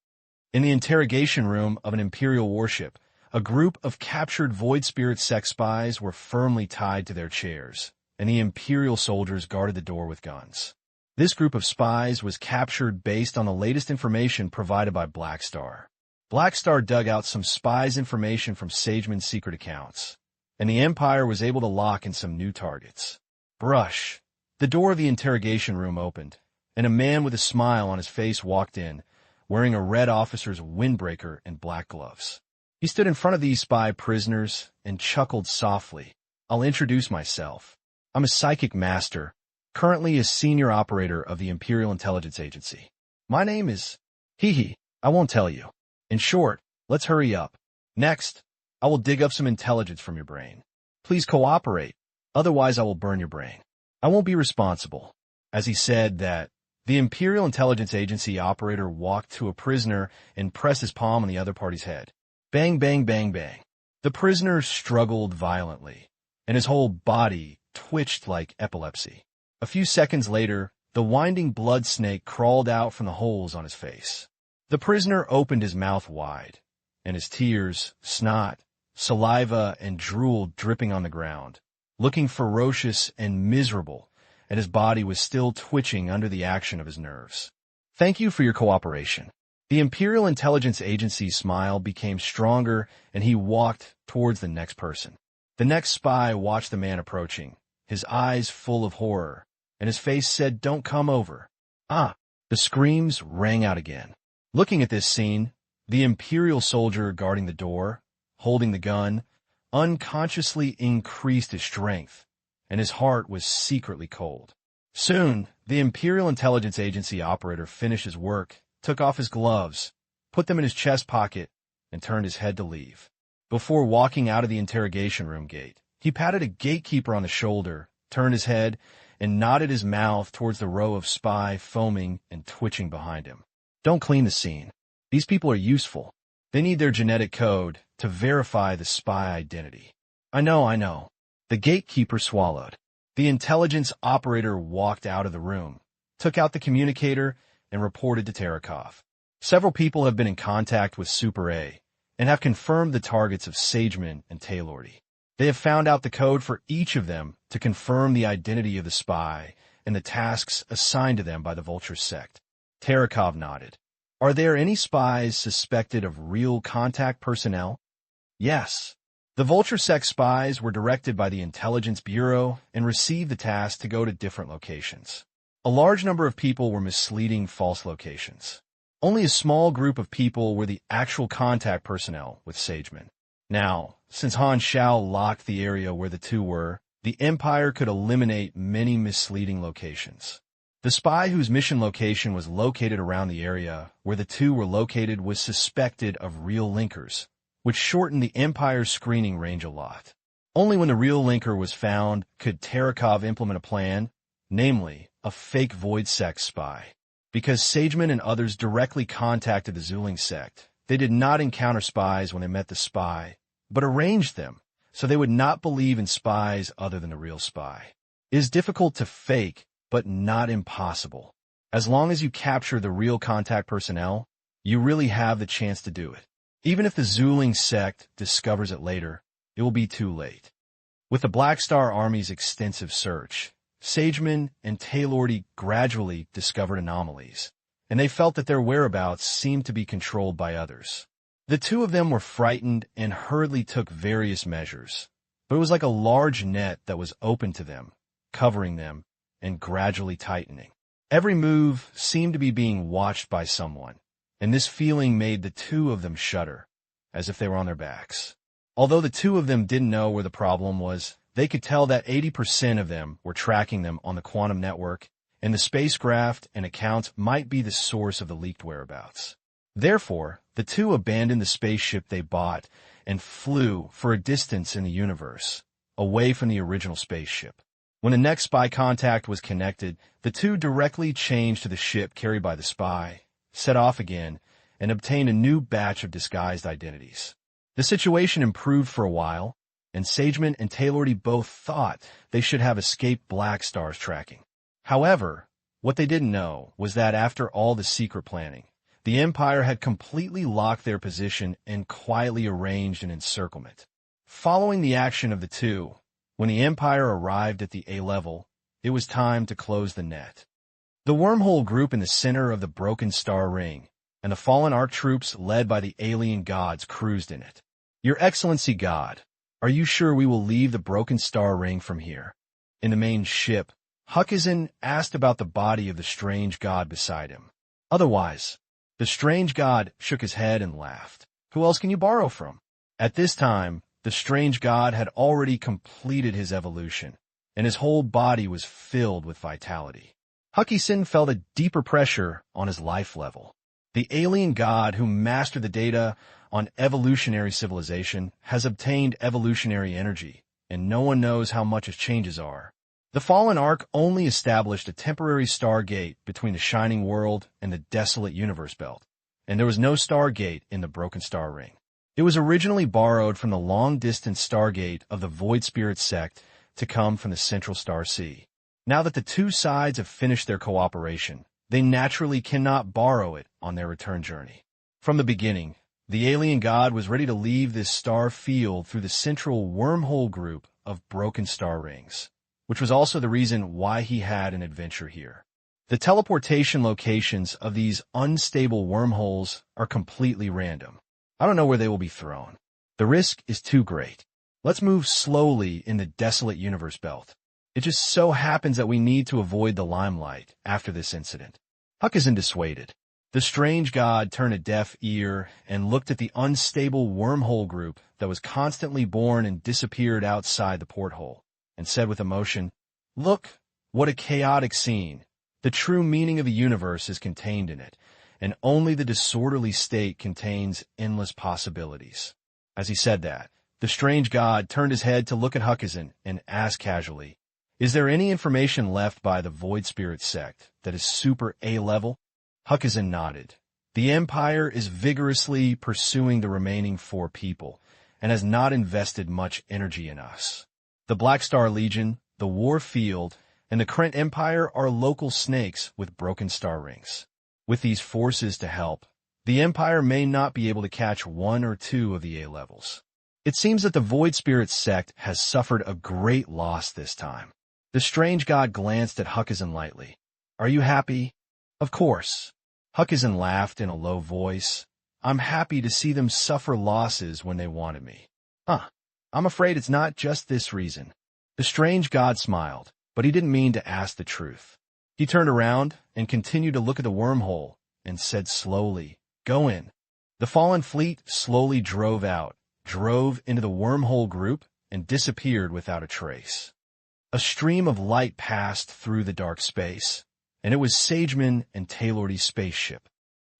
In the interrogation room of an Imperial warship, a group of captured Void Spirit sect spies were firmly tied to their chairs, and the Imperial soldiers guarded the door with guns. This group of spies was captured based on the latest information provided by Black Star. Black Star dug out some spies' information from Sageman's secret accounts, and the Empire was able to lock in some new targets. Brush. The door of the interrogation room opened, and a man with a smile on his face walked in, wearing a red officer's windbreaker and black gloves. He stood in front of these spy prisoners and chuckled softly. I'll introduce myself. I'm a psychic master, currently a senior operator of the Imperial Intelligence Agency. My name is... I won't tell you. In short, let's hurry up. Next, I will dig up some intelligence from your brain. Please cooperate, otherwise I will burn your brain. I won't be responsible. As he said that, the Imperial Intelligence Agency operator walked to a prisoner and pressed his palm on the other party's head. Bang, bang, bang, bang. The prisoner struggled violently, and his whole body twitched like epilepsy. A few seconds later, The winding blood snake crawled out from the holes on his face. The prisoner opened his mouth wide, and his tears, snot, saliva, and drool dripping on the ground, looking ferocious and miserable, and his body was still twitching under the action of his nerves. "Thank you for your cooperation." The Imperial Intelligence Agency's smile became stronger, and he walked towards the next person. The next spy watched the man approaching, his eyes full of horror, and his face said, "Don't come over." Ah! The screams rang out again. Looking at this scene, the Imperial soldier guarding the door, holding the gun, unconsciously increased his strength, and his heart was secretly cold. Soon, the Imperial Intelligence Agency operator finished his work, took off his gloves, put them in his chest pocket, and turned his head to leave. Before walking out of the interrogation room gate, he patted a gatekeeper on the shoulder, turned his head, and nodded his mouth towards the row of spy foaming and twitching behind him. "Don't clean the scene. These people are useful. They need their genetic code to verify the spy identity." I know. The gatekeeper swallowed. The intelligence operator walked out of the room, took out the communicator, and reported to Terakov. "Several people have been in contact with Super A and have confirmed the targets of Sageman and Taylordy. They have found out the code for each of them to confirm the identity of the spy and the tasks assigned to them by the Vulture sect." Terakov nodded. "Are there any spies suspected of real contact personnel?" "Yes." The Vulture sect spies were directed by the Intelligence Bureau and received the task to go to different locations. A large number of people were misleading false locations. Only a small group of people were the actual contact personnel with Sageman. Now, since Han Xiao locked the area where the two were, the Empire could eliminate many misleading locations. The spy whose mission location was located around the area where the two were located was suspected of real linkers, which shortened the Empire's screening range a lot. Only when the real linker was found could Terakov implement a plan, namely, a fake Void Sect spy. Because Sageman and others directly contacted the Zuling sect, they did not encounter spies when they met the spy, but arranged them so they would not believe in spies other than the real spy. It is difficult to fake, but not impossible. As long as you capture the real contact personnel, you really have the chance to do it. Even if the Zuling sect discovers it later, it will be too late. With the Black Star Army's extensive search, Sageman and Taylordy gradually discovered anomalies, and they felt that their whereabouts seemed to be controlled by others. The two of them were frightened and hurriedly took various measures, but it was like a large net that was open to them, covering them, and gradually tightening. Every move seemed to be being watched by someone, and this feeling made the two of them shudder, as if they were on their backs. Although the two of them didn't know where the problem was, they could tell that 80% of them were tracking them on the quantum network, and the spacecraft and accounts might be the source of the leaked whereabouts. Therefore, the two abandoned the spaceship they bought and flew for a distance in the universe, away from the original spaceship. When the next spy contact was connected, the two directly changed to the ship carried by the spy, set off again, and obtained a new batch of disguised identities. The situation improved for a while, and Sageman and Taylordy both thought they should have escaped Black Star's tracking. However, what they didn't know was that after all the secret planning, the Empire had completely locked their position and quietly arranged an encirclement. Following the action of the two, when the Empire arrived at the A level, it was time to close the net. The wormhole group in the center of the Broken Star Ring, and the fallen Ark troops led by the alien gods cruised in it. "Your Excellency God, are you sure we will leave the Broken Star Ring from here?" In the main ship, Huckizin asked about the body of the strange god beside him. Otherwise, the strange god shook his head and laughed. "Who else can you borrow from?" At this time, the strange god had already completed his evolution, and his whole body was filled with vitality. Huckizin felt a deeper pressure on his life level. The alien god who mastered the data on evolutionary civilization has obtained evolutionary energy, and no one knows how much his changes are. The fallen Ark only established a temporary stargate between the Shining World and the desolate universe belt, and there was no stargate in the Broken Star Ring. It was originally borrowed from the long-distance stargate of the Void Spirit sect to come from the Central Star Sea. Now that the two sides have finished their cooperation, they naturally cannot borrow it on their return journey. From the beginning, the alien god was ready to leave this star field through the central wormhole group of broken star rings, which was also the reason why he had an adventure here. The teleportation locations of these unstable wormholes are completely random. I don't know where they will be thrown. The risk is too great. Let's move slowly in the desolate universe belt. It just so happens that we need to avoid the limelight after this incident. Huck isn't dissuaded. The strange god turned a deaf ear and looked at the unstable wormhole group that was constantly born and disappeared outside the porthole, and said with emotion, "Look, what a chaotic scene. The true meaning of the universe is contained in it, and only the disorderly state contains endless possibilities." As he said that, the strange god turned his head to look at Huckizin and asked casually, "Is there any information left by the Void Spirit sect that is super A-level?" Huckizin nodded. The Empire is vigorously pursuing the remaining 4 people and has not invested much energy in us. The Black Star Legion, the War Field, and the Krent Empire are local snakes with broken star rings. With these forces to help, the Empire may not be able to catch 1 or 2 of the A-levels. It seems that the Void Spirit sect has suffered a great loss this time. The strange god glanced at Huckizin lightly. "Are you happy?" "Of course." Huckizin laughed in a low voice. "I'm happy to see them suffer losses when they wanted me." "Huh. I'm afraid it's not just this reason." The strange god smiled, but he didn't mean to ask the truth. He turned around and continued to look at the wormhole and said slowly, "Go in." The fallen fleet slowly drove out, drove into the wormhole group, and disappeared without a trace. A stream of light passed through the dark space, and it was Sageman and Taylor's spaceship.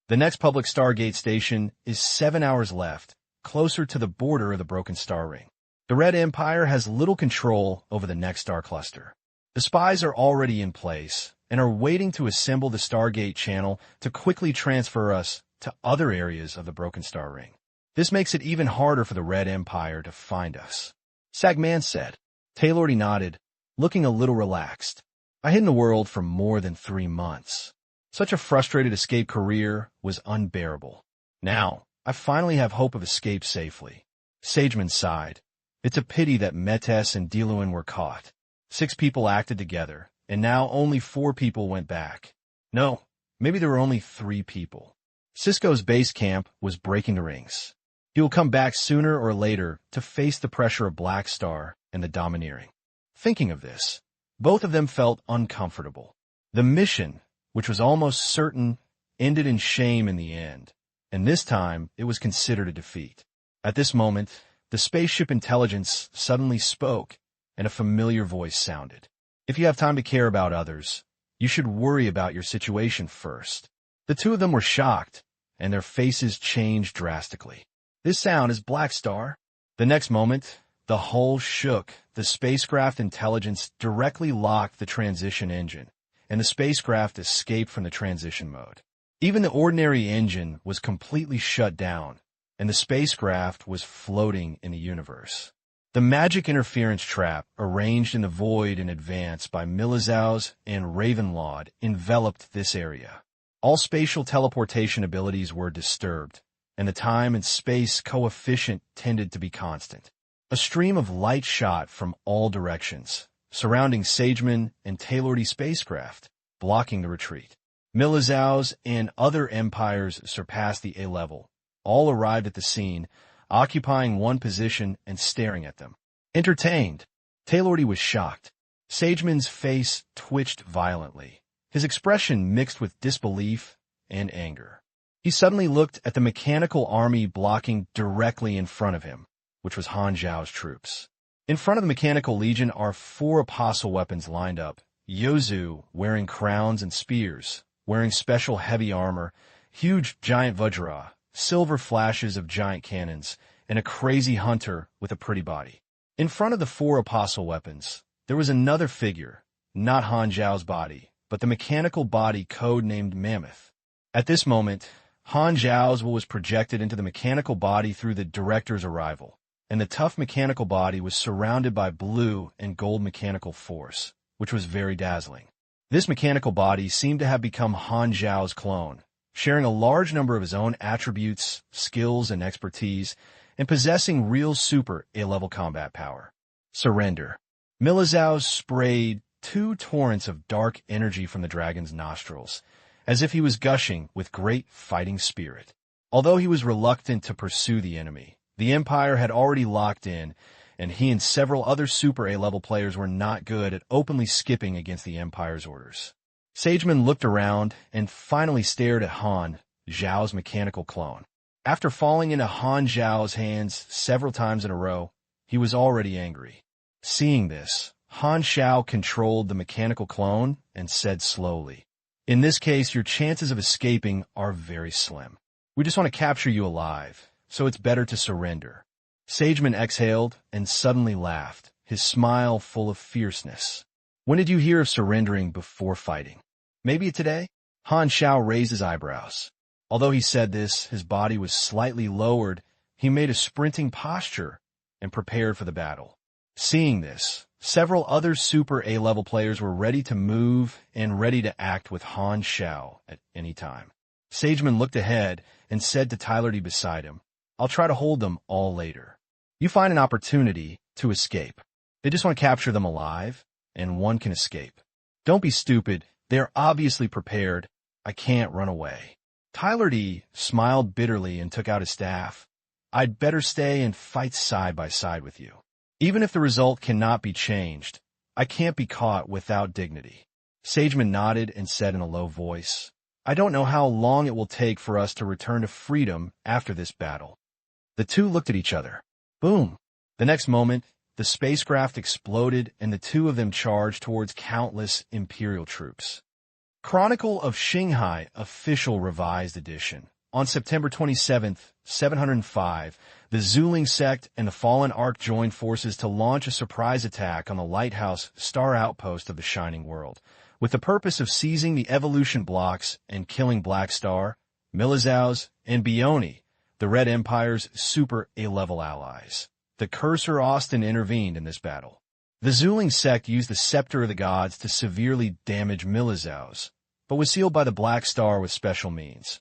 The next public Stargate station is 7 hours left, closer to the border of the Broken Star Ring. The Red Empire has little control over the next star cluster. The spies are already in place and are waiting to assemble the Stargate channel to quickly transfer us to other areas of the Broken Star Ring. This makes it even harder for the Red Empire to find us. Sagman said. Taylor nodded, looking a little relaxed. I hid in the world for more than 3 months. Such a frustrated escape career was unbearable. Now, I finally have hope of escape safely. Sageman sighed. It's a pity that Metes and Diluin were caught. 6 people acted together, and now only 4 people went back. No, maybe there were only 3 people. Cisco's base camp was breaking the rings. He will come back sooner or later to face the pressure of Black Star and the Domineering. Thinking of this, both of them felt uncomfortable. The mission, which was almost certain, ended in shame in the end, and this time it was considered a defeat. At this moment, the spaceship intelligence suddenly spoke, and a familiar voice sounded. If you have time to care about others, you should worry about your situation first. The 2 of them were shocked, and their faces changed drastically. This sound is Black Star. The next moment, the hull shook. The spacecraft intelligence directly locked the transition engine, and the spacecraft escaped from the transition mode. Even the ordinary engine was completely shut down, and the spacecraft was floating in the universe. The magic interference trap, arranged in the void in advance by Milizaus and Ravenlaud, enveloped this area. All spatial teleportation abilities were disturbed, and the time and space coefficient tended to be constant. A stream of light shot from all directions, surrounding Sageman and Taylor's spacecraft, blocking the retreat. Milizaus and other empires surpassed the A-level. All arrived at the scene, occupying one position and staring at them. Entertained, Taylor was shocked. Sageman's face twitched violently, his expression mixed with disbelief and anger. He suddenly looked at the mechanical army blocking directly in front of him, which was Han Xiao's troops. In front of the Mechanical Legion are 4 apostle weapons lined up. Yozu, wearing crowns and spears, wearing special heavy armor, huge giant Vajra, silver flashes of giant cannons, and a crazy hunter with a pretty body. In front of the 4 apostle weapons, there was another figure, not Han Xiao's body, but the mechanical body code-named Mammoth. At this moment, Han Xiao's will was projected into the mechanical body through the director's arrival, and the tough mechanical body was surrounded by blue and gold mechanical force, which was very dazzling. This mechanical body seemed to have become Han Xiao's clone, sharing a large number of his own attributes, skills, and expertise, and possessing real super A-level combat power. Surrender. Milizao sprayed 2 torrents of dark energy from the dragon's nostrils, as if he was gushing with great fighting spirit. Although he was reluctant to pursue the enemy, the Empire had already locked in, and he and several other super A-level players were not good at openly skipping against the Empire's orders. Sageman looked around and finally stared at Han Xiao's mechanical clone. After falling into Han Xiao's hands several times in a row, he was already angry. Seeing this, Han Xiao controlled the mechanical clone and said slowly, "In this case, your chances of escaping are very slim. We just want to capture you alive, so it's better to surrender." Sageman exhaled and suddenly laughed, his smile full of fierceness. "When did you hear of surrendering before fighting? Maybe today?" Han Xiao raised his eyebrows. Although he said this, his body was slightly lowered. He made a sprinting posture and prepared for the battle. Seeing this, several other super A-level players were ready to move and ready to act with Han Xiao at any time. Sageman looked ahead and said to Tylerty beside him, "I'll try to hold them all later. You find an opportunity to escape. They just want to capture them alive, and one can escape. Don't be stupid. They are obviously prepared. I can't run away." Tylerty smiled bitterly and took out his staff. "I'd better stay and fight side by side with you. Even if the result cannot be changed, I can't be caught without dignity." Sageman nodded and said in a low voice, "I don't know how long it will take for us to return to freedom after this battle." The two looked at each other. Boom! The next moment, the spacecraft exploded and the two of them charged towards countless Imperial troops. Chronicle of Shanghai Official Revised Edition. On September 27, 705, the Zuling sect and the Fallen Ark joined forces to launch a surprise attack on the lighthouse star outpost of the Shining World, with the purpose of seizing the evolution blocks and killing Black Star, Milizao's, and Bioni, the Red Empire's super A-level allies. The Cursor Austin intervened in this battle. The Zuling sect used the Scepter of the Gods to severely damage Milizao's, but was sealed by the Black Star with special means.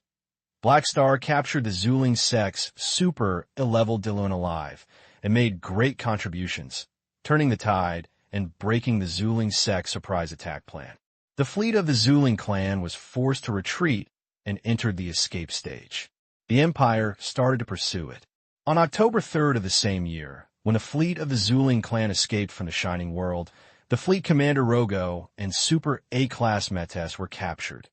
Black Star captured the Zuling sect's super A-level Dilun alive and made great contributions, turning the tide and breaking the Zuling sect's surprise attack plan. The fleet of the Zuling clan was forced to retreat and entered the escape stage. The Empire started to pursue it. On October 3rd of the same year, when the fleet of the Zuling clan escaped from the Shining World, the fleet commander Rogo and super A-class mechas were captured.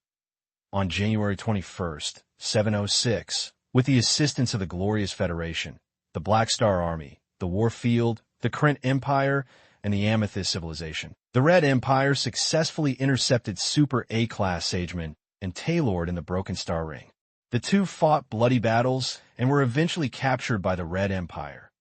On January 21st, 706, with the assistance of the Glorious Federation, the Black Star Army, the Warfield, the Krent Empire, and the Amethyst Civilization, the Red Empire successfully intercepted super A-class Sagemen and Taylord in the Broken Star Ring. The two fought bloody battles and were eventually captured by the Red Empire.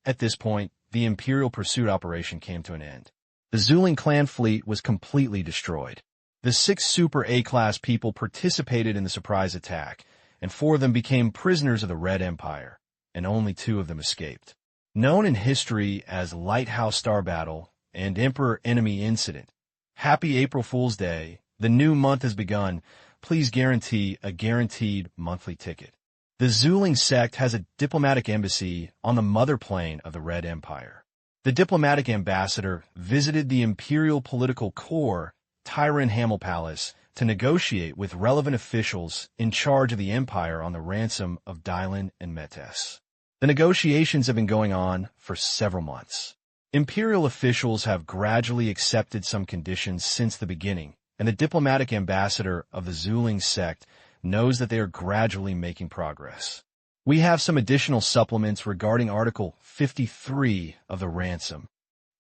At this point, the Imperial pursuit operation came to an end. The Zuling clan fleet was completely destroyed. The 6 super A-class people participated in the surprise attack, and 4 of them became prisoners of the Red Empire, and only 2 of them escaped. Known in history as Lighthouse Star Battle and Emperor-Enemy Incident, Happy April Fool's Day, the new month has begun. Please guarantee a guaranteed monthly ticket. The Zuling sect has a diplomatic embassy on the mother plane of the Red Empire. The diplomatic ambassador visited the Imperial Political Corps, Tyron Hamel Palace, to negotiate with relevant officials in charge of the Empire on the ransom of Dylan and Metes. The negotiations have been going on for several months. Imperial officials have gradually accepted some conditions since the beginning, and the diplomatic ambassador of the Zuling sect knows that they are gradually making progress. We have some additional supplements regarding Article 53 of the ransom.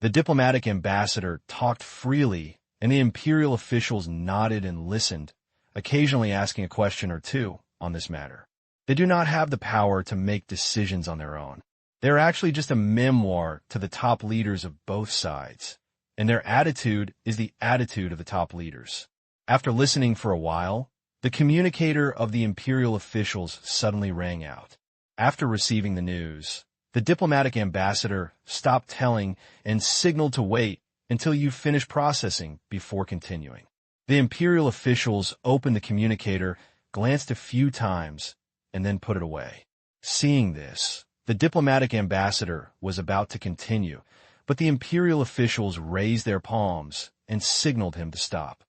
The diplomatic ambassador talked freely, and the imperial officials nodded and listened, occasionally asking a question or two on this matter. They do not have the power to make decisions on their own. They are actually just a memoir to the top leaders of both sides, and their attitude is the attitude of the top leaders. After listening for a while, the communicator of the imperial officials suddenly rang out. After receiving the news, the diplomatic ambassador stopped telling and signaled to wait until you finish processing before continuing. The Imperial officials opened the communicator, glanced a few times, and then put it away. Seeing this, the diplomatic ambassador was about to continue, but the Imperial officials raised their palms and signaled him to stop.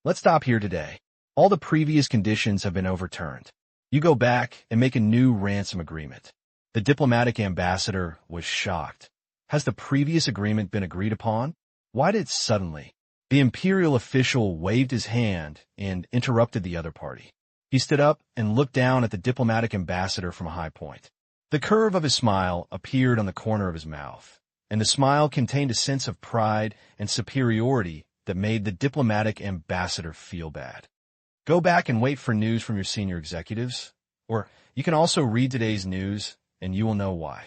Let's stop here today. All the previous conditions have been overturned. You go back and make a new ransom agreement. The diplomatic ambassador was shocked. Has the previous agreement been agreed upon? Why did suddenly? The Imperial official waved his hand and interrupted the other party. He stood up and looked down at the diplomatic ambassador from a high point. The curve of his smile appeared on the corner of his mouth, and the smile contained a sense of pride and superiority that made the diplomatic ambassador feel bad. Go back and wait for news from your senior executives, or you can also read today's news and you will know why.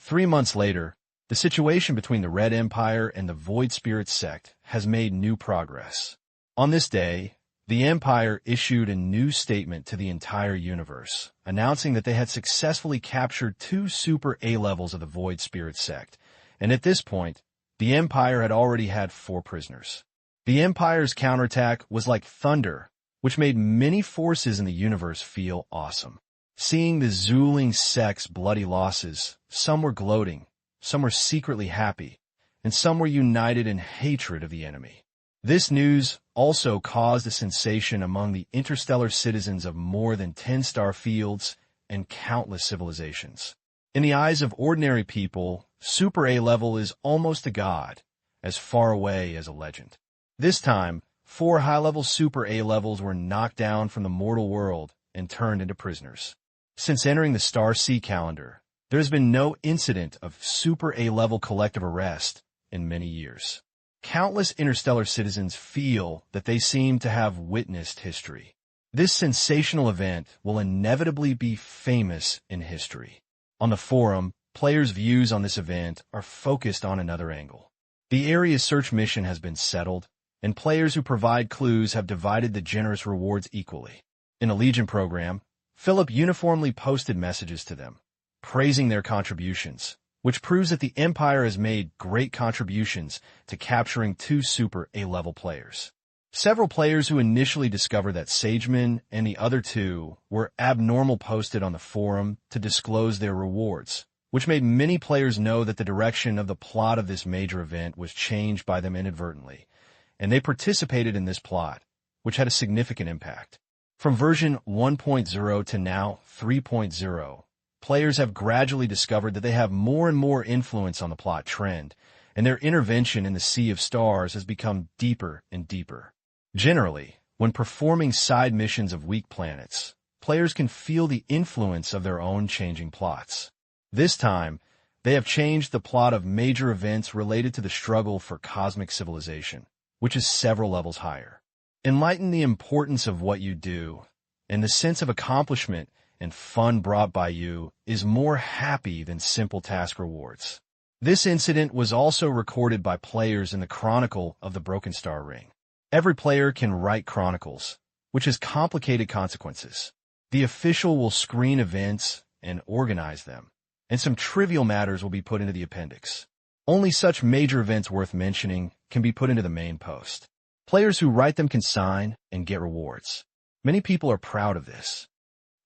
3 months later, the situation between the Red Empire and the Void Spirit sect has made new progress. On this day, the Empire issued a new statement to the entire universe, announcing that they had successfully captured 2 super A-levels of the Void Spirit sect, and at this point, the Empire had already had 4 prisoners. The Empire's counterattack was like thunder, which made many forces in the universe feel awesome. Seeing the Zuling sect's bloody losses, some were gloating, some were secretly happy, and some were united in hatred of the enemy. This news also caused a sensation among the interstellar citizens of more than 10 star fields and countless civilizations. In the eyes of ordinary people, Super A-level is almost a god, as far away as a legend. This time, 4 high-level Super A-levels were knocked down from the mortal world and turned into prisoners. Since entering the Star Sea calendar, there has been no incident of Super A-level collective arrest in many years. Countless interstellar citizens feel that they seem to have witnessed history. This sensational event will inevitably be famous in history. On the forum, players' views on this event are focused on another angle. The area search mission has been settled, and players who provide clues have divided the generous rewards equally. In a Legion program, Philip uniformly posted messages to them, praising their contributions, which proves that the Empire has made great contributions to capturing 2 Super A-level players. Several players who initially discovered that Sageman and the other 2 were abnormal posted on the forum to disclose their rewards, which made many players know that the direction of the plot of this major event was changed by them inadvertently, and they participated in this plot, which had a significant impact. From version 1.0 to now 3.0, players have gradually discovered that they have more and more influence on the plot trend, and their intervention in the Sea of Stars has become deeper and deeper. Generally, when performing side missions of weak planets, players can feel the influence of their own changing plots. This time, they have changed the plot of major events related to the struggle for cosmic civilization, which is several levels higher. Enlighten the importance of what you do, and the sense of accomplishment and fun brought by you is more happy than simple task rewards. This incident was also recorded by players in the Chronicle of the Broken Star Ring. Every player can write chronicles, which has complicated consequences. The official will screen events and organize them, and some trivial matters will be put into the appendix. Only such major events worth mentioning can be put into the main post. Players who write them can sign and get rewards. Many people are proud of this.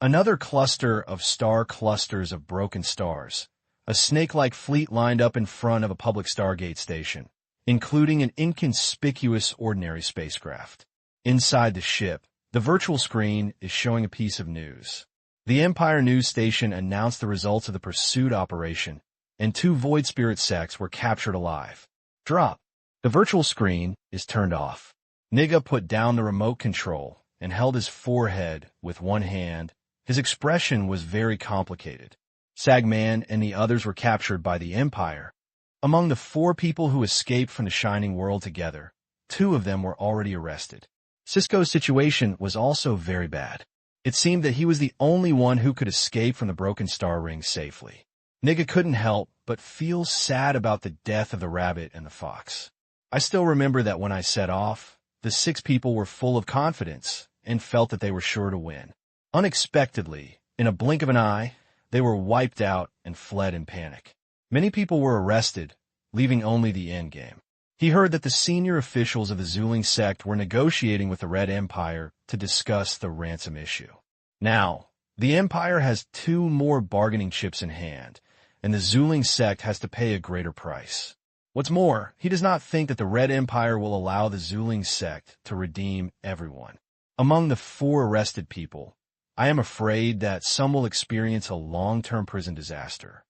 Another cluster of star clusters of broken stars, a snake-like fleet lined up in front of a public Stargate station, including an inconspicuous ordinary spacecraft. Inside the ship, the virtual screen is showing a piece of news. The Empire news station announced the results of the pursuit operation, and 2 Void Spirit sects were captured alive. Drop. The virtual screen is turned off. Niga put down the remote control and held his forehead with one hand. His expression was very complicated. Sagman and the others were captured by the Empire. Among the 4 people who escaped from the Shining World together, 2 of them were already arrested. Cisco's situation was also very bad. It seemed that he was the only one who could escape from the Broken Star Ring safely. Niga couldn't help but feel sad about the death of the rabbit and the fox. I still remember that when I set off, the 6 people were full of confidence and felt that they were sure to win. Unexpectedly, in a blink of an eye, they were wiped out and fled in panic. Many people were arrested, leaving only the endgame. He heard that the senior officials of the Zuling sect were negotiating with the Red Empire to discuss the ransom issue. Now, the Empire has 2 more bargaining chips in hand, and the Zuling sect has to pay a greater price. What's more, he does not think that the Red Empire will allow the Zuling sect to redeem everyone. Among the 4 arrested people, I am afraid that some will experience a long-term prison disaster.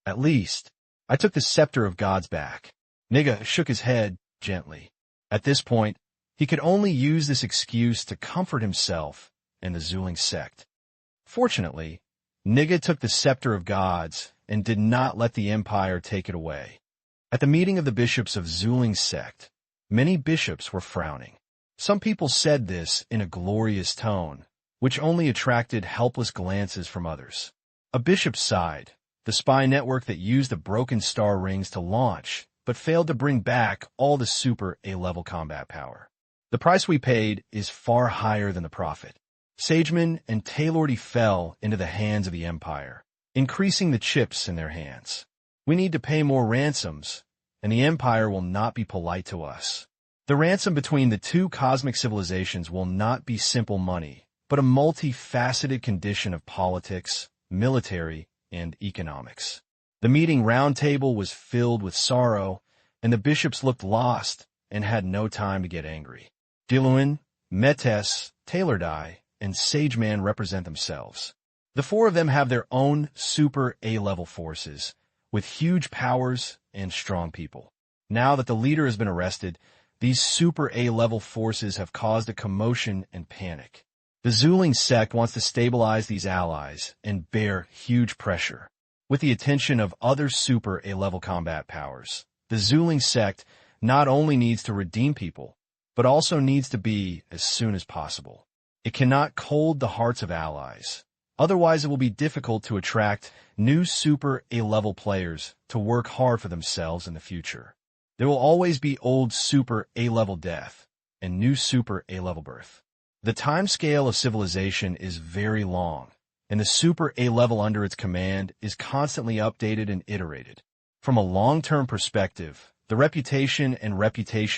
At least, I took the scepter of gods back. Niga shook his head gently. At this point, he could only use this excuse to comfort himself and the Zuling sect. Fortunately, Niga took the scepter of gods and did not let the Empire take it away. At the meeting of the bishops of Zuling sect, many bishops were frowning. Some people said this in a glorious tone, which only attracted helpless glances from others. A bishop sighed, the spy network that used the broken star rings to launch, but failed to bring back all the super A-level combat power. The price we paid is far higher than the profit. Sageman and Taylordy fell into the hands of the Empire, increasing the chips in their hands. We need to pay more ransoms, and the Empire will not be polite to us. The ransom between the 2 cosmic civilizations will not be simple money, but a multifaceted condition of politics, military, and economics. The meeting roundtable was filled with sorrow, and the bishops looked lost and had no time to get angry. Diluin, Metes, Taylordy, and Sageman represent themselves. The 4 of them have their own super A-level forces, with huge powers and strong people. Now that the leader has been arrested, these super A-level forces have caused a commotion and panic. The Zuling sect wants to stabilize these allies and bear huge pressure. With the attention of other super A-level combat powers, the Zuling sect not only needs to redeem people, but also needs to be as soon as possible. It cannot cold the hearts of allies. Otherwise, it will be difficult to attract new super A-level players to work hard for themselves in the future. There will always be old super A-level death and new super A-level birth. The time scale of civilization is very long, and the super A-level under its command is constantly updated and iterated. From a long-term perspective, the reputation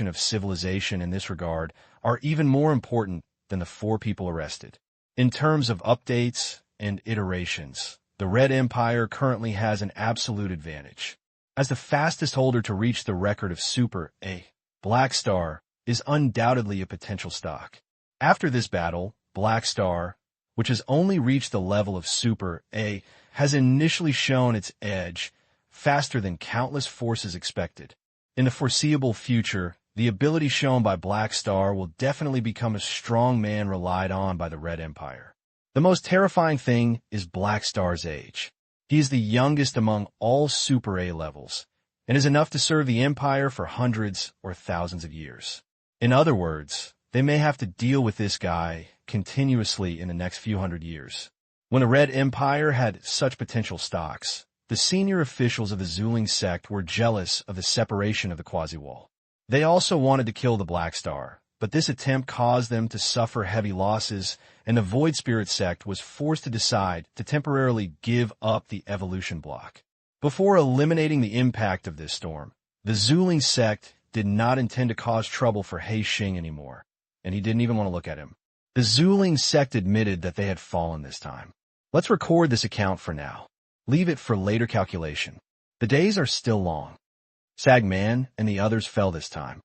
of civilization in this regard are even more important than the 4 people arrested. In terms of updates and iterations, the Red Empire currently has an absolute advantage. As the fastest holder to reach the record of Super A, Black Star is undoubtedly a potential stock. After this battle, Black Star, which has only reached the level of Super A, has initially shown its edge faster than countless forces expected. In the foreseeable future, the ability shown by Black Star will definitely become a strong man relied on by the Red Empire. The most terrifying thing is Black Star's age. He is the youngest among all Super A levels, and is enough to serve the Empire for hundreds or thousands of years. In other words, they may have to deal with this guy continuously in the next few hundred years. When the Red Empire had such potential stocks, the senior officials of the Zuling sect were jealous of the separation of the Quasi-Wall. They also wanted to kill the Black Star, but this attempt caused them to suffer heavy losses, and the Void Spirit sect was forced to decide to temporarily give up the evolution block. Before eliminating the impact of this storm, the Zuling sect did not intend to cause trouble for He Xing anymore, and he didn't even want to look at him. The Zuling sect admitted that they had fallen this time. Let's record this account for now. Leave it for later calculation. The days are still long. Sagman and the others fell this time.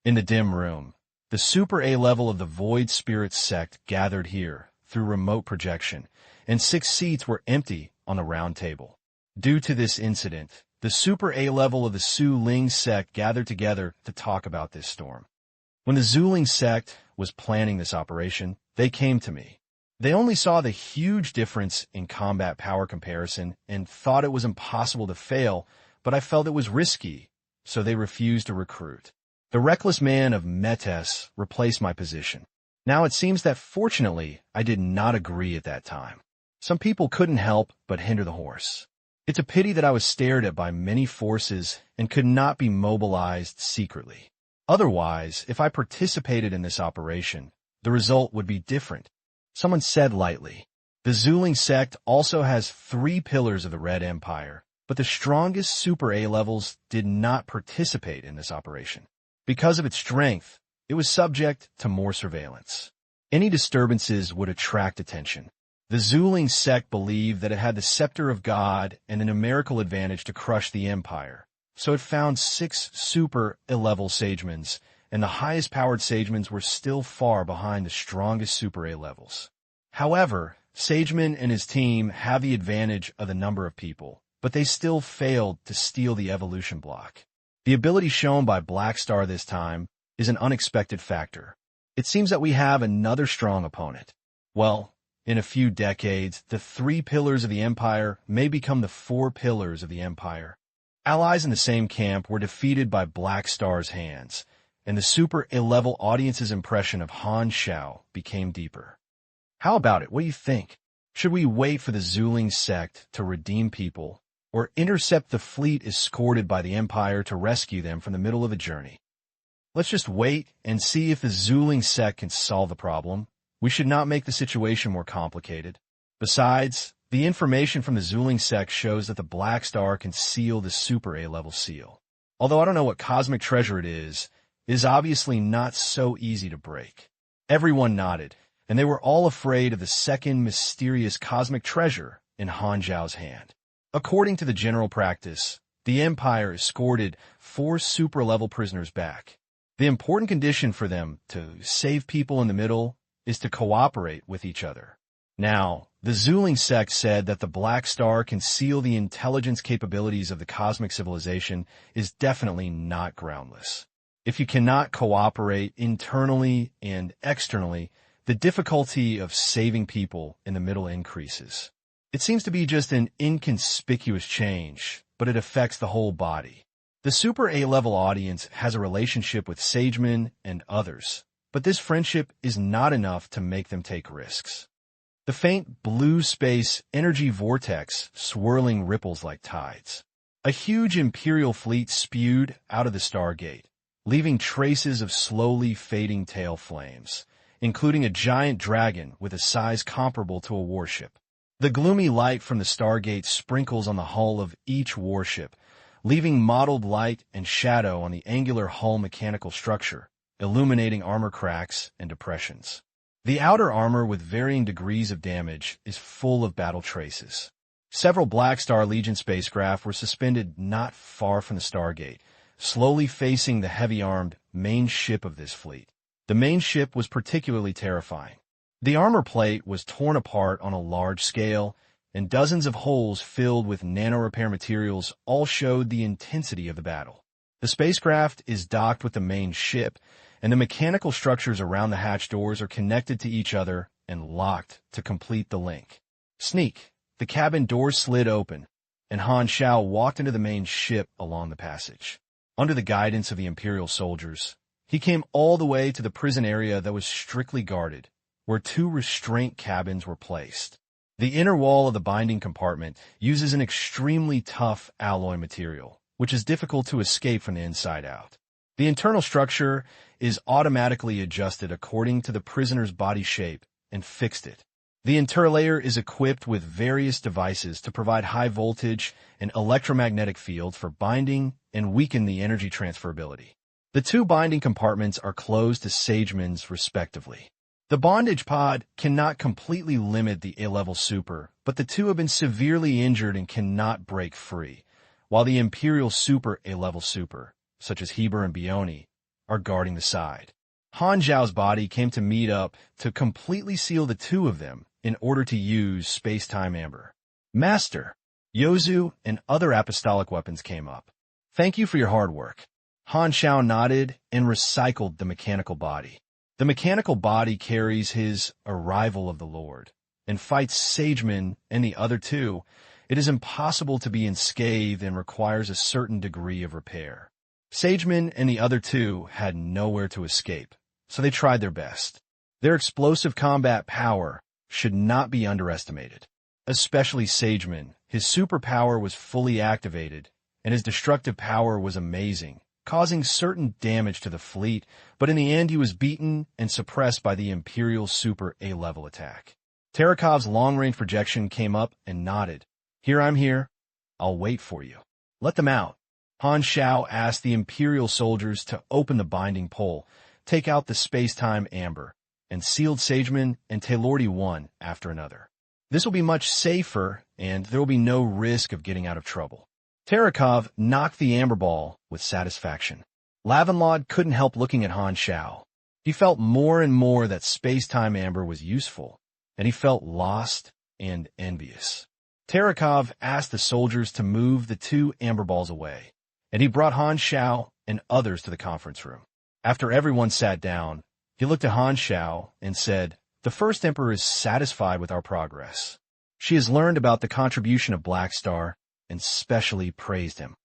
In the dim room, the Super A level of the Void Spirit sect gathered here through remote projection, and 6 seats were empty on the round table. Due to this incident, the Super A level of the Su Ling sect gathered together to talk about this storm. When the Zuling sect was planning this operation, they came to me. They only saw the huge difference in combat power comparison and thought it was impossible to fail, but I felt it was risky, so they refused to recruit. The reckless man of Metes replaced my position. Now it seems that fortunately I did not agree at that time. Some people couldn't help but hinder the horse. It's a pity that I was stared at by many forces and could not be mobilized secretly. Otherwise, if I participated in this operation, the result would be different. Someone said lightly. The Zuling sect also has 3 pillars of the Red Empire, but the strongest Super A levels did not participate in this operation. Because of its strength, it was subject to more surveillance. Any disturbances would attract attention. The Zuling sect believed that it had the scepter of God and a numerical advantage to crush the empire, so it found 6 super A-level sagemans, and the highest-powered sagemans were still far behind the strongest super A-levels. However, Sageman and his team have the advantage of the number of people, but they still failed to steal the evolution block. The ability shown by Black Star this time is an unexpected factor. It seems that we have another strong opponent. Well, in a few decades, the 3 pillars of the Empire may become the 4 pillars of the Empire. Allies in the same camp were defeated by Black Star's hands, and the Super A-level audience's impression of Han Xiao became deeper. How about it? What do you think? Should we wait for the Zuling sect to redeem people, or intercept the fleet escorted by the Empire to rescue them from the middle of a journey? Let's just wait and see if the Zuling sect can solve the problem. We should not make the situation more complicated. Besides, the information from the Zuling sect shows that the Black Star can seal the Super A-level seal. Although I don't know what cosmic treasure it is obviously not so easy to break. Everyone nodded, and they were all afraid of the second mysterious cosmic treasure in Han Xiao's hand. According to the general practice, the Empire escorted 4 super-level prisoners back. The important condition for them to save people in the middle is to cooperate with each other. Now, the Zuling sect said that the Black Star can seal the intelligence capabilities of the cosmic civilization is definitely not groundless. If you cannot cooperate internally and externally, the difficulty of saving people in the middle increases. It seems to be just an inconspicuous change, but it affects the whole body. The Super A-level audience has a relationship with Sagemen and others, but this friendship is not enough to make them take risks. The faint blue space energy vortex swirling ripples like tides. A huge Imperial fleet spewed out of the Stargate, leaving traces of slowly fading tail flames, including a giant dragon with a size comparable to a warship. The gloomy light from the Stargate sprinkles on the hull of each warship, leaving mottled light and shadow on the angular hull mechanical structure, illuminating armor cracks and depressions. The outer armor, with varying degrees of damage, is full of battle traces. Several Black Star Legion spacecraft were suspended not far from the Stargate, slowly facing the heavy-armed main ship of this fleet. The main ship was particularly terrifying. The armor plate was torn apart on a large scale, and dozens of holes filled with nano-repair materials all showed the intensity of the battle. The spacecraft is docked with the main ship, and the mechanical structures around the hatch doors are connected to each other and locked to complete the link. Sneak! The cabin door slid open, and Han Xiao walked into the main ship along the passage. Under the guidance of the Imperial soldiers, he came all the way to the prison area that was strictly guarded, where 2 restraint cabins were placed. The inner wall of the binding compartment uses an extremely tough alloy material, which is difficult to escape from the inside out. The internal structure is automatically adjusted according to the prisoner's body shape and fixed it. The interlayer is equipped with various devices to provide high voltage and electromagnetic fields for binding and weaken the energy transferability. The 2 binding compartments are closed to Sagemen's respectively. The bondage pod cannot completely limit the A-level super, but the 2 have been severely injured and cannot break free, while the Imperial Super A-level super, such as Heber and Bioni, are guarding the side. Han Xiao's body came to meet up to completely seal the 2 of them in order to use space-time amber. Master, Yozu and other apostolic weapons came up. Thank you for your hard work. Han Xiao nodded and recycled the mechanical body. The mechanical body carries his arrival of the Lord and fights Sageman and the other 2. It is impossible to be unscathed and requires a certain degree of repair. Sageman and the other 2 had nowhere to escape, so they tried their best. Their explosive combat power should not be underestimated. Especially Sageman, his superpower was fully activated, and his destructive power was amazing, causing certain damage to the fleet, but in the end he was beaten and suppressed by the Imperial Super A-level attack. Tarakov's long-range projection came up and nodded. I'm here. I'll wait for you. Let them out. Han Xiao asked the Imperial soldiers to open the binding pole, take out the space-time amber, and sealed Sageman and Taylordy one after another. This will be much safer, and there will be no risk of getting out of trouble. Terakov knocked the amber ball with satisfaction. Lavenlod couldn't help looking at Han Xiao. He felt more and more that space-time amber was useful, and he felt lost and envious. Terakov asked the soldiers to move the 2 amber balls away, and he brought Han Xiao and others to the conference room. After everyone sat down, he looked at Han Xiao and said, "The First Emperor is satisfied with our progress. She has learned about the contribution of Black Star and specially praised him."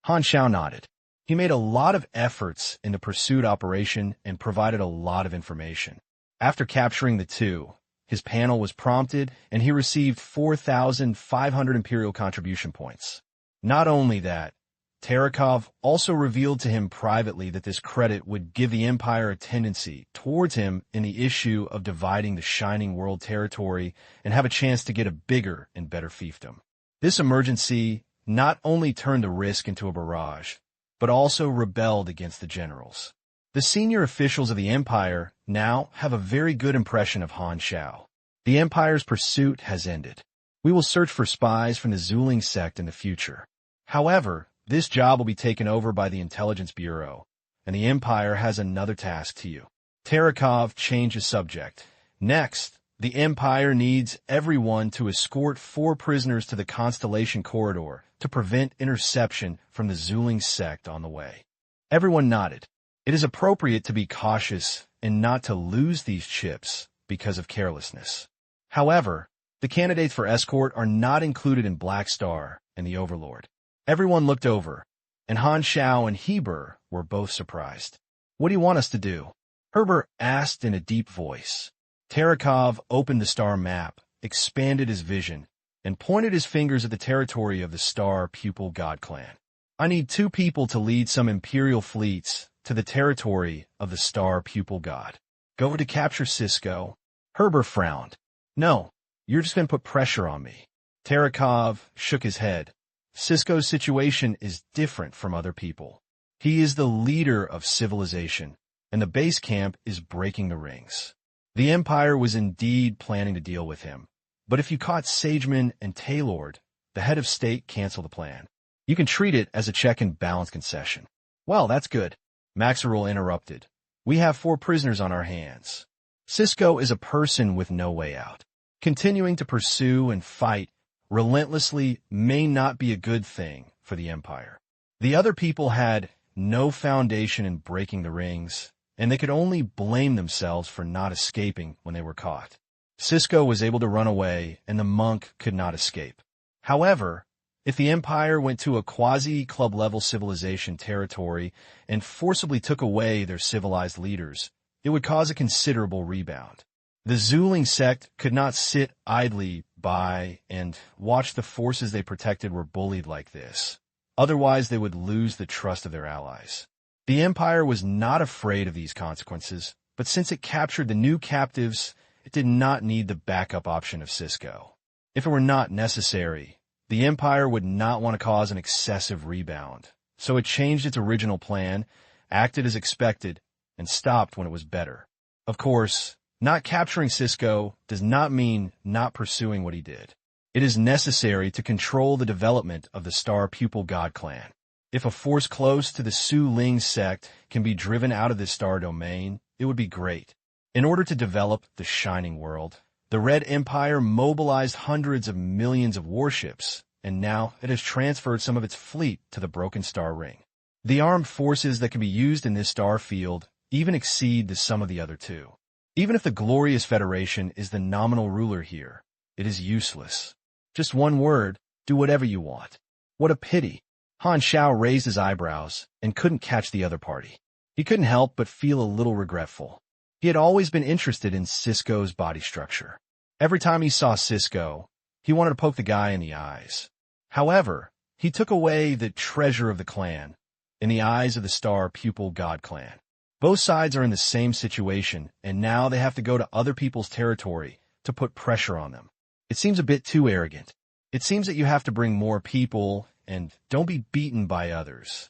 Han Xiao nodded. He made a lot of efforts in the pursuit operation and provided a lot of information. After capturing the 2, his panel was prompted and he received 4,500 Imperial contribution points. Not only that, Terakov also revealed to him privately that this credit would give the Empire a tendency towards him in the issue of dividing the Shining World territory and have a chance to get a bigger and better fiefdom. This emergency not only turned the risk into a barrage, but also rebelled against the generals. The senior officials of the Empire now have a very good impression of Han Xiao. The Empire's pursuit has ended. We will search for spies from the Zuling sect in the future. However, this job will be taken over by the Intelligence Bureau, and the Empire has another task to you. Terakov changed the subject. Next, the Empire needs everyone to escort 4 prisoners to the Constellation Corridor to prevent interception from the Zuling sect on the way. Everyone nodded. It is appropriate to be cautious and not to lose these chips because of carelessness. However, the candidates for escort are not included in Black Star and the Overlord. Everyone looked over, and Han Xiao and Heber were both surprised. "What do you want us to do?" Heber asked in a deep voice. Terakov opened the star map, expanded his vision, and pointed his fingers at the territory of the Star Pupil God Clan. "I need 2 people to lead some Imperial fleets to the territory of the Star Pupil God. Go to capture Cisco." Heber frowned. "No, you're just going to put pressure on me." Terakov shook his head. "Cisco's situation is different from other people. He is the leader of civilization, and the base camp is breaking the rings. The Empire was indeed planning to deal with him, but if you caught Sageman and Taylord, the head of state canceled the plan. You can treat it as a check and balance concession." "Well, that's good." Maxerul interrupted. "We have 4 prisoners on our hands. Cisco is a person with no way out. Continuing to pursue and fight relentlessly may not be a good thing for the Empire. The other people had no foundation in breaking the rings, and they could only blame themselves for not escaping when they were caught. Cisco was able to run away, and the monk could not escape. However, if the Empire went to a quasi-club-level civilization territory and forcibly took away their civilized leaders, it would cause a considerable rebound. The Zuling sect could not sit idly by and watch the forces they protected were bullied like this. Otherwise, they would lose the trust of their allies. The Empire was not afraid of these consequences, but since it captured the new captives, it did not need the backup option of Cisco. If it were not necessary, the Empire would not want to cause an excessive rebound, so it changed its original plan, acted as expected, and stopped when it was better. Of course, not capturing Cisco does not mean not pursuing what he did. It is necessary to control the development of the Star Pupil God Clan. If a force close to the Su Ling sect can be driven out of this star domain, it would be great. In order to develop the Shining World, the Red Empire mobilized hundreds of millions of warships, and now it has transferred some of its fleet to the Broken Star Ring. The armed forces that can be used in this star field even exceed the sum of the other 2. Even if the Glorious Federation is the nominal ruler here, it is useless. Just one word, do whatever you want. What a pity. Han Xiao raised his eyebrows and couldn't catch the other party. He couldn't help but feel a little regretful. He had always been interested in Cisco's body structure. Every time he saw Cisco, he wanted to poke the guy in the eyes. However, he took away the treasure of the clan in the eyes of the Star Pupil God Clan. Both sides are in the same situation, and now they have to go to other people's territory to put pressure on them. It seems a bit too arrogant. It seems that you have to bring more people and don't be beaten by others.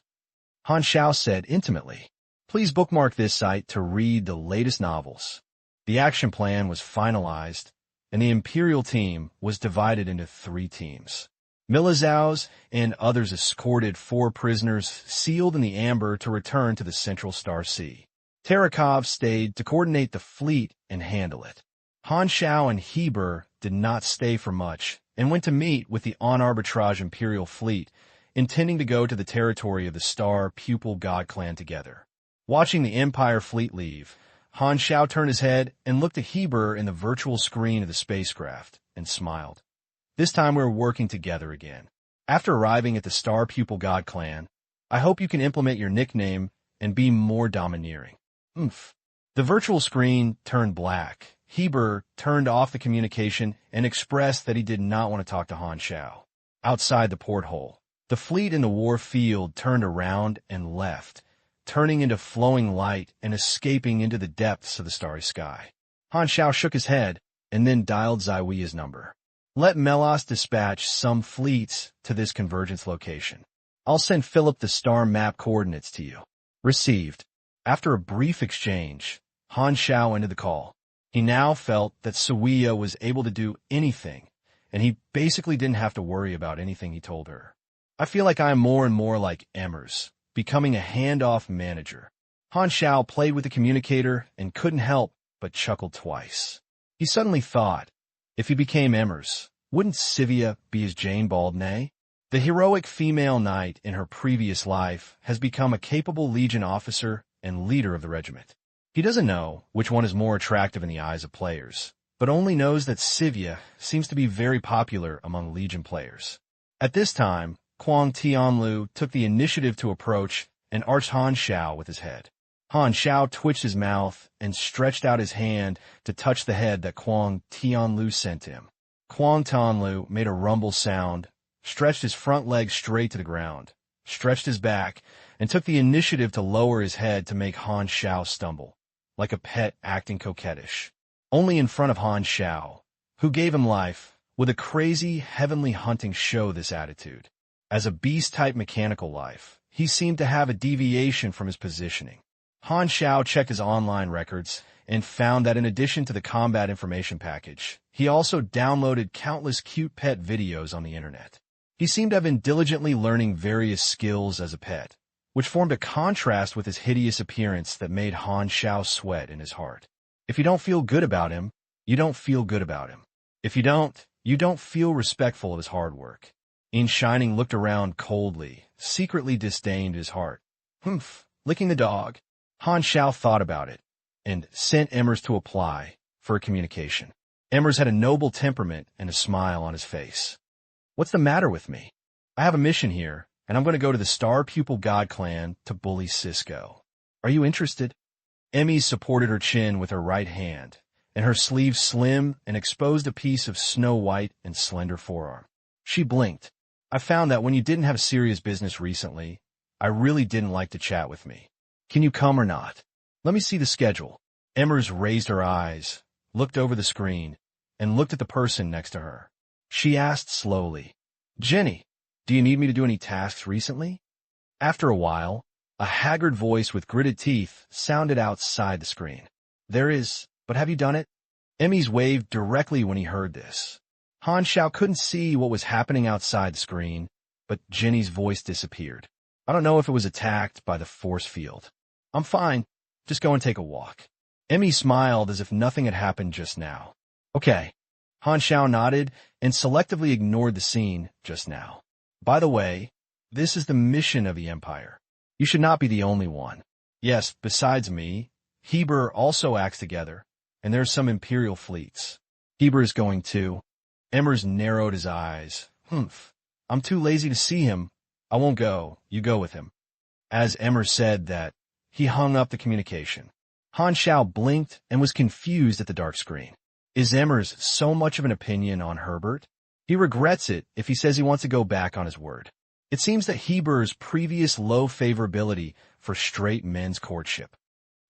Han Xiao said intimately. Please bookmark this site to read the latest novels. The action plan was finalized, and the Imperial team was divided into 3 teams. Milizhao's and others escorted 4 prisoners sealed in the amber to return to the Central Star Sea. Tarakov stayed to coordinate the fleet and handle it. Han Xiao and Heber did not stay for much and went to meet with the on-arbitrage Imperial fleet, intending to go to the territory of the Star Pupil God Clan together. Watching the Empire fleet leave, Han Xiao turned his head and looked at Heber in the virtual screen of the spacecraft and smiled. This time we're working together again. After arriving at the Star Pupil God Clan, I hope you can implement your nickname and be more domineering. Oomph. The virtual screen turned black. Heber turned off the communication and expressed that he did not want to talk to Han Xiao. Outside the porthole, the fleet in the war field turned around and left, turning into flowing light and escaping into the depths of the starry sky. Han Xiao shook his head and then dialed Ziwia's number. Let Melos dispatch some fleets to this convergence location. I'll send Philip the star map coordinates to you. Received. After a brief exchange, Han Xiao ended the call. He now felt that Ziwia was able to do anything, and he basically didn't have to worry about anything he told her. I feel like I'm more and more like Emmers, becoming a handoff manager. Han Xiao played with the communicator and couldn't help but chuckle twice. He suddenly thought, if he became Emmers, wouldn't Sivia be his Jane Baldnay? The heroic female knight in her previous life has become a capable Legion officer and leader of the regiment. He doesn't know which one is more attractive in the eyes of players, but only knows that Sivia seems to be very popular among Legion players. At this time, Quang Tianlu took the initiative to approach and arched Han Xiao with his head. Han Xiao twitched his mouth and stretched out his hand to touch the head that Quang Tianlu sent him. Quang Tianlu made a rumble sound, stretched his front leg straight to the ground, stretched his back, and took the initiative to lower his head to make Han Xiao stumble, like a pet acting coquettish. Only in front of Han Xiao, who gave him life, would a crazy, heavenly hunting show this attitude. As a beast-type mechanical life, he seemed to have a deviation from his positioning. Han Xiao checked his online records and found that in addition to the combat information package, he also downloaded countless cute pet videos on the internet. He seemed to have been diligently learning various skills as a pet, which formed a contrast with his hideous appearance that made Han Xiao sweat in his heart. If you don't feel good about him, you don't feel good about him. If you don't feel respectful of his hard work. In Shining looked around coldly, secretly disdained his heart. Humph, licking the dog. Han Xiao thought about it, and sent Emmers to apply for a communication. Emmers had a noble temperament and a smile on his face. What's the matter with me? I have a mission here, and I'm going to go to the Star Pupil God Clan to bully Cisco. Are you interested? Emmy supported her chin with her right hand, and her sleeve slim and exposed a piece of snow-white and slender forearm. She blinked. I found that when you didn't have serious business recently, I really didn't like to chat with me. Can you come or not? Let me see the schedule. Emmers raised her eyes, looked over the screen, and looked at the person next to her. She asked slowly, Jenny, do you need me to do any tasks recently? After a while, a haggard voice with gritted teeth sounded outside the screen. There is, but have you done it? Emmys waved directly when he heard this. Han Xiao couldn't see what was happening outside the screen, but Jenny's voice disappeared. I don't know if it was attacked by the force field. I'm fine. Just go and take a walk. Emmy smiled as if nothing had happened just now. Okay. Han Xiao nodded and selectively ignored the scene just now. By the way, this is the mission of the Empire. You should not be the only one. Yes, besides me, Heber also acts together, and there are some Imperial fleets. Heber is going too. Emmers narrowed his eyes. Humph. I'm too lazy to see him. I won't go. You go with him. As Emmers said that, he hung up the communication. Han Xiao blinked and was confused at the dark screen. Is Emmers so much of an opinion on Herbert? He regrets it if he says he wants to go back on his word. It seems that Heber's previous low favorability for straight men's courtship.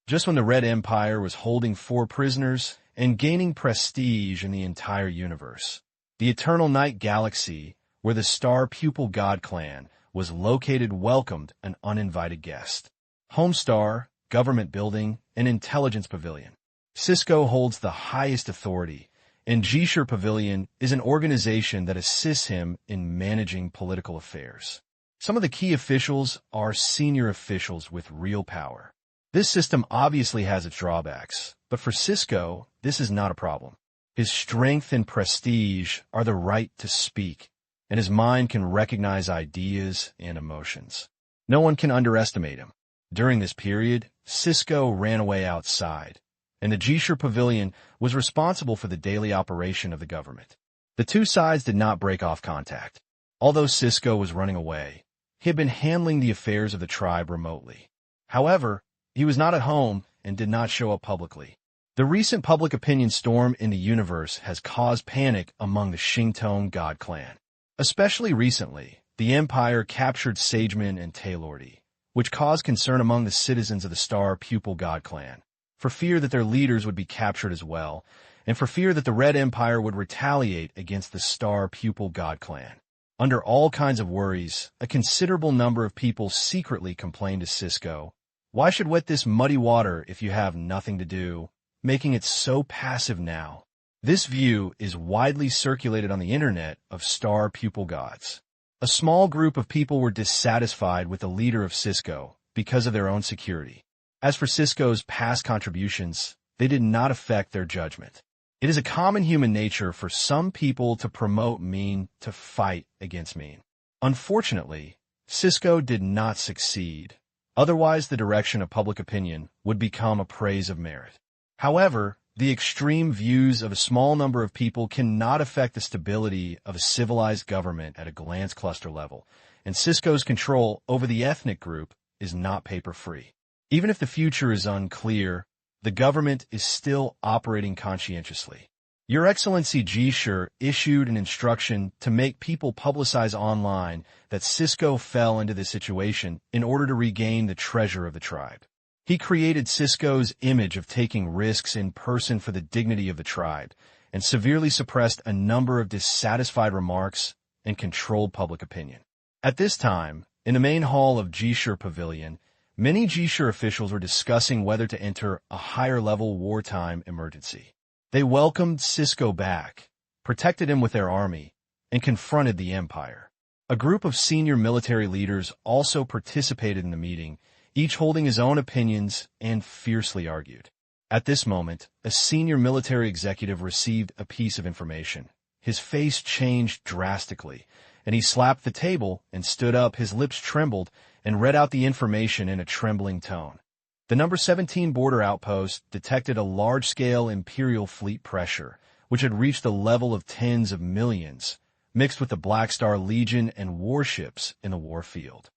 Just when the Red Empire was holding 4 prisoners and gaining prestige in the entire universe, the Eternal Night Galaxy where the star pupil god clan was located, welcomed an uninvited guest. Homestar, government building, and intelligence pavilion. Cisco holds the highest authority, and Jishur Pavilion is an organization that assists him in managing political affairs. Some of the key officials are senior officials with real power. This system obviously has its drawbacks, but for Cisco, this is not a problem. His strength and prestige are the right to speak, and his mind can recognize ideas and emotions. No one can underestimate him. During this period, Cisco ran away outside, and the Jishur Pavilion was responsible for the daily operation of the government. The two sides did not break off contact. Although Cisco was running away, he had been handling the affairs of the tribe remotely. However, he was not at home and did not show up publicly. The recent public opinion storm in the universe has caused panic among the Xingtong God clan. Especially recently, the Empire captured Sageman and Taylordy, which caused concern among the citizens of the Star Pupil God clan, for fear that their leaders would be captured as well, and for fear that the Red Empire would retaliate against the Star Pupil God clan. Under all kinds of worries, a considerable number of people secretly complained to Cisco, "Why should wet this muddy water if you have nothing to do, making it so passive now?" This view is widely circulated on the internet of Star Pupil gods. A small group of people were dissatisfied with the leader of Cisco because of their own security. As for Cisco's past contributions, they did not affect their judgment. It is a common human nature for some people to promote mean to fight against mean. Unfortunately, Cisco did not succeed. Otherwise, the direction of public opinion would become a praise of merit. However, the extreme views of a small number of people cannot affect the stability of a civilized government at a glance cluster level, and Cisco's control over the ethnic group is not paper-free. Even if the future is unclear, the government is still operating conscientiously. Your Excellency Jishur issued an instruction to make people publicize online that Cisco fell into this situation in order to regain the treasure of the tribe. He created Cisco's image of taking risks in person for the dignity of the tribe, and severely suppressed a number of dissatisfied remarks and controlled public opinion. At this time, in the main hall of Jishur Pavilion, many Jishur officials were discussing whether to enter a higher-level wartime emergency. They welcomed Cisco back, protected him with their army, and confronted the Empire. A group of senior military leaders also participated in the meeting, each holding his own opinions, and fiercely argued. At this moment, a senior military executive received a piece of information. His face changed drastically, and he slapped the table and stood up. His lips trembled and read out the information in a trembling tone. The number 17 border outpost detected a large-scale Imperial fleet pressure, which had reached the level of tens of millions, mixed with the Black Star Legion and warships in the war field.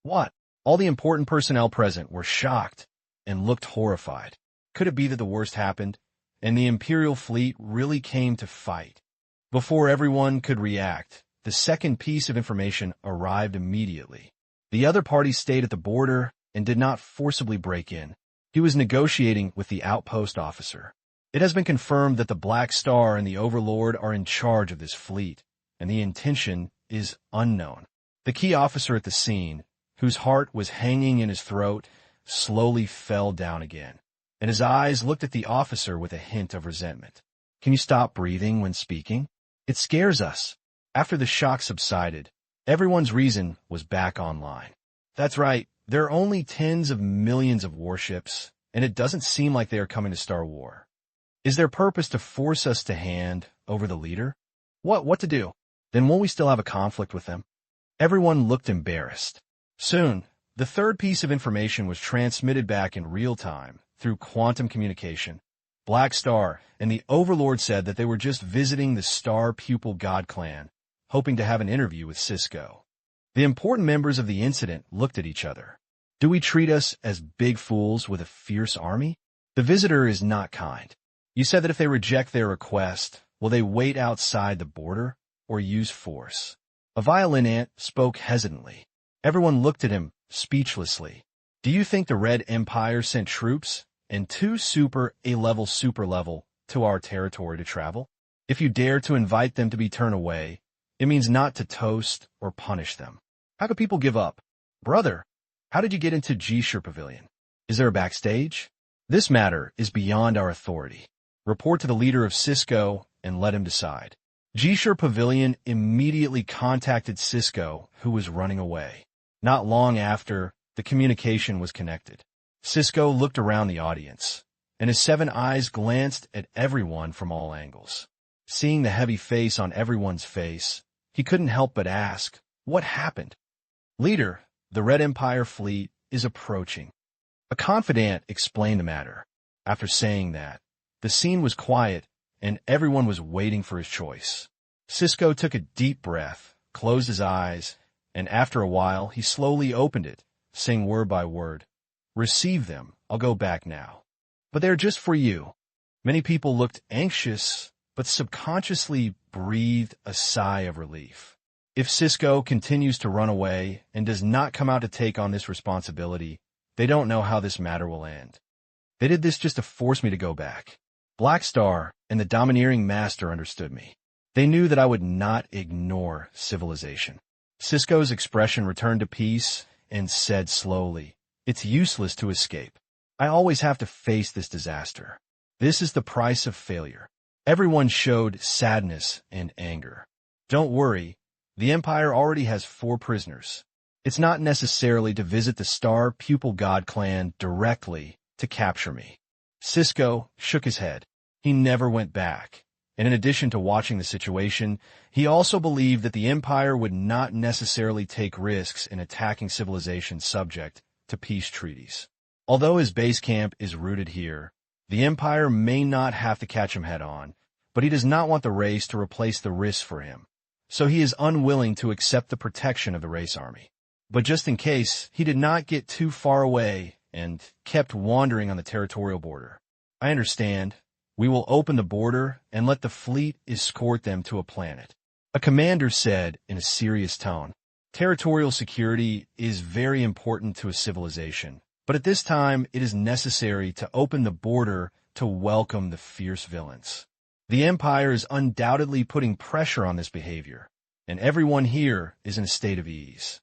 What? All the important personnel present were shocked and looked horrified. Could it be that the worst happened, and the Imperial fleet really came to fight? Before everyone could react, the second piece of information arrived immediately. The other party stayed at the border and did not forcibly break in. He was negotiating with the outpost officer. It has been confirmed that the Black Star and the Overlord are in charge of this fleet, and the intention is unknown. The key officer at the scene, whose heart was hanging in his throat, slowly fell down again, and his eyes looked at the officer with a hint of resentment. "Can you stop breathing when speaking? It scares us." After the shock subsided, everyone's reason was back online. That's right, there are only tens of millions of warships, and it doesn't seem like they are coming to start war. Is their purpose to force us to hand over the leader? What to do? Then won't we still have a conflict with them? Everyone looked embarrassed. Soon, the third piece of information was transmitted back in real time through quantum communication. Black Star and the Overlord said that they were just visiting the Star Pupil God clan, hoping to have an interview with Cisco. The important members of the incident looked at each other. Do we treat us as big fools with a fierce army? The visitor is not kind. You said that if they reject their request, will they wait outside the border or use force? A violin ant spoke hesitantly. Everyone looked at him speechlessly. Do you think the Red Empire sent troops and two super level to our territory to travel? If you dare to invite them to be turned away, It means not to toast or punish them. How could people give up? Brother, how did you get into G-Shur Pavilion? Is there a backstage? This matter is beyond our authority. Report to the leader of Cisco and let him decide. G-Shur Pavilion immediately contacted Cisco, who was running away. Not long after, the communication was connected. Cisco looked around the audience, and his 7 eyes glanced at everyone from all angles. Seeing the heavy face on everyone's face, he couldn't help but ask, "What happened?" "Leader, the Red Empire fleet is approaching." A confidant explained the matter. After saying that, the scene was quiet, and everyone was waiting for his choice. Cisco took a deep breath, closed his eyes, and after a while, he slowly opened it, saying word by word, "Receive them, I'll go back now. But they're just for you." Many people looked anxious, but subconsciously breathed a sigh of relief. If Cisco continues to run away and does not come out to take on this responsibility, they don't know how this matter will end. They did this just to force me to go back. Black Star and the domineering master understood me. They knew that I would not ignore civilization. Cisco's expression returned to peace and said slowly, "It's useless to escape. I always have to face this disaster. This is the price of failure." Everyone showed sadness and anger. "Don't worry, the Empire already has 4 prisoners. It's not necessarily to visit the Star Pupil God clan directly to capture me." Cisco shook his head. He never went back. And in addition to watching the situation, he also believed that the Empire would not necessarily take risks in attacking civilization subject to peace treaties. Although his base camp is rooted here, the Empire may not have to catch him head-on, but he does not want the race to replace the risk for him, so he is unwilling to accept the protection of the race army. But just in case, he did not get too far away and kept wandering on the territorial border. "I understand. We will open the border and let the fleet escort them to a planet," a commander said in a serious tone. Territorial security is very important to a civilization, but at this time it is necessary to open the border to welcome the fierce villains. The Empire is undoubtedly putting pressure on this behavior, and everyone here is in a state of ease.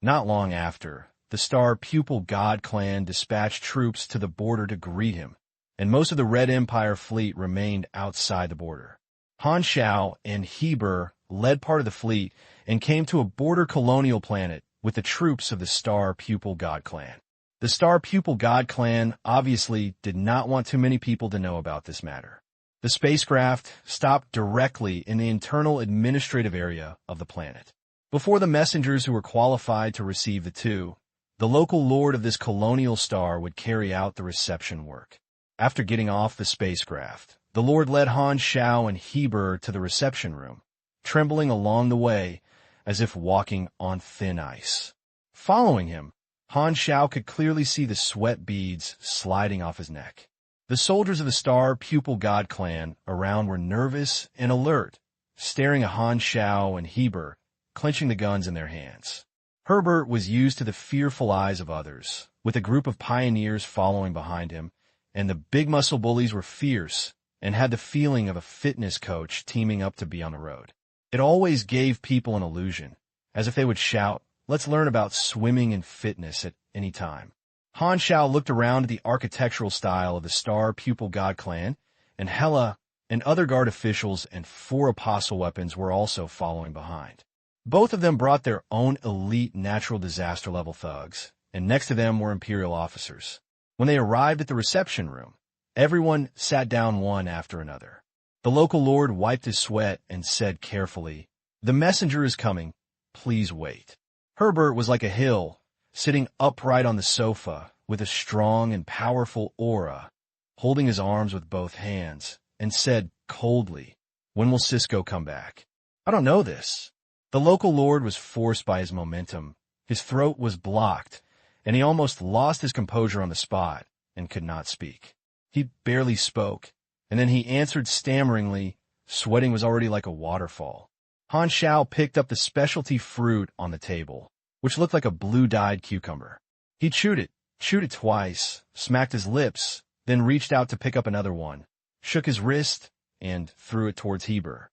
Not long after, the Star Pupil God clan dispatched troops to the border to greet him, and most of the Red Empire fleet remained outside the border. Han Xiao and Heber led part of the fleet and came to a border colonial planet with the troops of the Star Pupil God clan. The Star Pupil God clan obviously did not want too many people to know about this matter. The spacecraft stopped directly in the internal administrative area of the planet. Before the messengers who were qualified to receive the 2, the local lord of this colonial star would carry out the reception work. After getting off the spacecraft, the Lord led Han Xiao and Heber to the reception room, trembling along the way as if walking on thin ice. Following him, Han Xiao could clearly see the sweat beads sliding off his neck. The soldiers of the Star Pupil God clan around were nervous and alert, staring at Han Xiao and Heber, clenching the guns in their hands. Herbert was used to the fearful eyes of others, with a group of pioneers following behind him, and the big muscle bullies were fierce and had the feeling of a fitness coach teaming up to be on the road. It always gave people an illusion, as if they would shout, "Let's learn about swimming and fitness at any time." Han Xiao looked around at the architectural style of the Star Pupil God clan, and Hela and other guard officials and 4 apostle weapons were also following behind. Both of them brought their own elite natural disaster level thugs, and next to them were Imperial officers. When they arrived at the reception room, everyone sat down one after another. The local lord wiped his sweat and said carefully, "The messenger is coming. Please wait." Herbert was like a hill, sitting upright on the sofa with a strong and powerful aura, holding his arms with both hands, and said coldly, "When will Cisco come back?" "I don't know this." The local lord was forced by his momentum. His throat was blocked, and he almost lost his composure on the spot and could not speak. He barely spoke, and then he answered stammeringly. Sweating was already like a waterfall. Han Xiao picked up the specialty fruit on the table, which looked like a blue-dyed cucumber. He chewed it twice, smacked his lips, then reached out to pick up another one, shook his wrist, and threw it towards Heber.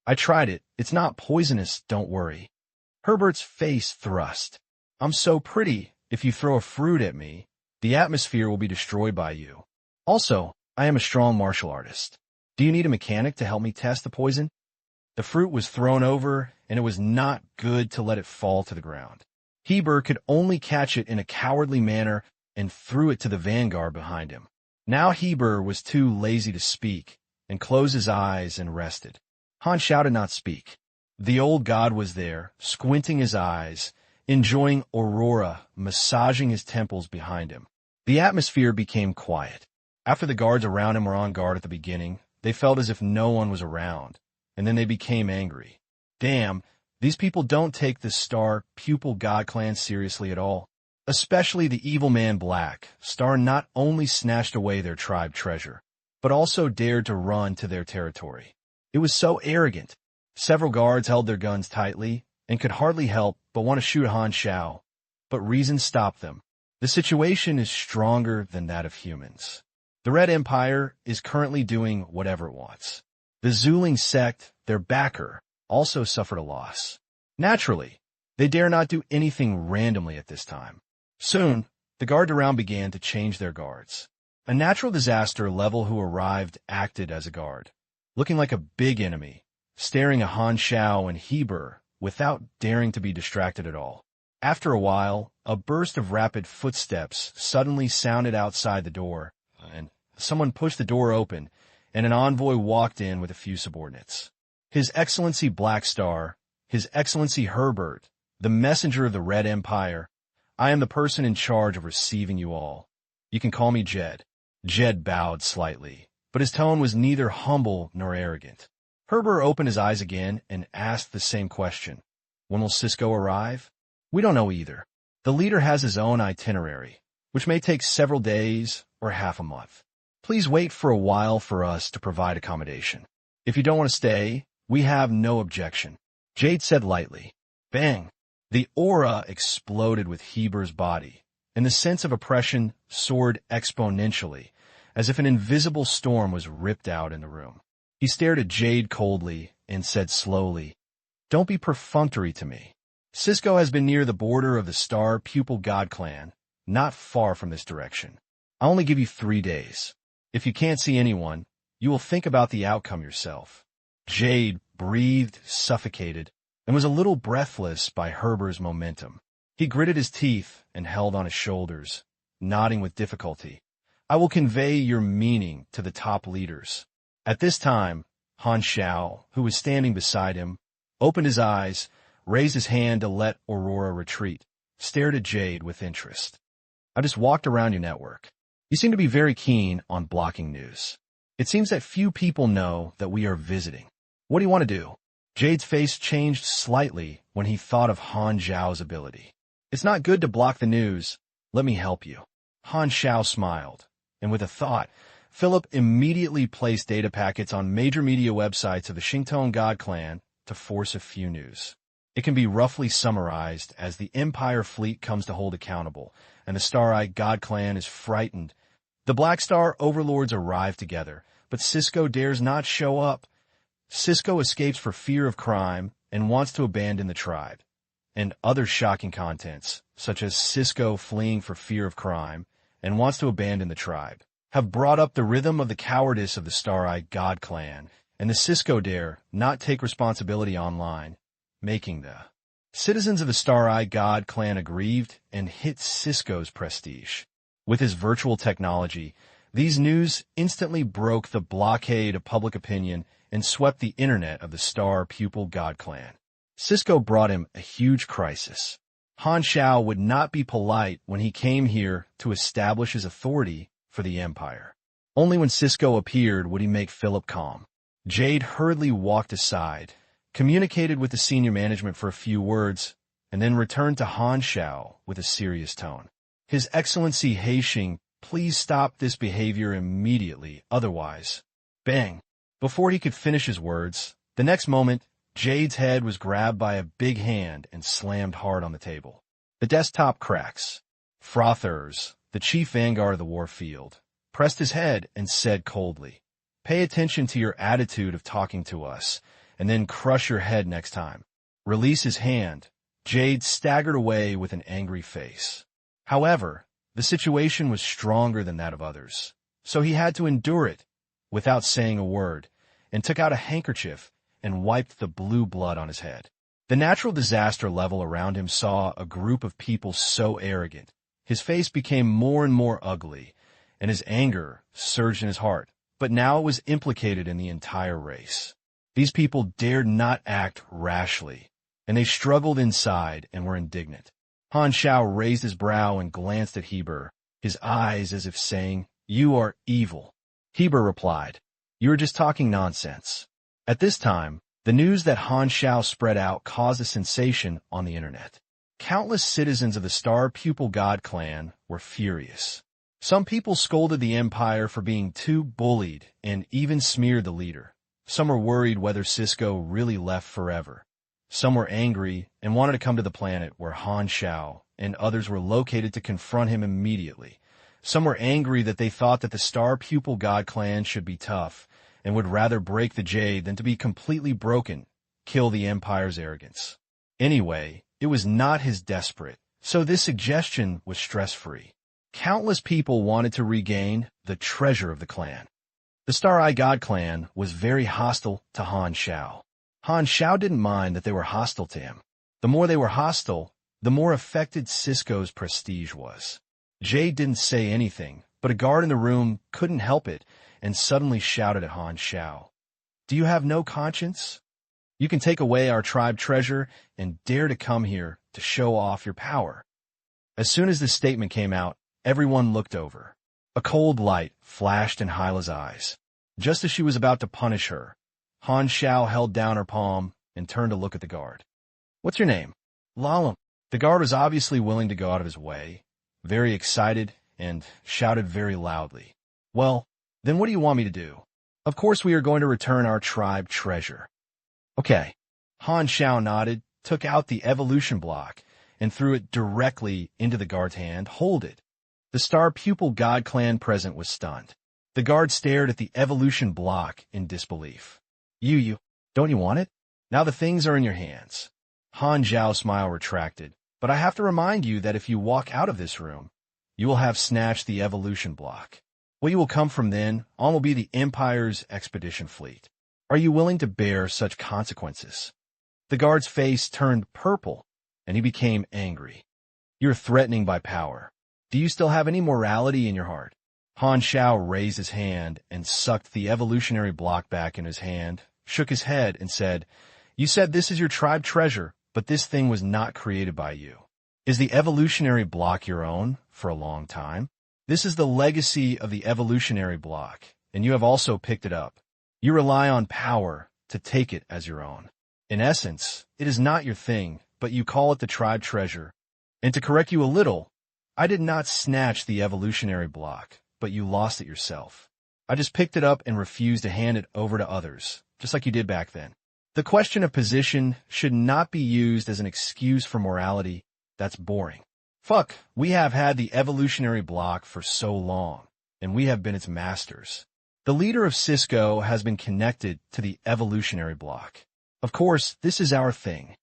I tried it. It's not poisonous, don't worry. Herbert's face thrust. I'm so pretty. If you throw a fruit at me, the atmosphere will be destroyed by you. Also, I am a strong martial artist. Do you need a mechanic to help me test the poison? The fruit was thrown over, and it was not good to let it fall to the ground. Heber could only catch it in a cowardly manner and threw it to the vanguard behind him. Now Heber was too lazy to speak, and closed his eyes and rested. Han Xiao did not speak. The old god was there, squinting his eyes, enjoying aurora massaging his temples behind him. The atmosphere became quiet. After the guards around him were on guard at the beginning, they felt as if no one was around, and then they became angry. Damn, these people don't take the Star Pupil God Clan seriously at all. Especially the evil man Black. Star not only snatched away their tribe treasure, but also dared to run to their territory. It was so arrogant. Several guards held their guns tightly and could hardly help but want to shoot Han Xiao, but reason stopped them. The situation is stronger than that of humans. The Red Empire is currently doing whatever it wants. The Zuling sect, their backer, also suffered a loss. Naturally, they dare not do anything randomly at this time. Soon, the guard around began to change their guards. A natural disaster level who arrived acted as a guard, looking like a big enemy, staring at Han Xiao and Heber without daring to be distracted at all. After a while, a burst of rapid footsteps suddenly sounded outside the door, and someone pushed the door open, and an envoy walked in with a few subordinates. His Excellency Black Star, His Excellency Herbert, the messenger of the Red Empire, I am the person in charge of receiving you all. You can call me Jed. Jed bowed slightly, but his tone was neither humble nor arrogant. Herbert opened his eyes again and asked the same question. When will Cisco arrive? We don't know either. The leader has his own itinerary, which may take several days or half a month. Please wait for a while for us to provide accommodation. If you don't want to stay, we have no objection. Jade said lightly. Bang! The aura exploded with Heber's body, and the sense of oppression soared exponentially, as if an invisible storm was ripped out in the room. He stared at Jade coldly and said slowly, Don't be perfunctory to me. Cisco has been near the border of the Star Pupil God Clan, not far from this direction. I'll only give you 3 days. If you can't see anyone, you will think about the outcome yourself. Jade breathed, suffocated, and was a little breathless by Herbert's momentum. He gritted his teeth and held on his shoulders, nodding with difficulty. I will convey your meaning to the top leaders. At this time, Han Xiao, who was standing beside him, opened his eyes, raised his hand to let Aurora retreat, stared at Jade with interest. I just walked around your network. You seem to be very keen on blocking news. It seems that few people know that we are visiting. What do you want to do? Jade's face changed slightly when he thought of Han Xiao's ability. It's not good to block the news. Let me help you. Han Xiao smiled, and with a thought, Philip immediately placed data packets on major media websites of the Xingtong God Clan to force a few news. It can be roughly summarized as the Empire fleet comes to hold accountable, and the Star-Eyed God Clan is frightened. The Black Star overlords arrive together, but Cisco dares not show up. Cisco escapes for fear of crime and wants to abandon the tribe. And other shocking contents, such as Cisco fleeing for fear of crime and wants to abandon the tribe, have brought up the rhythm of the cowardice of the Star-Eyed God Clan, and the Cisco dare not take responsibility online, making the citizens of the Star-Eyed God Clan aggrieved and hit Cisco's prestige. With his virtual technology, these news instantly broke the blockade of public opinion and swept the internet of the Star Pupil God Clan. Cisco brought him a huge crisis. Han Xiao would not be polite when he came here to establish his authority for the Empire. Only when Cisco appeared would he make Philip calm. Jade hurriedly walked aside, communicated with the senior management for a few words, and then returned to Han Xiao with a serious tone. His Excellency Haixing, please stop this behavior immediately, otherwise. Bang! Before he could finish his words, the next moment, Jade's head was grabbed by a big hand and slammed hard on the table. The desktop cracks. Frothers, the chief vanguard of the war field, pressed his head and said coldly, Pay attention to your attitude of talking to us, and then crush your head next time. Release his hand. Jade staggered away with an angry face. However, the situation was stronger than that of others, so he had to endure it without saying a word, and took out a handkerchief and wiped the blue blood on his head. The natural disaster level around him saw a group of people so arrogant. His face became more and more ugly, and his anger surged in his heart, but now it was implicated in the entire race. These people dared not act rashly, and they struggled inside and were indignant. Han Xiao raised his brow and glanced at Heber, his eyes as if saying, "You are evil." Heber replied, "You are just talking nonsense." At this time, the news that Han Xiao spread out caused a sensation on the internet. Countless citizens of the Star Pupil God clan were furious. Some people scolded the Empire for being too bullied and even smeared the leader. Some were worried whether Cisco really left forever. Some were angry and wanted to come to the planet where Han Xiao and others were located to confront him immediately. Some were angry that they thought that the Star Pupil God clan should be tough and would rather break the Jade than to be completely broken, kill the Empire's arrogance. Anyway, it was not his desperate, so this suggestion was stress-free. Countless people wanted to regain the treasure of the clan. The Star God clan was very hostile to Han Xiao. Han Xiao didn't mind that they were hostile to him. The more they were hostile, the more affected Cisco's prestige was. Jade didn't say anything, but a guard in the room couldn't help it and suddenly shouted at Han Xiao, "Do you have no conscience? You can take away our tribe treasure and dare to come here to show off your power." As soon as this statement came out, everyone looked over. A cold light flashed in Hyla's eyes. Just as she was about to punish her, Han Xiao held down her palm and turned to look at the guard. "What's your name?" "Lalam." The guard was obviously willing to go out of his way, very excited, and shouted very loudly, "Well, then what do you want me to do?" "Of course we are going to return our tribe treasure." "Okay." Han Xiao nodded, took out the evolution block, and threw it directly into the guard's hand. "Hold it." The Star Pupil God clan present was stunned. The guard stared at the evolution block in disbelief. You, don't you want it? Now the things are in your hands." Han Xiao's smile retracted, "But I have to remind you that if you walk out of this room, you will have snatched the evolution block. What you will come from then on will be the Empire's expedition fleet. Are you willing to bear such consequences?" The guard's face turned purple, and he became angry. "You're threatening by power. Do you still have any morality in your heart?" Han Xiao raised his hand and sucked the evolutionary block back in his hand, shook his head, and said, "You said this is your tribe treasure, but this thing was not created by you. Is the evolutionary block your own for a long time? This is the legacy of the evolutionary block, and you have also picked it up. You rely on power to take it as your own. In essence, it is not your thing, but you call it the tribe treasure. And to correct you a little, I did not snatch the evolutionary block, but you lost it yourself. I just picked it up and refused to hand it over to others, just like you did back then. The question of position should not be used as an excuse for morality. That's boring. Fuck, we have had the evolutionary block for so long, and we have been its masters. The leader of Cisco has been connected to the evolutionary block. Of course, this is our thing."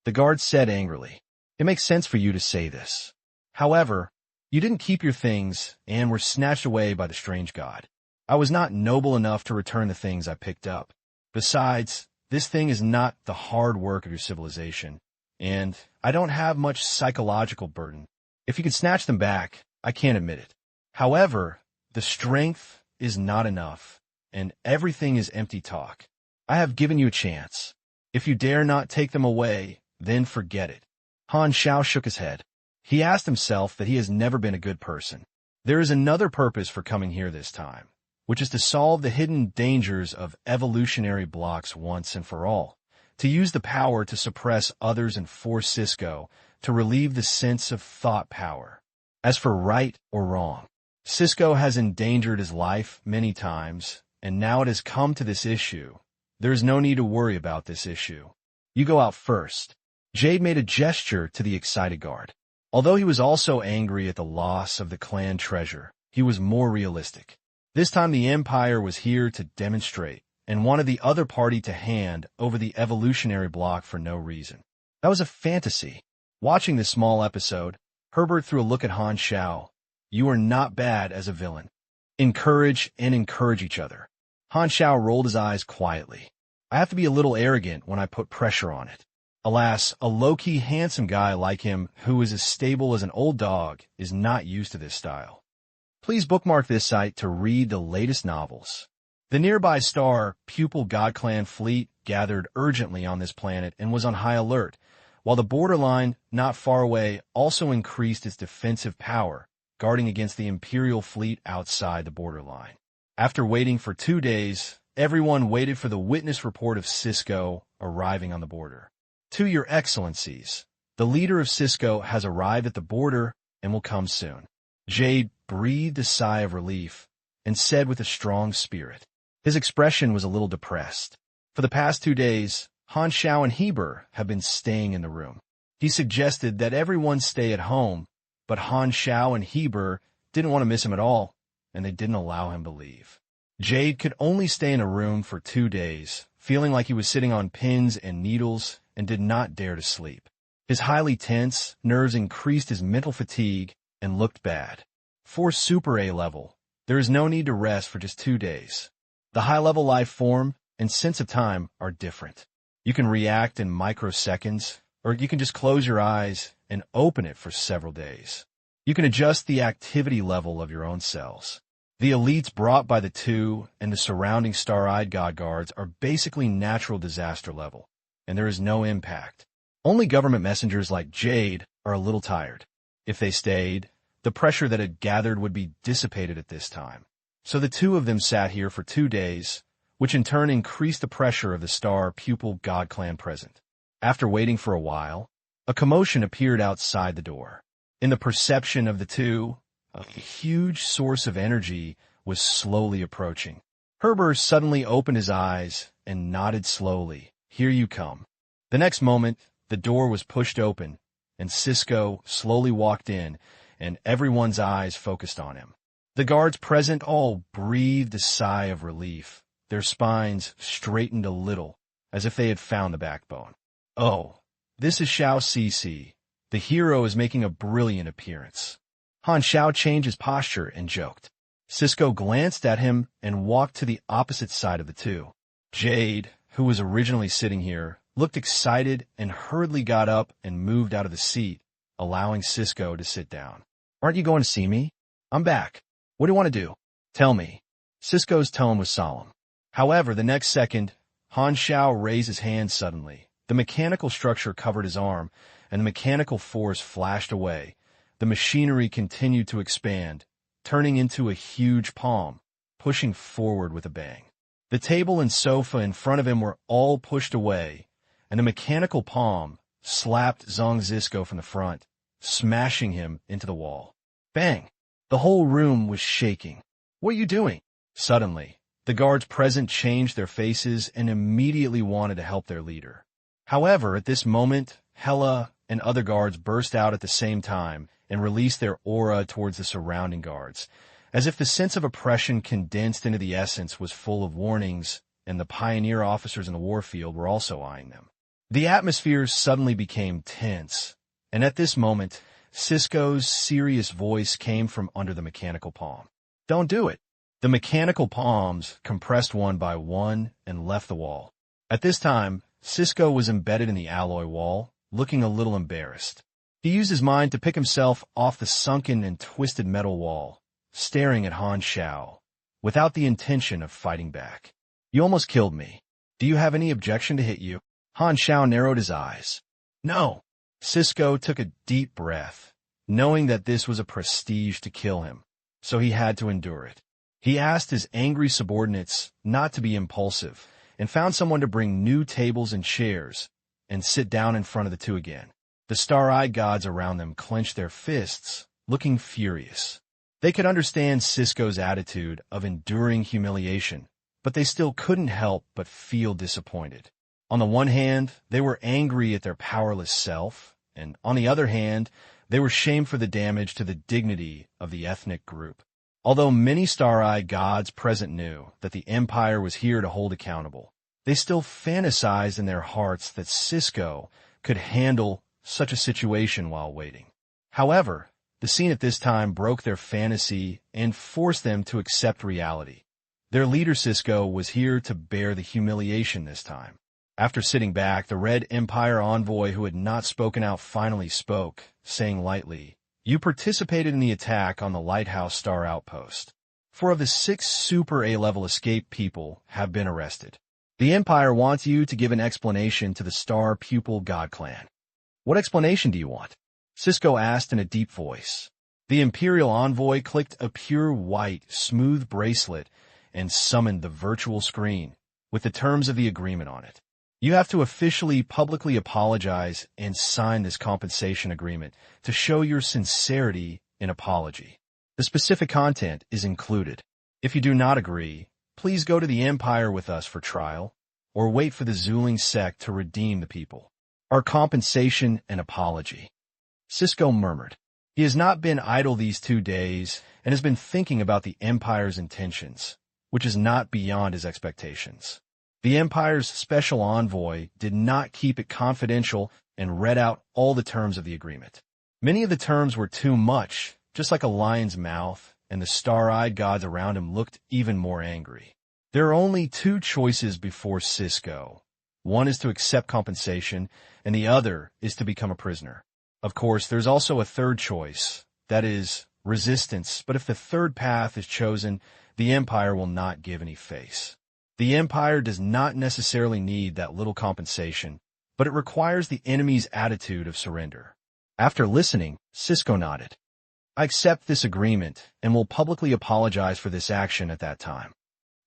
The guard said angrily, "It makes sense for you to say this. However, you didn't keep your things and were snatched away by the strange god. I was not noble enough to return the things I picked up. Besides, this thing is not the hard work of your civilization, and I don't have much psychological burden. If you could snatch them back, I can't admit it. However, the strength is not enough, and everything is empty talk. I have given you a chance. If you dare not take them away, then forget it." Han Xiao shook his head. He asked himself that he has never been a good person. There is another purpose for coming here this time, which is to solve the hidden dangers of evolutionary blocks once and for all, to use the power to suppress others and force Cisco to relieve the sense of thought power. As for right or wrong, Cisco has endangered his life many times, and now it has come to this issue. There is no need to worry about this issue. You go out first." Jade made a gesture to the excited guard. Although he was also angry at the loss of the clan treasure, he was more realistic. This time the Empire was here to demonstrate and wanted the other party to hand over the evolutionary block for no reason. That was a fantasy. Watching this small episode, Herbert threw a look at Han Xiao. You are not bad as a villain. Encourage each other. Han Xiao rolled his eyes quietly. I have to be a little arrogant when I put pressure on it. Alas, a low-key handsome guy like him, who is as stable as an old dog, is not used to this style. Please bookmark this site to read the latest novels. The nearby star Pupil God Clan fleet gathered urgently on this planet and was on high alert, while the borderline, not far away, also increased its defensive power, guarding against the Imperial fleet outside the borderline. After waiting for 2 days, everyone waited for the witness report of Cisco arriving on the border. To your excellencies, the leader of Cisco has arrived at the border and will come soon. Jade breathed a sigh of relief and said with a strong spirit. His expression was a little depressed. For the past 2 days, Han Xiao and Heber have been staying in the room. He suggested that everyone stay at home, but Han Xiao and Heber didn't want to miss him at all, and they didn't allow him to leave. Jade could only stay in a room for 2 days, feeling like he was sitting on pins and needles and did not dare to sleep. His highly tense nerves increased his mental fatigue and looked bad. For Super A level, there is no need to rest for just 2 days. The high-level life form and sense of time are different. You can react in microseconds, or you can just close your eyes and open it for several days. You can adjust the activity level of your own cells. The elites brought by the two and the surrounding star-eyed god guards are basically natural disaster level, and there is no impact. Only government messengers like Jade are a little tired. If they stayed, the pressure that had gathered would be dissipated at this time. So the two of them sat here for 2 days, which in turn increased the pressure of the star pupil god clan present. After waiting for a while, a commotion appeared outside the door. In the perception of the two, a huge source of energy was slowly approaching. Herbert suddenly opened his eyes and nodded slowly. Here you come. The next moment, the door was pushed open, and Cisco slowly walked in, and everyone's eyes focused on him. The guards present all breathed a sigh of relief. Their spines straightened a little, as if they had found the backbone. Oh, this is Xiao Cc. The hero is making a brilliant appearance. Han Xiao changed his posture and joked. Cisco glanced at him and walked to the opposite side of the two. Jade, who was originally sitting here, looked excited and hurriedly got up and moved out of the seat, allowing Cisco to sit down. Aren't you going to see me? I'm back. What do you want to do? Tell me. Cisco's tone was solemn. However, the next second, Han Xiao raised his hand suddenly. The mechanical structure covered his arm, and the mechanical force flashed away. The machinery continued to expand, turning into a huge palm, pushing forward with a bang. The table and sofa in front of him were all pushed away, and the mechanical palm slapped Zhang Zisco from the front, smashing him into the wall. Bang! The whole room was shaking. What are you doing? Suddenly, the guards present changed their faces and immediately wanted to help their leader. However, at this moment, Hela and other guards burst out at the same time and released their aura towards the surrounding guards, as if the sense of oppression condensed into the essence was full of warnings, and the pioneer officers in the warfield were also eyeing them. The atmosphere suddenly became tense, and at this moment, Cisco's serious voice came from under the mechanical palm. Don't do it. The mechanical palms compressed one by one and left the wall. At this time, Cisco was embedded in the alloy wall, looking a little embarrassed. He used his mind to pick himself off the sunken and twisted metal wall, staring at Han Xiao, without the intention of fighting back. You almost killed me. Do you have any objection to hit you? Han Xiao narrowed his eyes. No. Cisco took a deep breath, knowing that this was a prestige to kill him, so he had to endure it. He asked his angry subordinates not to be impulsive, and found someone to bring new tables and chairs, and sit down in front of the two again. The star-eyed gods around them clenched their fists, looking furious. They could understand Cisco's attitude of enduring humiliation, but they still couldn't help but feel disappointed. On the one hand, they were angry at their powerless self, and on the other hand, they were shamed for the damage to the dignity of the ethnic group. Although many star-eyed gods present knew that the Empire was here to hold accountable, they still fantasized in their hearts that Cisco could handle such a situation while waiting. However, the scene at this time broke their fantasy and forced them to accept reality. Their leader Cisco was here to bear the humiliation this time. After sitting back, the Red Empire envoy who had not spoken out finally spoke, saying lightly, "You participated in the attack on the Lighthouse Star Outpost. 4 of the 6 Super A-level escape people have been arrested. The Empire wants you to give an explanation to the Star Pupil God Clan." "What explanation do you want?" Cisco asked in a deep voice. The Imperial envoy clicked a pure white, smooth bracelet and summoned the virtual screen with the terms of the agreement on it. "You have to officially publicly apologize and sign this compensation agreement to show your sincerity in apology. The specific content is included. If you do not agree, please go to the Empire with us for trial, or wait for the Zuling sect to redeem the people. Our compensation and apology." Cisco murmured. He has not been idle these 2 days and has been thinking about the Empire's intentions, which is not beyond his expectations. The Empire's special envoy did not keep it confidential and read out all the terms of the agreement. Many of the terms were too much, just like a lion's mouth, and the star-eyed gods around him looked even more angry. There are only 2 choices before Cisco. One is to accept compensation, and the other is to become a prisoner. Of course, there's also a third choice, that is, resistance, but if the third path is chosen, the Empire will not give any face. The Empire does not necessarily need that little compensation, but it requires the enemy's attitude of surrender. After listening, Cisco nodded. "I accept this agreement and will publicly apologize for this action at that time."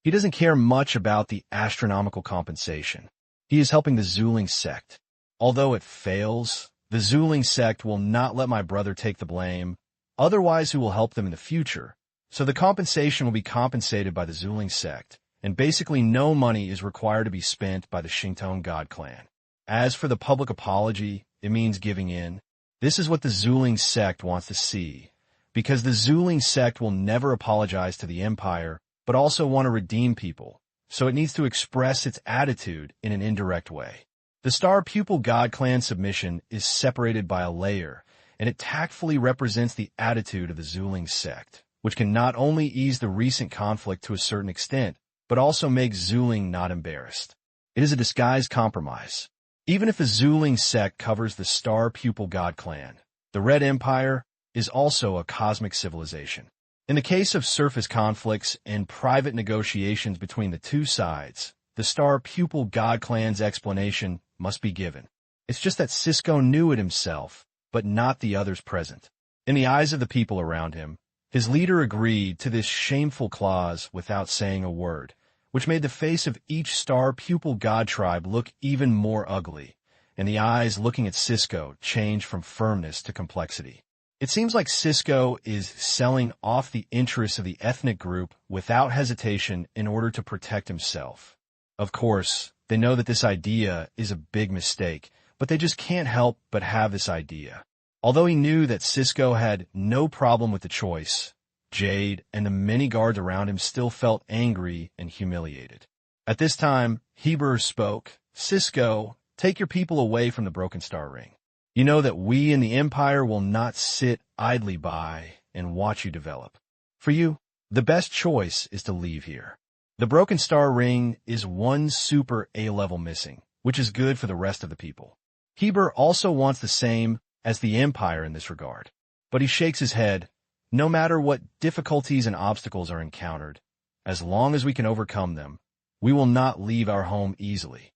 He doesn't care much about the astronomical compensation. He is helping the Zuling sect. Although it fails, the Zuling sect will not let my brother take the blame, otherwise he will help them in the future. So the compensation will be compensated by the Zuling sect, and basically no money is required to be spent by the Xingtong God clan. As for the public apology, it means giving in. This is what the Zuling sect wants to see, because the Zuling sect will never apologize to the Empire, but also want to redeem people, so it needs to express its attitude in an indirect way. The Star Pupil God Clan submission is separated by a layer, and it tactfully represents the attitude of the Zuling sect, which can not only ease the recent conflict to a certain extent, but also make Zuling not embarrassed. It is a disguised compromise. Even if the Zuling sect covers the Star Pupil God Clan, the Red Empire is also a cosmic civilization. In the case of surface conflicts and private negotiations between the 2 sides, the Star Pupil God Clan's explanation must be given. It's just that Cisco knew it himself, but not the others present. In the eyes of the people around him, his leader agreed to this shameful clause without saying a word, which made the face of each Star Pupil God tribe look even more ugly, and the eyes looking at Cisco changed from firmness to complexity. It seems like Cisco is selling off the interests of the ethnic group without hesitation in order to protect himself. Of course, they know that this idea is a big mistake, but they just can't help but have this idea. Although he knew that Cisco had no problem with the choice, Jade and the many guards around him still felt angry and humiliated. At this time, Heber spoke, "Cisco, take your people away from the Broken Star Ring. You know that we in the Empire will not sit idly by and watch you develop. For you, the best choice is to leave here. The Broken Star Ring is 1 Super A-level missing, which is good for the rest of the people." Heber also wants the same as the Empire in this regard, but he shakes his head. No matter what difficulties and obstacles are encountered, as long as we can overcome them, we will not leave our home easily.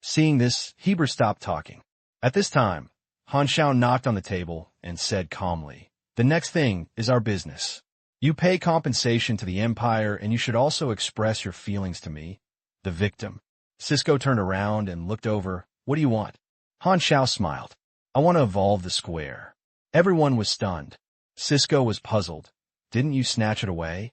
Seeing this, Heber stopped talking. At this time, Han Xiao knocked on the table and said calmly, "The next thing is our business. You pay compensation to the Empire, and you should also express your feelings to me, the victim." Cisco turned around and looked over. "What do you want?" Han Xiao smiled. "I want to evolve the square." Everyone was stunned. Cisco was puzzled. "Didn't you snatch it away?"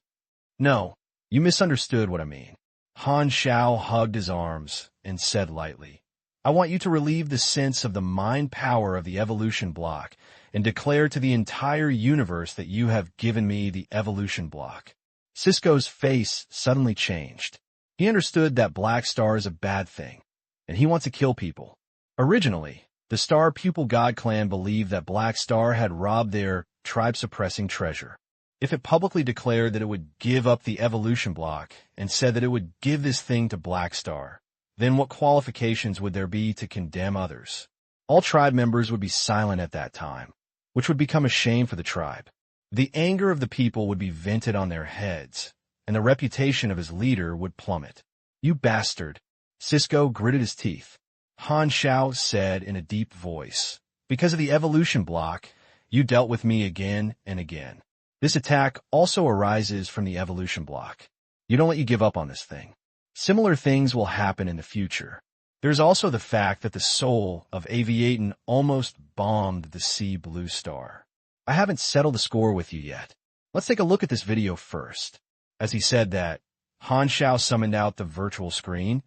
"No, you misunderstood what I mean." Han Xiao hugged his arms and said lightly, I want you to relieve the sense of the mind power of the evolution block and declare to the entire universe that you have given me the evolution block. Cisco's face suddenly changed. He understood that Black Star is a bad thing, and he wants to kill people. Originally, the Star Pupil God Clan believed that Black Star had robbed their tribe-suppressing treasure. If it publicly declared that it would give up the evolution block and said that it would give this thing to Black Star, then what qualifications would there be to condemn others? All tribe members would be silent at that time, which would become a shame for the tribe. The anger of the people would be vented on their heads, and the reputation of his leader would plummet. "You bastard!" Cisco gritted his teeth. Han Xiao said in a deep voice, "Because of the evolution block, you dealt with me again and again. This attack also arises from the evolution block. You don't let you give up on this thing. Similar things will happen in the future. There's also the fact that the soul of Aviatin almost bombed the Sea Blue Star. I haven't settled the score with you yet. Let's take a look at this video first." As he said that, Han Xiao summoned out the virtual screen,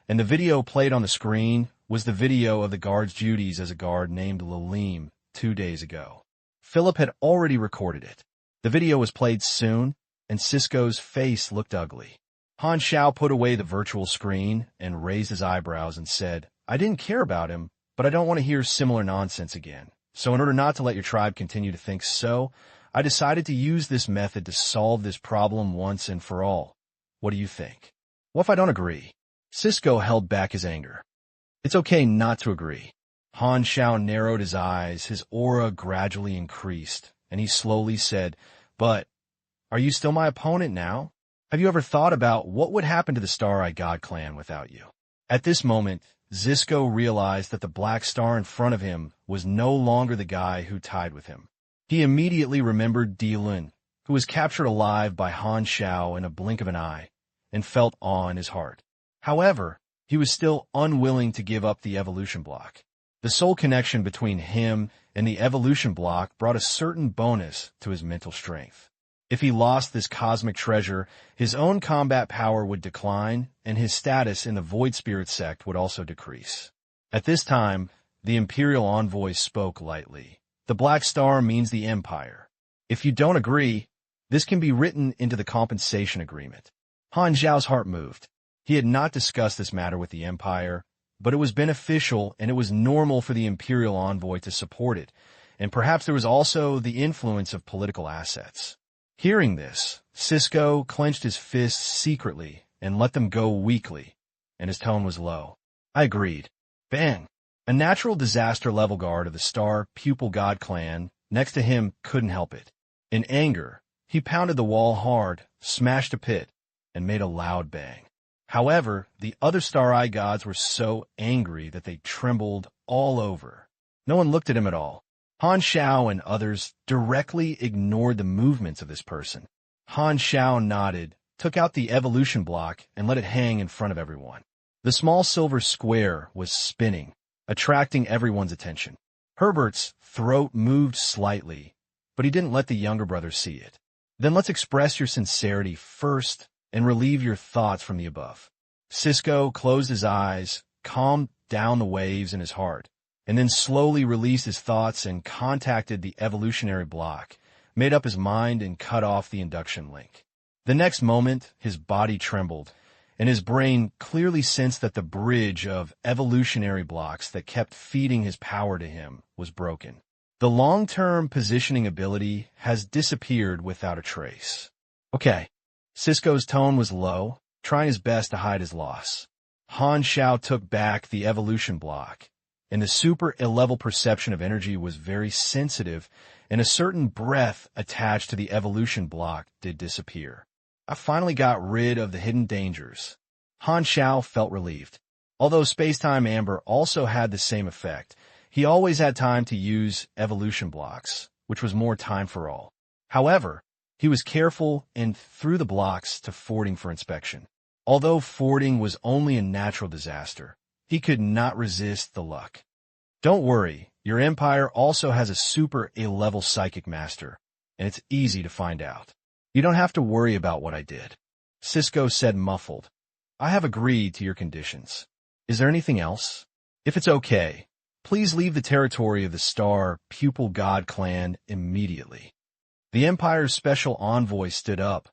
and the video played on the screen was the video of the guard's duties as a guard named Lalim 2 days ago. Philip had already recorded it. The video was played soon, and Cisco's face looked ugly. Han Xiao put away the virtual screen and raised his eyebrows and said, "I didn't care about him, but I don't want to hear similar nonsense again. So in order not to let your tribe continue to think so, I decided to use this method to solve this problem once and for all. What do you think?" "What if I don't agree?" Cisco held back his anger. "It's okay not to agree." Han Xiao narrowed his eyes, his aura gradually increased, and he slowly said, "But are you still my opponent now? Have you ever thought about what would happen to the Star Eye God Clan without you?" At this moment, Cisco realized that the Black Star in front of him was no longer the guy who tied with him. He immediately remembered Dilun, who was captured alive by Han Xiao in a blink of an eye, and felt awe in his heart. However, he was still unwilling to give up the evolution block. The soul connection between him and the evolution block brought a certain bonus to his mental strength. If he lost this cosmic treasure, his own combat power would decline, and his status in the Void Spirit sect would also decrease. At this time, the Imperial Envoy spoke lightly. "The Black Star means the Empire. If you don't agree, this can be written into the compensation agreement." Han Xiao's heart moved. He had not discussed this matter with the Empire, but it was beneficial and it was normal for the Imperial Envoy to support it, and perhaps there was also the influence of political assets. Hearing this, Cisco clenched his fists secretly and let them go weakly, and his tone was low. "I agreed." Bang! A natural disaster level guard of the Star Pupil God Clan next to him couldn't help it. In anger, he pounded the wall hard, smashed a pit, and made a loud bang. However, the other Star Eye gods were so angry that they trembled all over. No one looked at him at all. Han Xiao and others directly ignored the movements of this person. Han Xiao nodded, took out the evolution block, and let it hang in front of everyone. The small silver square was spinning, attracting everyone's attention. Herbert's throat moved slightly, but he didn't let the younger brother see it. "Then let's express your sincerity first and relieve your thoughts from the above." Cisco closed his eyes, calmed down the waves in his heart, and then slowly released his thoughts and contacted the evolutionary block, made up his mind and cut off the induction link. The next moment, his body trembled, and his brain clearly sensed that the bridge of evolutionary blocks that kept feeding his power to him was broken. The long-term positioning ability has disappeared without a trace. "Okay." Cisco's tone was low, trying his best to hide his loss. Han Xiao took back the evolution block, and the super ill-level perception of energy was very sensitive, and a certain breath attached to the evolution block did disappear. "I finally got rid of the hidden dangers." Han Xiao felt relieved. Although Spacetime Amber also had the same effect, he always had time to use evolution blocks, which was more time for all. However, he was careful and threw the blocks to Fording for inspection. Although Fording was only a natural disaster, he could not resist the luck. "Don't worry, your empire also has a super A-level psychic master, and it's easy to find out. You don't have to worry about what I did." Cisco said muffled. "I have agreed to your conditions. Is there anything else?" If it's okay, please leave the territory of the Star Pupil God Clan immediately. The Empire's special envoy stood up.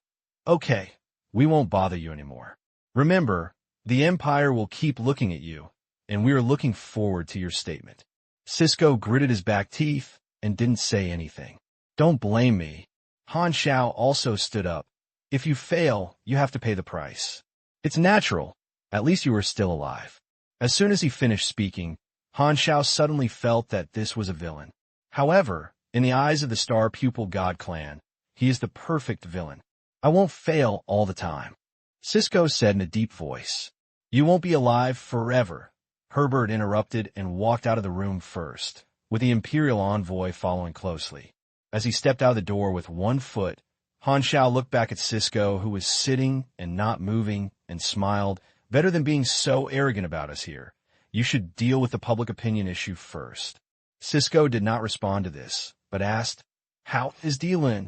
Okay, we won't bother you anymore. Remember, the Empire will keep looking at you, and we are looking forward to your statement. Cisco gritted his back teeth and didn't say anything. Don't blame me. Han Xiao also stood up. If you fail, you have to pay the price. It's natural. At least you are still alive. As soon as he finished speaking, Han Xiao suddenly felt that this was a villain. However, in the eyes of the Star Pupil God Clan, he is the perfect villain. I won't fail all the time. Cisco said in a deep voice. You won't be alive forever. Herbert interrupted and walked out of the room first, with the Imperial envoy following closely. As he stepped out of the door with one foot, Han Xiao looked back at Cisco, who was sitting and not moving, and smiled. Better than being so arrogant about us here. You should deal with the public opinion issue first. Cisco did not respond to this, but asked, How is Dylan?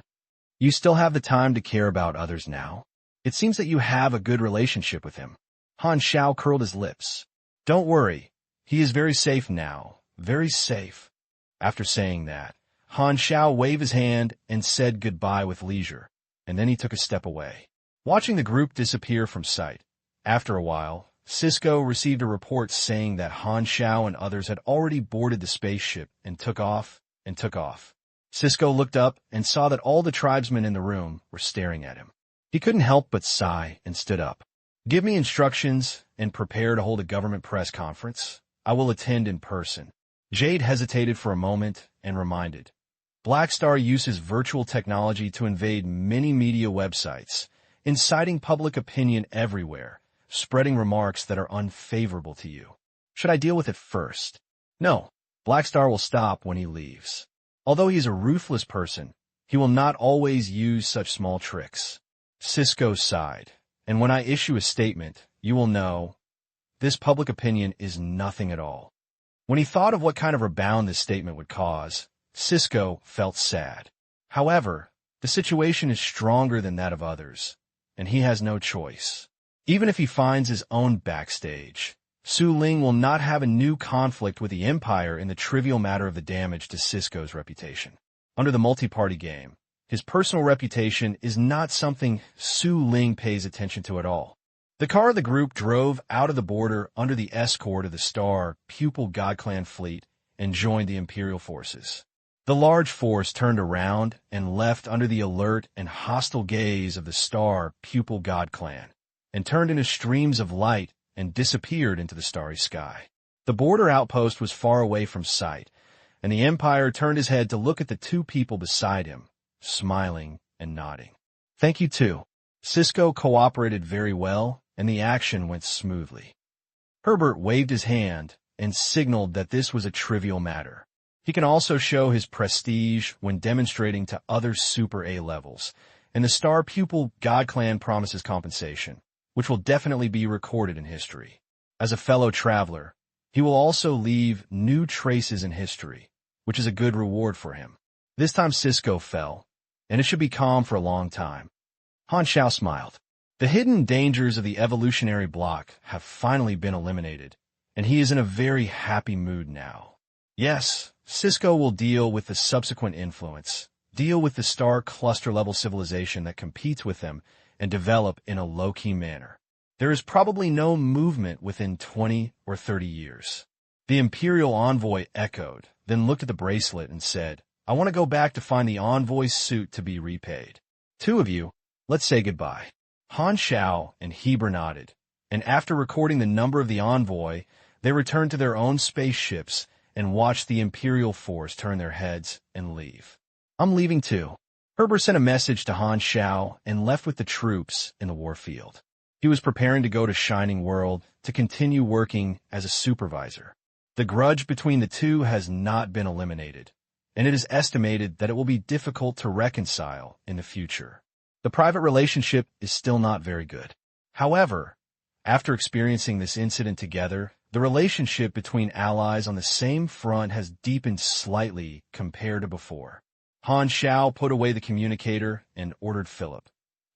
You still have the time to care about others now? It seems that you have a good relationship with him. Han Xiao curled his lips. Don't worry. He is very safe now. Very safe. After saying that, Han Xiao waved his hand and said goodbye with leisure, and then he took a step away, watching the group disappear from sight. After a while, Cisco received a report saying that Han Xiao and others had already boarded the spaceship and took off. Cisco looked up and saw that all the tribesmen in the room were staring at him. He couldn't help but sigh and stood up. Give me instructions and prepare to hold a government press conference. I will attend in person. Jade hesitated for a moment and reminded. Black Star uses virtual technology to invade many media websites, inciting public opinion everywhere, spreading remarks that are unfavorable to you. Should I deal with it first? No. Black Star will stop when he leaves. Although he is a ruthless person, he will not always use such small tricks. Cisco sighed. And when I issue a statement, you will know, this public opinion is nothing at all. When he thought of what kind of rebound this statement would cause, Cisco felt sad. However, the situation is stronger than that of others, and he has no choice. Even if he finds his own backstage, Su Ling will not have a new conflict with the Empire in the trivial matter of the damage to Cisco's reputation. Under the multi-party game, his personal reputation is not something Su Ling pays attention to at all. The car of the group drove out of the border under the escort of the Star Pupil God Clan fleet and joined the Imperial forces. The large force turned around and left under the alert and hostile gaze of the Star Pupil God Clan, and turned into streams of light and disappeared into the starry sky. The border outpost was far away from sight, and the Empire turned his head to look at the two people beside him, smiling and nodding. Thank you too. Cisco cooperated very well, and the action went smoothly. Herbert waved his hand and signaled that this was a trivial matter. He can also show his prestige when demonstrating to other Super A levels, and the Star Pupil God Clan promises compensation, which will definitely be recorded in history. As a fellow traveler, he will also leave new traces in history, which is a good reward for him. This time Cisco fell, and it should be calm for a long time. Han Xiao smiled. The hidden dangers of the evolutionary block have finally been eliminated, and he is in a very happy mood now. Yes, Cisco will deal with the subsequent influence, deal with the star cluster-level civilization that competes with them, and develop in a low-key manner. There is probably no movement within 20 or 30 years. The Imperial envoy echoed, then looked at the bracelet and said, I want to go back to find the envoy's suit to be repaid. Two of you, let's say goodbye. Han Xiao and Heber nodded, and after recording the number of the envoy, they returned to their own spaceships and watched the Imperial force turn their heads and leave. I'm leaving too. Herbert sent a message to Han Xiao and left with the troops in the warfield. He was preparing to go to Shining World to continue working as a supervisor. The grudge between the two has not been eliminated, and it is estimated that it will be difficult to reconcile in the future. The private relationship is still not very good. However, after experiencing this incident together, the relationship between allies on the same front has deepened slightly compared to before. Han Xiao put away the communicator and ordered Philip.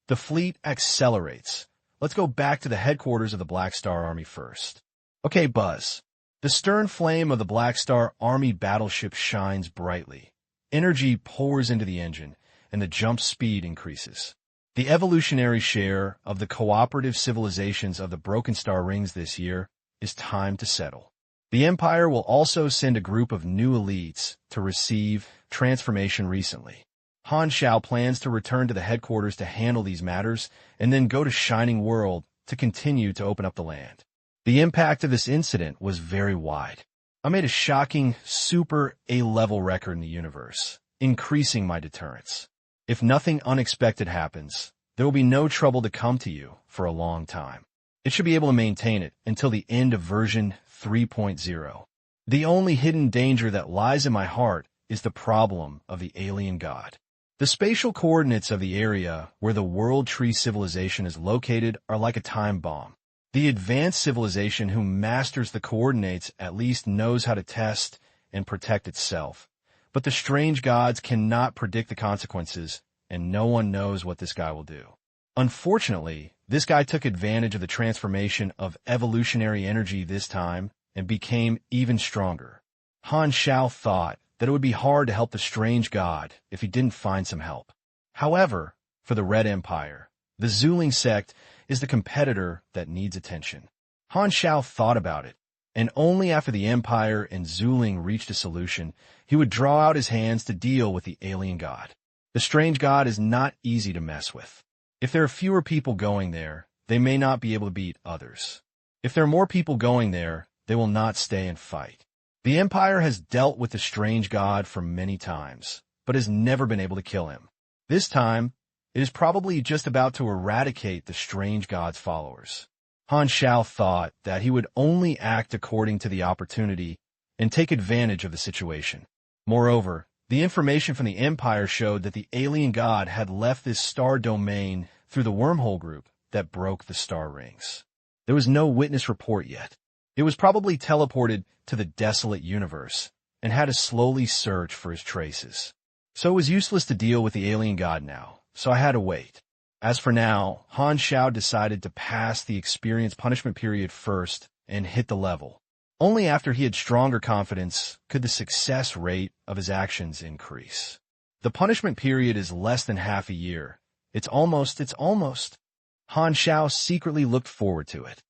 The fleet accelerates. Let's go back to the headquarters of the Black Star Army first. Okay, Buzz. The stern flame of the Black Star Army battleship shines brightly. Energy pours into the engine, and the jump speed increases. The evolutionary share of the cooperative civilizations of the Broken Star Rings this year is time to settle. The Empire will also send a group of new elites to receive transformation recently. Han Xiao plans to return to the headquarters to handle these matters and then go to Shining World to continue to open up the land. The impact of this incident was very wide. I made a shocking Super A-level record in the universe, increasing my deterrence. If nothing unexpected happens, there will be no trouble to come to you for a long time. It should be able to maintain it until the end of version 3.0. The only hidden danger that lies in my heart is the problem of the alien god. The spatial coordinates of the area where the World Tree civilization is located are like a time bomb. The advanced civilization who masters the coordinates at least knows how to test and protect itself. But the strange gods cannot predict the consequences, and no one knows what this guy will do. Unfortunately, this guy took advantage of the transformation of evolutionary energy this time and became even stronger. Han Xiao thought that it would be hard to help the strange god if he didn't find some help. However, for the Red Empire, the Zuling sect is the competitor that needs attention. Han Xiao thought about it, and only after the Empire and Zuling reached a solution, he would draw out his hands to deal with the alien god. The strange god is not easy to mess with. If there are fewer people going there, they may not be able to beat others. If there are more people going there, they will not stay and fight. The Empire has dealt with the strange god for many times, but has never been able to kill him. This time, it is probably just about to eradicate the strange god's followers. Han Xiao thought that he would only act according to the opportunity and take advantage of the situation. Moreover, the information from the Empire showed that the alien god had left this star domain through the wormhole group that broke the star rings. There was no witness report yet. It was probably teleported to the desolate universe and had to slowly search for his traces. So it was useless to deal with the alien god now, so I had to wait. As for now, Han Xiao decided to pass the experience punishment period first and hit the level. Only after he had stronger confidence could the success rate of his actions increase. The punishment period is less than half a year. It's almost. Han Xiao secretly looked forward to it.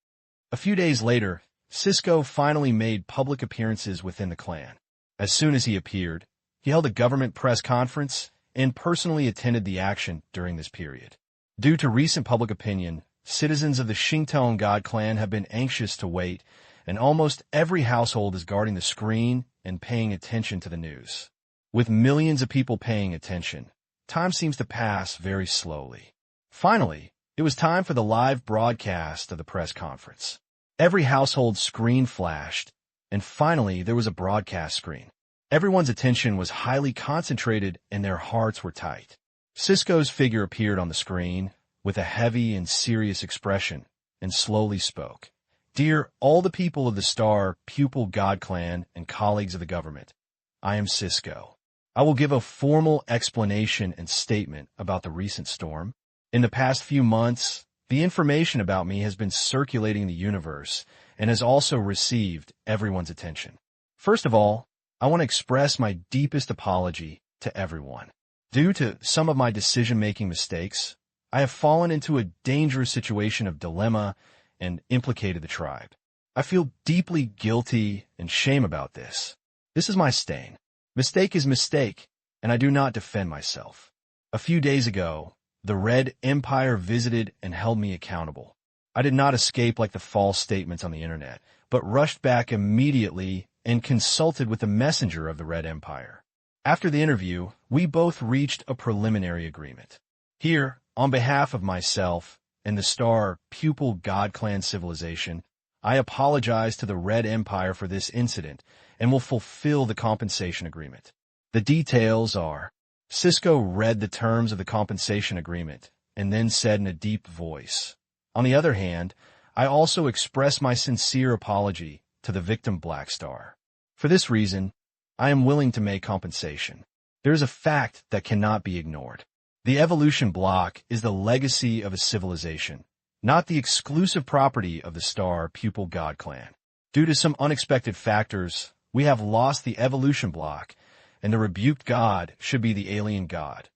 A few days later, Cisco finally made public appearances within the clan. As soon as he appeared, he held a government press conference and personally attended the action during this period. Due to recent public opinion, citizens of the Xingtong God clan have been anxious to wait, and almost every household is guarding the screen and paying attention to the news. With millions of people paying attention, time seems to pass very slowly. Finally, it was time for the live broadcast of the press conference. Every household screen flashed, and finally there was a broadcast screen. Everyone's attention was highly concentrated and their hearts were tight. Cisco's figure appeared on the screen with a heavy and serious expression and slowly spoke. Dear all the people of the Star Pupil God Clan and colleagues of the government, I am Cisco. I will give a formal explanation and statement about the recent storm. In the past few months, the information about me has been circulating the universe and has also received everyone's attention. First of all, I want to express my deepest apology to everyone. Due to some of my decision-making mistakes, I have fallen into a dangerous situation of dilemma and implicated the tribe. I feel deeply guilty and shame about this. This is my stain. Mistake is mistake, and I do not defend myself. A few days ago, the Red Empire visited and held me accountable. I did not escape like the false statements on the internet, but rushed back immediately and consulted with the messenger of the Red Empire. After the interview, we both reached a preliminary agreement. Here, on behalf of myself and the Star Pupil God Clan civilization, I apologize to the Red Empire for this incident and will fulfill the compensation agreement. The details are: Cisco read the terms of the compensation agreement and then said in a deep voice. On the other hand, I also express my sincere apology to the victim Black Star. For this reason, I am willing to make compensation. There is a fact that cannot be ignored. The evolution block is the legacy of a civilization, not the exclusive property of the Star Pupil God Clan. Due to some unexpected factors, we have lost the evolution block, and the rebuked god should be the alien god,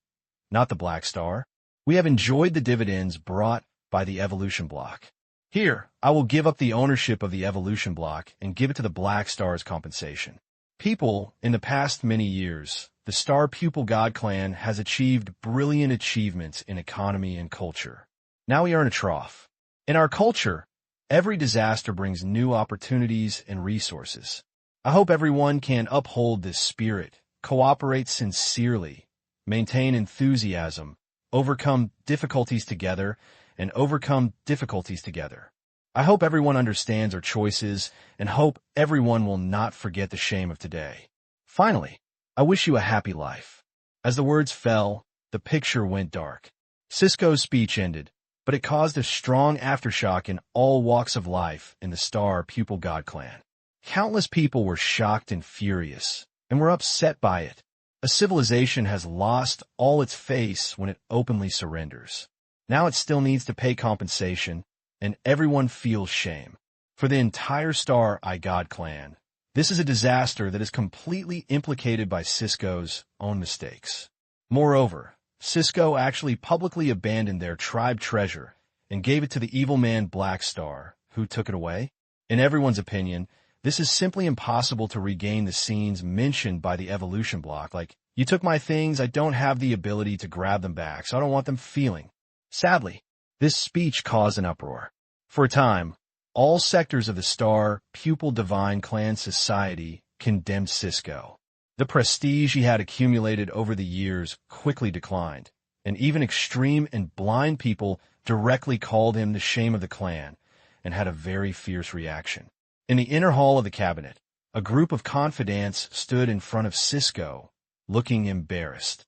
not the black star. We have enjoyed the dividends brought by the evolution block. Here, I will give up the ownership of the evolution block and give it to the black star as compensation. People, in the past many years, the Star Pupil God Clan has achieved brilliant achievements in economy and culture. Now we are in a trough. In our culture, every disaster brings new opportunities and resources. I hope everyone can uphold this spirit, cooperate sincerely, maintain enthusiasm, overcome difficulties together, and overcome difficulties together. I hope everyone understands our choices and hope everyone will not forget the shame of today. Finally, I wish you a happy life. As the words fell, the picture went dark. Cisco's speech ended, but it caused a strong aftershock in all walks of life in the Star Pupil God Clan. Countless people were shocked and furious, and were upset by it. A civilization has lost all its face when it openly surrenders. Now it still needs to pay compensation, and everyone feels shame. For the entire Star God Clan, this is a disaster that is completely implicated by Cisco's own mistakes. Moreover, Cisco actually publicly abandoned their tribe treasure and gave it to the evil man Black Star, who took it away. In everyone's opinion, this is simply impossible to regain the scenes mentioned by the evolution block, like, you took my things, I don't have the ability to grab them back, so I don't want them feeling. Sadly, this speech caused an uproar. For a time, all sectors of the Star Pupil Divine Clan society condemned Cisco. The prestige he had accumulated over the years quickly declined, and even extreme and blind people directly called him the shame of the clan and had a very fierce reaction. In the inner hall of the cabinet, a group of confidants stood in front of Cisco, looking embarrassed.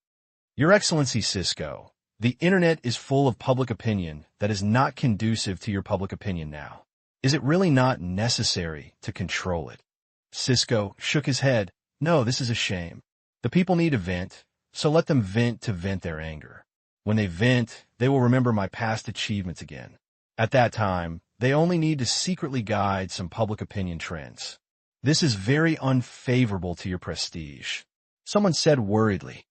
Your Excellency Cisco, the internet is full of public opinion that is not conducive to your public opinion now. Is it really not necessary to control it? Cisco shook his head. No, this is a shame. The people need to vent, so let them vent to vent their anger. When they vent, they will remember my past achievements again. At that time, they only need to secretly guide some public opinion trends. This is very unfavorable to your prestige. Someone said worriedly,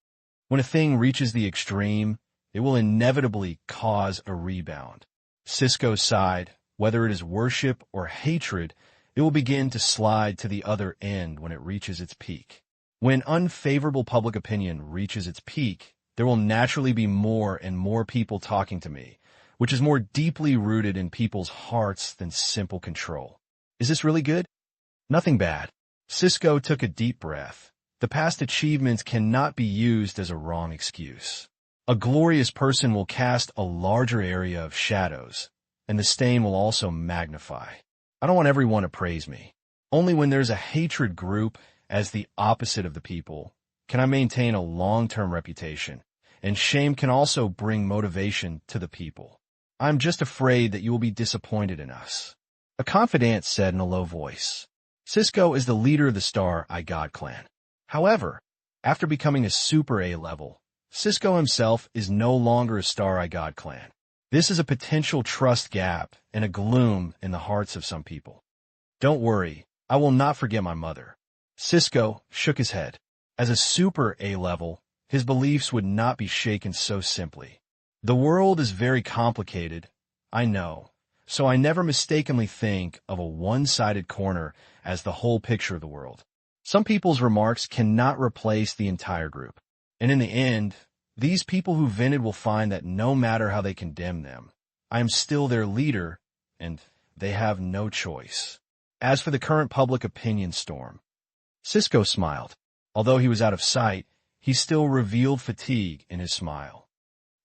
when a thing reaches the extreme, it will inevitably cause a rebound. Cisco sighed, whether it is worship or hatred, it will begin to slide to the other end when it reaches its peak. When unfavorable public opinion reaches its peak, there will naturally be more and more people talking to me, which is more deeply rooted in people's hearts than simple control. Is this really good? Nothing bad. Cisco took a deep breath. The past achievements cannot be used as a wrong excuse. A glorious person will cast a larger area of shadows, and the stain will also magnify. I don't want everyone to praise me. Only when there's a hatred group as the opposite of the people can I maintain a long-term reputation, and shame can also bring motivation to the people. I'm just afraid that you will be disappointed in us. A confidant said in a low voice. Cisco is the leader of the Star God Clan. However, after becoming a Super A level, Cisco himself is no longer a Star God Clan. This is a potential trust gap and a gloom in the hearts of some people. Don't worry, I will not forget my mother. Cisco shook his head. As a Super A level, his beliefs would not be shaken so simply. The world is very complicated, I know, so I never mistakenly think of a one-sided corner as the whole picture of the world. Some people's remarks cannot replace the entire group, and in the end, these people who vented will find that no matter how they condemn them, I am still their leader, and they have no choice. As for the current public opinion storm, Cisco smiled. Although he was out of sight, he still revealed fatigue in his smile.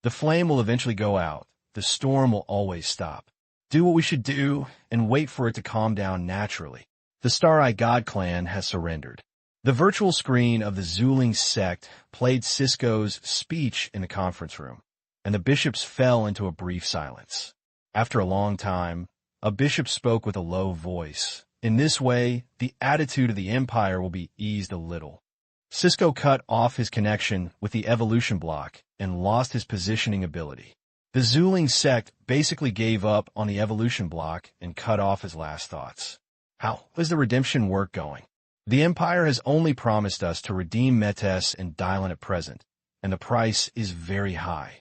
The flame will eventually go out. The storm will always stop. Do what we should do and wait for it to calm down naturally. The Star God Clan has surrendered. The virtual screen of the Zuling sect played Cisco's speech in the conference room, and the bishops fell into a brief silence. After a long time, a bishop spoke with a low voice. In this way, the attitude of the empire will be eased a little. Cisco cut off his connection with the evolution block and lost his positioning ability. The Zuling sect basically gave up on the evolution block and cut off his last thoughts. How is the redemption work going? The Empire has only promised us to redeem mechas and Dylan at present, and the price is very high.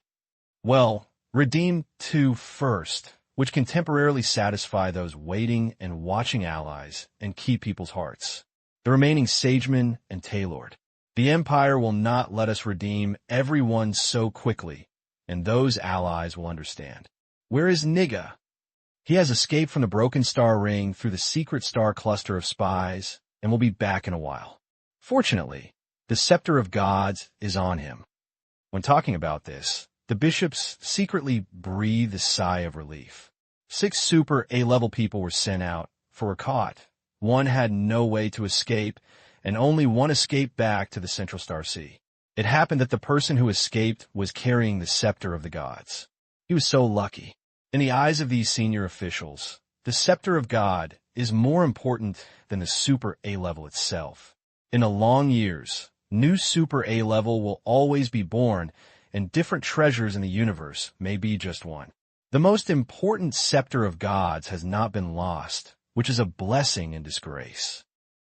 Well, redeem 2 first, which can temporarily satisfy those waiting and watching allies and keep people's hearts. The remaining Sagemen and Taylord. The Empire will not let us redeem everyone so quickly, and those allies will understand. Where is Niga? He has escaped from the Broken Star Ring through the secret star cluster of spies and will be back in a while. Fortunately, the Scepter of Gods is on him. When talking about this, the bishops secretly breathed a sigh of relief. 6 super A-level people were sent out, for were caught. 1 had no way to escape, and only 1 escaped back to the Central Star Sea. It happened that the person who escaped was carrying the Scepter of the Gods. He was so lucky. In the eyes of these senior officials, the Scepter of God is more important than the Super A-level itself. In the long years, new Super A-level will always be born, and different treasures in the universe may be just one. The most important Scepter of Gods has not been lost, which is a blessing in disgrace.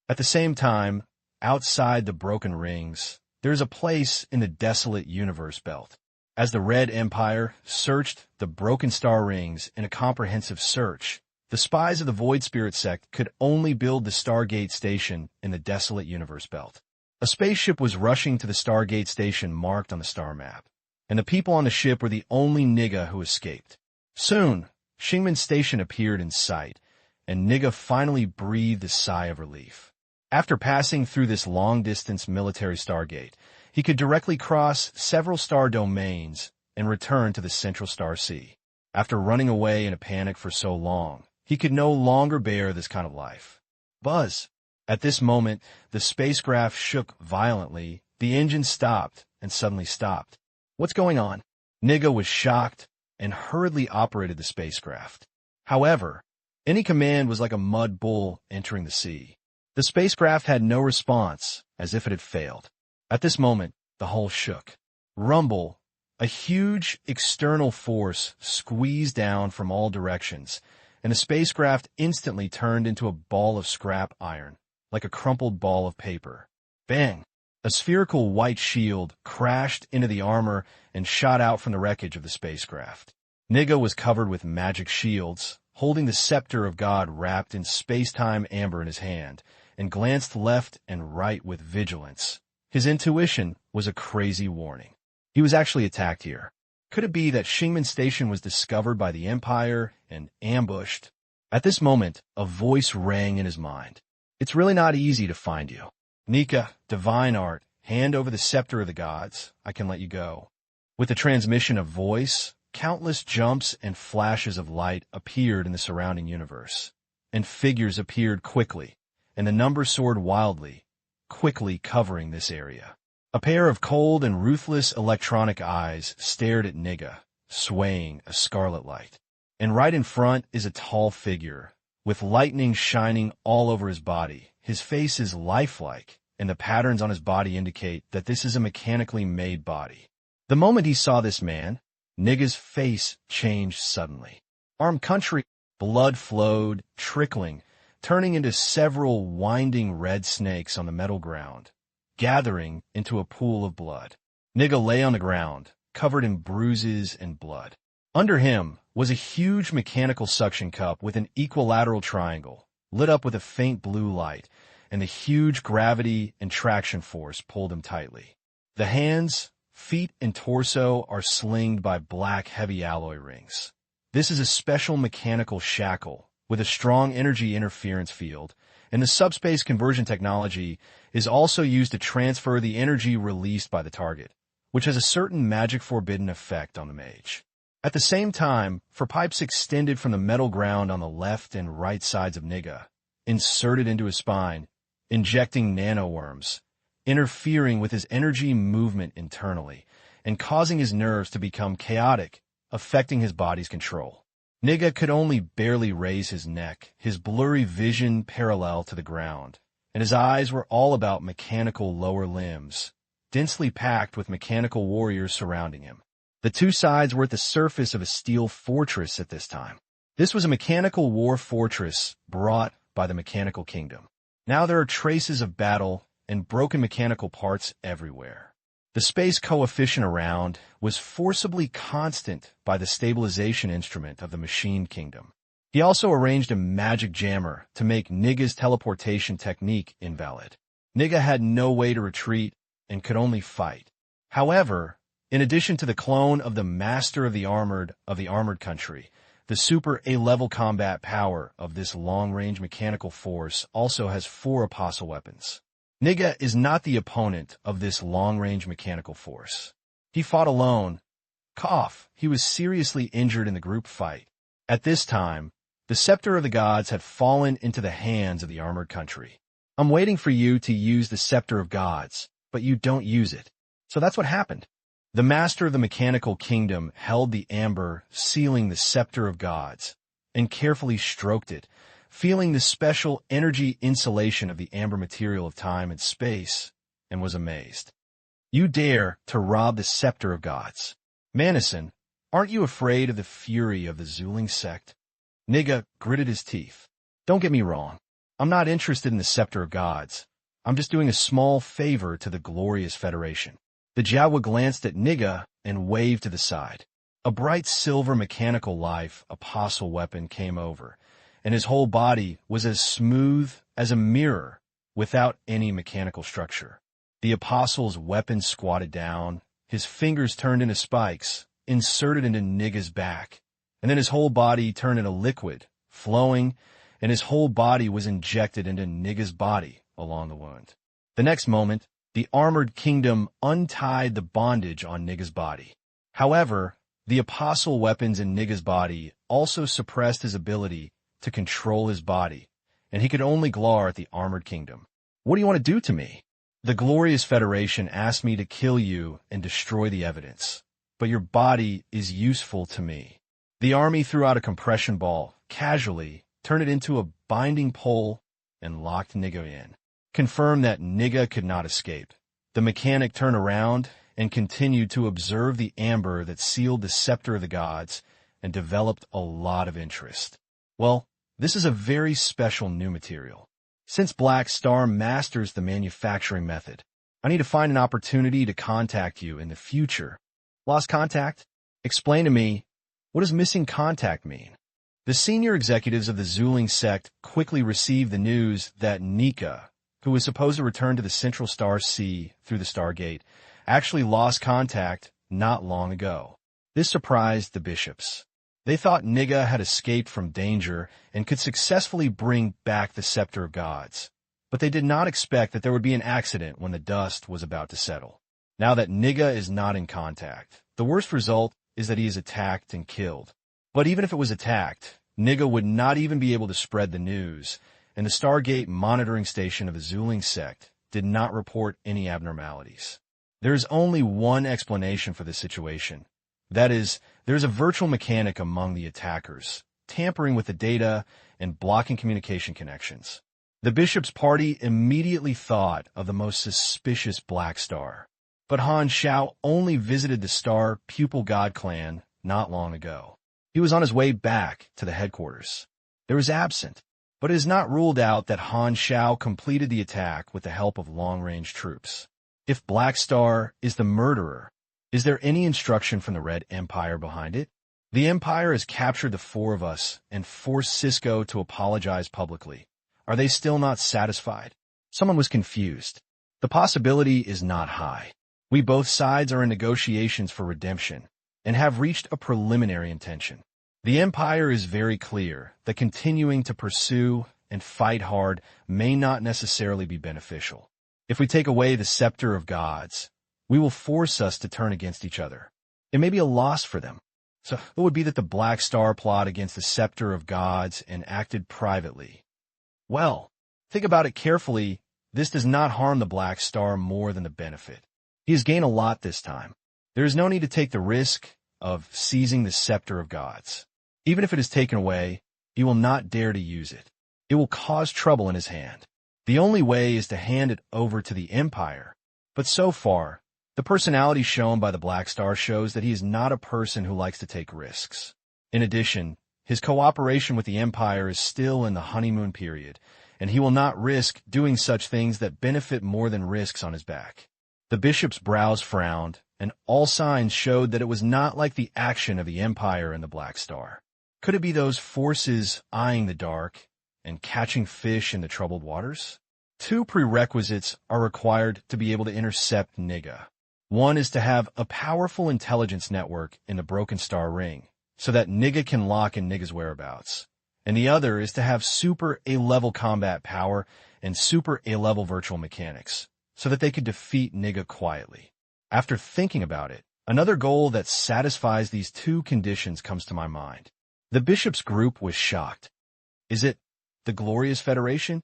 At the same time, outside the broken rings, there is a place in the desolate universe belt. As the Red Empire searched the Broken Star Rings in a comprehensive search, the spies of the Void Spirit sect could only build the Stargate Station in the desolate universe belt. A spaceship was rushing to the Stargate Station marked on the star map, and the people on the ship were the only Niga who escaped. Soon, Shingman Station appeared in sight, and Niga finally breathed a sigh of relief. After passing through this long-distance military Stargate, he could directly cross several star domains and return to the Central Star Sea. After running away in a panic for so long, he could no longer bear this kind of life. Buzz! At this moment, the spacecraft shook violently, the engine stopped, and suddenly stopped. What's going on? Niga was shocked and hurriedly operated the spacecraft. However, any command was like a mud bull entering the sea. The spacecraft had no response, as if it had failed. At this moment, the hull shook. Rumble, a huge external force squeezed down from all directions, and the spacecraft instantly turned into a ball of scrap iron, like a crumpled ball of paper. Bang! A spherical white shield crashed into the armor and shot out from the wreckage of the spacecraft. Niga was covered with magic shields, holding the Scepter of God wrapped in space-time amber in his hand, and glanced left and right with vigilance. His intuition was a crazy warning. He was actually attacked here. Could it be that Shingman Station was discovered by the Empire and ambushed? At this moment, a voice rang in his mind. It's really not easy to find you. Nika, divine art, hand over the Scepter of the Gods. I can let you go. With the transmission of voice, countless jumps and flashes of light appeared in the surrounding universe, and figures appeared quickly, and the numbers soared wildly, quickly covering this area. A pair of cold and ruthless electronic eyes stared at Niga, swaying a scarlet light. And right in front is a tall figure, with lightning shining all over his body. His face is lifelike, and the patterns on his body indicate that this is a mechanically made body. The moment he saw this man, Niga's face changed suddenly. Armed country, blood flowed, trickling, turning into several winding red snakes on the metal ground, gathering into a pool of blood. Niga lay on the ground, covered in bruises and blood. Under him was a huge mechanical suction cup with an equilateral triangle, lit up with a faint blue light, and the huge gravity and traction force pulled him tightly. The hands, feet, and torso are slinged by black heavy alloy rings. This is a special mechanical shackle with a strong energy interference field, and the subspace conversion technology is also used to transfer the energy released by the target, which has a certain magic forbidden effect on the mage. At the same time, for pipes extended from the metal ground on the left and right sides of Niga, inserted into his spine, injecting nanoworms, interfering with his energy movement internally, and causing his nerves to become chaotic, affecting his body's control. Niga could only barely raise his neck, his blurry vision parallel to the ground, and his eyes were all about mechanical lower limbs, densely packed with mechanical warriors surrounding him. The two sides were at the surface of a steel fortress at this time. This was a mechanical war fortress brought by the mechanical kingdom. Now there are traces of battle and broken mechanical parts everywhere. The space coefficient around was forcibly constant by the stabilization instrument of the machine kingdom. He also arranged a magic jammer to make Niga's teleportation technique invalid. Niga had no way to retreat and could only fight. However, in addition to the clone of the Master of the Armored Country, the super A-level combat power of this long-range mechanical force also has 4 apostle weapons. Niga is not the opponent of this long-range mechanical force. He fought alone. He was seriously injured in the group fight. At this time, the scepter of the gods had fallen into the hands of the armored country. I'm waiting for you to use the scepter of gods, but you don't use it. So that's what happened. The master of the mechanical kingdom held the amber, sealing the scepter of gods, and carefully stroked it, feeling the special energy insulation of the amber material of time and space, and was amazed. You dare to rob the scepter of gods. Manison, aren't you afraid of the fury of the Zuling sect? Niga gritted his teeth. Don't get me wrong. I'm not interested in the scepter of gods. I'm just doing a small favor to the glorious Federation. The Jawa glanced at Niga and waved to the side. A bright silver mechanical life apostle weapon came over, and his whole body was as smooth as a mirror without any mechanical structure. The apostle's weapon squatted down, his fingers turned into spikes, inserted into Niga's back, and then his whole body turned into liquid, flowing, and his whole body was injected into Niga's body along the wound. The next moment, the armored kingdom untied the bondage on Niga's body. However, the apostle weapons in Niga's body also suppressed his ability to control his body, and he could only glare at the armored kingdom. What do you want to do to me? The glorious Federation asked me to kill you and destroy the evidence, but your body is useful to me. The army threw out a compression ball, casually, turned it into a binding pole, and locked Niga in. Confirmed that Niga could not escape. The mechanic turned around and continued to observe the amber that sealed the scepter of the gods and developed a lot of interest. Well, this is a very special new material. Since Black Star masters the manufacturing method, I need to find an opportunity to contact you in the future. Lost contact? Explain to me, what does missing contact mean? The senior executives of the Zuling sect quickly received the news that Nika, who was supposed to return to the Central Star Sea through the Stargate, actually lost contact not long ago. This surprised the bishops. They thought Niga had escaped from danger and could successfully bring back the Scepter of Gods, but they did not expect that there would be an accident when the dust was about to settle. Now that Niga is not in contact, the worst result is that he is attacked and killed. But even if it was attacked, Niga would not even be able to spread the news, and the Stargate monitoring station of the Zuling sect did not report any abnormalities. There is only one explanation for this situation. That is, there is a virtual mechanic among the attackers, tampering with the data and blocking communication connections. The bishop's party immediately thought of the most suspicious Black Star. But Han Xiao only visited the Star Pupil God clan not long ago. He was on his way back to the headquarters. He was absent, but it is not ruled out that Han Xiao completed the attack with the help of long-range troops. If Black Star is the murderer, is there any instruction from the Red Empire behind it? The Empire has captured the 4 of us and forced Cisco to apologize publicly. Are they still not satisfied? Someone was confused. The possibility is not high. We both sides are in negotiations for redemption and have reached a preliminary intention. The Empire is very clear that continuing to pursue and fight hard may not necessarily be beneficial. If we take away the Scepter of Gods, we will force us to turn against each other. It may be a loss for them. So it would be that the Black Star plot against the Scepter of Gods and acted privately. Well, think about it carefully. This does not harm the Black Star more than the benefit. He has gained a lot this time. There is no need to take the risk of seizing the Scepter of Gods. Even if it is taken away, he will not dare to use it. It will cause trouble in his hand. The only way is to hand it over to the Empire. But so far, the personality shown by the Black Star shows that he is not a person who likes to take risks. In addition, His cooperation with the Empire is still in the honeymoon period, and he will not risk doing such things that benefit more than risks on his back. The bishop's brows frowned, and all signs showed that it was not like the action of the Empire and the Black Star. Could it be those forces eyeing the dark and catching fish in the troubled waters? Two prerequisites are required to be able to intercept Niga. One is to have a powerful intelligence network in the Broken Star Ring, so that Niga can lock in Niga's whereabouts. And the other is to have super A-level combat power and super A-level virtual mechanics, so that they could defeat Niga quietly. After thinking about it, another goal that satisfies these two conditions comes to my mind. The bishop's group was shocked. Is it the Glorious Federation?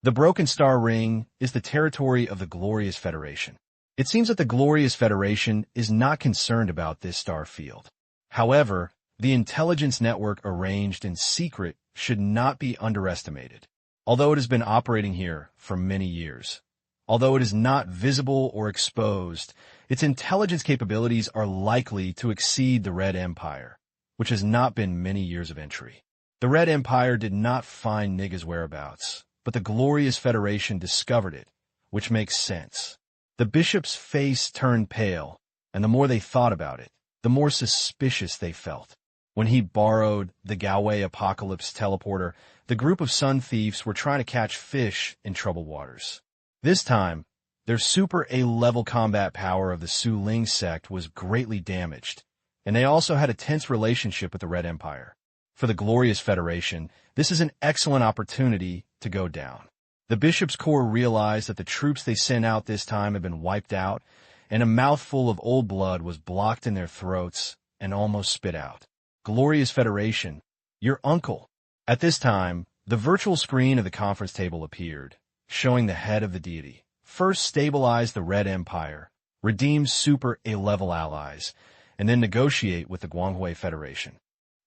The Broken Star Ring is the territory of the Glorious Federation. It seems that the Glorious Federation is not concerned about this star field. However, the intelligence network arranged in secret should not be underestimated. Although it has been operating here for many years, although it is not visible or exposed, its intelligence capabilities are likely to exceed the Red Empire, which has not been many years of entry. The Red Empire did not find Niga's whereabouts, but the Glorious Federation discovered it, which makes sense. The bishop's face turned pale, and the more they thought about it, the more suspicious they felt. When he borrowed the Galway Apocalypse teleporter, the group of sun thieves were trying to catch fish in troubled waters. This time, their super A-level combat power of the Su Ling sect was greatly damaged, and they also had a tense relationship with the Red Empire. For the Glorious Federation, this is an excellent opportunity to go down. The Bishop's Corps realized that the troops they sent out this time had been wiped out, and a mouthful of old blood was blocked in their throats and almost spit out. Glorious Federation, your uncle. At this time, the virtual screen of the conference table appeared, showing the head of the deity. First stabilize the Red Empire, redeem super A-level allies, and then negotiate with the Guanghui Federation.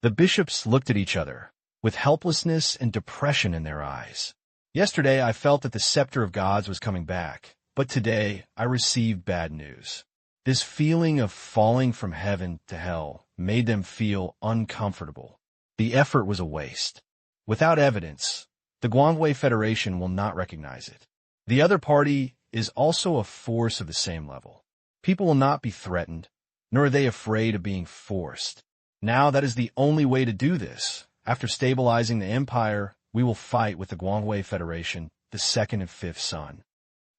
The bishops looked at each other, with helplessness and depression in their eyes. Yesterday I felt that the scepter of gods was coming back, but today I received bad news. This feeling of falling from heaven to hell made them feel uncomfortable. The effort was a waste. Without evidence, the Guanghui Federation will not recognize it. The other party is also a force of the same level. People will not be threatened, nor are they afraid of being forced. Now that is the only way to do this. After stabilizing the empire, we will fight with the Guanghui Federation, the second and fifth sun.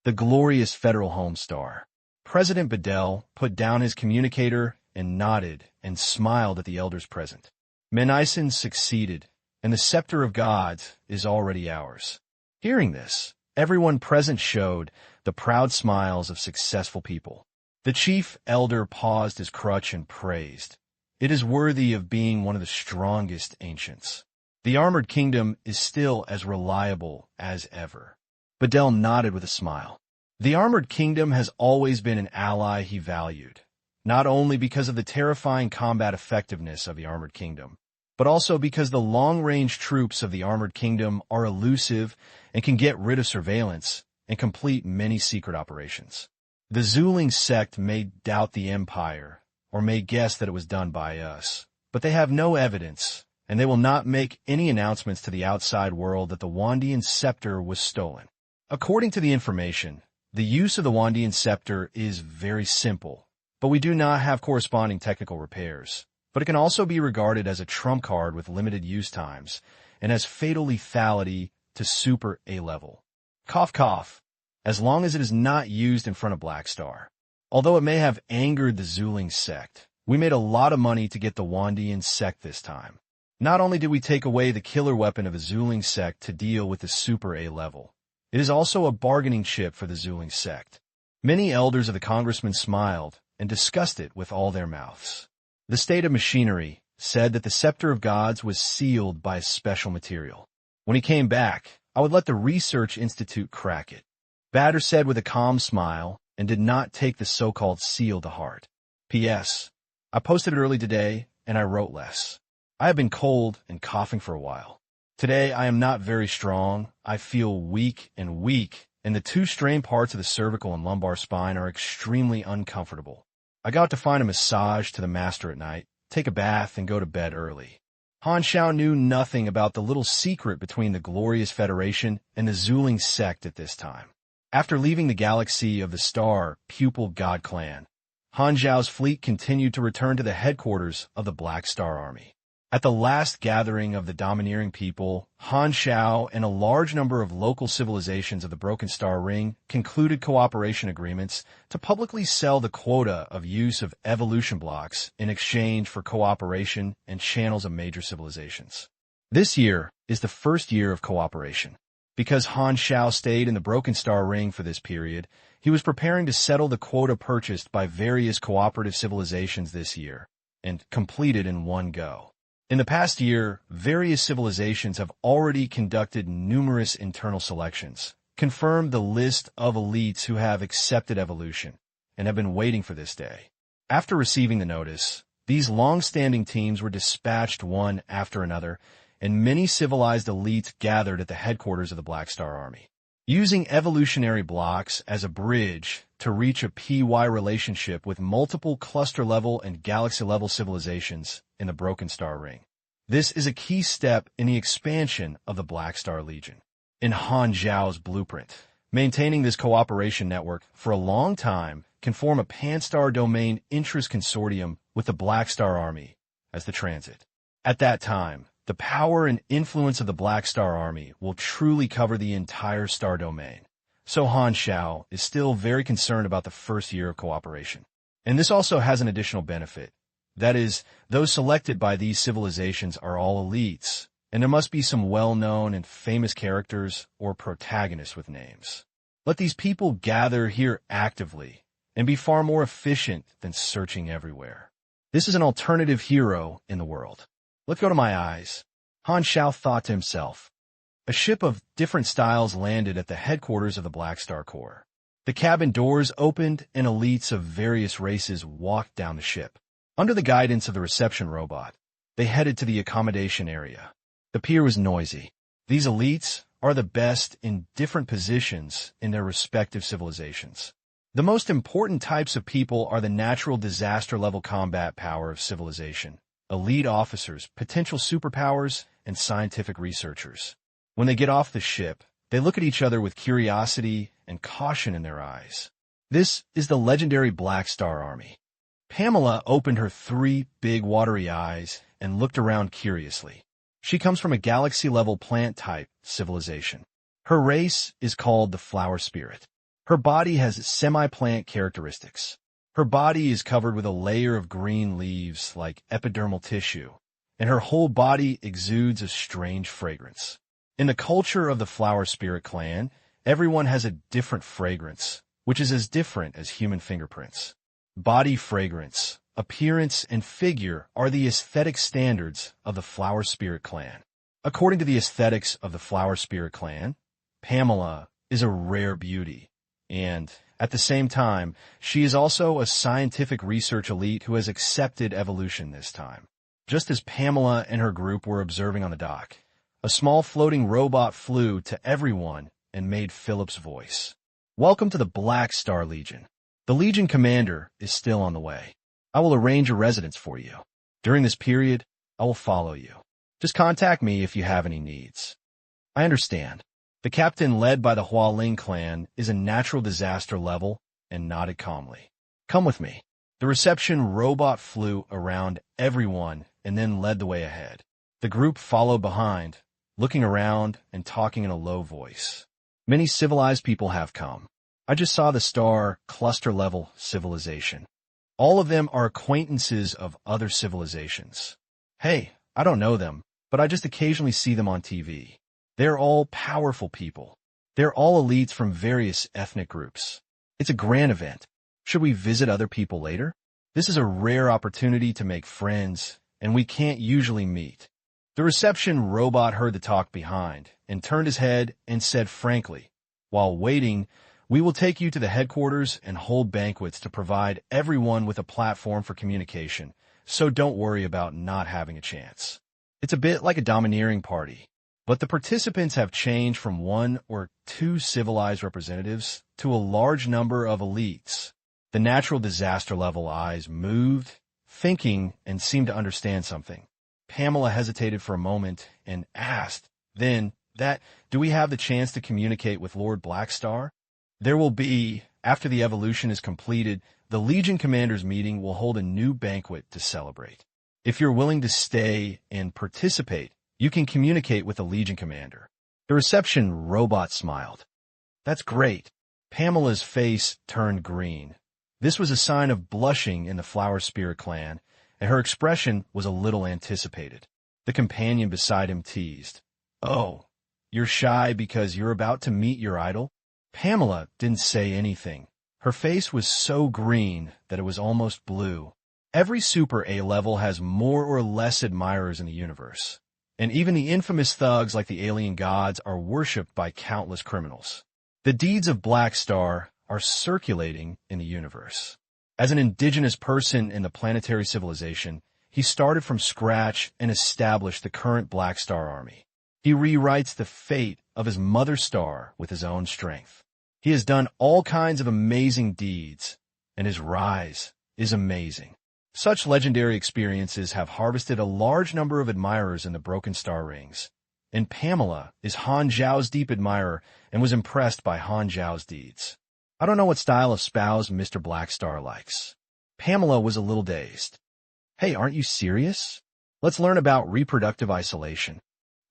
The glorious federal home star. President Bedell put down his communicator and nodded and smiled at the elders present. Menison succeeded, and the scepter of gods is already ours. Hearing this, everyone present showed the proud smiles of successful people. The chief elder paused his crutch and praised. It is worthy of being one of the strongest ancients. The armored kingdom is still as reliable as ever. Bedell nodded with a smile. The armored kingdom has always been an ally he valued, not only because of the terrifying combat effectiveness of the armored kingdom, but also because the long-range troops of the armored kingdom are elusive and can get rid of surveillance and complete many secret operations. The Zuling sect may doubt the empire, or may guess that it was done by us, but they have no evidence, and they will not make any announcements to the outside world that the Wandian scepter was stolen. According to the information, the use of the Wandian scepter is very simple, but we do not have corresponding technical repairs. But it can also be regarded as a trump card with limited use times, and has fatal lethality to super A-level. Cough cough, as long as it is not used in front of Black Star. Although it may have angered the Zuling sect, we made a lot of money to get the Wandian sect this time. Not only did we take away the killer weapon of the Zuling sect to deal with the super A-level, it is also a bargaining chip for the Zuling sect. Many elders of the congressmen smiled and discussed it with all their mouths. The state of machinery said that the scepter of gods was sealed by a special material. When he came back, I would let the research institute crack it. Batter said with a calm smile and did not take the so-called seal to heart. P.S. I posted it early today and I wrote less. I have been cold and coughing for a while. Today I am not very strong. I feel weak, and the two strained parts of the cervical and lumbar spine are extremely uncomfortable. I got to find a massage to the master at night, take a bath, and go to bed early. Han Xiao knew nothing about the little secret between the Glorious Federation and the Zuling sect at this time. After leaving the galaxy of the Star Pupil God Clan, Han Xiao's fleet continued to return to the headquarters of the Black Star Army. At the last gathering of the domineering people, Han Xiao and a large number of local civilizations of the Broken Star Ring concluded cooperation agreements to publicly sell the quota of use of evolution blocks in exchange for cooperation and channels of major civilizations. This year is the first year of cooperation. Because Han Xiao stayed in the Broken Star Ring for this period, he was preparing to settle the quota purchased by various cooperative civilizations this year, and complete it in one go. In the past year, various civilizations have already conducted numerous internal selections, confirmed the list of elites who have accepted evolution, and have been waiting for this day. After receiving the notice, these long-standing teams were dispatched one after another, and many civilized elites gathered at the headquarters of the Black Star Army. Using evolutionary blocks as a bridge to reach a PY relationship with multiple cluster-level and galaxy-level civilizations in the Broken Star Ring. This is a key step in the expansion of the Black Star Legion. In Han Xiao's blueprint, maintaining this cooperation network for a long time can form a pan-star domain interest consortium with the Black Star Army as the transit. At that time, the power and influence of the Black Star Army will truly cover the entire star domain. So Han Xiao is still very concerned about the first year of cooperation. And this also has an additional benefit. That is, those selected by these civilizations are all elites, and there must be some well-known and famous characters or protagonists with names. Let these people gather here actively and be far more efficient than searching everywhere. This is an alternative hero in the world. Let's go to my eyes. Han Xiao thought to himself. A ship of different styles landed at the headquarters of the Black Star Corps. The cabin doors opened and elites of various races walked down the ship. Under the guidance of the reception robot, they headed to the accommodation area. The pier was noisy. These elites are the best in different positions in their respective civilizations. The most important types of people are the natural disaster level combat power of civilization, elite officers, potential superpowers, and scientific researchers. When they get off the ship, they look at each other with curiosity and caution in their eyes. This is the legendary Black Star Army. Pamela opened her 3 big watery eyes and looked around curiously. She comes from a galaxy-level plant-type civilization. Her race is called the Flower Spirit. Her body has semi-plant characteristics. Her body is covered with a layer of green leaves like epidermal tissue, and her whole body exudes a strange fragrance. In the culture of the Flower Spirit clan, everyone has a different fragrance, which is as different as human fingerprints. Body fragrance, appearance, and figure are the aesthetic standards of the Flower Spirit clan. According to the aesthetics of the Flower Spirit clan, Pamela is a rare beauty, and at the same time, she is also a scientific research elite who has accepted evolution this time. Just as Pamela and her group were observing on the dock, a small floating robot flew to everyone and made Philip's voice. Welcome to the Black Star Legion. The Legion commander is still on the way. I will arrange a residence for you. During this period, I will follow you. Just contact me if you have any needs. I understand. The captain led by the Hualing clan is a natural disaster level and nodded calmly. Come with me. The reception robot flew around everyone and then led the way ahead. The group followed behind, looking around and talking in a low voice. Many civilized people have come. I just saw the star cluster level civilization. All of them are acquaintances of other civilizations. Hey, I don't know them, but I just occasionally see them on TV. They're all powerful people. They're all elites from various ethnic groups. It's a grand event. Should we visit other people later? This is a rare opportunity to make friends, and we can't usually meet. The reception robot heard the talk behind and turned his head and said frankly, while waiting, we will take you to the headquarters and hold banquets to provide everyone with a platform for communication, so don't worry about not having a chance. It's a bit like a domineering party. But the participants have changed from 1 or 2 civilized representatives to a large number of elites. The natural disaster level eyes moved, thinking, and seemed to understand something. Pamela hesitated for a moment and asked, then, do we have the chance to communicate with Lord Blackstar? There will be, after the evolution is completed, the Legion Commanders meeting will hold a new banquet to celebrate. If you're willing to stay and participate, you can communicate with the Legion Commander. The reception robot smiled. That's great. Pamela's face turned green. This was a sign of blushing in the Flower Spirit clan, and her expression was a little anticipated. The companion beside him teased. Oh, you're shy because you're about to meet your idol? Pamela didn't say anything. Her face was so green that it was almost blue. Every Super A level has more or less admirers in the universe, and even the infamous thugs like the alien gods are worshipped by countless criminals. The deeds of Blackstar are circulating in the universe. As an indigenous person in the planetary civilization, he started from scratch and established the current Blackstar army. He rewrites the fate of his mother star with his own strength. He has done all kinds of amazing deeds, and his rise is amazing. Such legendary experiences have harvested a large number of admirers in the Broken Star Rings, and Pamela is Han Xiao's deep admirer and was impressed by Han Xiao's deeds. I don't know what style of spouse Mr. Blackstar likes. Pamela was a little dazed. Hey, aren't you serious? Let's learn about reproductive isolation.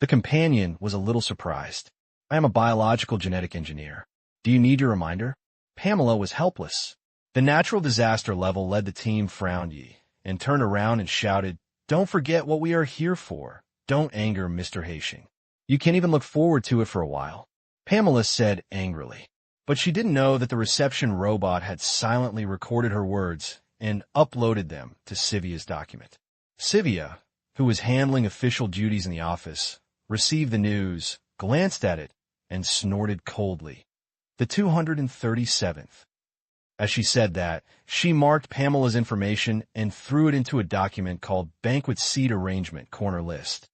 The companion was a little surprised. I am a biological genetic engineer. Do you need your reminder? Pamela was helpless. The natural disaster level led the team frowned ye and turned around and shouted, "Don't forget what we are here for. Don't anger Mr. Hastings. You can't even look forward to it for a while." Pamela said angrily. But she didn't know that the reception robot had silently recorded her words and uploaded them to Sivia's document. Sivia, who was handling official duties in the office, received the news, glanced at it, and snorted coldly. The 237th. As she said that, she marked Pamela's information and threw it into a document called Banquet Seat Arrangement Corner List.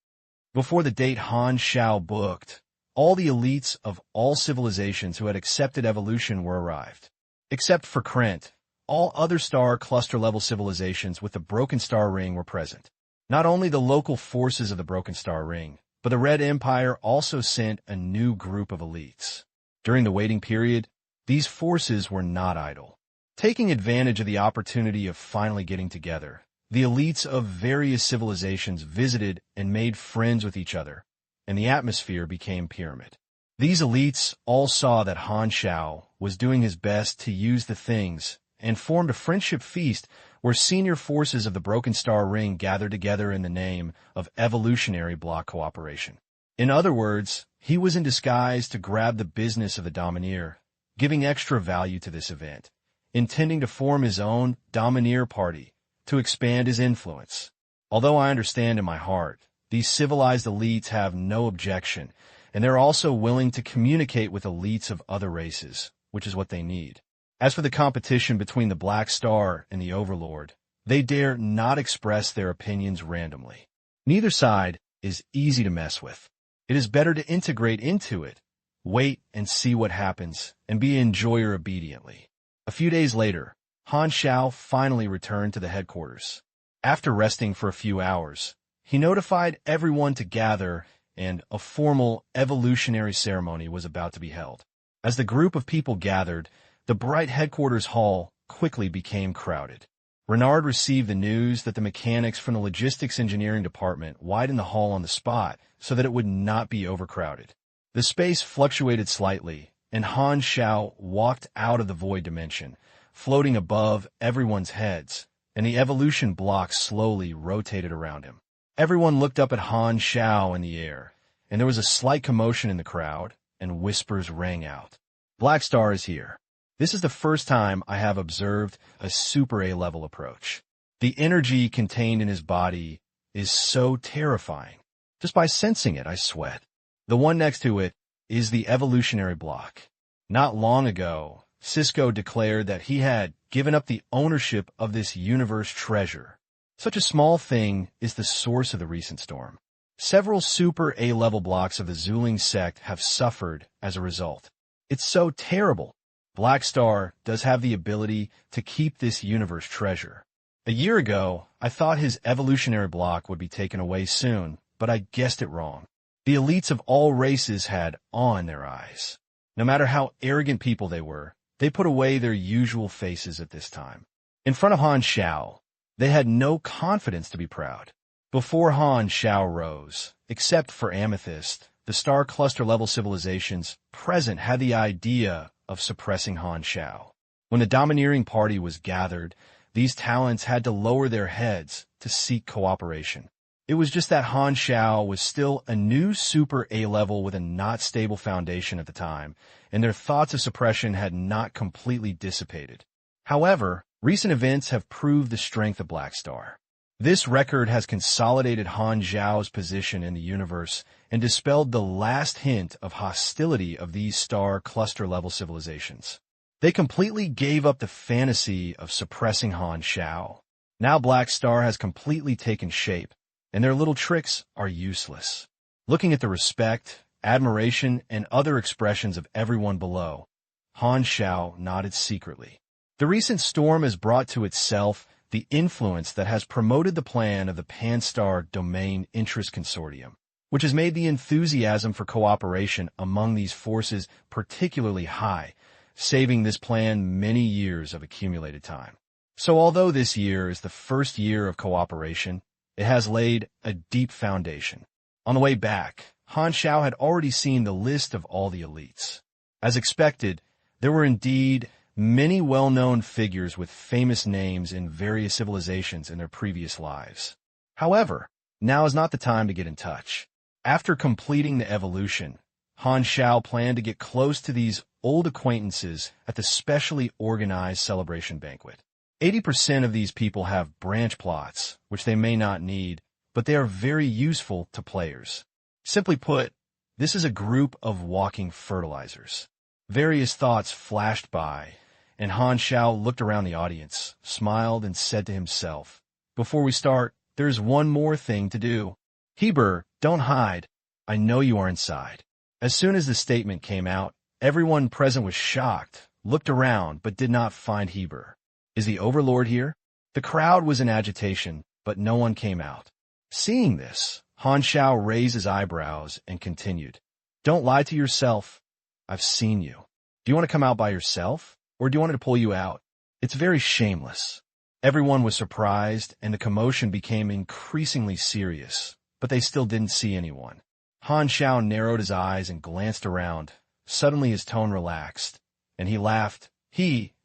Before the date Han Xiao booked, all the elites of all civilizations who had accepted evolution were arrived. Except for Krent, all other star cluster-level civilizations with the Broken Star Ring were present. Not only the local forces of the Broken Star Ring, but the Red Empire also sent a new group of elites. During the waiting period, these forces were not idle. Taking advantage of the opportunity of finally getting together, the elites of various civilizations visited and made friends with each other, and the atmosphere became pyramid. These elites all saw that Han Xiao was doing his best to use the things and formed a friendship feast where senior forces of the Broken Star Ring gathered together in the name of evolutionary bloc cooperation. In other words, he was in disguise to grab the business of the Domineer, giving extra value to this event, intending to form his own Domineer party to expand his influence. Although I understand in my heart, these civilized elites have no objection, and they're also willing to communicate with elites of other races, which is what they need. As for the competition between the Black Star and the Overlord, they dare not express their opinions randomly. Neither side is easy to mess with. It is better to integrate into it, wait and see what happens, and be an enjoyer obediently. A few days later, Han Xiao finally returned to the headquarters. After resting for a few hours, he notified everyone to gather, and a formal evolutionary ceremony was about to be held. As the group of people gathered, the bright headquarters hall quickly became crowded. Renard received the news that the mechanics from the logistics engineering department widened the hall on the spot so that it would not be overcrowded. The space fluctuated slightly, and Han Xiao walked out of the void dimension, floating above everyone's heads, and the evolution block slowly rotated around him. Everyone looked up at Han Xiao in the air, and there was a slight commotion in the crowd, and whispers rang out. Blackstar is here. This is the first time I have observed a Super A-level approach. The energy contained in his body is so terrifying. Just by sensing it, I sweat. The one next to it is the evolutionary block. Not long ago, Cisco declared that he had given up the ownership of this universe treasure. Such a small thing is the source of the recent storm. Several Super A-level blocks of the Zuling sect have suffered as a result. It's so terrible. Blackstar does have the ability to keep this universe treasure. A year ago, I thought his evolutionary block would be taken away soon, but I guessed it wrong. The elites of all races had awe in their eyes. No matter how arrogant people they were, they put away their usual faces at this time. In front of Han Xiao, they had no confidence to be proud. Before Han Xiao rose, except for Amethyst, the star cluster level civilizations present had the idea of suppressing Han Xiao. When the domineering party was gathered, these talents had to lower their heads to seek cooperation. It was just that Han Xiao was still a new super A-level with a not stable foundation at the time, and their thoughts of suppression had not completely dissipated. However, recent events have proved the strength of Black Star. This record has consolidated Han Xiao's position in the universe and dispelled the last hint of hostility of these star cluster-level civilizations. They completely gave up the fantasy of suppressing Han Xiao. Now Black Star has completely taken shape, and their little tricks are useless. Looking at the respect, admiration, and other expressions of everyone below, Han Xiao nodded secretly. The recent storm has brought to itself the influence that has promoted the plan of the Pan-Star Domain Interest Consortium, which has made the enthusiasm for cooperation among these forces particularly high, saving this plan many years of accumulated time. So although this year is the first year of cooperation, it has laid a deep foundation. On the way back, Han Xiao had already seen the list of all the elites. As expected, there were indeed many well-known figures with famous names in various civilizations in their previous lives. However, now is not the time to get in touch. After completing the evolution, Han Xiao planned to get close to these old acquaintances at the specially organized celebration banquet. 80% of these people have branch plots, which they may not need, but they are very useful to players. Simply put, this is a group of walking fertilizers. Various thoughts flashed by, and Han Xiao looked around the audience, smiled, and said to himself, "Before we start, there's one more thing to do. Heber, don't hide. I know you are inside." As soon as the statement came out, everyone present was shocked, looked around, but did not find Heber. Is the Overlord here? The crowd was in agitation, but no one came out. Seeing this, Han Xiao raised his eyebrows and continued, "Don't lie to yourself. I've seen you. Do you want to come out by yourself, or do you want me to pull you out? It's very shameless." Everyone was surprised, and the commotion became increasingly serious, but they still didn't see anyone. Han Xiao narrowed his eyes and glanced around. Suddenly his tone relaxed, and he laughed.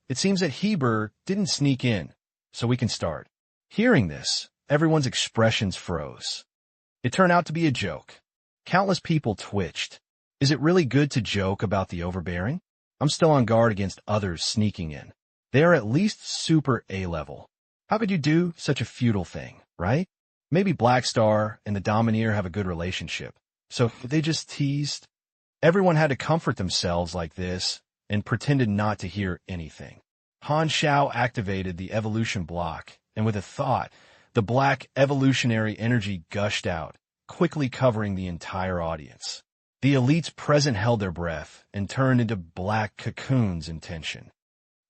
It seems that Heber didn't sneak in, so we can start." Hearing this, everyone's expressions froze. It turned out to be a joke. Countless people twitched. Is it really good to joke about the overbearing? I'm still on guard against others sneaking in. They are at least super A-level. How could you do such a futile thing, right? Maybe Black Star and the Domineer have a good relationship, so they just teased. Everyone had to comfort themselves like this and pretended not to hear anything. Han Xiao activated the evolution block, and with a thought, the black evolutionary energy gushed out, quickly covering the entire audience. The elites present held their breath and turned into black cocoons in tension.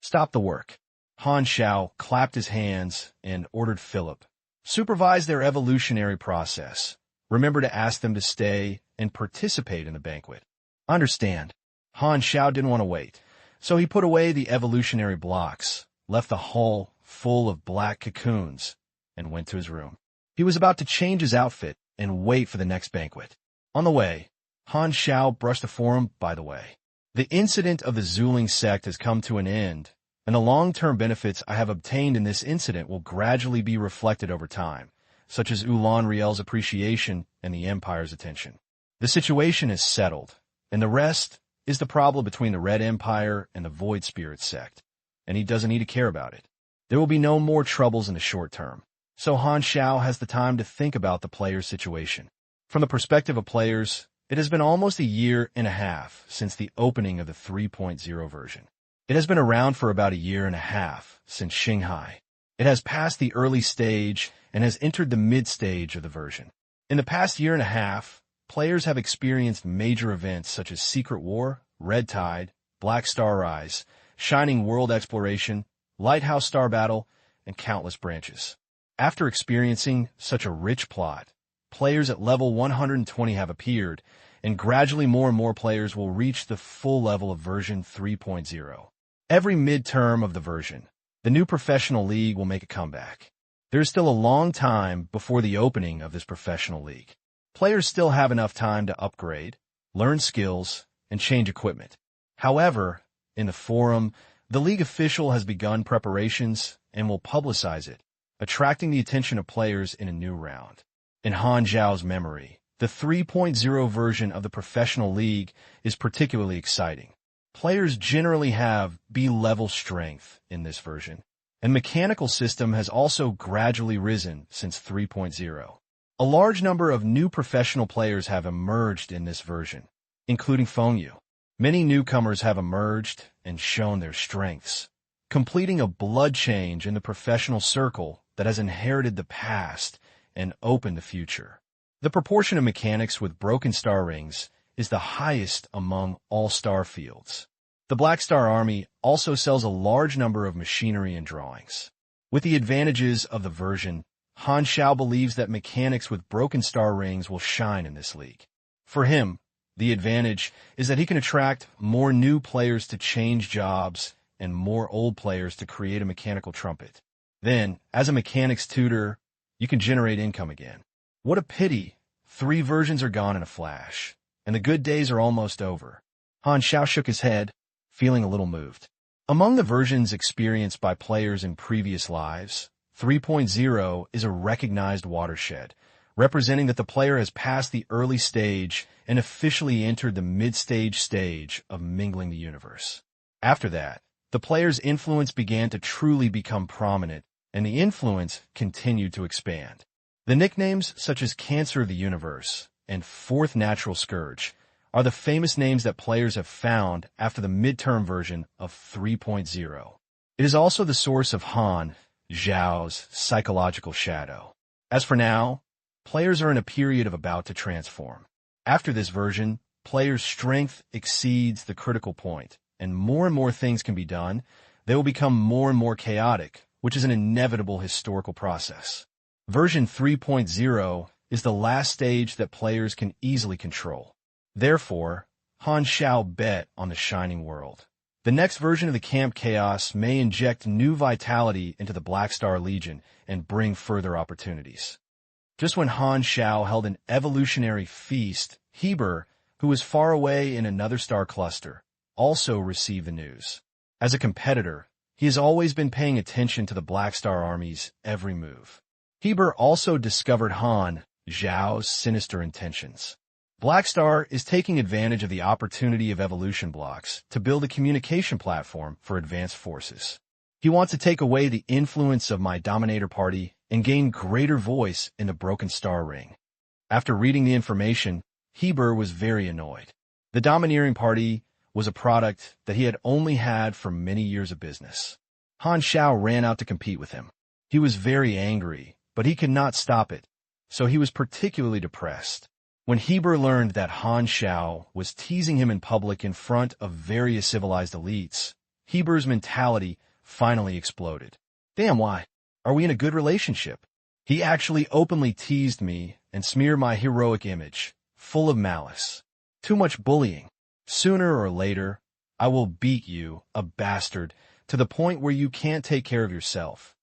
"Stop the work." Han Xiao clapped his hands and ordered Philip, "Supervise their evolutionary process. Remember to ask them to stay and participate in the banquet." "Understand." Han Xiao didn't want to wait, so he put away the evolutionary blocks, left the hall full of black cocoons, and went to his room. He was about to change his outfit and wait for the next banquet. On the way, Han Xiao brushed the forum by the way. The incident of the Zuling sect has come to an end, and the long-term benefits I have obtained in this incident will gradually be reflected over time, such as Ulan Riel's appreciation and the Empire's attention. The situation is settled, and the rest is the problem between the Red Empire and the Void Spirit sect, and he doesn't need to care about it. There will be no more troubles in the short term, so Han Xiao has the time to think about the player's situation. From the perspective of players, it has been almost a year and a half since the opening of the 3.0 version. It has been around for about a year and a half since Shanghai. It has passed the early stage and has entered the mid-stage of the version. In the past year and a half, players have experienced major events such as Secret War, Red Tide, Black Star Rise, Shining World Exploration, Lighthouse Star Battle, and countless branches. After experiencing such a rich plot, players at level 120 have appeared, and gradually more and more players will reach the full level of version 3.0. Every midterm of the version, the new professional league will make a comeback. There is still a long time before the opening of this professional league. Players still have enough time to upgrade, learn skills, and change equipment. However, in the forum, the league official has begun preparations and will publicize it, attracting the attention of players in a new round. In Han Xiao's memory, the 3.0 version of the professional league is particularly exciting. Players generally have B-level strength in this version, and mechanical system has also gradually risen since 3.0. A large number of new professional players have emerged in this version, including Fengyu. Many newcomers have emerged and shown their strengths, completing a blood change in the professional circle that has inherited the past and opened the future. The proportion of mechanics with broken star rings is the highest among all star fields. The Black Star Army also sells a large number of machinery and drawings. With the advantages of the version, Han Xiao believes that mechanics with broken star rings will shine in this league. For him, the advantage is that he can attract more new players to change jobs and more old players to create a mechanical trumpet. Then, as a mechanics tutor, you can generate income again. What a pity! 3 versions are gone in a flash, and the good days are almost over. Han Xiao shook his head, feeling a little moved. Among the versions experienced by players in previous lives, 3.0 is a recognized watershed, representing that the player has passed the early stage and officially entered the mid-stage stage of mingling the universe. After that, the player's influence began to truly become prominent, and the influence continued to expand. The nicknames such as Cancer of the Universe and Fourth Natural Scourge are the famous names that players have found after the midterm version of 3.0. It is also the source of Han Xiao's psychological shadow. As for now, players are in a period of about to transform. After this version, players' strength exceeds the critical point, and more things can be done. They will become more and more chaotic, which is an inevitable historical process. Version 3.0 is the last stage that players can easily control. Therefore, Han Xiao bet on the Shining World. The next version of the Camp Chaos may inject new vitality into the Black Star Legion and bring further opportunities. Just when Han Xiao held an evolutionary feast, Heber, who was far away in another star cluster, also received the news. As a competitor, he has always been paying attention to the Black Star Army's every move. Heber also discovered Han Xiao's sinister intentions. Black Star is taking advantage of the opportunity of evolution blocks to build a communication platform for advanced forces. He wants to take away the influence of my Dominator Party and gain greater voice in the Broken Star Ring. After reading the information, Heber was very annoyed. The Domineering Party was a product that he had only had for many years of business. Han Xiao ran out to compete with him. He was very angry, but he could not stop it, so he was particularly depressed. When Heber learned that Han Xiao was teasing him in public in front of various civilized elites, Heber's mentality finally exploded. Damn, why? Are we in a good relationship? He actually openly teased me and smeared my heroic image, full of malice. Too much bullying. Sooner or later, I will beat you, a bastard, to the point where you can't take care of yourself.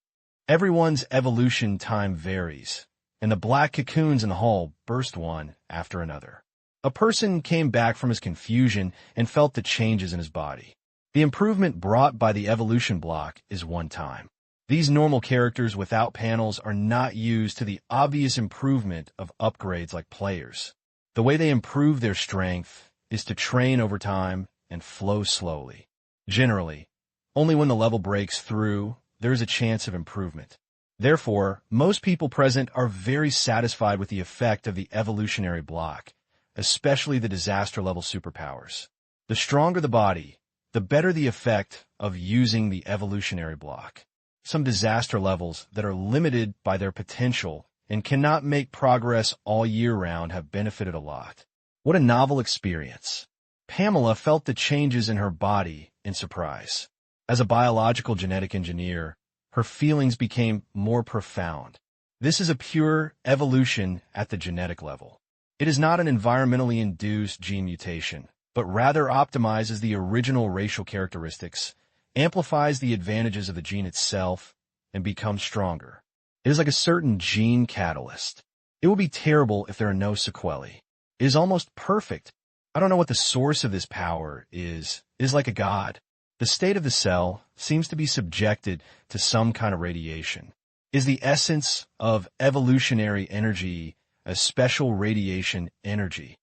Everyone's evolution time varies, and the black cocoons in the hall burst one after another. A person came back from his confusion and felt the changes in his body. The improvement brought by the evolution block is one time. These normal characters without panels are not used to the obvious improvement of upgrades like players. The way they improve their strength is to train over time and flow slowly. Generally, only when the level breaks through, there is a chance of improvement. Therefore, most people present are very satisfied with the effect of the evolutionary block, especially the disaster-level superpowers. The stronger the body, the better the effect of using the evolutionary block. Some disaster levels that are limited by their potential and cannot make progress all year round have benefited a lot. What a novel experience. Pamela felt the changes in her body in surprise. As a biological genetic engineer, her feelings became more profound. This is a pure evolution at the genetic level. It is not an environmentally induced gene mutation, but rather optimizes the original racial characteristics, amplifies the advantages of the gene itself, and becomes stronger. It is like a certain gene catalyst. It will be terrible if there are no sequelae. It is almost perfect. I don't know what the source of this power is. It is like a god. The state of the cell seems to be subjected to some kind of radiation. Is the essence of evolutionary energy a special radiation energy?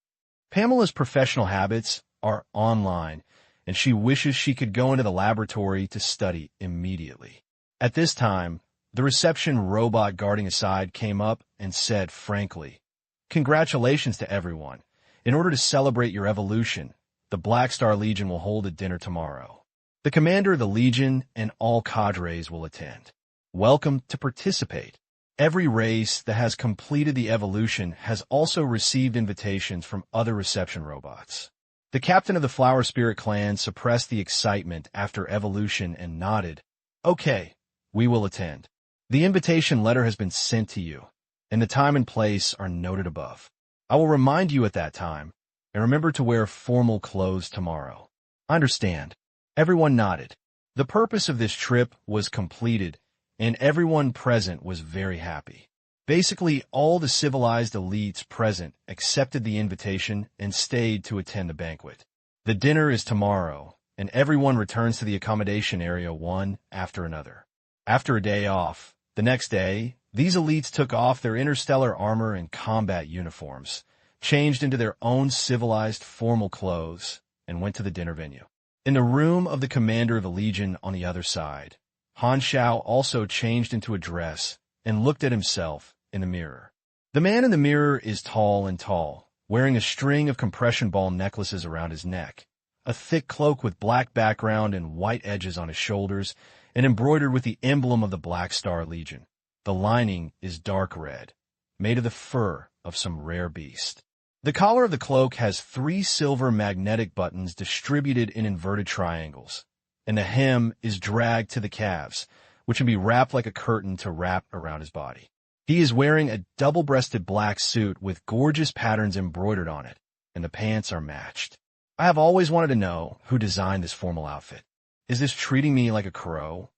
Pamela's professional habits are online, and she wishes she could go into the laboratory to study immediately. At this time, the reception robot guarding a side came up and said frankly, "Congratulations to everyone. In order to celebrate your evolution, the Black Star Legion will hold a dinner tomorrow. The commander of the Legion and all cadres will attend. Welcome to participate. Every race that has completed the evolution has also received invitations from other reception robots." The captain of the Flower Spirit clan suppressed the excitement after evolution and nodded. "Okay, we will attend. The invitation letter has been sent to you, and the time and place are noted above. I will remind you at that time, and remember to wear formal clothes tomorrow." "I understand." Everyone nodded. The purpose of this trip was completed, and everyone present was very happy. Basically, all the civilized elites present accepted the invitation and stayed to attend the banquet. The dinner is tomorrow, and everyone returns to the accommodation area one after another. After a day off, the next day, these elites took off their interstellar armor and combat uniforms, changed into their own civilized formal clothes, and went to the dinner venue. In the room of the commander of the Legion on the other side, Han Xiao also changed into a dress and looked at himself in the mirror. The man in the mirror is tall and tall, wearing a string of compression ball necklaces around his neck, a thick cloak with black background and white edges on his shoulders, and embroidered with the emblem of the Black Star Legion. The lining is dark red, made of the fur of some rare beast. The collar of the cloak has 3 silver magnetic buttons distributed in inverted triangles, and the hem is dragged to the calves, which can be wrapped like a curtain to wrap around his body. He is wearing a double-breasted black suit with gorgeous patterns embroidered on it, and the pants are matched. I have always wanted to know who designed this formal outfit. Is this treating me like a crow?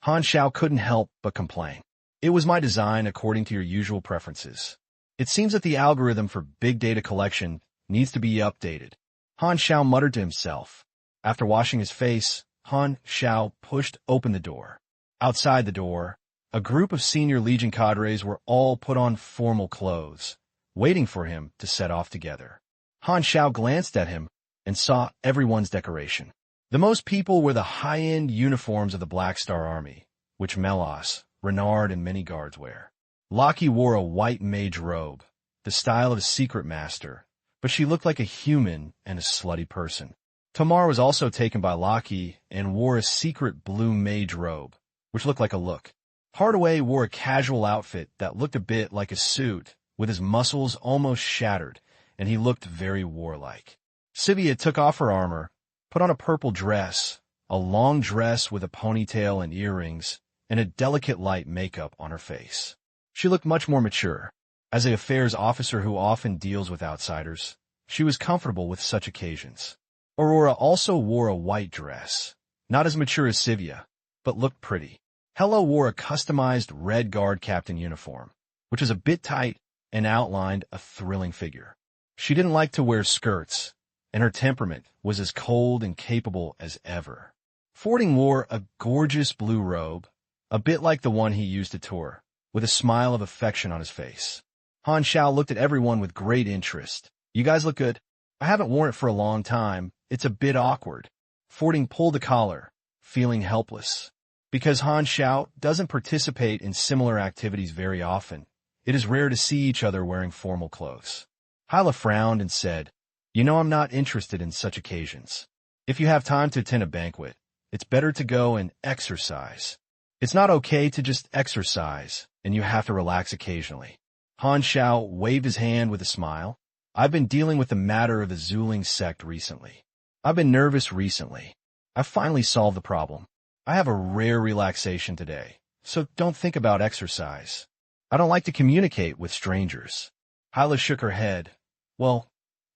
Han Xiao couldn't help but complain. "It was my design according to your usual preferences. It seems that the algorithm for big data collection needs to be updated." Han Xiao muttered to himself. After washing his face, Han Xiao pushed open the door. Outside the door, a group of senior Legion cadres were all put on formal clothes, waiting for him to set off together. Han Xiao glanced at him and saw everyone's decoration. The most people wore the high-end uniforms of the Black Star Army, which Melas, Renard, and many guards wear. Lockie wore a white mage robe, the style of a secret master, but she looked like a human and a slutty person. Tamar was also taken by Lockie and wore a secret blue mage robe, which looked like a look. Hardaway wore a casual outfit that looked a bit like a suit, with his muscles almost shattered, and he looked very warlike. Sivia took off her armor, put on a purple dress, a long dress with a ponytail and earrings, and a delicate light makeup on her face. She looked much more mature. As an affairs officer who often deals with outsiders, she was comfortable with such occasions. Aurora also wore a white dress, not as mature as Sivia, but looked pretty. Hello wore a customized red guard captain uniform, which was a bit tight and outlined a thrilling figure. She didn't like to wear skirts, and her temperament was as cold and capable as ever. Fording wore a gorgeous blue robe, a bit like the one he used to tour, with a smile of affection on his face. Han Xiao looked at everyone with great interest. "You guys look good. I haven't worn it for a long time. It's a bit awkward." Fording pulled the collar, feeling helpless. Because Han Xiao doesn't participate in similar activities very often, it is rare to see each other wearing formal clothes. Hyla frowned and said, "You know I'm not interested in such occasions. If you have time to attend a banquet, it's better to go and exercise. It's not okay to just exercise, and you have to relax occasionally." Han Xiao waved his hand with a smile. "I've been dealing with the matter of the Zuling sect recently. I've been nervous recently. I finally solved the problem. I have a rare relaxation today, so don't think about exercise. I don't like to communicate with strangers. Hyla shook her head. Well,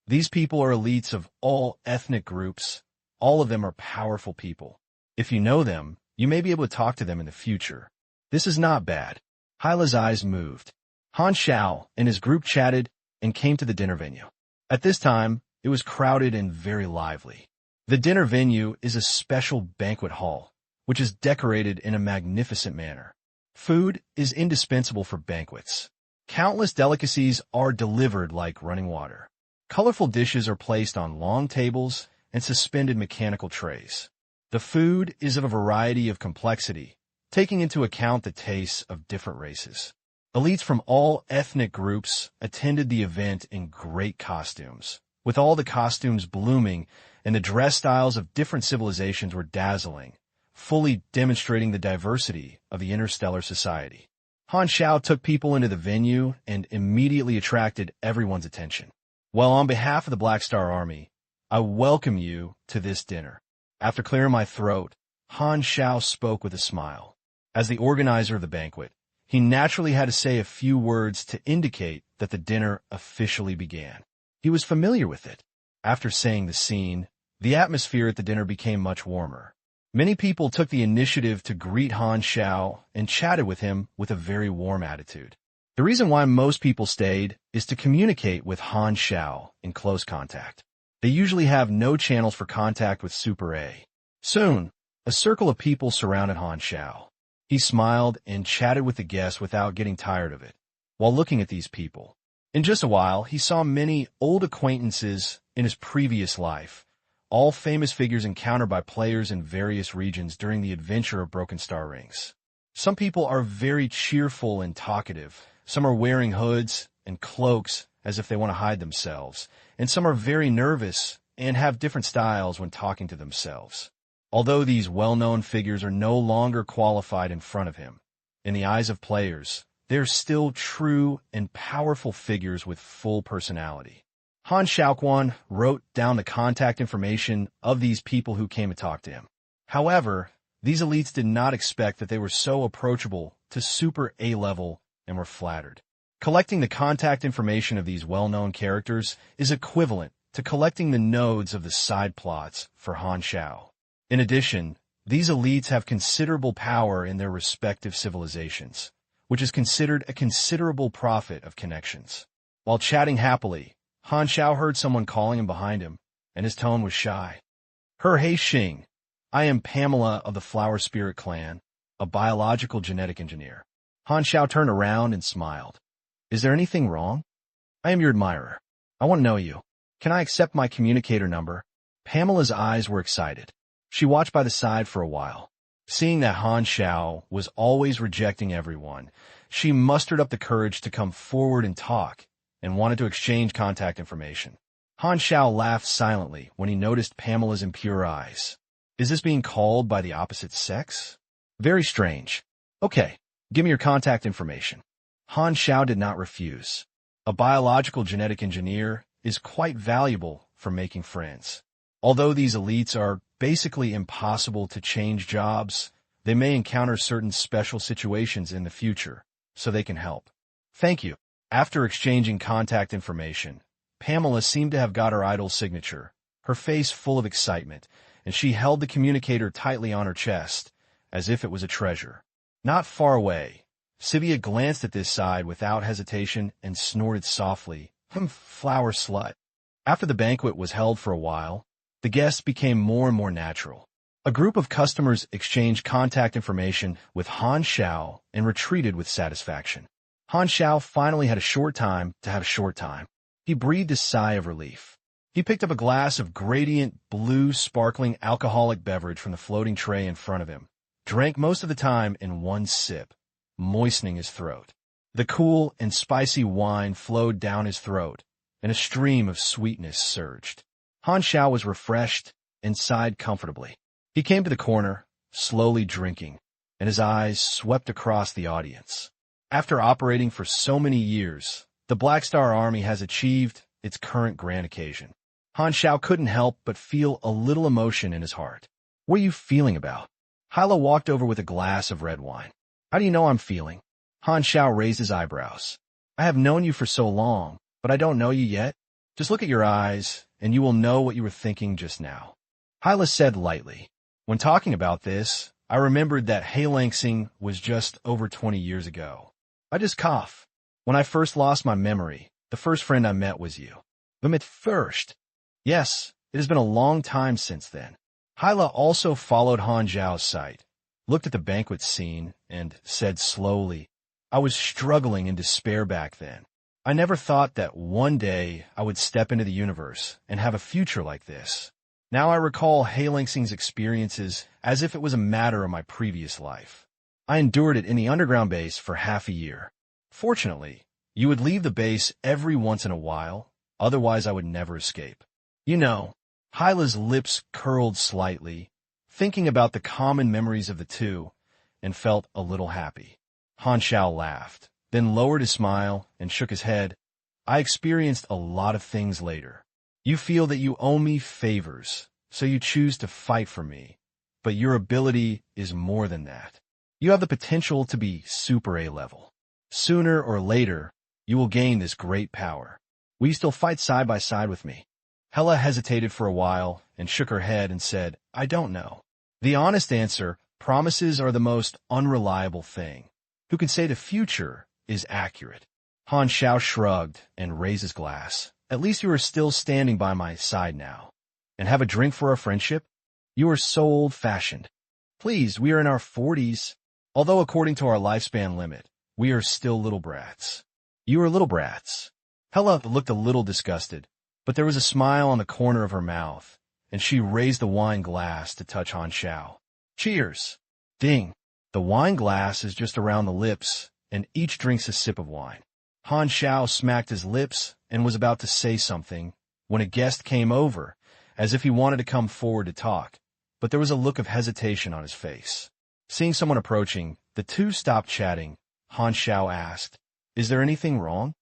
these people are elites of all ethnic groups. All of them are powerful people. If you know them, you may be able to talk to them in the future. This is not bad. Hyla's eyes moved. Han Xiao and his group chatted and came to the dinner venue. At this time, it was crowded and very lively. The dinner venue is a special banquet hall, which is decorated in a magnificent manner. Food is indispensable for banquets. Countless delicacies are delivered like running water. Colorful dishes are placed on long tables and suspended mechanical trays. The food is of a variety of complexity, taking into account the tastes of different races. Elites from all ethnic groups attended the event in great costumes, with all the costumes blooming and the dress styles of different civilizations were dazzling, fully demonstrating the diversity of the interstellar society. Han Xiao took people into the venue and immediately attracted everyone's attention. Well, on behalf of the Black Star Army, I welcome you to this dinner. After clearing my throat, Han Xiao spoke with a smile. As the organizer of the banquet, he naturally had to say a few words to indicate that the dinner officially began. He was familiar with it. After saying the scene, the atmosphere at the dinner became much warmer. Many people took the initiative to greet Han Xiao and chatted with him with a very warm attitude. The reason why most people stayed is to communicate with Han Xiao in close contact. They usually have no channels for contact with Super A. Soon, a circle of people surrounded Han Xiao. He smiled and chatted with the guests without getting tired of it, while looking at these people. In just a while, he saw many old acquaintances in his previous life, all famous figures encountered by players in various regions during the adventure of Broken Star Rings. Some people are very cheerful and talkative. Some are wearing hoods and cloaks as if they want to hide themselves, and some are very nervous and have different styles when talking to themselves. Although these well-known figures are no longer qualified in front of him, in the eyes of players, they are still true and powerful figures with full personality. Han Xiaoquan wrote down the contact information of these people who came to talk to him. However, these elites did not expect that they were so approachable to Super A level and were flattered. Collecting the contact information of these well-known characters is equivalent to collecting the nodes of the side plots for Han Xiao. In addition, these elites have considerable power in their respective civilizations, which is considered a considerable profit of connections. While chatting happily, Han Xiao heard someone calling him behind him, and his tone was shy. Hey Xing, I am Pamela of the Flower Spirit Clan, a biological genetic engineer. Han Xiao turned around and smiled. Is there anything wrong? I am your admirer. I want to know you. Can I accept my communicator number? Pamela's eyes were excited. She watched by the side for a while. Seeing that Han Xiao was always rejecting everyone, she mustered up the courage to come forward and talk, and wanted to exchange contact information. Han Xiao laughed silently when he noticed Pamela's impure eyes. Is this being called by the opposite sex? Very strange. Okay, give me your contact information. Han Xiao did not refuse. A biological genetic engineer is quite valuable for making friends. Although these elites are basically impossible to change jobs, they may encounter certain special situations in the future, so they can help. Thank you. After exchanging contact information, Pamela seemed to have got her idol's signature, her face full of excitement, and she held the communicator tightly on her chest, as if it was a treasure. Not far away, Sivia glanced at this side without hesitation and snorted softly, flower slut. After the banquet was held for a while, the guests became more and more natural. A group of customers exchanged contact information with Han Xiao and retreated with satisfaction. Han Xiao finally had a short time to have a short time. He breathed a sigh of relief. He picked up a glass of gradient blue sparkling alcoholic beverage from the floating tray in front of him, drank most of the time in one sip, moistening his throat. The cool and spicy wine flowed down his throat, and a stream of sweetness surged. Han Xiao was refreshed and sighed comfortably. He came to the corner, slowly drinking, and his eyes swept across the audience. After operating for so many years, the Black Star Army has achieved its current grand occasion. Han Xiao couldn't help but feel a little emotion in his heart. What are you feeling about? Hyla walked over with a glass of red wine. How do you know I'm feeling? Han Xiao raised his eyebrows. I have known you for so long, but I don't know you yet. Just look at your eyes, and you will know what you were thinking just now. Hyla said lightly. When talking about this, I remembered that Hailangsing was just over 20 years ago. I just cough. When I first lost my memory, the first friend I met was you. At first. Yes, it has been a long time since then. Hyla also followed Han Xiao's sight, looked at the banquet scene, and said slowly, I was struggling in despair back then. I never thought that one day I would step into the universe and have a future like this. Now I recall Hailangsing's experiences as if it was a matter of my previous life. I endured it in the underground base for half a year. Fortunately, you would leave the base every once in a while, otherwise I would never escape. You know, Hyla's lips curled slightly, thinking about the common memories of the two, and felt a little happy. Han Xiao laughed, then lowered his smile and shook his head. I experienced a lot of things later. You feel that you owe me favors, so you choose to fight for me. But your ability is more than that. You have the potential to be Super A level. Sooner or later, you will gain this great power. Will you still fight side by side with me? Hela hesitated for a while and shook her head and said, I don't know. The honest answer, promises are the most unreliable thing. Who can say the future is accurate? Han Xiao shrugged and raised his glass. At least you are still standing by my side now. And have a drink for our friendship? You are so old-fashioned. Please, we are in our 40s. Although according to our lifespan limit, we are still little brats. You are little brats. Hela looked a little disgusted, but there was a smile on the corner of her mouth, and she raised the wine glass to touch Han Xiao. Cheers! Ding! The wine glass is just around the lips, and each drinks a sip of wine. Han Xiao smacked his lips and was about to say something when a guest came over, as if he wanted to come forward to talk, but there was a look of hesitation on his face. Seeing someone approaching, the two stopped chatting. Han Xiao asked, Is there anything wrong?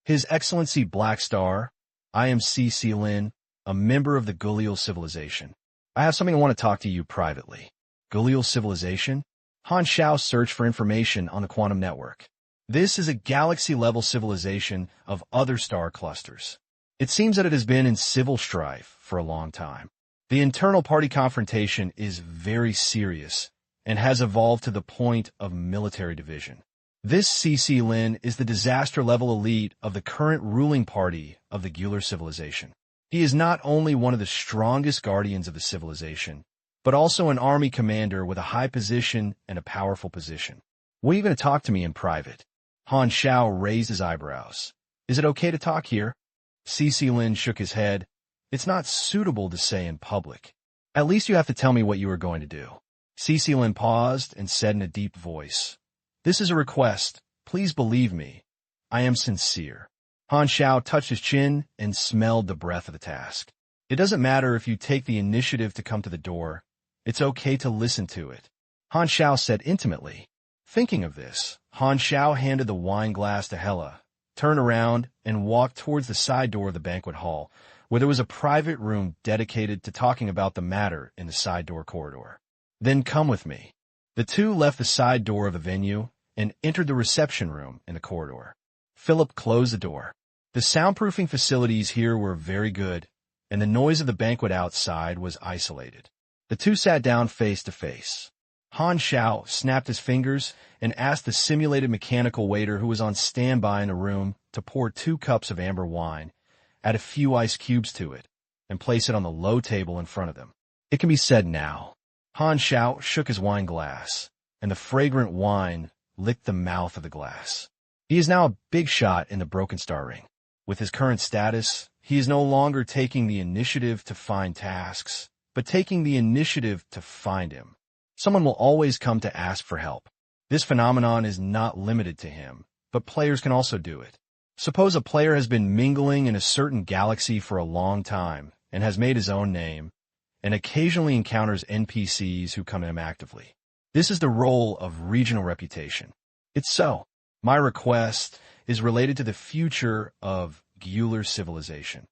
His Excellency Black Star, I am C.C. Lin, a member of the Gulial civilization. I have something I want to talk to you privately. Gulial civilization? Han Xiao searched for information on the quantum network. This is a galaxy-level civilization of other star clusters. It seems that it has been in civil strife for a long time. The internal party confrontation is very serious and has evolved to the point of military division. This C.C. Lin is the disaster-level elite of the current ruling party of the Gular civilization. He is not only one of the strongest guardians of the civilization, but also an army commander with a high position and a powerful position. Will you going to talk to me in private? Han Xiao raised his eyebrows. Is it okay to talk here? C.C. Lin shook his head. It's not suitable to say in public. At least you have to tell me what you are going to do. C.C. Lin paused and said in a deep voice, This is a request. Please believe me. I am sincere. Han Xiao touched his chin and smelled the breath of the task. It doesn't matter if you take the initiative to come to the door. It's okay to listen to it. Han Xiao said intimately. Thinking of this, Han Xiao handed the wine glass to Hela, turned around, and walked towards the side door of the banquet hall, where there was a private room dedicated to talking about the matter in the side door corridor. Then come with me. The two left the side door of the venue and entered the reception room in the corridor. Philip closed the door. The soundproofing facilities here were very good, and the noise of the banquet outside was isolated. The two sat down face to face. Han Xiao snapped his fingers and asked the simulated mechanical waiter who was on standby in the room to pour 2 cups of amber wine, add a few ice cubes to it, and place it on the low table in front of them. It can be said now. Han Xiao shook his wine glass, and the fragrant wine licked the mouth of the glass. He is now a big shot in the Broken Star Ring. With his current status, he is no longer taking the initiative to find tasks, but taking the initiative to find him. Someone will always come to ask for help. This phenomenon is not limited to him, but players can also do it. Suppose a player has been mingling in a certain galaxy for a long time and has made his own name, and occasionally encounters NPCs who come to him actively. This is the role of regional reputation. It's so. My request is related to the future of Gular civilization.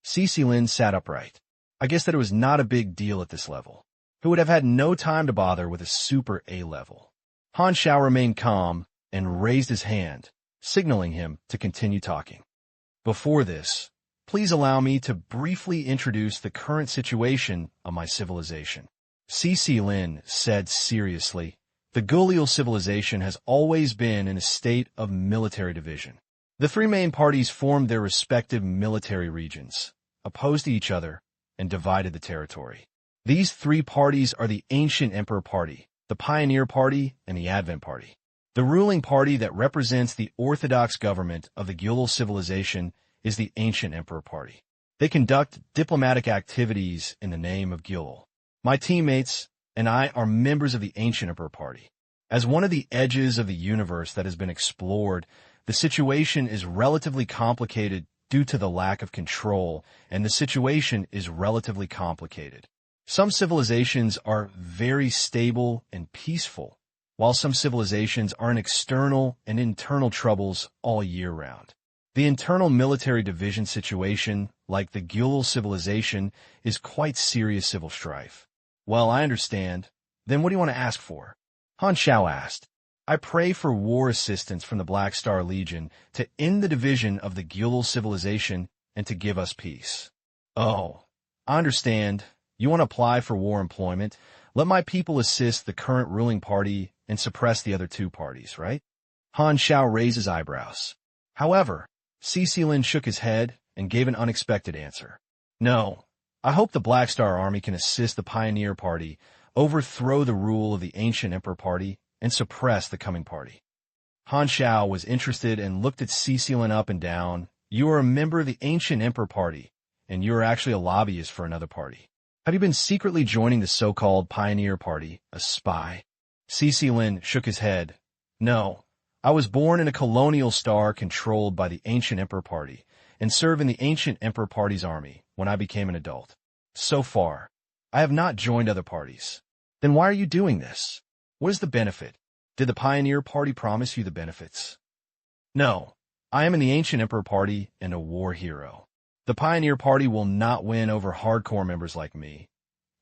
C.C. Lin sat upright. I guess that it was not a big deal at this level. Who would have had no time to bother with a Super A level. Han Xiao remained calm and raised his hand, signaling him to continue talking. Before this, please allow me to briefly introduce the current situation of my civilization. CC Lin said seriously, the Gulial civilization has always been in a state of military division. The three main parties formed their respective military regions, opposed to each other, and divided the territory. These three parties are the Ancient Emperor Party, the Pioneer Party, and the Advent Party. The ruling party that represents the orthodox government of the Gulial civilization is the Ancient Emperor Party. They conduct diplomatic activities in the name of Gulial. My teammates and I are members of the Ancient Emperor Party. As one of the edges of the universe that has been explored, the situation is relatively complicated due to the lack of control, and the situation is relatively complicated. Some civilizations are very stable and peaceful, while some civilizations are in external and internal troubles all year round. The internal military division situation, like the Gulial civilization, is quite serious civil strife. Well, I understand. Then what do you want to ask for? Han Xiao asked. I pray for war assistance from the Black Star Legion to end the division of the Gulial civilization and to give us peace. Oh, I understand. You want to apply for war employment? Let my people assist the current ruling party and suppress the other two parties, right? Han Xiao raised his eyebrows. However, CC Lin shook his head and gave an unexpected answer. No, I hope the Black Star Army can assist the Pioneer Party, overthrow the rule of the Ancient Emperor Party, and suppress the coming party. Han Xiao was interested and looked at CC Lin up and down. You are a member of the Ancient Emperor Party, and you are actually a lobbyist for another party. Have you been secretly joining the so-called Pioneer Party, a spy? CC Lin shook his head. No, I was born in a colonial star controlled by the Ancient Emperor Party and served in the Ancient Emperor Party's army when I became an adult. So far, I have not joined other parties. Then why are you doing this? What is the benefit? Did the Pioneer Party promise you the benefits? No, I am in the Ancient Emperor Party and a war hero. The Pioneer Party will not win over hardcore members like me.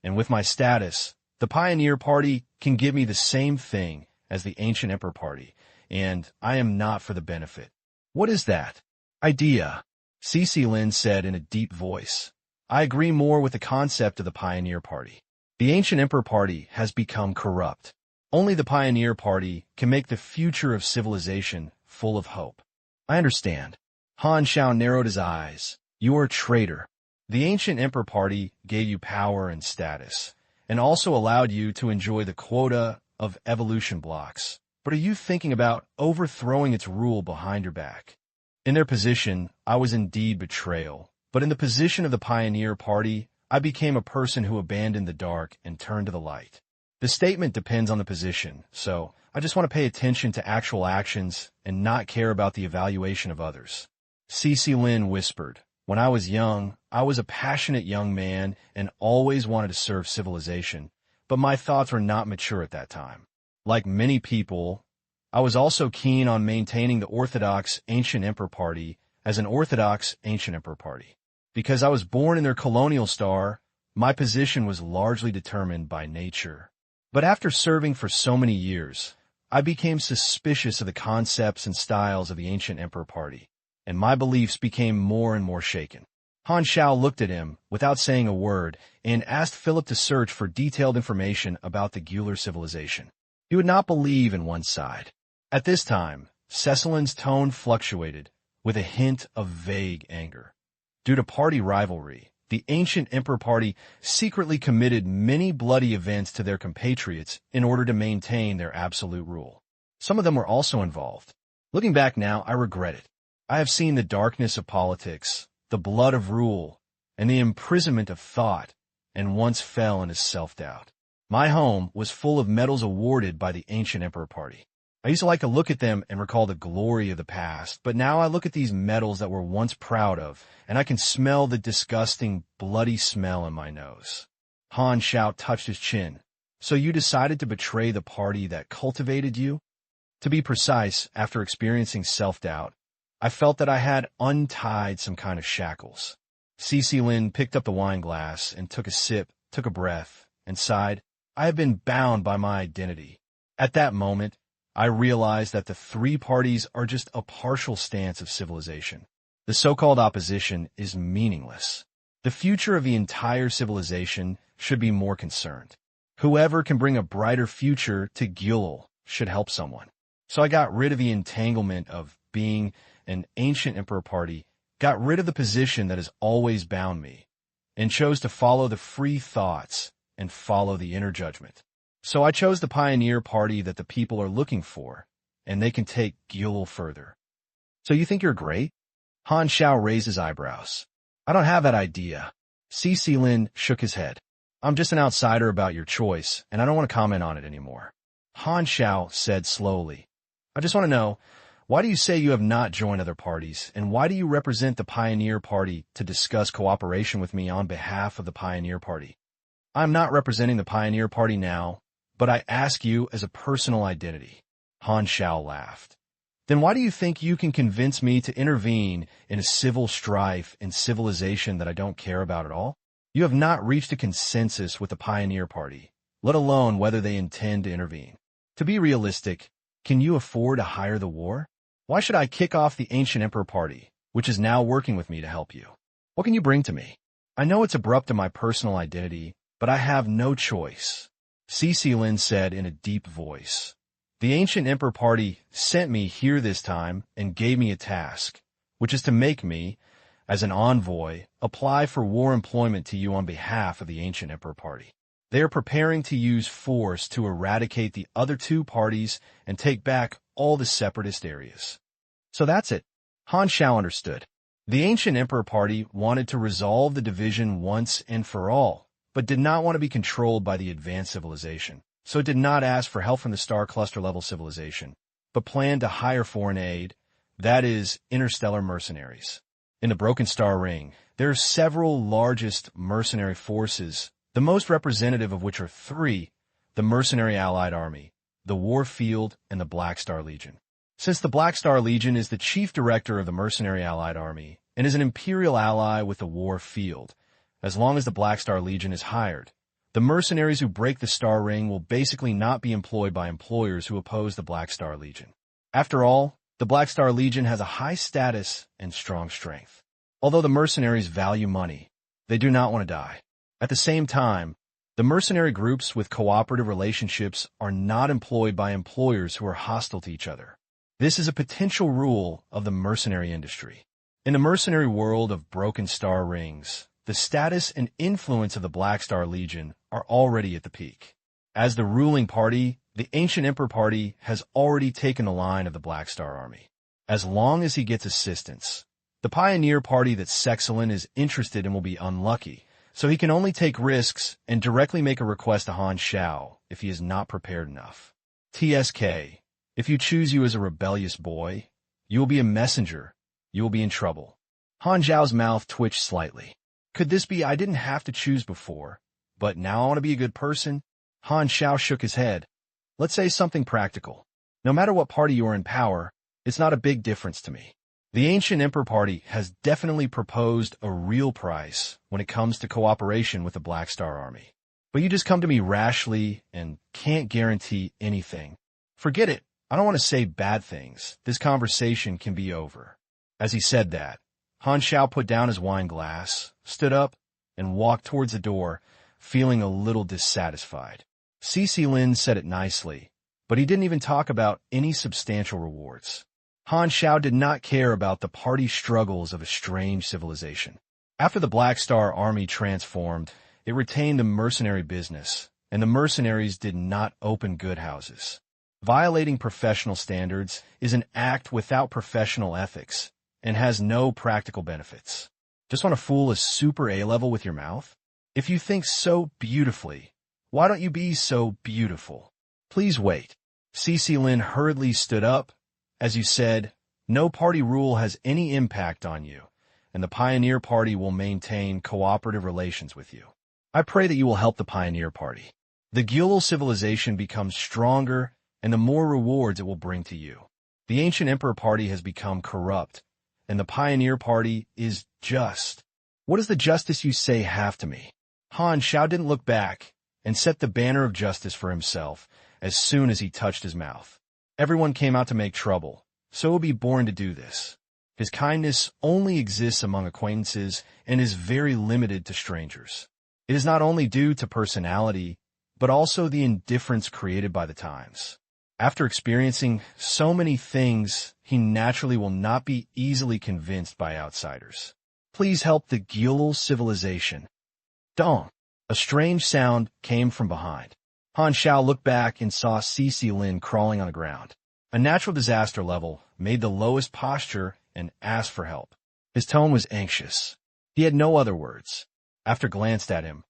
And with my status, the Pioneer Party can give me the same thing as the Ancient Emperor Party, and I am not for the benefit. What is that? Idea, CC Lin said in a deep voice. I agree more with the concept of the Pioneer Party. The Ancient Emperor Party has become corrupt. Only the Pioneer Party can make the future of civilization full of hope. I understand. Han Xiao narrowed his eyes. You are a traitor. The Ancient Emperor Party gave you power and status, and also allowed you to enjoy the quota of evolution blocks. But are you thinking about overthrowing its rule behind your back? In their position, I was indeed betrayal. But in the position of the Pioneer Party, I became a person who abandoned the dark and turned to the light. The statement depends on the position, so I just want to pay attention to actual actions and not care about the evaluation of others. CC Lin whispered. When I was young, I was a passionate young man and always wanted to serve civilization, but my thoughts were not mature at that time. Like many people, I was also keen on maintaining the Orthodox Ancient Emperor Party as an Orthodox Ancient Emperor Party. Because I was born in their colonial star, my position was largely determined by nature. But after serving for so many years, I became suspicious of the concepts and styles of the Ancient Emperor Party, and my beliefs became more and more shaken. Han Xiao looked at him without saying a word and asked Philip to search for detailed information about the Gulial civilization. He would not believe in one side. At this time, Cecilin's tone fluctuated with a hint of vague anger. Due to party rivalry, the Ancient Emperor Party secretly committed many bloody events to their compatriots in order to maintain their absolute rule. Some of them were also involved. Looking back now, I regret it. I have seen the darkness of politics, the blood of rule, and the imprisonment of thought, and once fell into self-doubt. My home was full of medals awarded by the Ancient Emperor Party. I used to like to look at them and recall the glory of the past, but now I look at these medals that we're once proud of, and I can smell the disgusting, bloody smell in my nose. Han Xiao touched his chin. So you decided to betray the party that cultivated you? To be precise, after experiencing self-doubt, I felt that I had untied some kind of shackles. CC Lin picked up the wine glass and took a sip, took a breath, and sighed. I have been bound by my identity. At that moment, I realized that the three parties are just a partial stance of civilization. The so-called opposition is meaningless. The future of the entire civilization should be more concerned. Whoever can bring a brighter future to Gyul should help someone. So I got rid of the entanglement of being an ancient emperor party, got rid of the position that has always bound me, and chose to follow the free thoughts and follow the inner judgment. So I chose the pioneer party that the people are looking for, and they can take Gyul further. So you think you're great? Han Xiao raised his eyebrows. I don't have that idea. Lin shook his head. I'm just an outsider about your choice, and I don't want to comment on it anymore. Han Xiao said slowly, I just want to know, why do you say you have not joined other parties, and why do you represent the Pioneer Party to discuss cooperation with me on behalf of the Pioneer Party? I'm not representing the Pioneer Party now, but I ask you as a personal identity. Han Xiao laughed. Then why do you think you can convince me to intervene in a civil strife in civilization that I don't care about at all? You have not reached a consensus with the Pioneer Party, let alone whether they intend to intervene. To be realistic, can you afford to hire the war? Why should I kick off the Ancient Emperor Party, which is now working with me to help you? What can you bring to me? I know it's abrupt to my personal identity, but I have no choice. Lin said in a deep voice. The Ancient Emperor Party sent me here this time and gave me a task, which is to make me, as an envoy, apply for war employment to you on behalf of the Ancient Emperor Party. They are preparing to use force to eradicate the other two parties and take back all the separatist areas. So that's it. Han Xiao understood. The Ancient Emperor Party wanted to resolve the division once and for all, but did not want to be controlled by the advanced civilization. So it did not ask for help from the star cluster level civilization, but planned to hire foreign aid, that is, interstellar mercenaries. In the Broken Star Ring, there are several largest mercenary forces, the most representative of which are three: the Mercenary Allied Army, the War Field, and the Black Star Legion. Since the Black Star Legion is the chief director of the Mercenary Allied Army and is an imperial ally with the War Field, as long as the Black Star Legion is hired, the mercenaries who break the Star Ring will basically not be employed by employers who oppose the Black Star Legion. After all, the Black Star Legion has a high status and strong strength. Although the mercenaries value money, they do not want to die. At the same time, the mercenary groups with cooperative relationships are not employed by employers who are hostile to each other. This is a potential rule of the mercenary industry. In the mercenary world of Broken Star Rings, the status and influence of the Black Star Legion are already at the peak. As the ruling party, the Ancient Emperor Party has already taken the line of the Black Star Army. As long as he gets assistance, the Pioneer Party that Sexilin is interested in will be unlucky, so he can only take risks and directly make a request to Han Xiao if he is not prepared enough. TSK, if you choose you as a rebellious boy, you will be a messenger. You will be in trouble. Han Xiao's mouth twitched slightly. Could this be I didn't have to choose before, but now I want to be a good person? Han Xiao shook his head. Let's say something practical. No matter what party you are in power, it's not a big difference to me. The Ancient Emperor Party has definitely proposed a real price when it comes to cooperation with the Black Star Army. But you just come to me rashly and can't guarantee anything. Forget it. I don't want to say bad things. This conversation can be over. As he said that, Han Xiao put down his wine glass, stood up, and walked towards the door, feeling a little dissatisfied. Lin said it nicely, but he didn't even talk about any substantial rewards. Han Xiao did not care about the party struggles of a strange civilization. After the Black Star Army transformed, it retained the mercenary business, and the mercenaries did not open good houses. Violating professional standards is an act without professional ethics and has no practical benefits. Just want to fool a super A-level with your mouth? If you think so beautifully, why don't you be so beautiful? Please wait. Lin hurriedly stood up. As you said, no party rule has any impact on you, and the Pioneer Party will maintain cooperative relations with you. I pray that you will help the Pioneer Party. The Gyul civilization becomes stronger, and the more rewards it will bring to you. The Ancient Emperor Party has become corrupt, and the Pioneer Party is just. What does the justice you say have to me? Han Xiao didn't look back and set the banner of justice for himself as soon as he touched his mouth. Everyone came out to make trouble, so it would be boring to do this. His kindness only exists among acquaintances and is very limited to strangers. It is not only due to personality, but also the indifference created by the times. After experiencing so many things, he naturally will not be easily convinced by outsiders. Please help the Gulil civilization. Dong! A strange sound came from behind. Han Xiao looked back and saw Cici Lin crawling on the ground. A natural disaster level made the lowest posture and asked for help. His tone was anxious. He had no other words. After glanced at him,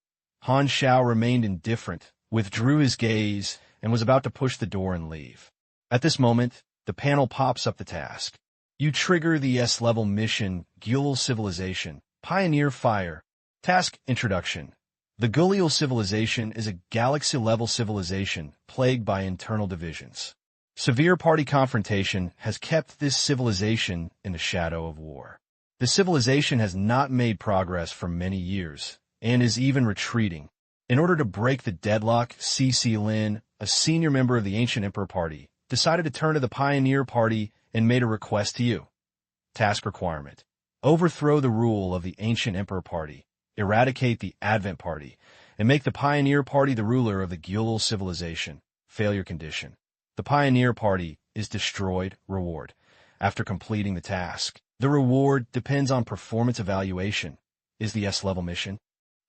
Han Xiao remained indifferent, withdrew his gaze, and was about to push the door and leave. At this moment, the panel pops up the task. You trigger the S-level mission, Gulil Civilization, Pioneer Fire. Task Introduction. The Gulil Civilization is a galaxy-level civilization plagued by internal divisions. Severe party confrontation has kept this civilization in the shadow of war. The civilization has not made progress for many years, and is even retreating. In order to break the deadlock, Cici Lin, a senior member of the Ancient Emperor Party, decided to turn to the Pioneer Party and made a request to you. Task Requirement. Overthrow the rule of the Ancient Emperor Party, eradicate the Advent Party, and make the Pioneer Party the ruler of the Gulil Civilization. Failure Condition. The Pioneer Party is destroyed. Reward. After completing the task, the reward depends on performance evaluation. Is the S-level mission?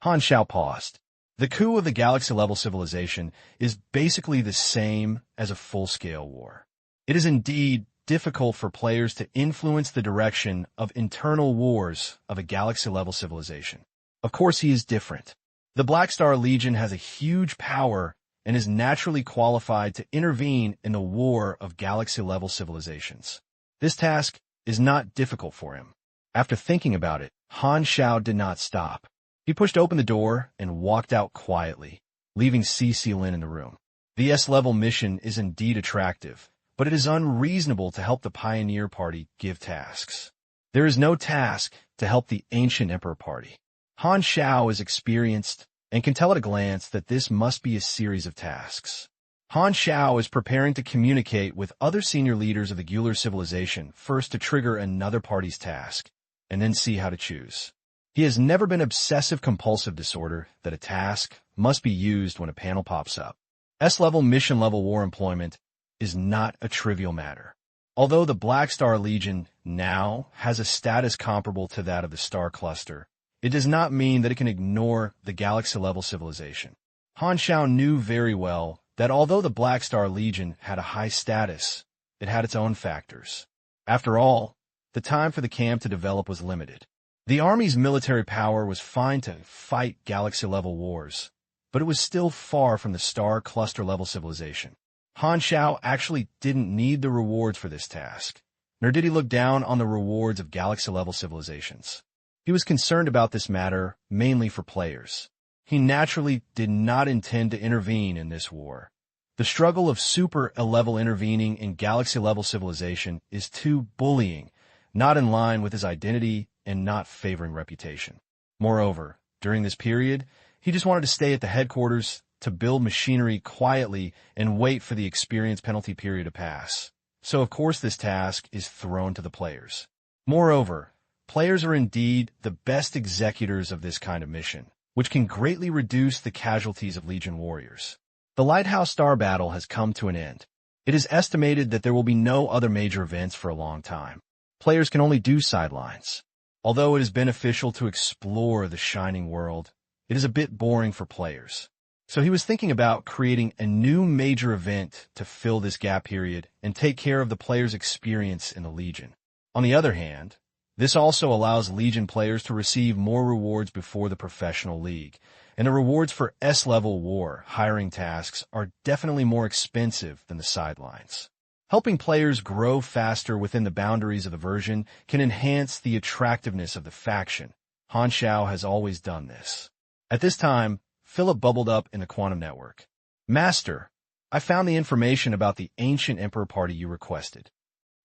Han Xiao paused. The coup of the galaxy-level civilization is basically the same as a full-scale war. It is indeed difficult for players to influence the direction of internal wars of a galaxy-level civilization. Of course, he is different. The Black Star Legion has a huge power and is naturally qualified to intervene in the war of galaxy-level civilizations. This task is not difficult for him. After thinking about it, Han Xiao did not stop. He pushed open the door and walked out quietly, leaving Cici Lin in the room. The S-level mission is indeed attractive, but it is unreasonable to help the Pioneer Party give tasks. There is no task to help the Ancient Emperor Party. Han Xiao is experienced and can tell at a glance that this must be a series of tasks. Han Xiao is preparing to communicate with other senior leaders of the Gulil civilization, first to trigger another party's task, and then see how to choose. He has never been obsessive-compulsive disorder that a task must be used when a panel pops up. S-level mission-level war employment is not a trivial matter. Although the Black Star Legion now has a status comparable to that of the Star Cluster, it does not mean that it can ignore the galaxy-level civilization. Han Xiao knew very well that although the Black Star Legion had a high status, it had its own factors. After all, the time for the camp to develop was limited. The Army's military power was fine to fight galaxy-level wars, but it was still far from the Star Cluster-level civilization. Han Xiao actually didn't need the rewards for this task, nor did he look down on the rewards of galaxy-level civilizations. He was concerned about this matter mainly for players. He naturally did not intend to intervene in this war. The struggle of super-level intervening in galaxy-level civilization is too bullying, not in line with his identity and not favoring reputation. Moreover, during this period, he just wanted to stay at the headquarters to build machinery quietly and wait for the experience penalty period to pass. So of course this task is thrown to the players. Moreover, players are indeed the best executors of this kind of mission, which can greatly reduce the casualties of Legion warriors. The Lighthouse Star battle has come to an end. It is estimated that there will be no other major events for a long time. Players can only do sidelines. Although it is beneficial to explore the shining world, it is a bit boring for players. So he was thinking about creating a new major event to fill this gap period and take care of the players' experience in the Legion. On the other hand, this also allows Legion players to receive more rewards before the professional league, and the rewards for S-level war hiring tasks are definitely more expensive than the sidelines. Helping players grow faster within the boundaries of the version can enhance the attractiveness of the faction. Han Xiao has always done this. At this time, Philip bubbled up in the quantum network. Master, I found the information about the Ancient Emperor Party you requested.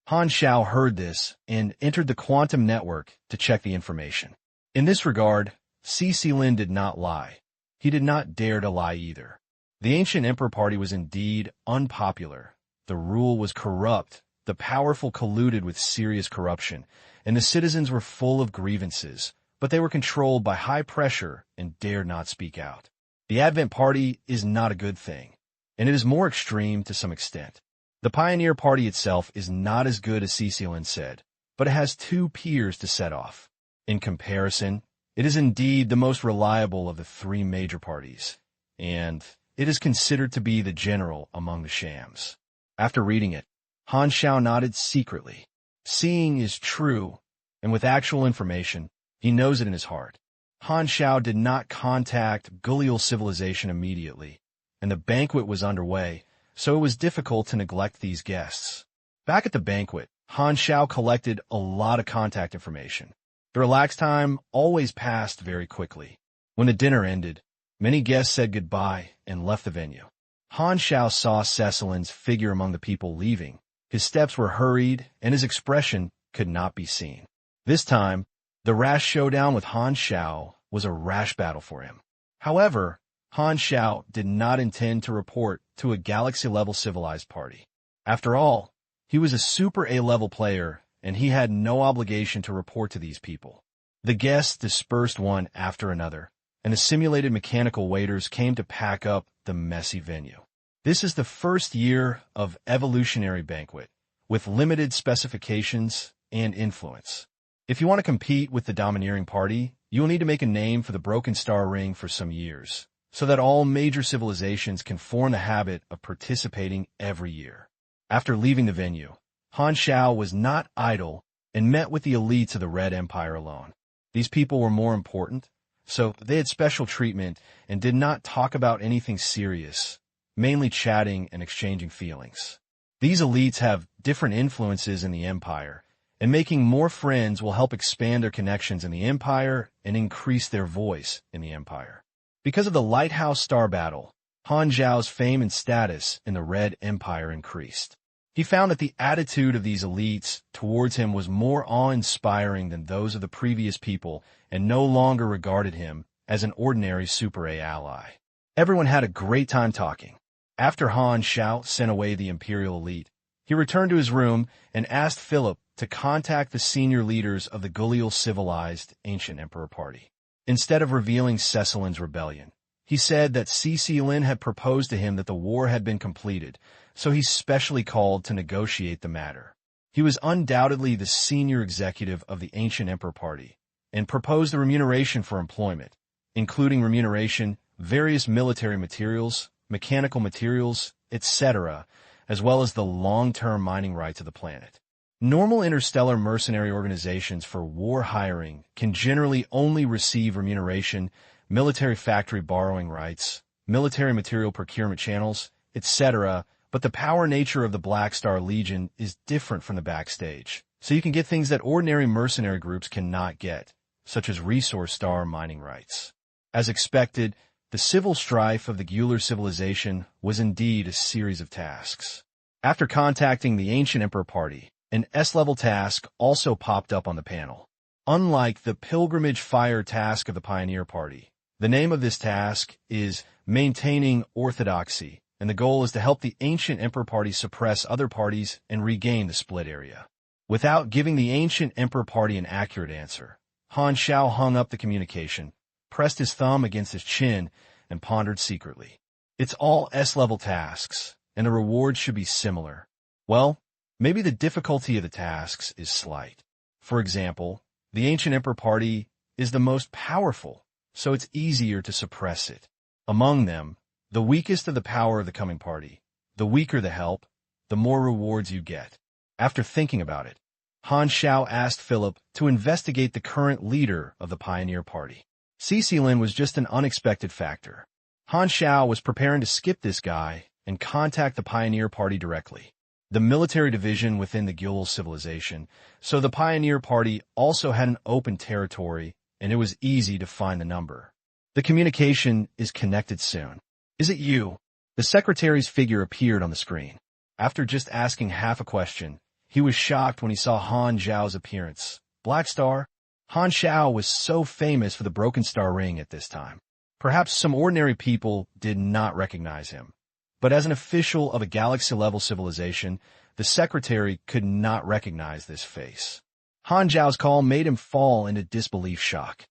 Han Xiao heard this and entered the quantum network to check the information. In this regard, Cici Lin did not lie. He did not dare to lie either. The Ancient Emperor Party was indeed unpopular, The rule was corrupt, the powerful colluded with serious corruption, and the citizens were full of grievances, but they were controlled by high pressure and dared not speak out. The Advent Party is not a good thing, and it is more extreme to some extent. The Pioneer Party itself is not as good as Cecilin said, but it has two peers to set off. In comparison, it is indeed the most reliable of the three major parties, and it is considered to be the general among the shams. After reading it, Han Xiao nodded secretly. Seeing is true, and with actual information, he knows it in his heart. Han Xiao did not contact Gulial civilization immediately, and the banquet was underway, so it was difficult to neglect these guests. Back at the banquet, Han Xiao collected a lot of contact information. The relaxed time always passed very quickly. When the dinner ended, many guests said goodbye and left the venue. Han Xiao saw Cecilin's figure among the people leaving. His steps were hurried, and his expression could not be seen. This time, the rash showdown with Han Xiao was a rash battle for him. However, Han Xiao did not intend to report to a galaxy-level civilized party. After all, he was a super A-level player, and he had no obligation to report to these people. The guests dispersed one after another, and the simulated mechanical waiters came to pack up the messy venue. This is the first year of Evolutionary Banquet, with limited specifications and influence. If you want to compete with the domineering party, you will need to make a name for the Broken Star Ring for some years, so that all major civilizations can form the habit of participating every year. After leaving the venue, Han Xiao was not idle and met with the elites of the Red Empire alone. These people were more important, so they had special treatment and did not talk about anything serious, mainly chatting and exchanging feelings. These elites have different influences in the Empire, and making more friends will help expand their connections in the Empire and increase their voice in the Empire. Because of the Lighthouse Star Battle, Han Xiao's fame and status in the Red Empire increased. He found that the attitude of these elites towards him was more awe-inspiring than those of the previous people and no longer regarded him as an ordinary Super A ally. Everyone had a great time talking. After Han Xiao sent away the Imperial elite, he returned to his room and asked Philip to contact the senior leaders of the Gulial civilized Ancient Emperor Party. Instead of revealing Cecilin's rebellion, he said that Cecilin had proposed to him that the war had been completed, so he specially called to negotiate the matter. He was undoubtedly the senior executive of the Ancient Emperor Party, and proposed the remuneration for employment, including remuneration, various military materials, mechanical materials, etc., as well as the long-term mining rights of the planet. Normal interstellar mercenary organizations for war hiring can generally only receive remuneration, military factory borrowing rights, military material procurement channels, etc., but the power nature of the Black Star Legion is different from the backstage, so you can get things that ordinary mercenary groups cannot get, such as resource star mining rights. As expected, the civil strife of the Gular civilization was indeed a series of tasks. After contacting the Ancient Emperor Party, an S-level task also popped up on the panel. Unlike the Pilgrimage Fire task of the Pioneer Party, the name of this task is Maintaining Orthodoxy, and the goal is to help the Ancient Emperor Party suppress other parties and regain the split area. Without giving the Ancient Emperor Party an accurate answer, Han Xiao hung up the communication, pressed his thumb against his chin, and pondered secretly. It's all S-level tasks, and the rewards should be similar. Well, maybe the difficulty of the tasks is slight. For example, the Ancient Emperor Party is the most powerful, so it's easier to suppress it. Among them, the weakest of the power of the coming party, the weaker the help, the more rewards you get. After thinking about it, Han Xiao asked Philip to investigate the current leader of the Pioneer Party. Cecilin was just an unexpected factor. Han Xiao was preparing to skip this guy and contact the Pioneer Party directly, the military division within the Gulial civilization, so the Pioneer Party also had an open territory, and it was easy to find the number. The communication is connected soon. Is it you? The secretary's figure appeared on the screen. After just asking half a question, he was shocked when he saw Han Xiao's appearance. Black Star? Han Xiao was so famous for the Broken Star Ring at this time. Perhaps some ordinary people did not recognize him, But as an official of a galaxy-level civilization, the secretary could not recognize this face. Han Xiao's call made him fall into disbelief shock.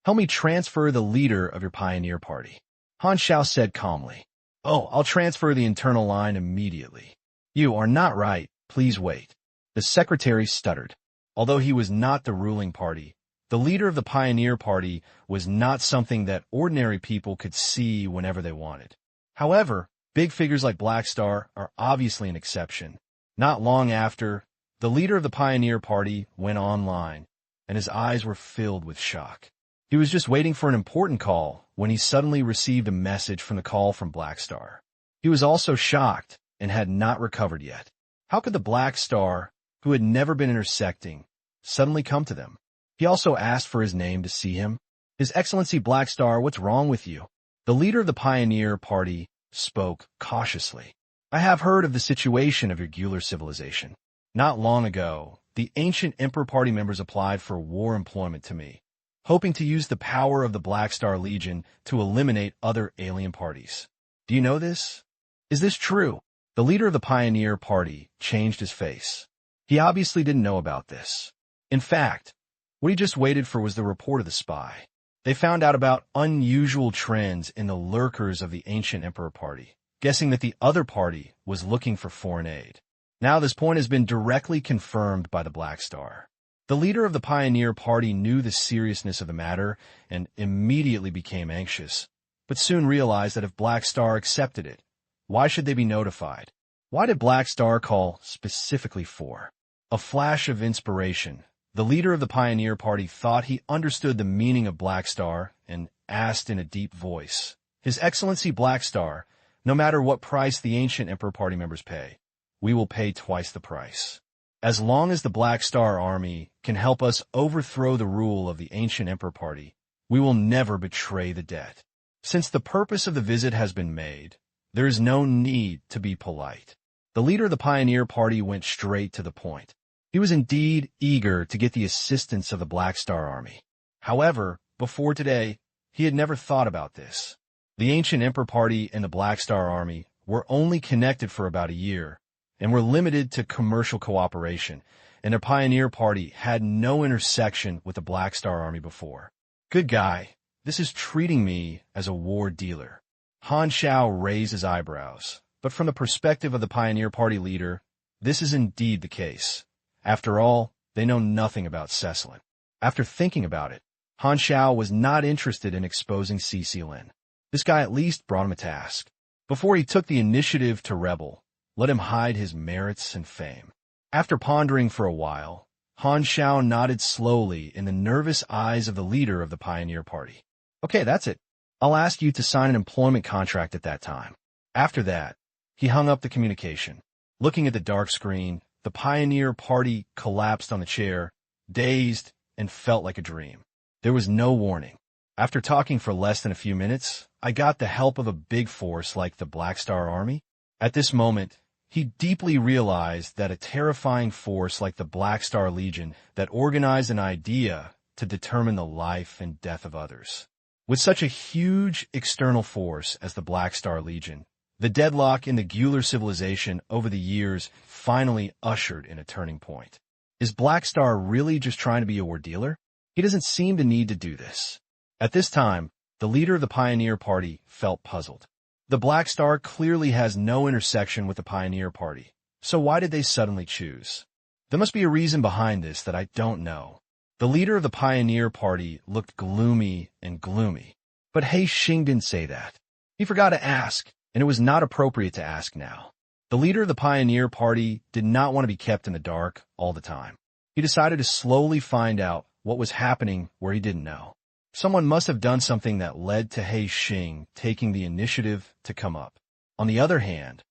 "Help me transfer the leader of your pioneer party," Han Xiao said calmly. "Oh, I'll transfer the internal line immediately." "You are not right. Please wait." The secretary stuttered. Although he was not the ruling party, the leader of the pioneer party was not something that ordinary people could see whenever they wanted. However, big figures like Black Star are obviously an exception. Not long after, the leader of the pioneer party went online, and his eyes were filled with shock. He was just waiting for an important call when he suddenly received a message from the call from Black Star. He was also shocked and had not recovered yet. How could the Black Star, who had never been intersecting, suddenly come to them? He also asked for his name to see him. "His Excellency Black Star, what's wrong with you?" The leader of the pioneer party spoke cautiously. "I have heard of the situation of your Gular civilization. Not long ago, the ancient Emperor Party members applied for war employment to me, hoping to use the power of the Black Star Legion to eliminate other alien parties. Do you know this? Is this true?" The leader of the pioneer party changed his face. He obviously didn't know about this. In fact, what he just waited for was the report of the spy. They found out about unusual trends in the lurkers of the ancient Emperor Party, guessing that the other party was looking for foreign aid. Now this point has been directly confirmed by the Black Star. The leader of the Pioneer Party knew the seriousness of the matter and immediately became anxious, but soon realized that if Black Star accepted it, why should they be notified? Why did Black Star call specifically for? A flash of inspiration. The leader of the Pioneer Party thought he understood the meaning of Black Star and asked in a deep voice, "His Excellency Black Star, no matter what price the ancient Emperor Party members pay, we will pay twice the price. As long as the Black Star Army can help us overthrow the rule of the ancient Emperor Party, we will never betray the debt. Since the purpose of the visit has been made, there is no need to be polite." The leader of the Pioneer Party went straight to the point. He was indeed eager to get the assistance of the Black Star Army. However, before today, he had never thought about this. The ancient Emperor Party and the Black Star Army were only connected for about a year and were limited to commercial cooperation, and the Pioneer Party had no intersection with the Black Star Army before. "Good guy, this is treating me as a war dealer." Han Xiao raised his eyebrows, but from the perspective of the Pioneer Party leader, this is indeed the case. After all, they know nothing about Cecilin. After thinking about it, Han Xiao was not interested in exposing Cecilin. This guy at least brought him a task. Before he took the initiative to rebel, let him hide his merits and fame. After pondering for a while, Han Xiao nodded slowly in the nervous eyes of the leader of the Pioneer Party. "Okay, that's it. I'll ask you to sign an employment contract at that time." After that, he hung up the communication. Looking at the dark screen, the Pioneer Party collapsed on the chair, dazed, and felt like a dream. There was no warning. After talking for less than a few minutes, I got the help of a big force like the Black Star Army. At this moment, he deeply realized that a terrifying force like the Black Star Legion that organized an idea to determine the life and death of others. With such a huge external force as the Black Star Legion, the deadlock in the Gular civilization over the years finally ushered in a turning point. Is Black Star really just trying to be a war dealer? He doesn't seem to need to do this. At this time, the leader of the Pioneer Party felt puzzled. The Black Star clearly has no intersection with the Pioneer Party, so why did they suddenly choose? There must be a reason behind this that I don't know. The leader of the Pioneer Party looked gloomy and gloomy, but He Xing didn't say that. He forgot to ask, and it was not appropriate to ask now. The leader of the Pioneer Party did not want to be kept in the dark all the time. He decided to slowly find out what was happening where he didn't know. Someone must have done something that led to He Xing taking the initiative to come up. On the other hand,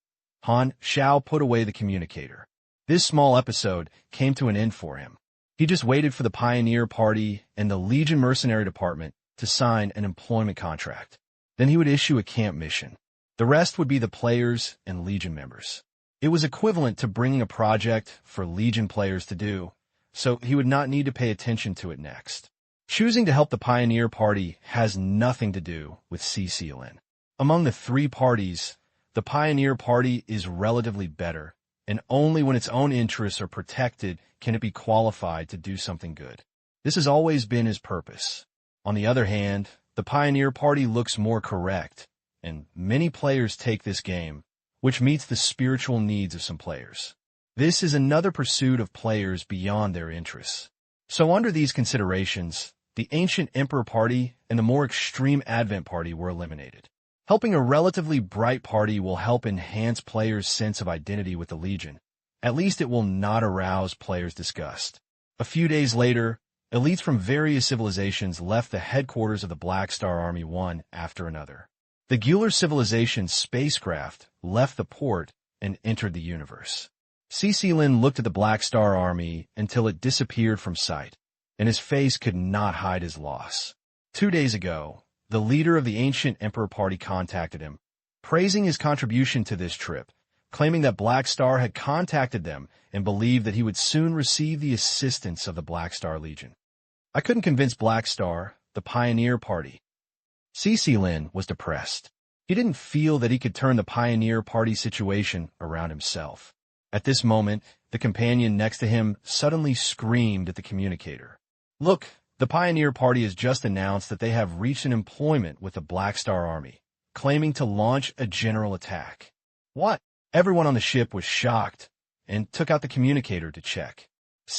Han Xiao put away the communicator. This small episode came to an end for him. He just waited for the Pioneer Party and the Legion Mercenary Department to sign an employment contract. Then he would issue a camp mission. The rest would be the players and Legion members. It was equivalent to bringing a project for Legion players to do, so he would not need to pay attention to it next. Choosing to help the Pioneer Party has nothing to do with Cecilin. Among the three parties, the Pioneer Party is relatively better, and only when its own interests are protected can it be qualified to do something good. This has always been his purpose. On the other hand, the Pioneer Party looks more correct, and many players take this game, which meets the spiritual needs of some players. This is another pursuit of players beyond their interests. So under these considerations, the Ancient Emperor Party and the more extreme Advent Party were eliminated. Helping a relatively bright party will help enhance players' sense of identity with the Legion. At least it will not arouse players' disgust. A few days later, elites from various civilizations left the headquarters of the Black Star Army one after another. The Gular civilization's spacecraft left the port and entered the universe. Lin looked at the Black Star Army until it disappeared from sight, and his face could not hide his loss. 2 days ago, the leader of the Ancient Emperor Party contacted him, praising his contribution to this trip, claiming that Black Star had contacted them and believed that he would soon receive the assistance of the Black Star Legion. I couldn't convince Black Star, the Pioneer Party. Lin was depressed. He didn't feel that he could turn the Pioneer Party situation around himself. At this moment, the companion next to him suddenly screamed at the communicator. "Look, the Pioneer Party has just announced that they have reached an employment with the Black Star Army, claiming to launch a general attack." "What?" Everyone on the ship was shocked and took out the communicator to check.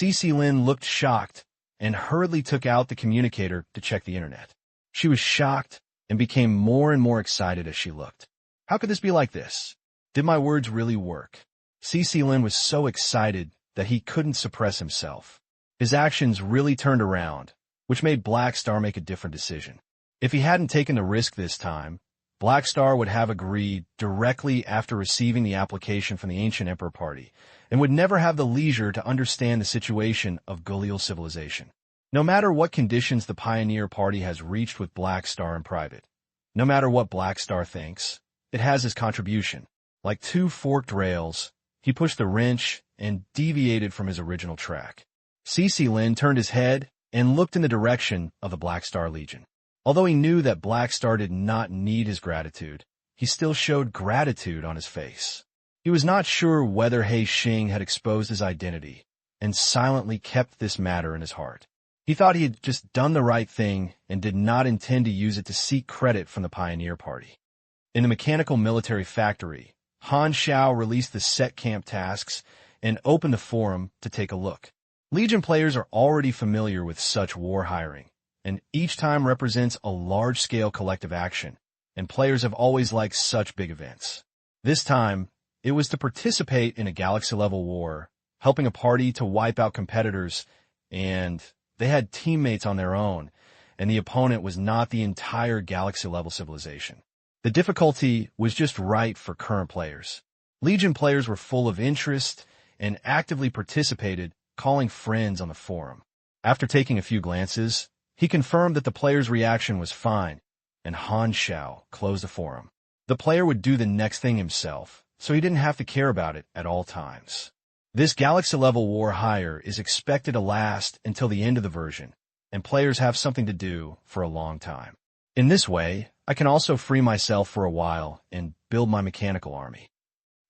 Lin looked shocked and hurriedly took out the communicator to check the internet. She was shocked and became more and more excited as she looked. How could this be like this? Did my words really work? Lin was so excited that he couldn't suppress himself. His actions really turned around, which made Black Star make a different decision. If he hadn't taken the risk this time, Black Star would have agreed directly after receiving the application from the Ancient Emperor Party, and would never have the leisure to understand the situation of Gulial civilization. No matter what conditions the Pioneer Party has reached with Black Star in private, no matter what Black Star thinks, it has his contribution. Like two forked rails, he pushed the wrench and deviated from his original track. Lin turned his head and looked in the direction of the Black Star Legion. Although he knew that Black Star did not need his gratitude, he still showed gratitude on his face. He was not sure whether He Xing had exposed his identity, and silently kept this matter in his heart. He thought he had just done the right thing and did not intend to use it to seek credit from the Pioneer Party. In the mechanical military factory, Han Xiao released the set camp tasks and opened the forum to take a look. Legion players are already familiar with such war hiring, and each time represents a large-scale collective action, and players have always liked such big events. This time, it was to participate in a galaxy-level war, helping a party to wipe out competitors, and they had teammates on their own, and the opponent was not the entire galaxy-level civilization. The difficulty was just right for current players. Legion players were full of interest and actively participated, calling friends on the forum. After taking a few glances, he confirmed that the player's reaction was fine, and Han Xiao closed the forum. The player would do the next thing himself, so he didn't have to care about it at all times. This galaxy-level war hire is expected to last until the end of the version, and players have something to do for a long time. In this way, I can also free myself for a while and build my mechanical army.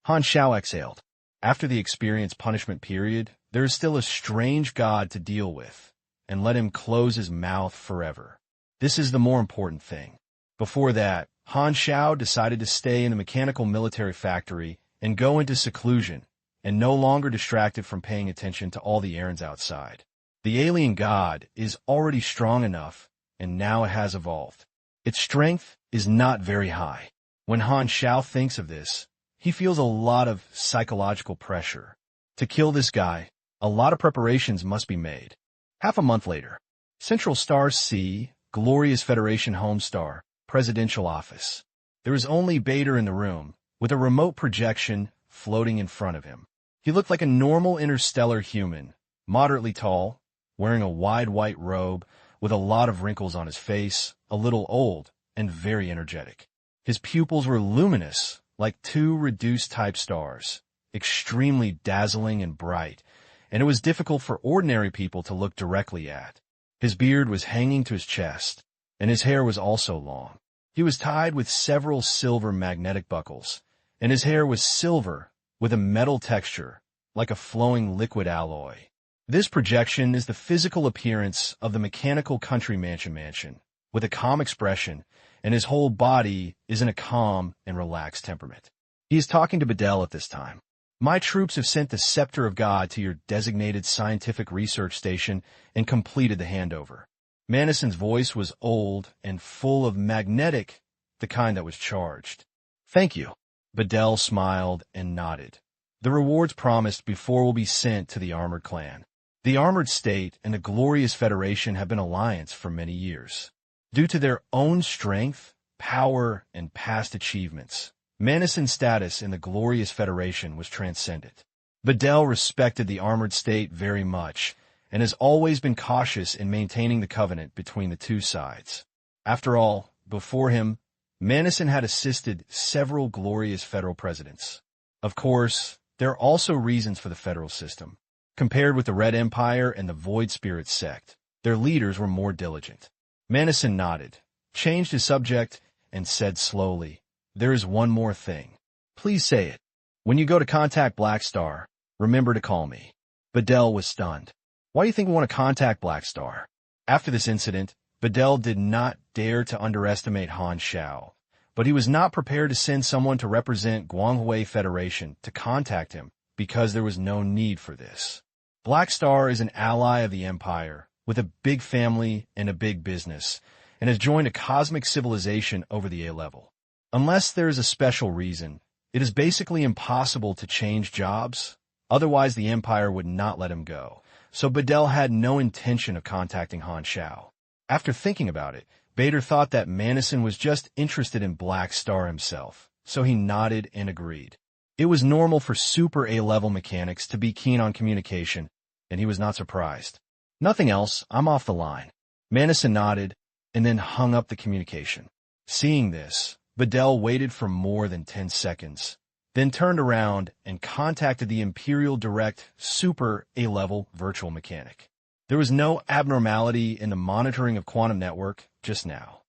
Han Xiao exhaled. After the experience punishment period, there is still a strange god to deal with, and let him close his mouth forever. This is the more important thing. Before that, Han Xiao decided to stay in the mechanical military factory and go into seclusion, and no longer distracted from paying attention to all the errands outside. The alien god is already strong enough, and now it has evolved. Its strength is not very high. When Han Xiao thinks of this, he feels a lot of psychological pressure. To kill this guy, a lot of preparations must be made. Half a month later, Central Star C, Glorious Federation Home Star, Presidential Office. There is only Bader in the room, with a remote projection floating in front of him. He looked like a normal interstellar human, moderately tall, wearing a wide white robe, with a lot of wrinkles on his face, a little old, and very energetic. His pupils were luminous, like two reduced-type stars, extremely dazzling and bright, and it was difficult for ordinary people to look directly at. His beard was hanging to his chest, and his hair was also long. He was tied with several silver magnetic buckles, and his hair was silver with a metal texture, like a flowing liquid alloy. This projection is the physical appearance of the mechanical country mansion, with a calm expression, and his whole body is in a calm and relaxed temperament. He is talking to Bedell at this time. My troops have sent the scepter of God to your designated scientific research station and completed the handover. Manison's voice was old and full of magnetic, the kind that was charged. Thank you. Bedell smiled and nodded. The rewards promised before will be sent to the Armored Clan. The Armored State and the Glorious Federation have been alliance for many years. Due to their own strength, power, and past achievements, Manison's status in the Glorious Federation was transcendent. Bedell respected the Armored State very much and has always been cautious in maintaining the covenant between the two sides. After all, before him, Manison had assisted several glorious federal presidents. Of course, there are also reasons for the federal system. Compared with the Red Empire and the Void Spirit sect, their leaders were more diligent. Manison nodded, changed his subject, and said slowly, "There is one more thing. Please say it. When you go to contact Black Star, remember to call me." Bedell was stunned. Why do you think we want to contact Black Star? After this incident, Bedell did not dare to underestimate Han Xiao, but he was not prepared to send someone to represent Guanghui Federation to contact him because there was no need for this. Black Star is an ally of the Empire, with a big family and a big business, and has joined a cosmic civilization over the A-level. Unless there is a special reason, it is basically impossible to change jobs, otherwise the Empire would not let him go. So Bedell had no intention of contacting Han Xiao. After thinking about it, Bader thought that Manison was just interested in Black Star himself, so he nodded and agreed. It was normal for super A-level mechanics to be keen on communication, and he was not surprised. "Nothing else, I'm off the line." Manison nodded, and then hung up the communication. Seeing this, Bedell waited for more than 10 seconds, then turned around and contacted the Imperial Direct Super A-level virtual mechanic. There was no abnormality in the monitoring of quantum network just now.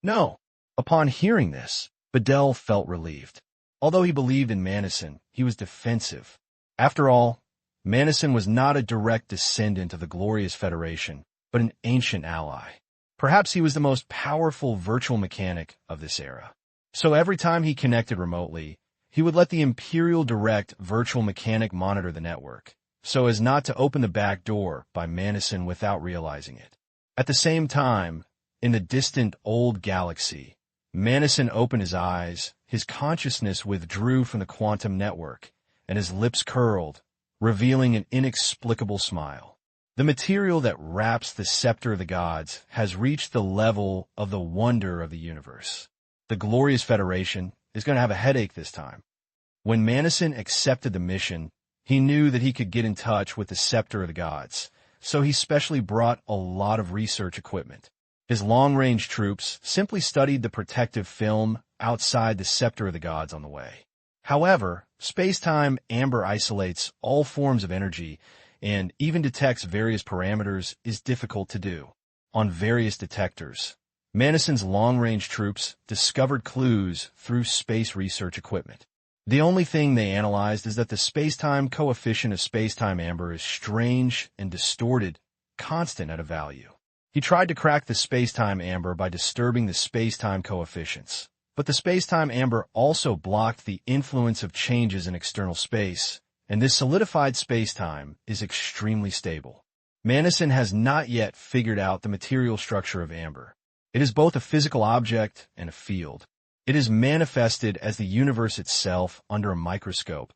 No. Upon hearing this, Bedell felt relieved. Although he believed in Manison, he was defensive. After all, Manison was not a direct descendant of the Glorious Federation, but an ancient ally. Perhaps he was the most powerful virtual mechanic of this era. So every time he connected remotely, he would let the Imperial Direct virtual mechanic monitor the network, so as not to open the back door by Manison without realizing it. At the same time, in the distant old galaxy, Manison opened his eyes, his consciousness withdrew from the quantum network, and his lips curled, revealing an inexplicable smile. The material that wraps the scepter of the gods has reached the level of the wonder of the universe. The Glorious Federation is going to have a headache this time. When Manison accepted the mission, he knew that he could get in touch with the scepter of the gods, so he specially brought a lot of research equipment. His long-range troops simply studied the protective film outside the scepter of the gods on the way. However, space-time amber isolates all forms of energy and even detects various parameters is difficult to do. On various detectors, Manison's long-range troops discovered clues through space research equipment. The only thing they analyzed is that the space-time coefficient of space-time amber is strange and distorted, constant at a value. He tried to crack the space-time amber by disturbing the space-time coefficients, but the space-time amber also blocked the influence of changes in external space, and this solidified space-time is extremely stable. Manison has not yet figured out the material structure of amber. It is both a physical object and a field. It is manifested as the universe itself under a microscope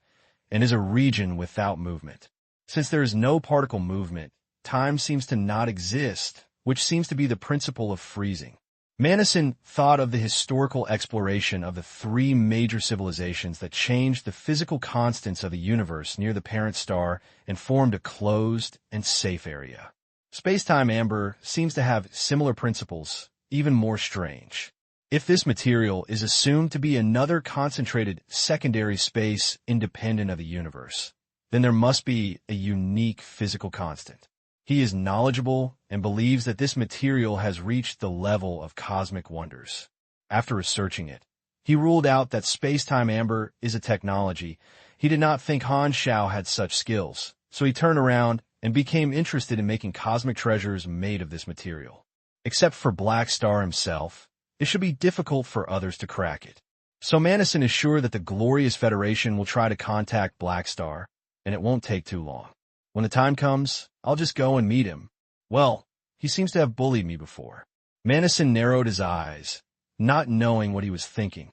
and is a region without movement. Since there is no particle movement, time seems to not exist, which seems to be the principle of freezing. Manison thought of the historical exploration of the three major civilizations that changed the physical constants of the universe near the parent star and formed a closed and safe area. Space-time amber seems to have similar principles, even more strange. If this material is assumed to be another concentrated secondary space independent of the universe, then there must be a unique physical constant. He is knowledgeable and believes that this material has reached the level of cosmic wonders. After researching it, He ruled out that space-time amber is a technology. He did not think Han Xiao had such skills, so he turned around and became interested in making cosmic treasures made of this material. Except for Black Star himself, it should be difficult for others to crack it. So Madison is sure that the Glorious Federation will try to contact Black Star, and it won't take too long. When the time comes, I'll just go and meet him. Well, he seems to have bullied me before. Madison narrowed his eyes, not knowing what he was thinking.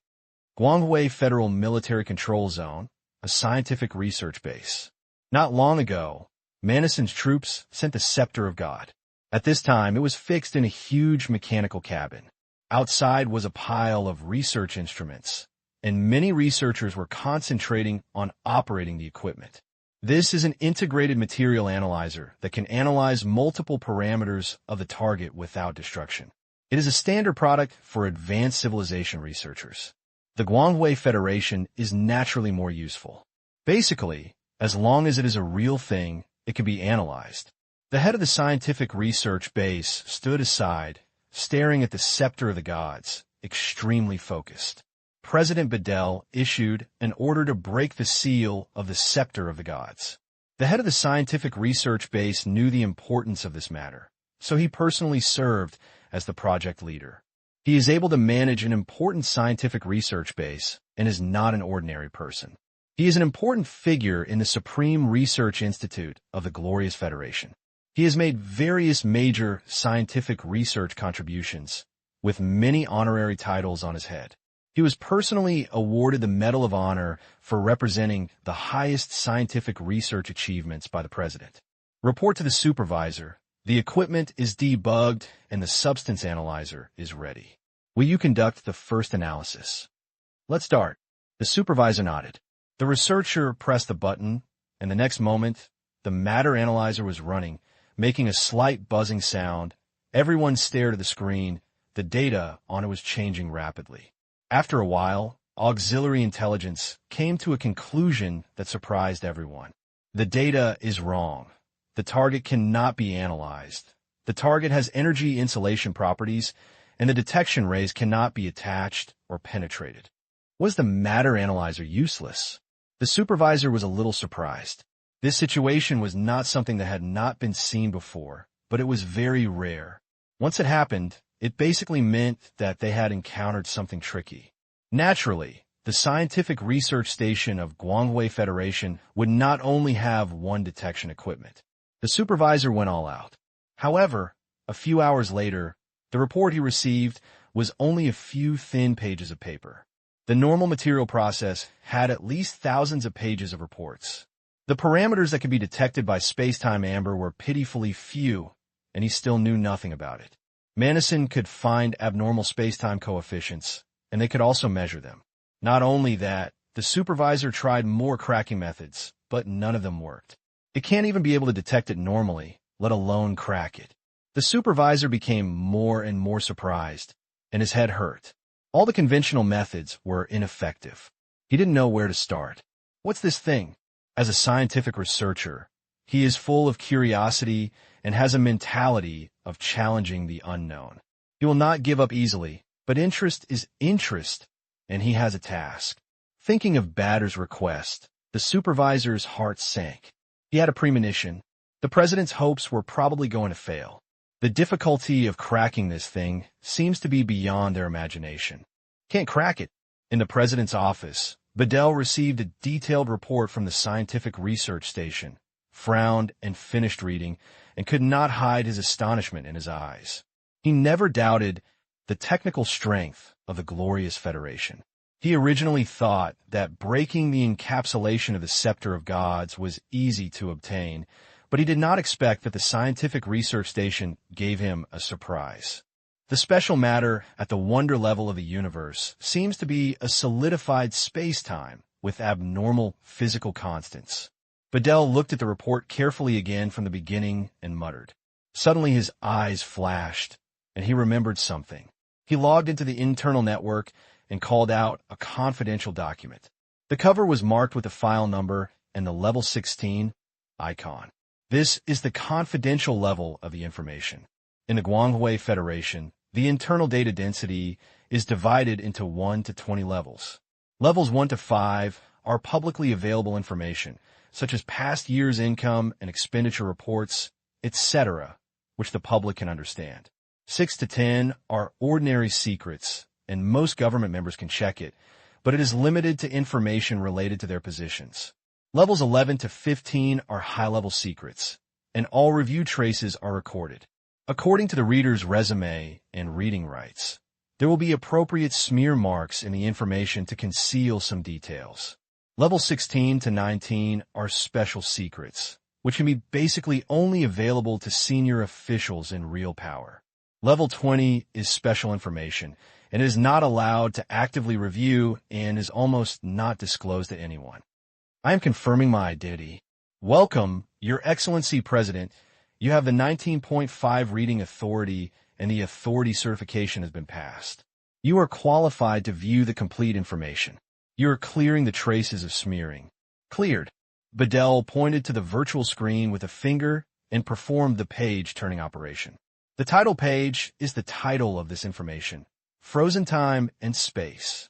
Guanghui Federal Military Control Zone, a scientific research base. Not long ago, Madison's troops sent the Scepter of God. At this time, it was fixed in a huge mechanical cabin. Outside was a pile of research instruments, and many researchers were concentrating on operating the equipment. This is an integrated material analyzer that can analyze multiple parameters of the target without destruction. It is a standard product for advanced civilization researchers. The Guanghui Federation is naturally more useful. Basically, as long as it is a real thing, it can be analyzed. The head of the scientific research base stood aside, staring at the Scepter of the Gods, extremely focused. President Bedell issued an order to break the seal of the Scepter of the Gods. The head of the scientific research base knew the importance of this matter, so he personally served as the project leader. He is able to manage an important scientific research base and is not an ordinary person. He is an important figure in the Supreme Research Institute of the Glorious Federation. He has made various major scientific research contributions, with many honorary titles on his head. He was personally awarded the Medal of Honor for representing the highest scientific research achievements by the president. Report to the supervisor. The equipment is debugged and the substance analyzer is ready. Will you conduct the first analysis? Let's start. The supervisor nodded. The researcher pressed the button, and the next moment, the matter analyzer was running, making a slight buzzing sound. Everyone stared at the screen. The data on it was changing rapidly. After a while, auxiliary intelligence came to a conclusion that surprised everyone. The data is wrong. The target cannot be analyzed. The target has energy insulation properties, and the detection rays cannot be attached or penetrated. Was the matter analyzer useless? The supervisor was a little surprised. This situation was not something that had not been seen before, but it was very rare. Once it happened, it basically meant that they had encountered something tricky. Naturally, the scientific research station of Guanghui Federation would not only have one detection equipment. The supervisor went all out. However, a few hours later, the report he received was only a few thin pages of paper. The normal material process had at least thousands of pages of reports. The parameters that could be detected by space-time amber were pitifully few, and he still knew nothing about it. Madison could find abnormal space-time coefficients, and they could also measure them. Not only that, the supervisor tried more cracking methods, but none of them worked. It can't even be able to detect it normally, let alone crack it. The supervisor became more and more surprised, and his head hurt. All the conventional methods were ineffective. He didn't know where to start. What's this thing? As a scientific researcher, he is full of curiosity and has a mentality of challenging the unknown. He will not give up easily, but interest is interest, and he has a task. Thinking of Batter's request, the supervisor's heart sank. He had a premonition. The president's hopes were probably going to fail. The difficulty of cracking this thing seems to be beyond their imagination. Can't crack it. In the president's office, Bedell received a detailed report from the scientific research station, frowned and finished reading, and could not hide his astonishment in his eyes. He never doubted the technical strength of the Glorious Federation. He originally thought that breaking the encapsulation of the Scepter of Gods was easy to obtain, but he did not expect that the scientific research station gave him a surprise. The special matter at the wonder level of the universe seems to be a solidified space-time with abnormal physical constants. Bedell looked at the report carefully again from the beginning and muttered. Suddenly his eyes flashed, and he remembered something. He logged into the internal network and called out a confidential document. The cover was marked with the file number and the level 16 icon. This is the confidential level of the information. In the Guanghui Federation, the internal data density is divided into 1 to 20 levels. Levels 1 to 5 are publicly available information, such as past year's income and expenditure reports, etc., which the public can understand. 6 to 10 are ordinary secrets, and most government members can check it, but it is limited to information related to their positions. Levels 11 to 15 are high-level secrets, and all review traces are recorded. According to the reader's resume and reading rights, there will be appropriate smear marks in the information to conceal some details. Levels 16 to 19 are special secrets, which can be basically only available to senior officials in real power. Level 20 is special information, and is not allowed to actively review and is almost not disclosed to anyone. I am confirming my identity. Welcome, Your Excellency President. You have the 19.5 reading authority and the authority certification has been passed. You are qualified to view the complete information. You are clearing the traces of smearing. Cleared. Bedell pointed to the virtual screen with a finger and performed the page-turning operation. The title page is the title of this information, Frozen Time and Space.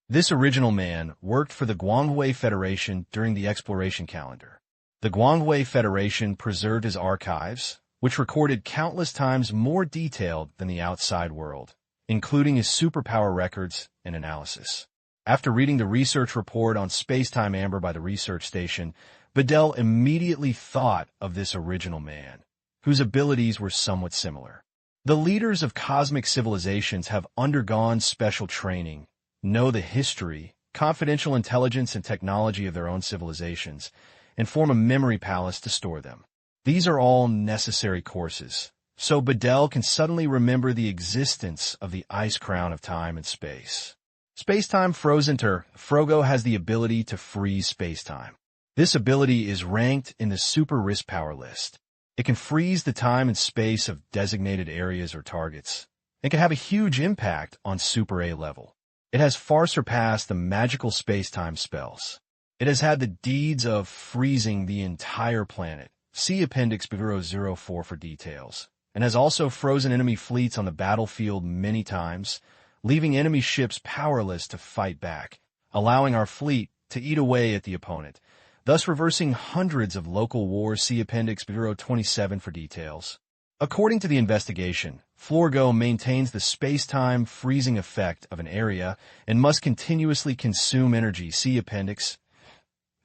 This original man worked for the Guanghui Federation during the exploration calendar. The Guanghui Federation preserved his archives, which recorded countless times more detailed than the outside world, including his superpower records and analysis. After reading the research report on space-time amber by the research station, Bedell immediately thought of this original man, whose abilities were somewhat similar. The leaders of cosmic civilizations have undergone special training, know the history, confidential intelligence and technology of their own civilizations, and form a memory palace to store them. These are all necessary courses, so Bedell can suddenly remember the existence of the ice crown of time and space. Space-time Frozenter, Frogo has the ability to freeze space-time. This ability is ranked in the super risk power list. It can freeze the time and space of designated areas or targets, and can have a huge impact on Super A level. It has far surpassed the magical space-time spells. It has had the deeds of freezing the entire planet. See Appendix B004 for details, and has also frozen enemy fleets on the battlefield many times, leaving enemy ships powerless to fight back, allowing our fleet to eat away at the opponent, thus reversing hundreds of local wars. See Appendix B027 for details. According to the investigation, Florgo maintains the space-time freezing effect of an area and must continuously consume energy. See Appendix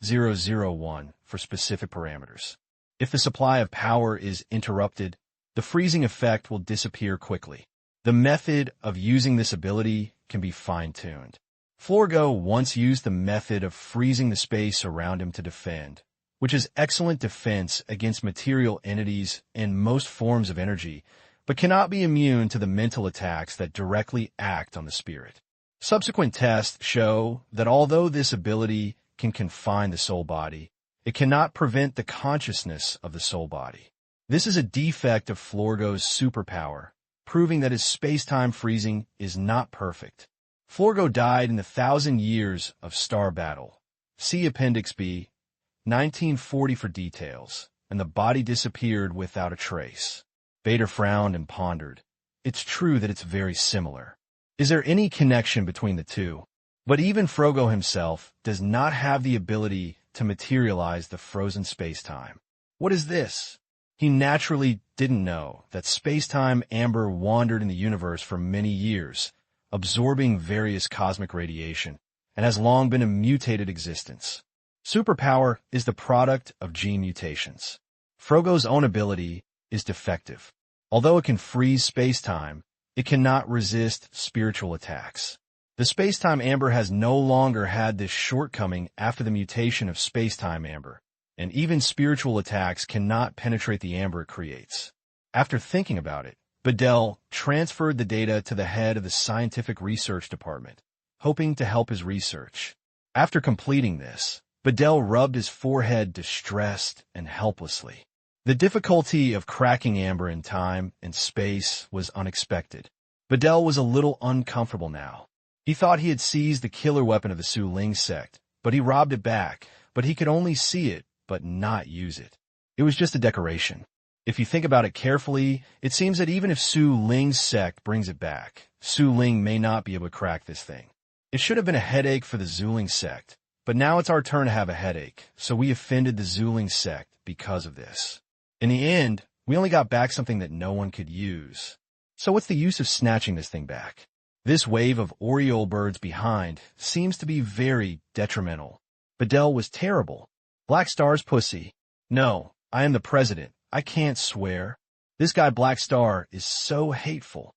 001 for specific parameters. If the supply of power is interrupted, the freezing effect will disappear quickly. The method of using this ability can be fine-tuned. Florgo once used the method of freezing the space around him to defend, which is excellent defense against material entities and most forms of energy, but cannot be immune to the mental attacks that directly act on the spirit. Subsequent tests show that although this ability can confine the soul body, it cannot prevent the consciousness of the soul body. This is a defect of Florgo's superpower, proving that his space-time freezing is not perfect. Florgo died in the 1,000 Years of Star Battle. See Appendix B, 1940 for details, and the body disappeared without a trace. Vader frowned and pondered. It's true that it's very similar. Is there any connection between the two? But even Frogo himself does not have the ability to materialize the frozen space-time. What is this? He naturally didn't know that space-time amber wandered in the universe for many years, absorbing various cosmic radiation, and has long been a mutated existence. Superpower is the product of gene mutations. Frogo's own ability is defective. Although it can freeze space-time, it cannot resist spiritual attacks. The space-time amber has no longer had this shortcoming after the mutation of space-time amber, and even spiritual attacks cannot penetrate the amber it creates. After thinking about it, Bedell transferred the data to the head of the scientific research department, hoping to help his research. After completing this, Bedell rubbed his forehead distressed and helplessly. The difficulty of cracking amber in time and space was unexpected. Bedell was a little uncomfortable now. He thought he had seized the killer weapon of the Su Ling sect, but he robbed it back, but he could only see it, but not use it. It was just a decoration. If you think about it carefully, it seems that even if Su Ling's sect brings it back, Su Ling may not be able to crack this thing. It should have been a headache for the Zuling sect, but now it's our turn to have a headache, so we offended the Zuling sect because of this. In the end, we only got back something that no one could use. So what's the use of snatching this thing back? This wave of Oriole birds behind seems to be very detrimental. Bedell was terrible. Black Star's pussy. No, I am the president. I can't swear. This guy Black Star is so hateful.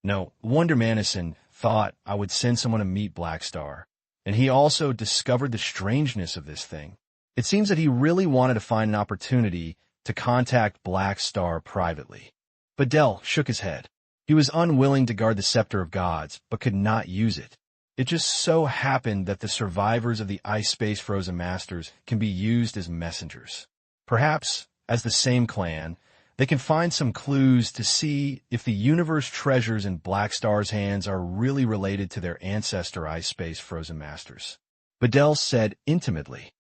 No, Wonder Manison thought I would send someone to meet Black Star, and he also discovered the strangeness of this thing. It seems that he really wanted to find an opportunity to contact Black Star privately. Bedell shook his head. He was unwilling to guard the Scepter of Gods, but could not use it. It just so happened that the survivors of the Ice Space Frozen Masters can be used as messengers. Perhaps, as the same clan, they can find some clues to see if the universe treasures in Black Star's hands are really related to their ancestor Ice Space Frozen Masters. Bedell said intimately.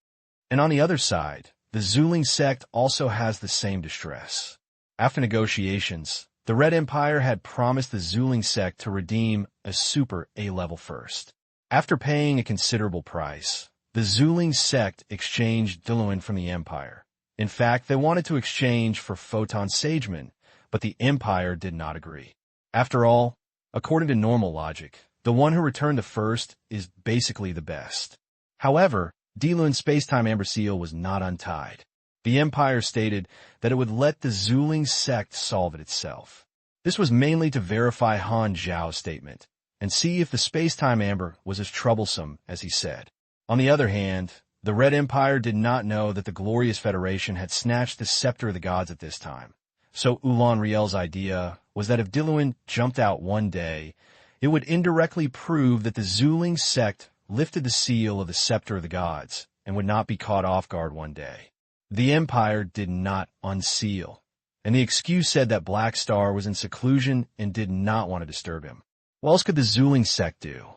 And on the other side, the Zuling sect also has the same distress. After negotiations, the Red Empire had promised the Zuling sect to redeem a super A-level first. After paying a considerable price, the Zuling sect exchanged Diluin from the Empire. In fact, they wanted to exchange for Photon Sageman, but the Empire did not agree. After all, according to normal logic, the one who returned the first is basically the best. However, Diluin's Spacetime Amber Seal was not untied. The Empire stated that it would let the Zuling sect solve it itself. This was mainly to verify Han Xiao's statement and see if the Spacetime Amber was as troublesome as he said. On the other hand, the Red Empire did not know that the Glorious Federation had snatched the Scepter of the Gods at this time. So Ulan Riel's idea was that if Diluin jumped out one day, it would indirectly prove that the Zuling sect lifted the seal of the Scepter of the Gods and would not be caught off guard one day. The Empire did not unseal, and the excuse said that Black Star was in seclusion and did not want to disturb him. What else could the Zuling sect do?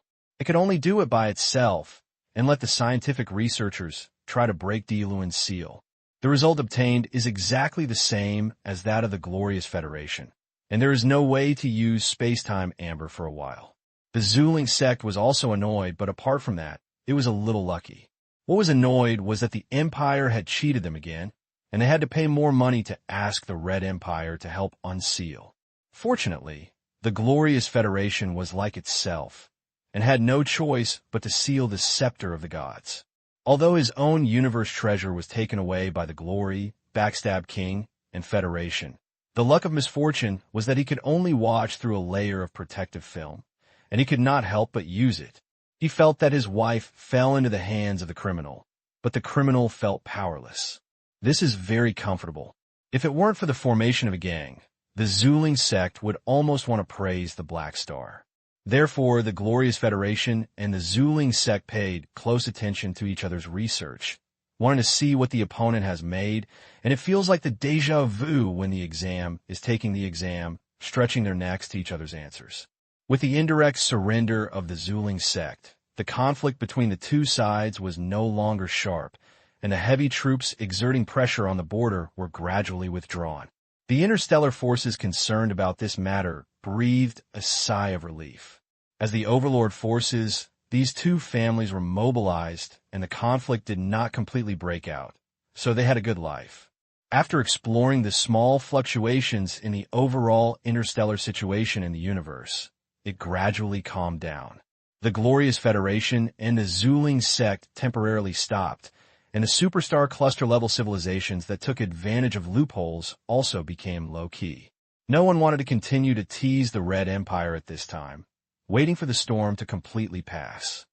It could only do it by itself and let the scientific researchers try to break Diluin's seal. The result obtained is exactly the same as that of the Glorious Federation, and there is no way to use Spacetime Amber for a while. The Zuling sect was also annoyed, but apart from that, it was a little lucky. What was annoyed was that the Empire had cheated them again, and they had to pay more money to ask the Red Empire to help unseal. Fortunately, the Glorious Federation was like itself, and had no choice but to seal the Scepter of the Gods. Although his own universe treasure was taken away by the Glory, Backstab King, and Federation, the luck of misfortune was that he could only watch through a layer of protective film, and he could not help but use it. He felt that his wife fell into the hands of the criminal, but the criminal felt powerless. This is very comfortable. If it weren't for the formation of a gang, the Zuling sect would almost want to praise the Black Star. Therefore, the Glorious Federation and the Zuling sect paid close attention to each other's research, wanting to see what the opponent has made, and it feels like the déjà vu when the exam is taking the exam, stretching their necks to each other's answers. With the indirect surrender of the Zuling sect, the conflict between the two sides was no longer sharp, and the heavy troops exerting pressure on the border were gradually withdrawn. The interstellar forces concerned about this matter breathed a sigh of relief. As the Overlord forces, these two families were mobilized, and the conflict did not completely break out, so they had a good life. After exploring the small fluctuations in the overall interstellar situation in the universe, it gradually calmed down. The Glorious Federation and the Zuling sect temporarily stopped, and the superstar cluster-level civilizations that took advantage of loopholes also became low-key. No one wanted to continue to tease the Red Empire at this time, waiting for the storm to completely pass.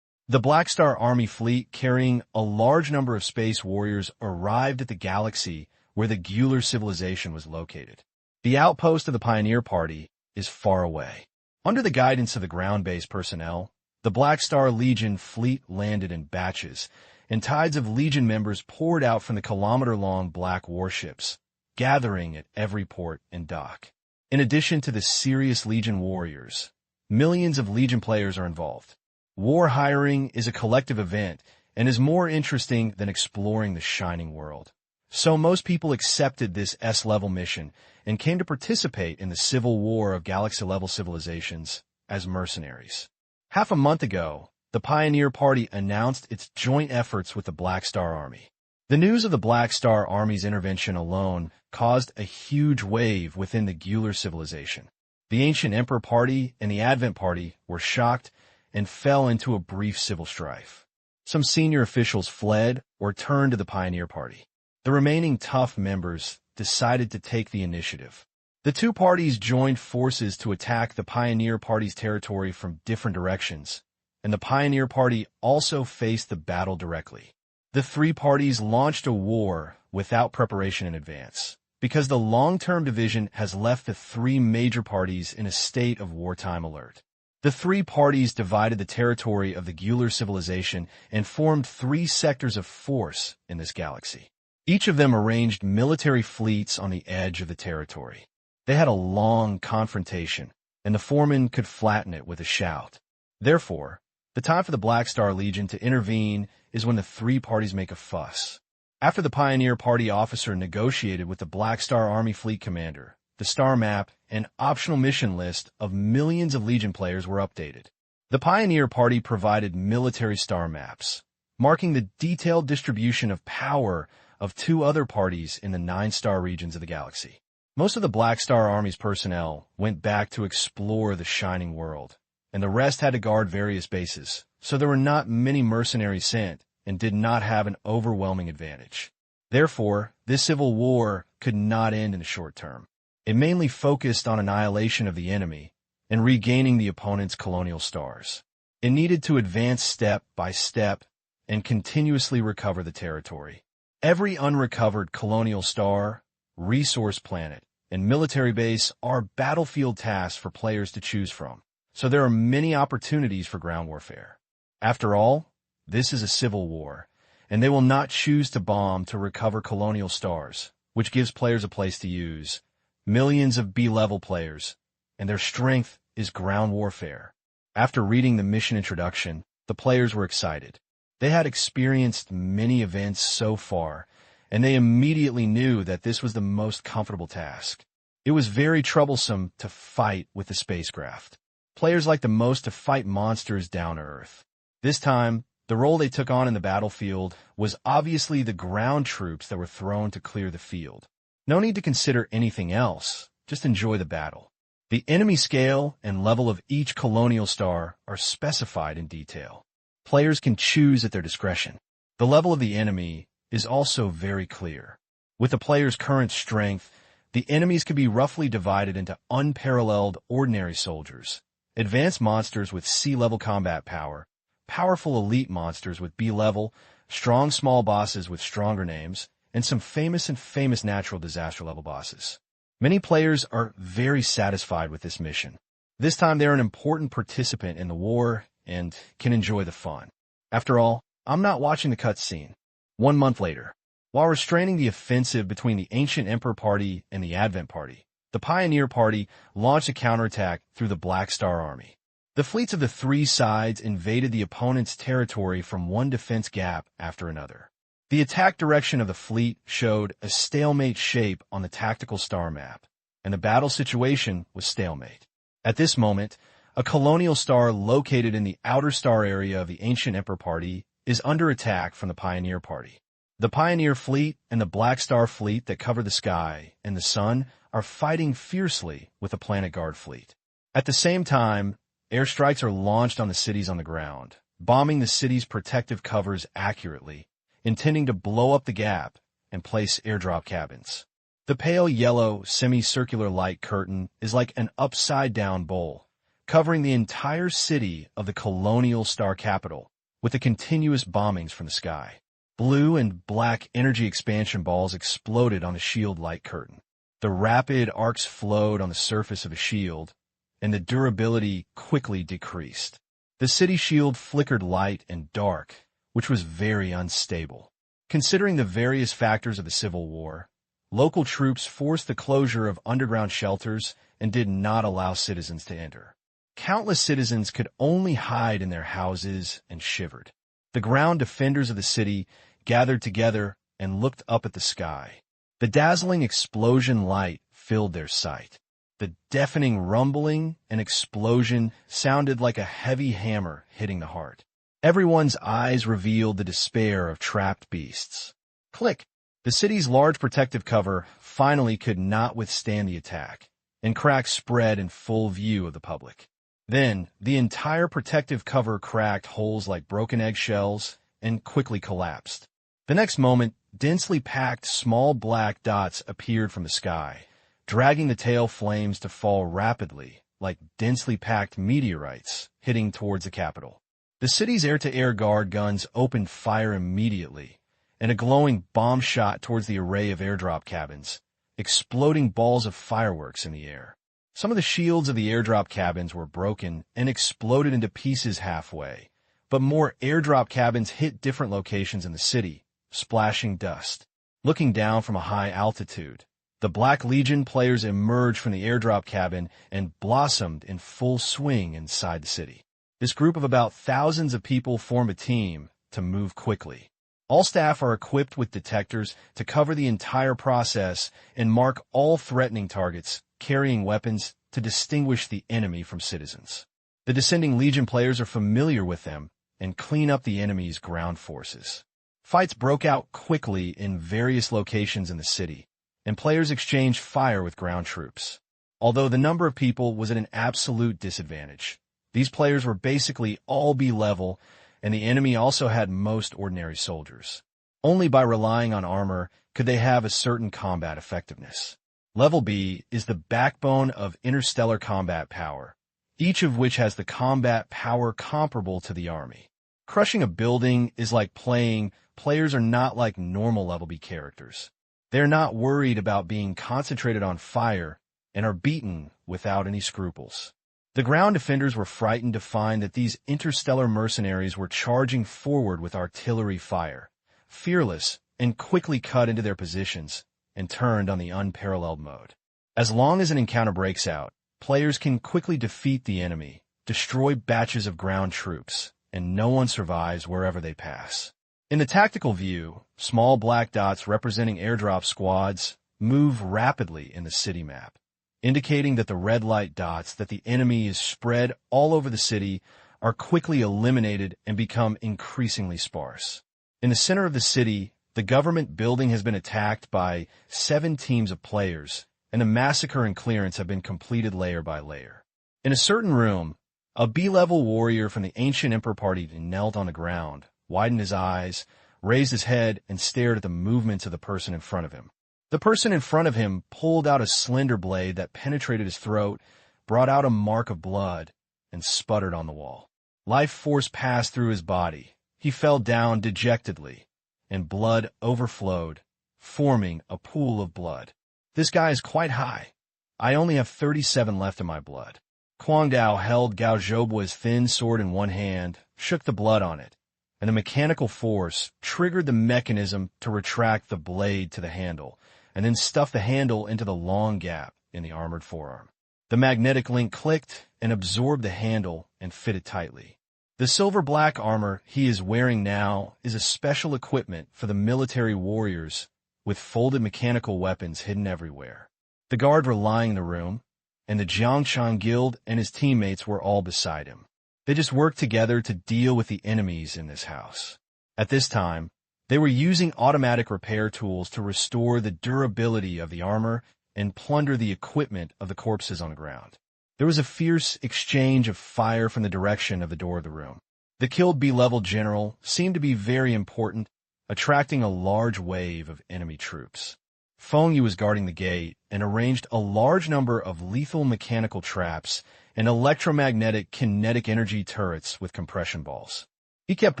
The Black Star Army fleet carrying a large number of space warriors arrived at the galaxy where the Gular civilization was located. The outpost of the Pioneer Party is far away. Under the guidance of the ground-based personnel, the Black Star Legion fleet landed in batches, and tides of Legion members poured out from the kilometer-long black warships, gathering at every port and dock. In addition to the serious Legion warriors, millions of Legion players are involved. War hiring is a collective event and is more interesting than exploring the shining world. So most people accepted this S-level mission and came to participate in the civil war of galaxy-level civilizations as mercenaries. Half a month ago, the Pioneer Party announced its joint efforts with the Black Star Army. The news of the Black Star Army's intervention alone caused a huge wave within the Gular civilization. The Ancient Emperor Party and the Advent Party were shocked and fell into a brief civil strife. Some senior officials fled or turned to the Pioneer Party. The remaining tough members decided to take the initiative. The two parties joined forces to attack the Pioneer Party's territory from different directions, and the Pioneer Party also faced the battle directly. The three parties launched a war without preparation in advance, because the long-term division has left the three major parties in a state of wartime alert. The three parties divided the territory of the Gular civilization and formed three sectors of force in this galaxy. Each of them arranged military fleets on the edge of the territory. They had a long confrontation, and the foreman could flatten it with a shout. Therefore, the time for the Black Star Legion to intervene is when the three parties make a fuss. After the Pioneer Party officer negotiated with the Black Star Army fleet commander, the star map and optional mission list of millions of Legion players were updated. The Pioneer Party provided military star maps, marking the detailed distribution of power of two other parties in the 9-star regions of the galaxy. Most of the Black Star Army's personnel went back to explore the shining world, and the rest had to guard various bases, so there were not many mercenaries sent and did not have an overwhelming advantage. Therefore, this civil war could not end in the short term. It mainly focused on annihilation of the enemy and regaining the opponent's colonial stars. It needed to advance step by step and continuously recover the territory. Every unrecovered colonial star, resource planet, and military base are battlefield tasks for players to choose from, so there are many opportunities for ground warfare. After all, this is a civil war, and they will not choose to bomb to recover colonial stars, which gives players a place to use. Millions of B-level players, and their strength is ground warfare. After reading the mission introduction, the players were excited. They had experienced many events so far, and they immediately knew that this was the most comfortable task. It was very troublesome to fight with the spacecraft. Players liked the most to fight monsters down to Earth. This time, the role they took on in the battlefield was obviously the ground troops that were thrown to clear the field. No need to consider anything else, just enjoy the battle. The enemy scale and level of each colonial star are specified in detail. Players can choose at their discretion. The level of the enemy is also very clear. With the player's current strength, the enemies can be roughly divided into unparalleled ordinary soldiers, advanced monsters with C-level combat power, powerful elite monsters with B-level, strong small bosses with stronger names, and some famous natural disaster level bosses. Many players are very satisfied with this mission. This time they're an important participant in the war and can enjoy the fun. After all, I'm not watching the cutscene. 1 month later, while restraining the offensive between the Ancient Emperor Party and the Advent Party, the Pioneer Party launched a counterattack through the Black Star Army. The fleets of the three sides invaded the opponent's territory from one defense gap after another. The attack direction of the fleet showed a stalemate shape on the tactical star map, and the battle situation was stalemate. At this moment, a colonial star located in the outer star area of the Ancient Emperor Party is under attack from the Pioneer Party. The Pioneer Fleet and the Black Star Fleet that cover the sky and the sun are fighting fiercely with the Planet Guard Fleet. At the same time, airstrikes are launched on the cities on the ground, bombing the city's protective covers accurately, intending to blow up the gap and place airdrop cabins. The pale yellow semicircular light curtain is like an upside-down bowl, covering the entire city of the colonial star capital with the continuous bombings from the sky. Blue and black energy expansion balls exploded on the shield light curtain. The rapid arcs flowed on the surface of a shield, and the durability quickly decreased. The city shield flickered light and dark, which was very unstable. Considering the various factors of the Civil War, local troops forced the closure of underground shelters and did not allow citizens to enter. Countless citizens could only hide in their houses and shivered. The ground defenders of the city gathered together and looked up at the sky. The dazzling explosion light filled their sight. The deafening rumbling and explosion sounded like a heavy hammer hitting the heart. Everyone's eyes revealed the despair of trapped beasts. Click! The city's large protective cover finally could not withstand the attack, and cracks spread in full view of the public. Then, the entire protective cover cracked holes like broken eggshells and quickly collapsed. The next moment, densely packed small black dots appeared from the sky, dragging the tail flames to fall rapidly, like densely packed meteorites hitting towards the capital. The city's air-to-air guard guns opened fire immediately, and a glowing bomb shot towards the array of airdrop cabins, exploding balls of fireworks in the air. Some of the shields of the airdrop cabins were broken and exploded into pieces halfway, but more airdrop cabins hit different locations in the city, splashing dust. Looking down from a high altitude, the Black Legion players emerged from the airdrop cabin and blossomed in full swing inside the city. This group of about thousands of people form a team to move quickly. All staff are equipped with detectors to cover the entire process and mark all threatening targets, carrying weapons to distinguish the enemy from citizens. The Descending Legion players are familiar with them and clean up the enemy's ground forces. Fights broke out quickly in various locations in the city, and players exchanged fire with ground troops. Although the number of people was at an absolute disadvantage, these players were basically all B-level, and the enemy also had most ordinary soldiers. Only by relying on armor could they have a certain combat effectiveness. Level B is the backbone of interstellar combat power, each of which has the combat power comparable to the army. Crushing a building is like players are not like normal level B characters. They're not worried about being concentrated on fire and are beaten without any scruples. The ground defenders were frightened to find that these interstellar mercenaries were charging forward with artillery fire, fearless, and quickly cut into their positions and turned on the unparalleled mode. As long as an encounter breaks out, players can quickly defeat the enemy, destroy batches of ground troops, and no one survives wherever they pass. In the tactical view, small black dots representing airdrop squads move rapidly in the city map, indicating that the red light dots that the enemy is spread all over the city are quickly eliminated and become increasingly sparse. In the center of the city, the government building has been attacked by 7 teams of players, and the massacre and clearance have been completed layer by layer. In a certain room, a B-level warrior from the ancient Emperor party knelt on the ground, widened his eyes, raised his head, and stared at the movements of the person in front of him. The person in front of him pulled out a slender blade that penetrated his throat, brought out a mark of blood, and sputtered on the wall. Life force passed through his body. He fell down dejectedly, and blood overflowed, forming a pool of blood. This guy is quite high. I only have 37 left in my blood. Quang Dao held Gao Zhoubu's thin sword in one hand, shook the blood on it, and a mechanical force triggered the mechanism to retract the blade to the handle, and then stuff the handle into the long gap in the armored forearm. The magnetic link clicked and absorbed the handle and fitted tightly. The silver-black armor he is wearing now is a special equipment for the military warriors with folded mechanical weapons hidden everywhere. The guard were lying in the room, and the Jiangchan Guild and his teammates were all beside him. They just worked together to deal with the enemies in this house. At this time, they were using automatic repair tools to restore the durability of the armor and plunder the equipment of the corpses on the ground. There was a fierce exchange of fire from the direction of the door of the room. The killed B-level general seemed to be very important, attracting a large wave of enemy troops. Feng Yu was guarding the gate and arranged a large number of lethal mechanical traps and electromagnetic kinetic energy turrets with compression balls. He kept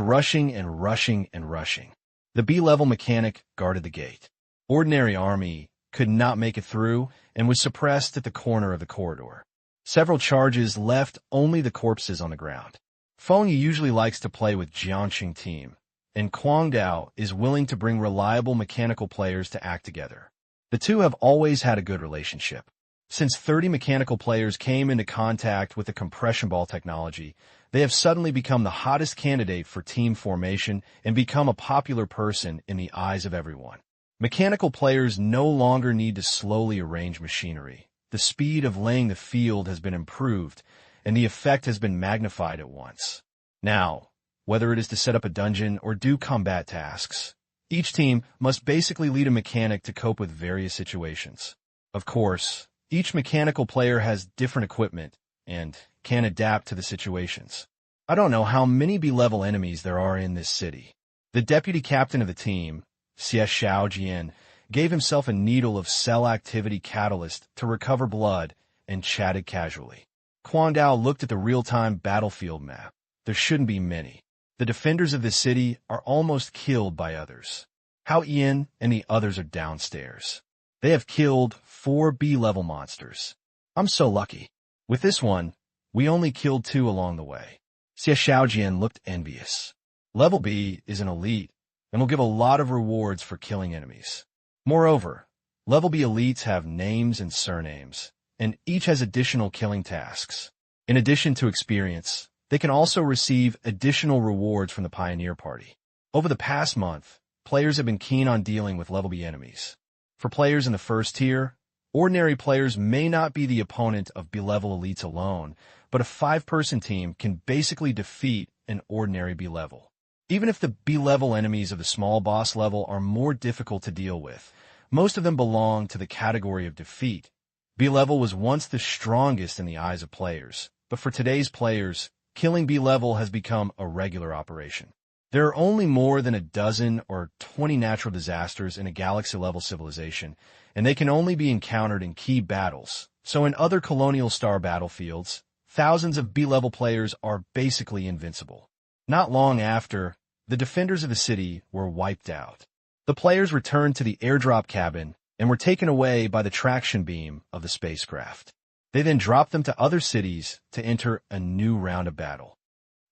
rushing and rushing and rushing. The B-level mechanic guarded the gate. Ordinary army could not make it through and was suppressed at the corner of the corridor. Several charges left only the corpses on the ground. Feng Yu usually likes to play with Jiangxing team, and Quang Dao is willing to bring reliable mechanical players to act together. The two have always had a good relationship. Since 30 mechanical players came into contact with the compression ball technology, they have suddenly become the hottest candidate for team formation and become a popular person in the eyes of everyone. Mechanical players no longer need to slowly arrange machinery. The speed of laying the field has been improved, and the effect has been magnified at once. Now, whether it is to set up a dungeon or do combat tasks, each team must basically lead a mechanic to cope with various situations. Of course, each mechanical player has different equipment and can adapt to the situations. I don't know how many B-level enemies there are in this city. The deputy captain of the team, Han Xiao, gave himself a needle of cell activity catalyst to recover blood and chatted casually. Quan Dao looked at the real-time battlefield map. There shouldn't be many. The defenders of the city are almost killed by others. Hao Ian and the others are downstairs. They have killed 4 B-level monsters. I'm so lucky. With this one, we only killed 2 along the way. Xia Xiaojian looked envious. Level B is an elite and will give a lot of rewards for killing enemies. Moreover, Level B elites have names and surnames, and each has additional killing tasks. In addition to experience, they can also receive additional rewards from the Pioneer Party. Over the past month, players have been keen on dealing with Level B enemies. For players in the first tier, ordinary players may not be the opponent of B-level elites alone, but a 5-person team can basically defeat an ordinary B-level. Even if the B-level enemies of the small boss level are more difficult to deal with, most of them belong to the category of defeat. B-level was once the strongest in the eyes of players, but for today's players, killing B-level has become a regular operation. There are only more than a dozen or 20 natural disasters in a galaxy-level civilization, and they can only be encountered in key battles. So in other colonial star battlefields, thousands of B-level players are basically invincible. Not long after, the defenders of the city were wiped out. The players returned to the airdrop cabin and were taken away by the traction beam of the spacecraft. They then dropped them to other cities to enter a new round of battle.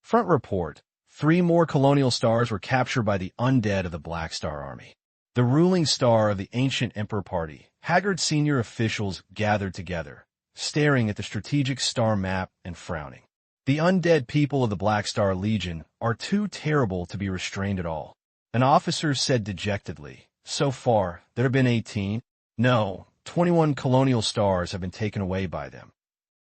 Front report: 3 more colonial stars were captured by the undead of the Black Star Army. The ruling star of the ancient Emperor Party, haggard senior officials gathered together, staring at the strategic star map and frowning. The undead people of the Black Star Legion are too terrible to be restrained at all. An officer said dejectedly, "So far, there have been 18. No, 21 colonial stars have been taken away by them.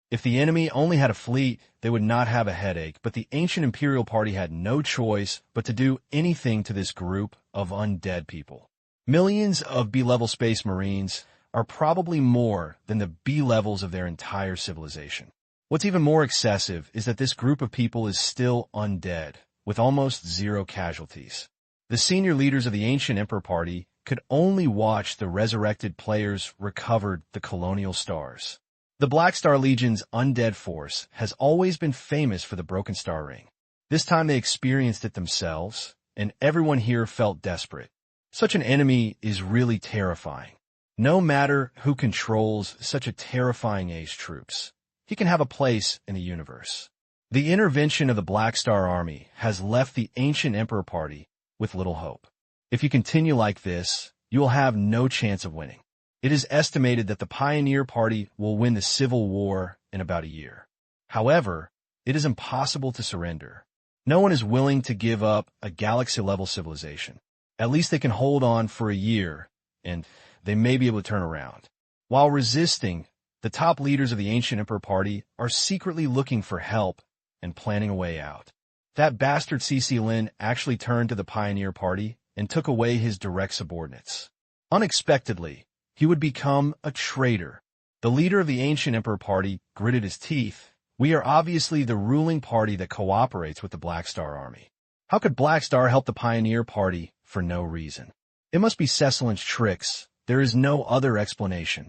If the enemy only had a fleet, they would not have a headache, but the ancient Imperial Party had no choice but to do anything to this group of undead people. Millions of B-level space marines are probably more than the B-levels of their entire civilization. What's even more excessive is that this group of people is still undead, with almost 0 casualties. The senior leaders of the ancient Emperor Party could only watch the resurrected players recover the colonial stars. The Black Star Legion's undead force has always been famous for the Broken Star Ring. This time they experienced it themselves, and everyone here felt desperate. Such an enemy is really terrifying. No matter who controls such a terrifying ace troops, he can have a place in the universe. The intervention of the Black Star Army has left the ancient Emperor Party with little hope. If you continue like this, you will have no chance of winning. It is estimated that the Pioneer Party will win the Civil War in about a year. However, it is impossible to surrender. No one is willing to give up a galaxy-level civilization. At least they can hold on for a year, and they may be able to turn around. While resisting, the top leaders of the ancient Emperor Party are secretly looking for help and planning a way out. That bastard CC Lin actually turned to the Pioneer Party and took away his direct subordinates. Unexpectedly, he would become a traitor. The leader of the ancient Emperor Party gritted his teeth. "We are obviously the ruling party that cooperates with the Black Star Army. How could Black Star help the Pioneer Party for no reason? It must be Cecilin's tricks. There is no other explanation."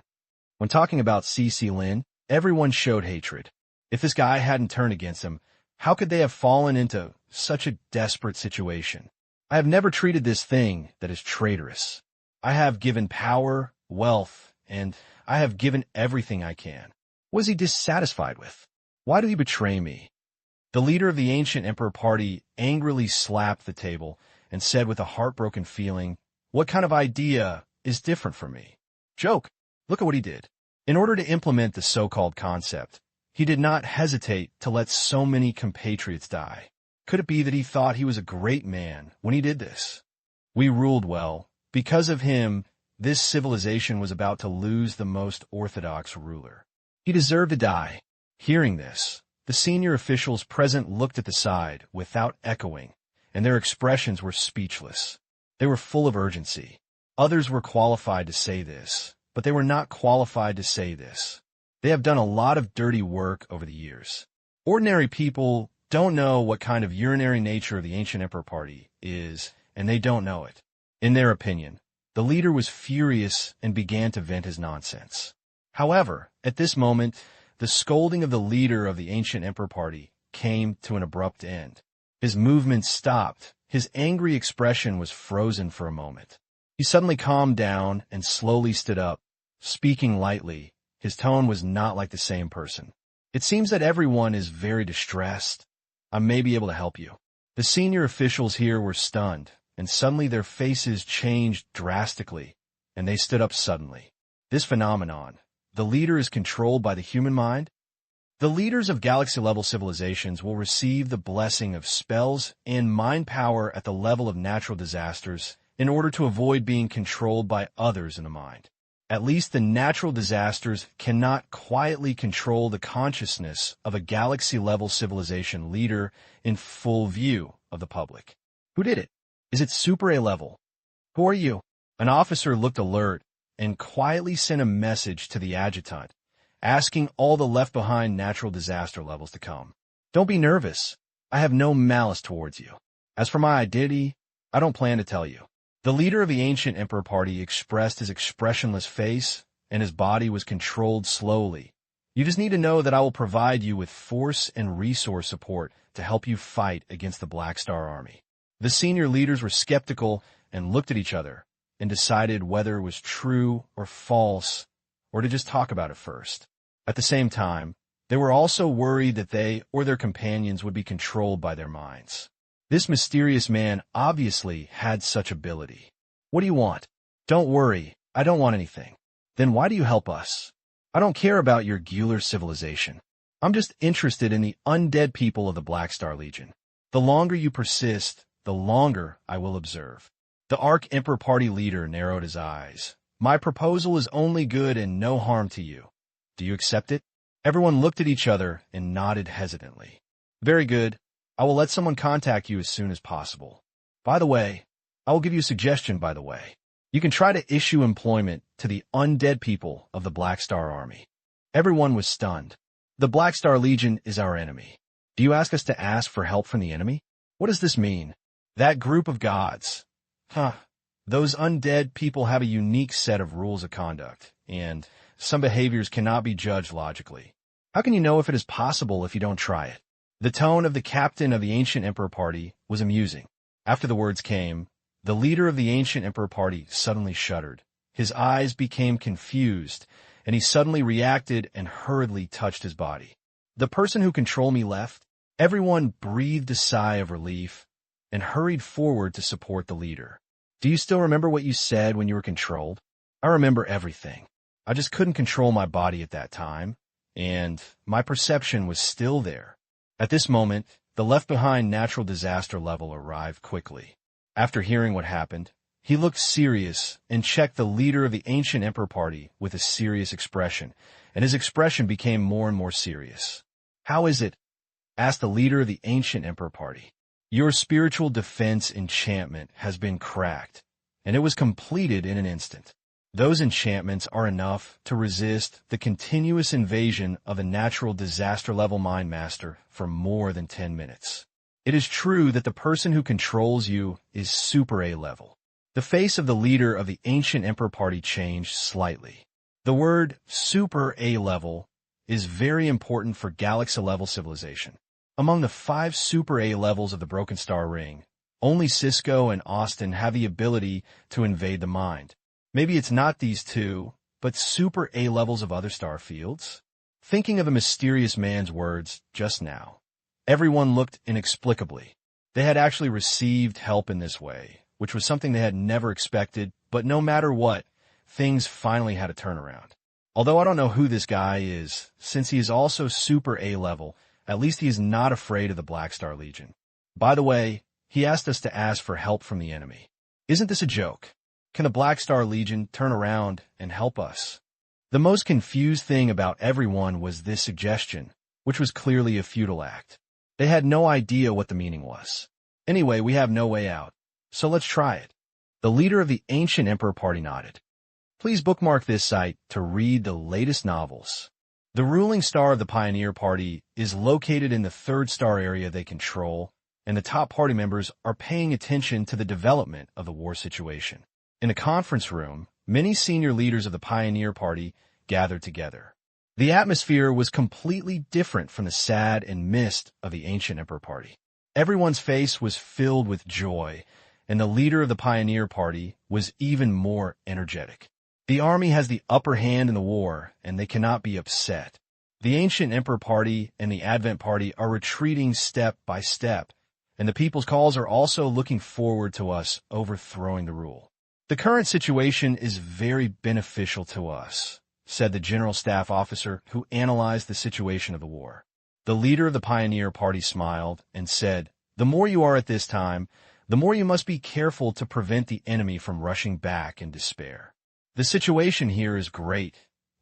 When talking about CC Lin, everyone showed hatred. If this guy hadn't turned against him, how could they have fallen into such a desperate situation? I have never treated this thing that is traitorous. I have given power, wealth, and I have given everything I can. What is he dissatisfied with? Why do you betray me? The leader of the ancient Emperor Party angrily slapped the table and said with a heartbroken feeling, "What kind of idea is different from me? Joke, look at what he did." In order to implement the so-called concept, he did not hesitate to let so many compatriots die. Could it be that he thought he was a great man when he did this? We ruled well. Because of him, this civilization was about to lose the most orthodox ruler. He deserved to die. Hearing this, the senior officials present looked at the side without echoing, and their expressions were speechless. They were full of urgency. Others were qualified to say this, but they were not qualified to say this. They have done a lot of dirty work over the years. Ordinary people don't know what kind of urinary nature of the ancient emperor party is, and they don't know it. In their opinion, the leader was furious and began to vent his nonsense. However, at this moment, the scolding of the leader of the ancient emperor party came to an abrupt end. His movement stopped. His angry expression was frozen for a moment. He suddenly calmed down and slowly stood up. Speaking lightly, his tone was not like the same person. It seems that everyone is very distressed. I may be able to help you. The senior officials here were stunned, and suddenly their faces changed drastically, and they stood up suddenly. This phenomenon, the leader is controlled by the human mind? The leaders of galaxy-level civilizations will receive the blessing of spells and mind power at the level of natural disasters in order to avoid being controlled by others in the mind. At least the natural disasters cannot quietly control the consciousness of a galaxy-level civilization leader in full view of the public. Who did it? Is it Super A level? Who are you? An officer looked alert and quietly sent a message to the adjutant, asking all the left-behind natural disaster levels to come. Don't be nervous. I have no malice towards you. As for my identity, I don't plan to tell you. The leader of the ancient emperor party expressed his expressionless face, and his body was controlled slowly. You just need to know that I will provide you with force and resource support to help you fight against the Black Star Army. The senior leaders were skeptical and looked at each other and decided whether it was true or false, or to just talk about it first. At the same time, they were also worried that they or their companions would be controlled by their minds. This mysterious man obviously had such ability. What do you want? Don't worry, I don't want anything. Then why do you help us? I don't care about your Gular civilization. I'm just interested in the undead people of the Black Star Legion. The longer you persist, the longer I will observe. The Arch-Emperor Party leader narrowed his eyes. My proposal is only good and no harm to you. Do you accept it? Everyone looked at each other and nodded hesitantly. Very good. I will let someone contact you as soon as possible. By the way, I will give you a suggestion, by the way. You can try to issue employment to the undead people of the Black Star Army. Everyone was stunned. The Black Star Legion is our enemy. Do you ask us to ask for help from the enemy? What does this mean? That group of gods. Those undead people have a unique set of rules of conduct, and some behaviors cannot be judged logically. How can you know if it is possible if you don't try it? The tone of the captain of the Ancient Emperor Party was amusing. After the words came, the leader of the Ancient Emperor Party suddenly shuddered. His eyes became confused, and he suddenly reacted and hurriedly touched his body. The person who controlled me left. Everyone breathed a sigh of relief and hurried forward to support the leader. Do you still remember what you said when you were controlled? I remember everything. I just couldn't control my body at that time, and my perception was still there. At this moment, the left-behind natural disaster level arrived quickly. After hearing what happened, he looked serious and checked the leader of the Ancient Emperor Party with a serious expression, and his expression became more and more serious. How is it? Asked the leader of the Ancient Emperor Party. Your spiritual defense enchantment has been cracked, and it was completed in an instant. Those enchantments are enough to resist the continuous invasion of a natural disaster-level mind master for more than 10 minutes. It is true that the person who controls you is Super A level. The face of the leader of the Ancient Emperor Party changed slightly. The word Super A level is very important for galaxy-level civilization. Among the 5 Super A levels of the Broken Star Ring, only Cisco and Austin have the ability to invade the mind. Maybe it's not these two, but Super A levels of other star fields? Thinking of the mysterious man's words just now, everyone looked inexplicably. They had actually received help in this way, which was something they had never expected, but no matter what, things finally had a turnaround. Although I don't know who this guy is, since he is also super A-level, at least he is not afraid of the Black Star Legion. By the way, he asked us to ask for help from the enemy. Isn't this a joke? Can the Black Star Legion turn around and help us? The most confused thing about everyone was this suggestion, which was clearly a futile act. They had no idea what the meaning was. Anyway, we have no way out, so let's try it. The leader of the Ancient Emperor Party nodded. Please bookmark this site to read the latest novels. The ruling star of the Pioneer Party is located in the third star area they control, and the top party members are paying attention to the development of the war situation. In the conference room, many senior leaders of the Pioneer Party gathered together. The atmosphere was completely different from the sad and mist of the Ancient Emperor Party. Everyone's face was filled with joy, and the leader of the Pioneer Party was even more energetic. The army has the upper hand in the war, and they cannot be upset. The Ancient Emperor Party and the Advent Party are retreating step by step, and the people's calls are also looking forward to us overthrowing the rule. The current situation is very beneficial to us, said the General Staff Officer who analyzed the situation of the war. The leader of the Pioneer Party smiled and said, "The more you are at this time, the more you must be careful to prevent the enemy from rushing back in despair. The situation here is great,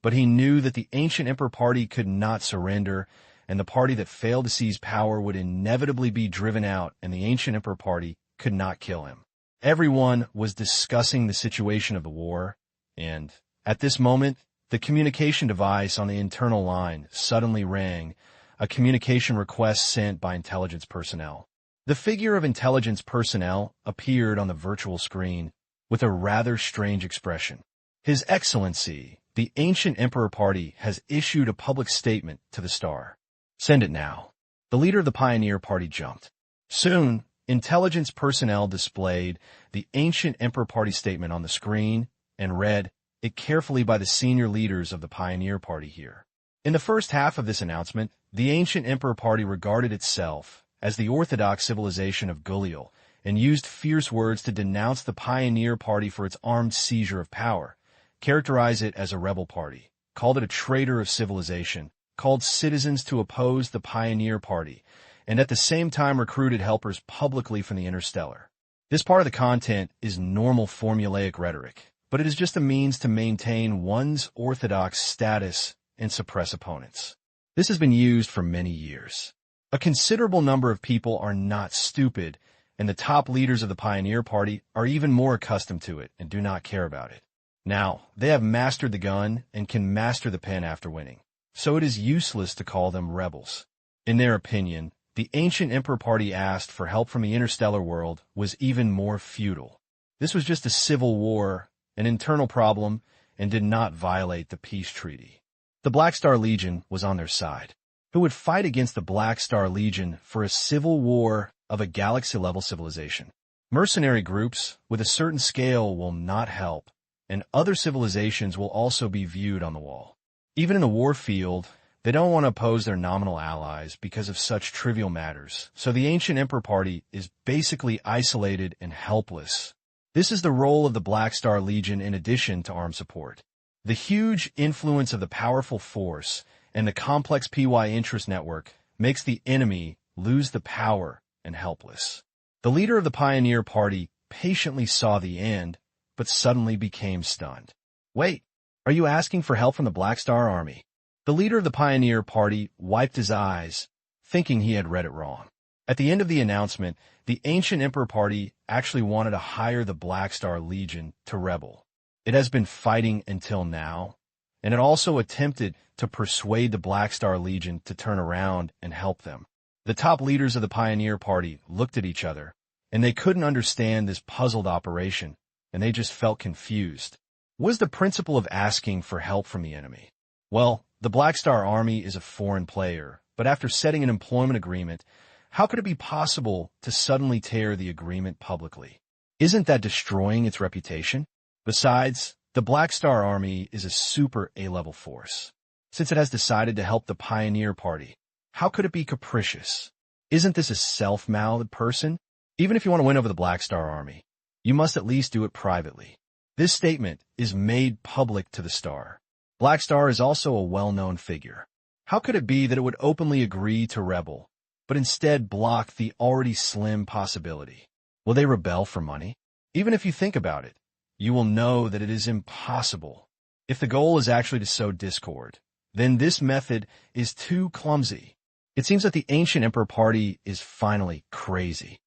but he knew that the Ancient Emperor Party could not surrender, and the party that failed to seize power would inevitably be driven out, and the Ancient Emperor Party could not kill him." Everyone was discussing the situation of the war, and, at this moment, the communication device on the internal line suddenly rang, a communication request sent by intelligence personnel. The figure of intelligence personnel appeared on the virtual screen with a rather strange expression. His Excellency, the Ancient Emperor Party has issued a public statement to the Star. Send it now. The leader of the Pioneer Party jumped. Soon, intelligence personnel displayed the Ancient Emperor Party statement on the screen and read it carefully by the senior leaders of the Pioneer Party here. In the first half of this announcement, the Ancient Emperor Party regarded itself as the orthodox civilization of Guliel and used fierce words to denounce the Pioneer Party for its armed seizure of power, characterized it as a rebel party, called it a traitor of civilization, called citizens to oppose the Pioneer Party, and at the same time recruited helpers publicly from the Interstellar. This part of the content is normal formulaic rhetoric, but it is just a means to maintain one's orthodox status and suppress opponents. This has been used for many years. A considerable number of people are not stupid, and the top leaders of the Pioneer Party are even more accustomed to it and do not care about it. Now, they have mastered the gun and can master the pen after winning, so it is useless to call them rebels. In their opinion, the Ancient Emperor Party asked for help from the interstellar world was even more futile. This was just a civil war, an internal problem, and did not violate the peace treaty. The Black Star Legion was on their side. Who would fight against the Black Star Legion for a civil war of a galaxy-level civilization? Mercenary groups with a certain scale will not help, and other civilizations will also be viewed on the wall. Even in the war field, they don't want to oppose their nominal allies because of such trivial matters, so the Ancient Emperor Party is basically isolated and helpless. This is the role of the Black Star Legion in addition to armed support. The huge influence of the powerful force and the complex PY interest network makes the enemy lose the power and helpless. The leader of the Pioneer Party patiently saw the end, but suddenly became stunned. Wait, are you asking for help from the Black Star Army? The leader of the Pioneer Party wiped his eyes, thinking he had read it wrong. At the end of the announcement, the Ancient Emperor Party actually wanted to hire the Black Star Legion to rebel. It has been fighting until now, and it also attempted to persuade the Black Star Legion to turn around and help them. The top leaders of the Pioneer Party looked at each other, and they couldn't understand this puzzled operation, and they just felt confused. What is the principle of asking for help from the enemy? Well, the Black Star Army is a foreign player, but after setting an employment agreement, how could it be possible to suddenly tear the agreement publicly? Isn't that destroying its reputation? Besides, the Black Star Army is a super A-level force. Since it has decided to help the Pioneer Party, how could it be capricious? Isn't this a self-malled person? Even if you want to win over the Black Star Army, you must at least do it privately. This statement is made public to the Star. Black Star is also a well-known figure. How could it be that it would openly agree to rebel, but instead block the already slim possibility? Will they rebel for money? Even if you think about it, you will know that it is impossible. If the goal is actually to sow discord, then this method is too clumsy. It seems that the Ancient Emperor Party is finally crazy.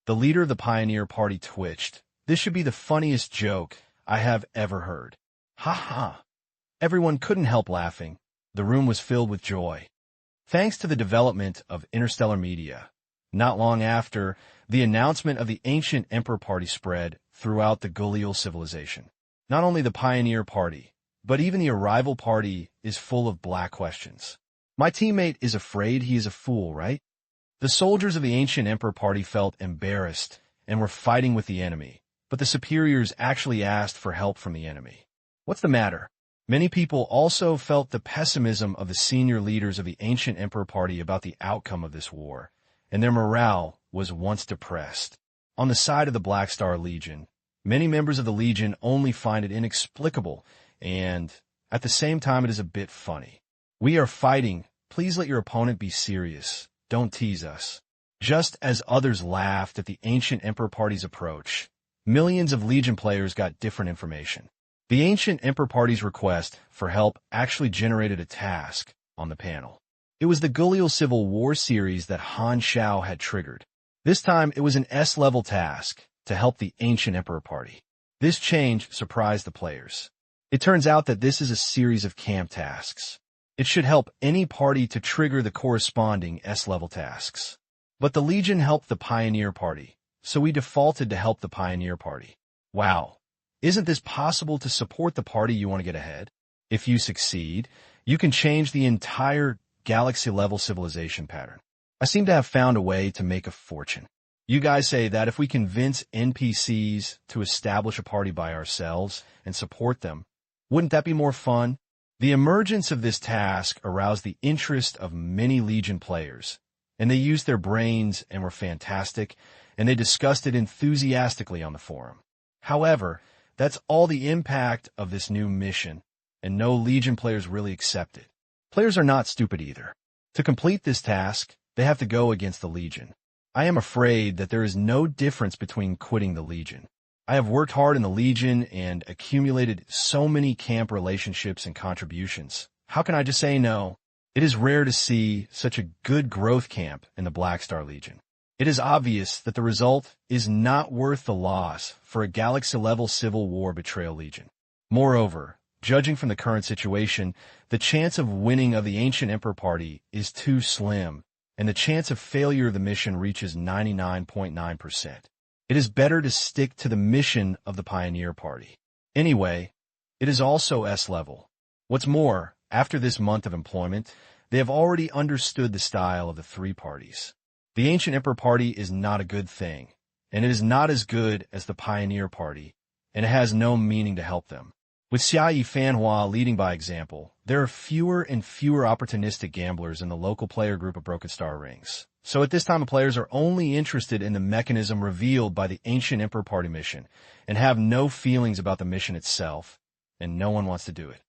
The leader of the Pioneer Party twitched. This should be the funniest joke I have ever heard. Ha ha. Everyone couldn't help laughing. The room was filled with joy. Thanks to the development of interstellar media, not long after, the announcement of the Ancient Emperor Party spread throughout the Gulial civilization. Not only the Pioneer Party, but even the Arrival Party is full of black questions. My teammate is afraid he is a fool, right? The soldiers of the Ancient Emperor Party felt embarrassed and were fighting with the enemy, but the superiors actually asked for help from the enemy. What's the matter? Many people also felt the pessimism of the senior leaders of the Ancient Emperor Party about the outcome of this war, and their morale was once depressed. On the side of the Black Star Legion, many members of the Legion only find it inexplicable, and at the same time it is a bit funny. We are fighting. Please let your opponent be serious. Don't tease us. Just as others laughed at the Ancient Emperor Party's approach, millions of Legion players got different information. The Ancient Emperor Party's request for help actually generated a task on the panel. It was the Gulial Civil War series that Han Xiao had triggered. This time, it was an S-level task to help the Ancient Emperor Party. This change surprised the players. It turns out that this is a series of camp tasks. It should help any party to trigger the corresponding S-level tasks. But the Legion helped the Pioneer Party, so we defaulted to help the Pioneer Party. Wow. Isn't this possible to support the party you want to get ahead? If you succeed, you can change the entire galaxy-level civilization pattern. I seem to have found a way to make a fortune. You guys say that if we convince NPCs to establish a party by ourselves and support them, wouldn't that be more fun? The emergence of this task aroused the interest of many Legion players, and they used their brains and were fantastic, and they discussed it enthusiastically on the forum. However, that's all the impact of this new mission, and no Legion players really accept it. Players are not stupid either. To complete this task, they have to go against the Legion. I am afraid that there is no difference between quitting the Legion. I have worked hard in the Legion and accumulated so many camp relationships and contributions. How can I just say no? It is rare to see such a good growth camp in the Black Star Legion. It is obvious that the result is not worth the loss for a galaxy-level Civil War Betrayal Legion. Moreover, judging from the current situation, the chance of winning of the Ancient Emperor Party is too slim, and the chance of failure of the mission reaches 99.9%. It is better to stick to the mission of the Pioneer Party. Anyway, it is also S-level. What's more, after this month of employment, they have already understood the style of the three parties. The Ancient Emperor Party is not a good thing, and it is not as good as the Pioneer Party, and it has no meaning to help them. With Xiaoyi Fanhua leading by example, there are fewer and fewer opportunistic gamblers in the local player group of Broken Star Rings. So at this time, the players are only interested in the mechanism revealed by the Ancient Emperor Party mission, and have no feelings about the mission itself, and no one wants to do it.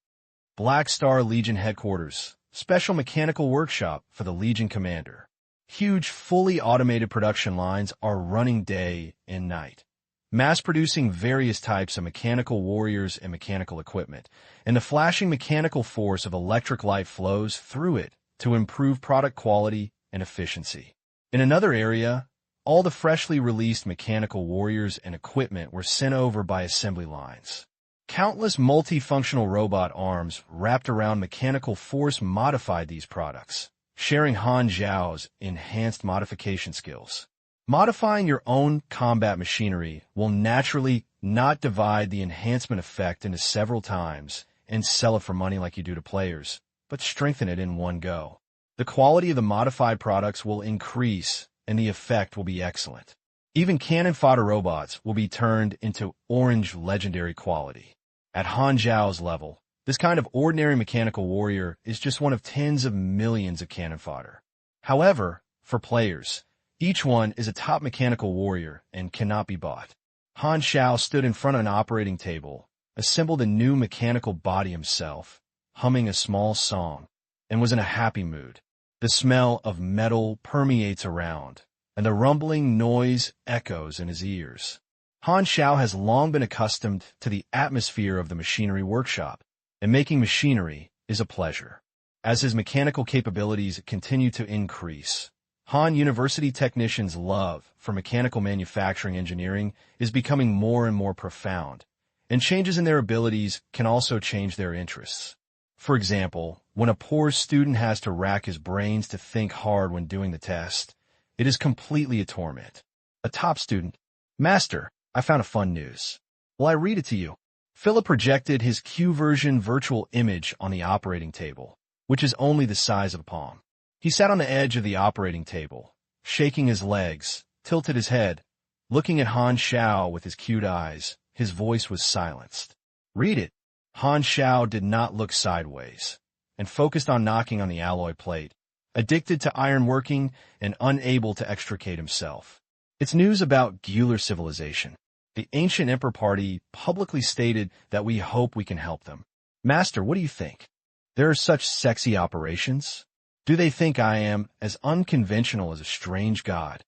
Black Star Legion Headquarters, special mechanical workshop for the Legion Commander. Huge, fully automated production lines are running day and night, mass-producing various types of mechanical warriors and mechanical equipment, and the flashing mechanical force of electric light flows through it to improve product quality and efficiency. In another area, all the freshly released mechanical warriors and equipment were sent over by assembly lines. Countless multifunctional robot arms wrapped around mechanical force modified these products, sharing Han Xiao's enhanced modification skills. Modifying your own combat machinery will naturally not divide the enhancement effect into several times and sell it for money like you do to players, but strengthen it in one go. The quality of the modified products will increase and the effect will be excellent. Even cannon fodder robots will be turned into orange legendary quality. At Han Xiao's level, this kind of ordinary mechanical warrior is just one of tens of millions of cannon fodder. However, for players, each one is a top mechanical warrior and cannot be bought. Han Xiao stood in front of an operating table, assembled a new mechanical body himself, humming a small song, and was in a happy mood. The smell of metal permeates around, and the rumbling noise echoes in his ears. Han Xiao has long been accustomed to the atmosphere of the machinery workshop, and making machinery is a pleasure. As his mechanical capabilities continue to increase, Han University technicians' love for mechanical manufacturing engineering is becoming more and more profound, and changes in their abilities can also change their interests. For example, when a poor student has to rack his brains to think hard when doing the test, it is completely a torment. A top student, "Master, I found a fun news. Will I read it to you?" Philip projected his Q-version virtual image on the operating table, which is only the size of a palm. He sat on the edge of the operating table, shaking his legs, tilted his head, looking at Han Xiao with his cute eyes. His voice was silenced. "Read it." Han Xiao did not look sideways, and focused on knocking on the alloy plate, addicted to ironworking and unable to extricate himself. It's news about Gular civilization. The ancient Emperor Party publicly stated that we hope we can help them. "Master, what do you think? There are such sexy operations. Do they think I am as unconventional as a strange god?"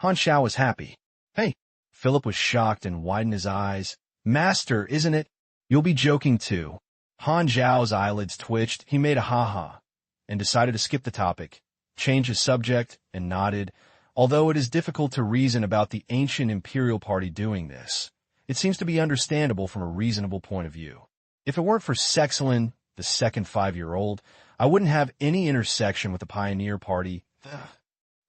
Han Xiao was happy. "Hey!" Philip was shocked and widened his eyes. "Master, isn't it? You'll be joking too." Han Xiao's eyelids twitched. He made a ha-ha and decided to skip the topic, change his subject, and nodded. Although it is difficult to reason about the ancient Imperial Party doing this, it seems to be understandable from a reasonable point of view. If it weren't for Sexilin, the second 5-year-old, I wouldn't have any intersection with the Pioneer Party.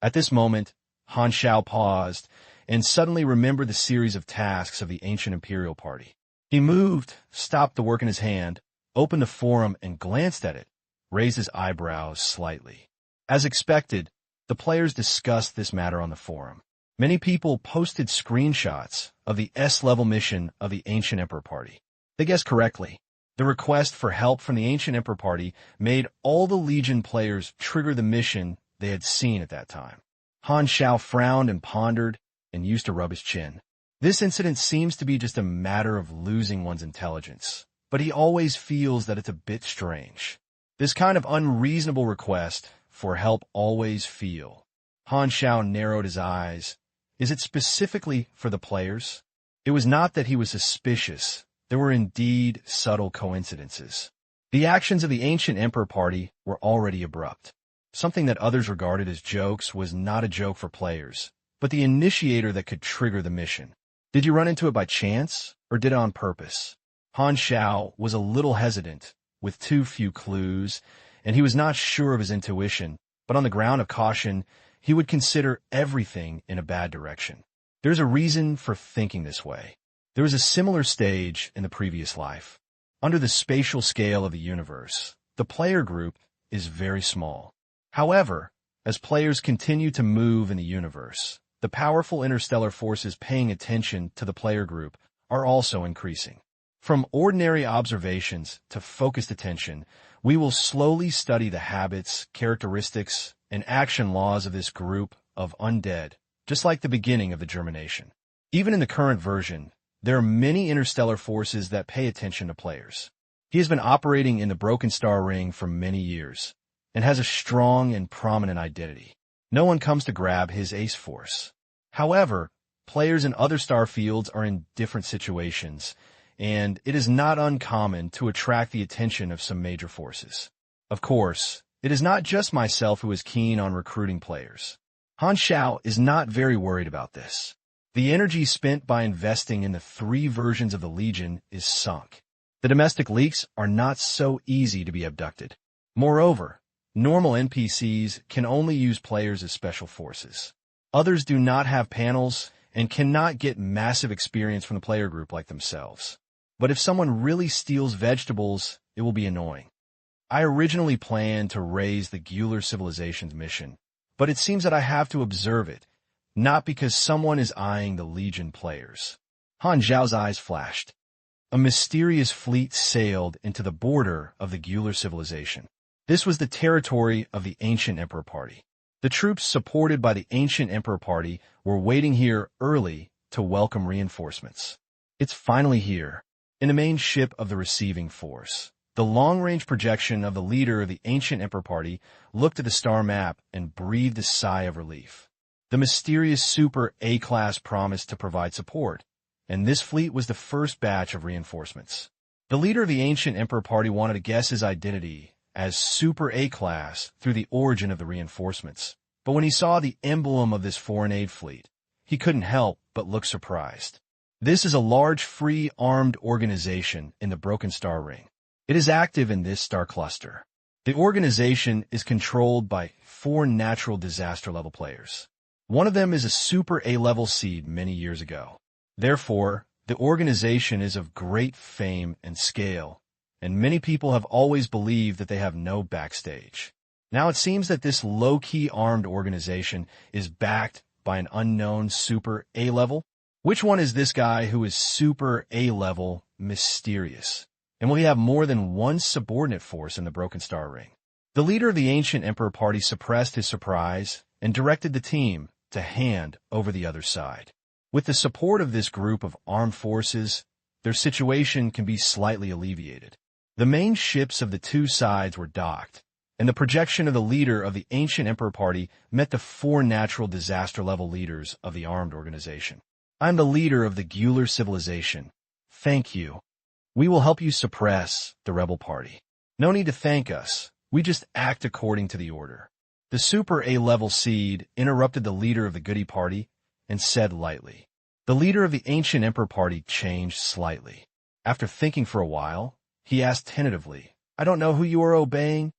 At this moment, Han Xiao paused and suddenly remembered the series of tasks of the ancient Imperial Party. He moved, stopped the work in his hand, opened the forum and glanced at it, raised his eyebrows slightly. As expected, the players discussed this matter on the forum. Many people posted screenshots of the S-level mission of the Ancient Emperor Party. They guessed correctly. The request for help from the Ancient Emperor Party made all the Legion players trigger the mission they had seen at that time. Han Xiao frowned and pondered and used to rub his chin. This incident seems to be just a matter of losing one's intelligence, but he always feels that it's a bit strange. This kind of unreasonable request for help always feel. Han Xiao narrowed his eyes. Is it specifically for the players? It was not that he was suspicious. There were indeed subtle coincidences. The actions of the Ancient Emperor Party were already abrupt. Something that others regarded as jokes was not a joke for players, but the initiator that could trigger the mission. Did you run into it by chance, or did it on purpose? Han Xiao was a little hesitant, with too few clues, and he was not sure of his intuition, but on the ground of caution, he would consider everything in a bad direction. There's a reason for thinking this way. There was a similar stage in the previous life. Under the spatial scale of the universe, the player group is very small. However, as players continue to move in the universe, the powerful interstellar forces paying attention to the player group are also increasing. From ordinary observations to focused attention, we will slowly study the habits, characteristics, and action laws of this group of undead, just like the beginning of the germination. Even in the current version, there are many interstellar forces that pay attention to players. He has been operating in the Broken Star Ring for many years, and has a strong and prominent identity. No one comes to grab his ace force. However, players in other star fields are in different situations, and it is not uncommon to attract the attention of some major forces. Of course, it is not just myself who is keen on recruiting players. Han Xiao is not very worried about this. The energy spent by investing in the 3 versions of the Legion is sunk. The domestic leaks are not so easy to be abducted. Moreover, normal NPCs can only use players as special forces. Others do not have panels and cannot get massive experience from the player group like themselves. But if someone really steals vegetables, it will be annoying. I originally planned to raise the Gular civilization's mission, but it seems that I have to observe it, not because someone is eyeing the Legion players. Han Xiao's eyes flashed. A mysterious fleet sailed into the border of the Gular civilization. This was the territory of the Ancient Emperor Party. The troops supported by the Ancient Emperor Party were waiting here early to welcome reinforcements. It's finally here. In the main ship of the receiving force, The long-range projection of the leader of the ancient Emperor Party looked at the star map and breathed a sigh of relief. The mysterious Super A-class promised to provide support, and this fleet was the first batch of reinforcements. The leader of the ancient Emperor Party wanted to guess his identity as Super A-class through the origin of the reinforcements, but when he saw the emblem of this foreign aid fleet, he couldn't help but look surprised. This is a large free armed organization in the Broken Star Ring. It is active in this star cluster. The organization is controlled by 4 natural disaster level players. One of them is a Super A-level seed many years ago. Therefore, the organization is of great fame and scale, and many people have always believed that they have no backstage. Now it seems that this low-key armed organization is backed by an unknown Super A-level. Which one is this guy who is Super A-level mysterious? And will he have more than one subordinate force in the Broken Star Ring? The leader of the ancient Emperor Party suppressed his surprise and directed the team to hand over the other side. With the support of this group of armed forces, their situation can be slightly alleviated. The main ships of the two sides were docked, and the projection of the leader of the ancient Emperor Party met the 4 natural disaster level leaders of the armed organization. I'm the leader of the Gular civilization. Thank you. We will help you suppress the rebel party. No need to thank us. We just act according to the order. The Super A-level seed interrupted the leader of the Goody Party and said lightly. The leader of the ancient Emperor Party changed slightly. After thinking for a while, he asked tentatively, I don't know who you are obeying.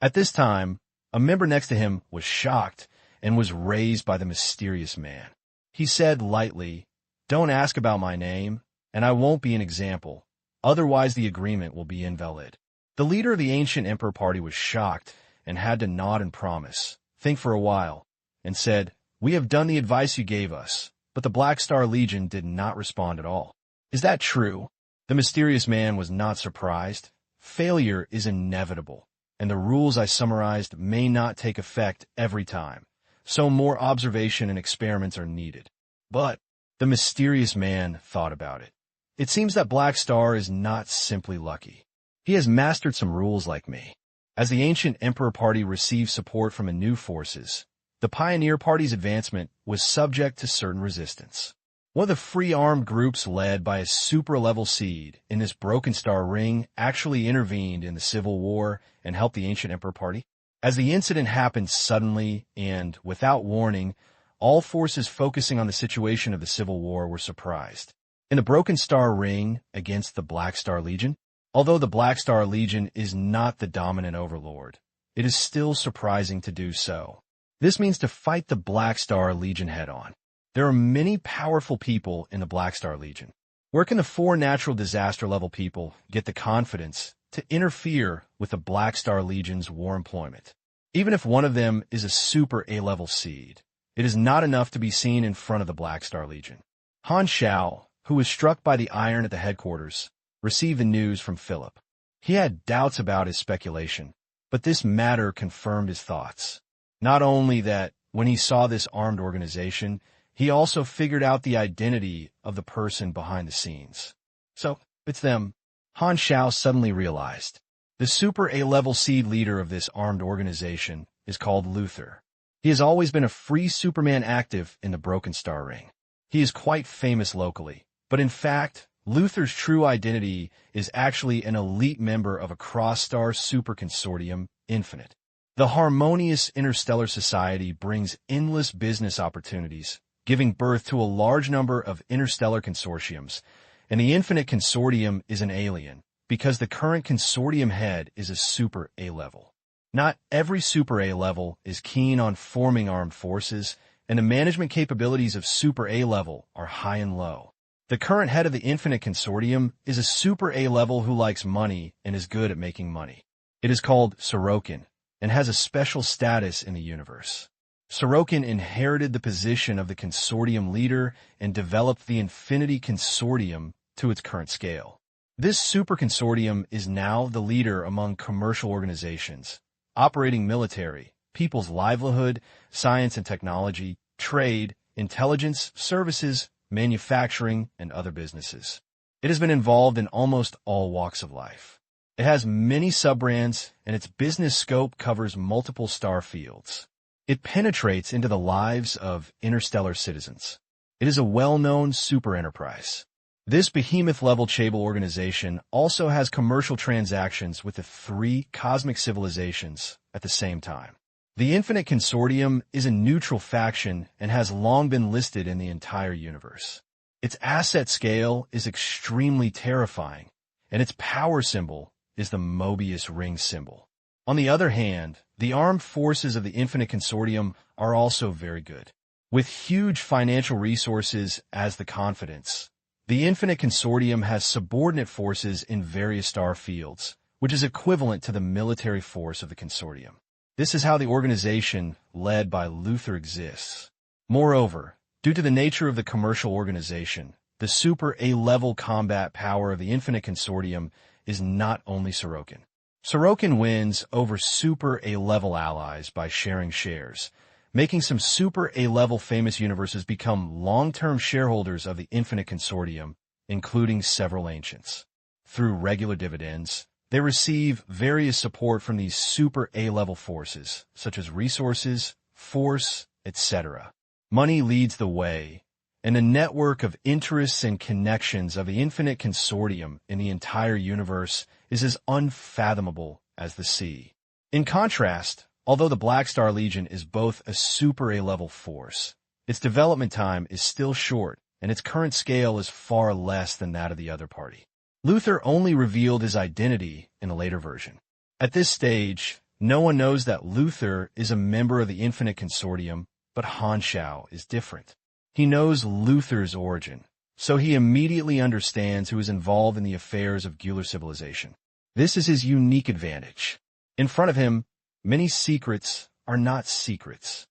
At this time, a member next to him was shocked and was raised by the mysterious man. He said lightly, Don't ask about my name, and I won't be an example. Otherwise, the agreement will be invalid. The leader of the ancient Emperor Party was shocked and had to nod and promise, think for a while, and said, We have done the advice you gave us, but the Black Star Legion did not respond at all. Is that true? The mysterious man was not surprised. Failure is inevitable, and the rules I summarized may not take effect every time, so more observation and experiments are needed. But the mysterious man thought about it. It seems that Black Star is not simply lucky. He has mastered some rules like me. As the ancient Emperor Party received support from new forces, the Pioneer Party's advancement was subject to certain resistance. One of the free armed groups led by a super-level seed in this Broken Star Ring actually intervened in the Civil War and helped the ancient Emperor Party. As the incident happened suddenly and without warning, all forces focusing on the situation of the Civil War were surprised. In the Broken Star Ring against the Black Star Legion, although the Black Star Legion is not the dominant overlord, it is still surprising to do so. This means to fight the Black Star Legion head-on. There are many powerful people in the Black Star Legion. Where can the 4 natural disaster level people get the confidence to interfere with the Black Star Legion's war employment? Even if one of them is a Super A-level seed, it is not enough to be seen in front of the Black Star Legion. Han Xiao, who was struck by the iron at the headquarters, received the news from Philip. He had doubts about his speculation, but this matter confirmed his thoughts. Not only that, when he saw this armed organization, he also figured out the identity of the person behind the scenes. So, it's them. Han Xiao suddenly realized. The Super A-level seed leader of this armed organization is called Luther. He has always been a free Superman active in the Broken Star Ring. He is quite famous locally, but in fact, Luther's true identity is actually an elite member of a cross-star super consortium, Infinite. The harmonious interstellar society brings endless business opportunities, giving birth to a large number of interstellar consortiums, and the Infinite Consortium is an alien, because the current consortium head is a Super A-level. Not every Super A-level is keen on forming armed forces, and the management capabilities of Super A-level are high and low. The current head of the Infinite Consortium is a Super A-level who likes money and is good at making money. It is called Sorokin, and has a special status in the universe. Sorokin inherited the position of the consortium leader and developed the Infinity Consortium to its current scale. This super consortium is now the leader among commercial organizations, operating military, people's livelihood, science and technology, trade, intelligence, services, manufacturing, and other businesses. It has been involved in almost all walks of life. It has many sub-brands, and its business scope covers multiple star fields. It penetrates into the lives of interstellar citizens. It is a well-known super enterprise. This behemoth-level Chable organization also has commercial transactions with the 3 cosmic civilizations at the same time. The Infinite Consortium is a neutral faction and has long been listed in the entire universe. Its asset scale is extremely terrifying, and its power symbol is the Mobius ring symbol. On the other hand, the armed forces of the Infinite Consortium are also very good. With huge financial resources as the confidence, the Infinite Consortium has subordinate forces in various star fields, which is equivalent to the military force of the Consortium. This is how the organization, led by Luther, exists. Moreover, due to the nature of the commercial organization, the super A-level combat power of the Infinite Consortium is not only Sorokin. Sorokin wins over super A-level allies by sharing shares, making some super A-level famous universes become long-term shareholders of the Infinite Consortium, including several ancients. Through regular dividends, they receive various support from these super A-level forces, such as resources, force, etc. Money leads the way, and the network of interests and connections of the Infinite Consortium in the entire universe is as unfathomable as the sea. In contrast, although the Black Star Legion is both a super A-level force, its development time is still short, and its current scale is far less than that of the other party. Luther only revealed his identity in a later version. At this stage, no one knows that Luther is a member of the Infinite Consortium, but Han Xiao is different. He knows Luther's origin, so he immediately understands who is involved in the affairs of Gular civilization. This is his unique advantage. In front of him, many secrets are not secrets.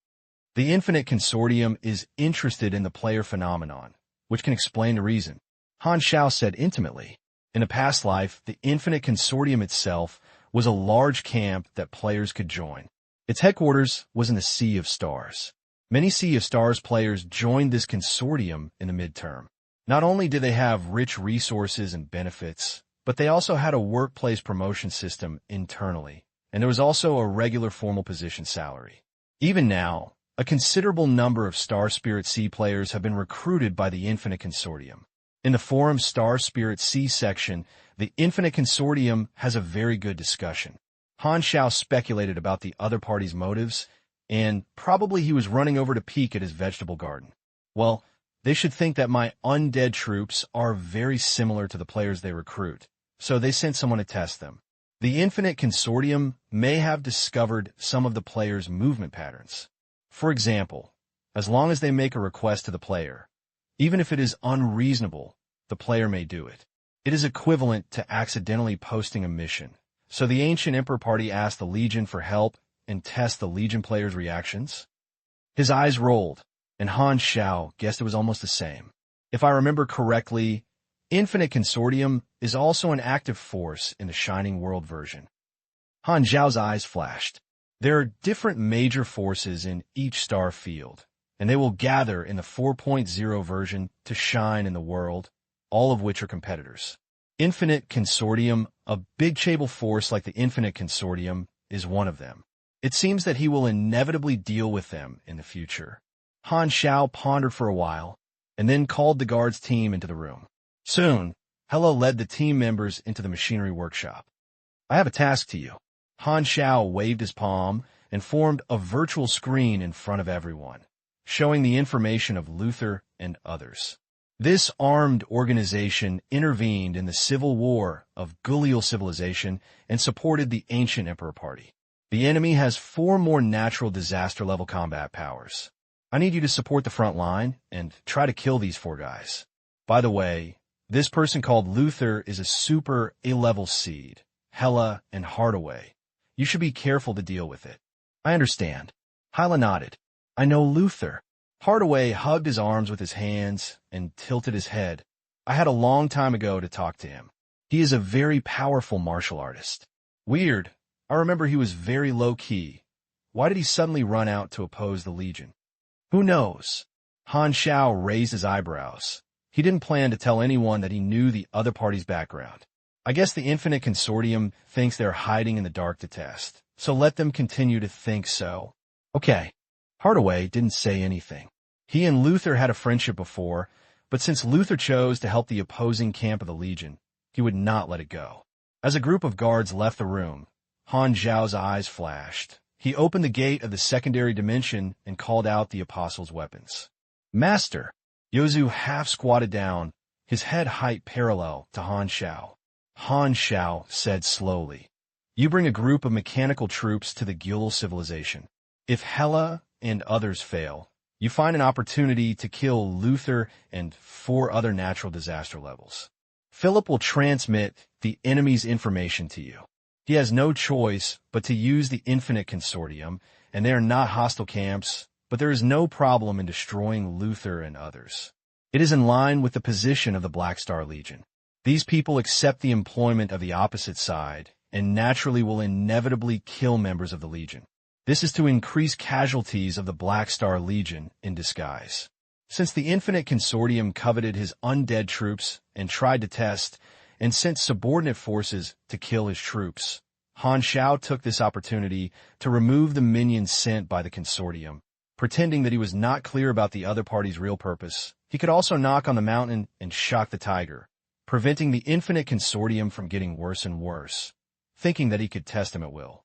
The Infinite Consortium is interested in the player phenomenon, which can explain the reason. Han Xiao said intimately, in a past life, the Infinite Consortium itself was a large camp that players could join. Its headquarters was in the Sea of Stars. Many Sea of Stars players joined this consortium in the midterm. Not only did they have rich resources and benefits, but they also had a workplace promotion system internally, and there was also a regular formal position salary. Even now, a considerable number of Star Spirit Sea players have been recruited by the Infinite Consortium. In the forum Star Spirit Sea section, the Infinite Consortium has a very good discussion. Han Xiao speculated about the other party's motives, and probably he was running over to peek at his vegetable garden. Well, they should think that my undead troops are very similar to the players they recruit, so they sent someone to test them. The Infinite Consortium may have discovered some of the players' movement patterns. For example, as long as they make a request to the player, even if it is unreasonable, the player may do it. It is equivalent to accidentally posting a mission. So the Ancient Emperor party asked the Legion for help and test the Legion players' reactions. His eyes rolled, and Han Xiao guessed it was almost the same. If I remember correctly, Infinite Consortium is also an active force in the Shining World version. Han Xiao's eyes flashed. There are different major forces in each star field, and they will gather in the 4.0 version to shine in the world, all of which are competitors. Infinite Consortium, a big Chable force like the Infinite Consortium, is one of them. It seems that he will inevitably deal with them in the future. Han Xiao pondered for a while, and then called the guards team into the room. Soon, Hela led the team members into the machinery workshop. I have a task to you. Han Xiao waved his palm and formed a virtual screen in front of everyone, showing the information of Luther and others. This armed organization intervened in the civil war of Gulial civilization and supported the Ancient Emperor party. The enemy has 4 more natural disaster-level combat powers. I need you to support the front line and try to kill these 4 guys. By the way, this person called Luther is a super A-level seed, Hela and Hardaway. You should be careful to deal with it. I understand. Hyla nodded. I know Luther. Hardaway hugged his arms with his hands and tilted his head. I had a long time ago to talk to him. He is a very powerful martial artist. Weird. I remember he was very low-key. Why did he suddenly run out to oppose the Legion? Who knows? Han Xiao raised his eyebrows. He didn't plan to tell anyone that he knew the other party's background. I guess the Infinite Consortium thinks they're hiding in the dark to test, so let them continue to think so. Okay. Hardaway didn't say anything. He and Luther had a friendship before, but since Luther chose to help the opposing camp of the Legion, he would not let it go. As a group of guards left the room, Han Xiao's eyes flashed. He opened the gate of the secondary dimension and called out the apostles' weapons. Master! Yozu half squatted down, his head height parallel to Han Xiao. Han Xiao said slowly, "You bring a group of mechanical troops to the Gyul civilization. If Hela and others fail, you find an opportunity to kill Luther and 4 other natural disaster levels. Philip will transmit the enemy's information to you. He has no choice but to use the Infinite Consortium, and they are not hostile camps, but there is no problem in destroying Luther and others. It is in line with the position of the Black Star Legion. These people accept the employment of the opposite side, and naturally will inevitably kill members of the Legion. This is to increase casualties of the Black Star Legion in disguise. Since the Infinite Consortium coveted his undead troops and tried to test and sent subordinate forces to kill his troops, Han Xiao took this opportunity to remove the minions sent by the Consortium. Pretending that he was not clear about the other party's real purpose, he could also knock on the mountain and shock the tiger, preventing the Infinite Consortium from getting worse and worse, thinking that he could test him at will.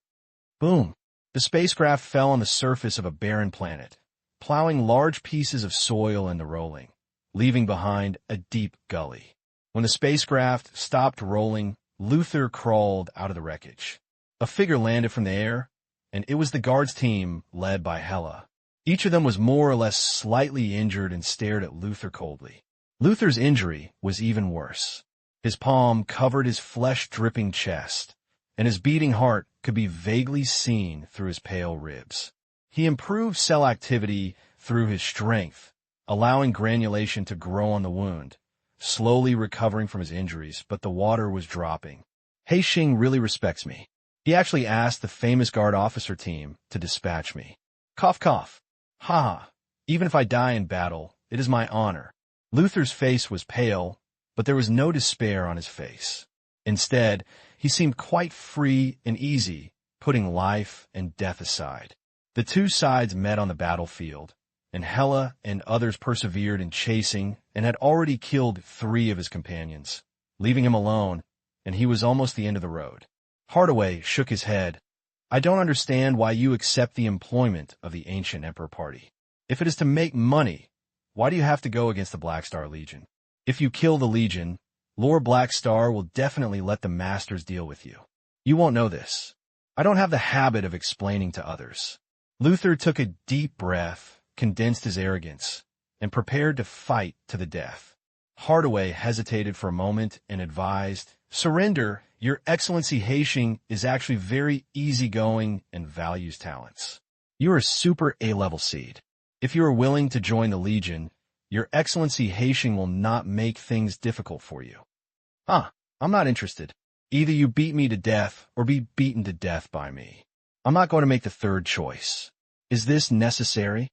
Boom! The spacecraft fell on the surface of a barren planet, plowing large pieces of soil into rolling, leaving behind a deep gully. When the spacecraft stopped rolling, Luther crawled out of the wreckage. A figure landed from the air, and it was the guards team led by Hela. Each of them was more or less slightly injured and stared at Luther coldly. Luther's injury was even worse. His palm covered his flesh-dripping chest, and his beating heart could be vaguely seen through his pale ribs. He improved cell activity through his strength, allowing granulation to grow on the wound, slowly recovering from his injuries, but the water was dropping. He Xing really respects me. He actually asked the famous guard officer team to dispatch me. Cough, cough. Ha ha. Even if I die in battle, it is my honor. Luther's face was pale, but there was no despair on his face. Instead, he seemed quite free and easy, putting life and death aside. The two sides met on the battlefield, and Hela and others persevered in chasing and had already killed 3 of his companions, leaving him alone, and he was almost the end of the road. Hardaway shook his head. I don't understand why you accept the employment of the Ancient Emperor Party. If it is to make money, why do you have to go against the Black Star Legion? If you kill the Legion, Lord Black Star will definitely let the Masters deal with you. You won't know this. I don't have the habit of explaining to others. Luther took a deep breath, condensed his arrogance, and prepared to fight to the death. Hardaway hesitated for a moment and advised, Surrender, Your Excellency He Xing is actually very easygoing and values talents. You are a super A-level seed. If you are willing to join the Legion, Your Excellency He Xing will not make things difficult for you. I'm not interested. Either you beat me to death or be beaten to death by me. I'm not going to make the third choice. Is this necessary?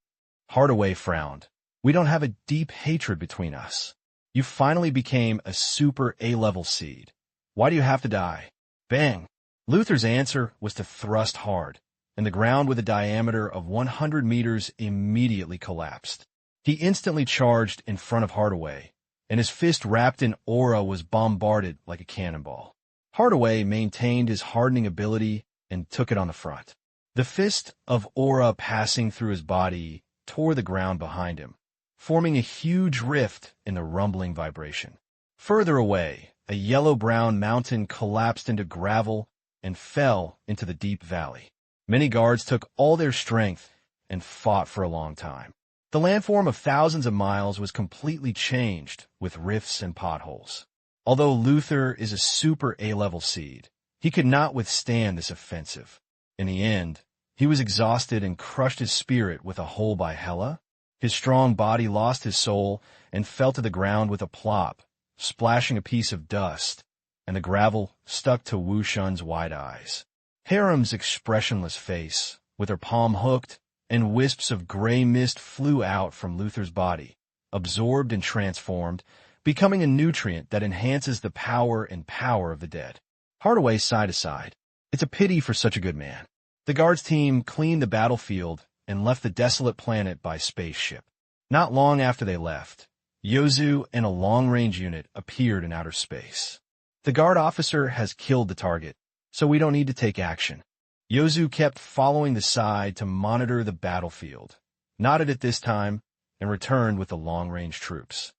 Hardaway frowned. We don't have a deep hatred between us. You finally became a super A-level seed. Why do you have to die? Bang! Luther's answer was to thrust hard, and the ground with a diameter of 100 meters immediately collapsed. He instantly charged in front of Hardaway, and his fist wrapped in aura was bombarded like a cannonball. Hardaway maintained his hardening ability and took it on the front. The fist of aura passing through his body tore the ground behind him, forming a huge rift in the rumbling vibration. Further away, a yellow-brown mountain collapsed into gravel and fell into the deep valley. Many guards took all their strength and fought for a long time. The landform of thousands of miles was completely changed with rifts and potholes. Although Luther is a super A-level seed, he could not withstand this offensive. In the end, he was exhausted and crushed his spirit with a hole by Hela. His strong body lost his soul and fell to the ground with a plop, splashing a piece of dust, and the gravel stuck to Wu Shun's wide eyes. Harem's expressionless face, with her palm hooked, and wisps of gray mist flew out from Luther's body, absorbed and transformed, becoming a nutrient that enhances the power and power of the dead. Hardaway sighed aside. It's a pity for such a good man. The guards team cleaned the battlefield and left the desolate planet by spaceship. Not long after they left, Yozu and a long-range unit appeared in outer space. The guard officer has killed the target, so we don't need to take action. Yozu kept following the side to monitor the battlefield, nodded at this time, and returned with the long-range troops.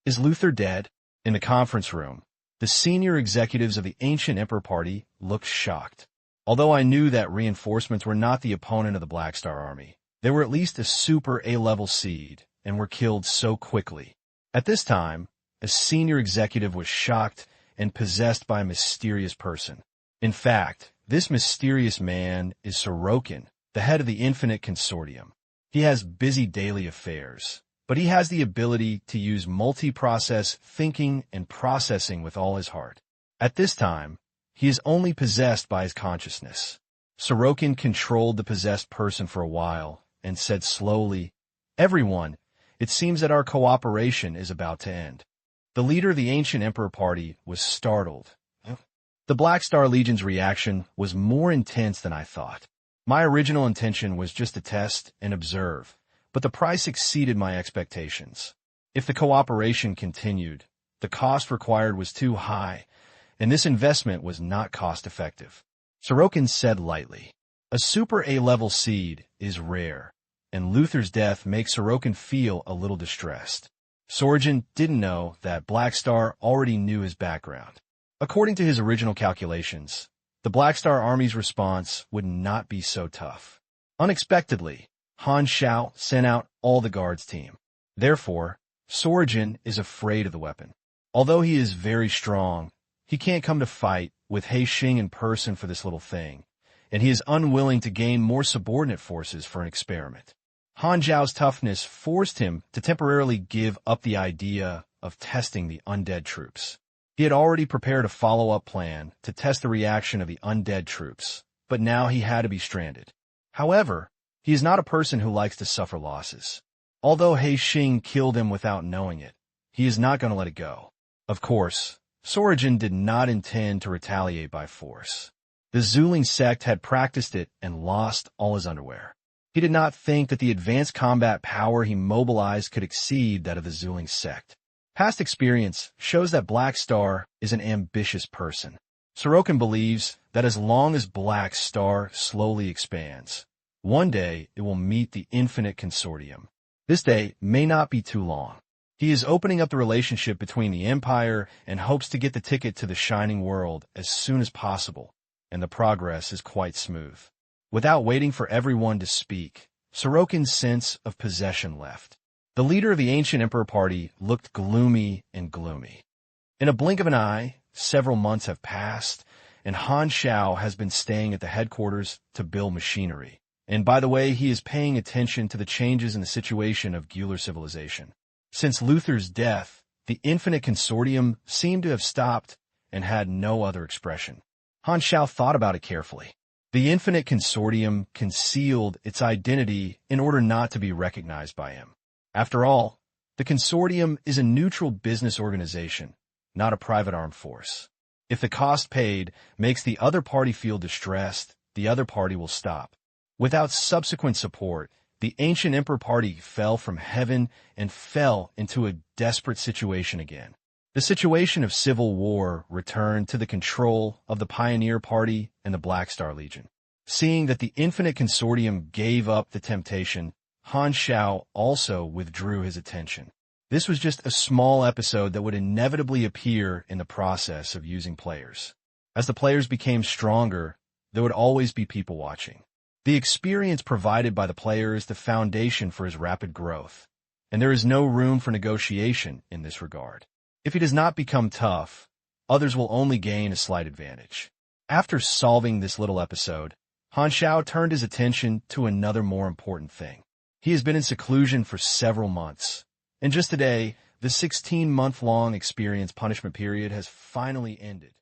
Is Luther dead? In the conference room, the senior executives of the Ancient Emperor Party looked shocked. Although I knew that reinforcements were not the opponent of the Black Star Army, they were at least a super A-level seed and were killed so quickly. At this time, a senior executive was shocked and possessed by a mysterious person. In fact, this mysterious man is Sorokin, the head of the Infinite Consortium. He has busy daily affairs, but he has the ability to use multi-process thinking and processing with all his heart. At this time, he is only possessed by his consciousness. Sorokin controlled the possessed person for a while and said slowly, "Everyone, it seems that our cooperation is about to end." The leader of the Ancient Emperor Party was startled. The Black Star Legion's reaction was more intense than I thought. My original intention was just to test and observe, but the price exceeded my expectations. If the cooperation continued, the cost required was too high, and this investment was not cost-effective. Sorokin said lightly, "A super A-level seed is rare, and Luther's death makes Sorokin feel a little distressed." Sorokin didn't know that Black Star already knew his background. According to his original calculations, the Black Star Army's response would not be so tough. Unexpectedly, Han Xiao sent out all the guards team. Therefore, Sorokin is afraid of the weapon. Although he is very strong, he can't come to fight with He Xing in person for this little thing, and he is unwilling to gain more subordinate forces for an experiment. Han Xiao's toughness forced him to temporarily give up the idea of testing the undead troops. He had already prepared a follow-up plan to test the reaction of the undead troops, but now he had to be stranded. However, he is not a person who likes to suffer losses. Although He Xing killed him without knowing it, he is not going to let it go. Of course, Sorokin did not intend to retaliate by force. The Zuling sect had practiced it and lost all his underwear. He did not think that the advanced combat power he mobilized could exceed that of the Zuling sect. Past experience shows that Black Star is an ambitious person. Sorokin believes that as long as Black Star slowly expands, one day it will meet the Infinite Consortium. This day may not be too long. He is opening up the relationship between the Empire and hopes to get the ticket to the Shining World as soon as possible, and the progress is quite smooth. Without waiting for everyone to speak, Sorokin's sense of possession left. The leader of the Ancient Emperor Party looked gloomy and gloomy. In a blink of an eye, several months have passed, and Han Xiao has been staying at the headquarters to build machinery. And by the way, he is paying attention to the changes in the situation of Gular civilization. Since Luther's death, the Infinite Consortium seemed to have stopped and had no other expression. Han Xiao thought about it carefully. The Infinite Consortium concealed its identity in order not to be recognized by him. After all, the consortium is a neutral business organization, not a private armed force. If the cost paid makes the other party feel distressed, the other party will stop. Without subsequent support, the Ancient Emperor Party fell from heaven and fell into a desperate situation again. The situation of civil war returned to the control of the Pioneer Party and the Black Star Legion. Seeing that the Infinite Consortium gave up the temptation, Han Xiao also withdrew his attention. This was just a small episode that would inevitably appear in the process of using players. As the players became stronger, there would always be people watching. The experience provided by the player is the foundation for his rapid growth, and there is no room for negotiation in this regard. If he does not become tough, others will only gain a slight advantage. After solving this little episode, Han Xiao turned his attention to another more important thing. He has been in seclusion for several months, and just today, the 16-month-long experience punishment period has finally ended.